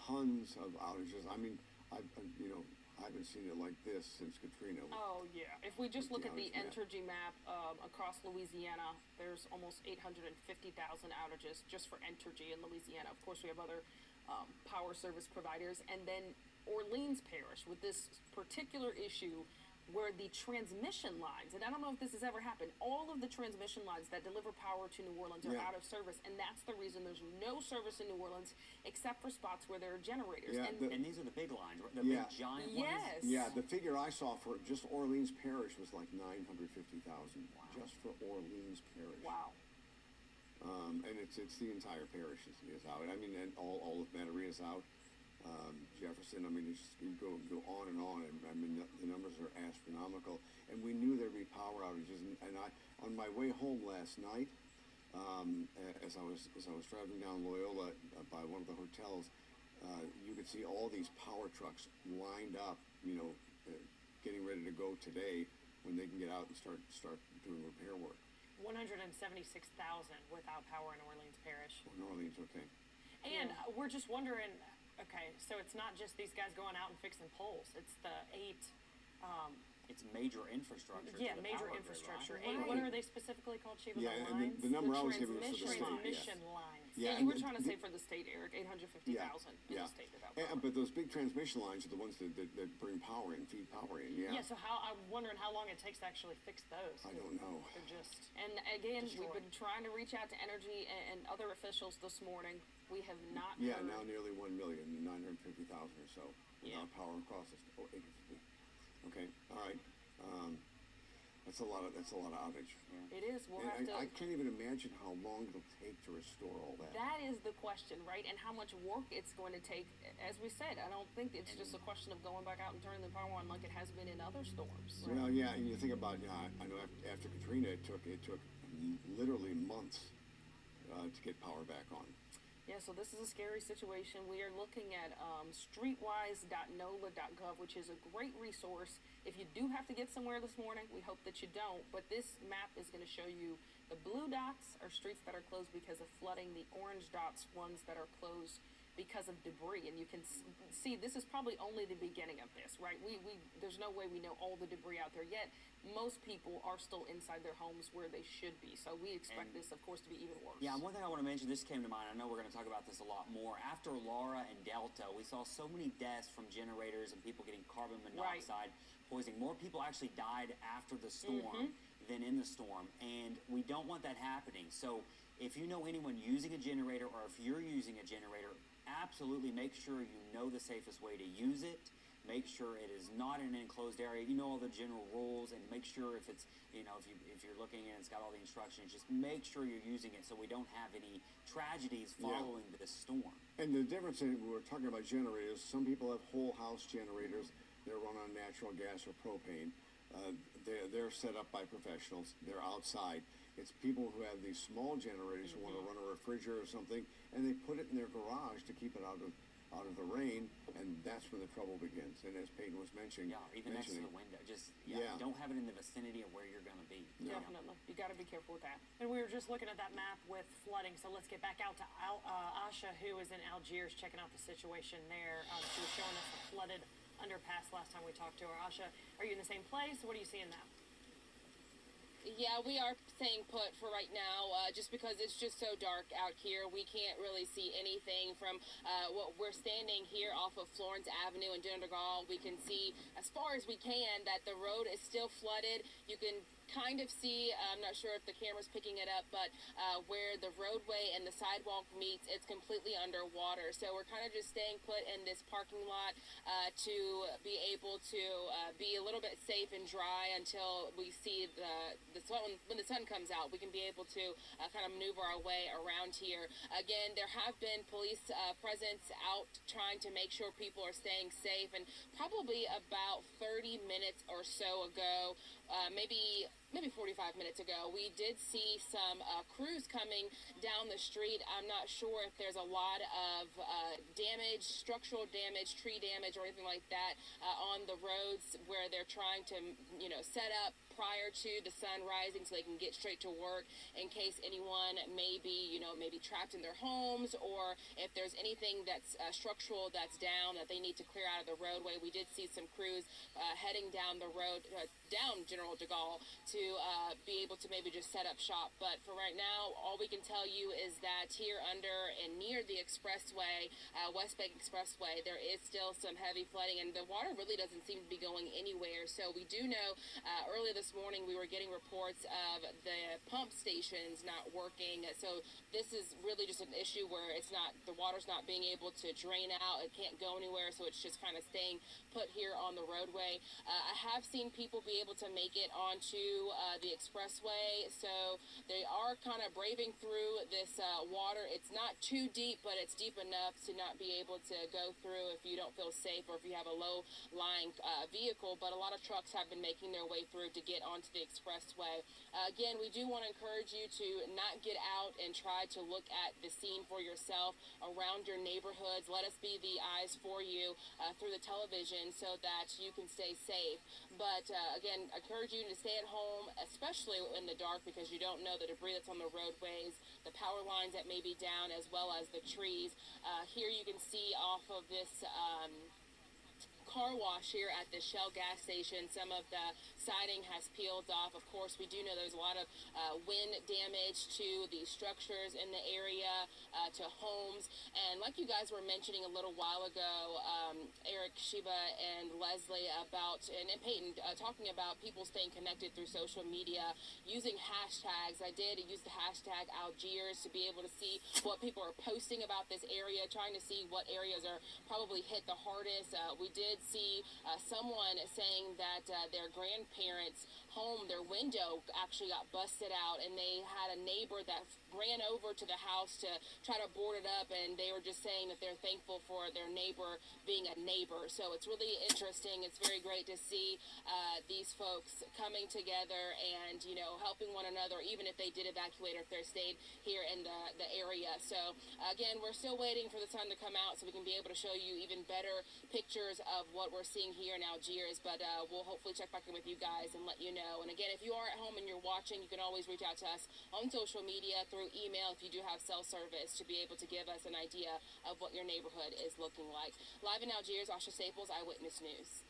tons of outages. I mean, I haven't seen it like this since Katrina. Oh, yeah. If we just look at the outage Entergy map across Louisiana, there's almost 850,000 outages just for Entergy in Louisiana. Of course, we have other power service providers. And then Orleans Parish with this particular issue where the transmission lines, and I don't know if this has ever happened, all of the transmission lines that deliver power to New Orleans are out of service, and that's the reason there's no service in New Orleans except for spots where there are generators. And these are the big lines, the big giant ones. Yeah, the figure I saw for just Orleans Parish was like 950,000 just for Orleans Parish. Wow. And it's the entire parish is out. I mean, and all of Metairie is out. Jefferson, I mean, you go on, and I mean, the numbers are astronomical. And we knew there'd be power outages. And I, on my way home last night, as I was driving down Loyola by one of the hotels, you could see all these power trucks lined up, getting ready to go today when they can get out and start doing repair work. 176,000 without power in Orleans Parish. New Orleans, okay. And we're just wondering, okay, so it's not just these guys going out and fixing poles. It's the 8... it's major infrastructure. Yeah, major infrastructure. And what are they specifically called, Sheba? Yeah, the and lines? the number I was giving was for the state. Transmission lines. Yeah, you were trying to say for the state, Eric, 850,000 in the state without power. But those big transmission lines are the ones that bring power in, feed power in, Yeah, so I'm wondering how long it takes to actually fix those. I don't know. They're just And again, destroyed. we've been trying to reach out to Energy and other officials this morning. We have not Yeah, heard. now nearly 1,950,000 or so without power across the 850. Okay, all right. That's a lot of outage. It is. We'll have to. I can't even imagine how long it'll take to restore all that. That is the question, right? And how much work it's going to take. As we said, I don't think it's just a question of going back out and turning the power on like it has been in other storms. Well, yeah, and you think about, I know after Katrina, it took literally months to get power back on. Yeah, so this is a scary situation. We are looking at streetwise.nola.gov, which is a great resource. If you do have to get somewhere this morning, we hope that you don't, but this map is going to show you the blue dots are streets that are closed because of flooding, the orange dots, ones that are closed because of debris. And you can see this is probably only the beginning of this, right? There's no way we know all the debris out there yet. Most people are still inside their homes where they should be. So we expect this, of course, to be even worse. Yeah, and one thing I want to mention, this came to mind, I know we're going to talk about this a lot more. After Laura and Delta, we saw so many deaths from generators and people getting carbon monoxide poisoning. More people actually died after the storm than in the storm, and we don't want that happening. So if you know anyone using a generator, or if you're using a generator, absolutely make sure you know the safest way to use it. Make sure it is not in an enclosed area. You know all the general rules, and make sure if it's, if you're looking and it's got all the instructions, just make sure you're using it so we don't have any tragedies following this storm. And the difference in, we're talking about generators, some people have whole house generators. They're run on natural gas or propane. They're set up by professionals. They're outside. It's people who have these small generators who want to run a refrigerator or something, and they put it in their garage to keep it out of the rain, and that's when the trouble begins. And as Peyton was mentioning, even next to the window, just don't have it in the vicinity of where you're going to be. Definitely, you got to be careful with that. And we were just looking at that map with flooding, so let's get back out to Asha, who is in Algiers, checking out the situation there. She was showing us the flooded underpass last time we talked to her. Asha, are you in the same place? What are you seeing now? Yeah, we are staying put for right now, just because it's just so dark out here. We can't really see anything from what we're standing here off of Florence Avenue in Donegal. We can see as far as we can that the road is still flooded. You can kind of see, I'm not sure if the camera's picking it up, but where the roadway and the sidewalk meets, it's completely underwater. So we're kind of just staying put in this parking lot to be able to be a little bit safe and dry until we see the sun. When the sun comes out, we can be able to kind of maneuver our way around here. Again, there have been police presence out trying to make sure people are staying safe, and probably about 30 minutes or so ago, maybe 45 minutes ago, we did see some crews coming down the street. I'm not sure if there's a lot of damage, structural damage, tree damage, or anything like that on the roads where they're trying to, set up prior to the sun rising so they can get straight to work in case anyone may be trapped in their homes, or if there's anything that's structural that's down that they need to clear out of the roadway. We did see some crews heading down the road, down General de Gaulle, to be able to maybe just set up shop. But for right now, all we can tell you is that here under and near the expressway, West Bank Expressway, there is still some heavy flooding, and the water really doesn't seem to be going anywhere. So we do know early this morning we were getting reports of the pump stations not working. So this is really just an issue where the water's not being able to drain out. It can't go anywhere, so it's just kind of staying put here on the roadway. I have seen people be able to make it onto the expressway, so they are kind of braving through this water. It's not too deep, but it's deep enough to not be able to go through if you don't feel safe or if you have a low-lying vehicle. But a lot of trucks have been making their way through to get onto the expressway. Again, we do want to encourage you to not get out and try to look at the scene for yourself around your neighborhoods. Let us be the eyes for you through the television so that you can stay safe. But again, I encourage you to stay at home, especially in the dark, because you don't know the debris that's on the roadways, the power lines that may be down, as well as the trees. Here you can see off of this car wash here at the Shell gas station, some of the siding has peeled off. Of course, we do know there's a lot of wind damage to the structures in the area, to homes. And like you guys were mentioning a little while ago, Eric, Sheba, and Leslie and Peyton talking about people staying connected through social media using hashtags. I did use the hashtag Algiers to be able to see what people are posting about this area, trying to see what areas are probably hit the hardest. We did see someone saying that their grandparents' home, their window actually got busted out, and they had a neighbor that ran over to the house to try to board it up, and they were just saying that they're thankful for their neighbor being a neighbor. So it's really interesting. It's very great to see these folks coming together and, helping one another, even if they did evacuate or if they stayed here in the area. So again, we're still waiting for the sun to come out so we can be able to show you even better pictures of what we're seeing here in Algiers, but we'll hopefully check back in with you guys and let you know. And again, if you are at home and you're watching, you can always reach out to us on social media, through email, if you do have cell service, to be able to give us an idea of what your neighborhood is looking like. Live in Algiers, Asha Staples, Eyewitness News.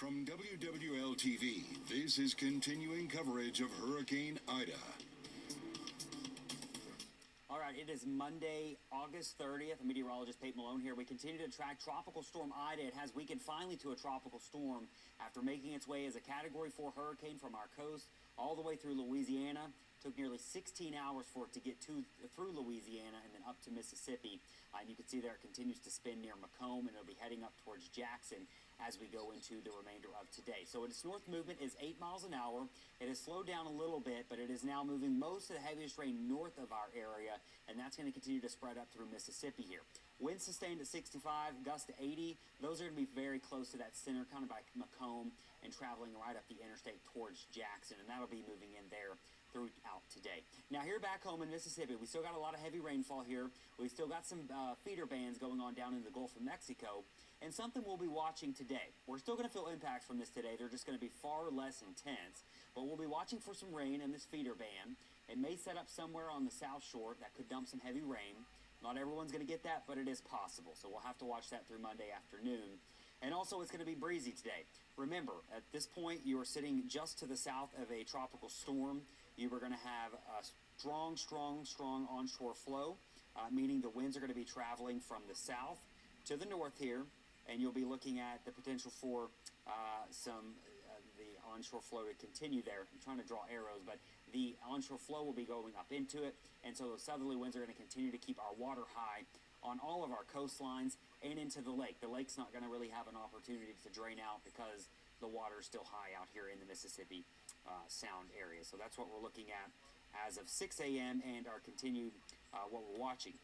From WWL-TV, this is continuing coverage of Hurricane Ida. All right, it is Monday, August 30th. Meteorologist Pete Malone here. We continue to track Tropical Storm Ida. It has weakened finally to a tropical storm after making its way as a Category 4 hurricane from our coast all the way through Louisiana. Took nearly 16 hours for it to get through Louisiana and then up to Mississippi. And you can see there it continues to spin near Macomb, and it'll be heading up towards Jackson as we go into the remainder of today. So its north movement is 8 miles an hour. It has slowed down a little bit, but it is now moving most of the heaviest rain north of our area, and that's going to continue to spread up through Mississippi here. Winds sustained at 65, gusts to 80. Those are going to be very close to that center, kind of like Macomb, and traveling right up the interstate towards Jackson, and that'll be moving in there throughout today. Now here back home in Mississippi, we still got a lot of heavy rainfall here. We still got some feeder bands going on down in the Gulf of Mexico, and something we'll be watching today. We're still going to feel impacts from this today. They're just going to be far less intense, but we'll be watching for some rain in this feeder band. It may set up somewhere on the South Shore that could dump some heavy rain. Not everyone's going to get that, but it is possible, so we'll have to watch that through Monday afternoon. And also, it's going to be breezy today. Remember, at this point, you are sitting just to the south of a tropical storm. You are going to have a strong onshore flow, meaning the winds are going to be traveling from the south to the north here, and you'll be looking at the potential for the onshore flow to continue there. I'm trying to draw arrows, but the onshore flow will be going up into it, and so those southerly winds are going to continue to keep our water high on all of our coastlines and into the lake. The lake's not going to really have an opportunity to drain out because the water is still high out here in the Mississippi Sound area. So that's what we're looking at as of 6 a.m. and our continued what we're watching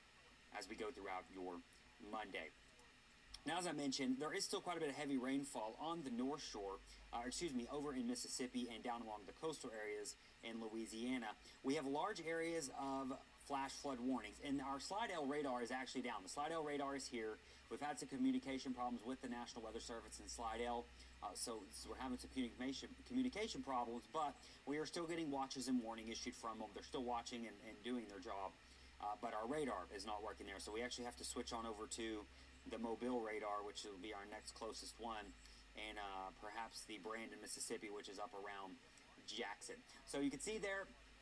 as we go throughout your Monday. Now, as I mentioned, there is still quite a bit of heavy rainfall on the North Shore, over in Mississippi and down along the coastal areas in Louisiana. We have large areas of flash flood warnings, and our Slidell radar is actually down. The Slidell radar is here. We've had some communication problems with the National Weather Service in Slidell, so we're having some communication problems, but we are still getting watches and warning issued from them. They're still watching and doing their job, but our radar is not working there, so we actually have to switch on over to the Mobile radar, which will be our next closest one, and perhaps the Brandon, Mississippi, which is up around Jackson. So you can see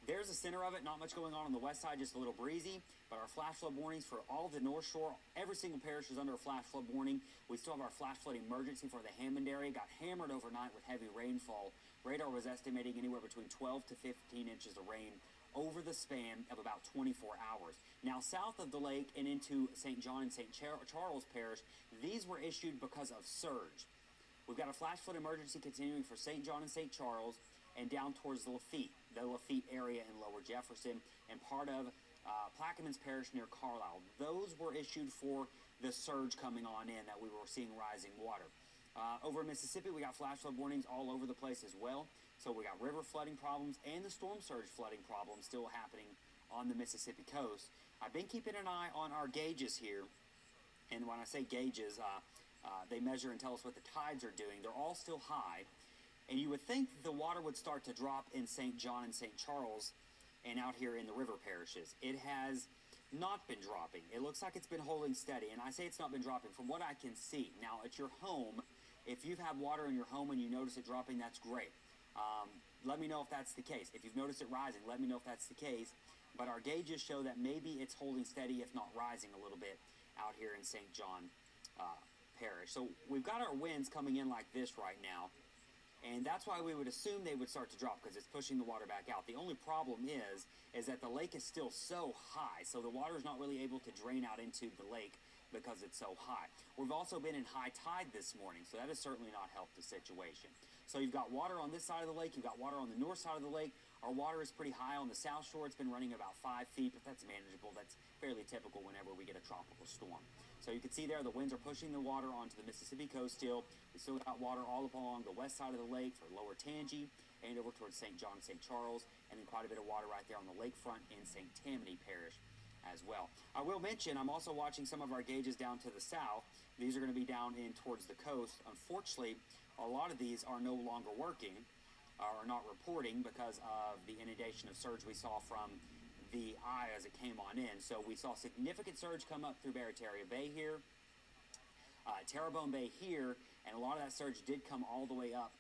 there's the center of it. Not much going on the west side, just a little breezy. But our flash flood warnings for all of the North Shore, every single parish is under a flash flood warning. We still have our flash flood emergency for the Hammond area. Got hammered overnight with heavy rainfall. Radar was estimating anywhere between 12 to 15 inches of rain over the span of about 24 hours. Now, south of the lake and into St. John and St. Charles Parish, these were issued because of surge. We've got a flash flood emergency continuing for St. John and St. Charles and down towards the Lafitte area in Lower Jefferson, and part of Plaquemines Parish near Carlisle. Those were issued for the surge coming on in that we were seeing rising water. Over in Mississippi, we got flash flood warnings all over the place as well. So we got river flooding problems and the storm surge flooding problems still happening on the Mississippi coast. I've been keeping an eye on our gauges here, and when I say gauges, they measure and tell us what the tides are doing. They're all still high, and you would think the water would start to drop in St. John and St. Charles and out here in the river parishes. It has not been dropping. It looks like it's been holding steady, and I say it's not been dropping from what I can see. Now, at your home, if you've had water in your home and you notice it dropping, that's great. Let me know if that's the case. If you've noticed it rising, let me know if that's the case. But our gauges show that maybe it's holding steady, if not rising a little bit, out here in St. John Parish. So we've got our winds coming in like this right now, and that's why we would assume they would start to drop, because it's pushing the water back out. The only problem is that the lake is still so high, so the water is not really able to drain out into the lake because it's so high. We've also been in high tide this morning, so that has certainly not helped the situation. So you've got water on this side of the lake, you've got water on the north side of the lake. Our water is pretty high on the south shore. It's been running about 5 feet, but that's manageable. That's fairly typical whenever we get a tropical storm. So you can see there the winds are pushing the water onto the Mississippi coast still. We still got water all up along the west side of the lake for Lower Tangi and over towards St. John and St. Charles, and then quite a bit of water right there on the lakefront in St. Tammany Parish as well. I will mention I'm also watching some of our gauges down to the south. These are going to be down in towards the coast. Unfortunately, a lot of these are no longer working or not reporting because of the inundation of surge we saw from the eye as it came on in. So we saw significant surge come up through Barataria Bay here. Terrebonne Bay here, and a lot of that surge did come all the way up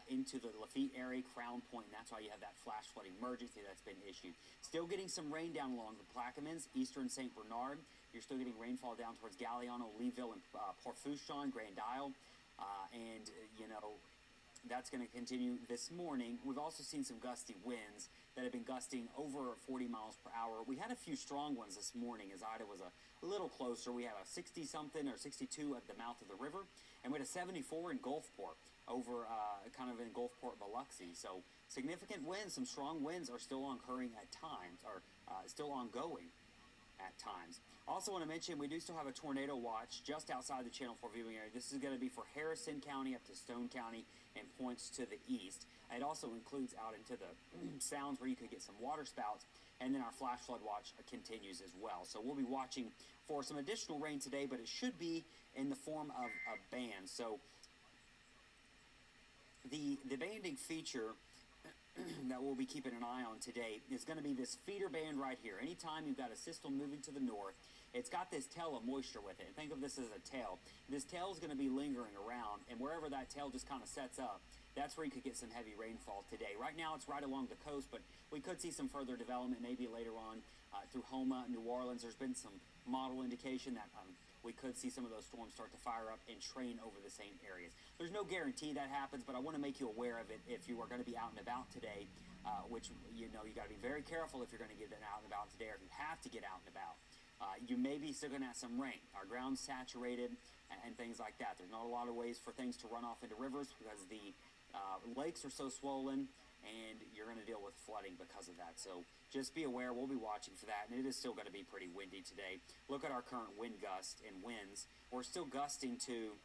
into the Lafitte area, Crown Point, and that's why you have that flash flooding emergency that's been issued. Still getting some rain down along the Plaquemines, eastern St. Bernard. You're still getting rainfall down towards Galliano, Leeville, and Port Fourchon, Grand Isle, and that's going to continue this morning. We've also seen some gusty winds that have been gusting over 40 miles per hour. We had a few strong ones this morning as Ida was a little closer. We had a 60-something or 62 at the mouth of the river, and we had a 74 in Gulfport over kind of in Gulfport, Biloxi. So significant winds, some strong winds are still occurring at times, or still ongoing at times. Also want to mention we do still have a tornado watch just outside the Channel 4 viewing area. This is going to be for Harrison County up to Stone County and points to the east. It also includes out into the sounds where you could get some water spouts, and then our flash flood watch continues as well. So we'll be watching for some additional rain today, but it should be in the form of a band. So the banding feature that we'll be keeping an eye on today is going to be this feeder band right here. Anytime you've got a system moving to the north, it's got this tail of moisture with it. And think of this as a tail. This tail is going to be lingering around, and wherever that tail just kind of sets up, that's where you could get some heavy rainfall today. Right now it's right along the coast, but we could see some further development maybe later on through Houma, New Orleans. There's been some model indication that we could see some of those storms start to fire up and train over the same areas. There's no guarantee that happens, but I want to make you aware of it if you are going to be out and about today, which, you got to be very careful if you're going to get out and about today, or if you have to get out and about. You may be still going to have some rain. Our ground's saturated and things like that. There's not a lot of ways for things to run off into rivers because the lakes are so swollen, and you're going to deal with flooding because of that. So just be aware. We'll be watching for that, and it is still going to be pretty windy today. Look at our current wind gust and winds. We're still gusting to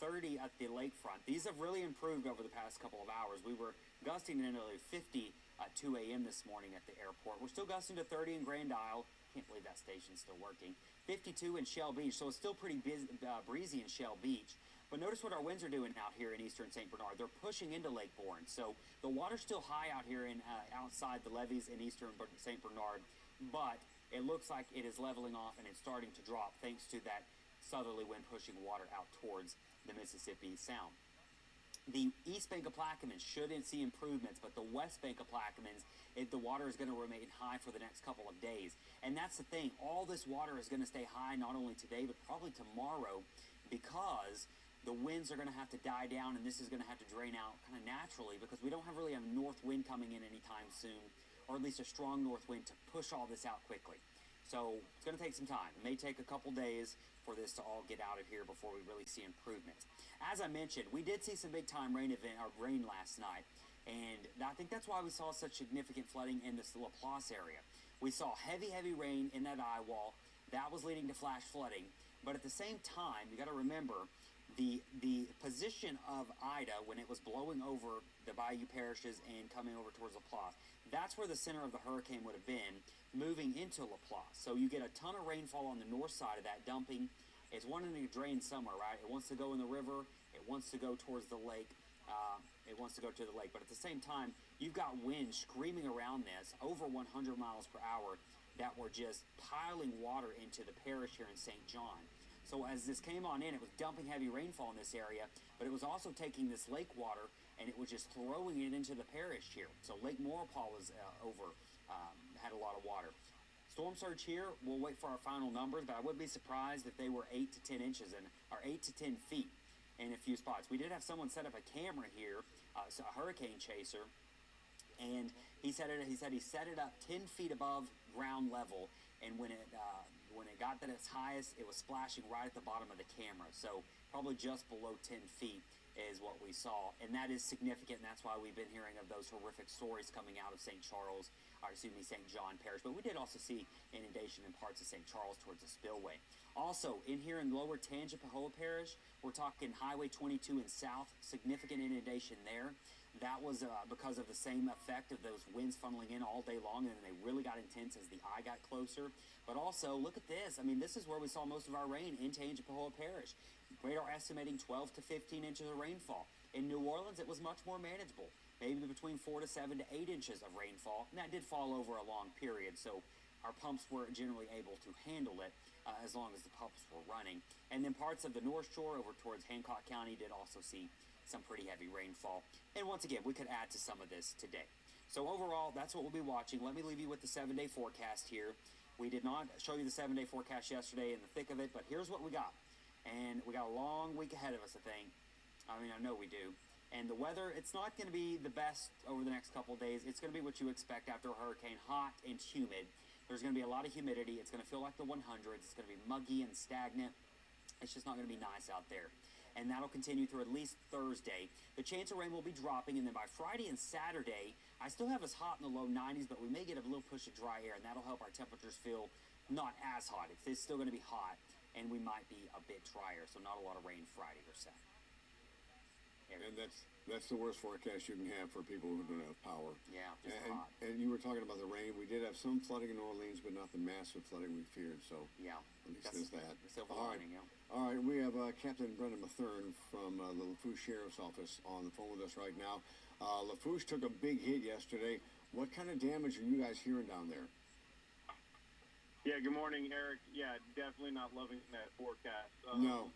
30 at the lakefront. These have really improved over the past couple of hours. We were gusting in nearly 50 at 2 a.m. this morning at the airport. We're still gusting to 30 in Grand Isle. Can't believe that station's still working. 52 in Shell Beach, so it's still pretty breezy in Shell Beach. But notice what our winds are doing out here in eastern St. Bernard. They're pushing into Lake Bourne. So the water's still high out here in outside the levees in eastern St. Bernard, but it looks like it is leveling off and it's starting to drop thanks to that southerly wind pushing water out towards the Mississippi Sound. The east bank of Plaquemines shouldn't see improvements, but the west bank of Plaquemines, the water is going to remain high for the next couple of days. And that's the thing. All this water is going to stay high not only today, but probably tomorrow, because the winds are going to have to die down, and this is going to have to drain out kind of naturally because we don't really have a north wind coming in anytime soon, or at least a strong north wind to push all this out quickly. So it's going to take some time. It may take a couple days for this to all get out of here before we really see improvements. As I mentioned, we did see some big-time rain last night, and I think that's why we saw such significant flooding in this Laplace area. We saw heavy, heavy rain in that eye wall. That was leading to flash flooding. But at the same time, you got to remember the position of Ida when it was blowing over the Bayou parishes and coming over towards Laplace. That's where the center of the hurricane would have been, moving into Laplace. So you get a ton of rainfall on the north side of that dumping. It's wanting to drain somewhere, right? It wants to go in the river. It wants to go towards the lake. It wants to go to the lake. But at the same time, you've got winds screaming around this over 100 miles per hour that were just piling water into the parish here in St. John. So as this came on in, it was dumping heavy rainfall in this area, but it was also taking this lake water and it was just throwing it into the parish here. So Lake Maurepas was had a lot of water. Storm surge here, we'll wait for our final numbers, but I wouldn't be surprised if they were 8 to 10 inches or 8 to 10 feet in a few spots. We did have someone set up a camera here, a hurricane chaser, and he said he set it up 10 feet above ground level, and when it got at its highest, it was splashing right at the bottom of the camera. So probably just below 10 feet is what we saw, and that is significant, and that's why we've been hearing of those horrific stories coming out of St. John Parish. But we did also see inundation in parts of St. Charles towards the spillway. Also, in here in lower Tangipahoa Parish, we're talking Highway 22 and south, significant inundation there. That was because of the same effect of those winds funneling in all day long, and then they really got intense as the eye got closer. But also, look at this. I mean, this is where we saw most of our rain in Tangipahoa Parish. Radar estimating 12 to 15 inches of rainfall. In New Orleans, it was much more manageable, maybe between 4 to 7 to 8 inches of rainfall, and that did fall over a long period. So our pumps were generally able to handle it as long as the pumps were running. And then parts of the North Shore over towards Hancock County did also see some pretty heavy rainfall. And once again, we could add to some of this today. So overall, that's what we'll be watching. Let me leave you with the 7-day forecast here. We did not show you the 7-day forecast yesterday in the thick of it, but here's what we got. And we got a long week ahead of us, I think. I mean, I know we do. And the weather, it's not going to be the best over the next couple of days. It's going to be what you expect after a hurricane, hot and humid. There's going to be a lot of humidity. It's going to feel like the 100s. It's going to be muggy and stagnant. It's just not going to be nice out there. And that'll continue through at least Thursday. The chance of rain will be dropping, and then by Friday and Saturday, I still have us hot in the low 90s, but we may get a little push of dry air, and that'll help our temperatures feel not as hot. It's still going to be hot, and we might be a bit drier, so not a lot of rain Friday or Saturday. And that's the worst forecast you can have for people who don't have power. Yeah, just hot. And you were talking about the rain. We did have some flooding in New Orleans, but not the massive flooding we feared. So yeah, at least there's that. All right. All right, we have Captain Brendan Mathern from the Lafourche Sheriff's Office on the phone with us right now. Lafourche took a big hit yesterday. What kind of damage are you guys hearing down there? Yeah, good morning, Eric. Yeah, definitely not loving that forecast. No.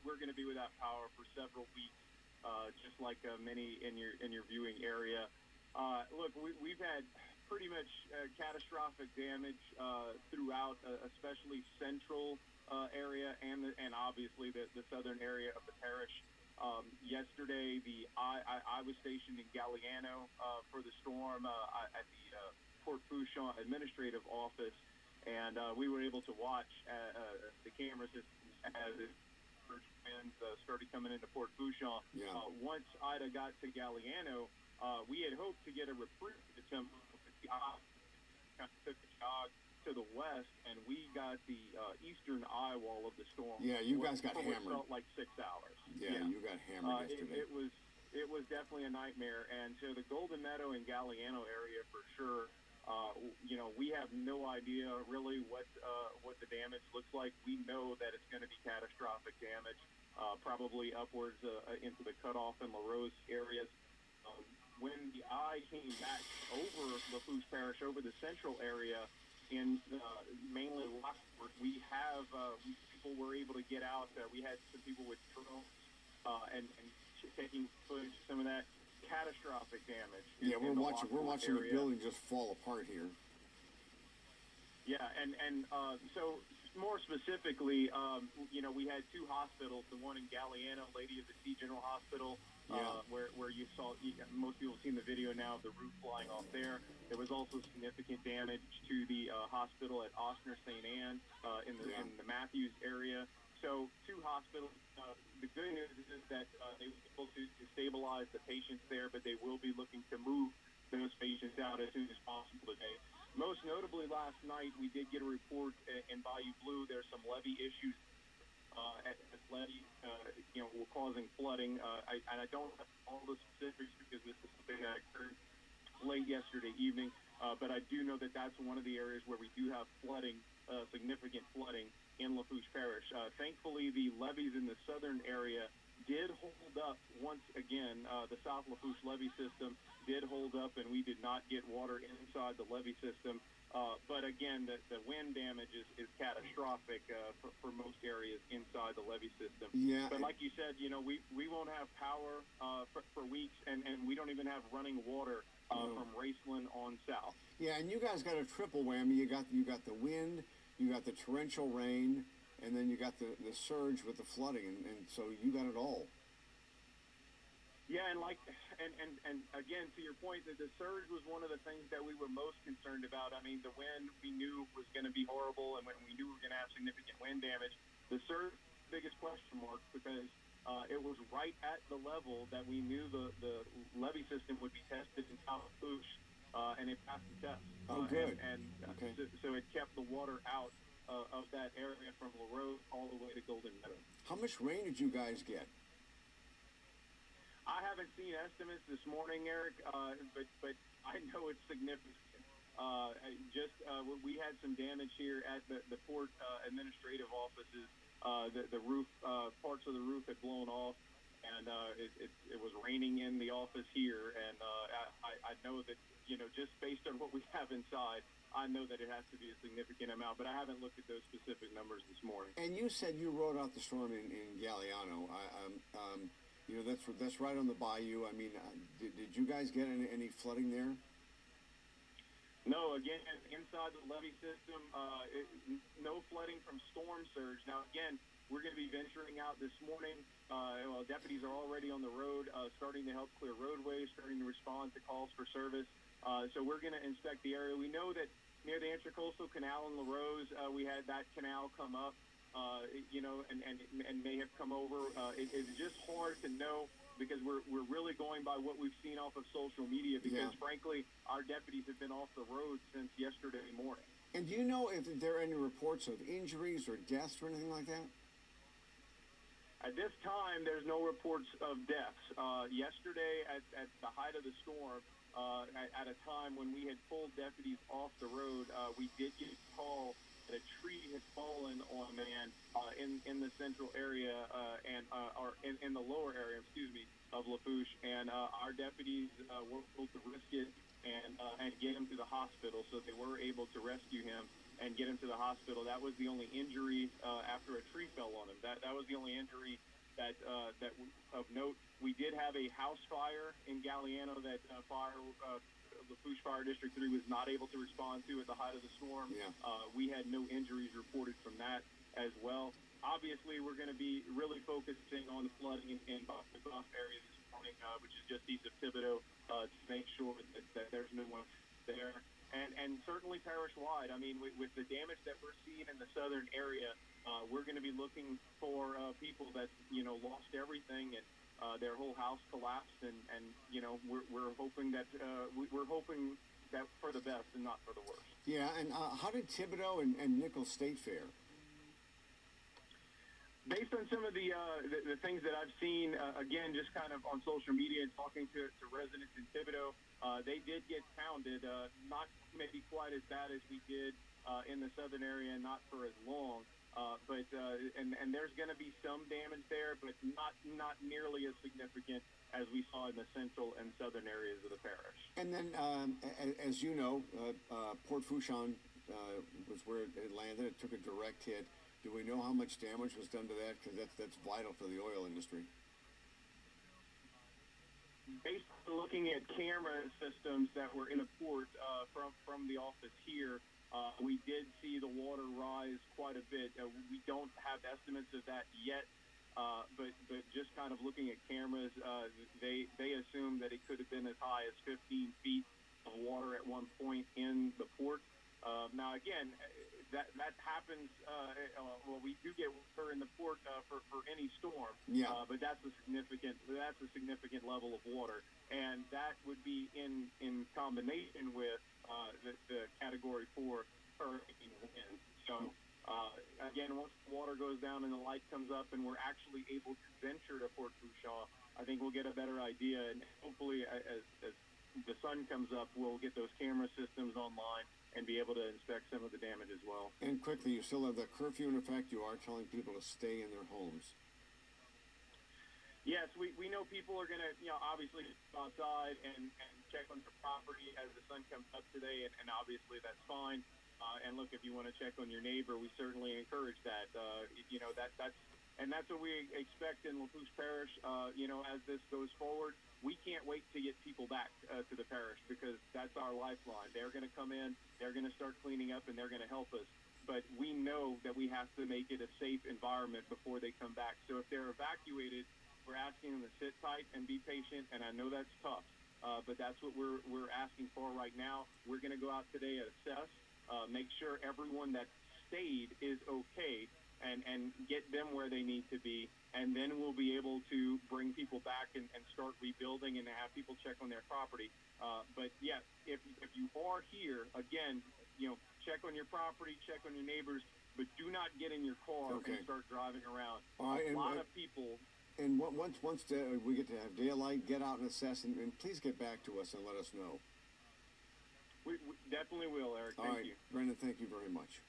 We're going to be without power for several weeks, just like many in your viewing area. Look, we've had pretty much catastrophic damage throughout, especially central area and obviously the southern area of the parish. Yesterday, I was stationed in Galliano for the storm at the Port Fouchon Administrative Office, and we were able to watch the camera systems as it winds started coming into Port Fouchon. Yeah. Once Ida got to Galliano, we had hoped to get a reprieve attempt. Kind of took a jog to the west, and we got the eastern eye wall of the storm. Yeah, you guys got for hammered. What felt like 6 hours. Yeah, you got hammered yesterday. It was definitely a nightmare, and so the Golden Meadow and Galliano area for sure. We have no idea really what the damage looks like. We know that it's going to be catastrophic damage, probably upwards into the Cutoff and LaRose areas. When the eye came back over Lafourche Parish, over the central area, in mainly Lockport, people were able to get out. We had some people with drones and taking footage, some of that. Catastrophic damage. Yeah, we're watching the building just fall apart here. Yeah, and so more specifically, we had two hospitals. The one in Galliano, Lady of the Sea General Hospital, where you saw most people have seen the video now of the roof flying off there. There was also significant damage to the hospital at Osner St. Anne in the Matthews area. So two hospitals. The good news is that they were able to stabilize the patients there, but they will be looking to move those patients out as soon as possible today. Most notably, last night we did get a report in Bayou Blue. There's some levee issues at this levee, were causing flooding. I don't have all the specifics because this is something that occurred late yesterday evening, but I do know that that's one of the areas where we do have flooding, significant flooding in Lafourche Parish. Thankfully, the levees in the southern area did hold up once again. The South Lafourche levee system did hold up, and we did not get water inside the levee system. But again, the wind damage is catastrophic for most areas inside the levee system. Yeah. But like you said, we won't have power for weeks, and we don't even have running water from Raceland on south. Yeah, and you guys got a triple whammy. You got the wind, you got the torrential rain, and then you got the surge with the flooding, and so you got it all. Yeah, and again, to your point, that the surge was one of the things that we were most concerned about. I mean, the wind we knew was going to be horrible, and when we knew we were going to have significant wind damage, the surge was the biggest question mark because it was right at the level that we knew the levee system would be tested in South Lafourche, and it passed the test. Oh, good. Okay. So it kept the water out of that area from LaRose all the way to Golden Meadow. How much rain did you guys get? I haven't seen estimates this morning, Eric, but I know it's significant. We had some damage here at the port administrative offices. The roof, parts of the roof had blown off, and it was raining in the office here. And I know that, just based on what we have inside, I know that it has to be a significant amount, but I haven't looked at those specific numbers this morning. And you said you rode out the storm in Galliano. You know, that's right on the bayou. I mean, did you guys get any flooding there? No, again, inside the levee system, no flooding from storm surge. Now, again, we're going to be venturing out this morning. Deputies are already on the road, starting to help clear roadways, starting to respond to calls for service. So we're going to inspect the area. We know that near the Intracoastal Canal in LaRose, we had that canal come up, and may have come over. It's just hard to know because we're really going by what we've seen off of social media because, frankly, our deputies have been off the road since yesterday morning. And do you know if there are any reports of injuries or deaths or anything like that? At this time, there's no reports of deaths. Yesterday, at the height of the storm, at a time when we had pulled deputies off the road, we did get a call that a tree had fallen on a man in the central area or in the lower area, of Lafourche, and our deputies were able to risk it and get him to the hospital. So they were able to rescue him and get him to the hospital. That was the only injury after a tree fell on him. That was the only injury that of note. We did have a house fire in Galliano that Lafourche Fire District 3 was not able to respond to at the height of the storm. We had no injuries reported from that as well. Obviously, we're going to be really focusing on the flooding in Buff area this morning, which is just east of Thibodeau, to make sure that there's no one there. And certainly parish-wide. I mean, with the damage that we're seeing in the southern area, we're going to be looking for people that, lost everything and their whole house collapsed. And we're hoping that for the best and not for the worst. Yeah, and how did Thibodeau and Niko State fare? Based on some of the things that I've seen, again, just kind of on social media and talking to residents in Thibodeau, they did get pounded, not maybe quite as bad as we did in the southern area, not for as long, but there's going to be some damage there, but not nearly as significant as we saw in the central and southern areas of the parish. And then, as you know, Port Fourchon was where it landed. It took a direct hit. Do we know how much damage was done to that? Because that's vital for the oil industry. Based on looking at camera systems that were in the port from the office here, we did see the water rise quite a bit. We don't have estimates of that yet, but just kind of looking at cameras, they assume that it could have been as high as 15 feet of water at one point in the port. Now, again, that happens. We do get water in the port for any storm. But that's a significant level of water, and that would be in combination with the Category 4 hurricane wind. So again, once the water goes down and the light comes up, and we're actually able to venture to Port Fourchon, I think we'll get a better idea, and hopefully, as the sun comes up, we'll get those camera systems online and be able to inspect some of the damage as well. And quickly, you still have the curfew in effect. You are telling people to stay in their homes. Yes, we know people are going to, obviously go outside and check on their property as the sun comes up today, and obviously that's fine. And look, if you want to check on your neighbor, we certainly encourage that. That's what we expect in Lafourche Parish. As this goes forward, we can't wait to get people back to the parish because that's our lifeline. They're going to come in, they're going to start cleaning up, and they're going to help us. But we know that we have to make it a safe environment before they come back. So if they're evacuated, we're asking them to sit tight and be patient, and I know that's tough, but that's what we're asking for right now. We're going to go out today and assess, make sure everyone that stayed is okay, and get them where they need to be, and then we'll be able to bring people back and start rebuilding and have people check on their property. But yeah, if you are here, again, check on your property, check on your neighbors, but do not get in your car and start driving around. A lot of people. And once we get to have daylight, get out and assess, and please get back to us and let us know. We definitely will, Eric. Thank you. Brendan, thank you very much.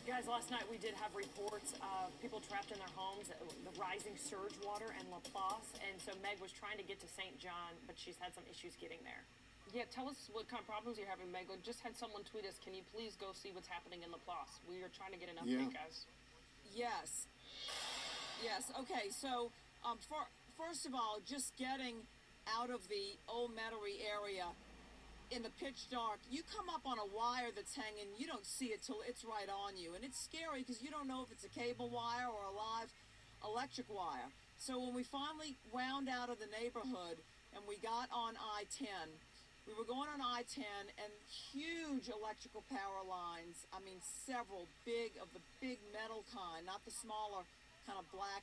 Guys, last night we did have reports of people trapped in their homes, the rising surge water in La Place, and so Meg was trying to get to St. John, but she's had some issues getting there. Yeah, tell us what kind of problems you're having, Meg. Just had someone tweet us, can you please go see what's happening in Laplace? We are trying to get an update, guys. Yes. Yes. Okay. So, first of all, just getting out of the Old Metairie area in the pitch dark, you come up on a wire that's hanging, you don't see it till it's right on you. And it's scary because you don't know if it's a cable wire or a live electric wire. So when we finally wound out of the neighborhood and we got on I-10, we were going on I-10 and huge electrical power lines, I mean several of the big metal kind, not the smaller kind of black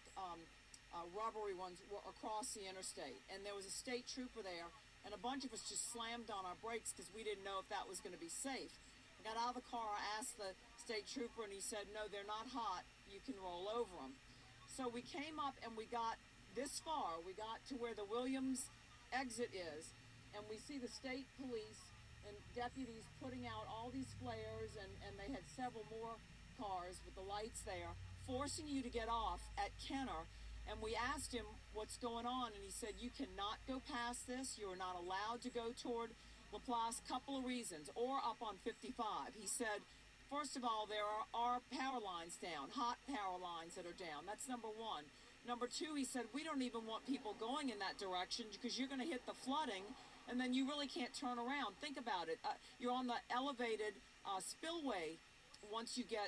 rubbery ones, were across the interstate. And there was a state trooper there, and a bunch of us just slammed on our brakes because we didn't know if that was going to be safe. I got out of the car, I asked the state trooper, and he said, no, they're not hot, you can roll over them. So we came up and we got this far. We got to where the Williams exit is, and we see the state police and deputies putting out all these flares, and they had several more cars with the lights there, forcing you to get off at Kenner. And we asked him what's going on, and he said, you cannot go past this. You are not allowed to go toward Laplace. Couple of reasons, or up on 55. He said, first of all, there are power lines down, hot power lines that are down. That's number one. Number two, he said, we don't even want people going in that direction because you're going to hit the flooding, and then you really can't turn around. Think about it. You're on the elevated spillway. Once you get,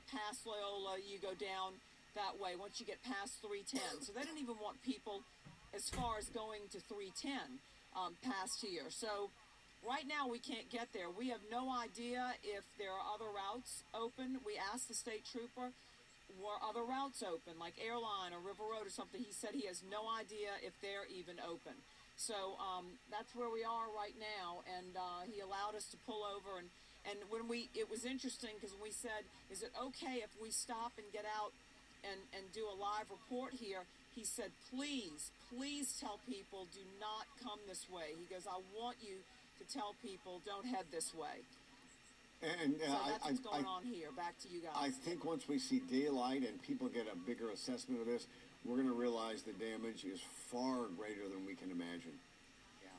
past Loyola, you go down that way once you get past 310. So they don't even want people as far as going to 310 past here. So right now we can't get there. We have no idea if there are other routes open. We asked the state trooper, were other routes open, like Airline or River Road or something? He said he has no idea if they're even open. So that's where we are right now, and he allowed us to pull over. And when it was interesting because we said, is it okay if we stop and get out and do a live report here? He said, please tell people, do not come this way. He goes, I want you to tell people, don't head this way. And so that's what's going on here. Back to you guys. I think once we see daylight and people get a bigger assessment of this, we're going to realize the damage is far greater than we can imagine. Yeah.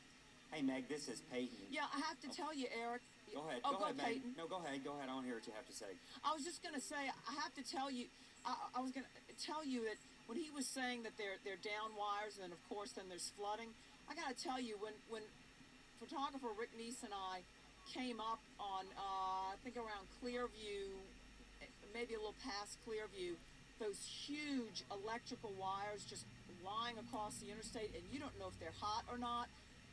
Hey, Meg, this is Peyton. Yeah, I have to tell you, Eric. Go ahead. Oh, go ahead, Peyton. Meg. No, go ahead. Go ahead. I want to hear what you have to say. I was just going to say, I have to tell you, I was going to tell you that when he was saying that they're down wires, and of course then there's flooding, I got to tell you, when photographer Rick Neese and I came up on, I think around Clearview, maybe a little past Clearview, those huge electrical wires just lying across the interstate, and you don't know if they're hot or not.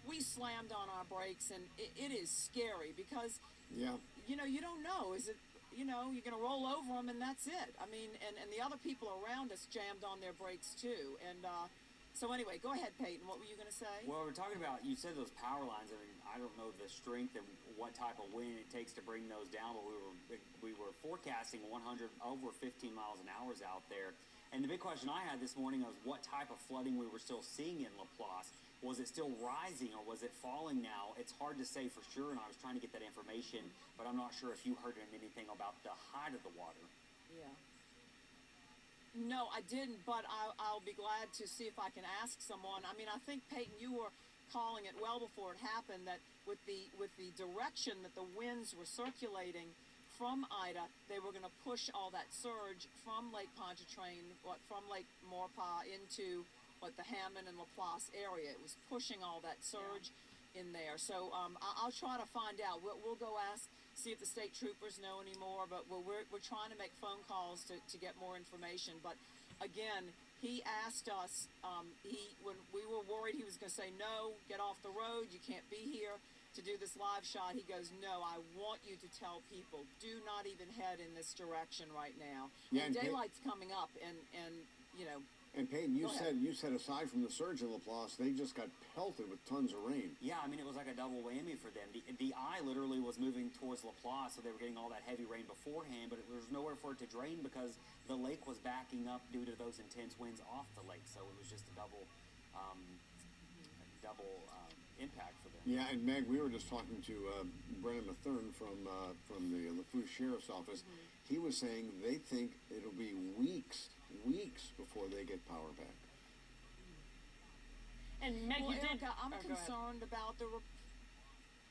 We slammed on our brakes, and it is scary because, you don't know. Is it, you're going to roll over them, and that's it. I mean, and the other people around us jammed on their brakes, too. And so anyway, go ahead, Peyton. What were you going to say? Well, we're talking about, you said those power lines. I mean, I don't know the strength and what type of wind it takes to bring those down, but we were forecasting 100 over 15 miles an hour out there. And the big question I had this morning was what type of flooding we were still seeing in Laplace. Was it still rising or was it falling now? It's hard to say for sure, and I was trying to get that information, but I'm not sure if you heard anything about the height of the water. Yeah. No, I didn't, but I'll be glad to see if I can ask someone. I mean, I think, Peyton, you were calling it well before it happened that with the direction that the winds were circulating from Ida, they were going to push all that surge from Lake Pontchartrain, from Lake Maurepas into the Hammond and Laplace area. It was pushing all that surge in there. So I'll try to find out. We'll go see if the state troopers know any more, but we're trying to make phone calls to get more information. But again, he asked us, when we were worried he was going to say, no, get off the road, you can't be here to do this live shot. He goes, no, I want you to tell people, do not even head in this direction right now. Yeah, and daylight's coming up, and And Peyton, you said aside from the surge in Laplace, they just got pelted with tons of rain. Yeah, I mean, it was like a double whammy for them. The eye literally was moving towards Laplace, so they were getting all that heavy rain beforehand, but there was nowhere for it to drain because the lake was backing up due to those intense winds off the lake. So it was just a double impact for them. Yeah, and Meg, we were just talking to Brennan Mathern from the Lafouche Sheriff's Office. He was saying they think it'll be weeks before they get power back. And Meg, well, you did. Erica, I'm concerned about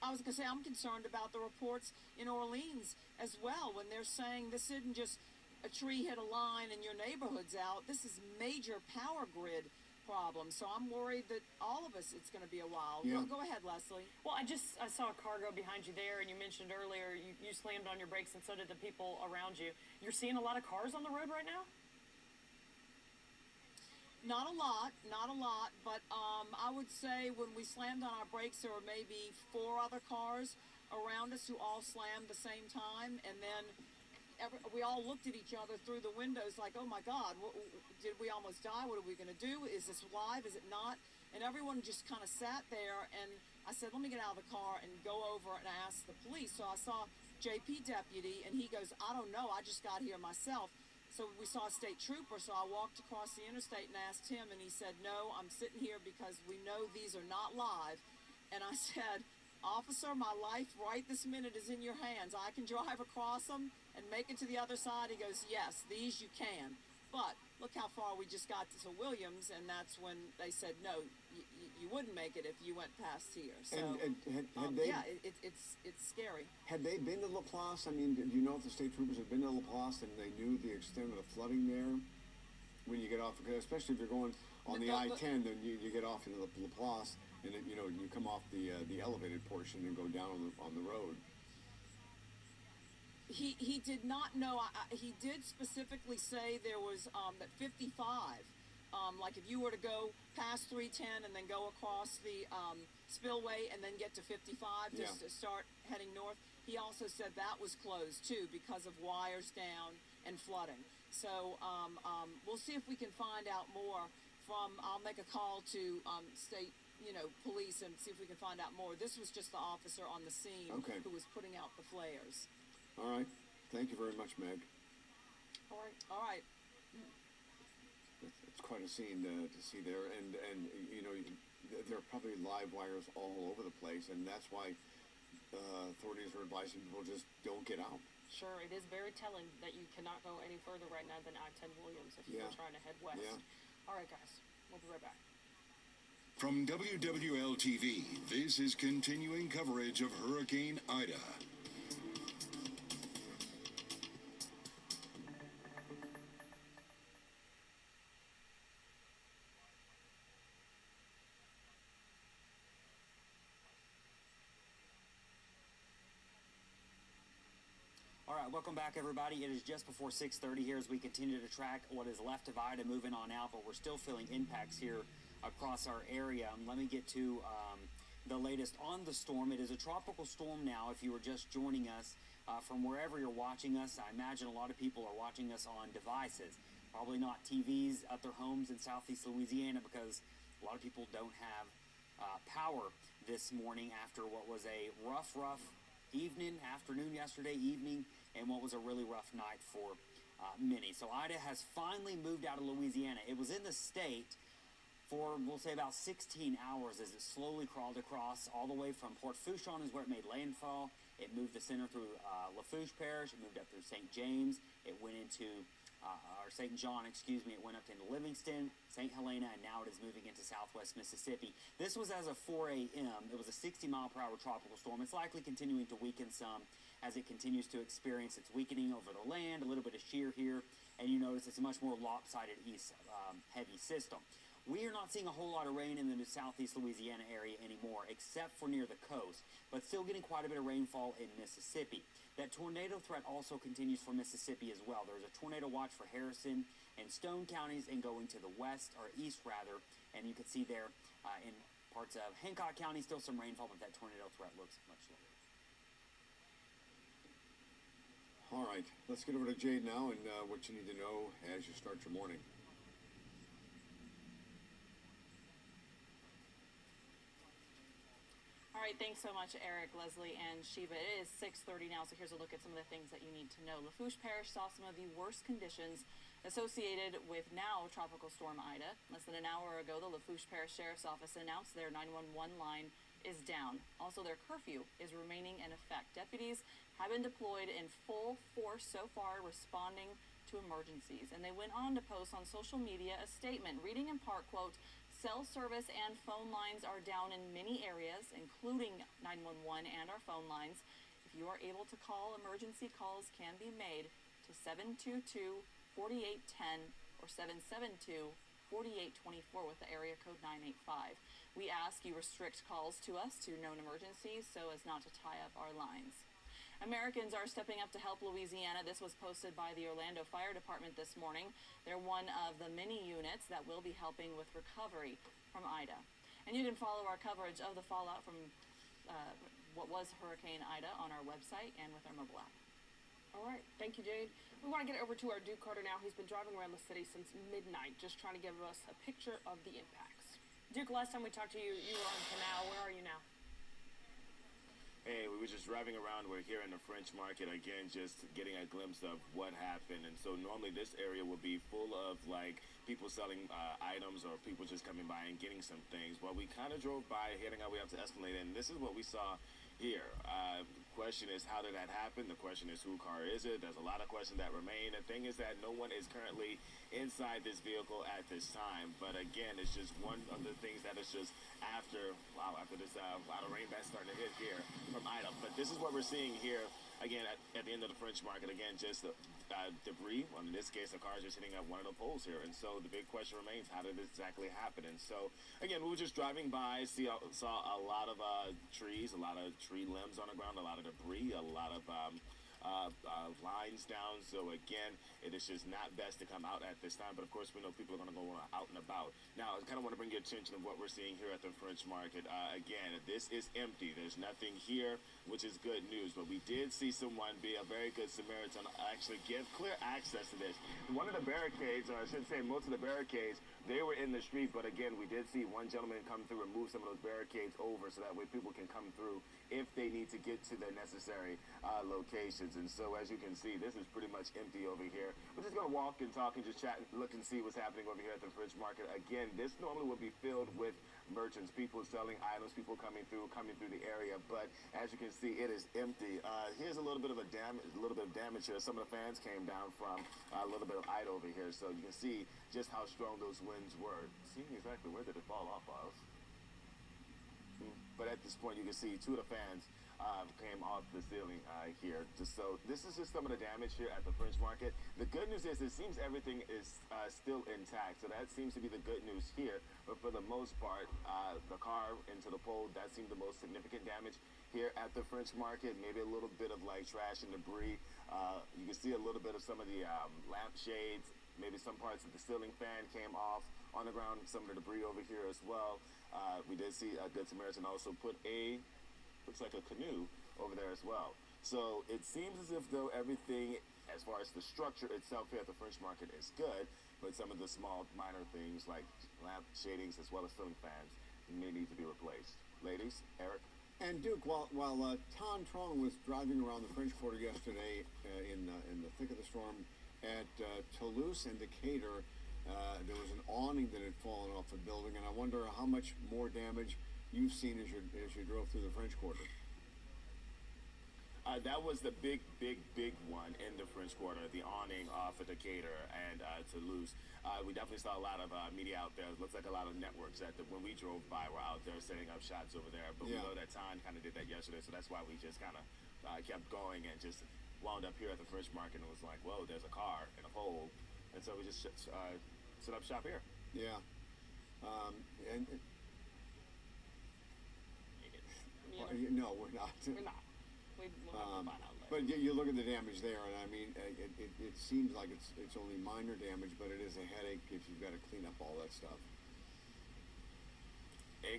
I was going to say, I'm concerned about the reports in Orleans as well, when they're saying this isn't just a tree hit a line and your neighborhood's out. This is major power grid problem. So I'm worried that all of us, it's going to be a while. Yeah. Go ahead, Leslie. Well, I saw a car go behind you there, and you mentioned earlier you slammed on your brakes, and so did the people around you. You're seeing a lot of cars on the road right now? Not a lot, but I would say when we slammed on our brakes, there were maybe 4 other cars around us who all slammed the same time, and then we all looked at each other through the windows like, oh my God, did we almost die? What are we going to do? Is this live? Is it not? And everyone just kind of sat there, and I said, let me get out of the car and go over and ask the police. So I saw JP deputy, and he goes, I don't know, I just got here myself. So we saw a state trooper, so I walked across the interstate and asked him, and he said, no, I'm sitting here because we know these are not live. And I said, officer, my life right this minute is in your hands. I can drive across them and make it to the other side. He goes, yes, these you can. But look how far we just got to Williams, and that's when they said, no, you wouldn't make it if you went past here. So, had they, yeah, it's scary. Had they been to Laplace? I mean, do you know if the state troopers had been to Laplace and they knew the extent of the flooding there when you get off, especially if you're going on the I-10, then you get off into Laplace, and then, you come off the elevated portion and go down on the road. He did not know. He did specifically say there was that 55. Like if you were to go past 310 and then go across the spillway and then get to 55 just to start heading north, he also said that was closed too because of wires down and flooding. So we'll see if we can find out more from. I'll make a call to state police and see if we can find out more. This was just the officer on the scene who was putting out the flares. All right. Thank you very much, Meg. All right. It's quite a scene to see there, and there are probably live wires all over the place, and that's why authorities are advising people just don't get out. Sure, it is very telling that you cannot go any further right now than I-10 Williams if you're trying to head west. Yeah. All right, guys, we'll be right back. From WWL-TV, this is continuing coverage of Hurricane Ida. All right, welcome back, everybody. It is just before 6:30 here as we continue to track what is left of Ida moving on out, but we're still feeling impacts here across our area. Let me get to the latest on the storm. It is a tropical storm now. If you were just joining us from wherever you're watching us, I imagine a lot of people are watching us on devices, probably not TVs at their homes in southeast Louisiana because a lot of people don't have power this morning after what was a rough afternoon yesterday evening, and what was a really rough night for many. So Ida has finally moved out of Louisiana. It was in the state for, we'll say, about 16 hours as it slowly crawled across all the way from Port Fourchon is where it made landfall. It moved the center through Lafourche Parish. It moved up through St. James. It went into or St. John, excuse me. It went up into Livingston, St. Helena, and now it is moving into southwest Mississippi. This was as of 4 a.m. It was a 60-mile-per-hour tropical storm. It's likely continuing to weaken some as it continues to experience its weakening over the land, a little bit of shear here, and you notice it's a much more lopsided east heavy system. We are not seeing a whole lot of rain in the southeast Louisiana area anymore, except for near the coast, but still getting quite a bit of rainfall in Mississippi. That tornado threat also continues for Mississippi as well. There's a tornado watch for Harrison and Stone counties and going to the west, or east rather, and you can see there in parts of Hancock County still some rainfall, but that tornado threat looks much lower. All right, let's get over to Jade now and what you need to know as you start your morning. All right, thanks so much, Eric, Leslie, and Sheba. It is 6:30 now, so here's a look at some of the things that you need to know. Lafourche Parish saw some of the worst conditions associated with now Tropical Storm Ida. Less than an hour ago, the Lafourche Parish Sheriff's Office announced their 911 line is down. Also, their curfew is remaining in effect. Deputies have been deployed in full force so far responding to emergencies. And they went on to post on social media a statement reading in part, quote, cell service and phone lines are down in many areas, including 911 and our phone lines. If you are able to call, emergency calls can be made to 722-4810 or 772-4824 with the area code 985. We ask you restrict calls to us to known emergencies so as not to tie up our lines. Americans are stepping up to help Louisiana. This was posted by the Orlando Fire Department this morning. They're one of the many units that will be helping with recovery from Ida. And you can follow our coverage of the fallout from what was Hurricane Ida on our website and with our mobile app. All right. Thank you, Jade. We want to get over to our Duke Carter now. He's been driving around the city since midnight, just trying to give us a picture of the impacts. Duke, last time we talked to you, you were on Canal. Where are you now? Hey, we were just driving around. We're here in the French Market again, just getting a glimpse of what happened. And so normally this area would be full of like people selling items or people just coming by and getting some things. Well, we kind of drove by, heading our way up to Esplanade, and this is what we saw here. The question is, how did that happen? The question is, whose car is it? There's a lot of questions that remain. The thing is that no one is currently inside this vehicle at this time. But again, it's just one of the things that is just after this lot of rain that's starting to hit here from Ida. But this is what we're seeing here again at the end of the French Market. Again, just debris. Well, in this case, the car's just hitting up one of the poles here. And so the big question remains, how did this exactly happen? And so again, we were just driving by, saw a lot of trees, a lot of tree limbs on the ground, a lot of debris, a lot of lines down. So again, it is just not best to come out at this time, but of course we know people are going to go out and about. Now, I kind of want to bring your attention to what we're seeing here at the French Market. Again, this is empty. There's nothing here, which is good news, but we did see someone be a very good Samaritan, actually give clear access to this. One of the barricades, or I should say most of the barricades, they were in the street, but again, we did see one gentleman come through and move some of those barricades over so that way people can come through if they need to get to their necessary locations. And so as you can see, this is pretty much empty over here. We're just going to walk and talk and just chat and look and see what's happening over here at the French Market. Again, this normally would be filled with merchants, people selling items, people coming through the area. But as you can see, it is empty. Here's a little bit of damage here. Some of the fans came down from a little bit of Ida over here, so you can see just how strong those winds were. Seeing exactly where did it fall off of? But at this point, you can see two of the fans came off the ceiling here. So this is just some of the damage here at the French Market. The good news is it seems everything is still intact. So that seems to be the good news here. But for the most part, the car into the pole, that seemed the most significant damage here at the French Market. Maybe a little bit of like trash and debris. You can see a little bit of some of the lampshades. Maybe some parts of the ceiling fan came off on the ground. Some of the debris over here as well. We did see a Good Samaritan also put looks like a canoe over there as well. So it seems as if though everything as far as the structure itself here at the French Market is good, but some of the small minor things like lamp shadings as well as ceiling fans may need to be replaced. Ladies, Eric? And Duke, while Ton Trong was driving around the French Quarter yesterday in the thick of the storm at Toulouse and Decatur, there was an awning that had fallen off the building, and I wonder how much more damage you've seen as you drove through the French Quarter. That was the big one in the French Quarter, the awning off of Decatur and Toulouse. We definitely saw a lot of media out there. It looks like a lot of networks when we drove by were out there setting up shots over there. But we know that Ton kind of did that yesterday, so that's why we just kind of kept going and just wound up here at the French Market and was like, whoa, there's a car in a pole. And so we just set up shop here. Yeah. No, we're not. We're not. We'll find out later. But you look at the damage there, and I mean, it seems like it's only minor damage, but it is a headache if you've got to clean up all that stuff.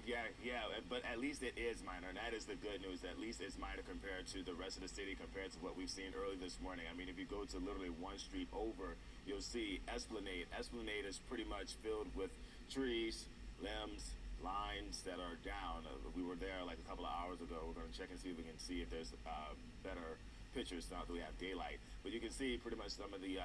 Yeah, but at least it is minor, and that is the good news. At least it's minor compared to the rest of the city, compared to what we've seen early this morning. I mean, if you go to literally one street over, you'll see Esplanade. Esplanade is pretty much filled with trees, limbs, lines that are down. We were there like a couple of hours ago. We're going to check and see if we can see if there's better pictures now that we have daylight. But you can see pretty much some of the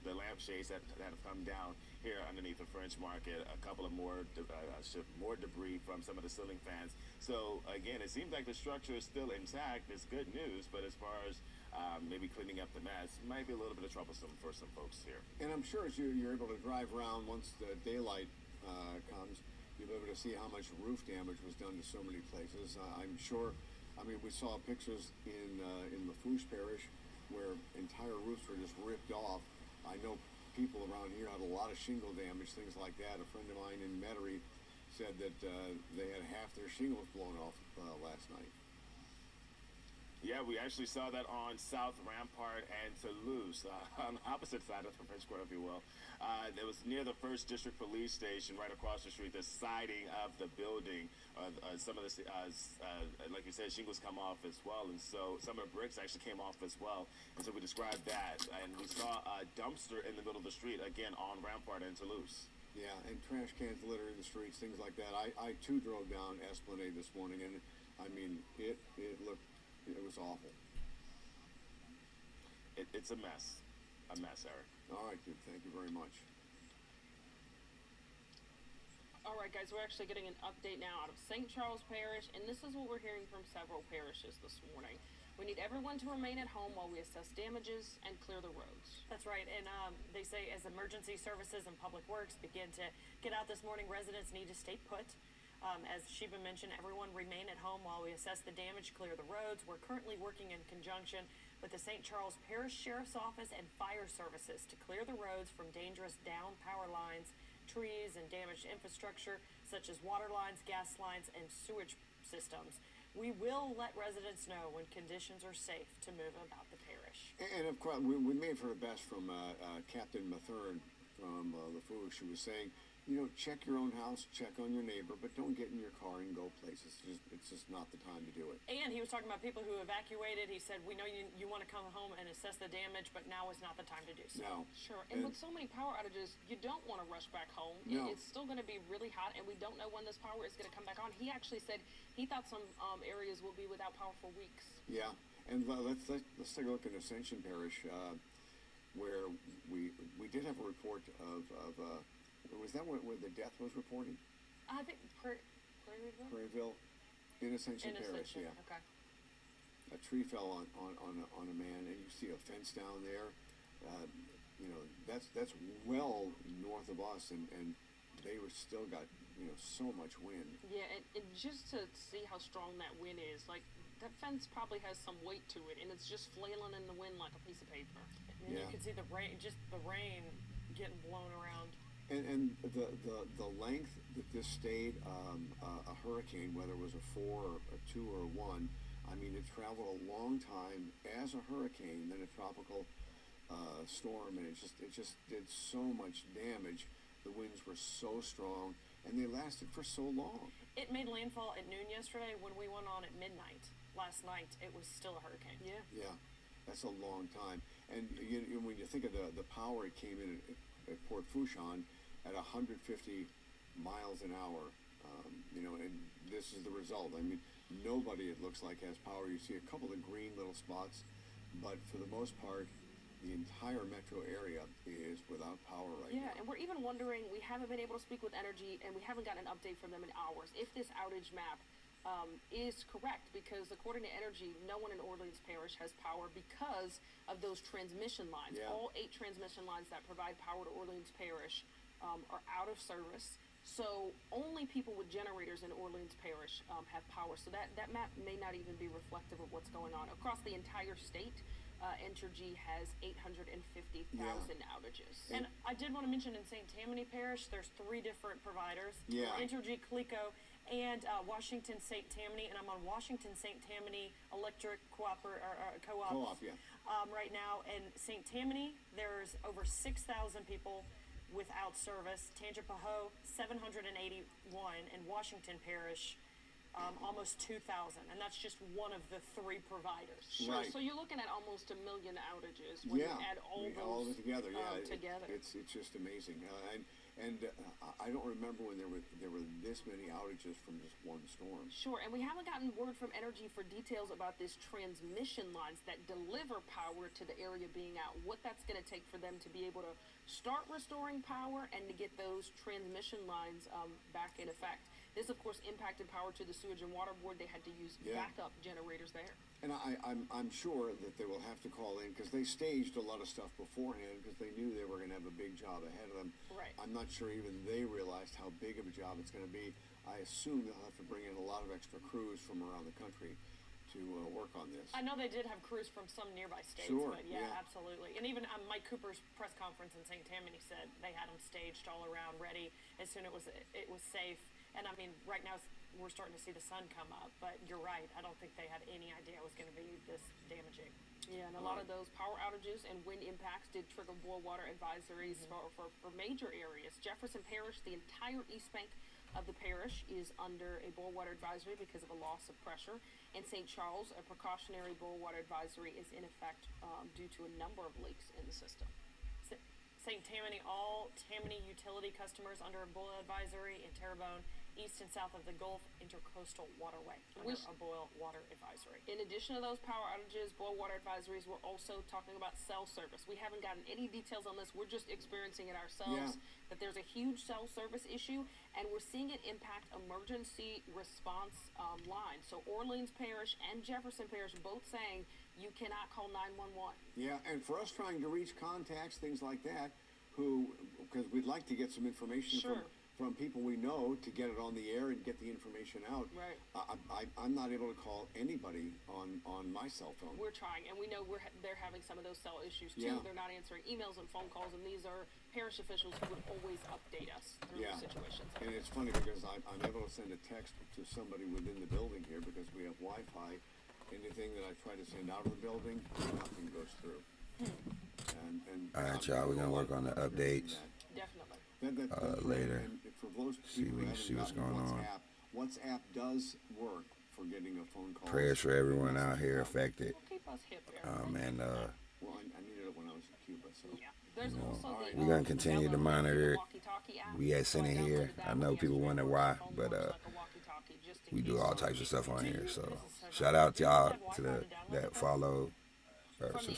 lampshades that have come down here underneath the French Market. A couple of more debris from some of the ceiling fans. So again, it seems like the structure is still intact. It's good news, but as far as maybe cleaning up the mess, might be a little bit of troublesome for some folks here. And I'm sure as you're able to drive around once the daylight comes, you'll be able to see how much roof damage was done to so many places. I'm sure, I mean, we saw pictures in Lafourche Parish where entire roofs were just ripped off. I know people around here had a lot of shingle damage, things like that. A friend of mine in Metairie said that they had half their shingles blown off last night. Yeah, we actually saw that on South Rampart and Toulouse, on the opposite side of the French Quarter, if you will. It was near the 1st District Police Station, right across the street, the siding of the building. Some of the, like you said, shingles come off as well, and so some of the bricks actually came off as well. And so we described that, and we saw a dumpster in the middle of the street, again, on Rampart and Toulouse. Yeah, and trash cans littering the streets, things like that. I too drove down Esplanade this morning, and I mean, it was awful. It's a mess, Eric. All right, dude, thank you very much. All right, guys, we're actually getting an update now out of St. Charles Parish, and this is what we're hearing from several parishes this morning. We need everyone to remain at home while we assess damages and clear the roads. That's right, and they say as emergency services and public works begin to get out this morning, residents need to stay put. As Sheba mentioned, everyone remain at home while we assess the damage, clear the roads. We're currently working in conjunction with the St. Charles Parish Sheriff's Office and fire services to clear the roads from dangerous down power lines, trees, and damaged infrastructure such as water lines, gas lines, and sewage systems. We will let residents know when conditions are safe to move about the parish. And of course, we may have heard best from Captain Mathern from Lafourche, who was saying, you know, check your own house, check on your neighbor, but don't get in your car and go places. It's just not the time to do it. And he was talking about people who evacuated. He said, we know you want to come home and assess the damage, but now is not the time to do so. No. Sure. And with so many power outages, you don't want to rush back home. No. It's still going to be really hot, and we don't know when this power is going to come back on. He actually said he thought some areas will be without power for weeks. Yeah. And let's take a look at Ascension Parish, where we did have a report of was that where the death was reported? I think Prairieville? Prairieville, in Ascension Parish, yeah. Okay. A tree fell on a man, and you see a fence down there. You know, that's well north of us, and they were still got, you know, so much wind. Yeah, and just to see how strong that wind is, like, that fence probably has some weight to it, and it's just flailing in the wind like a piece of paper. And you can see the rain getting blown around. And the length that this stayed a hurricane, whether it was a 4 or a 2 or a 1, I mean, it traveled a long time as a hurricane, then a tropical storm, and it just did so much damage. The winds were so strong, and they lasted for so long. It made landfall at noon yesterday. When we went on at midnight last night, it was still a hurricane. Yeah. Yeah, that's a long time. And when you think of the power it came in at Port Fourchon at 150 miles an hour, you know, and this is the result. I mean, nobody, it looks like, has power. You see a couple of green little spots, but for the most part, the entire metro area is without power right now. Yeah, and we're even wondering, we haven't been able to speak with Energy, and we haven't gotten an update from them in hours, if this outage map is correct, because according to Energy, no one in Orleans Parish has power because of those transmission lines. Yeah. All 8 transmission lines that provide power to Orleans Parish are out of service. So only people with generators in Orleans Parish have power. So that map may not even be reflective of what's going on. Across the entire state, Entergy has 850,000 outages. And I did want to mention in St. Tammany Parish, there's 3 different providers. Yeah. Entergy, Clico, and Washington St. Tammany, and I'm on Washington St. Tammany Electric Co-op yeah. Right now. And St. Tammany, there's over 6,000 people without service. Tangipahoa, 781, and Washington Parish, almost 2,000, and that's just one of the 3 providers. Sure. Right. So you're looking at almost 1 million outages when you add all of it together. Yeah, together. It's just amazing. And I don't remember when there were this many outages from just one storm. Sure, and we haven't gotten word from Energy for details about this transmission lines that deliver power to the area being out. What that's going to take for them to be able to start restoring power and to get those transmission lines back in effect. This, of course, impacted power to the Sewage and Water Board. They had to use backup generators there. And I'm sure that they will have to call in because they staged a lot of stuff beforehand because they knew they were going to have a big job ahead of them. Right. I'm not sure even they realized how big of a job it's going to be. I assume they'll have to bring in a lot of extra crews from around the country to work on this. I know they did have crews from some nearby states, Sure, but yeah, absolutely. And even Mike Cooper's press conference in St. Tammany said they had them staged all around, ready as soon as it was safe. And I mean, right now we're starting to see the sun come up, but you're right. I don't think they had any idea it was going to be this damaging. Yeah, and a lot of those power outages and wind impacts did trigger boil water advisories for major areas. Jefferson Parish, the entire East Bank of the parish is under a boil water advisory because of a loss of pressure. In St. Charles, a precautionary boil water advisory is in effect due to a number of leaks in the system. St. Tammany, all Tammany utility customers under a boil advisory. In Terrebonne, east and south of the Gulf Intercoastal Waterway under a boil water advisory. In addition to those power outages, boil water advisories, we're also talking about cell service. We haven't gotten any details on this. We're just experiencing it ourselves, that there's a huge cell service issue, and we're seeing it impact emergency response lines. So Orleans Parish and Jefferson Parish both saying you cannot call 911. Yeah, and for us trying to reach contacts, things like that, because we'd like to get some information from people we know to get it on the air and get the information out. Right. I'm not able to call anybody on my cell phone. We're trying, and we know they're having some of those cell issues too. Yeah. They're not answering emails and phone calls, and these are parish officials who would always update us through those situations. And it's funny because I'm able to send a text to somebody within the building here because we have Wi-Fi. Anything that I try to send out of the building, nothing goes through. All right, y'all, we're going to work on the updates later. See what's going on. WhatsApp does work for getting a phone call. Prayers for everyone out here affected. Keep us hip there. Well, I needed it when I was in Cuba, so. There's also we're going to continue to monitor it. We at Center here. I know people wonder why, but we do all types of stuff on here. So shout out to y'all to that follow or subscribe.